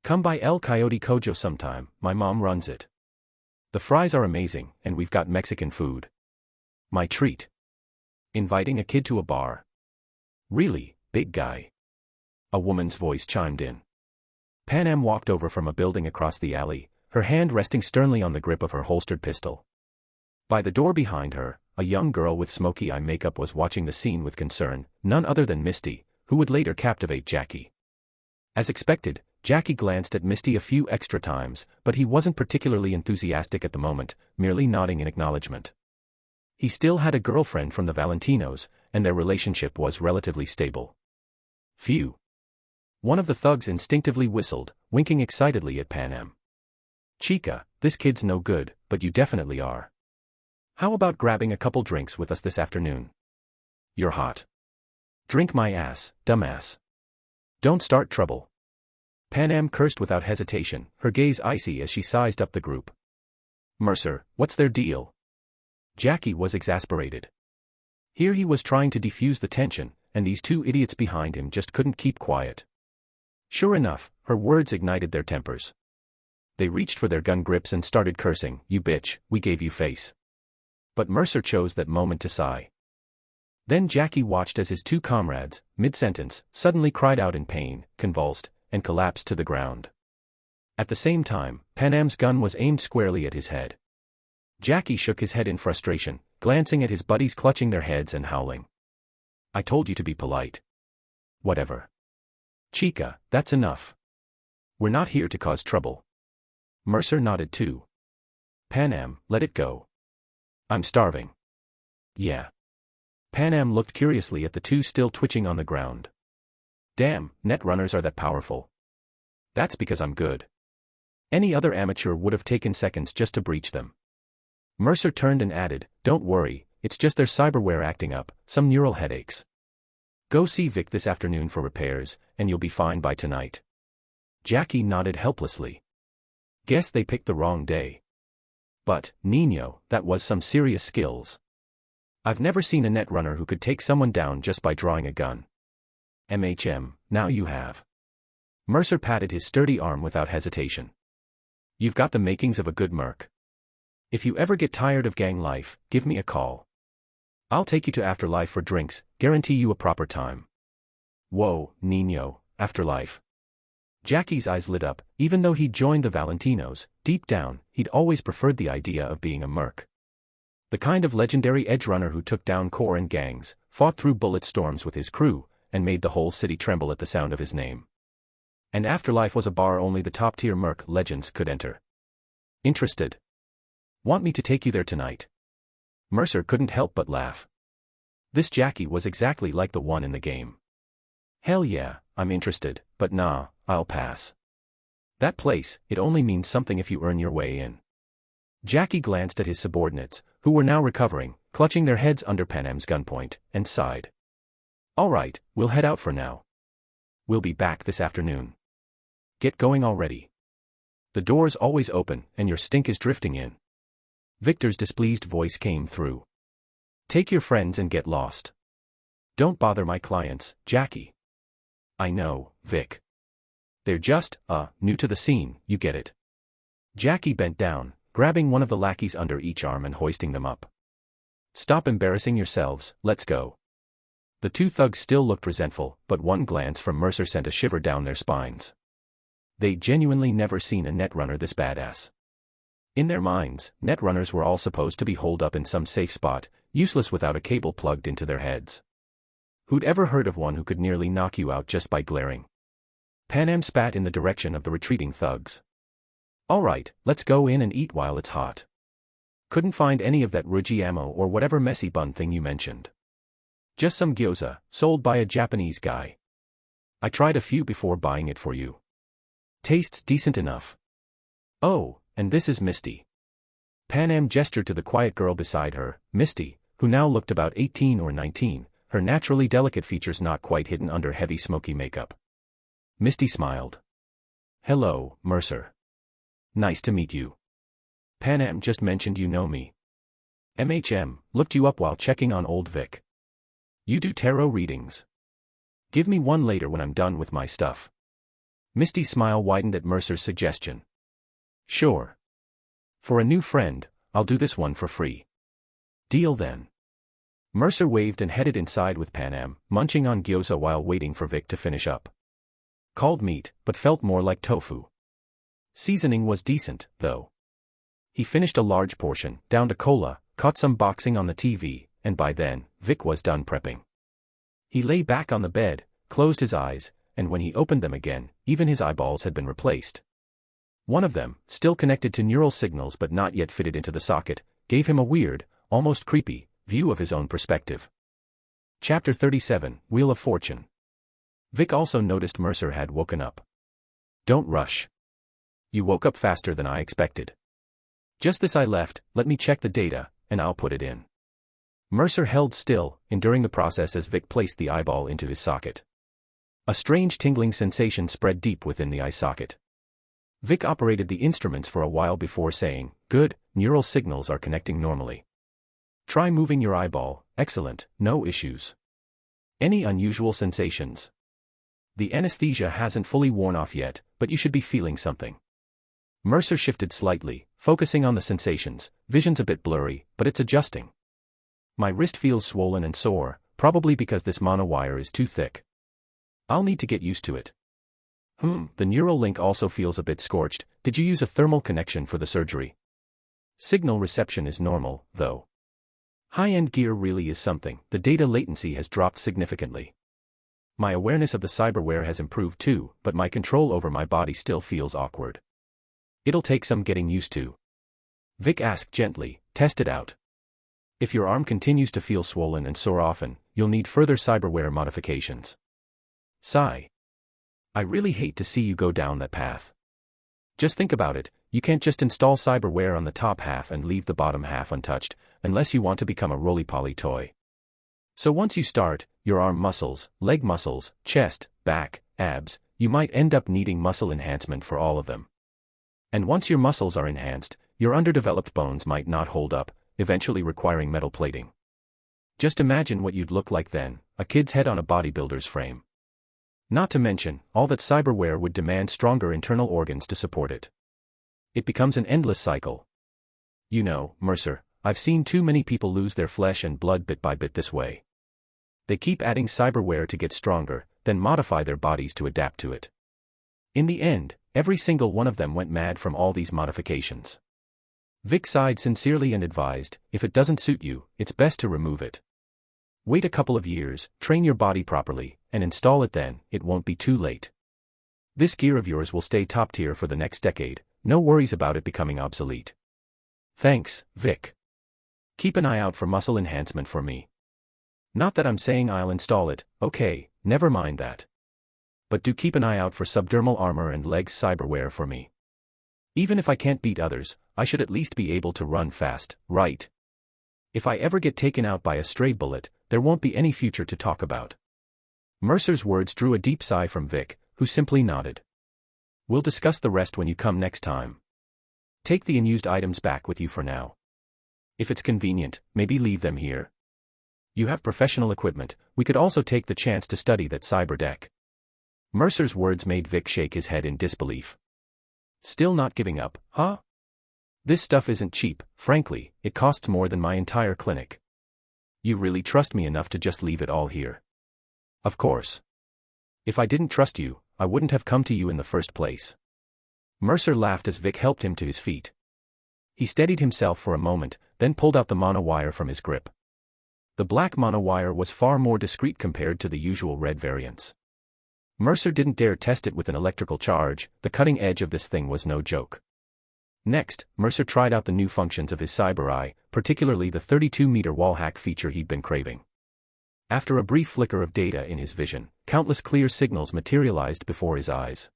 Come by El Coyote Kojo sometime, my mom runs it. The fries are amazing, and we've got Mexican food. My treat. Inviting a kid to a bar. Really, big guy. A woman's voice chimed in. Panam walked over from a building across the alley, her hand resting sternly on the grip of her holstered pistol. By the door behind her, a young girl with smoky eye makeup was watching the scene with concern, none other than Misty, who would later captivate Jackie. As expected, Jackie glanced at Misty a few extra times, but he wasn't particularly enthusiastic at the moment, merely nodding in acknowledgement. He still had a girlfriend from the Valentinos, and their relationship was relatively stable. Phew. One of the thugs instinctively whistled, winking excitedly at Panam. Chica, this kid's no good, but you definitely are. How about grabbing a couple drinks with us this afternoon? You're hot. Drink my ass, dumbass. Don't start trouble. Panam cursed without hesitation, her gaze icy as she sized up the group. Mercer, what's their deal? Jackie was exasperated. Here he was trying to defuse the tension, and these two idiots behind him just couldn't keep quiet. Sure enough, her words ignited their tempers. They reached for their gun grips and started cursing, "You bitch, we gave you face." But Mercer chose that moment to sigh. Then Jackie watched as his two comrades, mid-sentence, suddenly cried out in pain, convulsed, and collapsed to the ground. At the same time, Panam's gun was aimed squarely at his head. Jackie shook his head in frustration, glancing at his buddies clutching their heads and howling. I told you to be polite. Whatever. Chica, that's enough. We're not here to cause trouble. Mercer nodded too. Panam, let it go. I'm starving. Yeah. Panam looked curiously at the two still twitching on the ground. Damn, Netrunners are that powerful. That's because I'm good. Any other amateur would have taken seconds just to breach them. Mercer turned and added, don't worry, it's just their cyberware acting up, some neural headaches. Go see Vic this afternoon for repairs, and you'll be fine by tonight. Jackie nodded helplessly. Guess they picked the wrong day. But, Nino, that was some serious skills. I've never seen a netrunner who could take someone down just by drawing a gun. MHM, now you have. Mercer patted his sturdy arm without hesitation. You've got the makings of a good merc. If you ever get tired of gang life, give me a call. I'll take you to Afterlife for drinks, guarantee you a proper time. Whoa, Nino, Afterlife. Jackie's eyes lit up. Even though he'd joined the Valentinos, deep down, he'd always preferred the idea of being a merc. The kind of legendary edge runner who took down corps and gangs, fought through bullet storms with his crew, and made the whole city tremble at the sound of his name. And Afterlife was a bar only the top-tier merc legends could enter. Interested? Want me to take you there tonight? Mercer couldn't help but laugh. This Jackie was exactly like the one in the game. Hell yeah, I'm interested, but nah, I'll pass. That place, it only means something if you earn your way in. Jackie glanced at his subordinates, who were now recovering, clutching their heads under Panam's gunpoint, and sighed. All right, we'll head out for now. We'll be back this afternoon. Get going already. The door's always open, and your stink is drifting in. Victor's displeased voice came through. Take your friends and get lost. Don't bother my clients, Jackie. I know, Vic. They're just, new to the scene, you get it. Jackie bent down, grabbing one of the lackeys under each arm and hoisting them up. Stop embarrassing yourselves, let's go. The two thugs still looked resentful, but one glance from Mercer sent a shiver down their spines. They'd genuinely never seen a netrunner this badass. In their minds, netrunners were all supposed to be holed up in some safe spot, useless without a cable plugged into their heads. Who'd ever heard of one who could nearly knock you out just by glaring? Panam spat in the direction of the retreating thugs. All right, let's go in and eat while it's hot. Couldn't find any of that Ruji ammo or whatever messy bun thing you mentioned. Just some gyoza, sold by a Japanese guy. I tried a few before buying it for you. Tastes decent enough. Oh, and this is Misty. Panam gestured to the quiet girl beside her, Misty, who now looked about 18 or 19, her naturally delicate features not quite hidden under heavy smoky makeup. Misty smiled. Hello, Mercer. Nice to meet you. Panam just mentioned you know me. Looked you up while checking on old Vic. You do tarot readings. Give me one later when I'm done with my stuff. Misty's smile widened at Mercer's suggestion. Sure. For a new friend, I'll do this one for free. Deal then. Mercer waved and headed inside with Panam, munching on gyoza while waiting for Vic to finish up. Called meat, but felt more like tofu. Seasoning was decent, though. He finished a large portion, downed a cola, caught some boxing on the TV, and by then, Vic was done prepping. He lay back on the bed, closed his eyes, and when he opened them again, even his eyeballs had been replaced. One of them, still connected to neural signals but not yet fitted into the socket, gave him a weird, almost creepy, view of his own perspective. Chapter 37, Wheel of Fortune. Vic also noticed Mercer had woken up. Don't rush. You woke up faster than I expected. Just this I left, let me check the data, and I'll put it in. Mercer held still, enduring the process as Vic placed the eyeball into his socket. A strange tingling sensation spread deep within the eye socket. Vic operated the instruments for a while before saying, Good, neural signals are connecting normally. Try moving your eyeball, excellent, no issues. Any unusual sensations? The anesthesia hasn't fully worn off yet, but you should be feeling something. Mercer shifted slightly, focusing on the sensations, vision's a bit blurry, but it's adjusting. My wrist feels swollen and sore, probably because this monowire is too thick. I'll need to get used to it. The neural link also feels a bit scorched. Did you use a thermal connection for the surgery? Signal reception is normal, though. High-end gear really is something. The data latency has dropped significantly. My awareness of the cyberware has improved too, but my control over my body still feels awkward. It'll take some getting used to. Vic asked gently, test it out. If your arm continues to feel swollen and sore often, you'll need further cyberware modifications. Sigh. I really hate to see you go down that path. Just think about it, you can't just install cyberware on the top half and leave the bottom half untouched, unless you want to become a roly-poly toy. So once you start, your arm muscles, leg muscles, chest, back, abs, you might end up needing muscle enhancement for all of them. And once your muscles are enhanced, your underdeveloped bones might not hold up, eventually requiring metal plating. Just imagine what you'd look like then, a kid's head on a bodybuilder's frame. Not to mention, all that cyberware would demand stronger internal organs to support it. It becomes an endless cycle. You know, Mercer, I've seen too many people lose their flesh and blood bit by bit this way. They keep adding cyberware to get stronger, then modify their bodies to adapt to it. In the end, every single one of them went mad from all these modifications. Vic sighed sincerely and advised, if it doesn't suit you, it's best to remove it. Wait a couple of years, train your body properly, and install it then, it won't be too late. This gear of yours will stay top tier for the next decade, no worries about it becoming obsolete. Thanks, Vic. Keep an eye out for muscle enhancement for me. Not that I'm saying I'll install it, okay, never mind that. But do keep an eye out for subdermal armor and legs cyberware for me. Even if I can't beat others, I should at least be able to run fast, right? If I ever get taken out by a stray bullet, there won't be any future to talk about. Mercer's words drew a deep sigh from Vic, who simply nodded. We'll discuss the rest when you come next time. Take the unused items back with you for now. If it's convenient, maybe leave them here. You have professional equipment, we could also take the chance to study that cyber deck. Mercer's words made Vic shake his head in disbelief. Still not giving up, huh? This stuff isn't cheap, frankly, it costs more than my entire clinic. You really trust me enough to just leave it all here? Of course. If I didn't trust you, I wouldn't have come to you in the first place. Mercer laughed as Vic helped him to his feet. He steadied himself for a moment, then pulled out the monowire from his grip. The black monowire was far more discreet compared to the usual red variants. Mercer didn't dare test it with an electrical charge, the cutting edge of this thing was no joke. Next, Mercer tried out the new functions of his cyber eye, particularly the 32-meter wall hack feature he'd been craving. After a brief flicker of data in his vision, countless clear signals materialized before his eyes.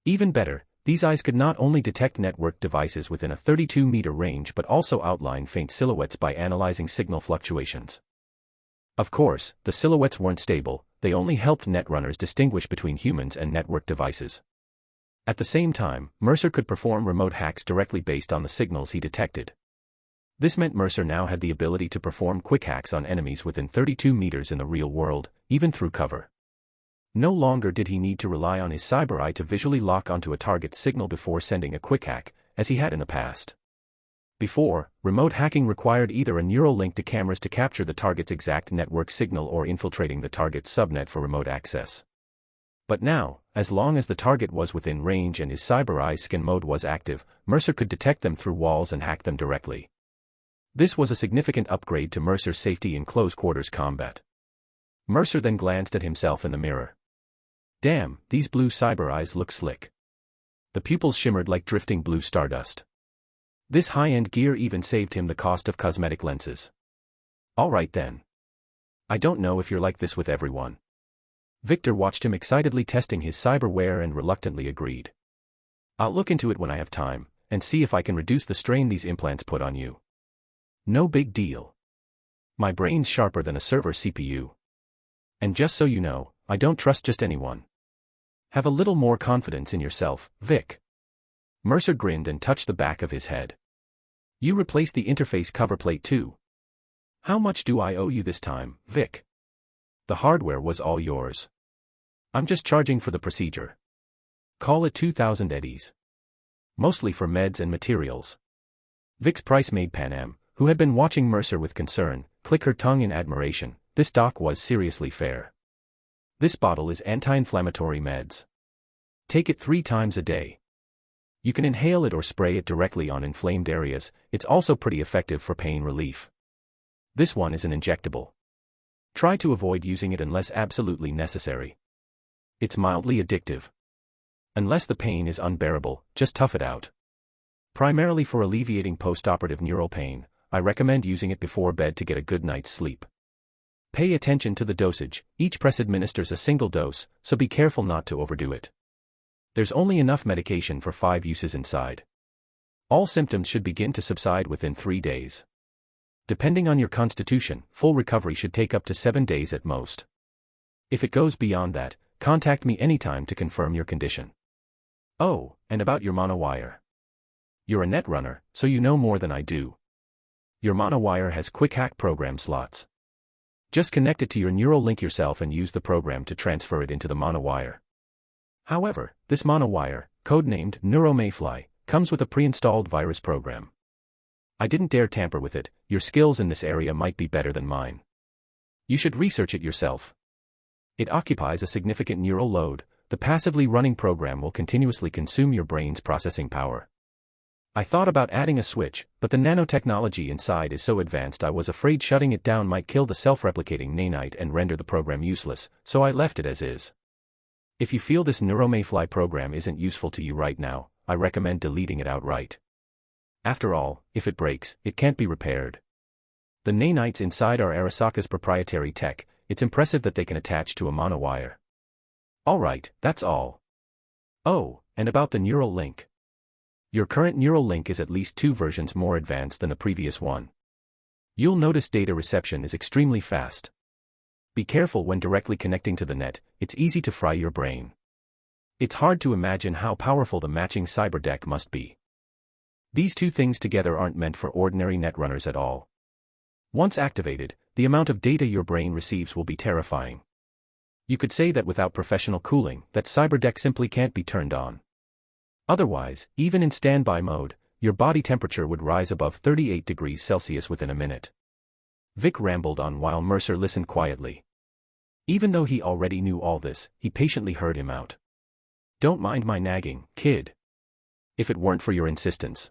Even better, these eyes could not only detect networked devices within a 32-meter range but also outline faint silhouettes by analyzing signal fluctuations. Of course, the silhouettes weren't stable, they only helped netrunners distinguish between humans and network devices. At the same time, Mercer could perform remote hacks directly based on the signals he detected. This meant Mercer now had the ability to perform quick hacks on enemies within 32 meters in the real world, even through cover. No longer did he need to rely on his cyber eye to visually lock onto a target's signal before sending a quick hack, as he had in the past. Before, remote hacking required either a neural link to cameras to capture the target's exact network signal or infiltrating the target's subnet for remote access. But now, as long as the target was within range and his cyber eye scan mode was active, Mercer could detect them through walls and hack them directly. This was a significant upgrade to Mercer's safety in close-quarters combat. Mercer then glanced at himself in the mirror. Damn, these blue cyber eyes look slick. The pupils shimmered like drifting blue stardust. This high-end gear even saved him the cost of cosmetic lenses. Alright then. I don't know if you're like this with everyone. Victor watched him excitedly testing his cyberware and reluctantly agreed. I'll look into it when I have time, and see if I can reduce the strain these implants put on you. No big deal. My brain's sharper than a server CPU. And just so you know, I don't trust just anyone. Have a little more confidence in yourself, Vic. Mercer grinned and touched the back of his head. You replaced the interface cover plate too. How much do I owe you this time, Vic? The hardware was all yours. I'm just charging for the procedure. Call it 2,000 eddies. Mostly for meds and materials. Vic's price made Panam, who had been watching Mercer with concern, click her tongue in admiration. This doc was seriously fair. This bottle is anti-inflammatory meds. Take it 3 times a day. You can inhale it or spray it directly on inflamed areas, it's also pretty effective for pain relief. This one is an injectable. Try to avoid using it unless absolutely necessary. It's mildly addictive. Unless the pain is unbearable, just tough it out. Primarily for alleviating post-operative neural pain, I recommend using it before bed to get a good night's sleep. Pay attention to the dosage, each press administers a single dose, so be careful not to overdo it. There's only enough medication for 5 uses inside. All symptoms should begin to subside within 3 days. Depending on your constitution, full recovery should take up to 7 days at most. If it goes beyond that, contact me anytime to confirm your condition. Oh, and about your monowire. You're a netrunner, so you know more than I do. Your monowire has quick hack program slots. Just connect it to your neural link yourself and use the program to transfer it into the monowire. However, this monowire, codenamed NeuroMayfly, comes with a pre-installed virus program. I didn't dare tamper with it. Your skills in this area might be better than mine. You should research it yourself. It occupies a significant neural load. The passively running program will continuously consume your brain's processing power. I thought about adding a switch, but the nanotechnology inside is so advanced I was afraid shutting it down might kill the self-replicating nanite and render the program useless, so I left it as is. If you feel this NeuroMayfly program isn't useful to you right now, I recommend deleting it outright. After all, if it breaks, it can't be repaired. The nanites inside are Arasaka's proprietary tech. It's impressive that they can attach to a monowire. Alright, that's all. Oh, and about the neural link. Your current neural link is at least 2 versions more advanced than the previous one. You'll notice data reception is extremely fast. Be careful when directly connecting to the net, it's easy to fry your brain. It's hard to imagine how powerful the matching cyber deck must be. These 2 things together aren't meant for ordinary netrunners at all. Once activated, the amount of data your brain receives will be terrifying. You could say that without professional cooling, that cyber deck simply can't be turned on. Otherwise, even in standby mode, your body temperature would rise above 38 degrees Celsius within a minute. Vic rambled on while Mercer listened quietly. Even though he already knew all this, he patiently heard him out. Don't mind my nagging, kid. If it weren't for your insistence.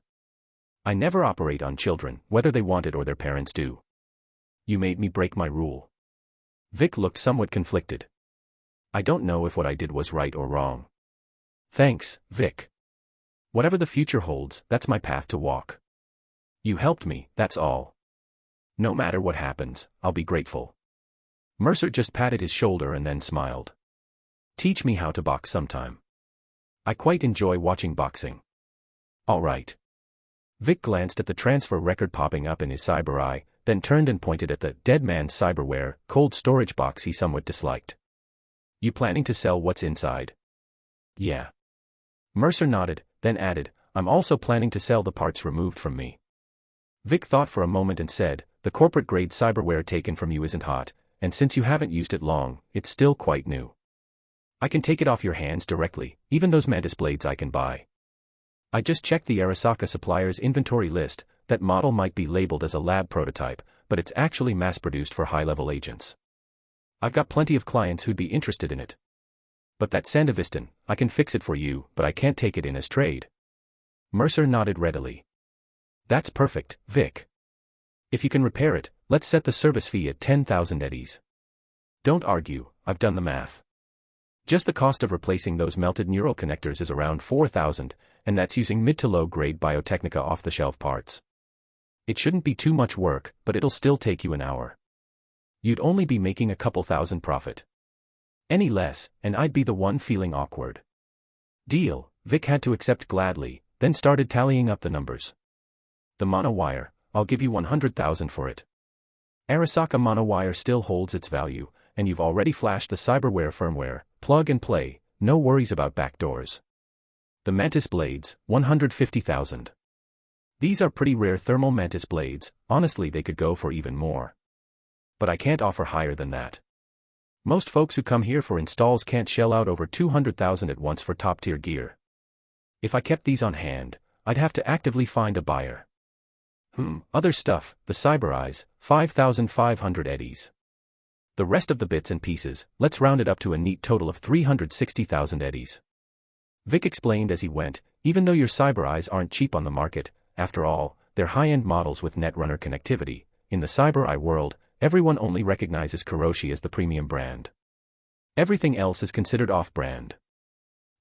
I never operate on children, whether they want it or their parents do. You made me break my rule. Vic looked somewhat conflicted. I don't know if what I did was right or wrong. Thanks, Vic. Whatever the future holds, that's my path to walk. You helped me, that's all. No matter what happens, I'll be grateful. Mercer just patted his shoulder and then smiled. Teach me how to box sometime. I quite enjoy watching boxing. All right. Vic glanced at the transfer record popping up in his cyber eye, then turned and pointed at the dead man's cyberware, cold storage box he somewhat disliked. You planning to sell what's inside? Yeah. Mercer nodded, then added, I'm also planning to sell the parts removed from me. Vic thought for a moment and said, the corporate-grade cyberware taken from you isn't hot, and since you haven't used it long, it's still quite new. I can take it off your hands directly, even those mantis blades I can buy. I just checked the Arasaka supplier's inventory list. That model might be labeled as a lab prototype, but it's actually mass-produced for high-level agents. I've got plenty of clients who'd be interested in it. But that Sandevistan, I can fix it for you, but I can't take it in as trade. Mercer nodded readily. That's perfect, Vic. If you can repair it, let's set the service fee at 10,000 eddies. Don't argue, I've done the math. Just the cost of replacing those melted neural connectors is around 4,000, and that's using mid to low-grade Biotechnica off-the-shelf parts. It shouldn't be too much work, but it'll still take you an hour. You'd only be making a couple thousand profit. Any less, and I'd be the one feeling awkward. Deal, Vic had to accept gladly, then started tallying up the numbers. The monowire, I'll give you 100,000 for it. Arasaka monowire still holds its value, and you've already flashed the cyberware firmware, plug and play, no worries about backdoors. The mantis blades, 150,000. These are pretty rare thermal mantis blades, honestly they could go for even more. But I can't offer higher than that. Most folks who come here for installs can't shell out over 200,000 at once for top-tier gear. If I kept these on hand, I'd have to actively find a buyer. Other stuff, the cyber eyes, 5,500 eddies. The rest of the bits and pieces, let's round it up to a neat total of 360,000 eddies. Vic explained as he went, even though your cyber eyes aren't cheap on the market, after all, they're high-end models with Netrunner connectivity. In the cyber eye world, everyone only recognizes Kuroshi as the premium brand. Everything else is considered off-brand.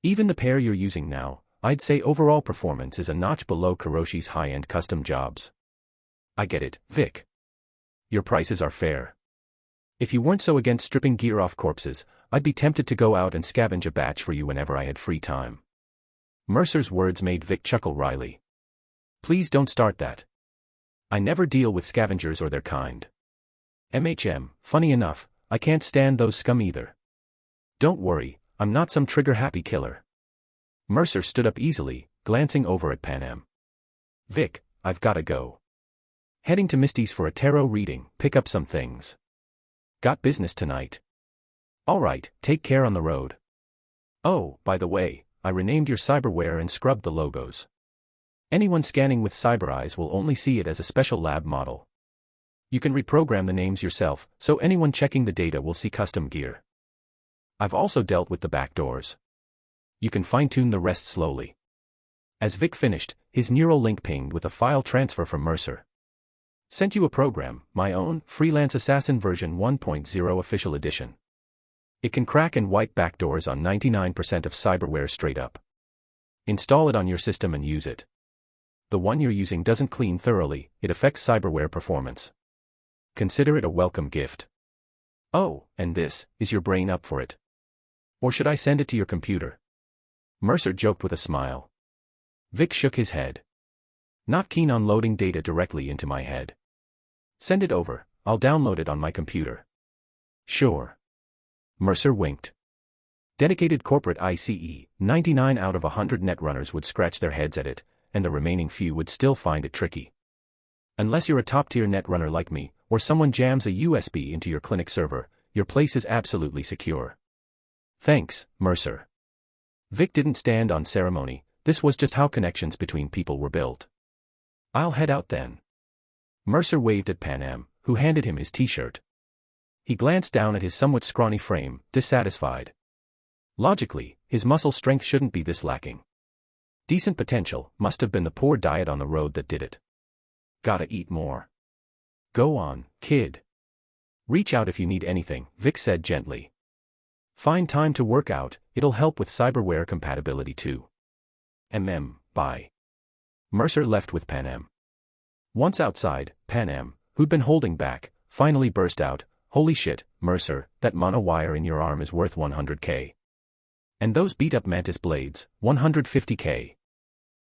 Even the pair you're using now, I'd say overall performance is a notch below Kuroshi's high-end custom jobs. I get it, Vic. Your prices are fair. If you weren't so against stripping gear off corpses, I'd be tempted to go out and scavenge a batch for you whenever I had free time. Mercer's words made Vic chuckle wryly. Please don't start that. I never deal with scavengers or their kind. Funny enough, I can't stand those scum either. Don't worry, I'm not some trigger-happy killer. Mercer stood up easily, glancing over at Panam. Vic, I've gotta go. Heading to Misty's for a tarot reading, pick up some things. Got business tonight. All right, take care on the road. Oh, by the way, I renamed your cyberware and scrubbed the logos. Anyone scanning with cyber eyes will only see it as a special lab model. You can reprogram the names yourself, so anyone checking the data will see custom gear. I've also dealt with the backdoors. You can fine-tune the rest slowly. As Vic finished, his neural link pinged with a file transfer from Mercer. Sent you a program, my own, Freelance Assassin version 1.0 official edition. It can crack and wipe backdoors on 99% of cyberware straight up. Install it on your system and use it. The one you're using doesn't clean thoroughly, it affects cyberware performance. Consider it a welcome gift. Oh, and this, is your brain up for it? Or should I send it to your computer? Mercer joked with a smile. Vic shook his head. Not keen on loading data directly into my head. Send it over, I'll download it on my computer. Sure. Mercer winked. Dedicated corporate ICE, 99 out of 100 netrunners would scratch their heads at it, and the remaining few would still find it tricky. Unless you're a top-tier netrunner like me, or someone jams a USB into your clinic server, your place is absolutely secure. Thanks, Mercer. Vic didn't stand on ceremony, this was just how connections between people were built. I'll head out then. Mercer waved at Panam, who handed him his t-shirt. He glanced down at his somewhat scrawny frame, dissatisfied. Logically, his muscle strength shouldn't be this lacking. Decent potential, must have been the poor diet on the road that did it. Gotta eat more. Go on, kid. Reach out if you need anything, Vic said gently. Find time to work out, it'll help with cyberware compatibility too. Bye. Mercer left with Panam. Once outside, Panam, who'd been holding back, finally burst out, holy shit, Mercer, that mono wire in your arm is worth 100k. And those beat-up mantis blades, 150k.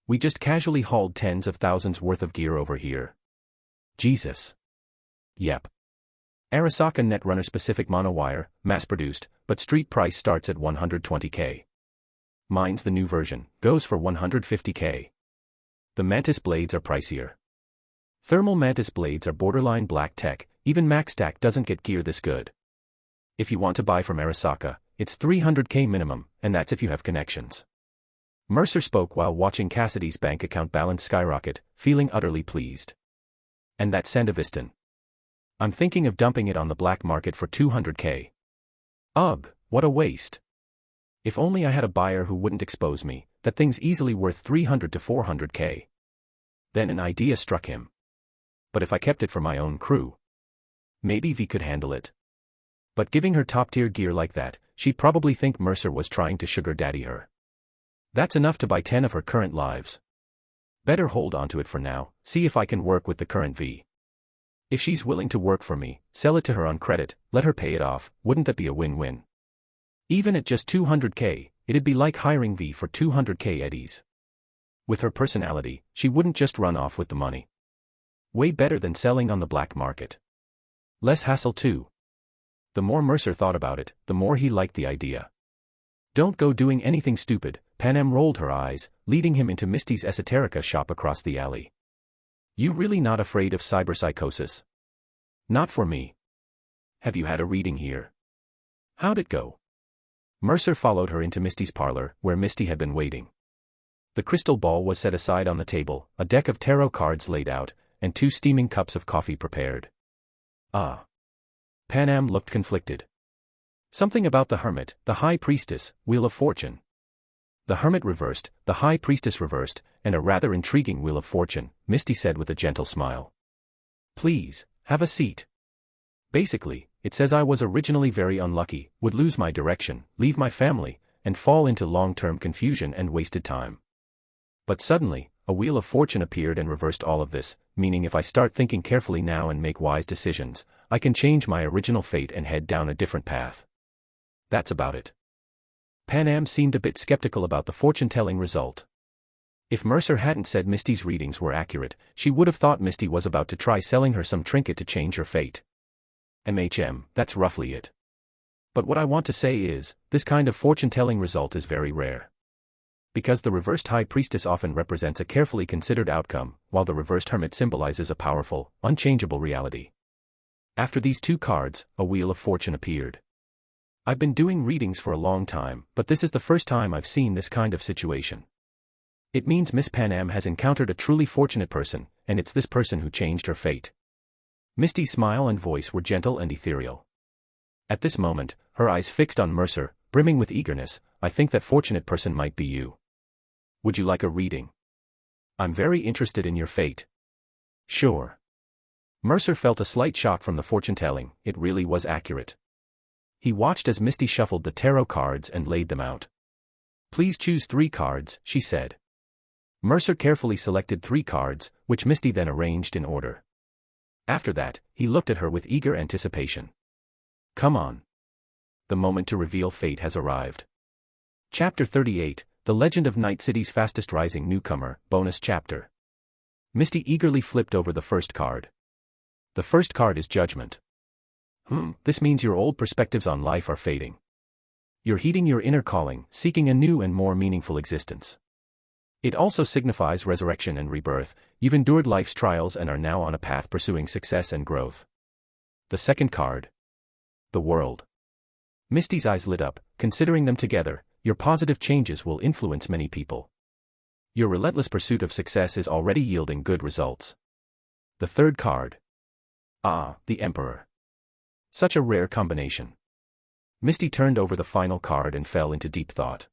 We just casually hauled tens of thousands worth of gear over here. Jesus. Yep. Arasaka Netrunner specific monowire, mass-produced, but street price starts at 120k. Mine's the new version, goes for 150k. The mantis blades are pricier. Thermal mantis blades are borderline black tech, even MaxStack doesn't get gear this good. If you want to buy from Arasaka, it's 300k minimum, and that's if you have connections. Mercer spoke while watching Cassidy's bank account balance skyrocket, feeling utterly pleased. And that Sandevistan. I'm thinking of dumping it on the black market for 200k. Ugh, what a waste. If only I had a buyer who wouldn't expose me, that thing's easily worth 300 to 400k. Then an idea struck him. But if I kept it for my own crew, maybe V could handle it. But giving her top-tier gear like that, she'd probably think Mercer was trying to sugar daddy her. That's enough to buy 10 of her current lives. Better hold onto it for now, see if I can work with the current V. If she's willing to work for me, sell it to her on credit, let her pay it off, wouldn't that be a win-win? Even at just 200k, it'd be like hiring V for 200k eddies. With her personality, she wouldn't just run off with the money. Way better than selling on the black market. Less hassle too. The more Mercer thought about it, the more he liked the idea. Don't go doing anything stupid, Panam rolled her eyes, leading him into Misty's esoterica shop across the alley. You really not afraid of cyberpsychosis? Not for me. Have you had a reading here? How'd it go? Mercer followed her into Misty's parlor, where Misty had been waiting. The crystal ball was set aside on the table, a deck of tarot cards laid out, and 2 steaming cups of coffee prepared. Ah. Panam looked conflicted. Something about the Hermit, the High Priestess, Wheel of Fortune. The Hermit reversed, the High Priestess reversed, and a rather intriguing Wheel of Fortune, Misty said with a gentle smile. Please, have a seat. Basically, it says I was originally very unlucky, would lose my direction, leave my family, and fall into long-term confusion and wasted time. But suddenly, a Wheel of Fortune appeared and reversed all of this, meaning if I start thinking carefully now and make wise decisions, I can change my original fate and head down a different path. That's about it. Panam seemed a bit skeptical about the fortune-telling result. If Mercer hadn't said Misty's readings were accurate, she would have thought Misty was about to try selling her some trinket to change her fate. That's roughly it. But what I want to say is, this kind of fortune-telling result is very rare. Because the reversed High Priestess often represents a carefully considered outcome, while the reversed Hermit symbolizes a powerful, unchangeable reality. After these 2 cards, a Wheel of Fortune appeared. I've been doing readings for a long time, but this is the first time I've seen this kind of situation. It means Miss Panam has encountered a truly fortunate person, and it's this person who changed her fate. Misty's smile and voice were gentle and ethereal. At this moment, her eyes fixed on Mercer, brimming with eagerness. I think that fortunate person might be you. Would you like a reading? I'm very interested in your fate. Sure. Mercer felt a slight shock from the fortune-telling. It really was accurate. He watched as Misty shuffled the tarot cards and laid them out. Please choose 3 cards, she said. Mercer carefully selected 3 cards, which Misty then arranged in order. After that, he looked at her with eager anticipation. Come on. The moment to reveal fate has arrived. Chapter 38, The Legend of Night City's Fastest Rising Newcomer, Bonus Chapter. Misty eagerly flipped over the first card. The first card is Judgment. This means your old perspectives on life are fading. You're heeding your inner calling, seeking a new and more meaningful existence. It also signifies resurrection and rebirth. You've endured life's trials and are now on a path pursuing success and growth. The second card. The World. Misty's eyes lit up. Considering them together, your positive changes will influence many people. Your relentless pursuit of success is already yielding good results. The third card. The Emperor. Such a rare combination. Misty turned over the final card and fell into deep thought.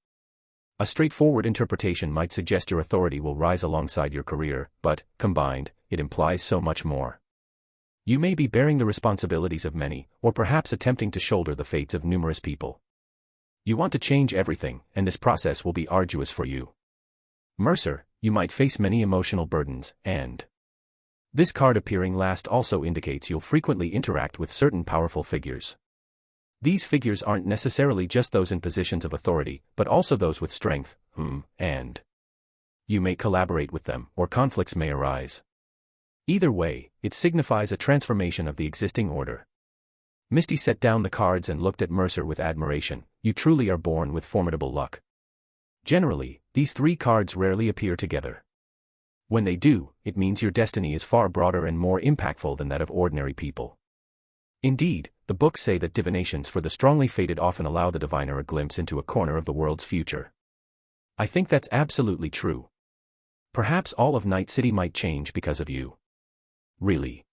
A straightforward interpretation might suggest your authority will rise alongside your career, but, combined, it implies so much more. You may be bearing the responsibilities of many, or perhaps attempting to shoulder the fates of numerous people. You want to change everything, and this process will be arduous for you. Mercer, you might face many emotional burdens, and this card appearing last also indicates you'll frequently interact with certain powerful figures. These figures aren't necessarily just those in positions of authority, but also those with strength, and you may collaborate with them, or conflicts may arise. Either way, it signifies a transformation of the existing order. Misty set down the cards and looked at Mercer with admiration. You truly are born with formidable luck. Generally, these 3 cards rarely appear together. When they do, it means your destiny is far broader and more impactful than that of ordinary people. Indeed, the books say that divinations for the strongly fated often allow the diviner a glimpse into a corner of the world's future. I think that's absolutely true. Perhaps all of Night City might change because of you. Really?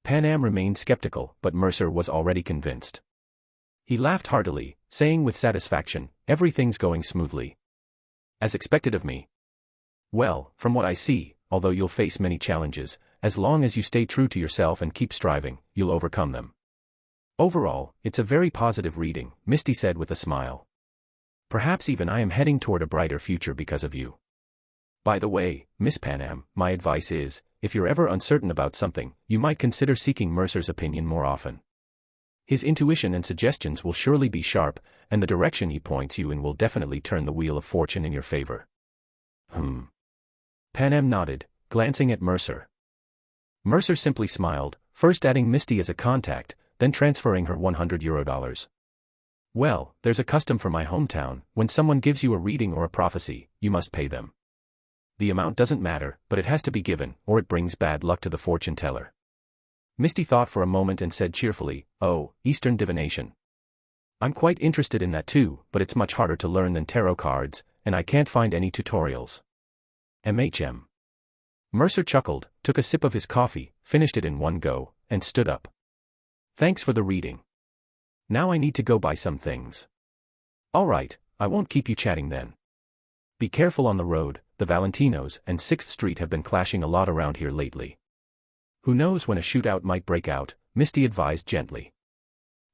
Panam remained skeptical, but Mercer was already convinced. He laughed heartily, saying with satisfaction, everything's going smoothly. As expected of me. Well, from what I see, although you'll face many challenges, as long as you stay true to yourself and keep striving, you'll overcome them. Overall, it's a very positive reading, Misty said with a smile. Perhaps even I am heading toward a brighter future because of you. By the way, Miss Panam, my advice is, if you're ever uncertain about something, you might consider seeking Mercer's opinion more often. His intuition and suggestions will surely be sharp, and the direction he points you in will definitely turn the wheel of fortune in your favor. Panam nodded, glancing at Mercer. Mercer simply smiled, first adding Misty as a contact, then transferring her $100. Well, there's a custom from my hometown. When someone gives you a reading or a prophecy, you must pay them. The amount doesn't matter, but it has to be given, or it brings bad luck to the fortune teller. Misty thought for a moment and said cheerfully, "Oh, Eastern divination. I'm quite interested in that too, but it's much harder to learn than tarot cards, and I can't find any tutorials." Mercer chuckled, took a sip of his coffee, finished it in one go, and stood up. "Thanks for the reading. Now I need to go buy some things." "All right, I won't keep you chatting then. Be careful on the road. The Valentinos and 6th Street have been clashing a lot around here lately. Who knows when a shootout might break out," Misty advised gently.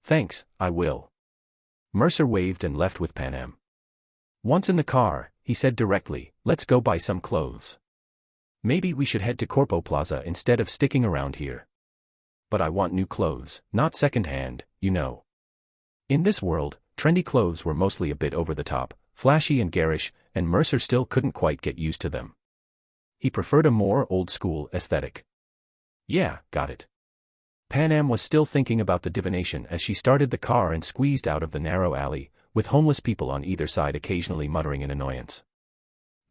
"Thanks, I will." Mercer waved and left with Panam. Once in the car, he said directly, "Let's go buy some clothes. Maybe we should head to Corpo Plaza instead of sticking around here. But I want new clothes, not second-hand, you know." In this world, trendy clothes were mostly a bit over the top, flashy and garish, and Mercer still couldn't quite get used to them. He preferred a more old-school aesthetic. "Yeah, got it." Panam was still thinking about the divination as she started the car and squeezed out of the narrow alley, with homeless people on either side occasionally muttering in annoyance.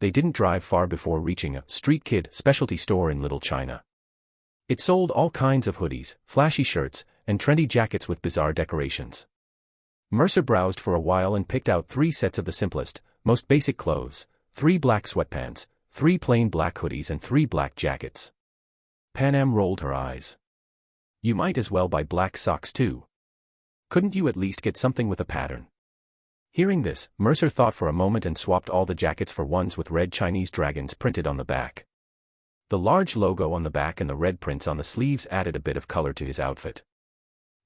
They didn't drive far before reaching a street kid specialty store in Little China. It sold all kinds of hoodies, flashy shirts, and trendy jackets with bizarre decorations. Mercer browsed for a while and picked out 3 sets of the simplest, most basic clothes, 3 black sweatpants, 3 plain black hoodies and 3 black jackets. Panam rolled her eyes. You might as well buy black socks too. Couldn't you at least get something with a pattern? Hearing this, Mercer thought for a moment and swapped all the jackets for ones with red Chinese dragons printed on the back. The large logo on the back and the red prints on the sleeves added a bit of color to his outfit.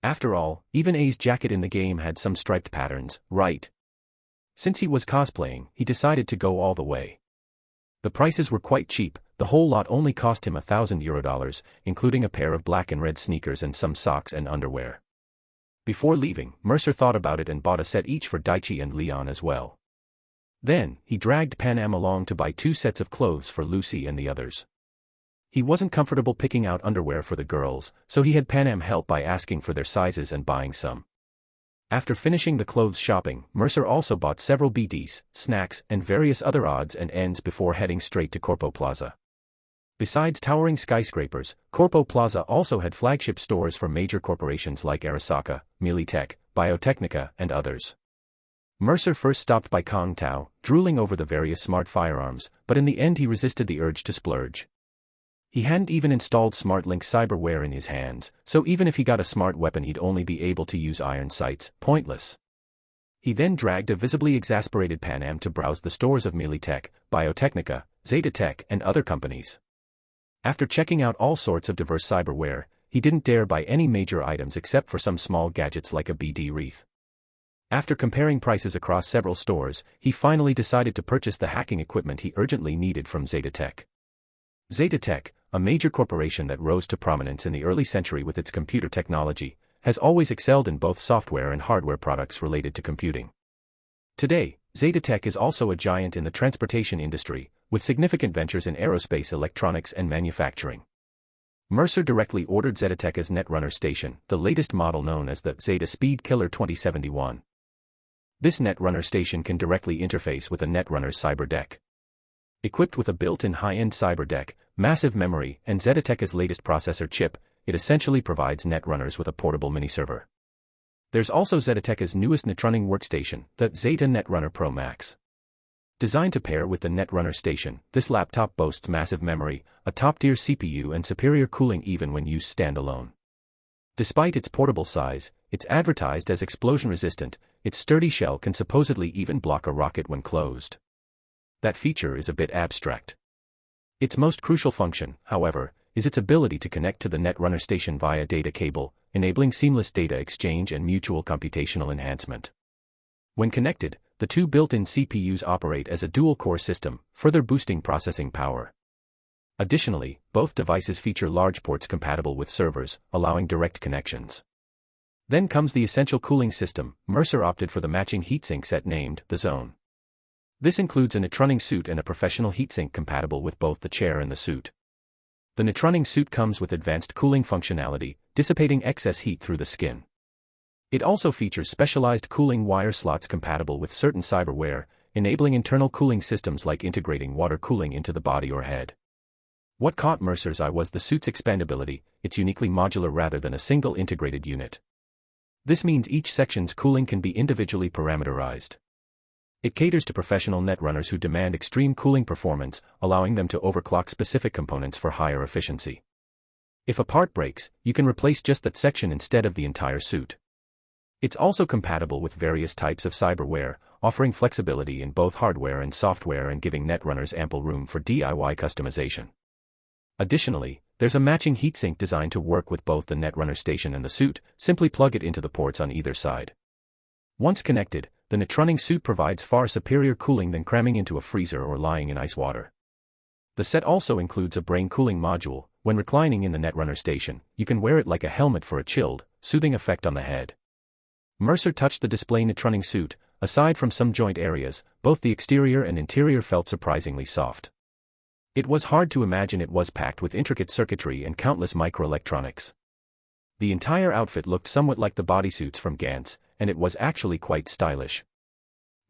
After all, even A's jacket in the game had some striped patterns, right? Since he was cosplaying, he decided to go all the way. The prices were quite cheap, the whole lot only cost him €1,000, including a pair of black and red sneakers and some socks and underwear. Before leaving, Mercer thought about it and bought a set each for Daichi and Leon as well. Then, he dragged Panam along to buy 2 sets of clothes for Lucy and the others. He wasn't comfortable picking out underwear for the girls, so he had Panam help by asking for their sizes and buying some. After finishing the clothes shopping, Mercer also bought several BDs, snacks, and various other odds and ends before heading straight to Corpo Plaza. Besides towering skyscrapers, Corpo Plaza also had flagship stores for major corporations like Arasaka, Militech, Biotechnica, and others. Mercer first stopped by Kong Tao, drooling over the various smart firearms, but in the end he resisted the urge to splurge. He hadn't even installed SmartLink cyberware in his hands, so even if he got a smart weapon he'd only be able to use iron sights, pointless. He then dragged a visibly exasperated Panam to browse the stores of Militech, Biotechnica, Zeta Tech, and other companies. After checking out all sorts of diverse cyberware, he didn't dare buy any major items except for some small gadgets like a BD wreath. After comparing prices across several stores, he finally decided to purchase the hacking equipment he urgently needed from Zeta Tech. Zeta Tech, a major corporation that rose to prominence in the early century with its computer technology, has always excelled in both software and hardware products related to computing. Today, Zeta Tech is also a giant in the transportation industry, with significant ventures in aerospace electronics and manufacturing. Mercer directly ordered Zeta Tech's Netrunner station, the latest model known as the Zeta Speed Killer 2071. This Netrunner station can directly interface with a Netrunner cyber deck. Equipped with a built-in high-end cyber deck, massive memory, and Zeta Tech's latest processor chip, it essentially provides Netrunners with a portable mini-server. There's also Zeta Tech's newest netrunning workstation, the Zeta Netrunner Pro Max. Designed to pair with the Netrunner station, this laptop boasts massive memory, a top-tier CPU and superior cooling even when used standalone. Despite its portable size, it's advertised as explosion-resistant, its sturdy shell can supposedly even block a rocket when closed. That feature is a bit abstract. Its most crucial function, however, is its ability to connect to the Netrunner station via data cable, enabling seamless data exchange and mutual computational enhancement. When connected, the 2 built-in CPUs operate as a dual-core system, further boosting processing power. Additionally, both devices feature large ports compatible with servers, allowing direct connections. Then comes the essential cooling system. Mercer opted for the matching heatsink set named the Zone. This includes a netrunning suit and a professional heatsink compatible with both the chair and the suit. The netrunning suit comes with advanced cooling functionality, dissipating excess heat through the skin. It also features specialized cooling wire slots compatible with certain cyberware, enabling internal cooling systems like integrating water cooling into the body or head. What caught Mercer's eye was the suit's expandability. It's uniquely modular rather than a single integrated unit. This means each section's cooling can be individually parameterized. It caters to professional netrunners who demand extreme cooling performance, allowing them to overclock specific components for higher efficiency. If a part breaks, you can replace just that section instead of the entire suit. It's also compatible with various types of cyberware, offering flexibility in both hardware and software and giving netrunners ample room for DIY customization. Additionally, there's a matching heatsink designed to work with both the Netrunner station and the suit. Simply plug it into the ports on either side. Once connected, the netrunning suit provides far superior cooling than cramming into a freezer or lying in ice water. The set also includes a brain cooling module. When reclining in the Netrunner station, you can wear it like a helmet for a chilled, soothing effect on the head. Mercer touched the display netrunning suit. Aside from some joint areas, both the exterior and interior felt surprisingly soft. It was hard to imagine it was packed with intricate circuitry and countless microelectronics. The entire outfit looked somewhat like the bodysuits from Gantz, and it was actually quite stylish.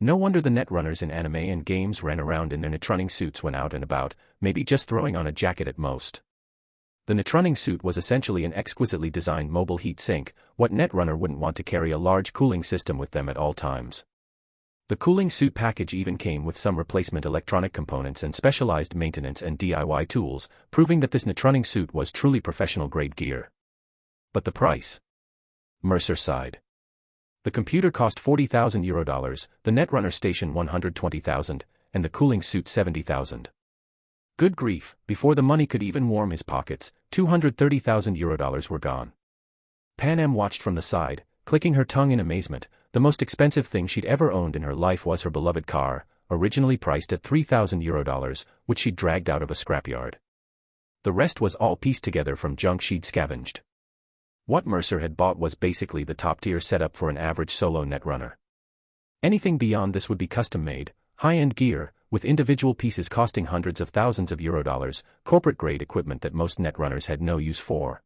No wonder the netrunners in anime and games ran around in their netrunning suits when out and about, maybe just throwing on a jacket at most. The netrunning suit was essentially an exquisitely designed mobile heat sink. What netrunner wouldn't want to carry a large cooling system with them at all times? The cooling suit package even came with some replacement electronic components and specialized maintenance and DIY tools, proving that this netrunning suit was truly professional-grade gear. But the price? Mercer sighed. The computer cost €40,000, the netrunner station $120,000, and the cooling suit $70,000. Good grief, before the money could even warm his pockets, €230,000 were gone. Pan Am watched from the side, clicking her tongue in amazement. The most expensive thing she'd ever owned in her life was her beloved car, originally priced at €3,000, which she'd dragged out of a scrapyard. The rest was all pieced together from junk she'd scavenged. What Mercer had bought was basically the top-tier setup for an average solo netrunner. Anything beyond this would be custom-made, high-end gear, with individual pieces costing hundreds of thousands of Euro, corporate-grade equipment that most netrunners had no use for.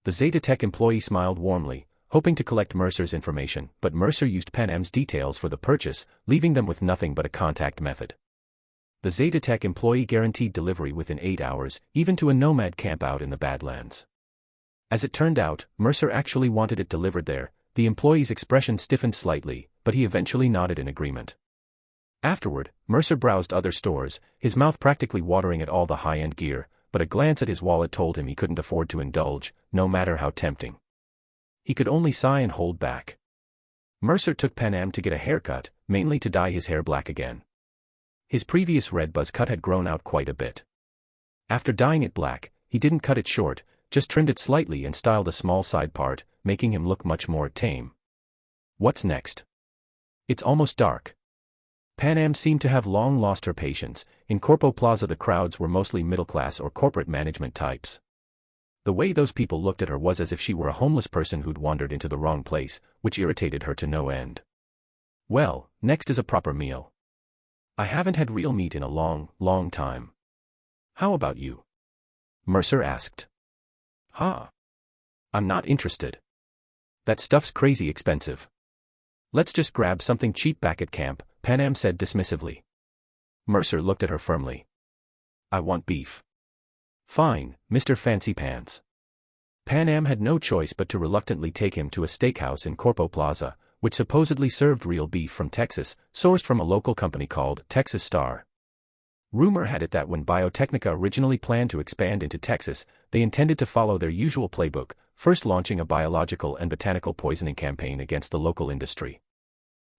The Zetatech employee smiled warmly, hoping to collect Mercer's information, but Mercer used Pan Am's details for the purchase, leaving them with nothing but a contact method. The Zetatech employee guaranteed delivery within 8 hours, even to a nomad camp out in the Badlands. As it turned out, Mercer actually wanted it delivered there. The employee's expression stiffened slightly, but he eventually nodded in agreement. Afterward, Mercer browsed other stores, his mouth practically watering at all the high-end gear, but a glance at his wallet told him he couldn't afford to indulge, no matter how tempting. He could only sigh and hold back. Mercer took Pan Am to get a haircut, mainly to dye his hair black again. His previous red buzz cut had grown out quite a bit. After dyeing it black, he didn't cut it short, just trimmed it slightly and styled a small side part, making him look much more tame. What's next? It's almost dark. Pan Am seemed to have long lost her patience. In Corpo Plaza the crowds were mostly middle-class or corporate management types. The way those people looked at her was as if she were a homeless person who'd wandered into the wrong place, which irritated her to no end. Well, next is a proper meal. I haven't had real meat in a long, long time. How about you? Mercer asked. Huh. I'm not interested. That stuff's crazy expensive. Let's just grab something cheap back at camp, Pan Am said dismissively. Mercer looked at her firmly. I want beef. Fine, Mr. Fancy Pants. Pan Am had no choice but to reluctantly take him to a steakhouse in Corpo Plaza, which supposedly served real beef from Texas, sourced from a local company called Texas Star. Rumor had it that when Biotechnica originally planned to expand into Texas, they intended to follow their usual playbook, first launching a biological and botanical poisoning campaign against the local industry.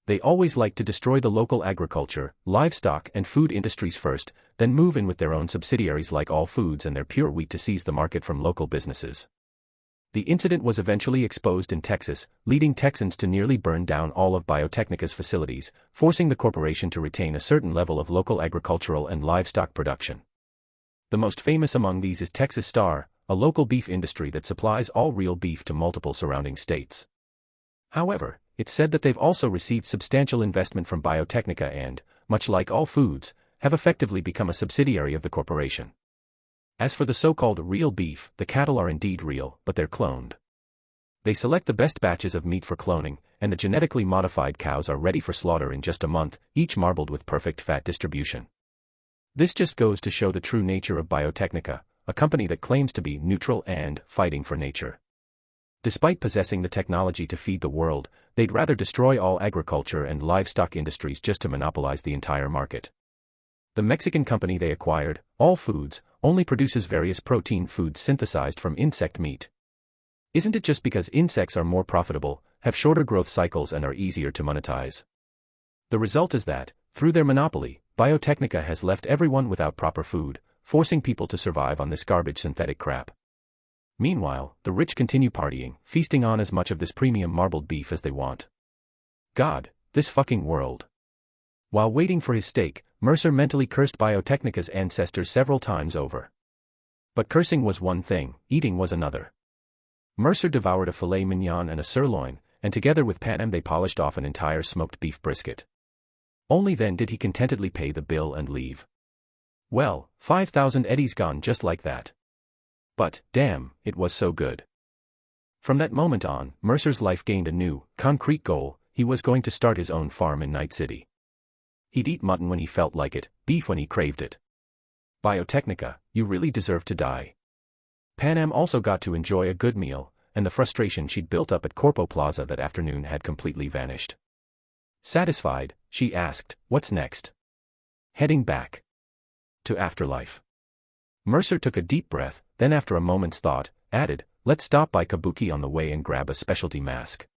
They always liked to destroy the local agriculture, livestock and food industries first, then move in with their own subsidiaries like All Foods and their Pure Wheat to seize the market from local businesses. The incident was eventually exposed in Texas, leading Texans to nearly burn down all of Biotechnica's facilities, forcing the corporation to retain a certain level of local agricultural and livestock production. The most famous among these is Texas Star, a local beef industry that supplies all real beef to multiple surrounding states. However, it's said that they've also received substantial investment from Biotechnica and, much like All Foods, have effectively become a subsidiary of the corporation. As for the so-called real beef, the cattle are indeed real, but they're cloned. They select the best batches of meat for cloning, and the genetically modified cows are ready for slaughter in just a month, each marbled with perfect fat distribution. This just goes to show the true nature of Biotechnica, a company that claims to be neutral and fighting for nature. Despite possessing the technology to feed the world, they'd rather destroy all agriculture and livestock industries just to monopolize the entire market. The Mexican company they acquired, All Foods, only produces various protein foods synthesized from insect meat. Isn't it just because insects are more profitable, have shorter growth cycles and are easier to monetize? The result is that, through their monopoly, Biotechnica has left everyone without proper food, forcing people to survive on this garbage synthetic crap. Meanwhile, the rich continue partying, feasting on as much of this premium marbled beef as they want. God, this fucking world. While waiting for his steak, Mercer mentally cursed Biotechnica's ancestors several times over. But cursing was one thing, eating was another. Mercer devoured a filet mignon and a sirloin, and together with Pan Am they polished off an entire smoked beef brisket. Only then did he contentedly pay the bill and leave. Well, 5,000 eddies gone just like that. But, damn, it was so good. From that moment on, Mercer's life gained a new, concrete goal. He was going to start his own farm in Night City. He'd eat mutton when he felt like it, beef when he craved it. Biotechnica, you really deserve to die. Panam also got to enjoy a good meal, and the frustration she'd built up at Corpo Plaza that afternoon had completely vanished. Satisfied, she asked, "What's next?" "Heading back to Afterlife." Mercer took a deep breath, then after a moment's thought, added, "Let's stop by Kabuki on the way and grab a specialty mask.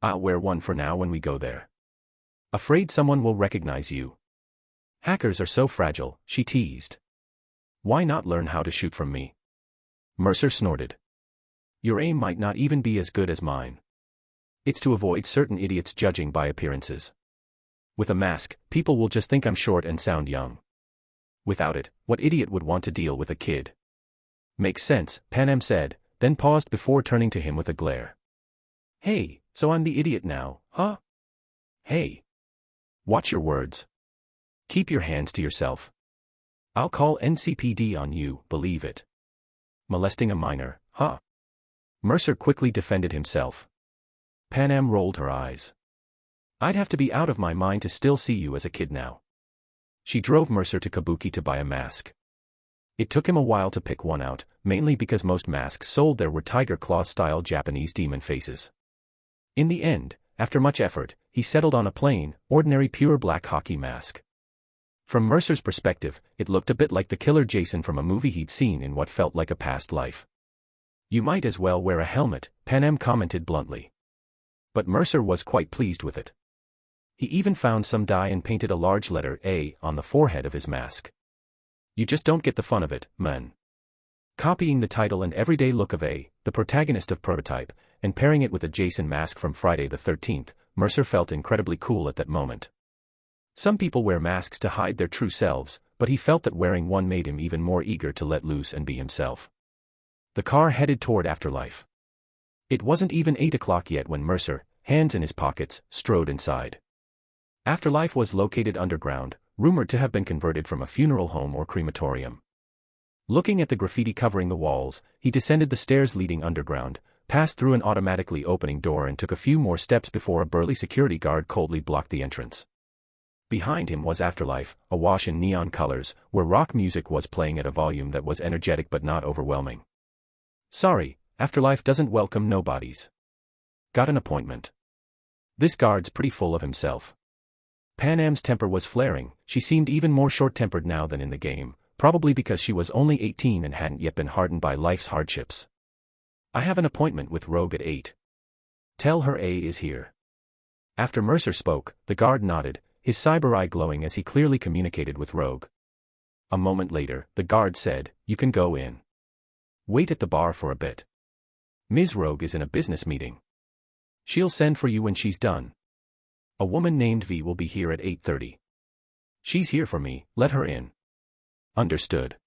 I'll wear one for now when we go there. Afraid someone will recognize you." "Hackers are so fragile," she teased. "Why not learn how to shoot from me?" Mercer snorted. "Your aim might not even be as good as mine. It's to avoid certain idiots judging by appearances. With a mask, people will just think I'm short and sound young. Without it, what idiot would want to deal with a kid?" "Makes sense," Panam said, then paused before turning to him with a glare. "Hey, so I'm the idiot now, huh? Hey. Watch your words. Keep your hands to yourself. I'll call NCPD on you, believe it. Molesting a minor, huh?" Mercer quickly defended himself. Panam rolled her eyes. "I'd have to be out of my mind to still see you as a kid now." She drove Mercer to Kabuki to buy a mask. It took him a while to pick one out, mainly because most masks sold there were tiger claw-style Japanese demon faces. In the end, after much effort, he settled on a plain, ordinary pure black hockey mask. From Mercer's perspective, it looked a bit like the killer Jason from a movie he'd seen in what felt like a past life. "You might as well wear a helmet," Panam commented bluntly. But Mercer was quite pleased with it. He even found some dye and painted a large letter A on the forehead of his mask. "You just don't get the fun of it, man." Copying the title and everyday look of A, the protagonist of Prototype, and pairing it with a Jason mask from Friday the 13th, Mercer felt incredibly cool at that moment. Some people wear masks to hide their true selves, but he felt that wearing one made him even more eager to let loose and be himself. The car headed toward Afterlife. It wasn't even 8 o'clock yet when Mercer, hands in his pockets, strode inside. Afterlife was located underground, rumored to have been converted from a funeral home or crematorium. Looking at the graffiti covering the walls, he descended the stairs leading underground, passed through an automatically opening door and took a few more steps before a burly security guard coldly blocked the entrance. Behind him was Afterlife, awash in neon colors, where rock music was playing at a volume that was energetic but not overwhelming. "Sorry, Afterlife doesn't welcome nobodies. Got an appointment." This guard's pretty full of himself. Panam's temper was flaring. She seemed even more short-tempered now than in the game, probably because she was only 18 and hadn't yet been hardened by life's hardships. "I have an appointment with Rogue at 8. Tell her A is here." After Mercer spoke, the guard nodded, his cyber eye glowing as he clearly communicated with Rogue. A moment later, the guard said, "You can go in. Wait at the bar for a bit. Ms. Rogue is in a business meeting. She'll send for you when she's done. A woman named V will be here at 8:30. She's here for me, let her in." "Understood."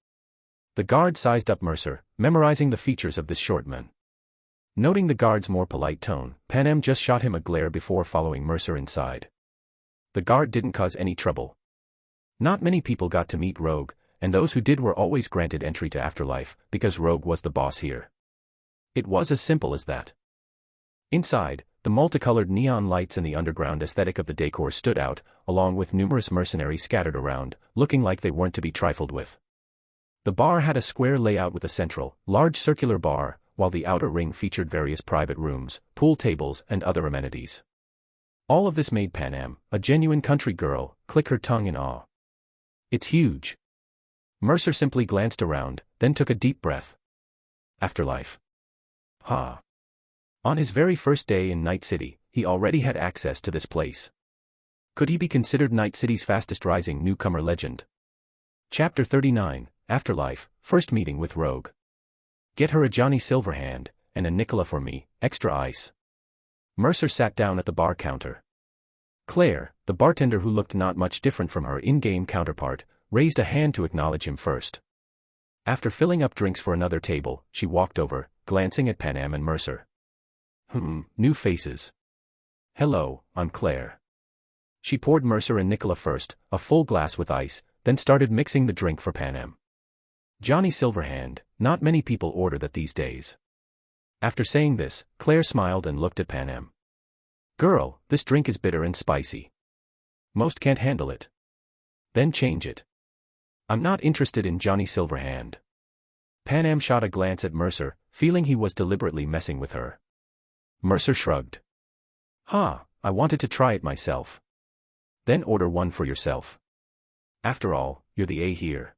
The guard sized up Mercer, memorizing the features of this short man. Noting the guard's more polite tone, Panam just shot him a glare before following Mercer inside. The guard didn't cause any trouble. Not many people got to meet Rogue, and those who did were always granted entry to Afterlife, because Rogue was the boss here. It was as simple as that. Inside, the multicolored neon lights and the underground aesthetic of the decor stood out, along with numerous mercenaries scattered around, looking like they weren't to be trifled with. The bar had a square layout with a central, large circular bar, while the outer ring featured various private rooms, pool tables, and other amenities. All of this made Panam, a genuine country girl, click her tongue in awe. "It's huge." Mercer simply glanced around, then took a deep breath. Afterlife. Ha. On his very first day in Night City, he already had access to this place. Could he be considered Night City's fastest rising newcomer legend? Chapter 39, Afterlife, First Meeting with Rogue. "Get her a Johnny Silverhand, and a Nicola for me, extra ice." Mercer sat down at the bar counter. Claire, the bartender who looked not much different from her in-game counterpart, raised a hand to acknowledge him first. After filling up drinks for another table, she walked over, glancing at Panam and Mercer. New faces. "Hello, I'm Claire." She poured Mercer and Nicola first, a full glass with ice, then started mixing the drink for Panam. Johnny Silverhand, not many people order that these days. After saying this, Claire smiled and looked at Panam. "Girl, this drink is bitter and spicy. Most can't handle it. Then change it. I'm not interested in Johnny Silverhand." Pan shot a glance at Mercer, feeling he was deliberately messing with her. Mercer shrugged. I wanted to try it myself. Then order one for yourself. After all, you're the A here.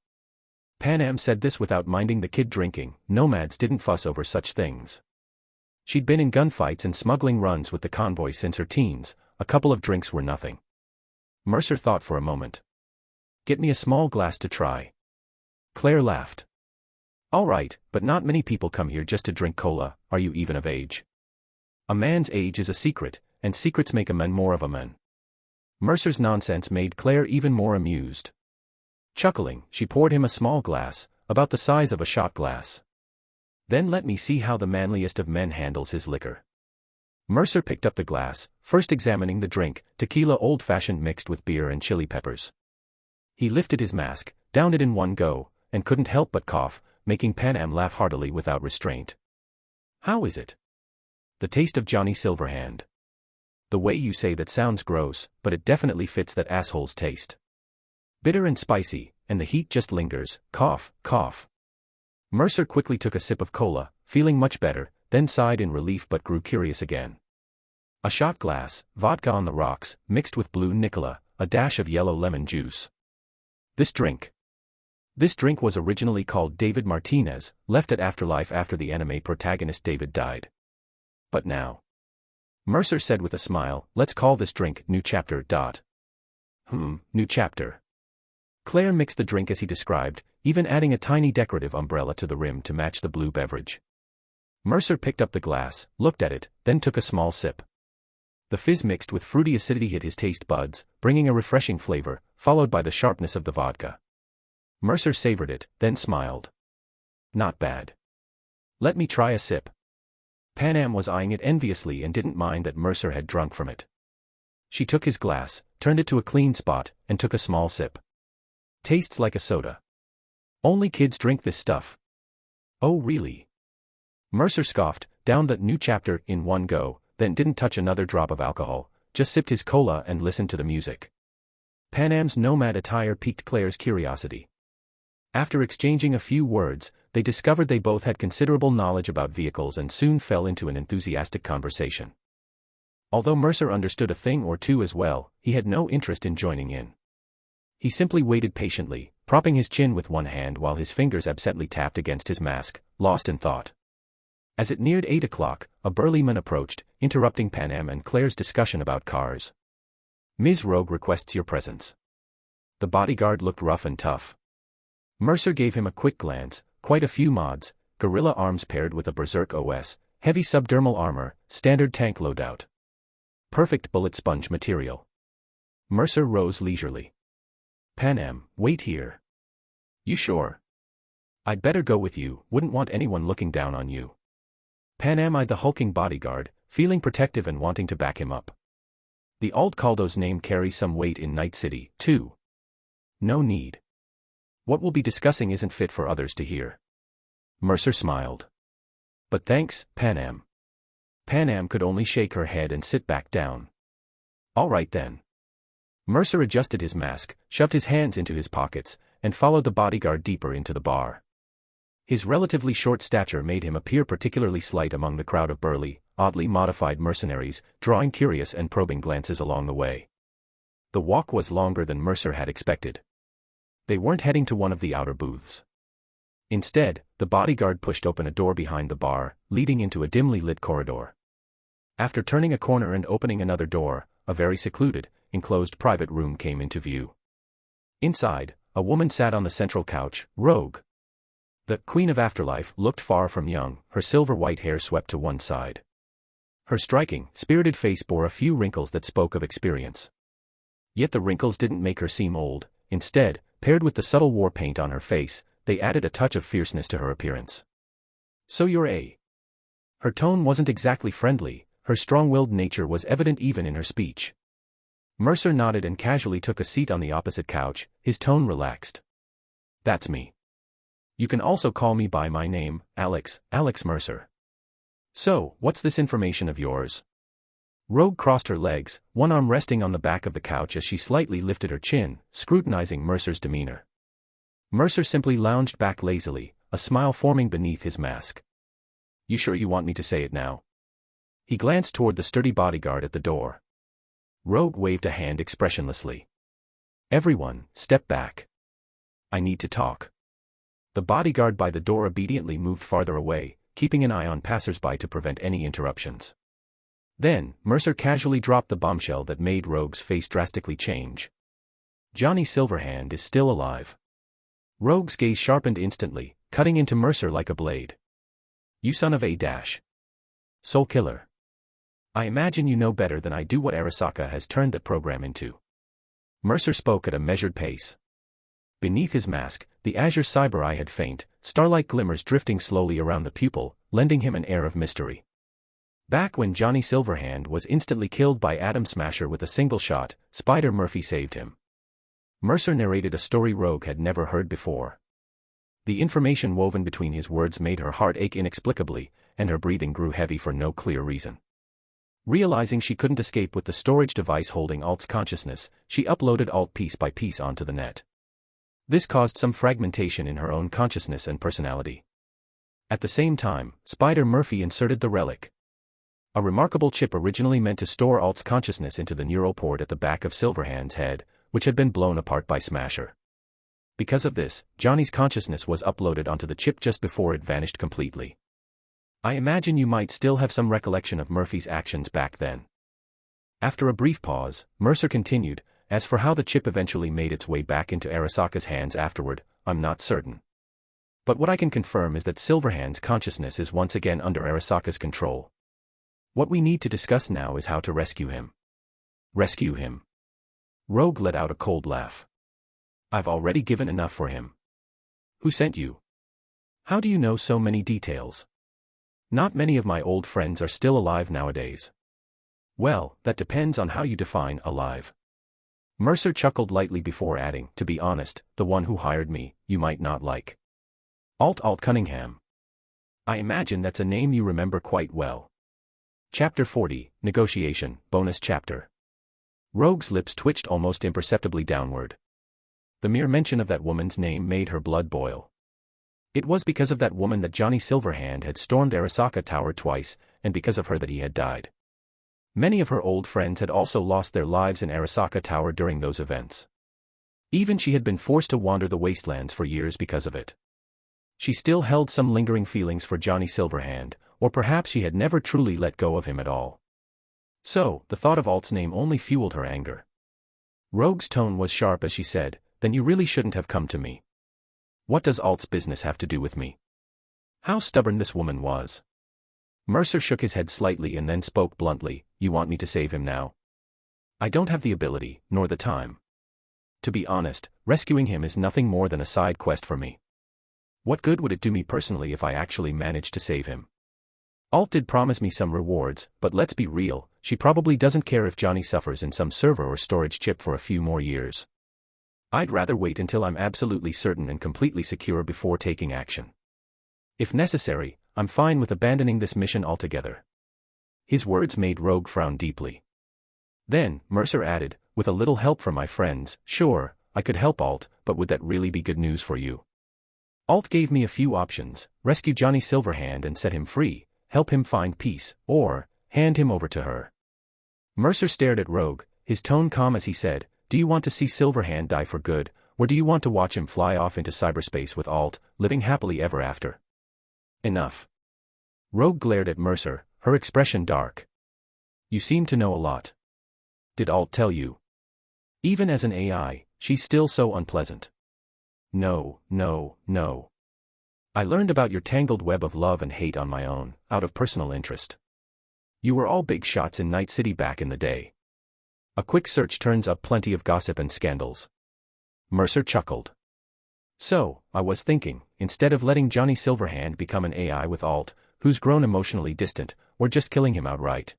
Pan said this without minding the kid drinking. Nomads didn't fuss over such things. She'd been in gunfights and smuggling runs with the convoy since her teens. A couple of drinks were nothing. Mercer thought for a moment. Get me a small glass to try. Claire laughed. All right, but not many people come here just to drink cola. Are you even of age? A man's age is a secret, and secrets make a man more of a man. Mercer's nonsense made Claire even more amused. Chuckling, she poured him a small glass, about the size of a shot glass. Then let me see how the manliest of men handles his liquor. Mercer picked up the glass, first examining the drink, tequila old-fashioned mixed with beer and chili peppers. He lifted his mask, downed it in one go, and couldn't help but cough, making Pan laugh heartily without restraint. How is it? The taste of Johnny Silverhand. The way you say that sounds gross, but it definitely fits that asshole's taste. Bitter and spicy, and the heat just lingers. Cough, cough. Mercer quickly took a sip of cola, feeling much better, then sighed in relief but grew curious again. A shot glass, vodka on the rocks, mixed with blue Nicola, a dash of yellow lemon juice. This drink was originally called David Martinez, left at Afterlife after the anime protagonist David died. But now, Mercer said with a smile, let's call this drink New Chapter. New Chapter. Claire mixed the drink as he described, even adding a tiny decorative umbrella to the rim to match the blue beverage. Mercer picked up the glass, looked at it, then took a small sip. The fizz mixed with fruity acidity hit his taste buds, bringing a refreshing flavor, followed by the sharpness of the vodka. Mercer savored it, then smiled. Not bad. Let me try a sip. Pan was eyeing it enviously and didn't mind that Mercer had drunk from it. She took his glass, turned it to a clean spot, and took a small sip. Tastes like a soda. Only kids drink this stuff. Oh really? Mercer scoffed, downed the New Chapter in one go, then didn't touch another drop of alcohol, just sipped his cola and listened to the music. Pan's nomad attire piqued Claire's curiosity. After exchanging a few words, they discovered they both had considerable knowledge about vehicles and soon fell into an enthusiastic conversation. Although Mercer understood a thing or two as well, he had no interest in joining in. He simply waited patiently, propping his chin with one hand while his fingers absently tapped against his mask, lost in thought. As it neared 8 o'clock, a burly man approached, interrupting Pan and Claire's discussion about cars. Ms. Rogue requests your presence. The bodyguard looked rough and tough. Mercer gave him a quick glance, quite a few mods, gorilla arms paired with a berserk OS, heavy subdermal armor, standard tank loadout. Perfect bullet sponge material. Mercer rose leisurely. Pan wait here. You sure? I'd better go with you, wouldn't want anyone looking down on you. Pan eyed the hulking bodyguard, feeling protective and wanting to back him up. The Aldcaldo's name carries some weight in Night City, too. No need. What we'll be discussing isn't fit for others to hear. Mercer smiled. But thanks, Pan. Pan could only shake her head and sit back down. All right then. Mercer adjusted his mask, shoved his hands into his pockets, and followed the bodyguard deeper into the bar. His relatively short stature made him appear particularly slight among the crowd of burly, oddly modified mercenaries, drawing curious and probing glances along the way. The walk was longer than Mercer had expected. They weren't heading to one of the outer booths. Instead, the bodyguard pushed open a door behind the bar, leading into a dimly lit corridor. After turning a corner and opening another door, a very secluded, enclosed private room came into view. Inside, a woman sat on the central couch, Rogue. The Queen of Afterlife looked far from young, her silver white hair swept to one side. Her striking, spirited face bore a few wrinkles that spoke of experience. Yet the wrinkles didn't make her seem old, instead, paired with the subtle war paint on her face, they added a touch of fierceness to her appearance. So you're a... Her tone wasn't exactly friendly, her strong-willed nature was evident even in her speech. Mercer nodded and casually took a seat on the opposite couch, his tone relaxed. That's me. You can also call me by my name, Alex Mercer. So, what's this information of yours? Rogue crossed her legs, one arm resting on the back of the couch as she slightly lifted her chin, scrutinizing Mercer's demeanor. Mercer simply lounged back lazily, a smile forming beneath his mask. You sure you want me to say it now? He glanced toward the sturdy bodyguard at the door. Rogue waved a hand expressionlessly. Everyone, step back. I need to talk. The bodyguard by the door obediently moved farther away, keeping an eye on passersby to prevent any interruptions. Then, Mercer casually dropped the bombshell that made Rogue's face drastically change. Johnny Silverhand is still alive. Rogue's gaze sharpened instantly, cutting into Mercer like a blade. You son of a dash. Soul killer. I imagine you know better than I do what Arasaka has turned that program into. Mercer spoke at a measured pace. Beneath his mask, the azure cyber eye had faint, starlight glimmers drifting slowly around the pupil, lending him an air of mystery. Back when Johnny Silverhand was instantly killed by Atom Smasher with a single shot, Spider Murphy saved him. Mercer narrated a story Rogue had never heard before. The information woven between his words made her heart ache inexplicably, and her breathing grew heavy for no clear reason. Realizing she couldn't escape with the storage device holding Alt's consciousness, she uploaded Alt piece by piece onto the net. This caused some fragmentation in her own consciousness and personality. At the same time, Spider Murphy inserted the relic. A remarkable chip originally meant to store Alt's consciousness into the neural port at the back of Silverhand's head, which had been blown apart by Smasher. Because of this, Johnny's consciousness was uploaded onto the chip just before it vanished completely. I imagine you might still have some recollection of Murphy's actions back then. After a brief pause, Mercer continued, as for how the chip eventually made its way back into Arasaka's hands afterward, I'm not certain. But what I can confirm is that Silverhand's consciousness is once again under Arasaka's control. What we need to discuss now is how to rescue him. Rescue him. Rogue let out a cold laugh. I've already given enough for him. Who sent you? How do you know so many details? Not many of my old friends are still alive nowadays. Well, that depends on how you define alive. Mercer chuckled lightly before adding, to be honest, the one who hired me, you might not like. Alt Cunningham. I imagine that's a name you remember quite well. Chapter 40, Negotiation, Bonus Chapter. Rogue's lips twitched almost imperceptibly downward. The mere mention of that woman's name made her blood boil. It was because of that woman that Johnny Silverhand had stormed Arasaka Tower twice, and because of her that he had died. Many of her old friends had also lost their lives in Arasaka Tower during those events. Even she had been forced to wander the wastelands for years because of it. She still held some lingering feelings for Johnny Silverhand, or perhaps she had never truly let go of him at all. So, the thought of Alt's name only fueled her anger. Rogue's tone was sharp as she said, then you really shouldn't have come to me. What does Alt's business have to do with me? How stubborn this woman was. Mercer shook his head slightly and then spoke bluntly, you want me to save him now? I don't have the ability, nor the time. To be honest, rescuing him is nothing more than a side quest for me. What good would it do me personally if I actually managed to save him? Alt did promise me some rewards, but let's be real, she probably doesn't care if Johnny suffers in some server or storage chip for a few more years. I'd rather wait until I'm absolutely certain and completely secure before taking action. If necessary, I'm fine with abandoning this mission altogether. His words made Rogue frown deeply. Then, Mercer added, with a little help from my friends, sure, I could help Alt, but would that really be good news for you? Alt gave me a few options, rescue Johnny Silverhand and set him free, help him find peace, or hand him over to her. Mercer stared at Rogue, his tone calm as he said, do you want to see Silverhand die for good, or do you want to watch him fly off into cyberspace with Alt, living happily ever after? Enough. Rogue glared at Mercer, her expression dark. You seem to know a lot. Did Alt tell you? Even as an AI, she's still so unpleasant. No. I learned about your tangled web of love and hate on my own, out of personal interest. You were all big shots in Night City back in the day. A quick search turns up plenty of gossip and scandals. Mercer chuckled. So, I was thinking, instead of letting Johnny Silverhand become an AI with Alt, who's grown emotionally distant, or just killing him outright.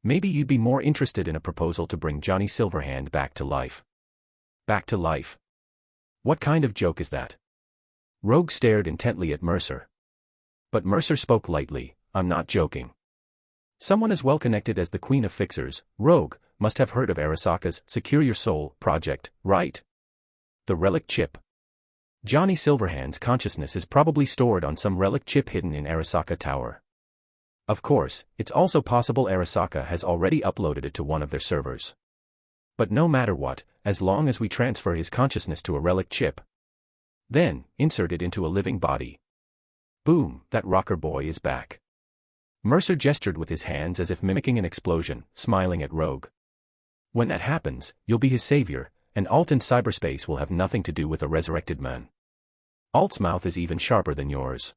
Maybe you'd be more interested in a proposal to bring Johnny Silverhand back to life. Back to life? What kind of joke is that? Rogue stared intently at Mercer. But Mercer spoke lightly, I'm not joking. Someone as well connected as the Queen of Fixers, Rogue, must have heard of Arasaka's Secure Your Soul project, right? The relic chip. Johnny Silverhand's consciousness is probably stored on some relic chip hidden in Arasaka Tower. Of course, it's also possible Arasaka has already uploaded it to one of their servers. But no matter what, as long as we transfer his consciousness to a relic chip, then insert it into a living body. Boom, that rocker boy is back. Mercer gestured with his hands as if mimicking an explosion, smiling at Rogue. When that happens, you'll be his savior, and Alt in cyberspace will have nothing to do with a resurrected man. Alt's mouth is even sharper than yours.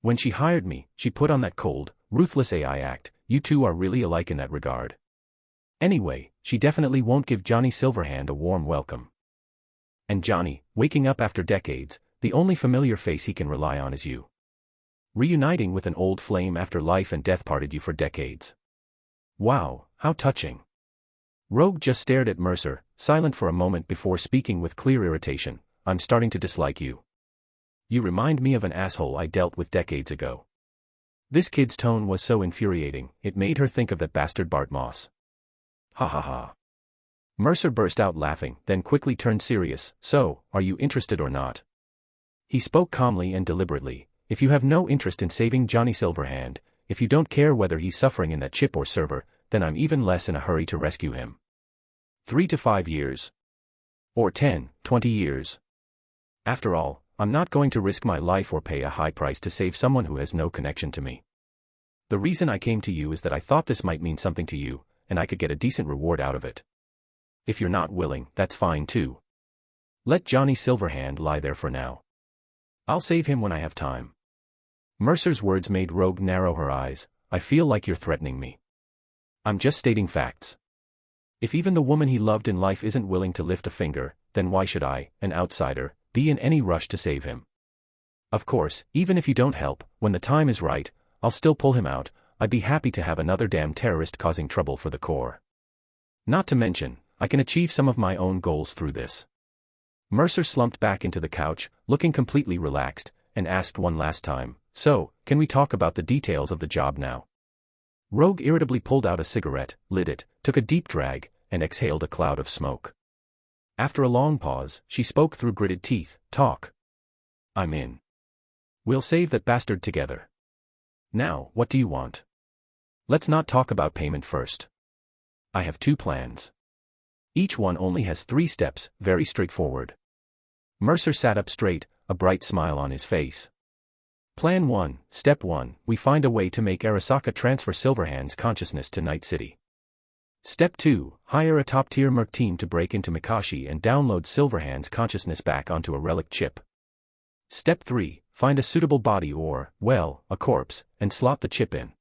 When she hired me, she put on that cold, ruthless AI act. You two are really alike in that regard. Anyway, she definitely won't give Johnny Silverhand a warm welcome. And Johnny, waking up after decades, the only familiar face he can rely on is you. Reuniting with an old flame after life and death parted you for decades. Wow, how touching. Rogue just stared at Mercer, silent for a moment before speaking with clear irritation. I'm starting to dislike you. You remind me of an asshole I dealt with decades ago. This kid's tone was so infuriating, it made her think of that bastard Bart Moss. Ha ha ha. Mercer burst out laughing, then quickly turned serious. So, are you interested or not? He spoke calmly and deliberately. If you have no interest in saving Johnny Silverhand, if you don't care whether he's suffering in that chip or server, then I'm even less in a hurry to rescue him. 3 to 5 years. Or 10, 20 years. After all, I'm not going to risk my life or pay a high price to save someone who has no connection to me. The reason I came to you is that I thought this might mean something to you, and I could get a decent reward out of it. If you're not willing, that's fine too. Let Johnny Silverhand lie there for now. I'll save him when I have time. Mercer's words made Rogue narrow her eyes. I feel like you're threatening me. I'm just stating facts. If even the woman he loved in life isn't willing to lift a finger, then why should I, an outsider, be in any rush to save him? Of course, even if you don't help, when the time is right, I'll still pull him out. I'd be happy to have another damn terrorist causing trouble for the Corps. Not to mention, I can achieve some of my own goals through this. Mercer slumped back into the couch, looking completely relaxed, and asked one last time, so, can we talk about the details of the job now? Rogue irritably pulled out a cigarette, lit it, took a deep drag, and exhaled a cloud of smoke. After a long pause, she spoke through gritted teeth. Talk. I'm in. We'll save that bastard together. Now, what do you want? Let's not talk about payment first. I have 2 plans. Each one only has 3 steps, very straightforward. Mercer sat up straight, a bright smile on his face. Plan 1, Step 1, we find a way to make Arasaka transfer Silverhand's consciousness to Night City. Step 2, hire a top-tier merc team to break into Mikashi and download Silverhand's consciousness back onto a relic chip. Step 3, find a suitable body or, well, a corpse, and slot the chip in.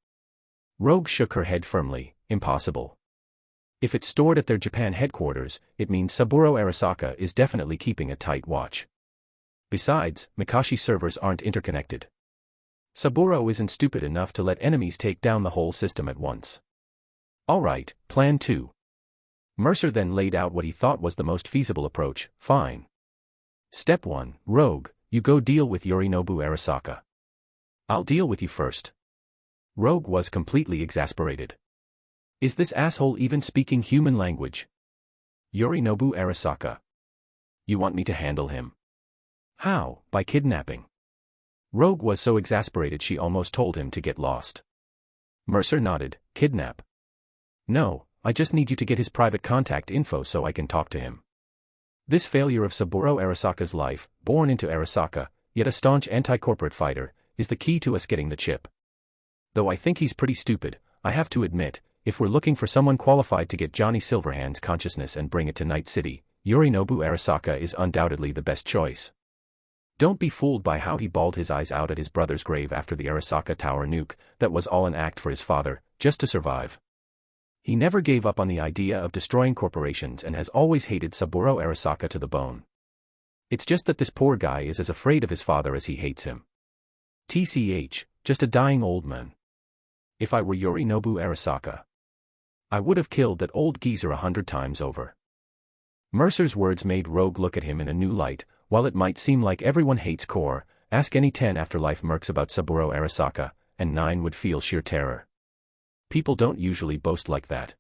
Rogue shook her head firmly. Impossible. If it's stored at their Japan headquarters, it means Saburo Arasaka is definitely keeping a tight watch. Besides, Mikashi servers aren't interconnected. Saburo isn't stupid enough to let enemies take down the whole system at once. Alright, plan 2. Mercer then laid out what he thought was the most feasible approach. Fine. Step 1, Rogue, you go deal with Yorinobu Arasaka. I'll deal with you first. Rogue was completely exasperated. Is this asshole even speaking human language? Yorinobu Arasaka. You want me to handle him? How? By kidnapping. Rogue was so exasperated she almost told him to get lost. Mercer nodded. Kidnap? No, I just need you to get his private contact info so I can talk to him. This failure of Saburo Arasaka's life, born into Arasaka, yet a staunch anti-corporate fighter, is the key to us getting the chip. Though I think he's pretty stupid, I have to admit, if we're looking for someone qualified to get Johnny Silverhand's consciousness and bring it to Night City, Yorinobu Arasaka is undoubtedly the best choice. Don't be fooled by how he bawled his eyes out at his brother's grave after the Arasaka Tower nuke. That was all an act for his father, just to survive. He never gave up on the idea of destroying corporations and has always hated Saburo Arasaka to the bone. It's just that this poor guy is as afraid of his father as he hates him. TCH, just a dying old man. If I were Yorinobu Arasaka, I would have killed that old geezer 100 times over. Mercer's words made Rogue look at him in a new light. While it might seem like everyone hates Core, ask any 10 afterlife mercs about Saburo Arasaka, and 9 would feel sheer terror. People don't usually boast like that.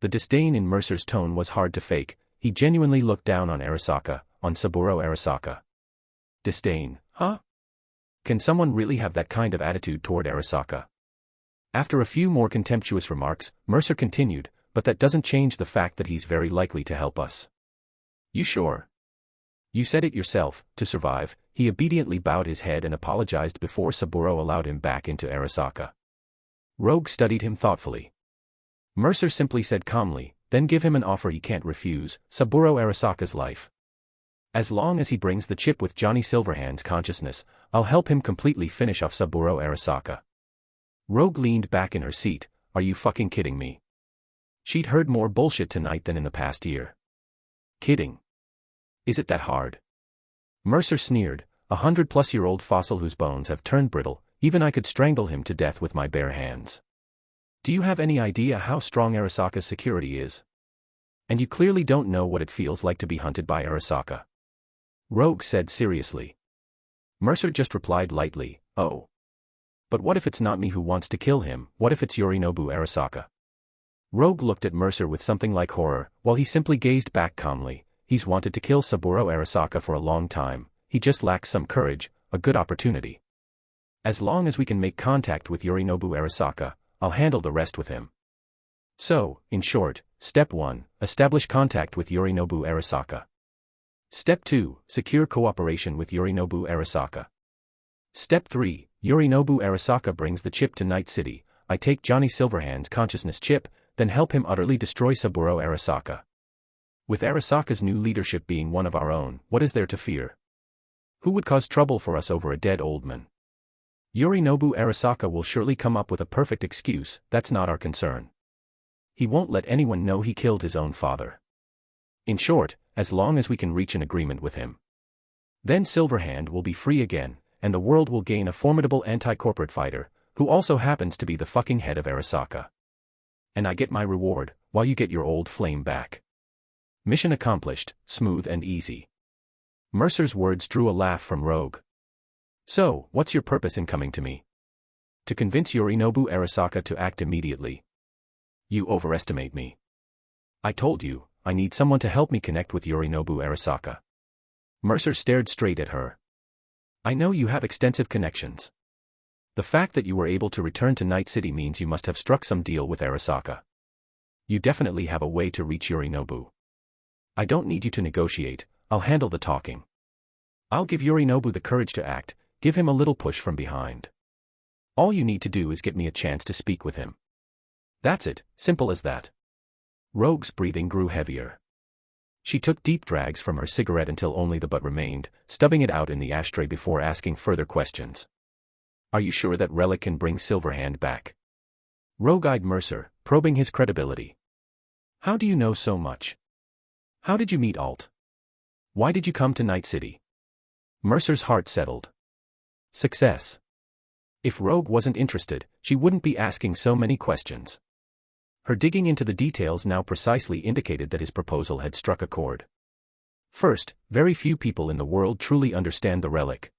The disdain in Mercer's tone was hard to fake. He genuinely looked down on Arasaka, on Saburo Arasaka. Disdain, huh? Can someone really have that kind of attitude toward Arasaka? After a few more contemptuous remarks, Mercer continued, but that doesn't change the fact that he's very likely to help us. You sure? You said it yourself, to survive. He obediently bowed his head and apologized before Saburo allowed him back into Arasaka. Rogue studied him thoughtfully. Mercer simply said calmly, then give him an offer he can't refuse, Saburo Arasaka's life. As long as he brings the chip with Johnny Silverhand's consciousness, I'll help him completely finish off Saburo Arasaka. Rogue leaned back in her seat. Are you fucking kidding me? She'd heard more bullshit tonight than in the past year. Kidding? Is it that hard? Mercer sneered, 100-plus-year-old fossil whose bones have turned brittle, even I could strangle him to death with my bare hands. Do you have any idea how strong Arasaka's security is? And you clearly don't know what it feels like to be hunted by Arasaka. Rogue said seriously. Mercer just replied lightly, oh. But what if it's not me who wants to kill him? What if it's Yorinobu Arasaka? Rogue looked at Mercer with something like horror, while he simply gazed back calmly. He's wanted to kill Saburo Arasaka for a long time, he just lacks some courage, a good opportunity. As long as we can make contact with Yorinobu Arasaka, I'll handle the rest with him. So, in short, Step 1, establish contact with Yorinobu Arasaka. Step 2, secure cooperation with Yorinobu Arasaka. Step 3, Yorinobu Arasaka brings the chip to Night City, I take Johnny Silverhand's consciousness chip, then help him utterly destroy Saburo Arasaka. With Arasaka's new leadership being one of our own, what is there to fear? Who would cause trouble for us over a dead old man? Yorinobu Arasaka will surely come up with a perfect excuse, that's not our concern. He won't let anyone know he killed his own father. In short, as long as we can reach an agreement with him. Then Silverhand will be free again, and the world will gain a formidable anti-corporate fighter, who also happens to be the fucking head of Arasaka. And I get my reward, while you get your old flame back. Mission accomplished, smooth and easy. Mercer's words drew a laugh from Rogue. So, what's your purpose in coming to me? To convince Yorinobu Arasaka to act immediately. You overestimate me. I told you, I need someone to help me connect with Yorinobu Arasaka. Mercer stared straight at her. I know you have extensive connections. The fact that you were able to return to Night City means you must have struck some deal with Arasaka. You definitely have a way to reach Yorinobu. I don't need you to negotiate, I'll handle the talking. I'll give Yorinobu the courage to act, give him a little push from behind. All you need to do is get me a chance to speak with him. That's it, simple as that. Rogue's breathing grew heavier. She took deep drags from her cigarette until only the butt remained, stubbing it out in the ashtray before asking further questions. Are you sure that relic can bring Silverhand back? Rogue eyed Mercer, probing his credibility. How do you know so much? How did you meet Alt? Why did you come to Night City? Mercer's heart settled. Success. If Rogue wasn't interested, she wouldn't be asking so many questions. Her digging into the details now precisely indicated that his proposal had struck a chord. First, very few people in the world truly understand the relic.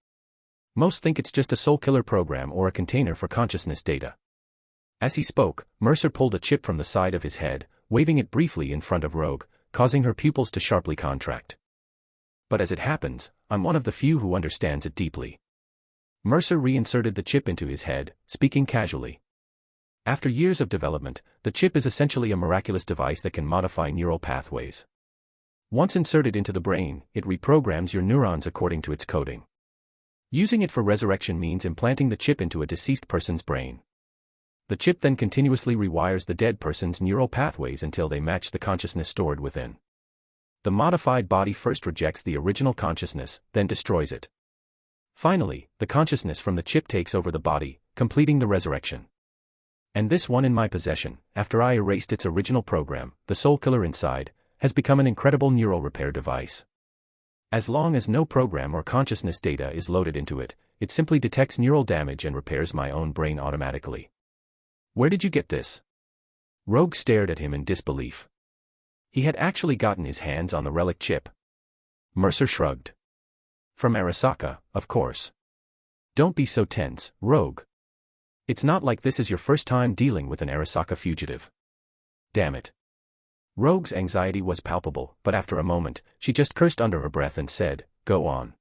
Most think it's just a soul-killer program or a container for consciousness data. As he spoke, Mercer pulled a chip from the side of his head, waving it briefly in front of Rogue, causing her pupils to sharply contract. But as it happens, I'm one of the few who understands it deeply. Mercer reinserted the chip into his head, speaking casually. After years of development, the chip is essentially a miraculous device that can modify neural pathways. Once inserted into the brain, it reprograms your neurons according to its coding. Using it for resurrection means implanting the chip into a deceased person's brain. The chip then continuously rewires the dead person's neural pathways until they match the consciousness stored within. The modified body first rejects the original consciousness, then destroys it. Finally, the consciousness from the chip takes over the body, completing the resurrection. And this one in my possession, after I erased its original program, the soul killer inside, has become an incredible neural repair device. As long as no program or consciousness data is loaded into it, it simply detects neural damage and repairs my own brain automatically. Where did you get this? Rogue stared at him in disbelief. He had actually gotten his hands on the relic chip. Mercer shrugged. From Arasaka, of course. Don't be so tense, Rogue. It's not like this is your first time dealing with an Arasaka fugitive. Damn it. Rogue's anxiety was palpable, but after a moment, she just cursed under her breath and said, Go on.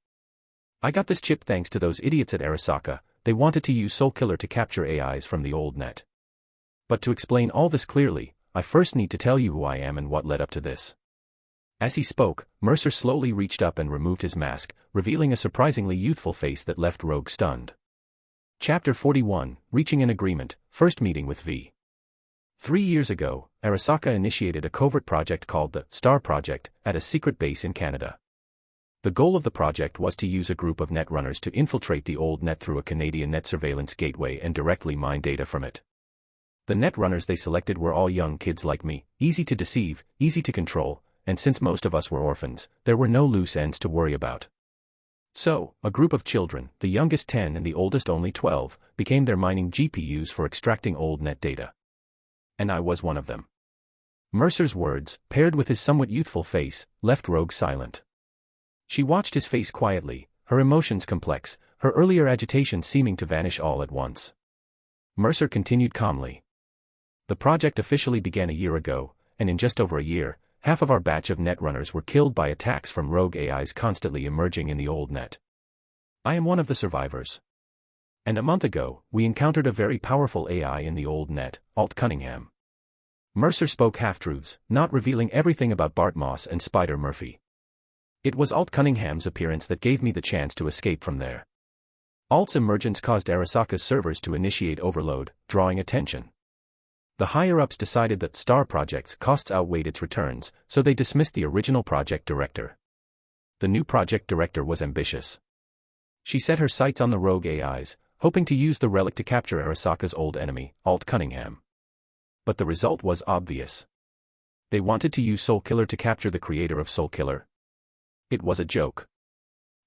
I got this chip thanks to those idiots at Arasaka. They wanted to use Soulkiller to capture AIs from the old net. But to explain all this clearly, I first need to tell you who I am and what led up to this. As he spoke, Mercer slowly reached up and removed his mask, revealing a surprisingly youthful face that left Rogue stunned. Chapter 41, Reaching an Agreement, First Meeting with V. 3 years ago, Arasaka initiated a covert project called the Star Project at a secret base in Canada. The goal of the project was to use a group of netrunners to infiltrate the old net through a Canadian net surveillance gateway and directly mine data from it. The netrunners they selected were all young kids like me, easy to deceive, easy to control, and since most of us were orphans, there were no loose ends to worry about. So, a group of children, the youngest 10 and the oldest only 12, became their mining GPUs for extracting old net data. And I was one of them. Mercer's words, paired with his somewhat youthful face, left Rogue silent. She watched his face quietly, her emotions complex, her earlier agitation seeming to vanish all at once. Mercer continued calmly. The project officially began a year ago, and in just over a year, half of our batch of netrunners were killed by attacks from rogue AIs constantly emerging in the old net. I am one of the survivors. And a month ago, we encountered a very powerful AI in the old net, Alt Cunningham. Mercer spoke half-truths, not revealing everything about Bart Moss and Spider Murphy. It was Alt Cunningham's appearance that gave me the chance to escape from there. Alt's emergence caused Arasaka's servers to initiate overload, drawing attention. The higher-ups decided that Star Project's costs outweighed its returns, so they dismissed the original project director. The new project director was ambitious. She set her sights on the rogue AIs, hoping to use the relic to capture Arasaka's old enemy, Alt Cunningham. But the result was obvious. They wanted to use Soulkiller to capture the creator of Soulkiller. It was a joke.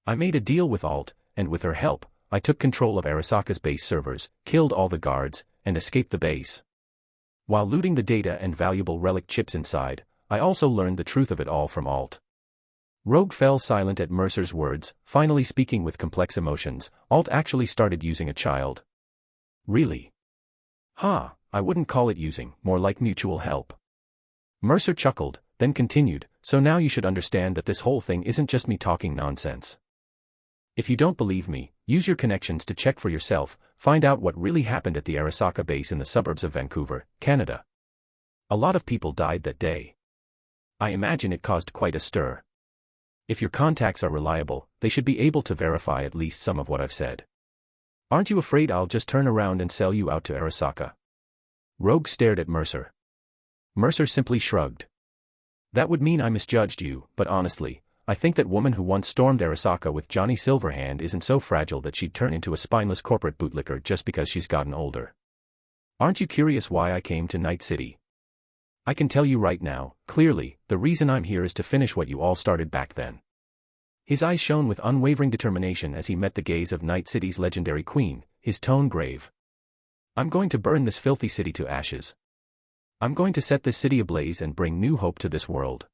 I made a deal with Alt, and with her help, I took control of Arasaka's base servers, killed all the guards, and escaped the base. While looting the data and valuable relic chips inside, I also learned the truth of it all from Alt. Rogue fell silent at Mercer's words, finally speaking with complex emotions. Alt actually started using a child. Really? I wouldn't call it using, more like mutual help. Mercer chuckled, then continued, so now you should understand that this whole thing isn't just me talking nonsense. If you don't believe me, use your connections to check for yourself, find out what really happened at the Arasaka base in the suburbs of Vancouver, Canada. A lot of people died that day. I imagine it caused quite a stir. If your contacts are reliable, they should be able to verify at least some of what I've said. Aren't you afraid I'll just turn around and sell you out to Arasaka? Rogue stared at Mercer. Mercer simply shrugged. That would mean I misjudged you, but honestly, I think that woman who once stormed Arasaka with Johnny Silverhand isn't so fragile that she'd turn into a spineless corporate bootlicker just because she's gotten older. Aren't you curious why I came to Night City? I can tell you right now, clearly, the reason I'm here is to finish what you all started back then. His eyes shone with unwavering determination as he met the gaze of Night City's legendary queen, his tone grave. I'm going to burn this filthy city to ashes. I'm going to set this city ablaze and bring new hope to this world.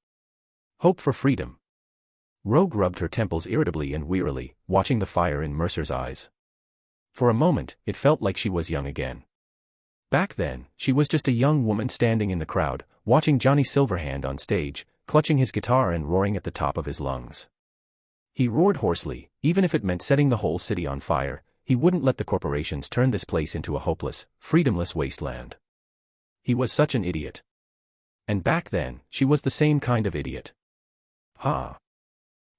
Hope for freedom. Rogue rubbed her temples irritably and wearily, watching the fire in Mercer's eyes. For a moment, it felt like she was young again. Back then, she was just a young woman standing in the crowd, watching Johnny Silverhand on stage, clutching his guitar and roaring at the top of his lungs. He roared hoarsely, even if it meant setting the whole city on fire. He wouldn't let the corporations turn this place into a hopeless, freedomless wasteland. He was such an idiot. And back then, she was the same kind of idiot.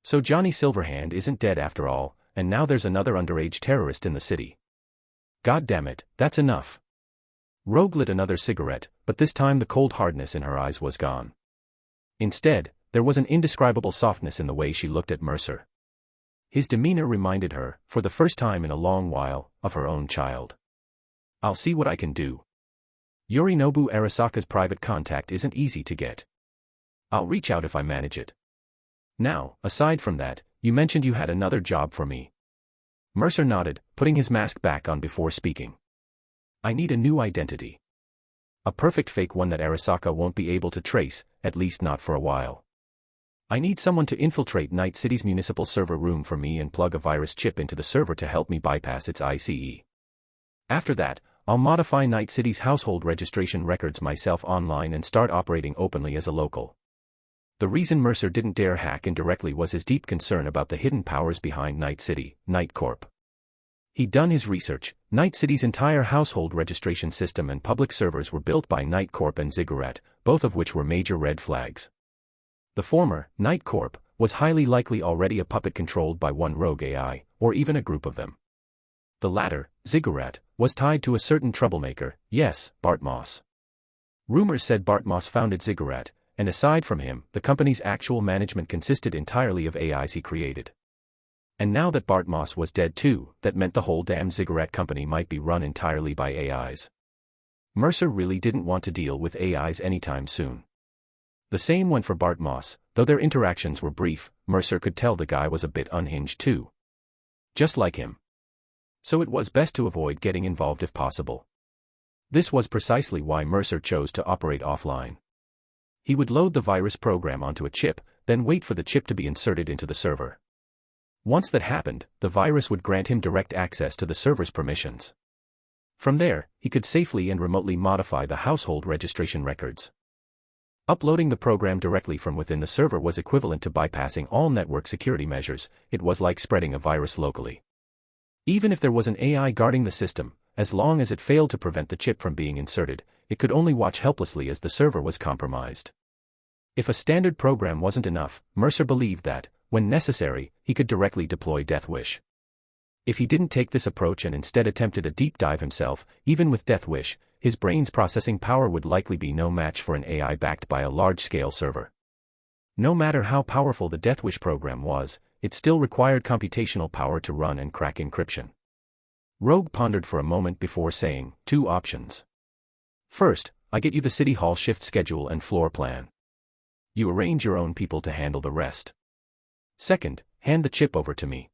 So Johnny Silverhand isn't dead after all, and now there's another underage terrorist in the city. God damn it, that's enough. Rogue lit another cigarette, but this time the cold hardness in her eyes was gone. Instead, there was an indescribable softness in the way she looked at Mercer. His demeanor reminded her, for the first time in a long while, of her own child. I'll see what I can do. Yorinobu Arasaka's private contact isn't easy to get. I'll reach out if I manage it. Now, aside from that, you mentioned you had another job for me. Mercer nodded, putting his mask back on before speaking. I need a new identity. A perfect fake one that Arasaka won't be able to trace, at least not for a while. I need someone to infiltrate Night City's municipal server room for me and plug a virus chip into the server to help me bypass its ICE. After that, I'll modify Night City's household registration records myself online and start operating openly as a local. The reason Mercer didn't dare hack indirectly was his deep concern about the hidden powers behind Night City, Night Corp. He'd done his research. Night City's entire household registration system and public servers were built by Night Corp and Ziggurat, both of which were major red flags. The former, Night Corp, was highly likely already a puppet controlled by one rogue AI, or even a group of them. The latter, Ziggurat, was tied to a certain troublemaker, yes, Bart Moss. Rumors said Bart Moss founded Ziggurat, and aside from him, the company's actual management consisted entirely of AIs he created. And now that Bart Moss was dead too, that meant the whole damn Ziggurat company might be run entirely by AIs. Mercer really didn't want to deal with AIs anytime soon. The same went for Bart Moss. Though their interactions were brief, Mercer could tell the guy was a bit unhinged too. Just like him. So it was best to avoid getting involved if possible. This was precisely why Mercer chose to operate offline. He would load the virus program onto a chip, then wait for the chip to be inserted into the server. Once that happened, the virus would grant him direct access to the server's permissions. From there, he could safely and remotely modify the household registration records. Uploading the program directly from within the server was equivalent to bypassing all network security measures. It was like spreading a virus locally. Even if there was an AI guarding the system, as long as it failed to prevent the chip from being inserted, it could only watch helplessly as the server was compromised. If a standard program wasn't enough, Mercer believed that, when necessary, he could directly deploy Deathwish. If he didn't take this approach and instead attempted a deep dive himself, even with Deathwish, his brain's processing power would likely be no match for an AI backed by a large-scale server. No matter how powerful the Deathwish program was, it still required computational power to run and crack encryption. Rogue pondered for a moment before saying, 2 options. First, I get you the City Hall shift schedule and floor plan. You arrange your own people to handle the rest. Second, hand the chip over to me.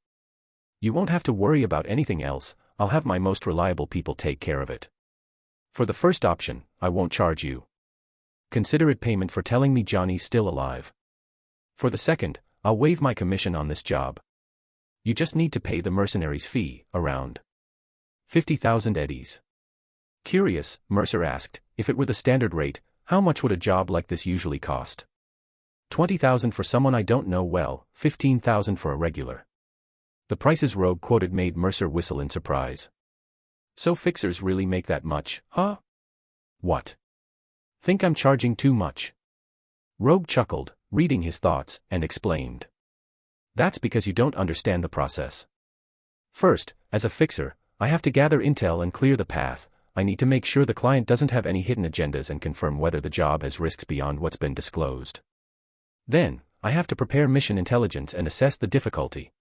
You won't have to worry about anything else, I'll have my most reliable people take care of it. For the first option, I won't charge you. Consider it payment for telling me Johnny's still alive. For the second, I'll waive my commission on this job. You just need to pay the mercenary's fee, around 50,000 eddies. Curious, Mercer asked, if it were the standard rate, how much would a job like this usually cost? 20,000 for someone I don't know well, 15,000 for a regular. The prices Rogue quoted made Mercer whistle in surprise. So fixers really make that much, huh? What? Think I'm charging too much? Rogue chuckled, reading his thoughts, and explained. That's because you don't understand the process. First, as a fixer, I have to gather intel and clear the path. I need to make sure the client doesn't have any hidden agendas and confirm whether the job has risks beyond what's been disclosed. Then, I have to prepare mission intelligence and assess the difficulty.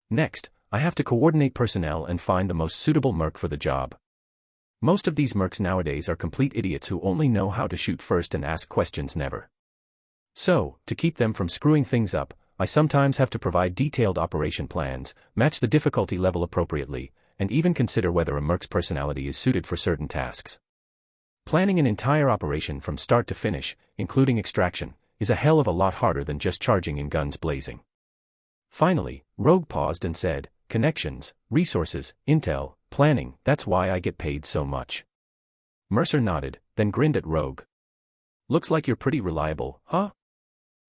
Next, I have to coordinate personnel and find the most suitable merc for the job. Most of these mercs nowadays are complete idiots who only know how to shoot first and ask questions never. So, to keep them from screwing things up, I sometimes have to provide detailed operation plans, match the difficulty level appropriately, and even consider whether a merc's personality is suited for certain tasks. Planning an entire operation from start to finish, including extraction, is a hell of a lot harder than just charging in guns blazing. Finally, Rogue paused and said, connections, resources, intel, planning, that's why I get paid so much. Mercer nodded, then grinned at Rogue. Looks like you're pretty reliable, huh?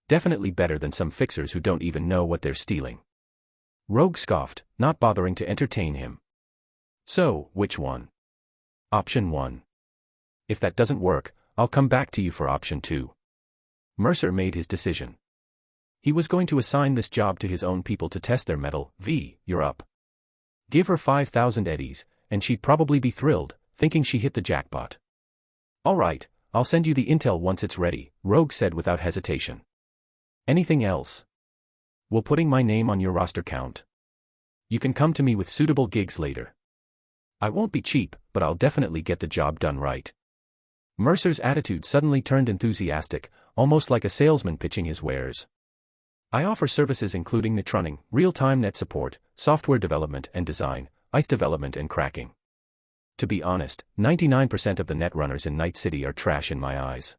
Definitely better than some fixers who don't even know what they're stealing. Rogue scoffed, not bothering to entertain him. So, which one? Option 1. If that doesn't work, I'll come back to you for option 2. Mercer made his decision. He was going to assign this job to his own people to test their mettle. You're up. Give her 5,000 eddies, and she'd probably be thrilled, thinking she hit the jackpot. All right, I'll send you the intel once it's ready, Rogue said without hesitation. Anything else? Will putting my name on your roster count? You can come to me with suitable gigs later. I won't be cheap, but I'll definitely get the job done right. Mercer's attitude suddenly turned enthusiastic, almost like a salesman pitching his wares. I offer services including netrunning, real-time net support, software development and design, ICE development and cracking. To be honest, 99% of the netrunners in Night City are trash in my eyes.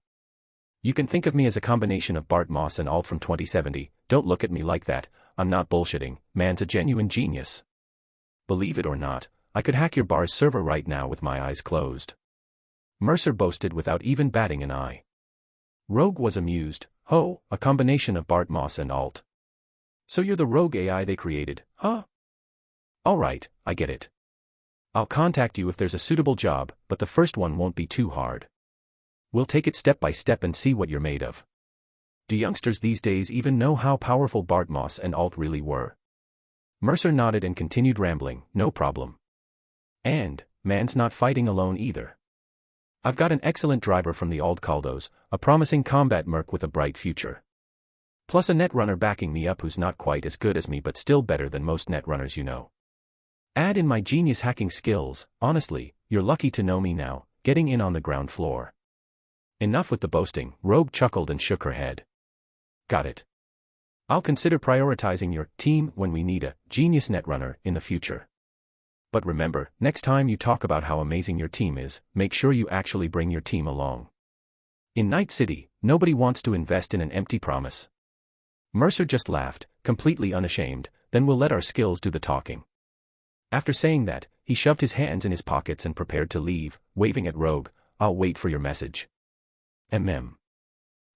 You can think of me as a combination of Bart Moss and Alt from 2070, don't look at me like that, I'm not bullshitting, man's a genuine genius. Believe it or not, I could hack your bar's server right now with my eyes closed. Mercer boasted without even batting an eye. Rogue was amused. "Oh, a combination of Bart Moss and Alt. So you're the rogue AI they created, huh? Alright, I get it. I'll contact you if there's a suitable job, but the first one won't be too hard. We'll take it step by step and see what you're made of." Do youngsters these days even know how powerful Bart Moss and Alt really were? Mercer nodded and continued rambling. "No problem. And, man's not fighting alone either. I've got an excellent driver from the Old Caldos, a promising combat merc with a bright future. Plus a netrunner backing me up who's not quite as good as me but still better than most netrunners you know. Add in my genius hacking skills. Honestly, you're lucky to know me now, getting in on the ground floor." Enough with the boasting. Rogue chuckled and shook her head. "Got it. I'll consider prioritizing your team when we need a genius netrunner in the future. But remember, next time you talk about how amazing your team is, make sure you actually bring your team along. In Night City, nobody wants to invest in an empty promise." Mercer just laughed, completely unashamed. "Then we'll let our skills do the talking." After saying that, he shoved his hands in his pockets and prepared to leave, waving at Rogue. "I'll wait for your message."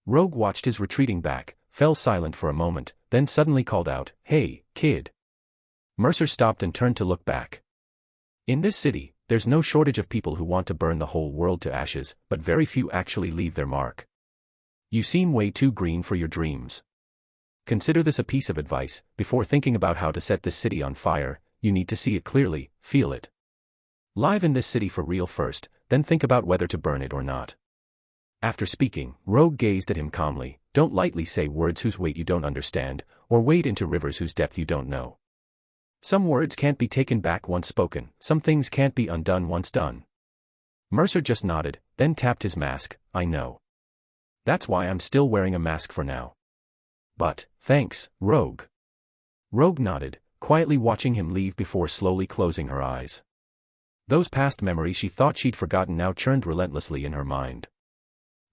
Rogue watched his retreating back, fell silent for a moment, then suddenly called out, "Hey, kid." Mercer stopped and turned to look back. In this city, there's no shortage of people who want to burn the whole world to ashes, but very few actually leave their mark. You seem way too green for your dreams. Consider this a piece of advice: before thinking about how to set this city on fire, you need to see it clearly, feel it. Live in this city for real first, then think about whether to burn it or not. After speaking, Rogue gazed at him calmly. Don't lightly say words whose weight you don't understand, or wade into rivers whose depth you don't know. Some words can't be taken back once spoken, some things can't be undone once done. Mercer just nodded, then tapped his mask. "I know. That's why I'm still wearing a mask for now. But, thanks, Rogue." Rogue nodded, quietly watching him leave before slowly closing her eyes. Those past memories she thought she'd forgotten now churned relentlessly in her mind.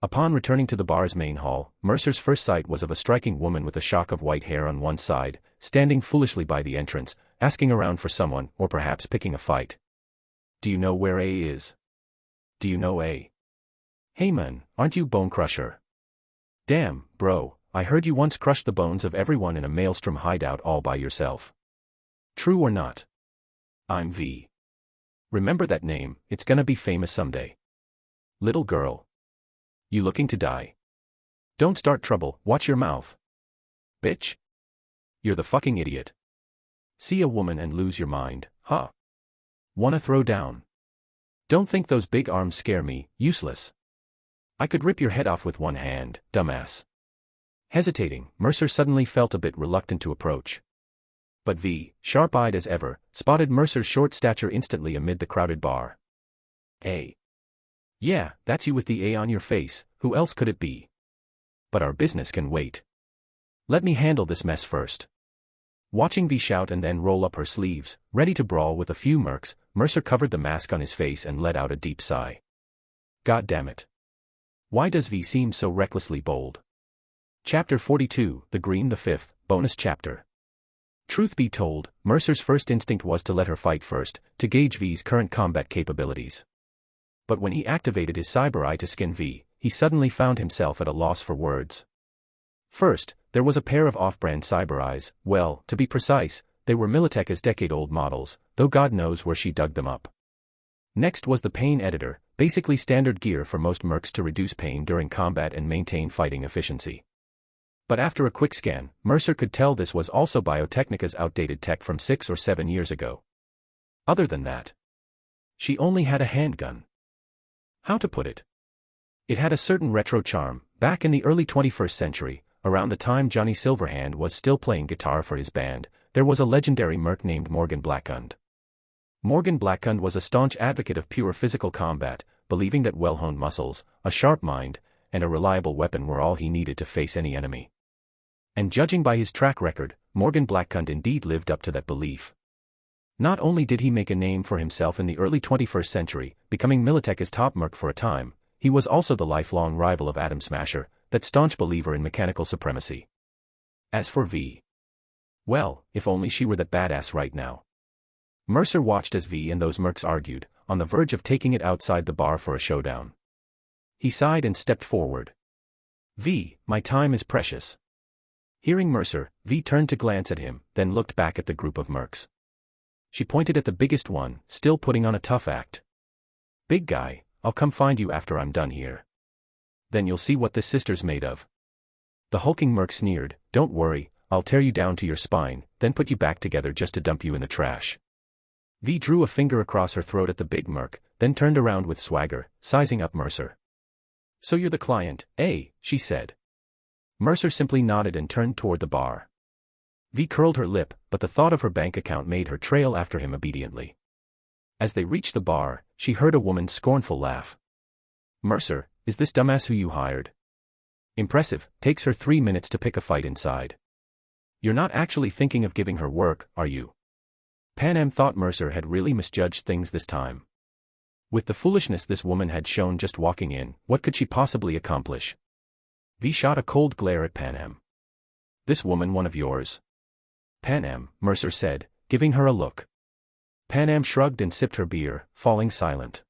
Upon returning to the bar's main hall, Mercer's first sight was of a striking woman with a shock of white hair on one side, standing foolishly by the entrance, asking around for someone, or perhaps picking a fight. "Do you know where A is? Do you know A? Hey man, aren't you Bone Crusher? Damn, bro, I heard you once crushed the bones of everyone in a Maelstrom hideout all by yourself. True or not? I'm V. Remember that name, it's gonna be famous someday. Little girl. You looking to die? Don't start trouble, watch your mouth. Bitch. You're the fucking idiot. See a woman and lose your mind, huh? Wanna throw down? Don't think those big arms scare me, useless. I could rip your head off with one hand, dumbass." Hesitating, Mercer suddenly felt a bit reluctant to approach. But V, sharp-eyed as ever, spotted Mercer's short stature instantly amid the crowded bar. "A. Yeah, that's you with the A on your face, who else could it be? But our business can wait. Let me handle this mess first." Watching V shout and then roll up her sleeves, ready to brawl with a few mercs, Mercer covered the mask on his face and let out a deep sigh. God damn it. Why does V seem so recklessly bold? Chapter 42, The Green the Fifth, Bonus Chapter. Truth be told, Mercer's first instinct was to let her fight first, to gauge V's current combat capabilities. But when he activated his cyber eye to skin V, he suddenly found himself at a loss for words. First, there was a pair of off-brand cyber eyes. Well, to be precise, they were Militech's decade-old models, though God knows where she dug them up. Next was the pain editor, basically standard gear for most mercs to reduce pain during combat and maintain fighting efficiency. But after a quick scan, Mercer could tell this was also Biotechnica's outdated tech from 6 or 7 years ago. Other than that, she only had a handgun. How to put it? It had a certain retro charm. Back in the early 21st century, around the time Johnny Silverhand was still playing guitar for his band, there was a legendary merc named Morgan Blackhand. Morgan Blackhand was a staunch advocate of pure physical combat, believing that well-honed muscles, a sharp mind, and a reliable weapon were all he needed to face any enemy. And judging by his track record, Morgan Blackhand indeed lived up to that belief. Not only did he make a name for himself in the early 21st century, becoming Militech's top merc for a time, he was also the lifelong rival of Atom Smasher, that staunch believer in mechanical supremacy. As for V, well, if only she were that badass right now. Mercer watched as V and those mercs argued, on the verge of taking it outside the bar for a showdown. He sighed and stepped forward. V, my time is precious. Hearing Mercer, V turned to glance at him, then looked back at the group of mercs. She pointed at the biggest one, still putting on a tough act. Big guy, I'll come find you after I'm done here. Then you'll see what this sister's made of. The hulking merc sneered, don't worry, I'll tear you down to your spine, then put you back together just to dump you in the trash. V drew a finger across her throat at the big merc, then turned around with swagger, sizing up Mercer. So you're the client, eh? She said. Mercer simply nodded and turned toward the bar. V curled her lip, but the thought of her bank account made her trail after him obediently. As they reached the bar, she heard a woman's scornful laugh. Mercer, is this dumbass who you hired? Impressive, takes her 3 minutes to pick a fight inside. You're not actually thinking of giving her work, are you? Pan Am thought Mercer had really misjudged things this time. With the foolishness this woman had shown just walking in, what could she possibly accomplish? V shot a cold glare at Pan Am. This woman one of yours? Pan Am, Mercer said, giving her a look. Pan Am shrugged and sipped her beer, falling silent.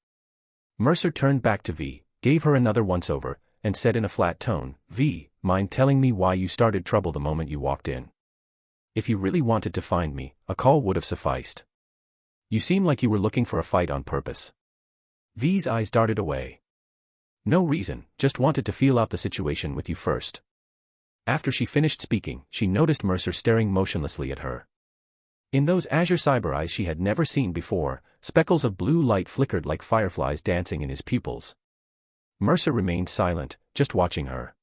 Mercer turned back to V, gave her another once-over, and said in a flat tone, V, mind telling me why you started trouble the moment you walked in? If you really wanted to find me, a call would have sufficed. You seem like you were looking for a fight on purpose. V's eyes darted away. No reason, just wanted to feel out the situation with you first. After she finished speaking, she noticed Mercer staring motionlessly at her. In those azure cyber eyes she had never seen before, speckles of blue light flickered like fireflies dancing in his pupils. Mercer remained silent, just watching her.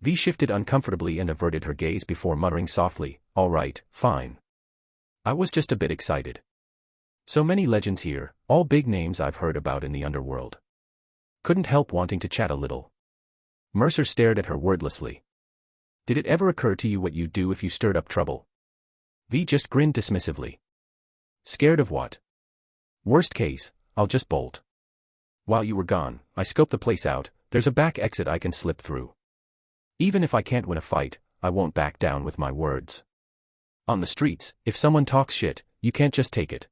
V shifted uncomfortably and averted her gaze before muttering softly, all right, fine. I was just a bit excited. So many legends here, all big names I've heard about in the underworld. Couldn't help wanting to chat a little. Mercer stared at her wordlessly. Did it ever occur to you what you'd do if you stirred up trouble? V just grinned dismissively. Scared of what? Worst case, I'll just bolt. While you were gone, I scoped the place out, there's a back exit I can slip through. Even if I can't win a fight, I won't back down with my words. On the streets, if someone talks shit, you can't just take it.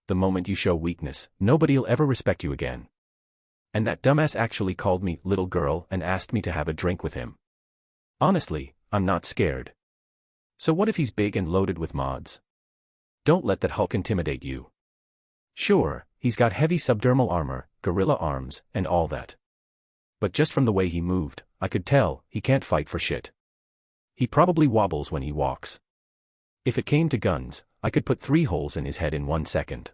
The moment you show weakness, nobody'll ever respect you again. And that dumbass actually called me little girl and asked me to have a drink with him. Honestly, I'm not scared. So what if he's big and loaded with mods? Don't let that Hulk intimidate you. Sure, he's got heavy subdermal armor, gorilla arms, and all that. But just from the way he moved, I could tell, he can't fight for shit. He probably wobbles when he walks. If it came to guns, I could put 3 holes in his head in 1 second.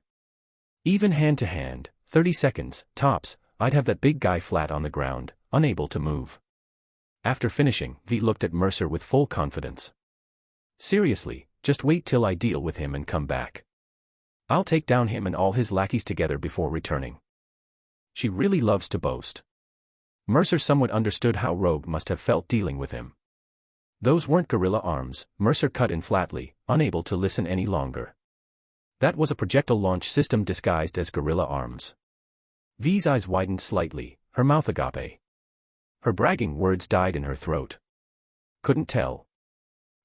Even hand to hand, 30 seconds, tops, I'd have that big guy flat on the ground, unable to move. After finishing, V looked at Mercer with full confidence. Seriously, just wait till I deal with him and come back. I'll take down him and all his lackeys together before returning. She really loves to boast. Mercer somewhat understood how Rogue must have felt dealing with him. Those weren't gorilla arms, Mercer cut in flatly, unable to listen any longer. That was a projectile launch system disguised as gorilla arms. V's eyes widened slightly, her mouth agape. Her bragging words died in her throat. Couldn't tell.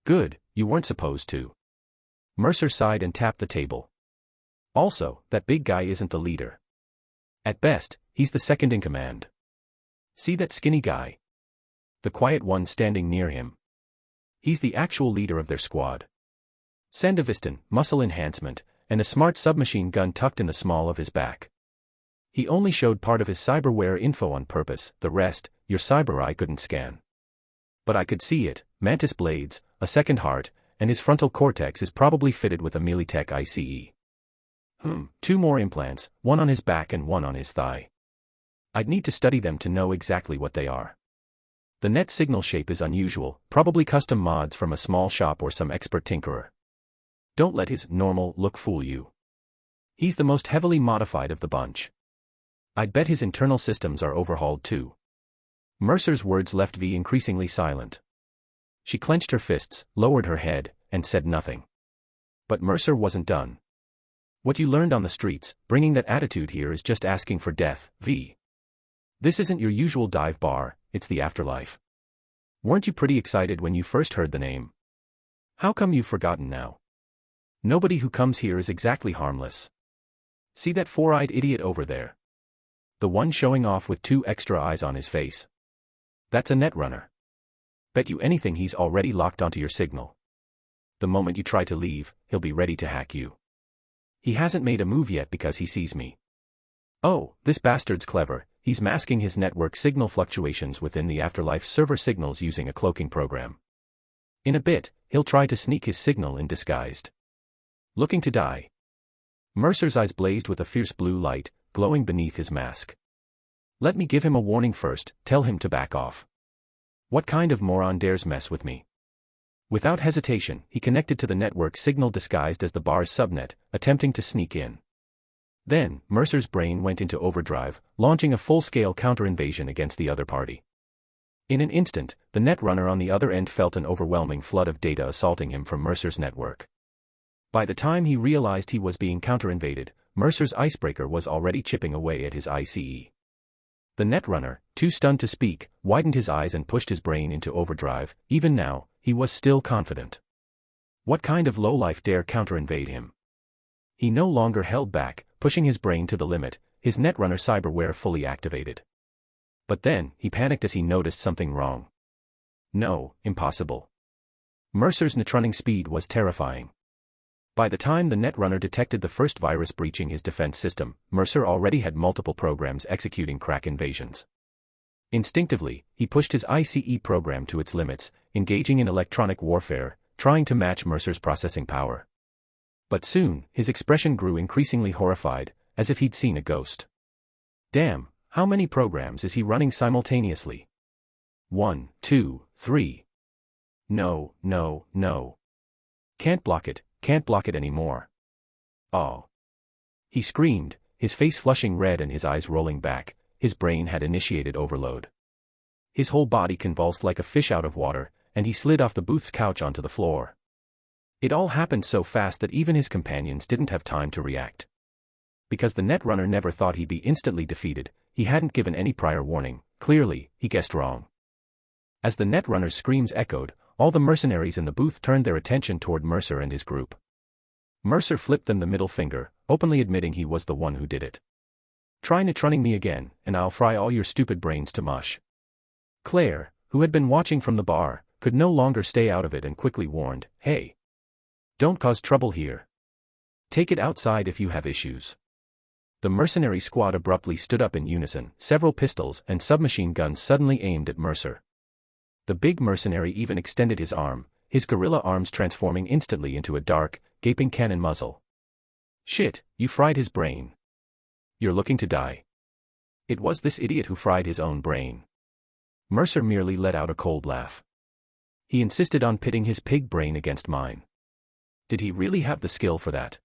Good, you weren't supposed to. Mercer sighed and tapped the table. Also, that big guy isn't the leader. At best, he's the second in command. See that skinny guy? The quiet one standing near him. He's the actual leader of their squad. Sandevistan, muscle enhancement, and a smart submachine gun tucked in the small of his back. He only showed part of his cyberware info on purpose, the rest, your cyber eye couldn't scan. But I could see it, mantis blades, a second heart, and his frontal cortex is probably fitted with a Militech ICE. 2 more implants, one on his back and one on his thigh. I'd need to study them to know exactly what they are. The net signal shape is unusual, probably custom mods from a small shop or some expert tinkerer. Don't let his normal look fool you. He's the most heavily modified of the bunch. I'd bet his internal systems are overhauled too. Mercer's words left V increasingly silent. She clenched her fists, lowered her head, and said nothing. But Mercer wasn't done. What you learned on the streets, bringing that attitude here is just asking for death, V. This isn't your usual dive bar, it's the afterlife. Weren't you pretty excited when you first heard the name? How come you've forgotten now? Nobody who comes here is exactly harmless. See that 4-eyed idiot over there? The one showing off with 2 extra eyes on his face. That's a netrunner. Bet you anything he's already locked onto your signal. The moment you try to leave, he'll be ready to hack you. He hasn't made a move yet because he sees me. Oh, this bastard's clever, he's masking his network signal fluctuations within the afterlife server signals using a cloaking program. In a bit, he'll try to sneak his signal in disguised. Looking to die. Mercer's eyes blazed with a fierce blue light, glowing beneath his mask. Let me give him a warning first, tell him to back off. What kind of moron dares mess with me? Without hesitation, he connected to the network signal disguised as the bar's subnet, attempting to sneak in. Then, Mercer's brain went into overdrive, launching a full-scale counter-invasion against the other party. In an instant, the netrunner on the other end felt an overwhelming flood of data assaulting him from Mercer's network. By the time he realized he was being counter-invaded, Mercer's icebreaker was already chipping away at his ICE. The netrunner, too stunned to speak, widened his eyes and pushed his brain into overdrive. Even now, he was still confident. What kind of lowlife dare counter-invade him? He no longer held back, pushing his brain to the limit, his netrunner cyberware fully activated. But then, he panicked as he noticed something wrong. No, impossible. Mercer's netrunning speed was terrifying. By the time the netrunner detected the first virus breaching his defense system, Mercer already had multiple programs executing crack invasions. Instinctively, he pushed his ICE program to its limits, engaging in electronic warfare, trying to match Mercer's processing power. But soon, his expression grew increasingly horrified, as if he'd seen a ghost. Damn, how many programs is he running simultaneously? 1, 2, 3. No, no, no. Can't block it anymore. Oh. He screamed, his face flushing red and his eyes rolling back. His brain had initiated overload. His whole body convulsed like a fish out of water, and he slid off the booth's couch onto the floor. It all happened so fast that even his companions didn't have time to react. Because the netrunner never thought he'd be instantly defeated, he hadn't given any prior warning. Clearly, he guessed wrong. As the netrunner's screams echoed, all the mercenaries in the booth turned their attention toward Mercer and his group. Mercer flipped them the middle finger, openly admitting he was the one who did it. Try netrunning me again, and I'll fry all your stupid brains to mush. Claire, who had been watching from the bar, could no longer stay out of it and quickly warned, "Hey! Don't cause trouble here. Take it outside if you have issues." The mercenary squad abruptly stood up in unison, several pistols and submachine guns suddenly aimed at Mercer. The big mercenary even extended his arm, his gorilla arms transforming instantly into a dark, gaping cannon muzzle. Shit, you fried his brain. You're looking to die. It was this idiot who fried his own brain. Mercer merely let out a cold laugh. He insisted on pitting his pig brain against mine. Did he really have the skill for that?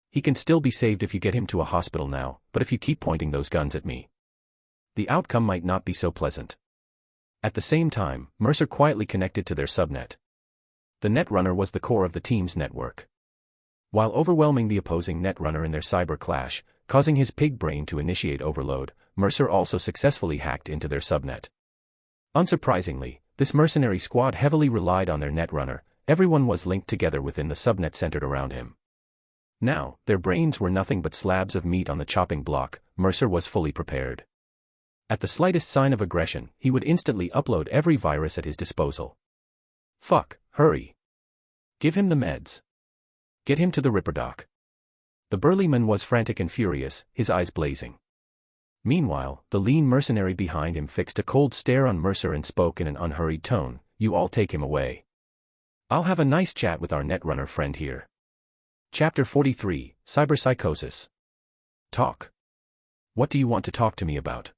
He can still be saved if you get him to a hospital now, but if you keep pointing those guns at me, the outcome might not be so pleasant. At the same time, Mercer quietly connected to their subnet. The netrunner was the core of the team's network. While overwhelming the opposing netrunner in their cyber clash, causing his pig brain to initiate overload, Mercer also successfully hacked into their subnet. Unsurprisingly, this mercenary squad heavily relied on their netrunner. Everyone was linked together within the subnet centered around him. Now, their brains were nothing but slabs of meat on the chopping block. Mercer was fully prepared. At the slightest sign of aggression, he would instantly upload every virus at his disposal. Fuck, hurry. Give him the meds. Get him to the Ripper dock. The burly man was frantic and furious, his eyes blazing. Meanwhile, the lean mercenary behind him fixed a cold stare on Mercer and spoke in an unhurried tone, "You all take him away. I'll have a nice chat with our netrunner friend here." Chapter 43, Cyberpsychosis. Talk. What do you want to talk to me about?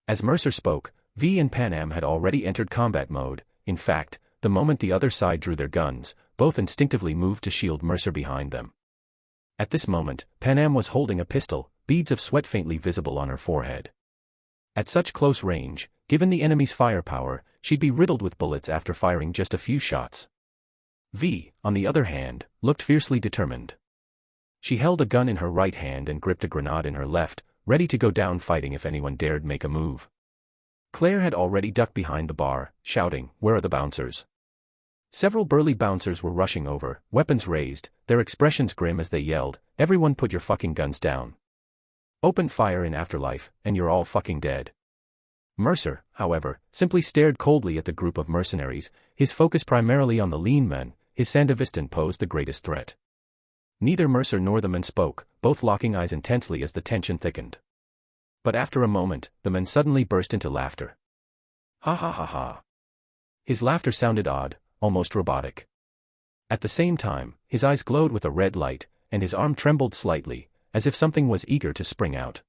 As Mercer spoke, V and Panam had already entered combat mode. In fact, the moment the other side drew their guns, both instinctively moved to shield Mercer behind them. At this moment, Panam was holding a pistol, beads of sweat faintly visible on her forehead. At such close range, given the enemy's firepower, she'd be riddled with bullets after firing just a few shots. V, on the other hand, looked fiercely determined. She held a gun in her right hand and gripped a grenade in her left, ready to go down fighting if anyone dared make a move. Claire had already ducked behind the bar, shouting, "Where are the bouncers?" Several burly bouncers were rushing over, weapons raised, their expressions grim as they yelled, "Everyone put your fucking guns down. Open fire in Afterlife, and you're all fucking dead." Mercer, however, simply stared coldly at the group of mercenaries, his focus primarily on the lean men. His Sandevistan posed the greatest threat. Neither Mercer nor the men spoke, both locking eyes intensely as the tension thickened. But after a moment, the men suddenly burst into laughter. Ha ha ha ha. His laughter sounded odd, almost robotic. At the same time, his eyes glowed with a red light, and his arm trembled slightly, as if something was eager to spring out.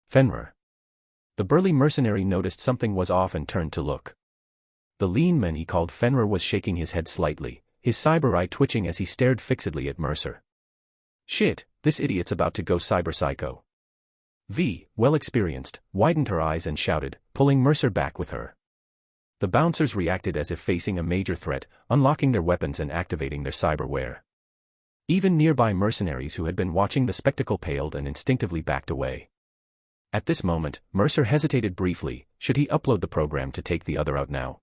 Fenrir. The burly mercenary noticed something was off and turned to look. The lean man he called Fenrir was shaking his head slightly, his cyber eye twitching as he stared fixedly at Mercer. Shit, this idiot's about to go cyber psycho. V, well experienced, widened her eyes and shouted, pulling Mercer back with her. The bouncers reacted as if facing a major threat, unlocking their weapons and activating their cyberware. Even nearby mercenaries who had been watching the spectacle paled and instinctively backed away. At this moment, Mercer hesitated briefly. Should he upload the program to take the other out now?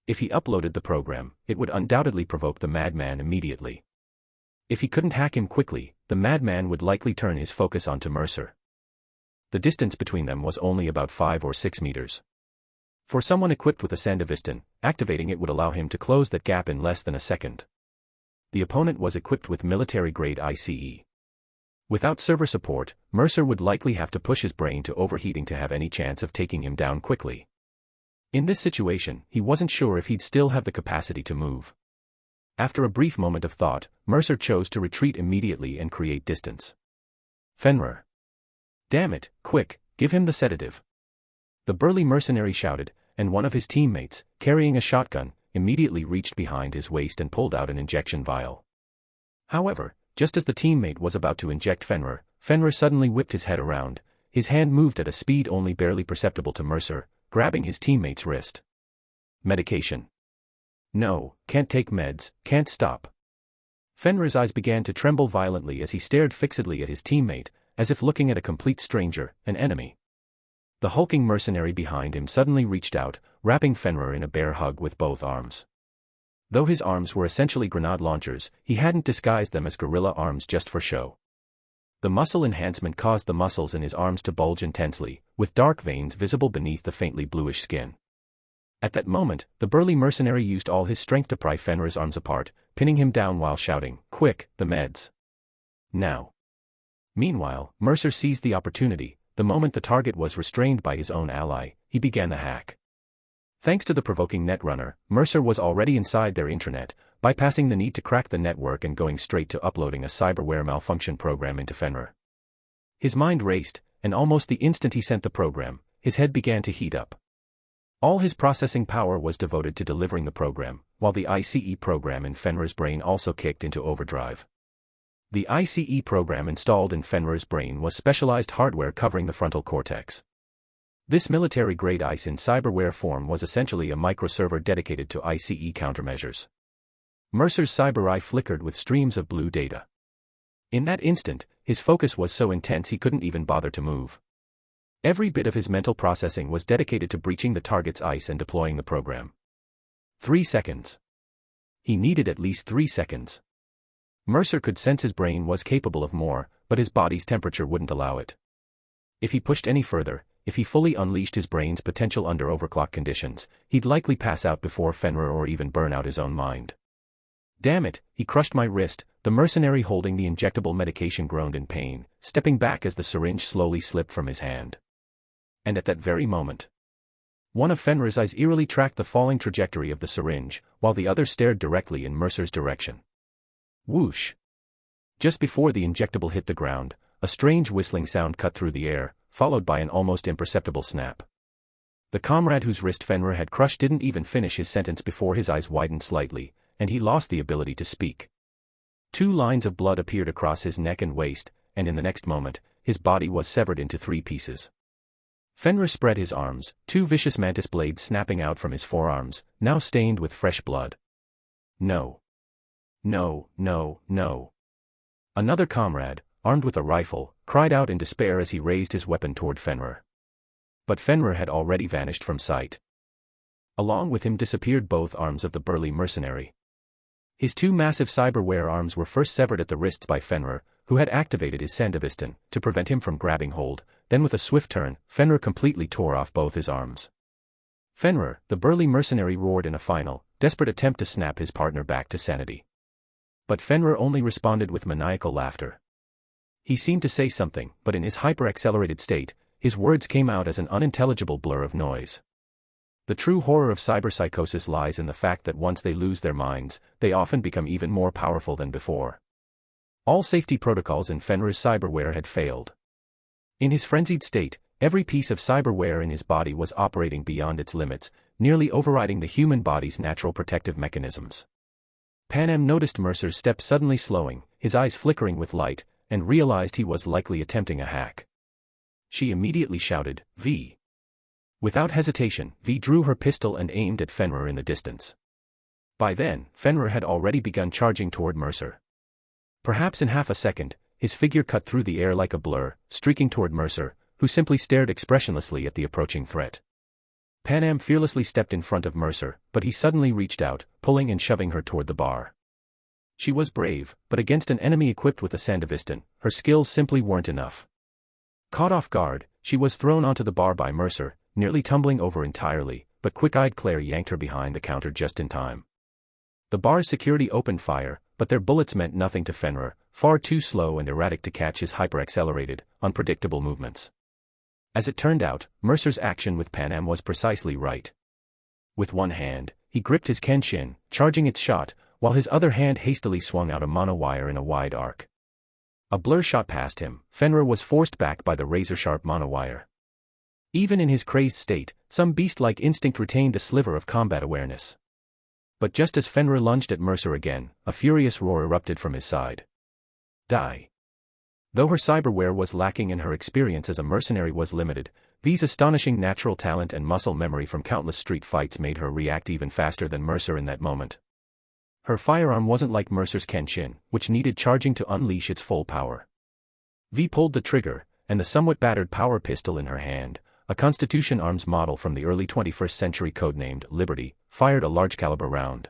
If he uploaded the program, it would undoubtedly provoke the madman immediately. If he couldn't hack him quickly, the madman would likely turn his focus onto Mercer. The distance between them was only about 5 or 6 meters. For someone equipped with a Sandevistan, activating it would allow him to close that gap in less than a second. The opponent was equipped with military-grade ICE. Without server support, Mercer would likely have to push his brain to overheating to have any chance of taking him down quickly. In this situation, he wasn't sure if he'd still have the capacity to move. After a brief moment of thought, Mercer chose to retreat immediately and create distance. Fenrir. Damn it, quick, give him the sedative. The burly mercenary shouted, and one of his teammates, carrying a shotgun, immediately reached behind his waist and pulled out an injection vial. However, just as the teammate was about to inject Fenrir, Fenrir suddenly whipped his head around. His hand moved at a speed only barely perceptible to Mercer, grabbing his teammate's wrist. Medication. No, can't take meds, can't stop. Fenrir's eyes began to tremble violently as he stared fixedly at his teammate, as if looking at a complete stranger, an enemy. The hulking mercenary behind him suddenly reached out, wrapping Fenrir in a bear hug with both arms. Though his arms were essentially grenade launchers, he hadn't disguised them as gorilla arms just for show. The muscle enhancement caused the muscles in his arms to bulge intensely, with dark veins visible beneath the faintly bluish skin. At that moment, the burly mercenary used all his strength to pry Fenrir's arms apart, pinning him down while shouting, "Quick, the meds. Now." Meanwhile, Mercer seized the opportunity. The moment the target was restrained by his own ally, he began the hack. Thanks to the provoking netrunner, Mercer was already inside their intranet, bypassing the need to crack the network and going straight to uploading a cyberware malfunction program into Fenrir. His mind raced, and almost the instant he sent the program, his head began to heat up. All his processing power was devoted to delivering the program, while the ICE program in Fenrir's brain also kicked into overdrive. The ICE program installed in Fenrir's brain was specialized hardware covering the frontal cortex. This military-grade ICE in cyberware form was essentially a microserver dedicated to ICE countermeasures. Mercer's cyber eye flickered with streams of blue data. In that instant, his focus was so intense he couldn't even bother to move. Every bit of his mental processing was dedicated to breaching the target's ICE and deploying the program. 3 seconds. He needed at least 3 seconds. Mercer could sense his brain was capable of more, but his body's temperature wouldn't allow it. If he pushed any further, if he fully unleashed his brain's potential under overclock conditions, he'd likely pass out before Fenrir or even burn out his own mind. Damn it, he crushed my wrist. The mercenary holding the injectable medication groaned in pain, stepping back as the syringe slowly slipped from his hand. And at that very moment, one of Fenrir's eyes eerily tracked the falling trajectory of the syringe, while the other stared directly in Mercer's direction. Whoosh! Just before the injectable hit the ground, a strange whistling sound cut through the air, followed by an almost imperceptible snap. The comrade whose wrist Fenrir had crushed didn't even finish his sentence before his eyes widened slightly, and he lost the ability to speak. 2 lines of blood appeared across his neck and waist, and in the next moment, his body was severed into 3 pieces. Fenrir spread his arms, 2 vicious mantis blades snapping out from his forearms, now stained with fresh blood. No. No, no, no. Another comrade, armed with a rifle, cried out in despair as he raised his weapon toward Fenrir. But Fenrir had already vanished from sight. Along with him disappeared both arms of the burly mercenary. His 2 massive cyberware arms were first severed at the wrists by Fenrir, who had activated his Sandevistan to prevent him from grabbing hold. Then with a swift turn, Fenrir completely tore off both his arms. Fenrir, the burly mercenary, roared in a final, desperate attempt to snap his partner back to sanity. But Fenrir only responded with maniacal laughter. He seemed to say something, but in his hyper-accelerated state, his words came out as an unintelligible blur of noise. The true horror of cyberpsychosis lies in the fact that once they lose their minds, they often become even more powerful than before. All safety protocols in Fenrir's cyberware had failed. In his frenzied state, every piece of cyberware in his body was operating beyond its limits, nearly overriding the human body's natural protective mechanisms. Panem noticed Mercer's step suddenly slowing, his eyes flickering with light, and realized he was likely attempting a hack. She immediately shouted, "V." Without hesitation, V drew her pistol and aimed at Fenrir in the distance. By then, Fenrir had already begun charging toward Mercer. Perhaps in half a second, his figure cut through the air like a blur, streaking toward Mercer, who simply stared expressionlessly at the approaching threat. Panem fearlessly stepped in front of Mercer, but he suddenly reached out, pulling and shoving her toward the bar. She was brave, but against an enemy equipped with a Sandevistan, her skills simply weren't enough. Caught off guard, she was thrown onto the bar by Mercer, nearly tumbling over entirely, but quick-eyed Claire yanked her behind the counter just in time. The bar's security opened fire, but their bullets meant nothing to Fenrir, far too slow and erratic to catch his hyper-accelerated, unpredictable movements. As it turned out, Mercer's action with Panem was precisely right. With one hand, he gripped his Kenshin, charging its shot, while his other hand hastily swung out a monowire in a wide arc. A blur shot past him. Fenrir was forced back by the razor-sharp monowire. Even in his crazed state, some beast-like instinct retained a sliver of combat awareness. But just as Fenrir lunged at Mercer again, a furious roar erupted from his side. Die. Though her cyberware was lacking and her experience as a mercenary was limited, V's astonishing natural talent and muscle memory from countless street fights made her react even faster than Mercer in that moment. Her firearm wasn't like Mercer's Kenshin, which needed charging to unleash its full power. V pulled the trigger, and the somewhat battered power pistol in her hand, a Constitution Arms model from the early 21st century codenamed Liberty, fired a large-caliber round.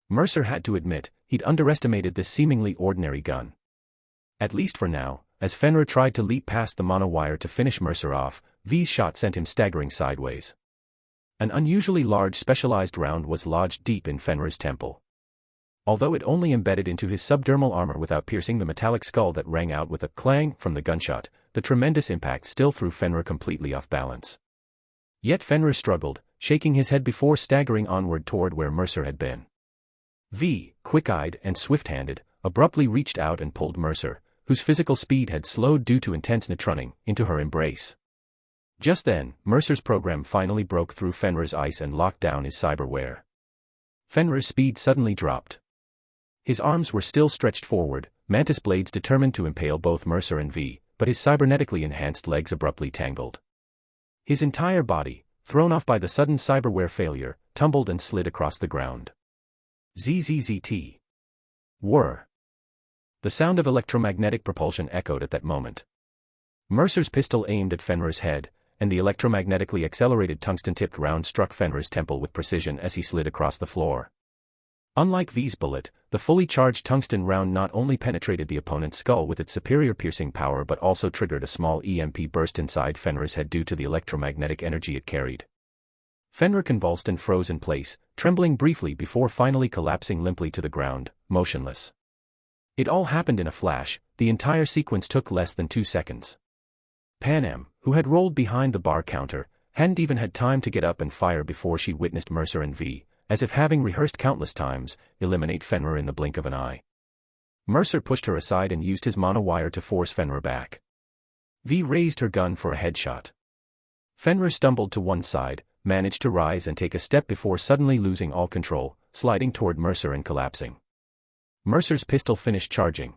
Mercer had to admit, he'd underestimated this seemingly ordinary gun. At least for now, as Fenrir tried to leap past the monowire to finish Mercer off, V's shot sent him staggering sideways. An unusually large specialized round was lodged deep in Fenrir's temple. Although it only embedded into his subdermal armor without piercing the metallic skull that rang out with a clang from the gunshot, the tremendous impact still threw Fenrir completely off balance. Yet Fenrir struggled, shaking his head before staggering onward toward where Mercer had been. V, quick-eyed and swift-handed, abruptly reached out and pulled Mercer, whose physical speed had slowed due to intense netrunning, into her embrace. Just then, Mercer's program finally broke through Fenrir's ice and locked down his cyberware. Fenrir's speed suddenly dropped. His arms were still stretched forward, mantis blades determined to impale both Mercer and V, but his cybernetically enhanced legs abruptly tangled. His entire body, thrown off by the sudden cyberware failure, tumbled and slid across the ground. ZZZT. Whir. The sound of electromagnetic propulsion echoed at that moment. Mercer's pistol aimed at Fenrir's head, and the electromagnetically accelerated tungsten-tipped round struck Fenrir's temple with precision as he slid across the floor. Unlike V's bullet, the fully charged tungsten round not only penetrated the opponent's skull with its superior piercing power but also triggered a small EMP burst inside Fenrir's head due to the electromagnetic energy it carried. Fenrir convulsed and froze in place, trembling briefly before finally collapsing limply to the ground, motionless. It all happened in a flash. The entire sequence took less than 2 seconds. Panem, who had rolled behind the bar counter, hadn't even had time to get up and fire before she witnessed Mercer and V, as if having rehearsed countless times, eliminate Fenrir in the blink of an eye. Mercer pushed her aside and used his monowire to force Fenrir back. V raised her gun for a headshot. Fenrir stumbled to one side, managed to rise and take a step before suddenly losing all control, sliding toward Mercer and collapsing. Mercer's pistol finished charging.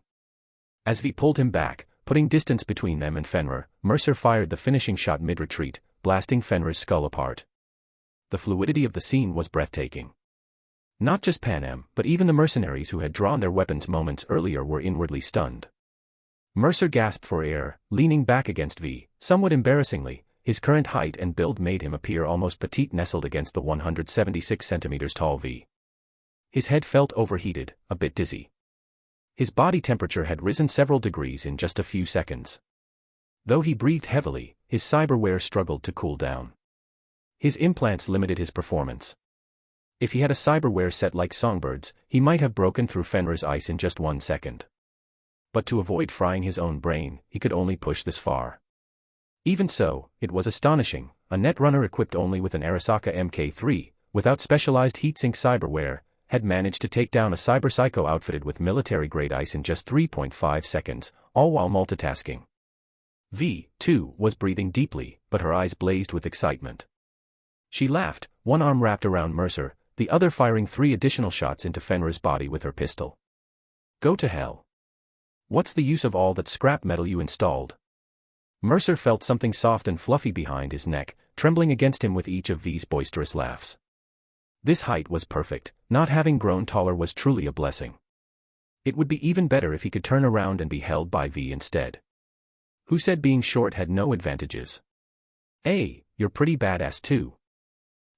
As V pulled him back, putting distance between them and Fenrir, Mercer fired the finishing shot mid-retreat, blasting Fenrir's skull apart. The fluidity of the scene was breathtaking. Not just Panem, but even the mercenaries who had drawn their weapons moments earlier were inwardly stunned. Mercer gasped for air, leaning back against V, somewhat embarrassingly. His current height and build made him appear almost petite nestled against the 176 centimeters tall V. His head felt overheated, a bit dizzy. His body temperature had risen several degrees in just a few seconds. Though he breathed heavily, his cyberware struggled to cool down. His implants limited his performance. If he had a cyberware set like Songbird's, he might have broken through Fenrir's ice in just 1 second. But to avoid frying his own brain, he could only push this far. Even so, it was astonishing, a Netrunner equipped only with an Arasaka Mk3, without specialized heatsink cyberware, had managed to take down a cyberpsycho outfitted with military-grade ice in just 3.5 seconds, all while multitasking. V, too, was breathing deeply, but her eyes blazed with excitement. She laughed, one arm wrapped around Mercer, the other firing 3 additional shots into Fenrir's body with her pistol. Go to hell. What's the use of all that scrap metal you installed? Mercer felt something soft and fluffy behind his neck, trembling against him with each of V's boisterous laughs. This height was perfect, not having grown taller was truly a blessing. It would be even better if he could turn around and be held by V instead. Who said being short had no advantages? Hey, you're pretty badass too.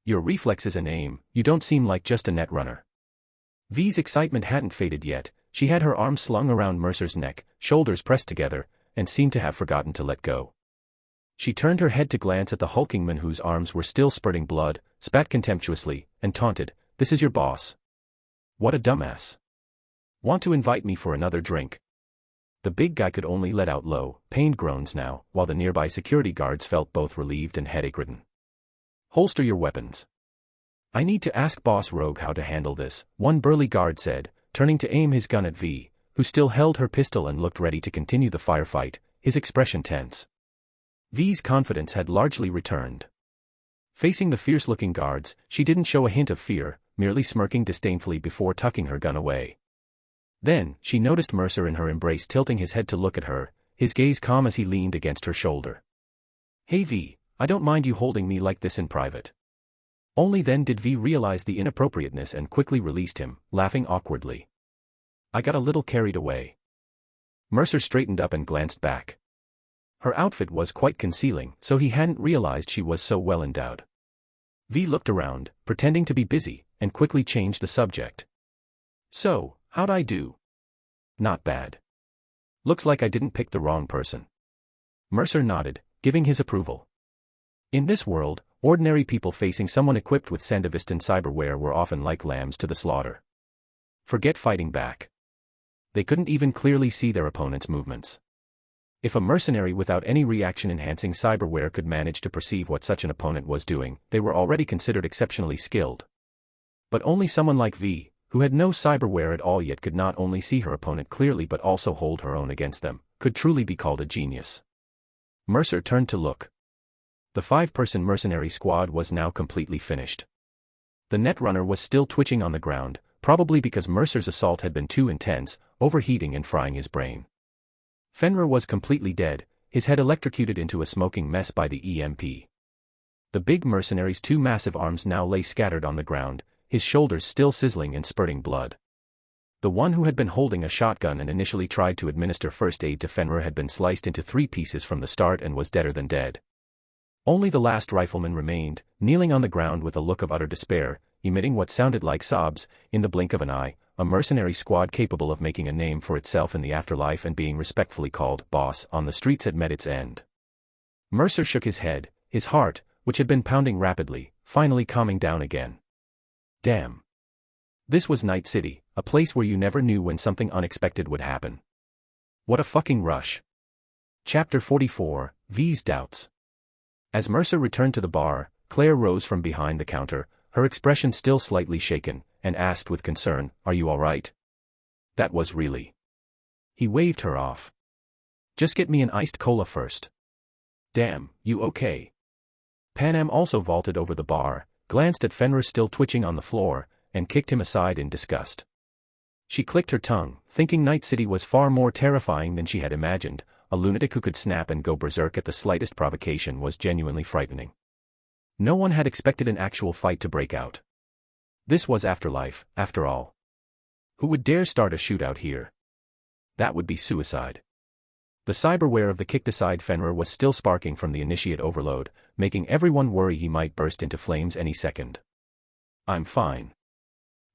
Your reflexes and aim, you don't seem like just a Netrunner. V's excitement hadn't faded yet, she had her arm slung around Mercer's neck, shoulders pressed together, and seemed to have forgotten to let go. She turned her head to glance at the hulking man whose arms were still spurting blood, spat contemptuously, and taunted, "This is your boss. What a dumbass. Want to invite me for another drink?" The big guy could only let out low, pained groans now, while the nearby security guards felt both relieved and headache-ridden. Holster your weapons. I need to ask Boss Rogue how to handle this, one burly guard said, turning to aim his gun at V, who still held her pistol and looked ready to continue the firefight, his expression tense. V's confidence had largely returned. Facing the fierce-looking guards, she didn't show a hint of fear, merely smirking disdainfully before tucking her gun away. Then, she noticed Mercer in her embrace tilting his head to look at her, his gaze calm as he leaned against her shoulder. Hey V, I don't mind you holding me like this in private. Only then did V realize the inappropriateness and quickly released him, laughing awkwardly. I got a little carried away. Mercer straightened up and glanced back. Her outfit was quite concealing, so he hadn't realized she was so well endowed. V looked around, pretending to be busy, and quickly changed the subject. So, how'd I do? Not bad. Looks like I didn't pick the wrong person. Mercer nodded, giving his approval. In this world, ordinary people facing someone equipped with Sandevistan cyberware were often like lambs to the slaughter. Forget fighting back. They couldn't even clearly see their opponent's movements. If a mercenary without any reaction-enhancing cyberware could manage to perceive what such an opponent was doing, they were already considered exceptionally skilled. But only someone like V, who had no cyberware at all yet could not only see her opponent clearly but also hold her own against them, could truly be called a genius. Mercer turned to look. The 5-person mercenary squad was now completely finished. The Netrunner was still twitching on the ground, probably because Mercer's assault had been too intense, overheating and frying his brain. Fenrir was completely dead, his head electrocuted into a smoking mess by the EMP. The big mercenary's 2 massive arms now lay scattered on the ground, his shoulders still sizzling and spurting blood. The one who had been holding a shotgun and initially tried to administer first aid to Fenrir had been sliced into 3 pieces from the start and was deader than dead. Only the last rifleman remained, kneeling on the ground with a look of utter despair, emitting what sounded like sobs. In the blink of an eye, a mercenary squad capable of making a name for itself in the afterlife and being respectfully called boss on the streets had met its end. Mercer shook his head, his heart, which had been pounding rapidly, finally calming down again. Damn. This was Night City, a place where you never knew when something unexpected would happen. What a fucking rush. Chapter 44, V's Doubts. As Mercer returned to the bar, Claire rose from behind the counter, her expression still slightly shaken, and asked with concern, "Are you all right?" That was really. He waved her off. "Just get me an iced cola first." "Damn, you okay?" Panam also vaulted over the bar, glanced at Fenrir still twitching on the floor, and kicked him aside in disgust. She clicked her tongue, thinking Night City was far more terrifying than she had imagined. A lunatic who could snap and go berserk at the slightest provocation was genuinely frightening. No one had expected an actual fight to break out. This was Afterlife, after all. Who would dare start a shootout here? That would be suicide. The cyberware of the kicked-aside Fenrir was still sparking from the initiate overload, making everyone worry he might burst into flames any second. "I'm fine."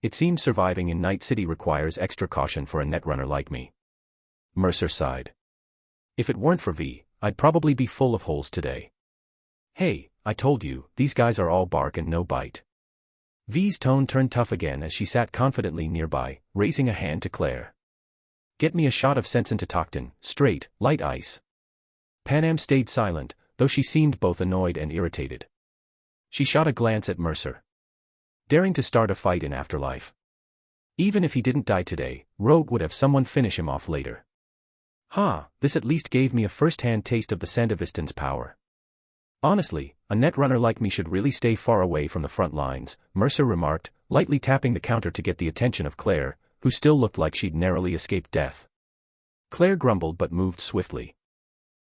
It seems surviving in Night City requires extra caution for a netrunner like me. Mercer sighed. If it weren't for V, I'd probably be full of holes today. Hey, I told you, these guys are all bark and no bite. V's tone turned tough again as she sat confidently nearby, raising a hand to Claire. Get me a shot of Sensintitoxin, straight, light ice. Panam stayed silent, though she seemed both annoyed and irritated. She shot a glance at Mercer. Daring to start a fight in Afterlife. Even if he didn't die today, Rogue would have someone finish him off later. This at least gave me a first-hand taste of the Sandevistan's power. Honestly, a netrunner like me should really stay far away from the front lines, Mercer remarked, lightly tapping the counter to get the attention of Claire, who still looked like she'd narrowly escaped death. Claire grumbled but moved swiftly.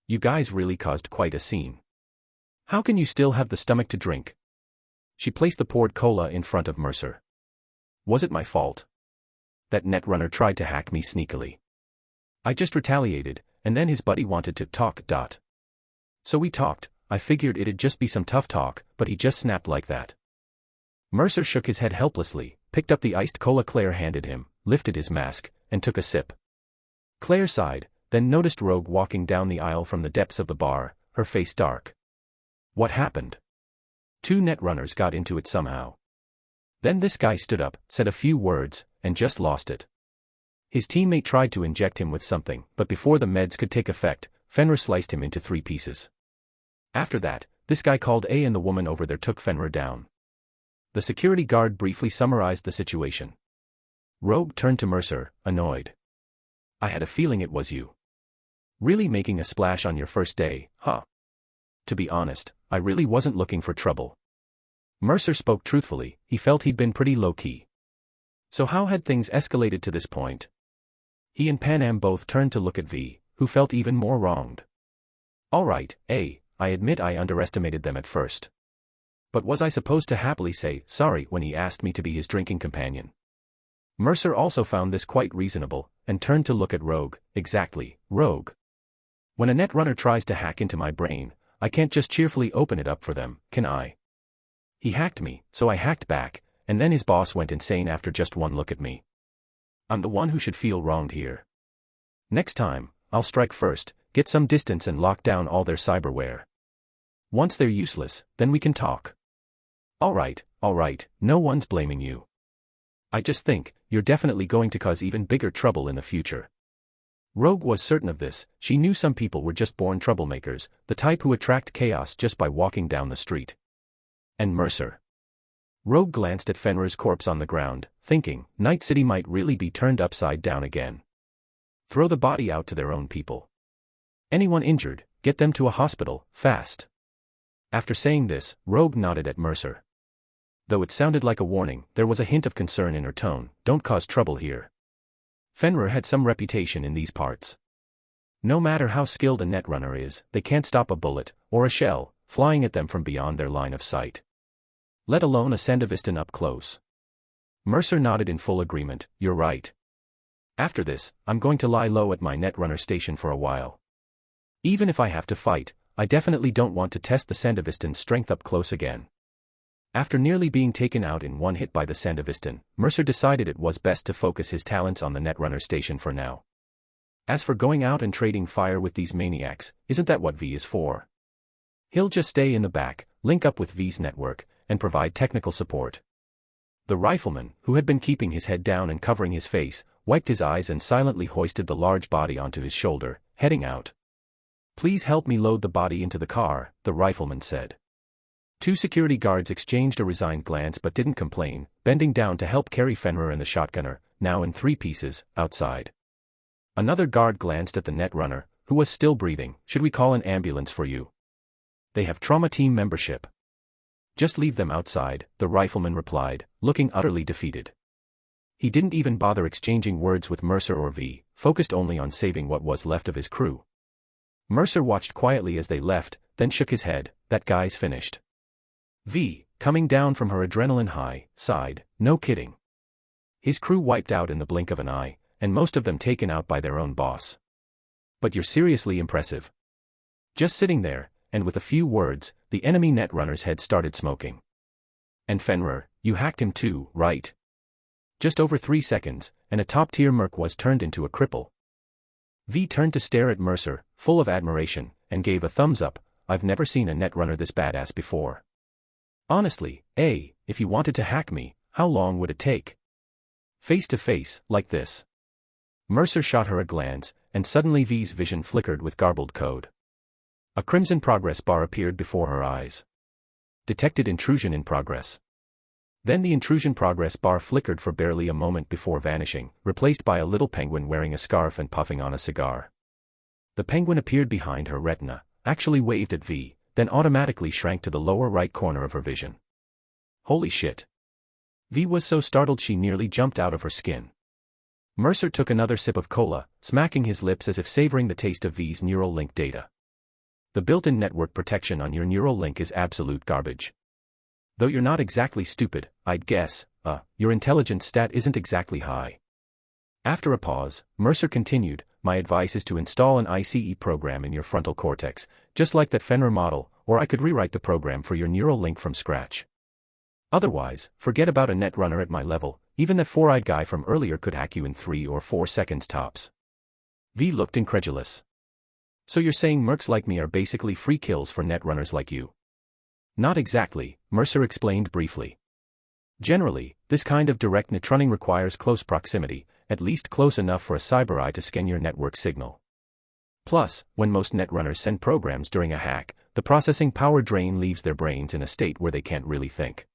You guys really caused quite a scene. How can you still have the stomach to drink? She placed the poured cola in front of Mercer. Was it my fault? That netrunner tried to hack me sneakily. I just retaliated, and then his buddy wanted to talk. So we talked. I figured it'd just be some tough talk, but he just snapped like that. Mercer shook his head helplessly, picked up the iced cola Claire handed him, lifted his mask, and took a sip. Claire sighed, then noticed Rogue walking down the aisle from the depths of the bar, her face dark. What happened? 2 netrunners got into it somehow. Then this guy stood up, said a few words, and just lost it. His teammate tried to inject him with something, but before the meds could take effect, Fenrir sliced him into 3 pieces. After that, this guy called A and the woman over there took Fenrir down. The security guard briefly summarized the situation. Rogue turned to Mercer, annoyed. I had a feeling it was you. Really making a splash on your first day, huh? To be honest, I really wasn't looking for trouble. Mercer spoke truthfully, he felt he'd been pretty low-key. So how had things escalated to this point? He and Panam both turned to look at V, who felt even more wronged. All right, A, I admit I underestimated them at first. But was I supposed to happily say sorry when he asked me to be his drinking companion? Mercer also found this quite reasonable, and turned to look at Rogue. Exactly, Rogue. When a netrunner tries to hack into my brain, I can't just cheerfully open it up for them, can I? He hacked me, so I hacked back, and then his boss went insane after just one look at me. I'm the one who should feel wronged here. Next time, I'll strike first, get some distance and lock down all their cyberware. Once they're useless, then we can talk. All right, no one's blaming you. I just think, you're definitely going to cause even bigger trouble in the future. Rogue was certain of this, she knew some people were just born troublemakers, the type who attract chaos just by walking down the street. And Mercer. Rogue glanced at Fenrir's corpse on the ground, thinking, Night City might really be turned upside down again. Throw the body out to their own people. Anyone injured, get them to a hospital, fast. After saying this, Rogue nodded at Mercer. Though it sounded like a warning, there was a hint of concern in her tone. Don't cause trouble here. Fenrir had some reputation in these parts. No matter how skilled a netrunner is, they can't stop a bullet, or a shell, flying at them from beyond their line of sight. Let alone a Sandevistan up close. Mercer nodded in full agreement. You're right. After this, I'm going to lie low at my netrunner station for a while. Even if I have to fight, I definitely don't want to test the Sandevistan's strength up close again. After nearly being taken out in one hit by the Sandevistan, Mercer decided it was best to focus his talents on the netrunner station for now. As for going out and trading fire with these maniacs, isn't that what V is for? He'll just stay in the back, link up with V's network, and provide technical support. The rifleman, who had been keeping his head down and covering his face, wiped his eyes and silently hoisted the large body onto his shoulder, heading out. Please help me load the body into the car, the rifleman said. 2 security guards exchanged a resigned glance but didn't complain, bending down to help carry Fenrir and the shotgunner, now in 3 pieces, outside. Another guard glanced at the netrunner, who was still breathing. Should we call an ambulance for you? They have trauma team membership. Just leave them outside, the rifleman replied, looking utterly defeated. He didn't even bother exchanging words with Mercer or V, focused only on saving what was left of his crew. Mercer watched quietly as they left, then shook his head. That guy's finished. V, coming down from her adrenaline high, sighed, no kidding. His crew wiped out in the blink of an eye, and most of them taken out by their own boss. But you're seriously impressive. Just sitting there, and with a few words, the enemy netrunner's head started smoking. And Fenrir, you hacked him too, right? Just over 3 seconds, and a top-tier merc was turned into a cripple. V turned to stare at Mercer, full of admiration, and gave a thumbs up. I've never seen a netrunner this badass before. Honestly, if you wanted to hack me, how long would it take? Face to face, like this. Mercer shot her a glance, and suddenly V's vision flickered with garbled code. A crimson progress bar appeared before her eyes. Detected intrusion in progress. Then the intrusion progress bar flickered for barely a moment before vanishing, replaced by a little penguin wearing a scarf and puffing on a cigar. The penguin appeared behind her retina, actually waved at V, then automatically shrank to the lower right corner of her vision. Holy shit. V was so startled she nearly jumped out of her skin. Mercer took another sip of cola, smacking his lips as if savoring the taste of V's neural link data. The built-in network protection on your neural link is absolute garbage. Though you're not exactly stupid, I'd guess, your intelligence stat isn't exactly high. After a pause, Mercer continued, my advice is to install an ICE program in your frontal cortex, just like that Fenrir model, or I could rewrite the program for your neural link from scratch. Otherwise, forget about a netrunner at my level, even that four-eyed guy from earlier could hack you in 3 or 4 seconds tops. V looked incredulous. So you're saying mercs like me are basically free kills for netrunners like you? Not exactly, Mercer explained briefly. Generally, this kind of direct netrunning requires close proximity, at least close enough for a cyber eye to scan your network signal. Plus, when most netrunners send programs during a hack, the processing power drain leaves their brains in a state where they can't really think.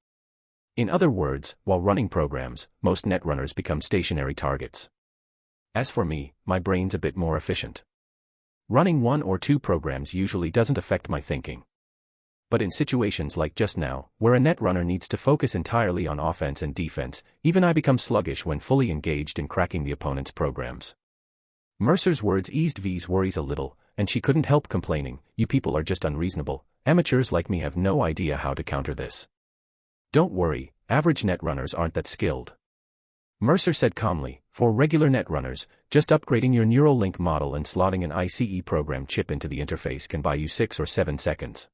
In other words, while running programs, most netrunners become stationary targets. As for me, my brain's a bit more efficient. Running 1 or 2 programs usually doesn't affect my thinking. But in situations like just now, where a netrunner needs to focus entirely on offense and defense, even I become sluggish when fully engaged in cracking the opponent's programs. Mercer's words eased V's worries a little, and she couldn't help complaining, you people are just unreasonable, amateurs like me have no idea how to counter this. Don't worry, average netrunners aren't that skilled. Mercer said calmly, for regular netrunners, just upgrading your neural link model and slotting an ICE program chip into the interface can buy you 6 or 7 seconds.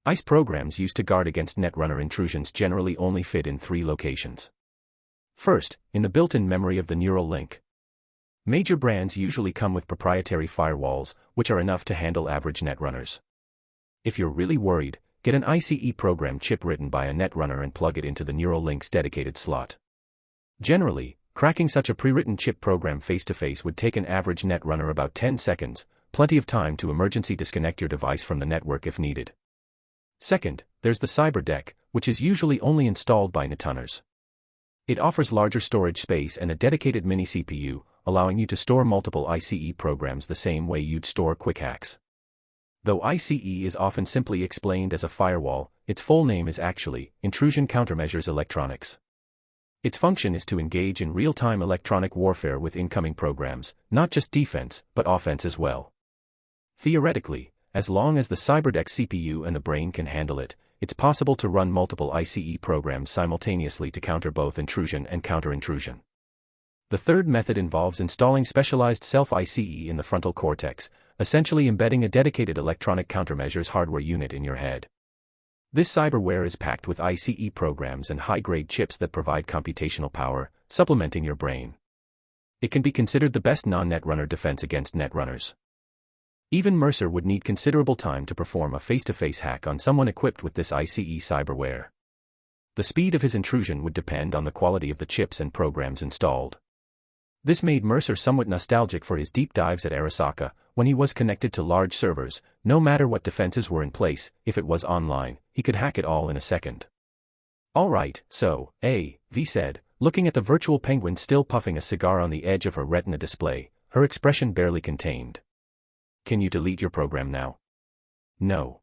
ICE programs used to guard against netrunner intrusions generally only fit in 3 locations. First, in the built-in memory of the neural link. Major brands usually come with proprietary firewalls, which are enough to handle average netrunners. If you're really worried, get an ICE program chip written by a netrunner and plug it into the neural link's dedicated slot. Generally, cracking such a pre-written chip program face-to-face would take an average netrunner about 10 seconds, plenty of time to emergency disconnect your device from the network if needed. Second, there's the CyberDeck, which is usually only installed by netrunners. It offers larger storage space and a dedicated mini CPU, allowing you to store multiple ICE programs the same way you'd store quick hacks. Though ICE is often simply explained as a firewall, its full name is actually Intrusion Countermeasures Electronics. Its function is to engage in real-time electronic warfare with incoming programs, not just defense, but offense as well. Theoretically, as long as the CyberDeck CPU and the brain can handle it, it's possible to run multiple ICE programs simultaneously to counter both intrusion and counter-intrusion. The third method involves installing specialized self-ICE in the frontal cortex, essentially embedding a dedicated electronic countermeasures hardware unit in your head. This cyberware is packed with ICE programs and high-grade chips that provide computational power, supplementing your brain. It can be considered the best non-netrunner defense against netrunners. Even Mercer would need considerable time to perform a face-to-face hack on someone equipped with this ICE cyberware. The speed of his intrusion would depend on the quality of the chips and programs installed. This made Mercer somewhat nostalgic for his deep dives at Arasaka, when he was connected to large servers. No matter what defenses were in place, if it was online, he could hack it all in a second. Alright, so, V said, looking at the virtual penguin still puffing a cigar on the edge of her retina display, her expression barely contained. Can you delete your program now? No.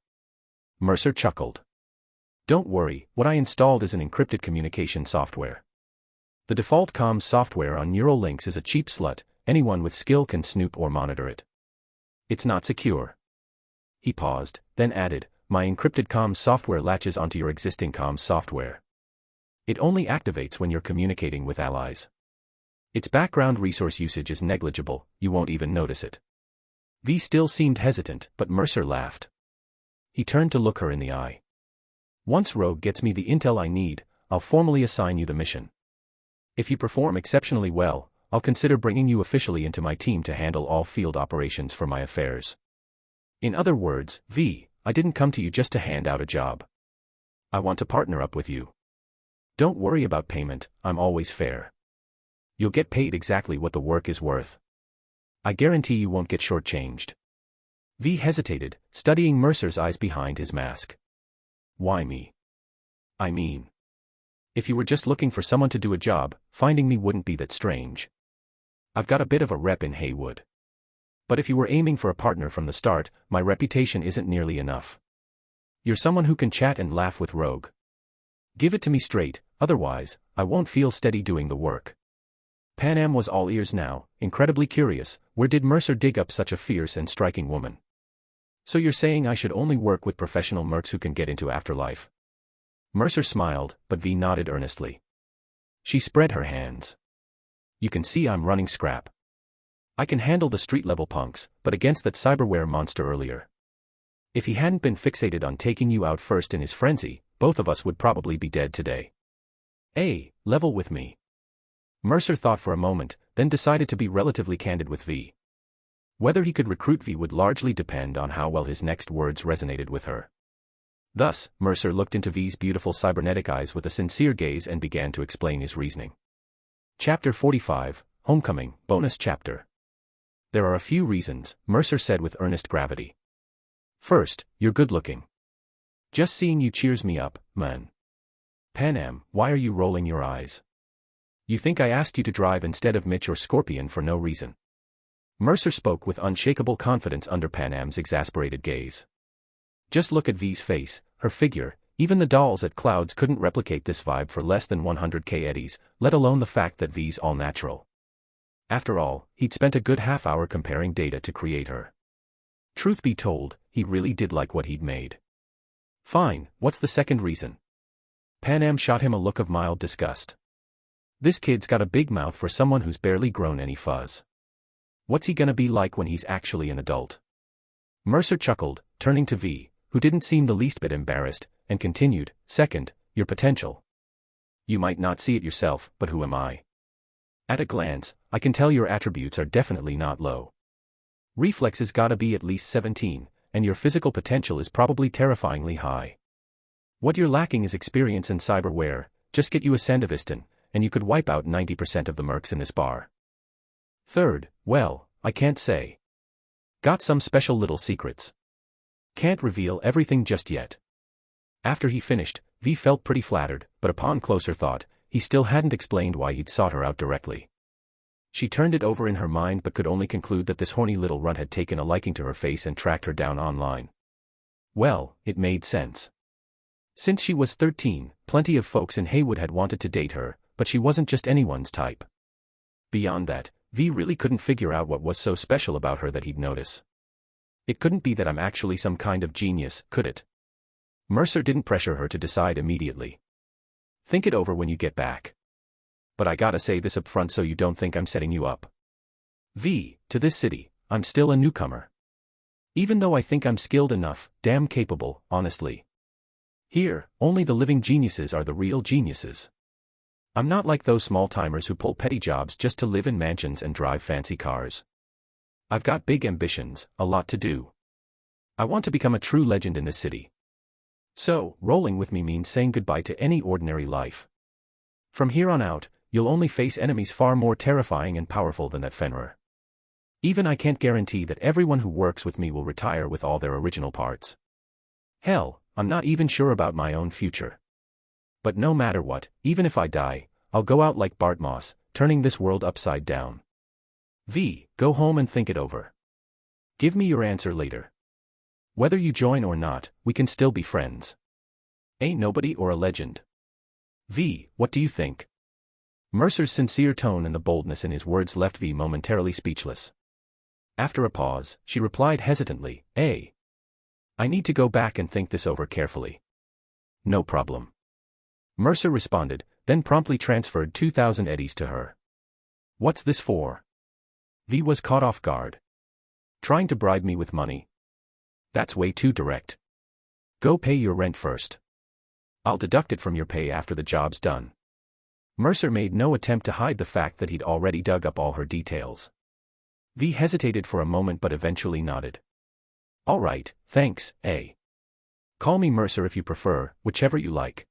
Mercer chuckled. Don't worry, what I installed is an encrypted communication software. The default comms software on neural links is a cheap slut, anyone with skill can snoop or monitor it. It's not secure. He paused, then added, my encrypted comms software latches onto your existing comms software. It only activates when you're communicating with allies. Its background resource usage is negligible, you won't even notice it. V still seemed hesitant, but Mercer laughed. He turned to look her in the eye. Once Rogue gets me the intel I need, I'll formally assign you the mission. If you perform exceptionally well, I'll consider bringing you officially into my team to handle all field operations for my affairs. In other words, V, I didn't come to you just to hand out a job. I want to partner up with you. Don't worry about payment, I'm always fair. You'll get paid exactly what the work is worth. I guarantee you won't get shortchanged. V hesitated, studying Mercer's eyes behind his mask. Why me? I mean, if you were just looking for someone to do a job, finding me wouldn't be that strange. I've got a bit of a rep in Haywood. But if you were aiming for a partner from the start, my reputation isn't nearly enough. You're someone who can chat and laugh with Rogue. Give it to me straight, otherwise, I won't feel steady doing the work. Panam was all ears now, incredibly curious, where did Mercer dig up such a fierce and striking woman? So you're saying I should only work with professional mercs who can get into afterlife? Mercer smiled, but V nodded earnestly. She spread her hands. You can see I'm running scrap. I can handle the street-level punks, but against that cyberware monster earlier. If he hadn't been fixated on taking you out first in his frenzy, both of us would probably be dead today. Level with me. Mercer thought for a moment, then decided to be relatively candid with V. Whether he could recruit V would largely depend on how well his next words resonated with her. Thus, Mercer looked into V's beautiful cybernetic eyes with a sincere gaze and began to explain his reasoning. Chapter 45, Homecoming, Bonus Chapter. There are a few reasons, Mercer said with earnest gravity. First, you're good-looking. Just seeing you cheers me up, man. Panam, why are you rolling your eyes? You think I asked you to drive instead of Mitch or Scorpion for no reason? Mercer spoke with unshakable confidence under Panam's exasperated gaze. Just look at V's face, her figure, even the dolls at Clouds couldn't replicate this vibe for less than 100k eddies, let alone the fact that V's all natural. After all, he'd spent a good half hour comparing data to create her. Truth be told, he really did like what he'd made. Fine, what's the second reason? Panam shot him a look of mild disgust. This kid's got a big mouth for someone who's barely grown any fuzz. What's he gonna be like when he's actually an adult? Mercer chuckled, turning to V, who didn't seem the least bit embarrassed, and continued, second, your potential. You might not see it yourself, but who am I? At a glance, I can tell your attributes are definitely not low. Reflexes gotta be at least 17, and your physical potential is probably terrifyingly high. What you're lacking is experience in cyberware, just get you a Sandevistan, and you could wipe out 90% of the mercs in this bar. Third, well, I can't say. Got some special little secrets. Can't reveal everything just yet. After he finished, V felt pretty flattered, but upon closer thought, he still hadn't explained why he'd sought her out directly. She turned it over in her mind but could only conclude that this horny little runt had taken a liking to her face and tracked her down online. Well, it made sense. Since she was 13, plenty of folks in Haywood had wanted to date her, but she wasn't just anyone's type. Beyond that, V really couldn't figure out what was so special about her that he'd notice. It couldn't be that I'm actually some kind of genius, could it? Mercer didn't pressure her to decide immediately. Think it over when you get back. But I gotta say this up front so you don't think I'm setting you up. V, to this city, I'm still a newcomer. Even though I think I'm skilled enough, damn capable, honestly. Here, only the living geniuses are the real geniuses. I'm not like those small-timers who pull petty jobs just to live in mansions and drive fancy cars. I've got big ambitions, a lot to do. I want to become a true legend in this city. So, rolling with me means saying goodbye to any ordinary life. From here on out, you'll only face enemies far more terrifying and powerful than that Fenrir. Even I can't guarantee that everyone who works with me will retire with all their original parts. Hell, I'm not even sure about my own future. But no matter what, even if I die, I'll go out like Bart Moss, turning this world upside down. V, go home and think it over. Give me your answer later. Whether you join or not, we can still be friends. Ain't nobody or a legend. V, what do you think? Mercer's sincere tone and the boldness in his words left V momentarily speechless. After a pause, she replied hesitantly, I need to go back and think this over carefully. No problem. Mercer responded, then promptly transferred 2,000 eddies to her. What's this for? V was caught off guard. Trying to bribe me with money? That's way too direct. Go pay your rent first. I'll deduct it from your pay after the job's done. Mercer made no attempt to hide the fact that he'd already dug up all her details. V hesitated for a moment but eventually nodded. All right, thanks, A. Call me Mercer if you prefer, whichever you like.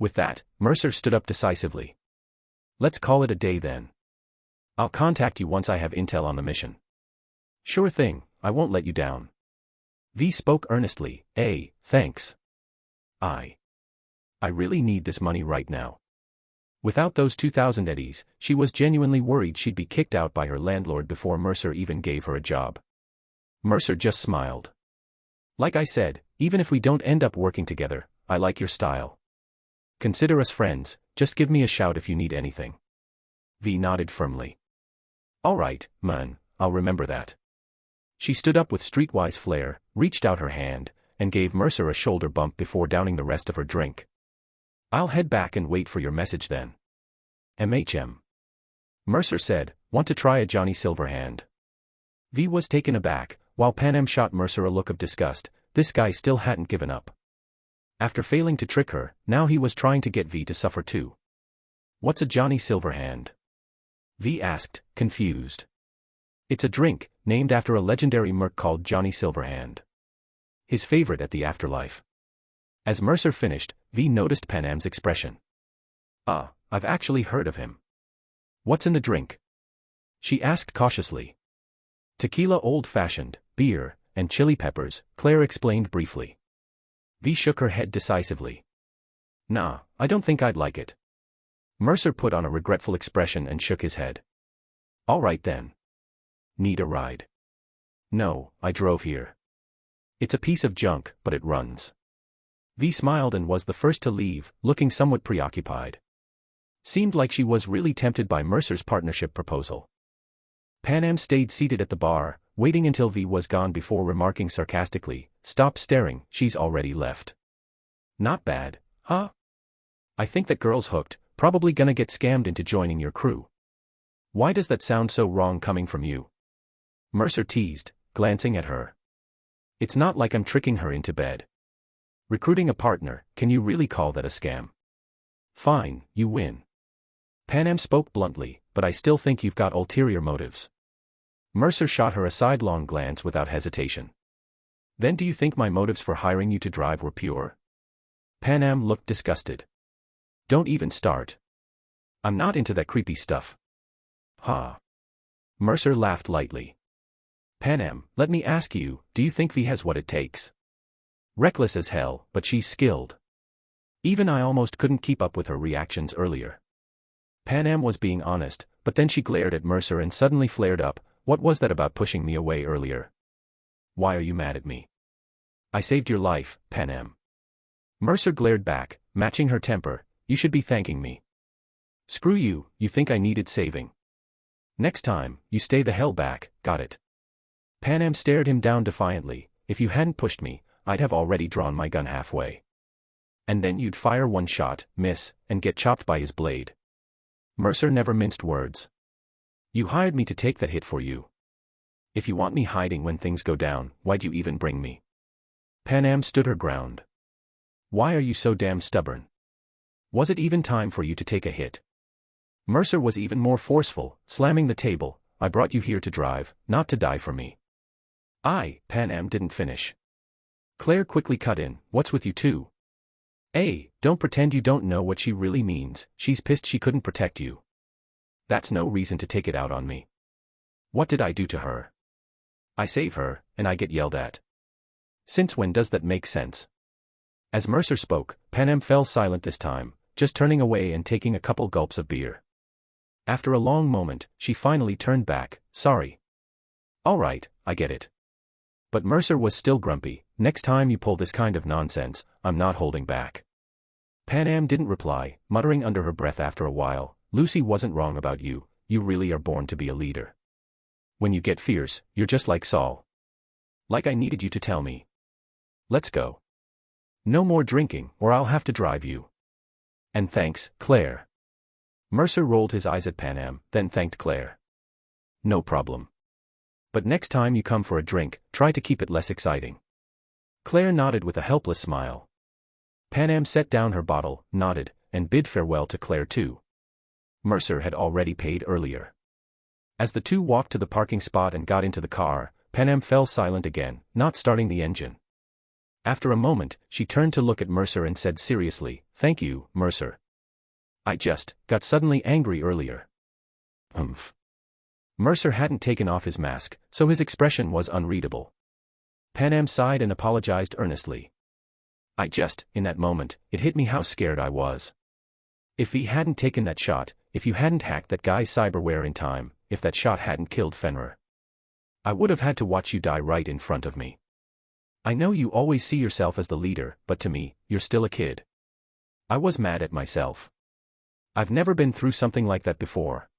With that, Mercer stood up decisively. Let's call it a day then. I'll contact you once I have intel on the mission. Sure thing, I won't let you down. V spoke earnestly. A, thanks. I really need this money right now. Without those 2,000 eddies, she was genuinely worried she'd be kicked out by her landlord before Mercer even gave her a job. Mercer just smiled. Like I said, even if we don't end up working together, I like your style. Consider us friends, just give me a shout if you need anything. V nodded firmly. All right, man, I'll remember that. She stood up with streetwise flair, reached out her hand, and gave Mercer a shoulder bump before downing the rest of her drink. I'll head back and wait for your message then. MHM. Mercer said, want to try a Johnny Silverhand? V was taken aback, while Panem shot Mercer a look of disgust. This guy still hadn't given up. After failing to trick her, now he was trying to get V to suffer too. What's a Johnny Silverhand? V asked, confused. It's a drink, named after a legendary merc called Johnny Silverhand. His favorite at the afterlife. As Mercer finished, V noticed Panem's expression. I've actually heard of him. What's in the drink? She asked cautiously. Tequila old-fashioned, beer, and chili peppers, Claire explained briefly. V shook her head decisively. Nah, I don't think I'd like it. Mercer put on a regretful expression and shook his head. All right then. Need a ride? No, I drove here. It's a piece of junk, but it runs. V smiled and was the first to leave, looking somewhat preoccupied. Seemed like she was really tempted by Mercer's partnership proposal. Panem stayed seated at the bar, waiting until V was gone before remarking sarcastically, stop staring, she's already left. Not bad, huh? I think that girl's hooked, probably gonna get scammed into joining your crew. Why does that sound so wrong coming from you? Mercer teased, glancing at her. It's not like I'm tricking her into bed. Recruiting a partner, can you really call that a scam? Fine, you win. Panem spoke bluntly, but I still think you've got ulterior motives. Mercer shot her a sidelong glance without hesitation. Then do you think my motives for hiring you to drive were pure? Panem looked disgusted. Don't even start. I'm not into that creepy stuff. Ha. Mercer laughed lightly. Panem, let me ask you, do you think V has what it takes? Reckless as hell, but she's skilled. Even I almost couldn't keep up with her reactions earlier. Panem was being honest, but then she glared at Mercer and suddenly flared up. What was that about pushing me away earlier? Why are you mad at me? I saved your life, Panem. Mercer glared back, matching her temper. You should be thanking me. Screw you, you think I needed saving. Next time, you stay the hell back, got it? Panem stared him down defiantly. If you hadn't pushed me, I'd have already drawn my gun halfway. And then you'd fire one shot, miss, and get chopped by his blade. Mercer never minced words. You hired me to take that hit for you. If you want me hiding when things go down, why'd you even bring me? Panem stood her ground. Why are you so damn stubborn? Was it even time for you to take a hit? Mercer was even more forceful, slamming the table. I brought you here to drive, not to die for me. Panem didn't finish. Claire quickly cut in, what's with you two? Don't pretend you don't know what she really means, she's pissed she couldn't protect you. That's no reason to take it out on me. What did I do to her? I save her, and I get yelled at. Since when does that make sense? As Mercer spoke, Panem fell silent this time, just turning away and taking a couple gulps of beer. After a long moment, she finally turned back, sorry. All right, I get it. But Mercer was still grumpy. Next time you pull this kind of nonsense, I'm not holding back. Panem didn't reply, muttering under her breath after a while, Lucy wasn't wrong about you, you really are born to be a leader. When you get fierce, you're just like Saul. Like I needed you to tell me. Let's go. No more drinking, or I'll have to drive you. And thanks, Claire. Mercer rolled his eyes at Panem, then thanked Claire. No problem. But next time you come for a drink, try to keep it less exciting. Claire nodded with a helpless smile. Panem set down her bottle, nodded, and bid farewell to Claire too. Mercer had already paid earlier. As the two walked to the parking spot and got into the car, Panem fell silent again, not starting the engine. After a moment, she turned to look at Mercer and said seriously, "Thank you, Mercer. I just got suddenly angry earlier." Humph. Mercer hadn't taken off his mask, so his expression was unreadable. Panem sighed and apologized earnestly. In that moment, it hit me how scared I was. If he hadn't taken that shot, if you hadn't hacked that guy's cyberware in time, if that shot hadn't killed Fenrir, I would have had to watch you die right in front of me. I know you always see yourself as the leader, but to me, you're still a kid. I was mad at myself. I've never been through something like that before.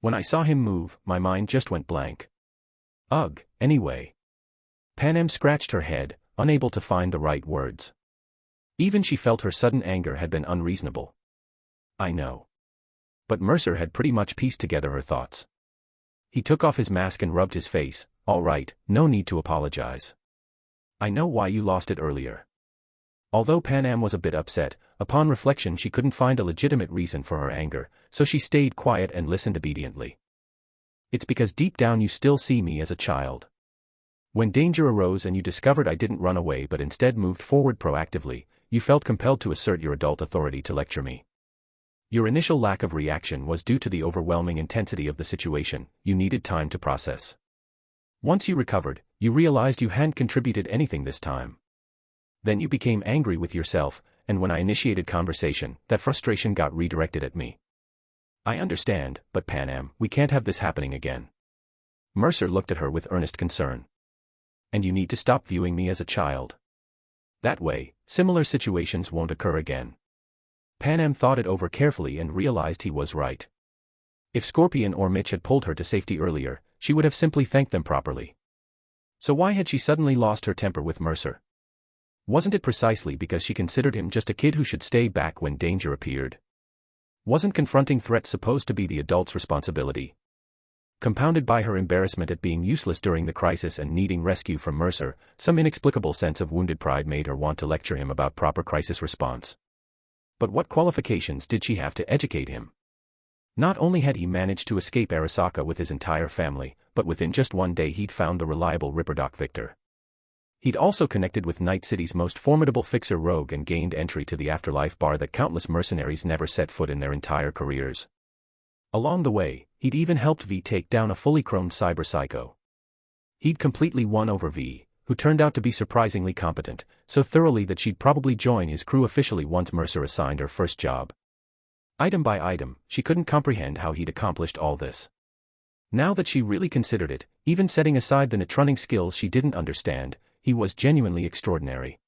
When I saw him move, my mind just went blank. Ugh, anyway. Panem scratched her head, unable to find the right words. Even she felt her sudden anger had been unreasonable. I know. But Mercer had pretty much pieced together her thoughts. He took off his mask and rubbed his face. All right, no need to apologize. I know why you lost it earlier. Although Panem was a bit upset, upon reflection she couldn't find a legitimate reason for her anger, so she stayed quiet and listened obediently. It's because deep down you still see me as a child. When danger arose and you discovered I didn't run away but instead moved forward proactively, you felt compelled to assert your adult authority to lecture me. Your initial lack of reaction was due to the overwhelming intensity of the situation. You needed time to process. Once you recovered, you realized you hadn't contributed anything this time. Then you became angry with yourself, and when I initiated conversation, that frustration got redirected at me. I understand, but Panem, we can't have this happening again. Mercer looked at her with earnest concern. And you need to stop viewing me as a child. That way, similar situations won't occur again. Panem thought it over carefully and realized he was right. If Scorpion or Mitch had pulled her to safety earlier, she would have simply thanked them properly. So why had she suddenly lost her temper with Mercer? Wasn't it precisely because she considered him just a kid who should stay back when danger appeared? Wasn't confronting threats supposed to be the adult's responsibility? Compounded by her embarrassment at being useless during the crisis and needing rescue from Mercer, some inexplicable sense of wounded pride made her want to lecture him about proper crisis response. But what qualifications did she have to educate him? Not only had he managed to escape Arasaka with his entire family, but within just one day he'd found the reliable Ripperdoc Victor. He'd also connected with Night City's most formidable fixer Rogue and gained entry to the afterlife bar that countless mercenaries never set foot in their entire careers. Along the way, he'd even helped V take down a fully chromed cyber psycho. He'd completely won over V, who turned out to be surprisingly competent, so thoroughly that she'd probably join his crew officially once Mercer assigned her first job. Item by item, she couldn't comprehend how he'd accomplished all this. Now that she really considered it, even setting aside the netrunning skills she didn't understand, he was genuinely extraordinary.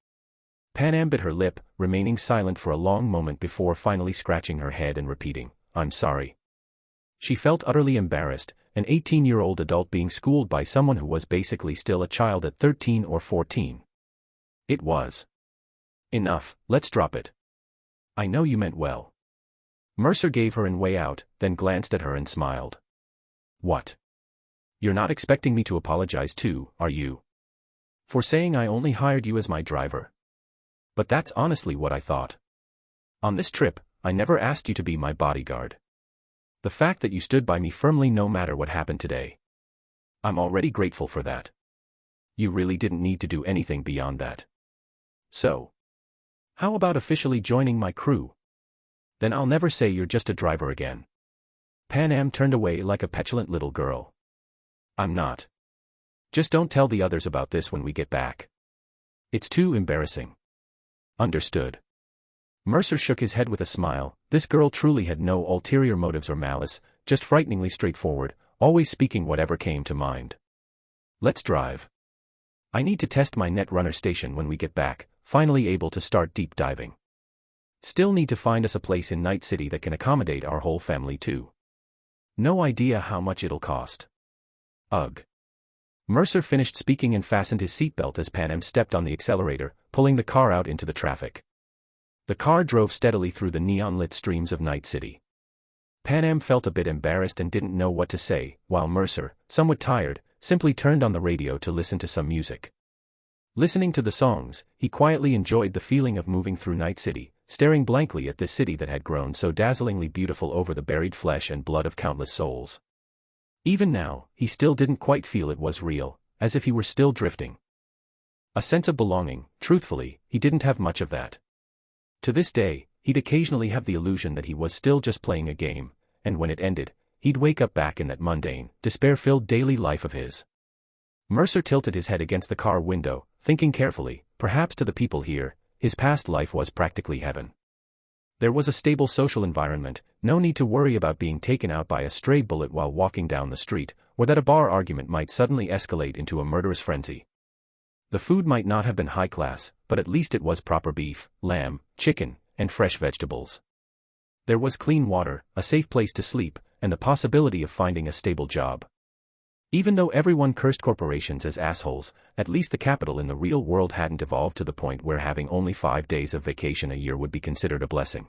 Panem bit her lip, remaining silent for a long moment before finally scratching her head and repeating, "I'm sorry." She felt utterly embarrassed, an 18-year-old adult being schooled by someone who was basically still a child at 13 or 14. It was. Enough, let's drop it. I know you meant well. Mercer gave her an way out, then glanced at her and smiled. What? You're not expecting me to apologize too, are you? For saying I only hired you as my driver. But that's honestly what I thought. On this trip, I never asked you to be my bodyguard. The fact that you stood by me firmly no matter what happened today. I'm already grateful for that. You really didn't need to do anything beyond that. So, how about officially joining my crew? Then I'll never say you're just a driver again. Panem turned away like a petulant little girl. I'm not. Just don't tell the others about this when we get back. It's too embarrassing. Understood. Mercer shook his head with a smile. This girl truly had no ulterior motives or malice, just frighteningly straightforward, always speaking whatever came to mind. Let's drive. I need to test my Netrunner station when we get back, finally able to start deep diving. Still need to find us a place in Night City that can accommodate our whole family too. No idea how much it'll cost. Ugh. Mercer finished speaking and fastened his seatbelt as Panem stepped on the accelerator, pulling the car out into the traffic. The car drove steadily through the neon-lit streams of Night City. Panem felt a bit embarrassed and didn't know what to say, while Mercer, somewhat tired, simply turned on the radio to listen to some music. Listening to the songs, he quietly enjoyed the feeling of moving through Night City, staring blankly at this city that had grown so dazzlingly beautiful over the buried flesh and blood of countless souls. Even now, he still didn't quite feel it was real, as if he were still drifting. A sense of belonging, truthfully, he didn't have much of that. To this day, he'd occasionally have the illusion that he was still just playing a game, and when it ended, he'd wake up back in that mundane, despair-filled daily life of his. Mercer tilted his head against the car window, thinking carefully, perhaps to the people here, his past life was practically heaven. There was a stable social environment, no need to worry about being taken out by a stray bullet while walking down the street, or that a bar argument might suddenly escalate into a murderous frenzy. The food might not have been high class, but at least it was proper beef, lamb, chicken, and fresh vegetables. There was clean water, a safe place to sleep, and the possibility of finding a stable job. Even though everyone cursed corporations as assholes, at least the capital in the real world hadn't evolved to the point where having only 5 days of vacation a year would be considered a blessing.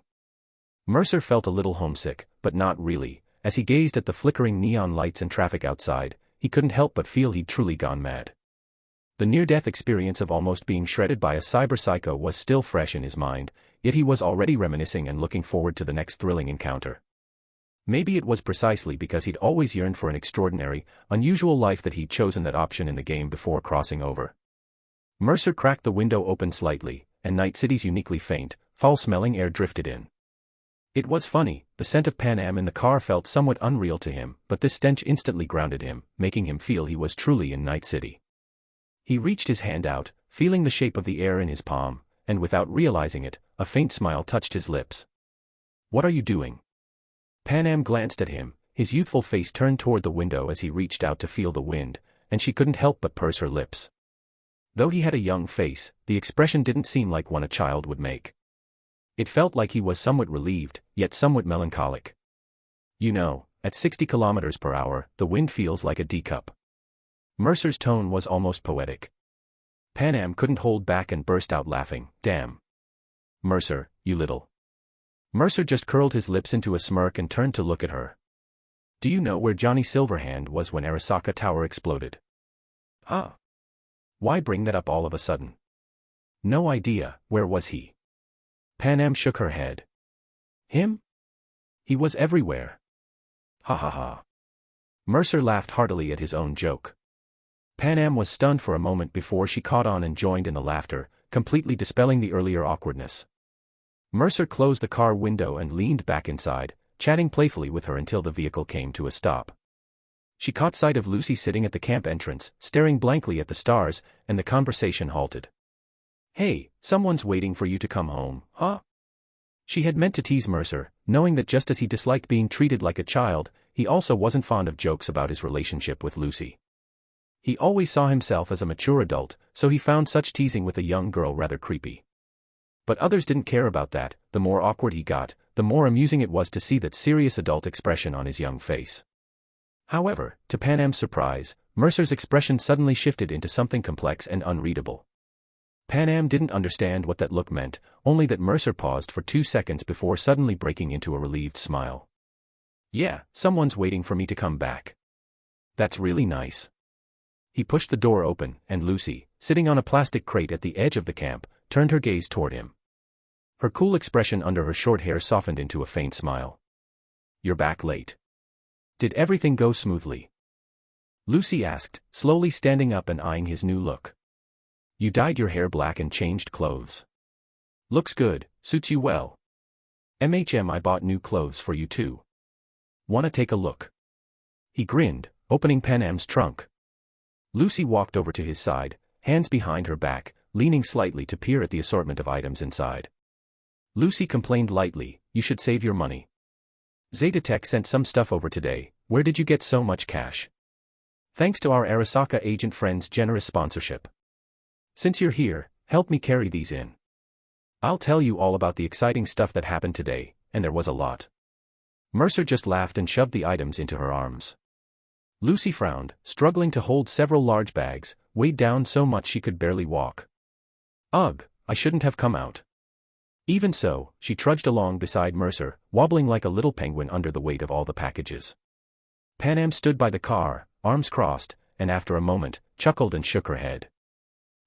Mercer felt a little homesick, but not really. As he gazed at the flickering neon lights and traffic outside, he couldn't help but feel he'd truly gone mad. The near-death experience of almost being shredded by a cyber-psycho was still fresh in his mind, yet he was already reminiscing and looking forward to the next thrilling encounter. Maybe it was precisely because he'd always yearned for an extraordinary, unusual life that he'd chosen that option in the game before crossing over. Mercer cracked the window open slightly, and Night City's uniquely faint, foul-smelling air drifted in. It was funny, the scent of Pan Am in the car felt somewhat unreal to him, but this stench instantly grounded him, making him feel he was truly in Night City. He reached his hand out, feeling the shape of the air in his palm, and without realizing it, a faint smile touched his lips. "What are you doing?" Pan Am glanced at him, his youthful face turned toward the window as he reached out to feel the wind, and she couldn't help but purse her lips. Though he had a young face, the expression didn't seem like one a child would make. It felt like he was somewhat relieved, yet somewhat melancholic. "You know, at 60 kilometers per hour, the wind feels like a D-cup." Mercer's tone was almost poetic. Pan Am couldn't hold back and burst out laughing. "Damn. Mercer, you little..." Mercer just curled his lips into a smirk and turned to look at her. "Do you know where Johnny Silverhand was when Arasaka Tower exploded?" "Huh? Why bring that up all of a sudden?" "No idea. Where was he?" Pan Am shook her head. "Him? He was everywhere." "Ha ha ha." Mercer laughed heartily at his own joke. Pan Am was stunned for a moment before she caught on and joined in the laughter, completely dispelling the earlier awkwardness. Mercer closed the car window and leaned back inside, chatting playfully with her until the vehicle came to a stop. She caught sight of Lucy sitting at the camp entrance, staring blankly at the stars, and the conversation halted. "Hey, someone's waiting for you to come home, huh?" She had meant to tease Mercer, knowing that just as he disliked being treated like a child, he also wasn't fond of jokes about his relationship with Lucy. He always saw himself as a mature adult, so he found such teasing with a young girl rather creepy. But others didn't care about that. The more awkward he got, the more amusing it was to see that serious adult expression on his young face. However, to Pan Am's surprise, Mercer's expression suddenly shifted into something complex and unreadable. Pan Am didn't understand what that look meant, only that Mercer paused for 2 seconds before suddenly breaking into a relieved smile. "Yeah, someone's waiting for me to come back. That's really nice." He pushed the door open, and Lucy, sitting on a plastic crate at the edge of the camp, turned her gaze toward him. Her cool expression under her short hair softened into a faint smile. "You're back late. Did everything go smoothly?" Lucy asked, slowly standing up and eyeing his new look. "You dyed your hair black and changed clothes. Looks good, suits you well. I bought new clothes for you too. Wanna take a look?" He grinned, opening Pan Am's trunk. Lucy walked over to his side, hands behind her back, leaning slightly to peer at the assortment of items inside. Lucy complained lightly, "You should save your money. Zetatech sent some stuff over today. Where did you get so much cash?" "Thanks to our Arasaka agent friend's generous sponsorship. Since you're here, help me carry these in. I'll tell you all about the exciting stuff that happened today, and there was a lot." Mercer just laughed and shoved the items into her arms. Lucy frowned, struggling to hold several large bags, weighed down so much she could barely walk. "Ugh, I shouldn't have come out." Even so, she trudged along beside Mercer, wobbling like a little penguin under the weight of all the packages. Pan Am stood by the car, arms crossed, and after a moment, chuckled and shook her head.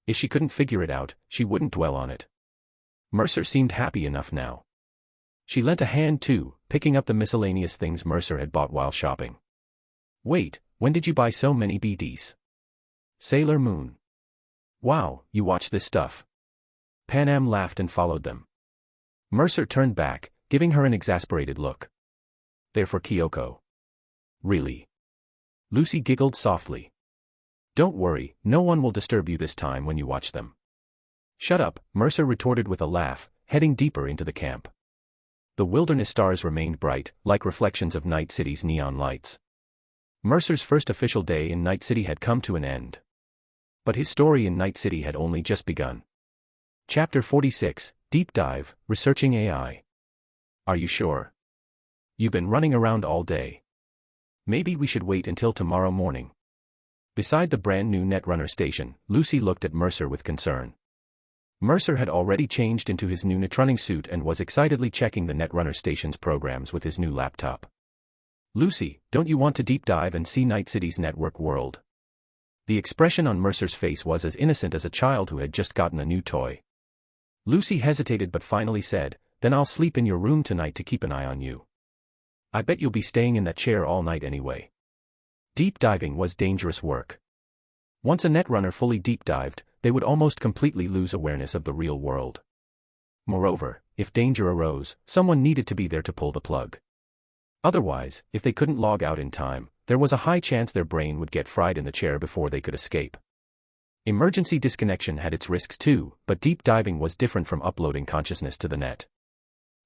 If she couldn't figure it out, she wouldn't dwell on it. Mercer seemed happy enough now. She lent a hand too, picking up the miscellaneous things Mercer had bought while shopping. Wait, when did you buy so many BDs? Sailor Moon. Wow, you watch this stuff. Panam laughed and followed them. Mercer turned back, giving her an exasperated look. They're for Kyoko. Really? Lucy giggled softly. Don't worry, no one will disturb you this time when you watch them. Shut up, Mercer retorted with a laugh, heading deeper into the camp. The wilderness stars remained bright, like reflections of Night City's neon lights. Mercer's first official day in Night City had come to an end. But his story in Night City had only just begun. Chapter 46, Deep Dive, Researching AI. Are you sure? You've been running around all day. Maybe we should wait until tomorrow morning. Beside the brand new Netrunner station, Lucy looked at Mercer with concern. Mercer had already changed into his new netrunning suit and was excitedly checking the Netrunner station's programs with his new laptop. Lucy, don't you want to deep dive and see Night City's network world? The expression on Mercer's face was as innocent as a child who had just gotten a new toy. Lucy hesitated but finally said, then I'll sleep in your room tonight to keep an eye on you. I bet you'll be staying in that chair all night anyway. Deep diving was dangerous work. Once a netrunner fully deep dived, they would almost completely lose awareness of the real world. Moreover, if danger arose, someone needed to be there to pull the plug. Otherwise, if they couldn't log out in time, there was a high chance their brain would get fried in the chair before they could escape. Emergency disconnection had its risks too, but deep diving was different from uploading consciousness to the net.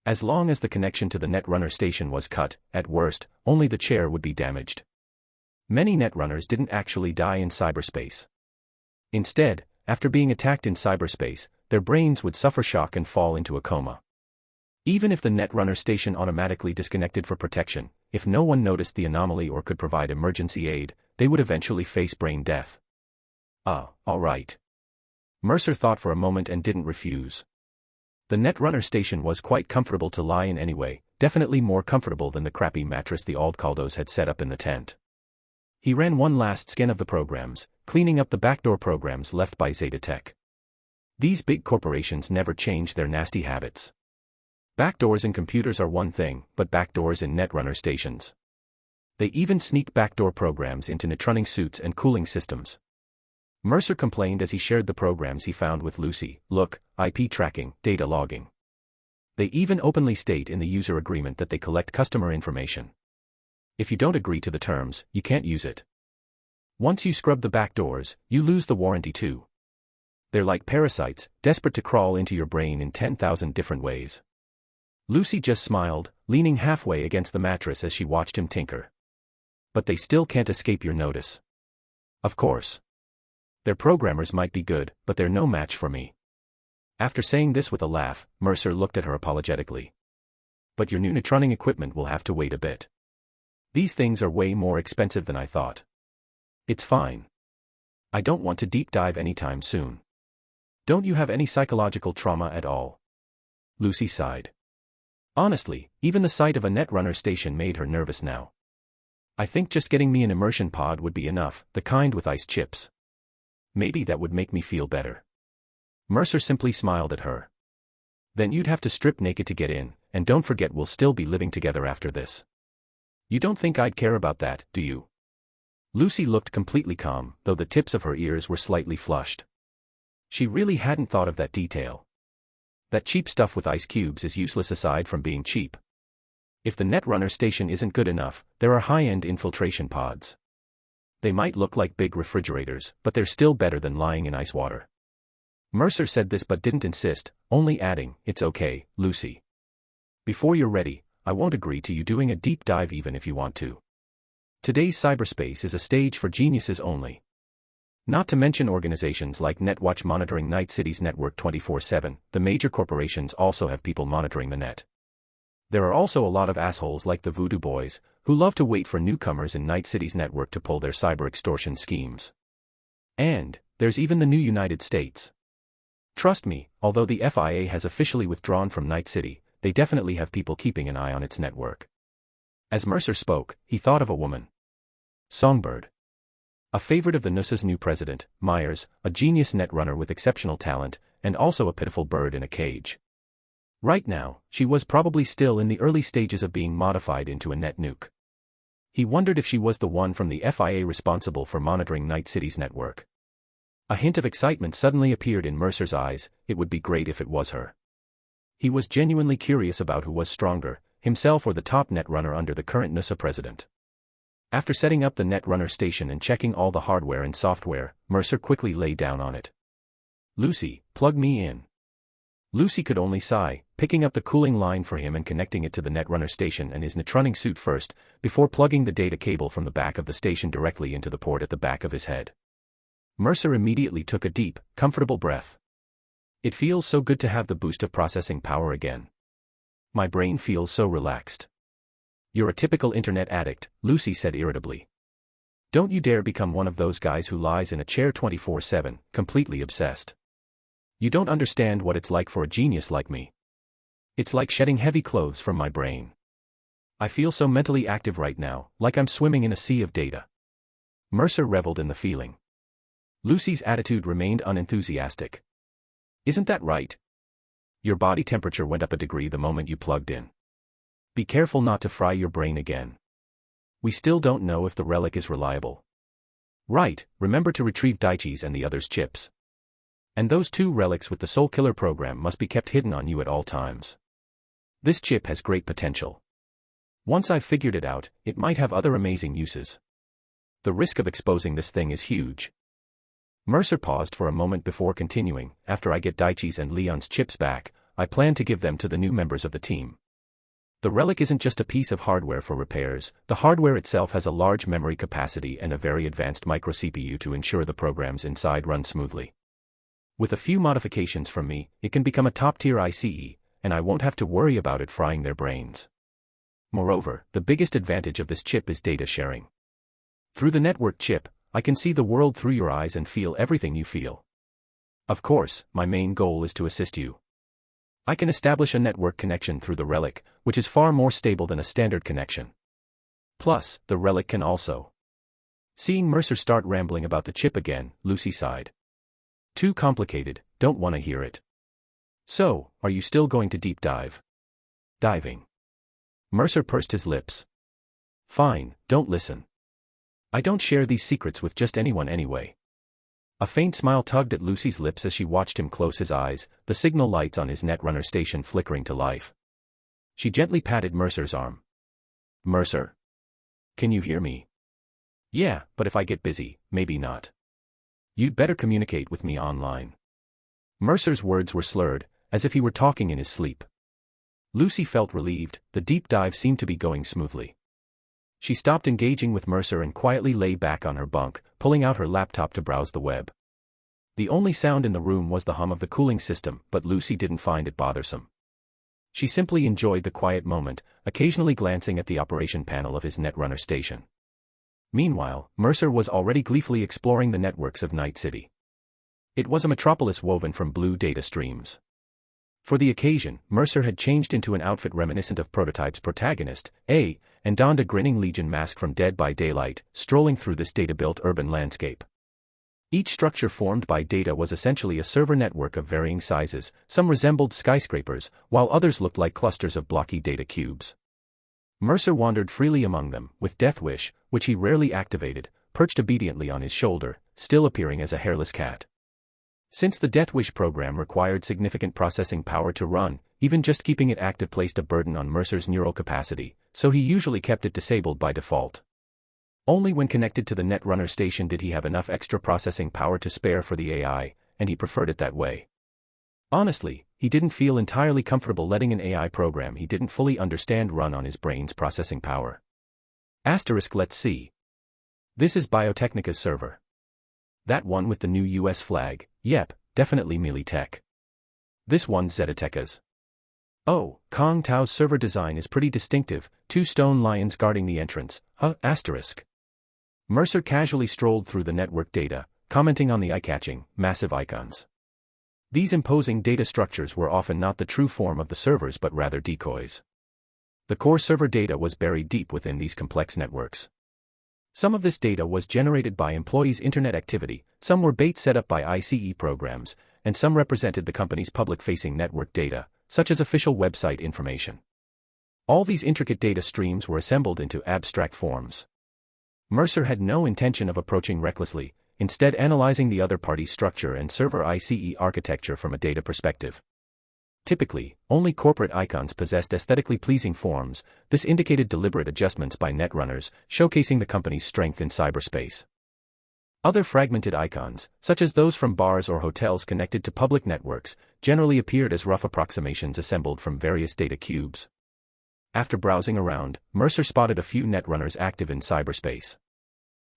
As long as the connection to the Netrunner station was cut, at worst, only the chair would be damaged. Many Netrunners didn't actually die in cyberspace. Instead, after being attacked in cyberspace, their brains would suffer shock and fall into a coma. Even if the Netrunner station automatically disconnected for protection, if no one noticed the anomaly or could provide emergency aid, they would eventually face brain death. All right. Mercer thought for a moment and didn't refuse. The Netrunner station was quite comfortable to lie in anyway, definitely more comfortable than the crappy mattress the Aldcaldos had set up in the tent. He ran one last scan of the programs, cleaning up the backdoor programs left by Zeta Tech. These big corporations never change their nasty habits. Backdoors in computers are one thing, but backdoors in Netrunner stations. They even sneak backdoor programs into netrunning suits and cooling systems. Mercer complained as he shared the programs he found with Lucy. Look, IP tracking, data logging. They even openly state in the user agreement that they collect customer information. If you don't agree to the terms, you can't use it. Once you scrub the backdoors, you lose the warranty too. They're like parasites, desperate to crawl into your brain in 10,000 different ways. Lucy just smiled, leaning halfway against the mattress as she watched him tinker. But they still can't escape your notice. Of course. Their programmers might be good, but they're no match for me. After saying this with a laugh, Mercer looked at her apologetically. But your new netrunning equipment will have to wait a bit. These things are way more expensive than I thought. It's fine. I don't want to deep dive anytime soon. Don't you have any psychological trauma at all? Lucy sighed. Honestly, even the sight of a Netrunner station made her nervous now. I think just getting me an immersion pod would be enough, the kind with ice chips. Maybe that would make me feel better. Mercer simply smiled at her. Then you'd have to strip naked to get in, and don't forget we'll still be living together after this. You don't think I'd care about that, do you? Lucy looked completely calm, though the tips of her ears were slightly flushed. She really hadn't thought of that detail. That cheap stuff with ice cubes is useless aside from being cheap. If the Netrunner station isn't good enough, there are high-end infiltration pods. They might look like big refrigerators, but they're still better than lying in ice water. Mercer said this but didn't insist, only adding, it's okay, Lucy. Before you're ready, I won't agree to you doing a deep dive even if you want to. Today's cyberspace is a stage for geniuses only. Not to mention organizations like Netwatch monitoring Night City's network 24/7, the major corporations also have people monitoring the net. There are also a lot of assholes like the Voodoo Boys, who love to wait for newcomers in Night City's network to pull their cyber extortion schemes. And there's even the new United States. Trust me, although the FIA has officially withdrawn from Night City, they definitely have people keeping an eye on its network. As Mercer spoke, he thought of a woman. Songbird. A favorite of the NUSA's new president, Myers, a genius netrunner with exceptional talent, and also a pitiful bird in a cage. Right now, she was probably still in the early stages of being modified into a net nuke. He wondered if she was the one from the FIA responsible for monitoring Night City's network. A hint of excitement suddenly appeared in Mercer's eyes. It would be great if it was her. He was genuinely curious about who was stronger, himself or the top netrunner under the current NASA president. After setting up the netrunner station and checking all the hardware and software, Mercer quickly lay down on it. "Lucy, plug me in." Lucy could only sigh, picking up the cooling line for him and connecting it to the netrunner station and his netrunning suit first, before plugging the data cable from the back of the station directly into the port at the back of his head. Mercer immediately took a deep, comfortable breath. "It feels so good to have the boost of processing power again. My brain feels so relaxed." "You're a typical internet addict," Lucy said irritably. "Don't you dare become one of those guys who lies in a chair 24/7, completely obsessed. You don't understand what it's like for a genius like me. It's like shedding heavy clothes from my brain. I feel so mentally active right now, like I'm swimming in a sea of data." Mercer reveled in the feeling. Lucy's attitude remained unenthusiastic. "Isn't that right? Your body temperature went up a degree the moment you plugged in. Be careful not to fry your brain again. We still don't know if the relic is reliable. Right, remember to retrieve Daichi's and the others' chips. And those 2 relics with the Soul Killer program must be kept hidden on you at all times. This chip has great potential. Once I've figured it out, it might have other amazing uses. The risk of exposing this thing is huge." Mercer paused for a moment before continuing. "After I get Daichi's and Leon's chips back, I plan to give them to the new members of the team. The relic isn't just a piece of hardware for repairs, the hardware itself has a large memory capacity and a very advanced micro CPU to ensure the programs inside run smoothly. With a few modifications from me, it can become a top-tier ICE, and I won't have to worry about it frying their brains. Moreover, the biggest advantage of this chip is data sharing. Through the network chip, I can see the world through your eyes and feel everything you feel. Of course, my main goal is to assist you. I can establish a network connection through the relic, which is far more stable than a standard connection. Plus, the relic can also..." Seeing Mercer start rambling about the chip again, Lucy sighed. "Too complicated, don't want to hear it. So, are you still going to deep dive?" "Diving?" Mercer pursed his lips. "Fine, don't listen. I don't share these secrets with just anyone anyway." A faint smile tugged at Lucy's lips as she watched him close his eyes, the signal lights on his netrunner station flickering to life. She gently patted Mercer's arm. "Mercer? Can you hear me?" "Yeah, but if I get busy, maybe not. You'd better communicate with me online." Mercer's words were slurred, as if he were talking in his sleep. Lucy felt relieved. The deep dive seemed to be going smoothly. She stopped engaging with Mercer and quietly lay back on her bunk, pulling out her laptop to browse the web. The only sound in the room was the hum of the cooling system, but Lucy didn't find it bothersome. She simply enjoyed the quiet moment, occasionally glancing at the operation panel of his netrunner station. Meanwhile, Mercer was already gleefully exploring the networks of Night City. It was a metropolis woven from blue data streams. For the occasion, Mercer had changed into an outfit reminiscent of Prototype's protagonist, A, and donned a grinning Legion mask from Dead by Daylight, strolling through this data-built urban landscape. Each structure formed by data was essentially a server network of varying sizes. Some resembled skyscrapers, while others looked like clusters of blocky data cubes. Mercer wandered freely among them, with Death Wish, which he rarely activated, perched obediently on his shoulder, still appearing as a hairless cat. Since the Death Wish program required significant processing power to run, even just keeping it active placed a burden on Mercer's neural capacity, so he usually kept it disabled by default. Only when connected to the netrunner station did he have enough extra processing power to spare for the AI, and he preferred it that way. Honestly, he didn't feel entirely comfortable letting an AI program he didn't fully understand run on his brain's processing power. Let's see. This is Biotechnica's server. That one with the new US flag, yep, definitely Melee Tech. This one's Zetateka's. Oh, Kong Tao's server design is pretty distinctive, 2 stone lions guarding the entrance, Mercer casually strolled through the network data, commenting on the eye-catching, massive icons. These imposing data structures were often not the true form of the servers but rather decoys. The core server data was buried deep within these complex networks. Some of this data was generated by employees' internet activity, some were bait set up by ICE programs, and some represented the company's public-facing network data, such as official website information. All these intricate data streams were assembled into abstract forms. Mercer had no intention of approaching recklessly, instead analyzing the other party's structure and server ICE architecture from a data perspective. Typically, only corporate icons possessed aesthetically pleasing forms. This indicated deliberate adjustments by netrunners, showcasing the company's strength in cyberspace. Other fragmented icons, such as those from bars or hotels connected to public networks, generally appeared as rough approximations assembled from various data cubes. After browsing around, Mercer spotted a few netrunners active in cyberspace.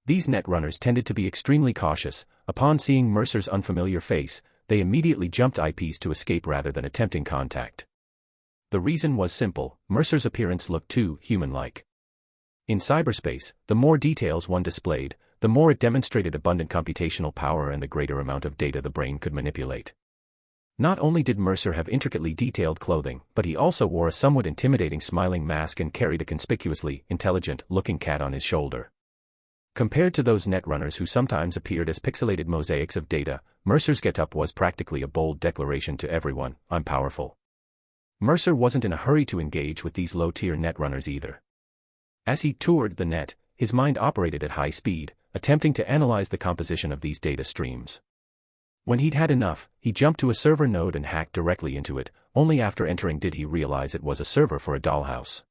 These netrunners tended to be extremely cautious. Upon seeing Mercer's unfamiliar face, they immediately jumped IPs to escape rather than attempting contact. The reason was simple: Mercer's appearance looked too human-like. In cyberspace, the more details one displayed, the more it demonstrated abundant computational power and the greater amount of data the brain could manipulate. Not only did Mercer have intricately detailed clothing, but he also wore a somewhat intimidating smiling mask and carried a conspicuously intelligent-looking cat on his shoulder. Compared to those netrunners who sometimes appeared as pixelated mosaics of data, Mercer's getup was practically a bold declaration to everyone: I'm powerful. Mercer wasn't in a hurry to engage with these low-tier netrunners either. As he toured the net, his mind operated at high speed, attempting to analyze the composition of these data streams. When he'd had enough, he jumped to a server node and hacked directly into it. Only after entering did he realize it was a server for a dollhouse.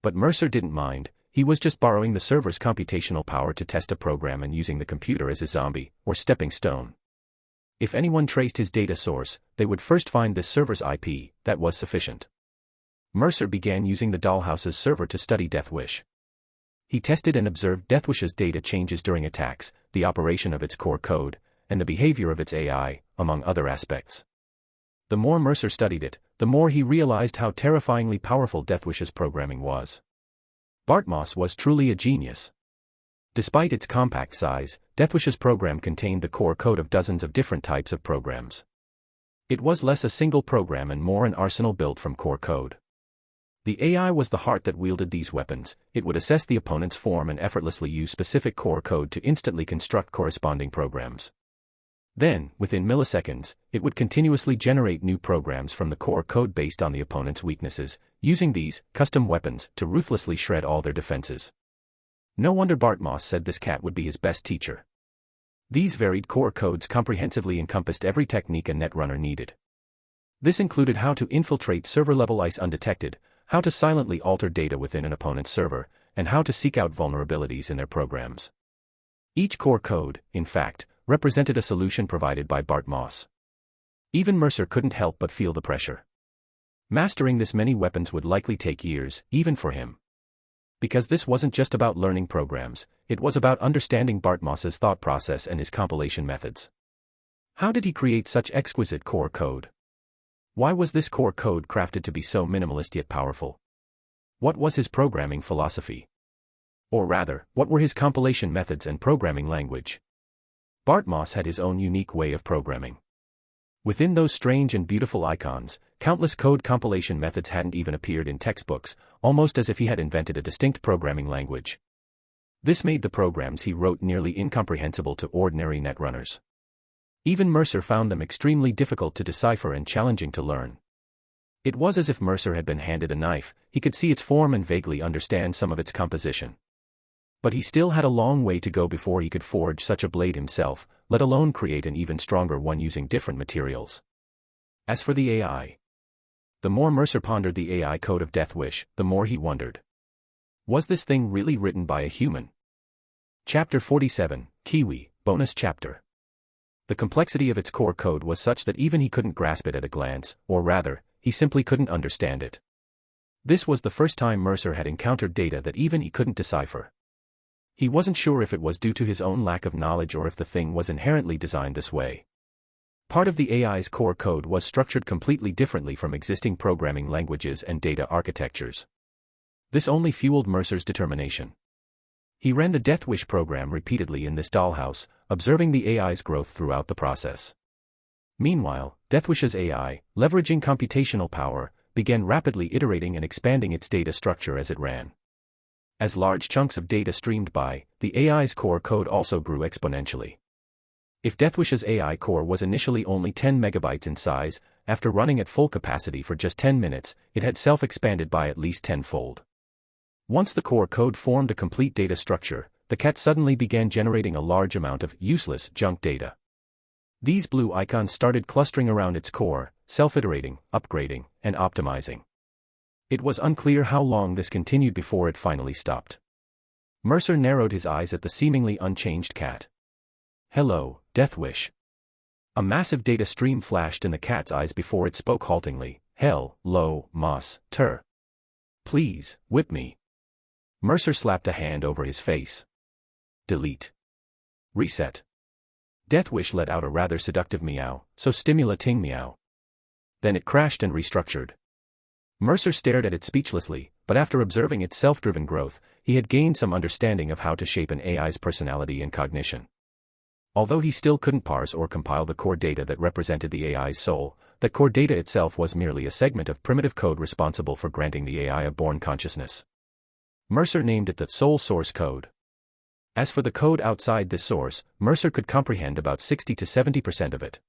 But Mercer didn't mind. He was just borrowing the server's computational power to test a program and using the computer as a zombie, or stepping stone. If anyone traced his data source, they would first find this server's IP. That was sufficient. Mercer began using the dollhouse's server to study Deathwish. He tested and observed Deathwish's data changes during attacks, the operation of its core code, and the behavior of its AI, among other aspects. The more Mercer studied it, the more he realized how terrifyingly powerful Deathwish's programming was. Bartmoss was truly a genius. Despite its compact size, Deathwish's program contained the core code of dozens of different types of programs. It was less a single program and more an arsenal built from core code. The AI was the heart that wielded these weapons. It would assess the opponent's form and effortlessly use specific core code to instantly construct corresponding programs. Then, within milliseconds, it would continuously generate new programs from the core code based on the opponent's weaknesses, using these custom weapons to ruthlessly shred all their defenses. No wonder Bartmoss said this cat would be his best teacher. These varied core codes comprehensively encompassed every technique a netrunner needed. This included how to infiltrate server-level ICE undetected, how to silently alter data within an opponent's server, and how to seek out vulnerabilities in their programs. Each core code, in fact, represented a solution provided by Bartmoss. Even Mercer couldn't help but feel the pressure. Mastering this many weapons would likely take years, even for him. Because this wasn't just about learning programs, it was about understanding Bartmoss's thought process and his compilation methods. How did he create such exquisite core code? Why was this core code crafted to be so minimalist yet powerful? What was his programming philosophy? Or rather, what were his compilation methods and programming language? Bartmoss had his own unique way of programming. Within those strange and beautiful icons, countless code compilation methods hadn't even appeared in textbooks, almost as if he had invented a distinct programming language. This made the programs he wrote nearly incomprehensible to ordinary netrunners. Even Mercer found them extremely difficult to decipher and challenging to learn. It was as if Mercer had been handed a knife. He could see its form and vaguely understand some of its composition. But he still had a long way to go before he could forge such a blade himself, let alone create an even stronger one using different materials. As for the AI, the more Mercer pondered the AI code of Deathwish, the more he wondered. Was this thing really written by a human? Chapter 47, Kiwi, Bonus Chapter. The complexity of its core code was such that even he couldn't grasp it at a glance, or rather, he simply couldn't understand it. This was the first time Mercer had encountered data that even he couldn't decipher. He wasn't sure if it was due to his own lack of knowledge or if the thing was inherently designed this way. Part of the AI's core code was structured completely differently from existing programming languages and data architectures. This only fueled Mercer's determination. He ran the Deathwish program repeatedly in this dollhouse, observing the AI's growth throughout the process. Meanwhile, Deathwish's AI, leveraging computational power, began rapidly iterating and expanding its data structure as it ran. As large chunks of data streamed by, the AI's core code also grew exponentially. If Deathwish's AI core was initially only 10 megabytes in size, after running at full capacity for just 10 minutes, it had self-expanded by at least tenfold. Once the core code formed a complete data structure, the cat suddenly began generating a large amount of useless junk data. These blue icons started clustering around its core, self-iterating, upgrading, and optimizing. It was unclear how long this continued before it finally stopped. Mercer narrowed his eyes at the seemingly unchanged cat. "Hello, Deathwish." A massive data stream flashed in the cat's eyes before it spoke haltingly. "Hell, lo, Moss, Tur. Please, whip me." Mercer slapped a hand over his face. "Delete. Reset." Deathwish let out a rather seductive meow, so stimulating meow. Then it crashed and restructured. Mercer stared at it speechlessly, but after observing its self-driven growth, he had gained some understanding of how to shape an AI's personality and cognition. Although he still couldn't parse or compile the core data that represented the AI's soul, that core data itself was merely a segment of primitive code responsible for granting the AI a born consciousness. Mercer named it the soul source code. As for the code outside this source, Mercer could comprehend about 60 to 70% of it.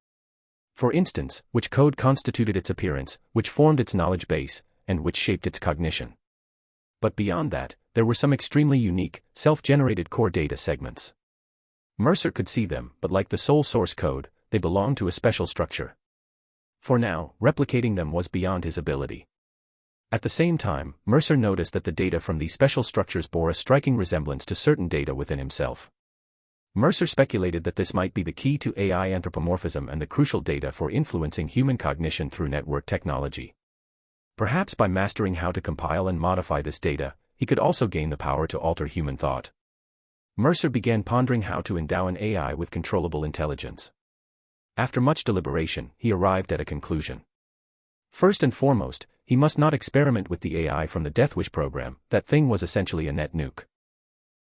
For instance, which code constituted its appearance, which formed its knowledge base, and which shaped its cognition. But beyond that, there were some extremely unique, self-generated core data segments. Mercer could see them, but like the soul source code, they belonged to a special structure. For now, replicating them was beyond his ability. At the same time, Mercer noticed that the data from these special structures bore a striking resemblance to certain data within himself. Mercer speculated that this might be the key to AI anthropomorphism and the crucial data for influencing human cognition through network technology. Perhaps by mastering how to compile and modify this data, he could also gain the power to alter human thought. Mercer began pondering how to endow an AI with controllable intelligence. After much deliberation, he arrived at a conclusion. First and foremost, he must not experiment with the AI from the Deathwish program. That thing was essentially a net nuke.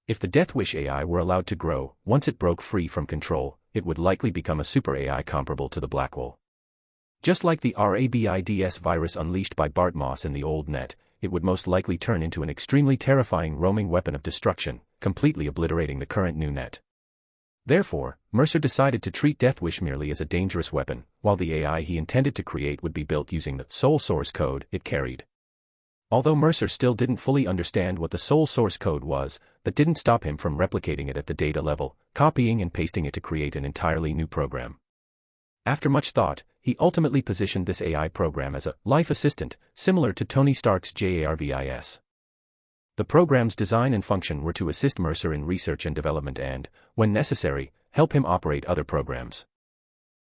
If the Deathwish AI were allowed to grow, once it broke free from control, it would likely become a super AI comparable to the Blackwall. Just like the RABIDS virus unleashed by Bart Moss in the old net, it would most likely turn into an extremely terrifying roaming weapon of destruction, completely obliterating the current new net. Therefore, Mercer decided to treat Deathwish merely as a dangerous weapon, while the AI he intended to create would be built using the soul source code it carried. Although Mercer still didn't fully understand what the soul source code was, that didn't stop him from replicating it at the data level, copying and pasting it to create an entirely new program. After much thought, he ultimately positioned this AI program as a life assistant, similar to Tony Stark's JARVIS. The program's design and function were to assist Mercer in research and development and, when necessary, help him operate other programs.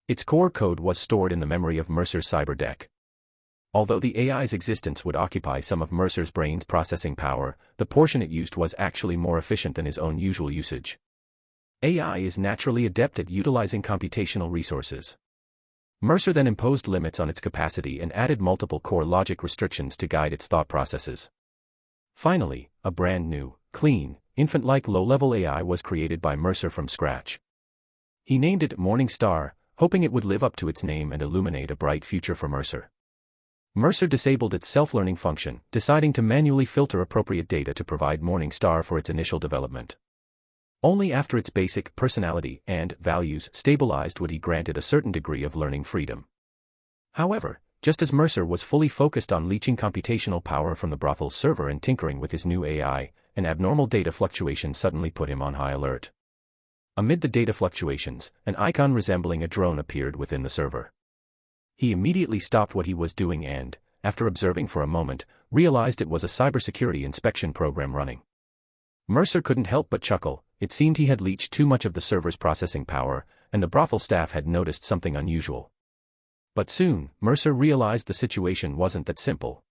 Its core code was stored in the memory of Mercer's cyberdeck. Although the AI's existence would occupy some of Mercer's brain's processing power, the portion it used was actually more efficient than his own usual usage. AI is naturally adept at utilizing computational resources. Mercer then imposed limits on its capacity and added multiple core logic restrictions to guide its thought processes. Finally, a brand new, clean, infant-like low-level AI was created by Mercer from scratch. He named it Morning Star, hoping it would live up to its name and illuminate a bright future for Mercer. Mercer disabled its self-learning function, deciding to manually filter appropriate data to provide Morning Star for its initial development. Only after its basic personality and values stabilized would he grant it a certain degree of learning freedom. However, just as Mercer was fully focused on leeching computational power from the brothel's server and tinkering with his new AI, an abnormal data fluctuation suddenly put him on high alert. Amid the data fluctuations, an icon resembling a drone appeared within the server. He immediately stopped what he was doing and, after observing for a moment, realized it was a cybersecurity inspection program running. Mercer couldn't help but chuckle. It seemed he had leached too much of the server's processing power, and the brothel staff had noticed something unusual. But soon, Mercer realized the situation wasn't that simple.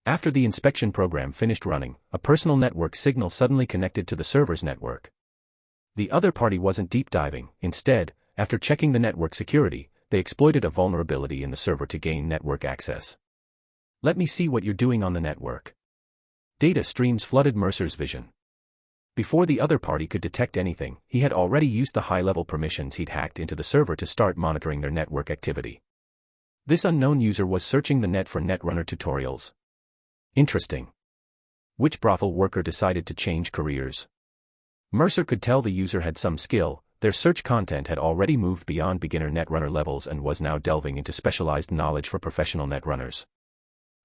After the inspection program finished running, a personal network signal suddenly connected to the server's network. The other party wasn't deep diving. Instead, after checking the network security, they exploited a vulnerability in the server to gain network access. "Let me see what you're doing on the network." Data streams flooded Mercer's vision. Before the other party could detect anything, he had already used the high-level permissions he'd hacked into the server to start monitoring their network activity. This unknown user was searching the net for Netrunner tutorials. Interesting. Which brothel worker decided to change careers? Mercer could tell the user had some skill, their search content had already moved beyond beginner netrunner levels and was now delving into specialized knowledge for professional netrunners.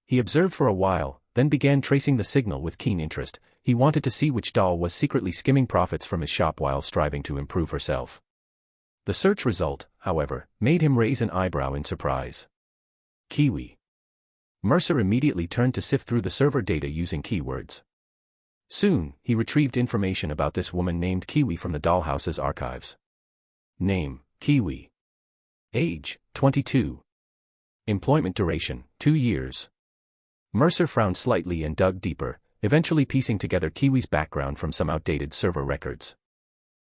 He observed for a while, then began tracing the signal with keen interest. He wanted to see which doll was secretly skimming profits from his shop while striving to improve herself. The search result, however, made him raise an eyebrow in surprise. Kiwi. Mercer immediately turned to sift through the server data using keywords. Soon, he retrieved information about this woman named Kiwi from the dollhouse's archives. Name, Kiwi. Age, 22. Employment duration, 2 years. Mercer frowned slightly and dug deeper, eventually piecing together Kiwi's background from some outdated server records.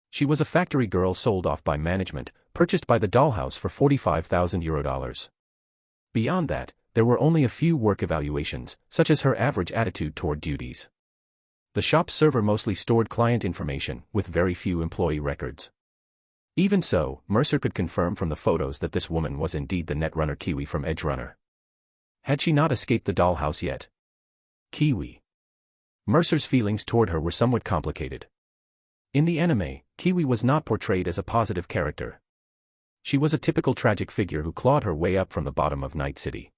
She was a factory girl sold off by management, purchased by the dollhouse for €45,000. Beyond that, there were only a few work evaluations, such as her average attitude toward duties. The shop's server mostly stored client information, with very few employee records. Even so, Mercer could confirm from the photos that this woman was indeed the netrunner Kiwi from EdgeRunner. Had she not escaped the dollhouse yet? Kiwi. Mercer's feelings toward her were somewhat complicated. In the anime, Kiwi was not portrayed as a positive character. She was a typical tragic figure who clawed her way up from the bottom of Night City.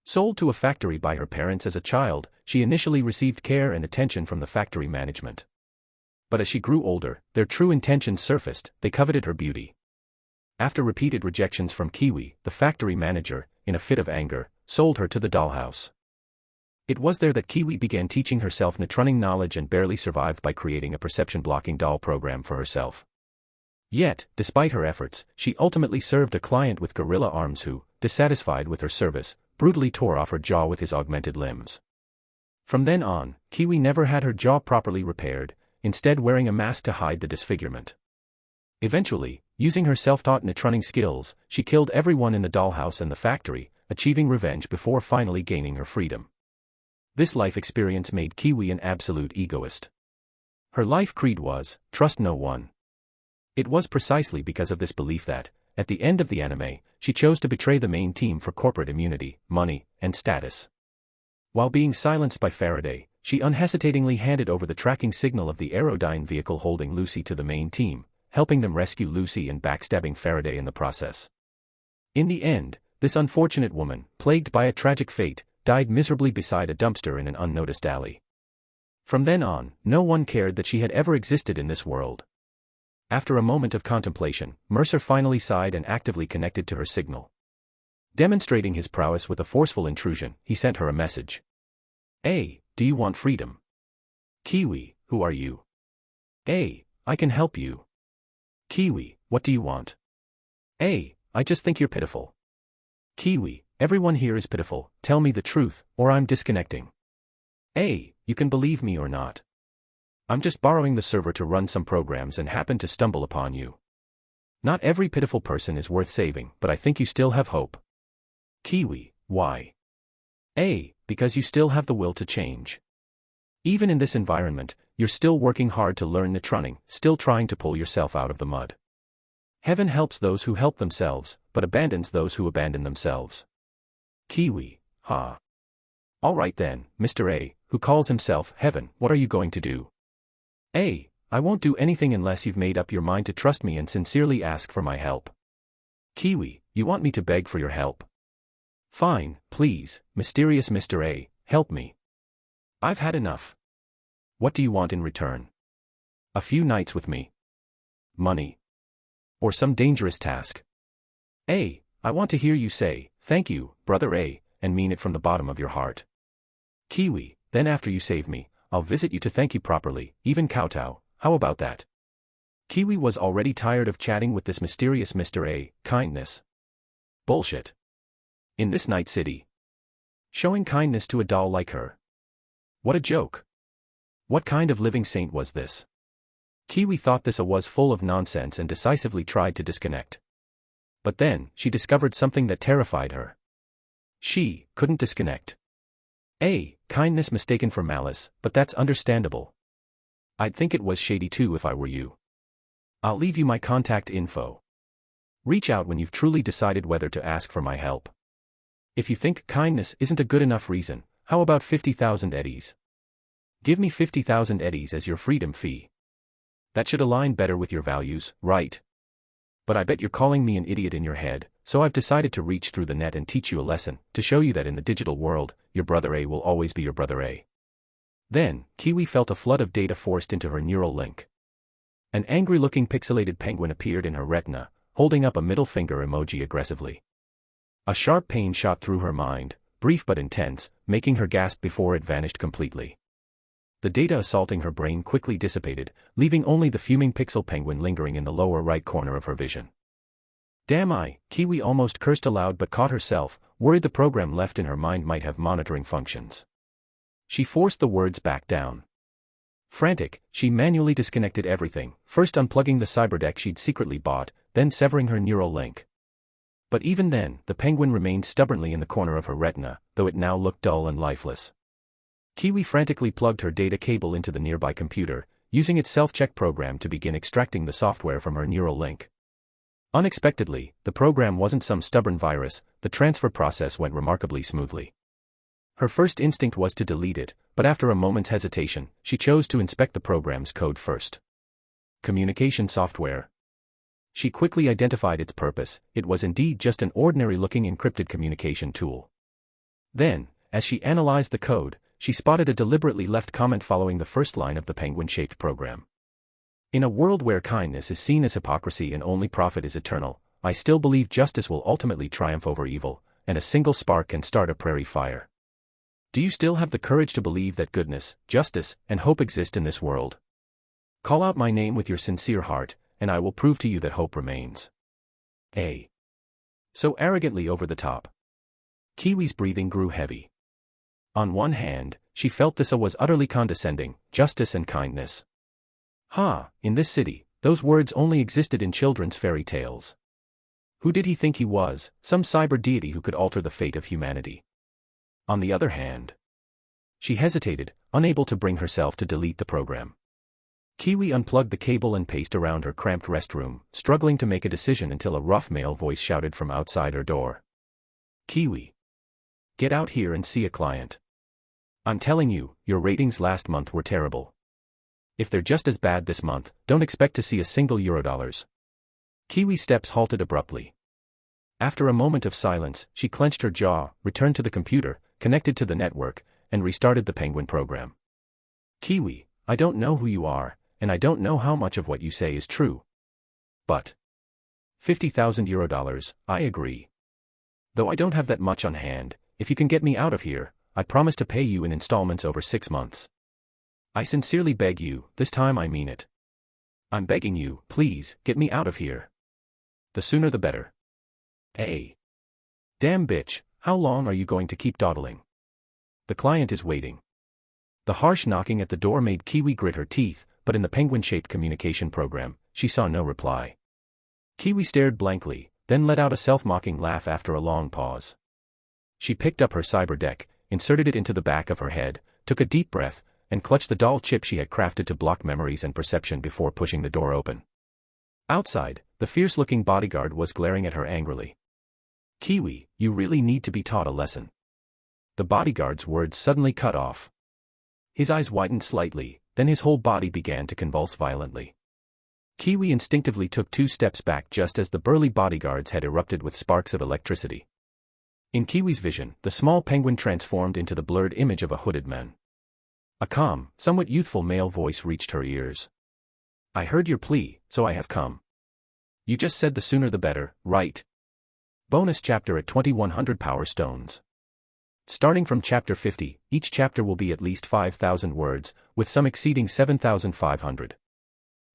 Sold to a factory by her parents as a child, she initially received care and attention from the factory management. But as she grew older, their true intentions surfaced. They coveted her beauty. After repeated rejections from Kiwi, the factory manager, in a fit of anger, sold her to the dollhouse. It was there that Kiwi began teaching herself netrunning knowledge and barely survived by creating a perception-blocking doll program for herself. Yet, despite her efforts, she ultimately served a client with gorilla arms who, dissatisfied with her service, brutally tore off her jaw with his augmented limbs. From then on, Kiwi never had her jaw properly repaired, instead wearing a mask to hide the disfigurement. Eventually, using her self-taught netrunning skills, she killed everyone in the dollhouse and the factory, achieving revenge before finally gaining her freedom. This life experience made Kiwi an absolute egoist. Her life creed was, trust no one. It was precisely because of this belief that, at the end of the anime, she chose to betray the main team for corporate immunity, money, and status. While being silenced by Faraday, she unhesitatingly handed over the tracking signal of the Aerodyne vehicle holding Lucy to the main team, helping them rescue Lucy and backstabbing Faraday in the process. In the end, this unfortunate woman, plagued by a tragic fate, died miserably beside a dumpster in an unnoticed alley. From then on, no one cared that she had ever existed in this world. After a moment of contemplation, Mercer finally sighed and actively connected to her signal. Demonstrating his prowess with a forceful intrusion, he sent her a message. "Hey, do you want freedom? Kiwi, who are you? Hey, I can help you. Kiwi, what do you want? Hey, I just think you're pitiful. Kiwi, everyone here is pitiful, tell me the truth, or I'm disconnecting. Hey, you can believe me or not. I'm just borrowing the server to run some programs and happen to stumble upon you. Not every pitiful person is worth saving, but I think you still have hope. Kiwi, why? Hey, because you still have the will to change. Even in this environment, you're still working hard to learn netrunning, still trying to pull yourself out of the mud. Heaven helps those who help themselves, but abandons those who abandon themselves. Kiwi, ha. Alright then, Mr. A, who calls himself Heaven, what are you going to do? A, I won't do anything unless you've made up your mind to trust me and sincerely ask for my help. Kiwi, you want me to beg for your help? Fine, please, mysterious Mr. A, help me. I've had enough. What do you want in return? A few nights with me? Money? Or some dangerous task? A, I want to hear you say, thank you, brother A, and mean it from the bottom of your heart. Kiwi, then after you save me, I'll visit you to thank you properly, even kowtow, how about that? Kiwi was already tired of chatting with this mysterious Mr. A, kindness. Bullshit. In this Night City. Showing kindness to a doll like her. What a joke. What kind of living saint was this? Kiwi thought this was full of nonsense and decisively tried to disconnect. But then, she discovered something that terrified her. She couldn't disconnect. A, kindness mistaken for malice, but that's understandable. I'd think it was shady too if I were you. I'll leave you my contact info. Reach out when you've truly decided whether to ask for my help. If you think kindness isn't a good enough reason, how about 50,000 eddies? Give me 50,000 eddies as your freedom fee. That should align better with your values, right? But I bet you're calling me an idiot in your head, so I've decided to reach through the net and teach you a lesson, to show you that in the digital world, your brother A will always be your brother A. Then, Kiwi felt a flood of data forced into her neural link. An angry-looking pixelated penguin appeared in her retina, holding up a middle finger emoji aggressively. A sharp pain shot through her mind, brief but intense, making her gasp before it vanished completely. The data assaulting her brain quickly dissipated, leaving only the fuming pixel penguin lingering in the lower right corner of her vision. Damn, Kiwi almost cursed aloud but caught herself, worried the program left in her mind might have monitoring functions. She forced the words back down. Frantic, she manually disconnected everything, first unplugging the cyberdeck she'd secretly bought, then severing her neural link. But even then, the penguin remained stubbornly in the corner of her retina, though it now looked dull and lifeless. Kiwi frantically plugged her data cable into the nearby computer, using its self-check program to begin extracting the software from her neural link. Unexpectedly, the program wasn't some stubborn virus, the transfer process went remarkably smoothly. Her first instinct was to delete it, but after a moment's hesitation, she chose to inspect the program's code first. Communication software. She quickly identified its purpose, it was indeed just an ordinary-looking encrypted communication tool. Then, as she analyzed the code, she spotted a deliberately left comment following the first line of the penguin-shaped program. In a world where kindness is seen as hypocrisy and only profit is eternal, I still believe justice will ultimately triumph over evil, and a single spark can start a prairie fire. Do you still have the courage to believe that goodness, justice, and hope exist in this world? Call out my name with your sincere heart, and I will prove to you that hope remains. A. So arrogantly over the top. Kiwi's breathing grew heavy. On one hand, she felt this was utterly condescending, justice and kindness. In this city, those words only existed in children's fairy tales. Who did he think he was, some cyber deity who could alter the fate of humanity? On the other hand, she hesitated, unable to bring herself to delete the program. Kiwi unplugged the cable and paced around her cramped restroom, struggling to make a decision until a rough male voice shouted from outside her door. Kiwi. Get out here and see a client. I'm telling you, your ratings last month were terrible. If they're just as bad this month, don't expect to see a single $. Kiwi's steps halted abruptly. After a moment of silence, she clenched her jaw, returned to the computer, connected to the network, and restarted the penguin program. Kiwi, I don't know who you are, and I don't know how much of what you say is true. But $50,000, I agree. Though I don't have that much on hand, if you can get me out of here, I promise to pay you in installments over 6 months. I sincerely beg you, this time I mean it. I'm begging you, please, get me out of here. The sooner the better. Damn bitch, how long are you going to keep dawdling? The client is waiting. The harsh knocking at the door made Kiwi grit her teeth, but in the penguin-shaped communication program, she saw no reply. Kiwi stared blankly, then let out a self-mocking laugh after a long pause. She picked up her cyber deck, inserted it into the back of her head, took a deep breath, and clutched the doll chip she had crafted to block memories and perception before pushing the door open. Outside, the fierce-looking bodyguard was glaring at her angrily. Kiwi, you really need to be taught a lesson. The bodyguard's words suddenly cut off. His eyes widened slightly, then his whole body began to convulse violently. Kiwi instinctively took 2 steps back just as the burly bodyguards had erupted with sparks of electricity. In Kiwi's vision, the small penguin transformed into the blurred image of a hooded man. A calm, somewhat youthful male voice reached her ears. I heard your plea, so I have come. You just said the sooner the better, right? Bonus chapter at 2100 Power Stones. Starting from chapter 50, each chapter will be at least 5,000 words, with some exceeding 7,500.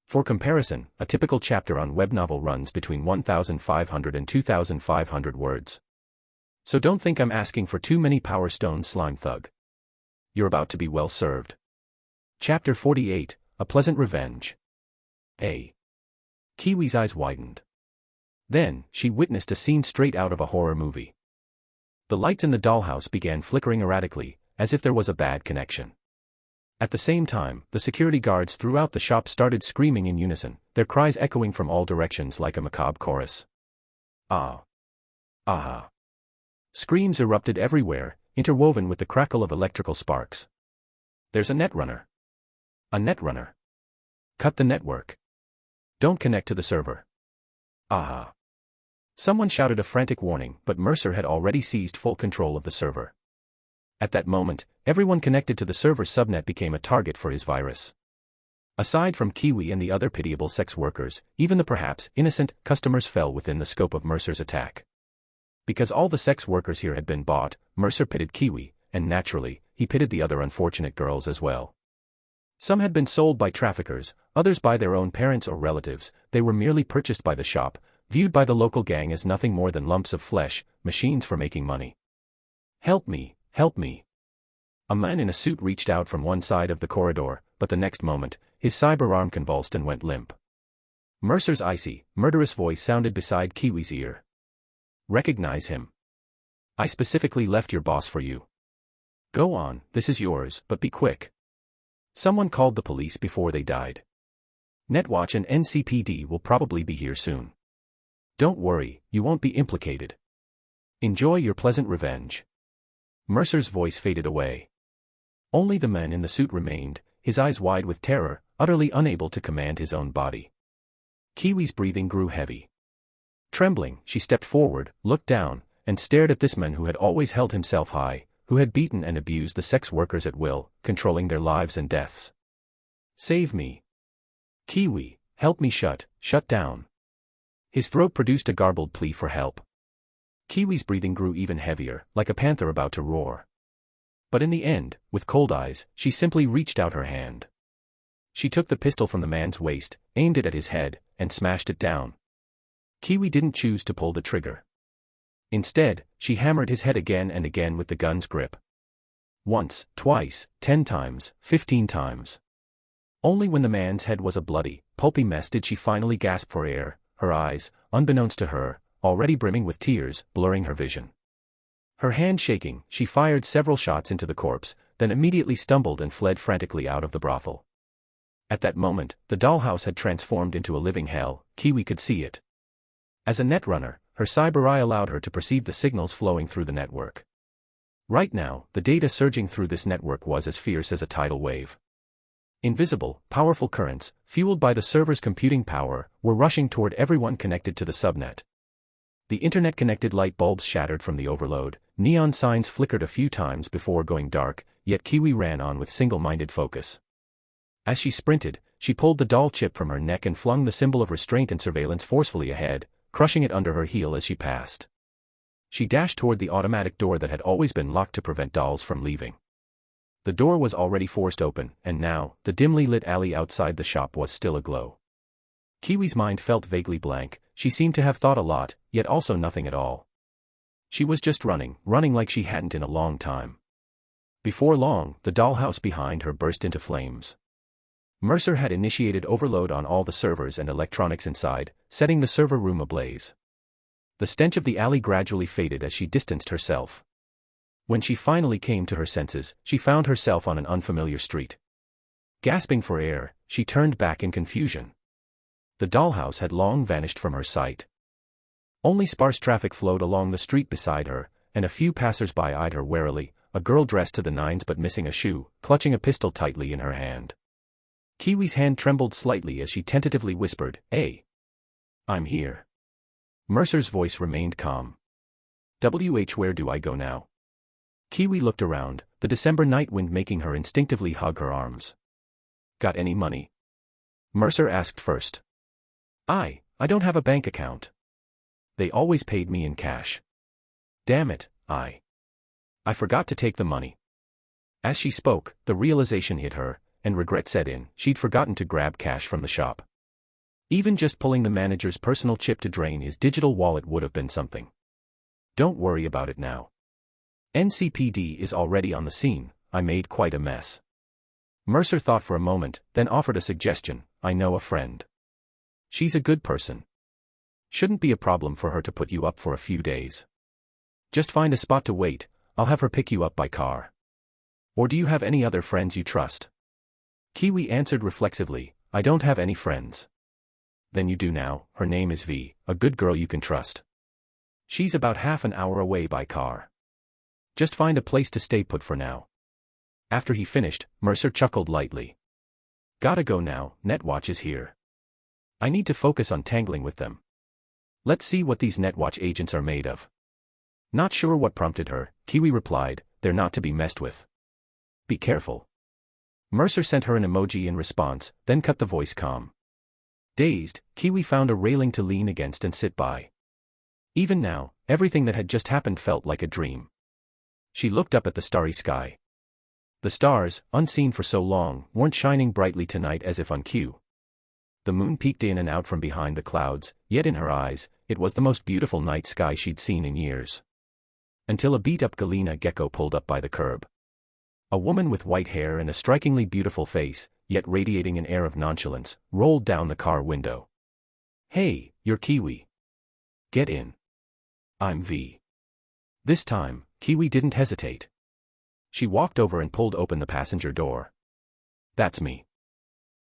For comparison, a typical chapter on web novel runs between 1,500 and 2,500 words. So don't think I'm asking for too many Power Stones, slime thug. You're about to be well served. Chapter 48, A Pleasant Revenge. Kiwi's eyes widened. Then, she witnessed a scene straight out of a horror movie. The lights in the dollhouse began flickering erratically, as if there was a bad connection. At the same time, the security guards throughout the shop started screaming in unison, their cries echoing from all directions like a macabre chorus. Ah! Ah! Screams erupted everywhere, interwoven with the crackle of electrical sparks. There's a netrunner. A netrunner. Cut the network. Don't connect to the server. Aha. Someone shouted a frantic warning, but Mercer had already seized full control of the server. At that moment, everyone connected to the server's subnet became a target for his virus. Aside from Kiwi and the other pitiable sex workers, even the perhaps innocent customers fell within the scope of Mercer's attack. Because all the sex workers here had been bought, Mercer pitted Kiwi, and naturally, he pitted the other unfortunate girls as well. Some had been sold by traffickers, others by their own parents or relatives. They were merely purchased by the shop, viewed by the local gang as nothing more than lumps of flesh, machines for making money. Help me, help me. A man in a suit reached out from one side of the corridor, but the next moment, his cyber arm convulsed and went limp. Mercer's icy, murderous voice sounded beside Kiwi's ear. Recognize him. I specifically left your boss for you. Go on, this is yours, but be quick. Someone called the police before they died. Netwatch and NCPD will probably be here soon. Don't worry, you won't be implicated. Enjoy your pleasant revenge. Mercer's voice faded away. Only the man in the suit remained, his eyes wide with terror, utterly unable to command his own body. Kiwi's breathing grew heavy. Trembling, she stepped forward, looked down, and stared at this man who had always held himself high, who had beaten and abused the sex workers at will, controlling their lives and deaths. Save me. Kiwi, help me shut down. His throat produced a garbled plea for help. Kiwi's breathing grew even heavier, like a panther about to roar. But in the end, with cold eyes, she simply reached out her hand. She took the pistol from the man's waist, aimed it at his head, and smashed it down. Kiwi didn't choose to pull the trigger. Instead, she hammered his head again and again with the gun's grip. Once, twice, 10 times, 15 times. Only when the man's head was a bloody, pulpy mess did she finally gasp for air, her eyes, unbeknownst to her, already brimming with tears, blurring her vision. Her hand shaking, she fired several shots into the corpse, then immediately stumbled and fled frantically out of the brothel. At that moment, the dollhouse had transformed into a living hell. Kiwi could see it. As a netrunner, her cyber eye allowed her to perceive the signals flowing through the network. Right now, the data surging through this network was as fierce as a tidal wave. Invisible, powerful currents, fueled by the server's computing power, were rushing toward everyone connected to the subnet. The internet-connected light bulbs shattered from the overload, neon signs flickered a few times before going dark, yet Kiwi ran on with single-minded focus. As she sprinted, she pulled the doll chip from her neck and flung the symbol of restraint and surveillance forcefully ahead, crushing it under her heel as she passed. She dashed toward the automatic door that had always been locked to prevent dolls from leaving. The door was already forced open, and now, the dimly lit alley outside the shop was still aglow. Kiwi's mind felt vaguely blank. She seemed to have thought a lot, yet also nothing at all. She was just running like she hadn't in a long time. Before long, the dollhouse behind her burst into flames. Mercer had initiated overload on all the servers and electronics inside, setting the server room ablaze. The stench of the alley gradually faded as she distanced herself. When she finally came to her senses, she found herself on an unfamiliar street. Gasping for air, she turned back in confusion. The dollhouse had long vanished from her sight. Only sparse traffic flowed along the street beside her, and a few passers-by eyed her warily, a girl dressed to the nines but missing a shoe, clutching a pistol tightly in her hand. Kiwi's hand trembled slightly as she tentatively whispered, "Hey. I'm here." Mercer's voice remained calm. Where do I go now?" Kiwi looked around, the December night wind making her instinctively hug her arms. "Got any money?" Mercer asked first. I don't have a bank account. They always paid me in cash. Damn it, I forgot to take the money." As she spoke, the realization hit her, and regret set in. She'd forgotten to grab cash from the shop. Even just pulling the manager's personal chip to drain his digital wallet would have been something. "Don't worry about it now. NCPD is already on the scene. I made quite a mess." Mercer thought for a moment, then offered a suggestion. "I know a friend. She's a good person. Shouldn't be a problem for her to put you up for a few days. Just find a spot to wait, I'll have her pick you up by car. Or do you have any other friends you trust?" Kiwi answered reflexively, "I don't have any friends." "Then you do now. Her name is V, a good girl you can trust. She's about half an hour away by car. Just find a place to stay put for now." After he finished, Mercer chuckled lightly. Gotta go now, Netwatch is here. I need to focus on tangling with them. Let's see what these Netwatch agents are made of. Not sure what prompted her, Kiwi replied, they're not to be messed with. Be careful. Mercer sent her an emoji in response, then cut the voice calm. Dazed, Kiwi found a railing to lean against and sit by. Even now, everything that had just happened felt like a dream. She looked up at the starry sky. The stars, unseen for so long, weren't shining brightly tonight as if on cue. The moon peeked in and out from behind the clouds, yet in her eyes, it was the most beautiful night sky she'd seen in years. Until a beat-up Galena gecko pulled up by the curb. A woman with white hair and a strikingly beautiful face, yet radiating an air of nonchalance, rolled down the car window. Hey, you're Kiwi. Get in. I'm V. This time, Kiwi didn't hesitate. She walked over and pulled open the passenger door. That's me.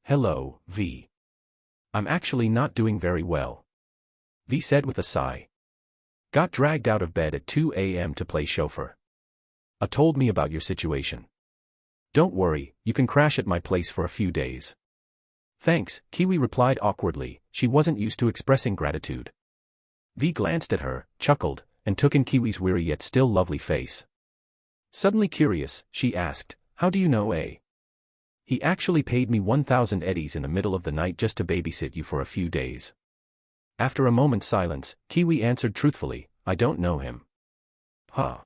Hello, V. I'm actually not doing very well. V said with a sigh. Got dragged out of bed at 2 a.m. to play chauffeur. A told me about your situation. Don't worry, you can crash at my place for a few days. Thanks, Kiwi replied awkwardly, she wasn't used to expressing gratitude. V glanced at her, chuckled, and took in Kiwi's weary yet still lovely face. Suddenly curious, she asked, how do you know A? He actually paid me 1,000 eddies in the middle of the night just to babysit you for a few days. After a moment's silence, Kiwi answered truthfully, I don't know him. Huh.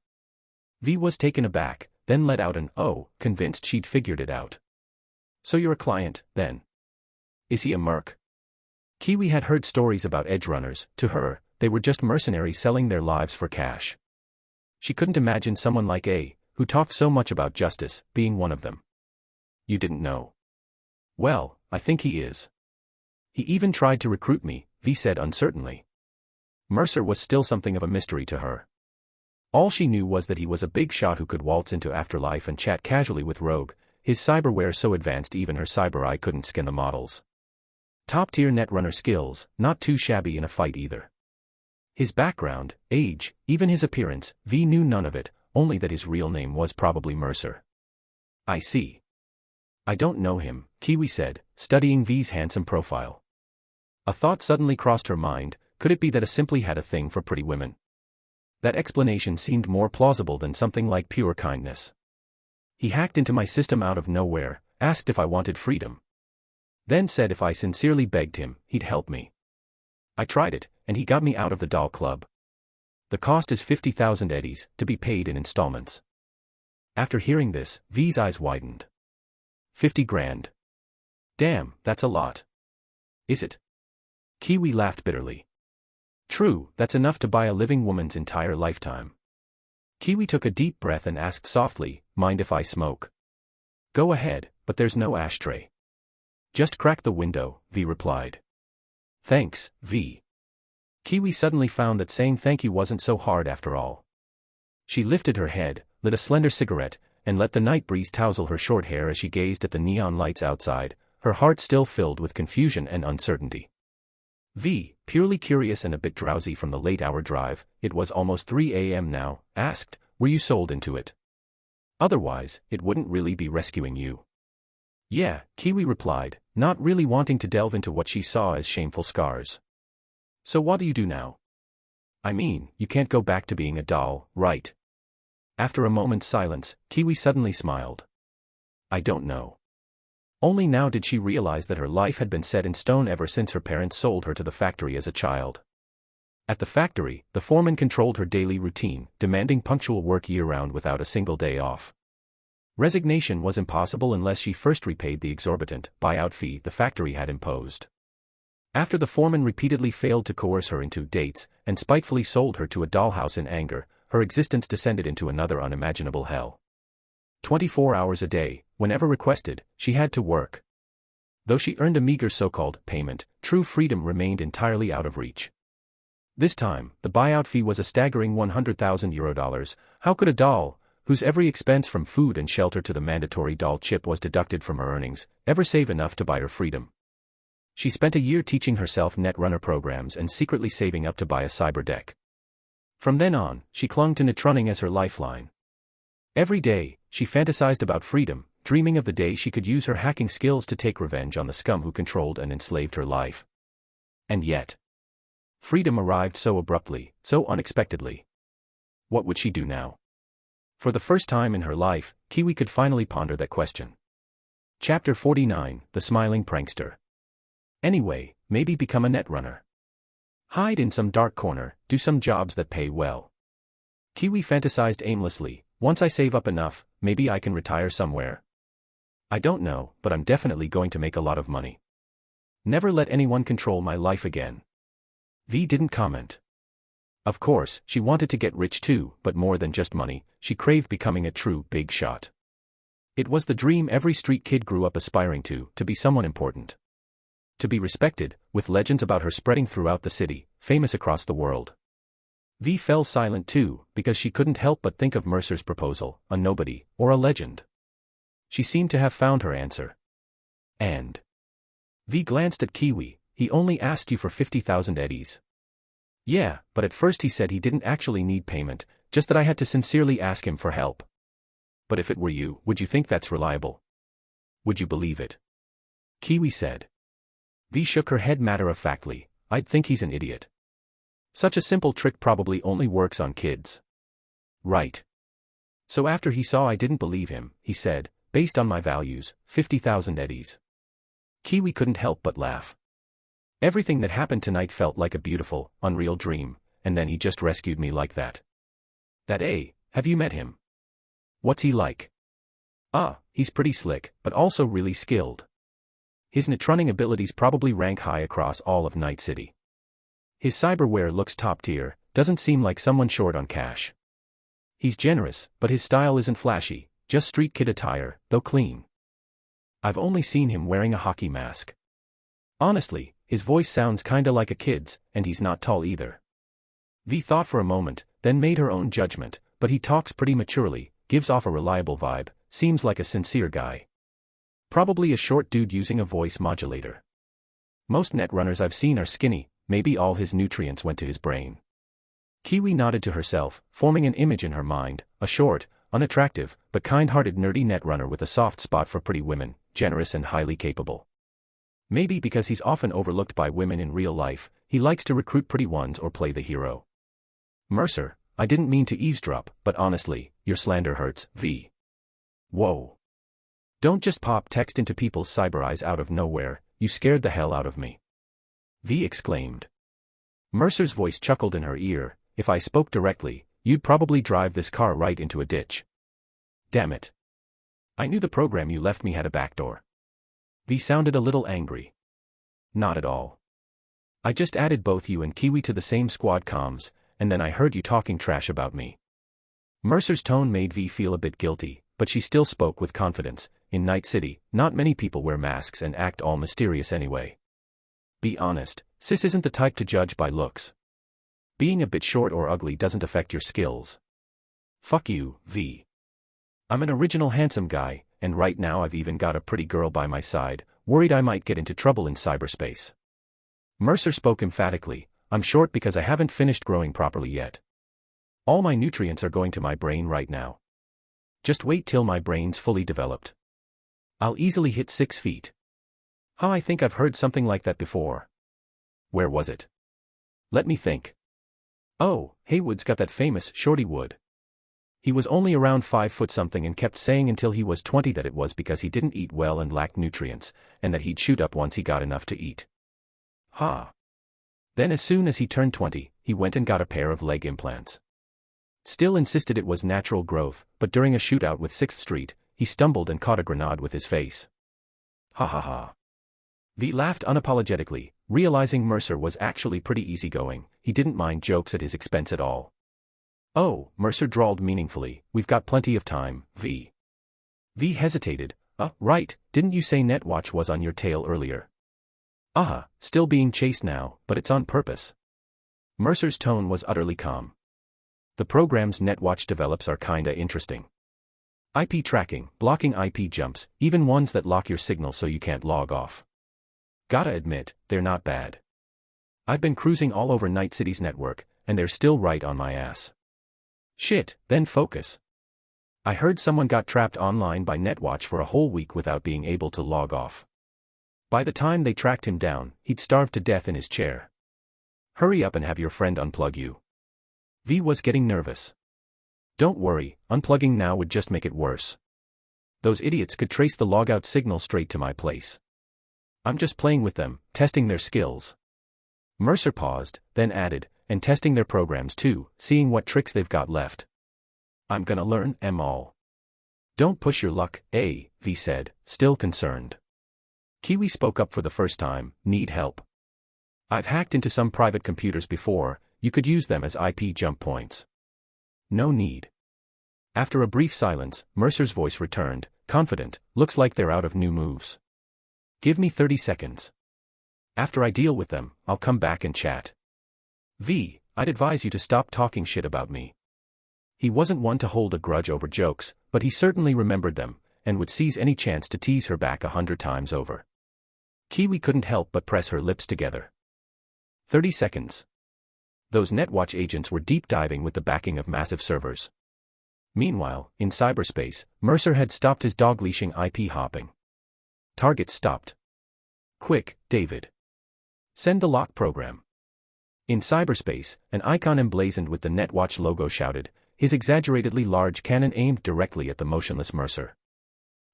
V was taken aback, then let out an oh, convinced she'd figured it out. So you're a client, then? Is he a merc? Kiwi had heard stories about edge runners. To her, they were just mercenaries selling their lives for cash. She couldn't imagine someone like A, who talked so much about justice, being one of them. You didn't know. Well, I think he is. He even tried to recruit me, V said uncertainly. Mercer was still something of a mystery to her. All she knew was that he was a big shot who could waltz into Afterlife and chat casually with Rogue, his cyberware so advanced even her cyber eye couldn't scan the models. Top-tier netrunner skills, not too shabby in a fight either. His background, age, even his appearance, V knew none of it, only that his real name was probably Mercer. I see. I don't know him, Kiwi said, studying V's handsome profile. A thought suddenly crossed her mind, could it be that I simply had a thing for pretty women? That explanation seemed more plausible than something like pure kindness. He hacked into my system out of nowhere, asked if I wanted freedom. Then said if I sincerely begged him, he'd help me. I tried it, and he got me out of the doll club. The cost is 50,000 eddies, to be paid in installments. After hearing this, V's eyes widened. 50 grand. Damn, that's a lot. Is it? Kiwi laughed bitterly. True, that's enough to buy a living woman's entire lifetime. Kiwi took a deep breath and asked softly, mind if I smoke? Go ahead, but there's no ashtray. Just crack the window, V replied. Thanks, V. Kiwi suddenly found that saying thank you wasn't so hard after all. She lifted her head, lit a slender cigarette, and let the night breeze tousle her short hair as she gazed at the neon lights outside, her heart still filled with confusion and uncertainty. V, purely curious and a bit drowsy from the late-hour drive, it was almost 3 a.m. now, asked, were you sold into it? Otherwise, it wouldn't really be rescuing you. Yeah, Kiwi replied, not really wanting to delve into what she saw as shameful scars. So what do you do now? I mean, you can't go back to being a doll, right? After a moment's silence, Kiwi suddenly smiled. I don't know. Only now did she realize that her life had been set in stone ever since her parents sold her to the factory as a child. At the factory, the foreman controlled her daily routine, demanding punctual work year-round without a single day off. Resignation was impossible unless she first repaid the exorbitant buyout fee the factory had imposed. After the foreman repeatedly failed to coerce her into dates and spitefully sold her to a dollhouse in anger, her existence descended into another unimaginable hell. 24 hours a day, whenever requested, she had to work. Though she earned a meager so-called payment, true freedom remained entirely out of reach. This time, the buyout fee was a staggering €100,000. How could a doll, whose every expense from food and shelter to the mandatory doll chip was deducted from her earnings, ever save enough to buy her freedom? She spent a year teaching herself netrunner programs and secretly saving up to buy a cyber deck. From then on, she clung to netrunning as her lifeline. Every day, she fantasized about freedom, dreaming of the day she could use her hacking skills to take revenge on the scum who controlled and enslaved her life. And yet, freedom arrived so abruptly, so unexpectedly. What would she do now? For the first time in her life, Kiwi could finally ponder that question. Chapter 49, The Smiling Prankster. Anyway, maybe become a netrunner. Hide in some dark corner, do some jobs that pay well. Kiwi fantasized aimlessly, once I save up enough, maybe I can retire somewhere. I don't know, but I'm definitely going to make a lot of money. Never let anyone control my life again. V didn't comment. Of course, she wanted to get rich too, but more than just money, she craved becoming a true big shot. It was the dream every street kid grew up aspiring to be someone important. To be respected, with legends about her spreading throughout the city, famous across the world. V fell silent too, because she couldn't help but think of Mercer's proposal, a nobody, or a legend. She seemed to have found her answer. And V glanced at Kiwi. He only asked you for 50,000 eddies. Yeah, but at first he said he didn't actually need payment, just that I had to sincerely ask him for help. But if it were you, would you think that's reliable? Would you believe it? Kiwi said. V shook her head matter-of-factly. I'd think he's an idiot. Such a simple trick probably only works on kids. Right. So after he saw I didn't believe him, he said, based on my values, 50,000 eddies. Kiwi couldn't help but laugh. Everything that happened tonight felt like a beautiful, unreal dream, and then he just rescued me like that. Have you met him? What's he like? He's pretty slick, but also really skilled. His netrunning abilities probably rank high across all of Night City. His cyberware looks top tier, doesn't seem like someone short on cash. He's generous, but his style isn't flashy, just street kid attire, though clean. I've only seen him wearing a hockey mask. Honestly, his voice sounds kinda like a kid's, and he's not tall either. V thought for a moment, then made her own judgment, but he talks pretty maturely, gives off a reliable vibe, seems like a sincere guy. Probably a short dude using a voice modulator. Most netrunners I've seen are skinny, maybe all his nutrients went to his brain. Kiwi nodded to herself, forming an image in her mind, a short, unattractive, but kind-hearted nerdy netrunner with a soft spot for pretty women, generous and highly capable. Maybe because he's often overlooked by women in real life, he likes to recruit pretty ones or play the hero. Mercer, I didn't mean to eavesdrop, but honestly, your slander hurts, V. Whoa. Don't just pop text into people's cyber eyes out of nowhere, you scared the hell out of me. V exclaimed. Mercer's voice chuckled in her ear, if I spoke directly, you'd probably drive this car right into a ditch. Damn it. I knew the program you left me had a backdoor. V sounded a little angry. Not at all. I just added both you and Kiwi to the same squad comms, and then I heard you talking trash about me. Mercer's tone made V feel a bit guilty, but she still spoke with confidence. In Night City, not many people wear masks and act all mysterious anyway. Be honest, sis isn't the type to judge by looks. Being a bit short or ugly doesn't affect your skills. Fuck you, V. I'm an original handsome guy, and right now I've even got a pretty girl by my side, worried I might get into trouble in cyberspace. Mercer spoke emphatically, I'm short because I haven't finished growing properly yet. All my nutrients are going to my brain right now. Just wait till my brain's fully developed. I'll easily hit 6 feet. I think I've heard something like that before. Where was it? Let me think. Oh, Haywood's got that famous Shorty Wood. He was only around 5 foot something and kept saying until he was 20 that it was because he didn't eat well and lacked nutrients, and that he'd shoot up once he got enough to eat. Then as soon as he turned 20, he went and got a pair of leg implants. Still insisted it was natural growth, but during a shootout with 6th Street, he stumbled and caught a grenade with his face. V laughed unapologetically, realizing Mercer was actually pretty easygoing. He didn't mind jokes at his expense at all. Oh, Mercer drawled meaningfully, we've got plenty of time, V. V hesitated. Right, didn't you say Netwatch was on your tail earlier? Still being chased now, but it's on purpose. Mercer's tone was utterly calm. The programs Netwatch develops are kinda interesting. IP tracking, blocking IP jumps, even ones that lock your signal so you can't log off. Gotta admit, they're not bad. I've been cruising all over Night City's network, and they're still right on my ass. Shit, then focus. I heard someone got trapped online by Netwatch for a whole week without being able to log off. By the time they tracked him down, he'd starved to death in his chair. Hurry up and have your friend unplug you. V was getting nervous. Don't worry, unplugging now would just make it worse. Those idiots could trace the logout signal straight to my place. I'm just playing with them, testing their skills. Mercer paused, then added, and testing their programs too, seeing what tricks they've got left. I'm gonna learn 'em all. Don't push your luck, V said, still concerned. Kiwi spoke up for the first time, need help. I've hacked into some private computers before, you could use them as IP jump points. No need. After a brief silence, Mercer's voice returned, confident, looks like they're out of new moves. Give me 30 seconds. After I deal with them, I'll come back and chat. V, I'd advise you to stop talking shit about me. He wasn't one to hold a grudge over jokes, but he certainly remembered them, and would seize any chance to tease her back 100 times over. Kiwi couldn't help but press her lips together. 30 seconds. Those Netwatch agents were deep diving with the backing of massive servers. Meanwhile, in cyberspace, Mercer had stopped his dog-leashing IP hopping. Target stopped. Quick, David. Send the lock program. In cyberspace, an icon emblazoned with the Netwatch logo shouted, his exaggeratedly large cannon aimed directly at the motionless Mercer.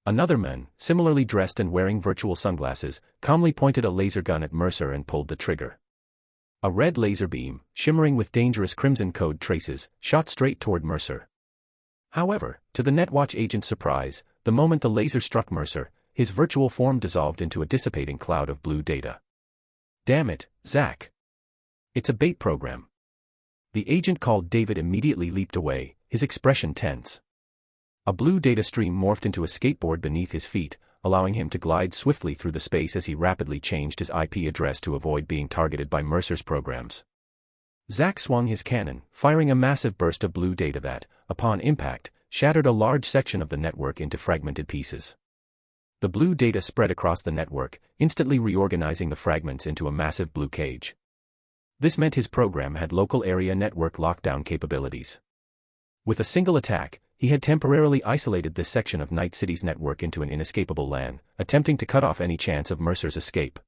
Another man, similarly dressed and wearing virtual sunglasses, calmly pointed a laser gun at Mercer and pulled the trigger. A red laser beam, shimmering with dangerous crimson code traces, shot straight toward Mercer. However, to the Netwatch agent's surprise, the moment the laser struck Mercer, his virtual form dissolved into a dissipating cloud of blue data. Damn it, Zach. It's a bait program. The agent called David immediately leaped away, his expression tense. A blue data stream morphed into a skateboard beneath his feet, allowing him to glide swiftly through the space as he rapidly changed his IP address to avoid being targeted by Mercer's programs. Zach swung his cannon, firing a massive burst of blue data that, upon impact, shattered a large section of the network into fragmented pieces. The blue data spread across the network, instantly reorganizing the fragments into a massive blue cage. This meant his program had local area network lockdown capabilities. With a single attack, he had temporarily isolated this section of Night City's network into an inescapable LAN, attempting to cut off any chance of Mercer's escape.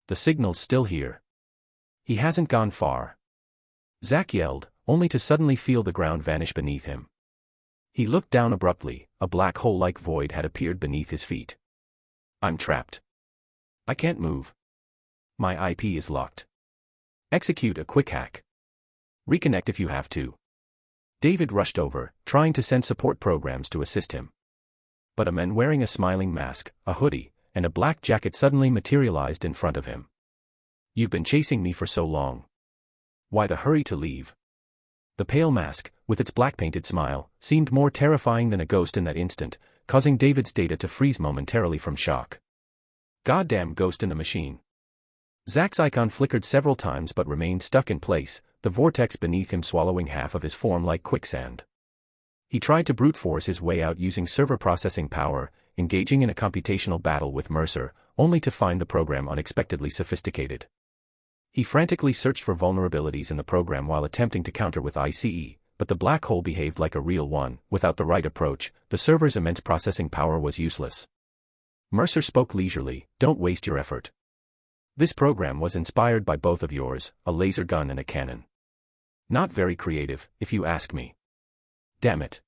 The signal's still here. He hasn't gone far. Zach yelled, only to suddenly feel the ground vanish beneath him. He looked down abruptly, a black hole-like void had appeared beneath his feet. I'm trapped. I can't move. My IP is locked. Execute a quick hack. Reconnect if you have to. David rushed over, trying to send support programs to assist him. But a man wearing a smiling mask, a hoodie, and a black jacket suddenly materialized in front of him. You've been chasing me for so long. Why the hurry to leave? The pale mask, with its black-painted smile, seemed more terrifying than a ghost in that instant, causing David's data to freeze momentarily from shock. Goddamn ghost in the machine. Zach's icon flickered several times but remained stuck in place, the vortex beneath him swallowing half of his form like quicksand. He tried to brute force his way out using server processing power, engaging in a computational battle with Mercer, only to find the program unexpectedly sophisticated. He frantically searched for vulnerabilities in the program while attempting to counter with ICE, but the black hole behaved like a real one. Without the right approach, the server's immense processing power was useless. Mercer spoke leisurely, don't waste your effort. This program was inspired by both of yours, a laser gun and a cannon. Not very creative, if you ask me. Damn it.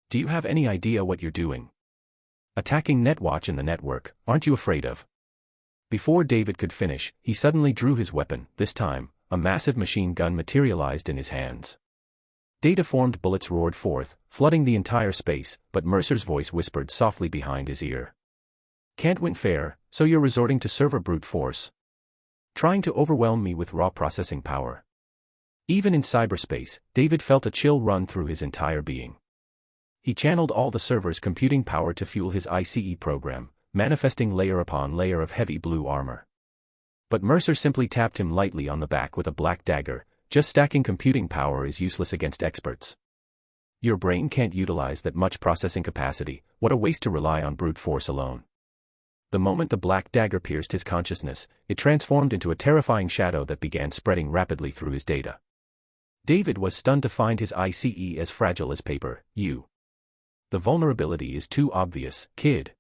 Do you have any idea what you're doing? Attacking Netwatch and the network, aren't you afraid of? Before David could finish, he suddenly drew his weapon. This time, a massive machine gun materialized in his hands. Data-formed bullets roared forth, flooding the entire space, but Mercer's voice whispered softly behind his ear. Can't win fair, so you're resorting to server brute force. Trying to overwhelm me with raw processing power. Even in cyberspace, David felt a chill run through his entire being. He channeled all the server's computing power to fuel his ICE program, manifesting layer upon layer of heavy blue armor. But Mercer simply tapped him lightly on the back with a black dagger. Just stacking computing power is useless against experts. Your brain can't utilize that much processing capacity, what a waste to rely on brute force alone. The moment the black dagger pierced his consciousness, it transformed into a terrifying shadow that began spreading rapidly through his data. David was stunned to find his ICE as fragile as paper. You The vulnerability is too obvious, kid.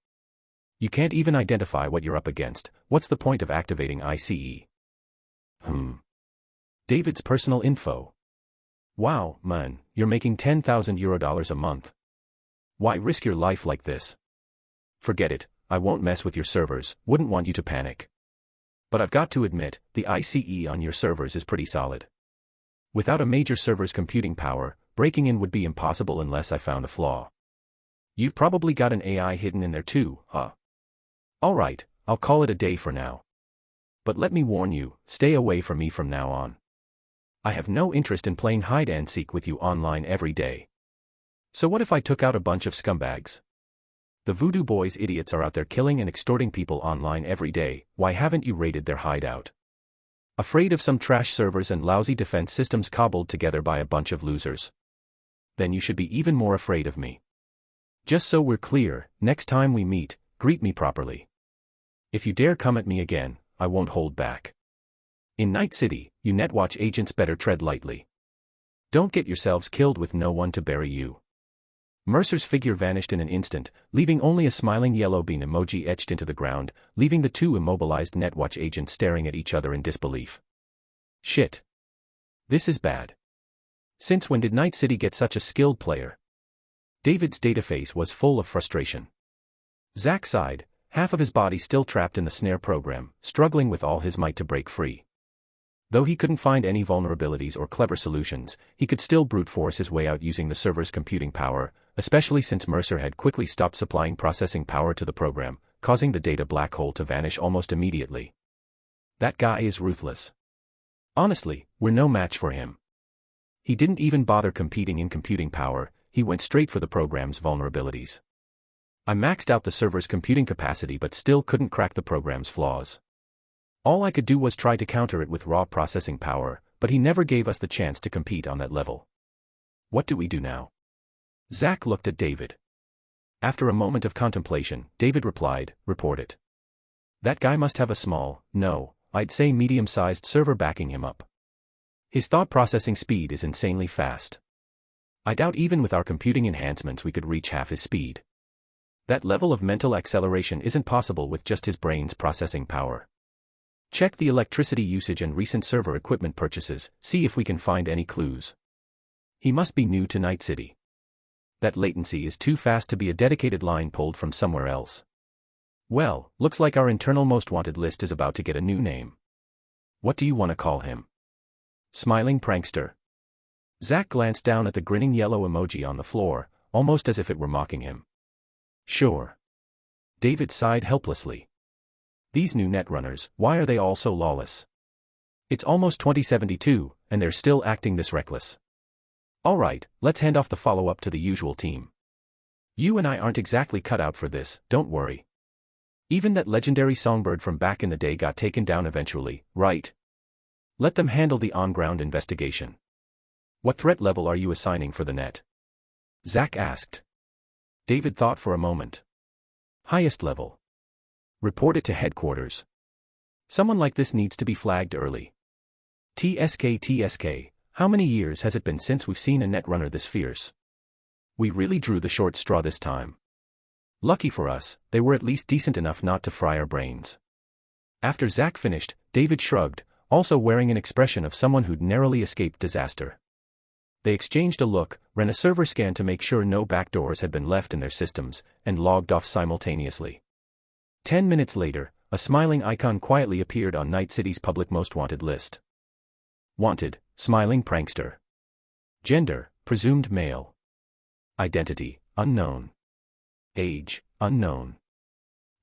You can't even identify what you're up against. What's the point of activating ICE? David's personal info. Wow, man, you're making €10,000 a month. Why risk your life like this? Forget it, I won't mess with your servers, wouldn't want you to panic. But I've got to admit, the ICE on your servers is pretty solid. Without a major server's computing power, breaking in would be impossible unless I found a flaw. You've probably got an AI hidden in there too, huh? Alright, I'll call it a day for now. But let me warn you, stay away from me from now on. I have no interest in playing hide and seek with you online every day. So what if I took out a bunch of scumbags? The Voodoo Boys idiots are out there killing and extorting people online every day. Why haven't you raided their hideout? Afraid of some trash servers and lousy defense systems cobbled together by a bunch of losers? Then you should be even more afraid of me. Just so we're clear, next time we meet, greet me properly. If you dare come at me again, I won't hold back. In Night City, you Netwatch agents better tread lightly. Don't get yourselves killed with no one to bury you. Mercer's figure vanished in an instant, leaving only a smiling yellow bean emoji etched into the ground, leaving the two immobilized Netwatch agents staring at each other in disbelief. Shit. This is bad. Since when did Night City get such a skilled player? David's dataface was full of frustration. Zack sighed, half of his body still trapped in the snare program, struggling with all his might to break free. Though he couldn't find any vulnerabilities or clever solutions, he could still brute force his way out using the server's computing power, especially since Mercer had quickly stopped supplying processing power to the program, causing the data black hole to vanish almost immediately. That guy is ruthless. Honestly, we're no match for him. He didn't even bother competing in computing power, he went straight for the program's vulnerabilities. I maxed out the server's computing capacity but still couldn't crack the program's flaws. All I could do was try to counter it with raw processing power, but he never gave us the chance to compete on that level. What do we do now? Zack looked at David. After a moment of contemplation, David replied, report it. That guy must have a small, no, I'd say medium-sized server backing him up. His thought processing speed is insanely fast. I doubt even with our computing enhancements we could reach half his speed. That level of mental acceleration isn't possible with just his brain's processing power. Check the electricity usage and recent server equipment purchases, see if we can find any clues. He must be new to Night City. That latency is too fast to be a dedicated line pulled from somewhere else. Well, looks like our internal most wanted list is about to get a new name. What do you want to call him? Smiling Prankster? Zack glanced down at the grinning yellow emoji on the floor, almost as if it were mocking him. Sure. David sighed helplessly. These new netrunners, why are they all so lawless? It's almost 2072, and they're still acting this reckless. Alright, let's hand off the follow-up to the usual team. You and I aren't exactly cut out for this, don't worry. Even that legendary songbird from back in the day got taken down eventually, right? Let them handle the on-ground investigation. What threat level are you assigning for the net? Zack asked. David thought for a moment. Highest level. Report it to headquarters. Someone like this needs to be flagged early. TSK, how many years has it been since we've seen a netrunner this fierce? We really drew the short straw this time. Lucky for us, they were at least decent enough not to fry our brains. After Zack finished, David shrugged, also wearing an expression of someone who'd narrowly escaped disaster. They exchanged a look, ran a server scan to make sure no backdoors had been left in their systems, and logged off simultaneously. 10 minutes later, a smiling icon quietly appeared on Night City's public most wanted list. Wanted, Smiling Prankster. Gender, presumed male. Identity, unknown. Age, unknown.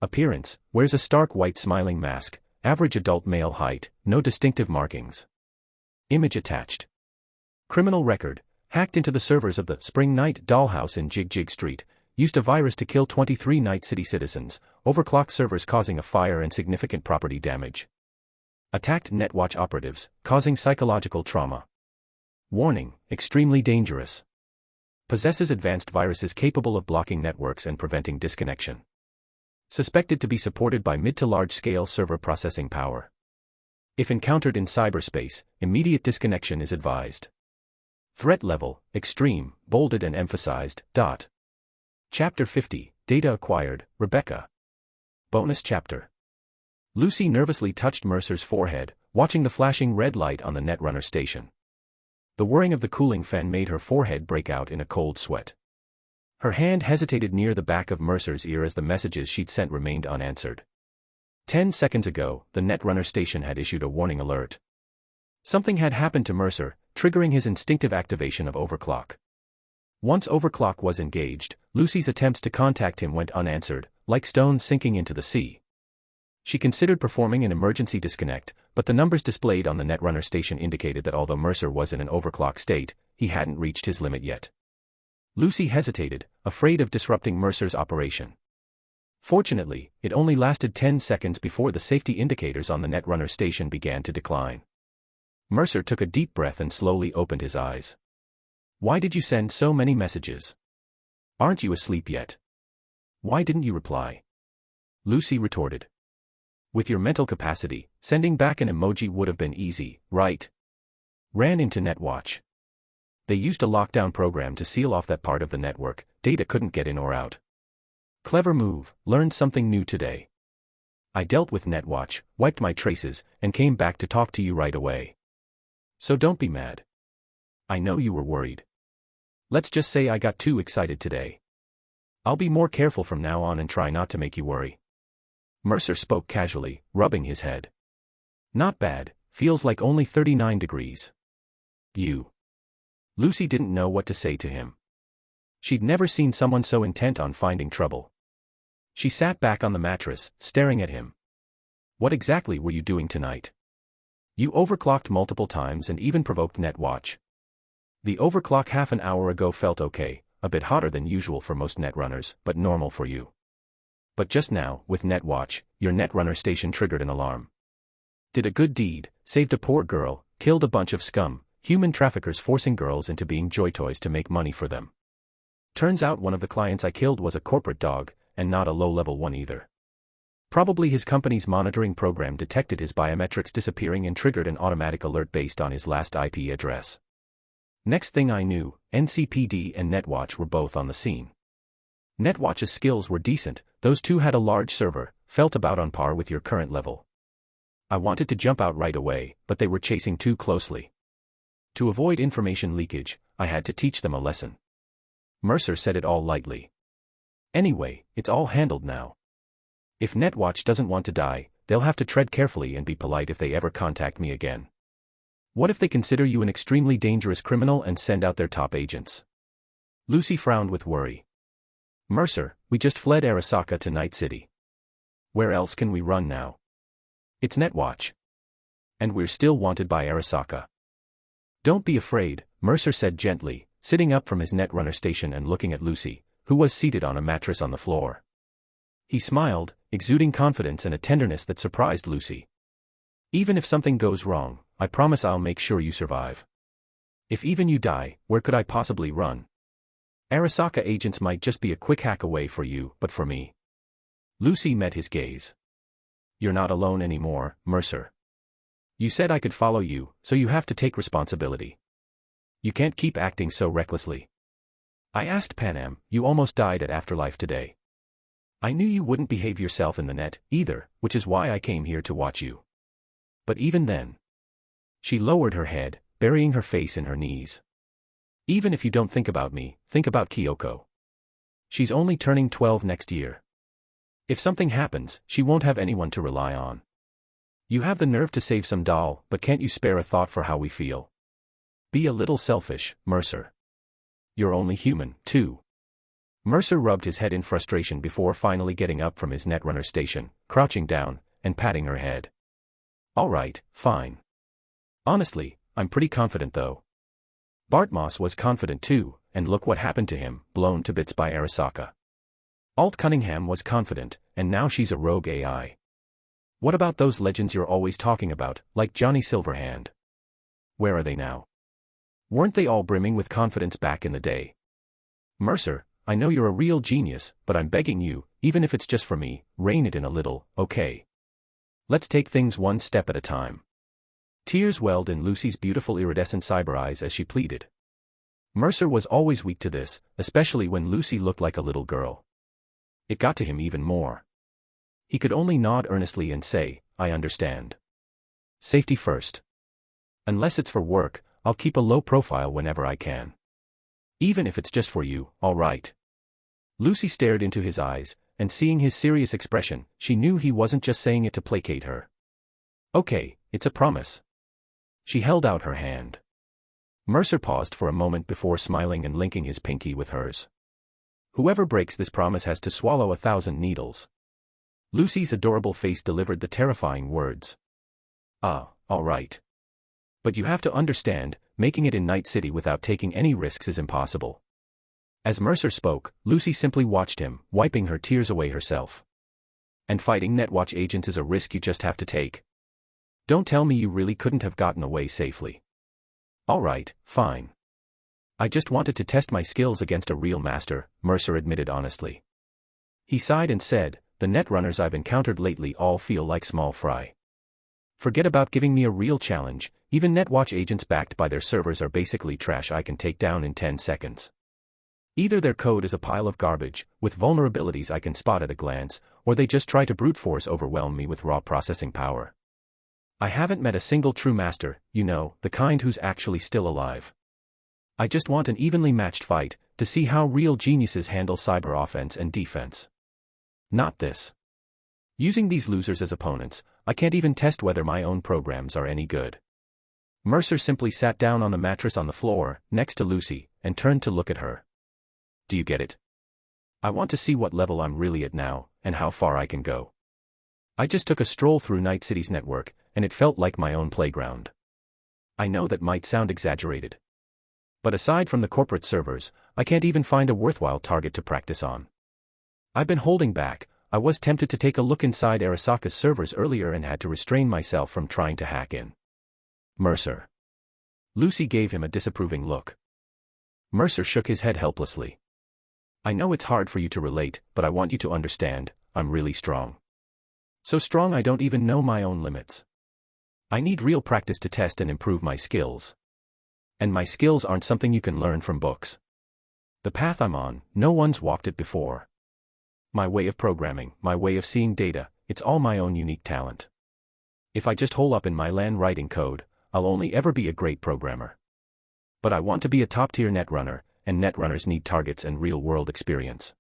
Appearance, wears a stark white smiling mask, average adult male height, no distinctive markings. Image attached. Criminal record, hacked into the servers of the Spring Night Dollhouse in Jig Jig Street, used a virus to kill 23 Night City citizens, overclocked servers causing a fire and significant property damage. Attacked Netwatch operatives, causing psychological trauma. Warning, extremely dangerous. Possesses advanced viruses capable of blocking networks and preventing disconnection. Suspected to be supported by mid to large-scale server processing power. If encountered in cyberspace, immediate disconnection is advised. Threat level, extreme, bolded and emphasized, . Chapter 50, Data Acquired, Rebecca. Bonus Chapter. Lucy nervously touched Mercer's forehead, watching the flashing red light on the Netrunner station. The whirring of the cooling fan made her forehead break out in a cold sweat. Her hand hesitated near the back of Mercer's ear as the messages she'd sent remained unanswered. 10 seconds ago, the Netrunner station had issued a warning alert. Something had happened to Mercer, triggering his instinctive activation of overclock. Once overclock was engaged, Lucy's attempts to contact him went unanswered, like stones sinking into the sea. She considered performing an emergency disconnect, but the numbers displayed on the Netrunner station indicated that although Mercer was in an overclock state, he hadn't reached his limit yet. Lucy hesitated, afraid of disrupting Mercer's operation. Fortunately, it only lasted 10 seconds before the safety indicators on the Netrunner station began to decline. Mercer took a deep breath and slowly opened his eyes. "Why did you send so many messages? Aren't you asleep yet? Why didn't you reply?" Lucy retorted. "With your mental capacity, sending back an emoji would have been easy, right?" Ran into NetWatch. They used a lockdown program to seal off that part of the network. Data couldn't get in or out. Clever move, learned something new today. I dealt with NetWatch, wiped my traces, and came back to talk to you right away. So don't be mad. I know you were worried. Let's just say I got too excited today. I'll be more careful from now on and try not to make you worry." Mercer spoke casually, rubbing his head. "Not bad, feels like only 39 degrees. You." Lucy didn't know what to say to him. She'd never seen someone so intent on finding trouble. She sat back on the mattress, staring at him. "What exactly were you doing tonight? You overclocked multiple times and even provoked NetWatch." "The overclock half an hour ago felt okay, a bit hotter than usual for most Netrunners, but normal for you. But just now, with NetWatch, your Netrunner station triggered an alarm. Did a good deed, saved a poor girl, killed a bunch of scum, human traffickers forcing girls into being joy toys to make money for them. Turns out one of the clients I killed was a corporate dog, and not a low-level one either. Probably his company's monitoring program detected his biometrics disappearing and triggered an automatic alert based on his last IP address. Next thing I knew, NCPD and NetWatch were both on the scene. NetWatch's skills were decent, those two had a large server, felt about on par with your current level. I wanted to jump out right away, but they were chasing too closely. To avoid information leakage, I had to teach them a lesson." Mercer said it all lightly. "Anyway, it's all handled now. If NetWatch doesn't want to die, they'll have to tread carefully and be polite if they ever contact me again. What if they consider you an extremely dangerous criminal and send out their top agents?" Lucy frowned with worry. "Mercer, we just fled Arasaka to Night City. Where else can we run now? It's NetWatch. And we're still wanted by Arasaka." "Don't be afraid," Mercer said gently, sitting up from his Netrunner station and looking at Lucy, who was seated on a mattress on the floor. He smiled, exuding confidence and a tenderness that surprised Lucy. "Even if something goes wrong, I promise I'll make sure you survive. If even you die, where could I possibly run? Arasaka agents might just be a quick hack away for you, but for me." Lucy met his gaze. "You're not alone anymore, Mercer. You said I could follow you, so you have to take responsibility. You can't keep acting so recklessly. I asked Panam, you almost died at Afterlife today. I knew you wouldn't behave yourself in the net, either, which is why I came here to watch you. But even then..." She lowered her head, burying her face in her knees. "Even if you don't think about me, think about Kyoko. She's only turning 12 next year. If something happens, she won't have anyone to rely on. You have the nerve to save some doll, but can't you spare a thought for how we feel? Be a little selfish, Mercer. You're only human, too." Mercer rubbed his head in frustration before finally getting up from his Netrunner station, crouching down, and patting her head. "All right, fine. Honestly, I'm pretty confident though." Bartmoss was confident too, and look what happened to him, blown to bits by Arasaka. Alt Cunningham was confident, and now she's a rogue AI. What about those legends you're always talking about, like Johnny Silverhand? Where are they now? Weren't they all brimming with confidence back in the day? Mercer, I know you're a real genius, but I'm begging you, even if it's just for me, rein it in a little, okay? Let's take things one step at a time. Tears welled in Lucy's beautiful iridescent cyber eyes as she pleaded. Mercer was always weak to this, especially when Lucy looked like a little girl. It got to him even more. He could only nod earnestly and say, I understand. Safety first. Unless it's for work, I'll keep a low profile whenever I can. Even if it's just for you, all right. Lucy stared into his eyes, and seeing his serious expression, she knew he wasn't just saying it to placate her. Okay, it's a promise. She held out her hand. Mercer paused for a moment before smiling and linking his pinky with hers. Whoever breaks this promise has to swallow 1,000 needles. Lucy's adorable face delivered the terrifying words. Ah, all right. But you have to understand, making it in Night City without taking any risks is impossible. As Mercer spoke, Lucy simply watched him, wiping her tears away herself. And fighting Netwatch agents is a risk you just have to take. Don't tell me you really couldn't have gotten away safely. All right, fine. I just wanted to test my skills against a real master, Mercer admitted honestly. He sighed and said, the netrunners I've encountered lately all feel like small fry. Forget about giving me a real challenge, even Netwatch agents backed by their servers are basically trash I can take down in 10 seconds. Either their code is a pile of garbage, with vulnerabilities I can spot at a glance, or they just try to brute force overwhelm me with raw processing power. I haven't met a single true master, you know, the kind who's actually still alive. I just want an evenly matched fight, to see how real geniuses handle cyber offense and defense. Not this. Using these losers as opponents, I can't even test whether my own programs are any good. Mercer simply sat down on the mattress on the floor, next to Lucy, and turned to look at her. Do you get it? I want to see what level I'm really at now, and how far I can go. I just took a stroll through Night City's network, and it felt like my own playground. I know that might sound exaggerated. But aside from the corporate servers, I can't even find a worthwhile target to practice on. I've been holding back. I was tempted to take a look inside Arasaka's servers earlier and had to restrain myself from trying to hack in. Mercer. Lucy gave him a disapproving look. Mercer shook his head helplessly. I know it's hard for you to relate, but I want you to understand, I'm really strong. So strong I don't even know my own limits. I need real practice to test and improve my skills. And my skills aren't something you can learn from books. The path I'm on, no one's walked it before. My way of programming, my way of seeing data, it's all my own unique talent. If I just hole up in my LAN writing code, I'll only ever be a great programmer. But I want to be a top-tier netrunner, and netrunners need targets and real-world experience.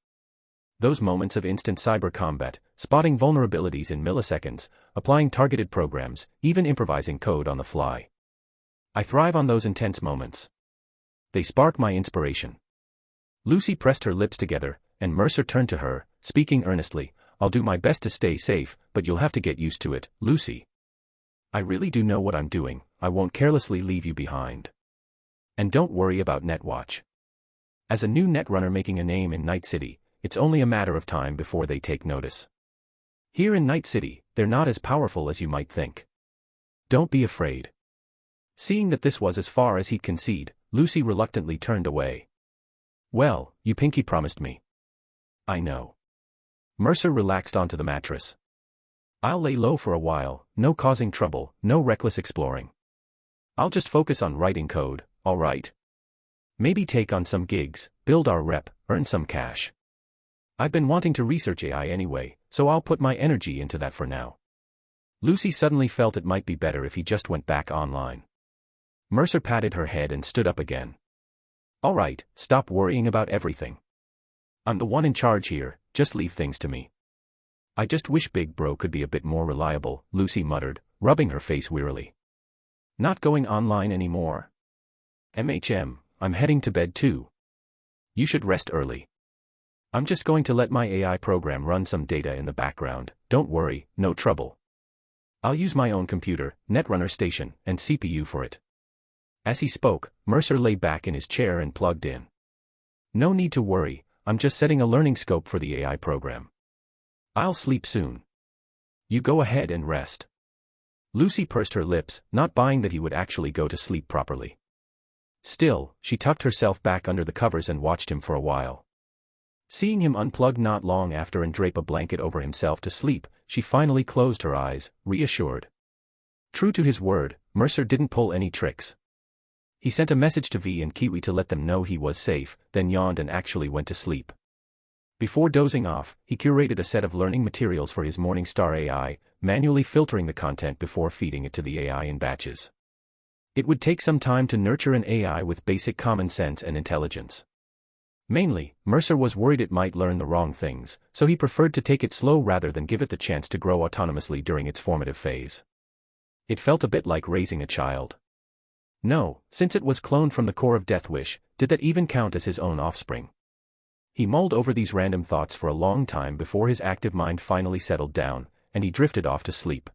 Those moments of instant cyber combat, spotting vulnerabilities in milliseconds, applying targeted programs, even improvising code on the fly. I thrive on those intense moments. They spark my inspiration. Lucy pressed her lips together, and Mercer turned to her, speaking earnestly, I'll do my best to stay safe, but you'll have to get used to it, Lucy. I really do know what I'm doing, I won't carelessly leave you behind. And don't worry about Netwatch. As a new netrunner making a name in Night City, it's only a matter of time before they take notice. Here in Night City, they're not as powerful as you might think. Don't be afraid. Seeing that this was as far as he'd concede, Lucy reluctantly turned away. Well, you pinky promised me. I know. Mercer relaxed onto the mattress. I'll lay low for a while, no causing trouble, no reckless exploring. I'll just focus on writing code, all right? Maybe take on some gigs, build our rep, earn some cash. I've been wanting to research AI anyway, so I'll put my energy into that for now. Lucy suddenly felt it might be better if he just went back online. Mercer patted her head and stood up again. All right, stop worrying about everything. I'm the one in charge here, just leave things to me. I just wish Big Bro could be a bit more reliable, Lucy muttered, rubbing her face wearily. Not going online anymore. I'm heading to bed too. You should rest early. I'm just going to let my AI program run some data in the background, don't worry, no trouble. I'll use my own computer, Netrunner station, and CPU for it. As he spoke, Mercer lay back in his chair and plugged in. No need to worry, I'm just setting a learning scope for the AI program. I'll sleep soon. You go ahead and rest. Lucy pursed her lips, not buying that he would actually go to sleep properly. Still, she tucked herself back under the covers and watched him for a while. Seeing him unplug not long after and drape a blanket over himself to sleep, she finally closed her eyes, reassured. True to his word, Mercer didn't pull any tricks. He sent a message to V and Kiwi to let them know he was safe, then yawned and actually went to sleep. Before dozing off, he curated a set of learning materials for his Morningstar AI, manually filtering the content before feeding it to the AI in batches. It would take some time to nurture an AI with basic common sense and intelligence. Mainly, Mercer was worried it might learn the wrong things, so he preferred to take it slow rather than give it the chance to grow autonomously during its formative phase. It felt a bit like raising a child. No, since it was cloned from the core of Deathwish, did that even count as his own offspring? He mulled over these random thoughts for a long time before his active mind finally settled down, and he drifted off to sleep.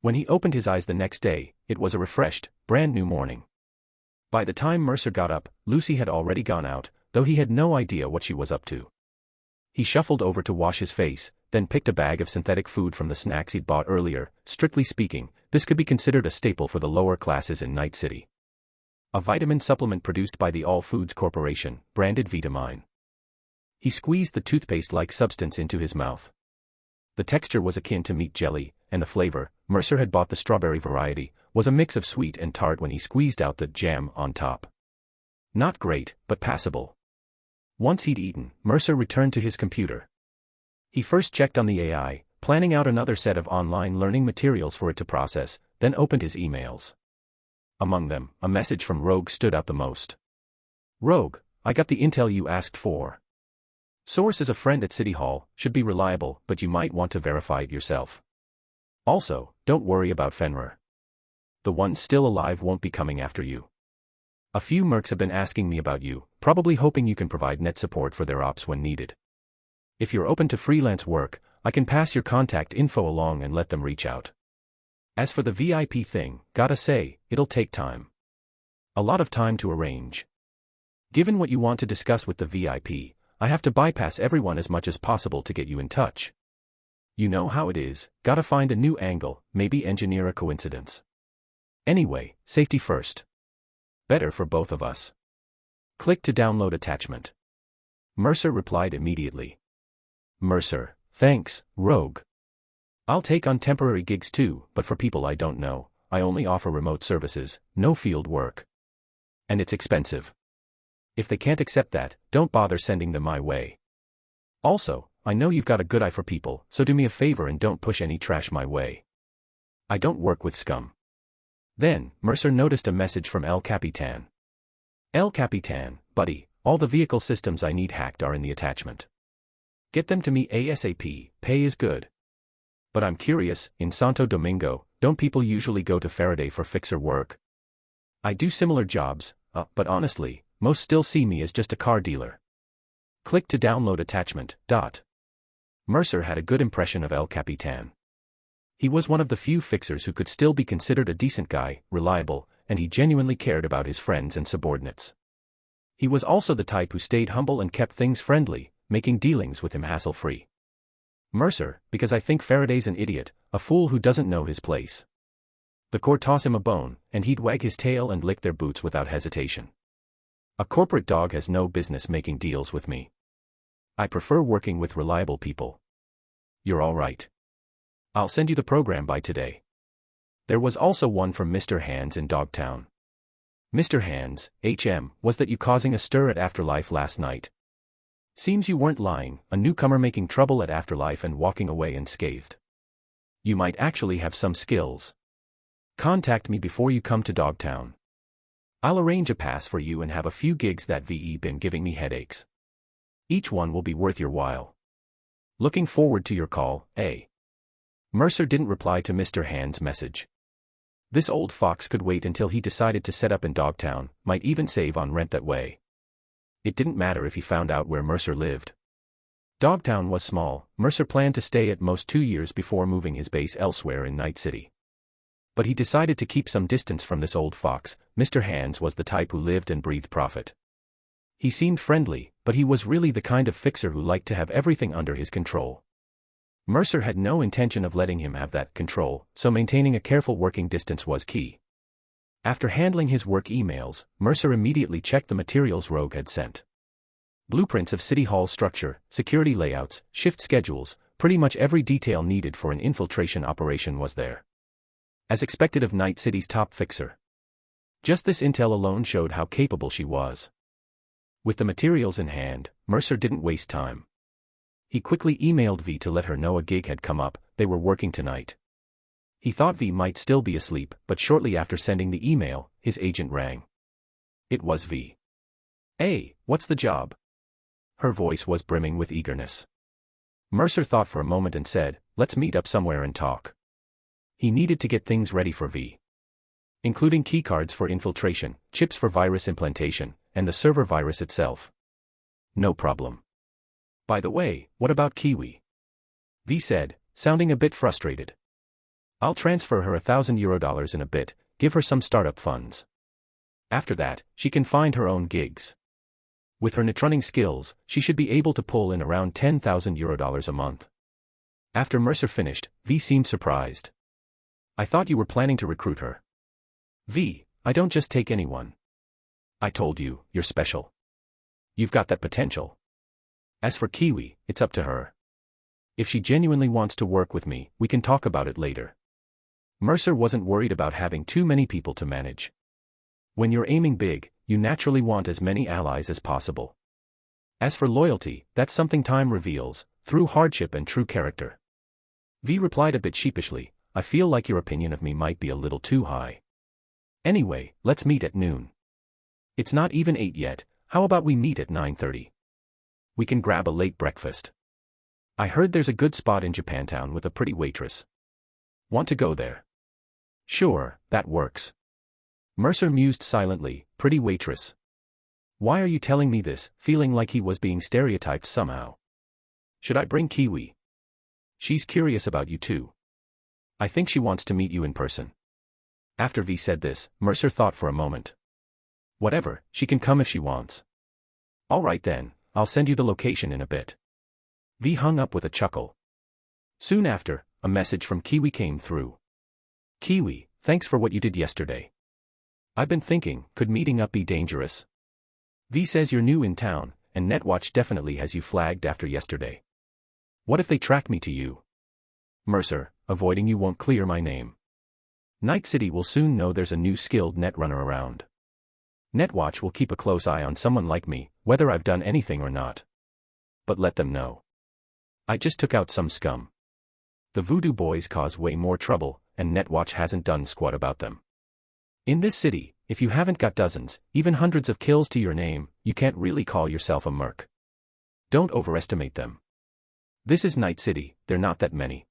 When he opened his eyes the next day, it was a refreshed, brand new morning. By the time Mercer got up, Lucy had already gone out, though he had no idea what she was up to. He shuffled over to wash his face, then picked a bag of synthetic food from the snacks he'd bought earlier. Strictly speaking, this could be considered a staple for the lower classes in Night City. A vitamin supplement produced by the All Foods Corporation, branded Vitamine. He squeezed the toothpaste-like substance into his mouth. The texture was akin to meat jelly, and the flavor, Mercer had bought the strawberry variety, was a mix of sweet and tart when he squeezed out the jam on top. Not great, but passable. Once he'd eaten, Mercer returned to his computer. He first checked on the AI, planning out another set of online learning materials for it to process, then opened his emails. Among them, a message from Rogue stood out the most. Rogue, I got the intel you asked for. Source is a friend at City Hall, should be reliable, but you might want to verify it yourself. Also, don't worry about Fenrir. The ones still alive won't be coming after you. A few mercs have been asking me about you, probably hoping you can provide net support for their ops when needed. If you're open to freelance work, I can pass your contact info along and let them reach out. As for the VIP thing, gotta say, it'll take time. A lot of time to arrange. Given what you want to discuss with the VIP, I have to bypass everyone as much as possible to get you in touch. You know how it is, gotta find a new angle, maybe engineer a coincidence. Anyway, safety first. Better for both of us. Click to download attachment. Mercer replied immediately. Mercer, thanks, Rogue. I'll take on temporary gigs too, but for people I don't know, I only offer remote services, no field work. And it's expensive. If they can't accept that, don't bother sending them my way. Also, I know you've got a good eye for people, so do me a favor and don't push any trash my way. I don't work with scum. Then, Mercer noticed a message from El Capitan. El Capitan, buddy, all the vehicle systems I need hacked are in the attachment. Get them to me ASAP, pay is good. But I'm curious, in Santo Domingo, don't people usually go to Faraday for fixer work? I do similar jobs, but honestly, most still see me as just a car dealer. Click to download attachment. Mercer had a good impression of El Capitan. He was one of the few fixers who could still be considered a decent guy, reliable, and he genuinely cared about his friends and subordinates. He was also the type who stayed humble and kept things friendly, making dealings with him hassle-free. Mercer, because I think Faraday's an idiot, a fool who doesn't know his place. The Corps toss him a bone, and he'd wag his tail and lick their boots without hesitation. A corporate dog has no business making deals with me. I prefer working with reliable people. You're all right. I'll send you the program by today. There was also one from Mr. Hands in Dogtown. Mr. Hands, HM, was that you causing a stir at Afterlife last night? Seems you weren't lying, a newcomer making trouble at Afterlife and walking away unscathed. You might actually have some skills. Contact me before you come to Dogtown. I'll arrange a pass for you and have a few gigs that VE been giving me headaches. Each one will be worth your while. Looking forward to your call, eh? Mercer didn't reply to Mr. Hand's message. This old fox could wait until he decided to set up in Dogtown, might even save on rent that way. It didn't matter if he found out where Mercer lived. Dogtown was small, Mercer planned to stay at most 2 years before moving his base elsewhere in Night City. But he decided to keep some distance from this old fox. Mr. Hands was the type who lived and breathed profit. He seemed friendly, but he was really the kind of fixer who liked to have everything under his control. Mercer had no intention of letting him have that control, so maintaining a careful working distance was key. After handling his work emails, Mercer immediately checked the materials Rogue had sent. Blueprints of City Hall structure, security layouts, shift schedules, pretty much every detail needed for an infiltration operation was there. As expected of Night City's top fixer. Just this intel alone showed how capable she was. With the materials in hand, Mercer didn't waste time. He quickly emailed V to let her know a gig had come up, they were working tonight. He thought V might still be asleep, but shortly after sending the email, his agent rang. It was V. "Hey, what's the job?" Her voice was brimming with eagerness. Mercer thought for a moment and said, "Let's meet up somewhere and talk." He needed to get things ready for V. Including keycards for infiltration, chips for virus implantation, and the server virus itself. No problem. By the way, what about Kiwi? V said, sounding a bit frustrated. I'll transfer her €1,000 in a bit, give her some startup funds. After that, she can find her own gigs. With her netrunning skills, she should be able to pull in around €10,000 a month. After Mercer finished, V seemed surprised. I thought you were planning to recruit her. V, I don't just take anyone. I told you, you're special. You've got that potential. As for Kiwi, it's up to her. If she genuinely wants to work with me, we can talk about it later. Mercer wasn't worried about having too many people to manage. When you're aiming big, you naturally want as many allies as possible. As for loyalty, that's something time reveals, through hardship and true character. V replied a bit sheepishly, I feel like your opinion of me might be a little too high. Anyway, let's meet at noon. It's not even 8 yet, how about we meet at 9:30? We can grab a late breakfast. I heard there's a good spot in Japantown with a pretty waitress. Want to go there? Sure, that works. Mercer mused silently, pretty waitress. Why are you telling me this, feeling like he was being stereotyped somehow? Should I bring Kiwi? She's curious about you too. I think she wants to meet you in person. After V said this, Mercer thought for a moment. Whatever, she can come if she wants. All right then, I'll send you the location in a bit. V hung up with a chuckle. Soon after, a message from Kiwi came through. Kiwi, thanks for what you did yesterday. I've been thinking, could meeting up be dangerous? V says you're new in town, and Netwatch definitely has you flagged after yesterday. What if they track me to you? Mercer, avoiding you won't clear my name. Night City will soon know there's a new skilled netrunner around. Netwatch will keep a close eye on someone like me, whether I've done anything or not. But let them know. I just took out some scum. The Voodoo Boys cause way more trouble, and Netwatch hasn't done squat about them. In this city, if you haven't got dozens, even hundreds of kills to your name, you can't really call yourself a merc. Don't overestimate them. This is Night City, they're not that many.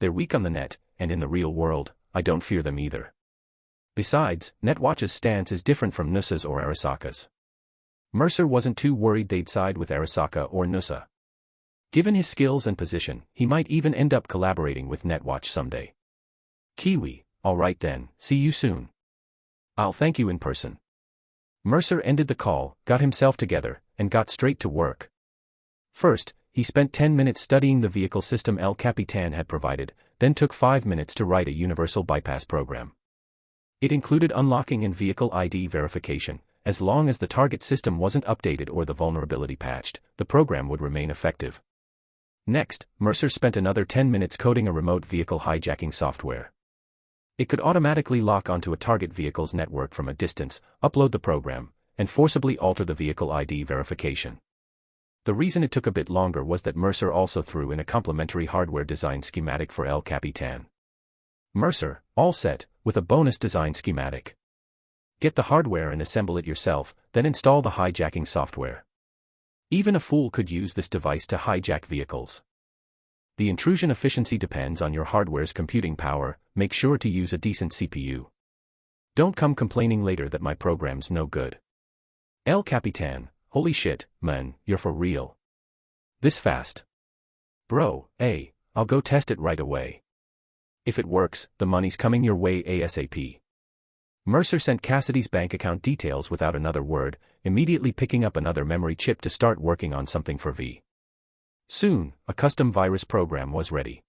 They're weak on the net, and in the real world, I don't fear them either. Besides, Netwatch's stance is different from Nusa's or Arasaka's. Mercer wasn't too worried they'd side with Arasaka or Nusa. Given his skills and position, he might even end up collaborating with Netwatch someday. Kiwi, alright then, see you soon. I'll thank you in person. Mercer ended the call, got himself together, and got straight to work. First, he spent 10 minutes studying the vehicle system El Capitan had provided, then took 5 minutes to write a universal bypass program. It included unlocking and vehicle ID verification. As long as the target system wasn't updated or the vulnerability patched, the program would remain effective. Next, Mercer spent another 10 minutes coding a remote vehicle hijacking software. It could automatically lock onto a target vehicle's network from a distance, upload the program, and forcibly alter the vehicle ID verification. The reason it took a bit longer was that Mercer also threw in a complementary hardware design schematic for El Capitan. Mercer, all set, with a bonus design schematic. Get the hardware and assemble it yourself, then install the hijacking software. Even a fool could use this device to hijack vehicles. The intrusion efficiency depends on your hardware's computing power, make sure to use a decent CPU. Don't come complaining later that my program's no good. El Capitan, holy shit, man, you're for real. This fast. Bro, I'll go test it right away. If it works, the money's coming your way ASAP. Mercer sent Cassidy's bank account details without another word, immediately picking up another memory chip to start working on something for V. Soon, a custom virus program was ready.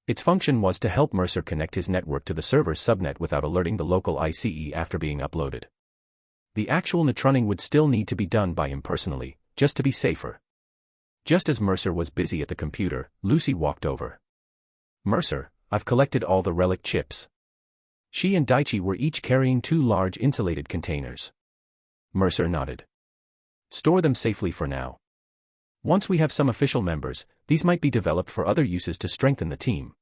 Its function was to help Mercer connect his network to the server's subnet without alerting the local ICE after being uploaded. The actual netrunning would still need to be done by him personally, just to be safer. Just as Mercer was busy at the computer, Lucy walked over. Mercer, I've collected all the relic chips. She and Daichi were each carrying 2 large insulated containers. Mercer nodded. Store them safely for now. Once we have some official members, these might be developed for other uses to strengthen the team.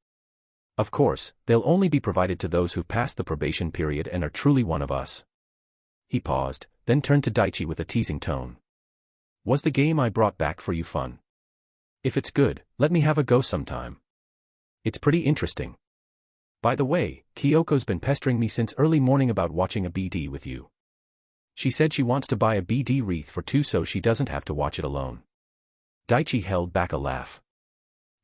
Of course, they'll only be provided to those who've passed the probation period and are truly one of us. He paused, then turned to Daichi with a teasing tone. Was the game I brought back for you fun? If it's good, let me have a go sometime. It's pretty interesting. By the way, Kyoko's been pestering me since early morning about watching a BD with you. She said she wants to buy a BD wreath for 2 so she doesn't have to watch it alone. Daichi held back a laugh.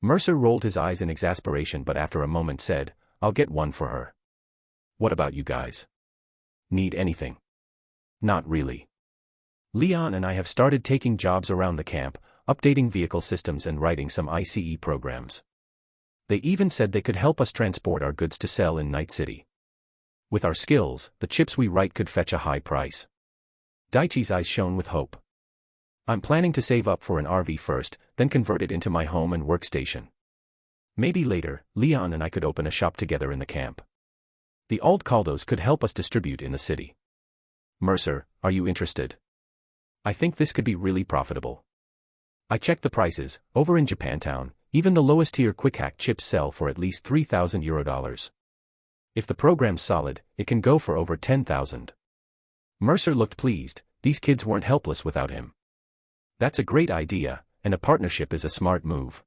Mercer rolled his eyes in exasperation but after a moment said, I'll get one for her. What about you guys? Need anything? Not really. Leon and I have started taking jobs around the camp, updating vehicle systems and writing some ICE programs. They even said they could help us transport our goods to sell in Night City. With our skills, the chips we write could fetch a high price. Daichi's eyes shone with hope. I'm planning to save up for an RV first, then convert it into my home and workstation. Maybe later, Leon and I could open a shop together in the camp. The old Caldos could help us distribute in the city. Mercer, are you interested? I think this could be really profitable. I checked the prices. Over in Japantown, even the lowest tier quick hack chips sell for at least €3,000. If the program's solid, it can go for over 10,000. Mercer looked pleased. These kids weren't helpless without him. That's a great idea, and a partnership is a smart move.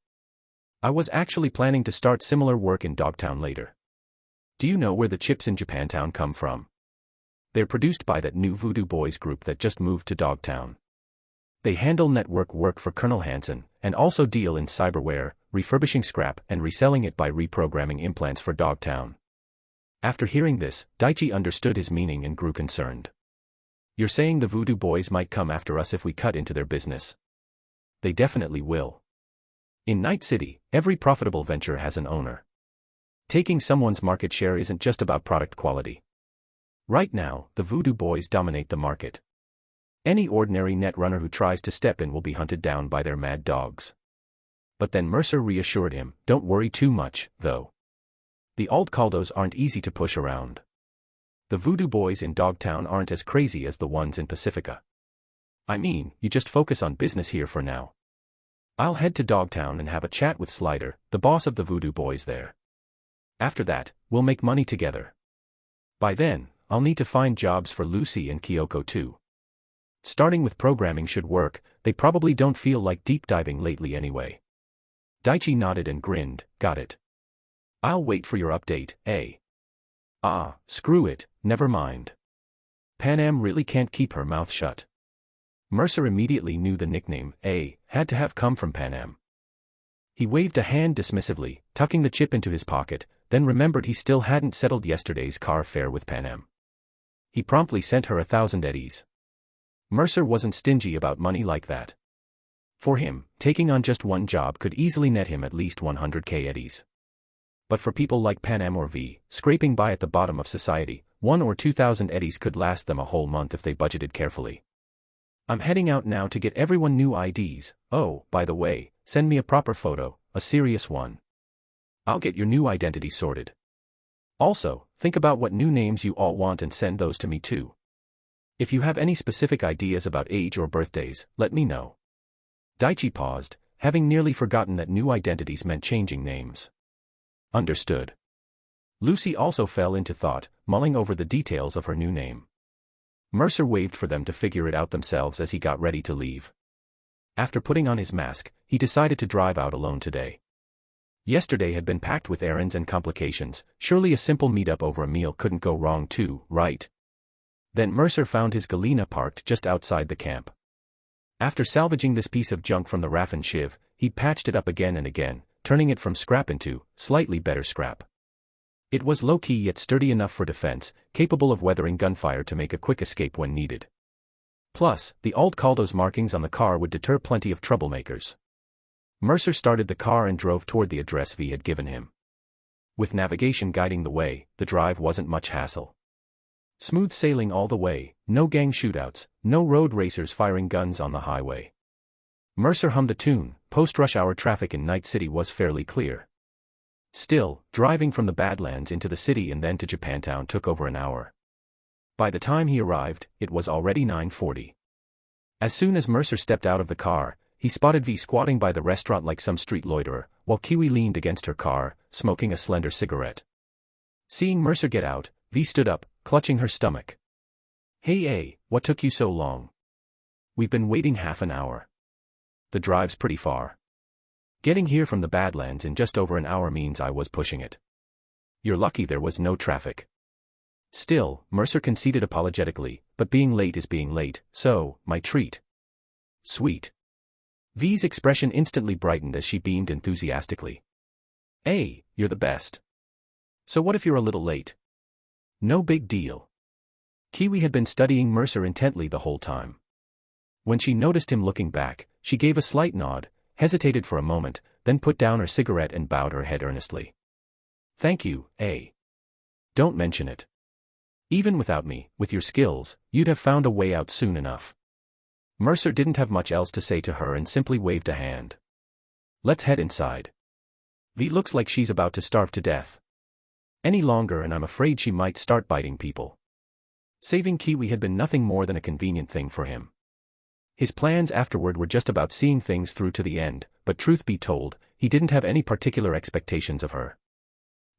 I was actually planning to start similar work in Dogtown later. Do you know where the chips in Japantown come from? They're produced by that new Voodoo Boys group that just moved to Dogtown. They handle network work for Colonel Hansen, and also deal in cyberware, refurbishing scrap and reselling it by reprogramming implants for Dogtown. After hearing this, Daichi understood his meaning and grew concerned. You're saying the Voodoo Boys might come after us if we cut into their business? They definitely will. In Night City, every profitable venture has an owner. Taking someone's market share isn't just about product quality. Right now, the Voodoo Boys dominate the market. Any ordinary netrunner who tries to step in will be hunted down by their mad dogs. But then Mercer reassured him, don't worry too much, though. The old Caldos aren't easy to push around. The Voodoo Boys in Dogtown aren't as crazy as the ones in Pacifica. I mean, you just focus on business here for now. I'll head to Dogtown and have a chat with Slider, the boss of the Voodoo Boys there. After that, we'll make money together. By then, I'll need to find jobs for Lucy and Kyoko too. Starting with programming should work, they probably don't feel like deep diving lately anyway. Daichi nodded and grinned, got it. I'll wait for your update, eh? Ah, screw it, never mind. Panam really can't keep her mouth shut. Mercer immediately knew the nickname, had to have come from Panam. He waved a hand dismissively, tucking the chip into his pocket, then remembered he still hadn't settled yesterday's car fare with Panam. He promptly sent her 1,000 eddies. Mercer wasn't stingy about money like that. For him, taking on just one job could easily net him at least 100k eddies. But for people like Panam or V, scraping by at the bottom of society, 1 or 2,000 eddies could last them a whole month if they budgeted carefully. I'm heading out now to get everyone new IDs. Oh, by the way, send me a proper photo, a serious one. I'll get your new identity sorted. Also, think about what new names you all want and send those to me too. If you have any specific ideas about age or birthdays, let me know. Daichi paused, having nearly forgotten that new identities meant changing names. Understood. Lucy also fell into thought, mulling over the details of her new name. Mercer waved for them to figure it out themselves as he got ready to leave. After putting on his mask, he decided to drive out alone today. Yesterday had been packed with errands and complications, surely a simple meetup over a meal couldn't go wrong too, right? Then Mercer found his Galena parked just outside the camp. After salvaging this piece of junk from the Raffin Shiv, he'd patched it up again and again, turning it from scrap into slightly better scrap. It was low-key yet sturdy enough for defense, capable of weathering gunfire to make a quick escape when needed. Plus, the old Caldo's markings on the car would deter plenty of troublemakers. Mercer started the car and drove toward the address V had given him. With navigation guiding the way, the drive wasn't much hassle. Smooth sailing all the way, no gang shootouts, no road racers firing guns on the highway. Mercer hummed a tune. Post-rush hour traffic in Night City was fairly clear. Still, driving from the Badlands into the city and then to Japantown took over an hour. By the time he arrived, it was already 9:40. As soon as Mercer stepped out of the car, he spotted V squatting by the restaurant like some street loiterer, while Kiwi leaned against her car, smoking a slender cigarette. Seeing Mercer get out, V stood up, clutching her stomach. "Hey A, what took you so long? We've been waiting half an hour. The drive's pretty far. Getting here from the Badlands in just over an hour means I was pushing it. You're lucky there was no traffic." Still, Mercer conceded apologetically, "But being late is being late, so, my treat." "Sweet." V's expression instantly brightened as she beamed enthusiastically. "Hey, you're the best. So what if you're a little late?" "No big deal." Kiwi had been studying Mercer intently the whole time. When she noticed him looking back, she gave a slight nod, hesitated for a moment, then put down her cigarette and bowed her head earnestly. "Thank you, A. Don't mention it. Even without me, with your skills, you'd have found a way out soon enough." Mercer didn't have much else to say to her and simply waved a hand. "Let's head inside. V looks like she's about to starve to death. Any longer and I'm afraid she might start biting people." Saving Kiwi had been nothing more than a convenient thing for him. His plans afterward were just about seeing things through to the end, but truth be told, he didn't have any particular expectations of her.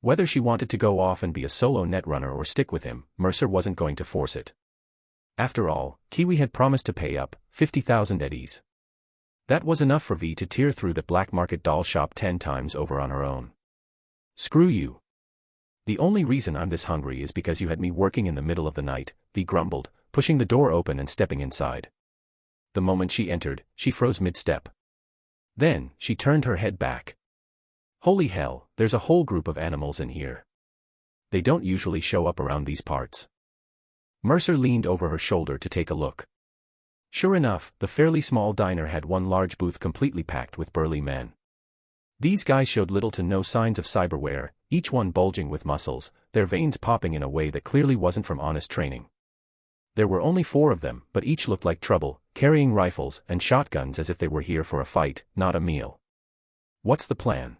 Whether she wanted to go off and be a solo netrunner or stick with him, Mercer wasn't going to force it. After all, Kiwi had promised to pay up 50,000 eddies. That was enough for V to tear through the black market doll shop 10 times over on her own. "Screw you. The only reason I'm this hungry is because you had me working in the middle of the night," V grumbled, pushing the door open and stepping inside. The moment she entered, she froze mid-step. Then, she turned her head back. "Holy hell, there's a whole group of animals in here. They don't usually show up around these parts." Mercer leaned over her shoulder to take a look. Sure enough, the fairly small diner had one large booth completely packed with burly men. These guys showed little to no signs of cyberware, each one bulging with muscles, their veins popping in a way that clearly wasn't from honest training. There were only 4 of them, but each looked like trouble, carrying rifles and shotguns as if they were here for a fight, not a meal. "What's the plan?"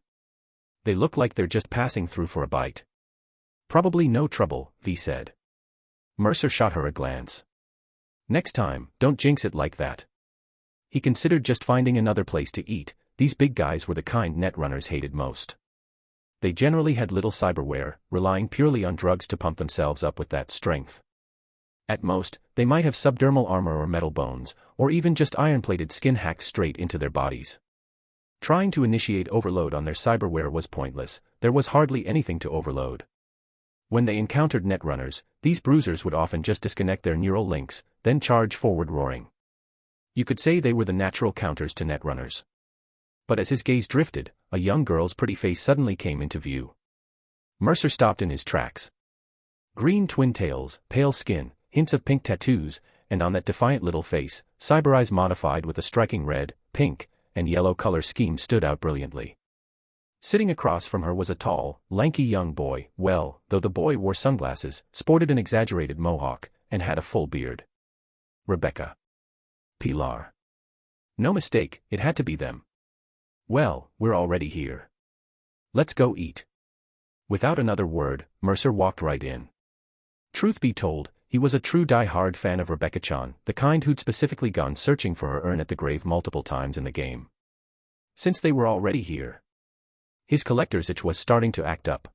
"They look like they're just passing through for a bite." "Probably no trouble," V said. Mercer shot her a glance. "Next time, don't jinx it like that." He considered just finding another place to eat. These big guys were the kind netrunners hated most. They generally had little cyberware, relying purely on drugs to pump themselves up with that strength. At most, they might have subdermal armor or metal bones, or even just iron-plated skin hacked straight into their bodies. Trying to initiate overload on their cyberware was pointless, there was hardly anything to overload. When they encountered netrunners, these bruisers would often just disconnect their neural links, then charge forward roaring. You could say they were the natural counters to netrunners. But as his gaze drifted, a young girl's pretty face suddenly came into view. Mercer stopped in his tracks. Green twin tails, pale skin, hints of pink tattoos, and on that defiant little face, cyber eyes modified with a striking red, pink, and yellow color scheme stood out brilliantly. Sitting across from her was a tall, lanky young boy, well, though the boy wore sunglasses, sported an exaggerated mohawk, and had a full beard. Rebecca. Pilar. No mistake, it had to be them. "Well, we're already here. Let's go eat." Without another word, Mercer walked right in. Truth be told, he was a true die-hard fan of Rebecca-chan, the kind who'd specifically gone searching for her urn at the grave multiple times in the game. Since they were already here, his collector's itch was starting to act up.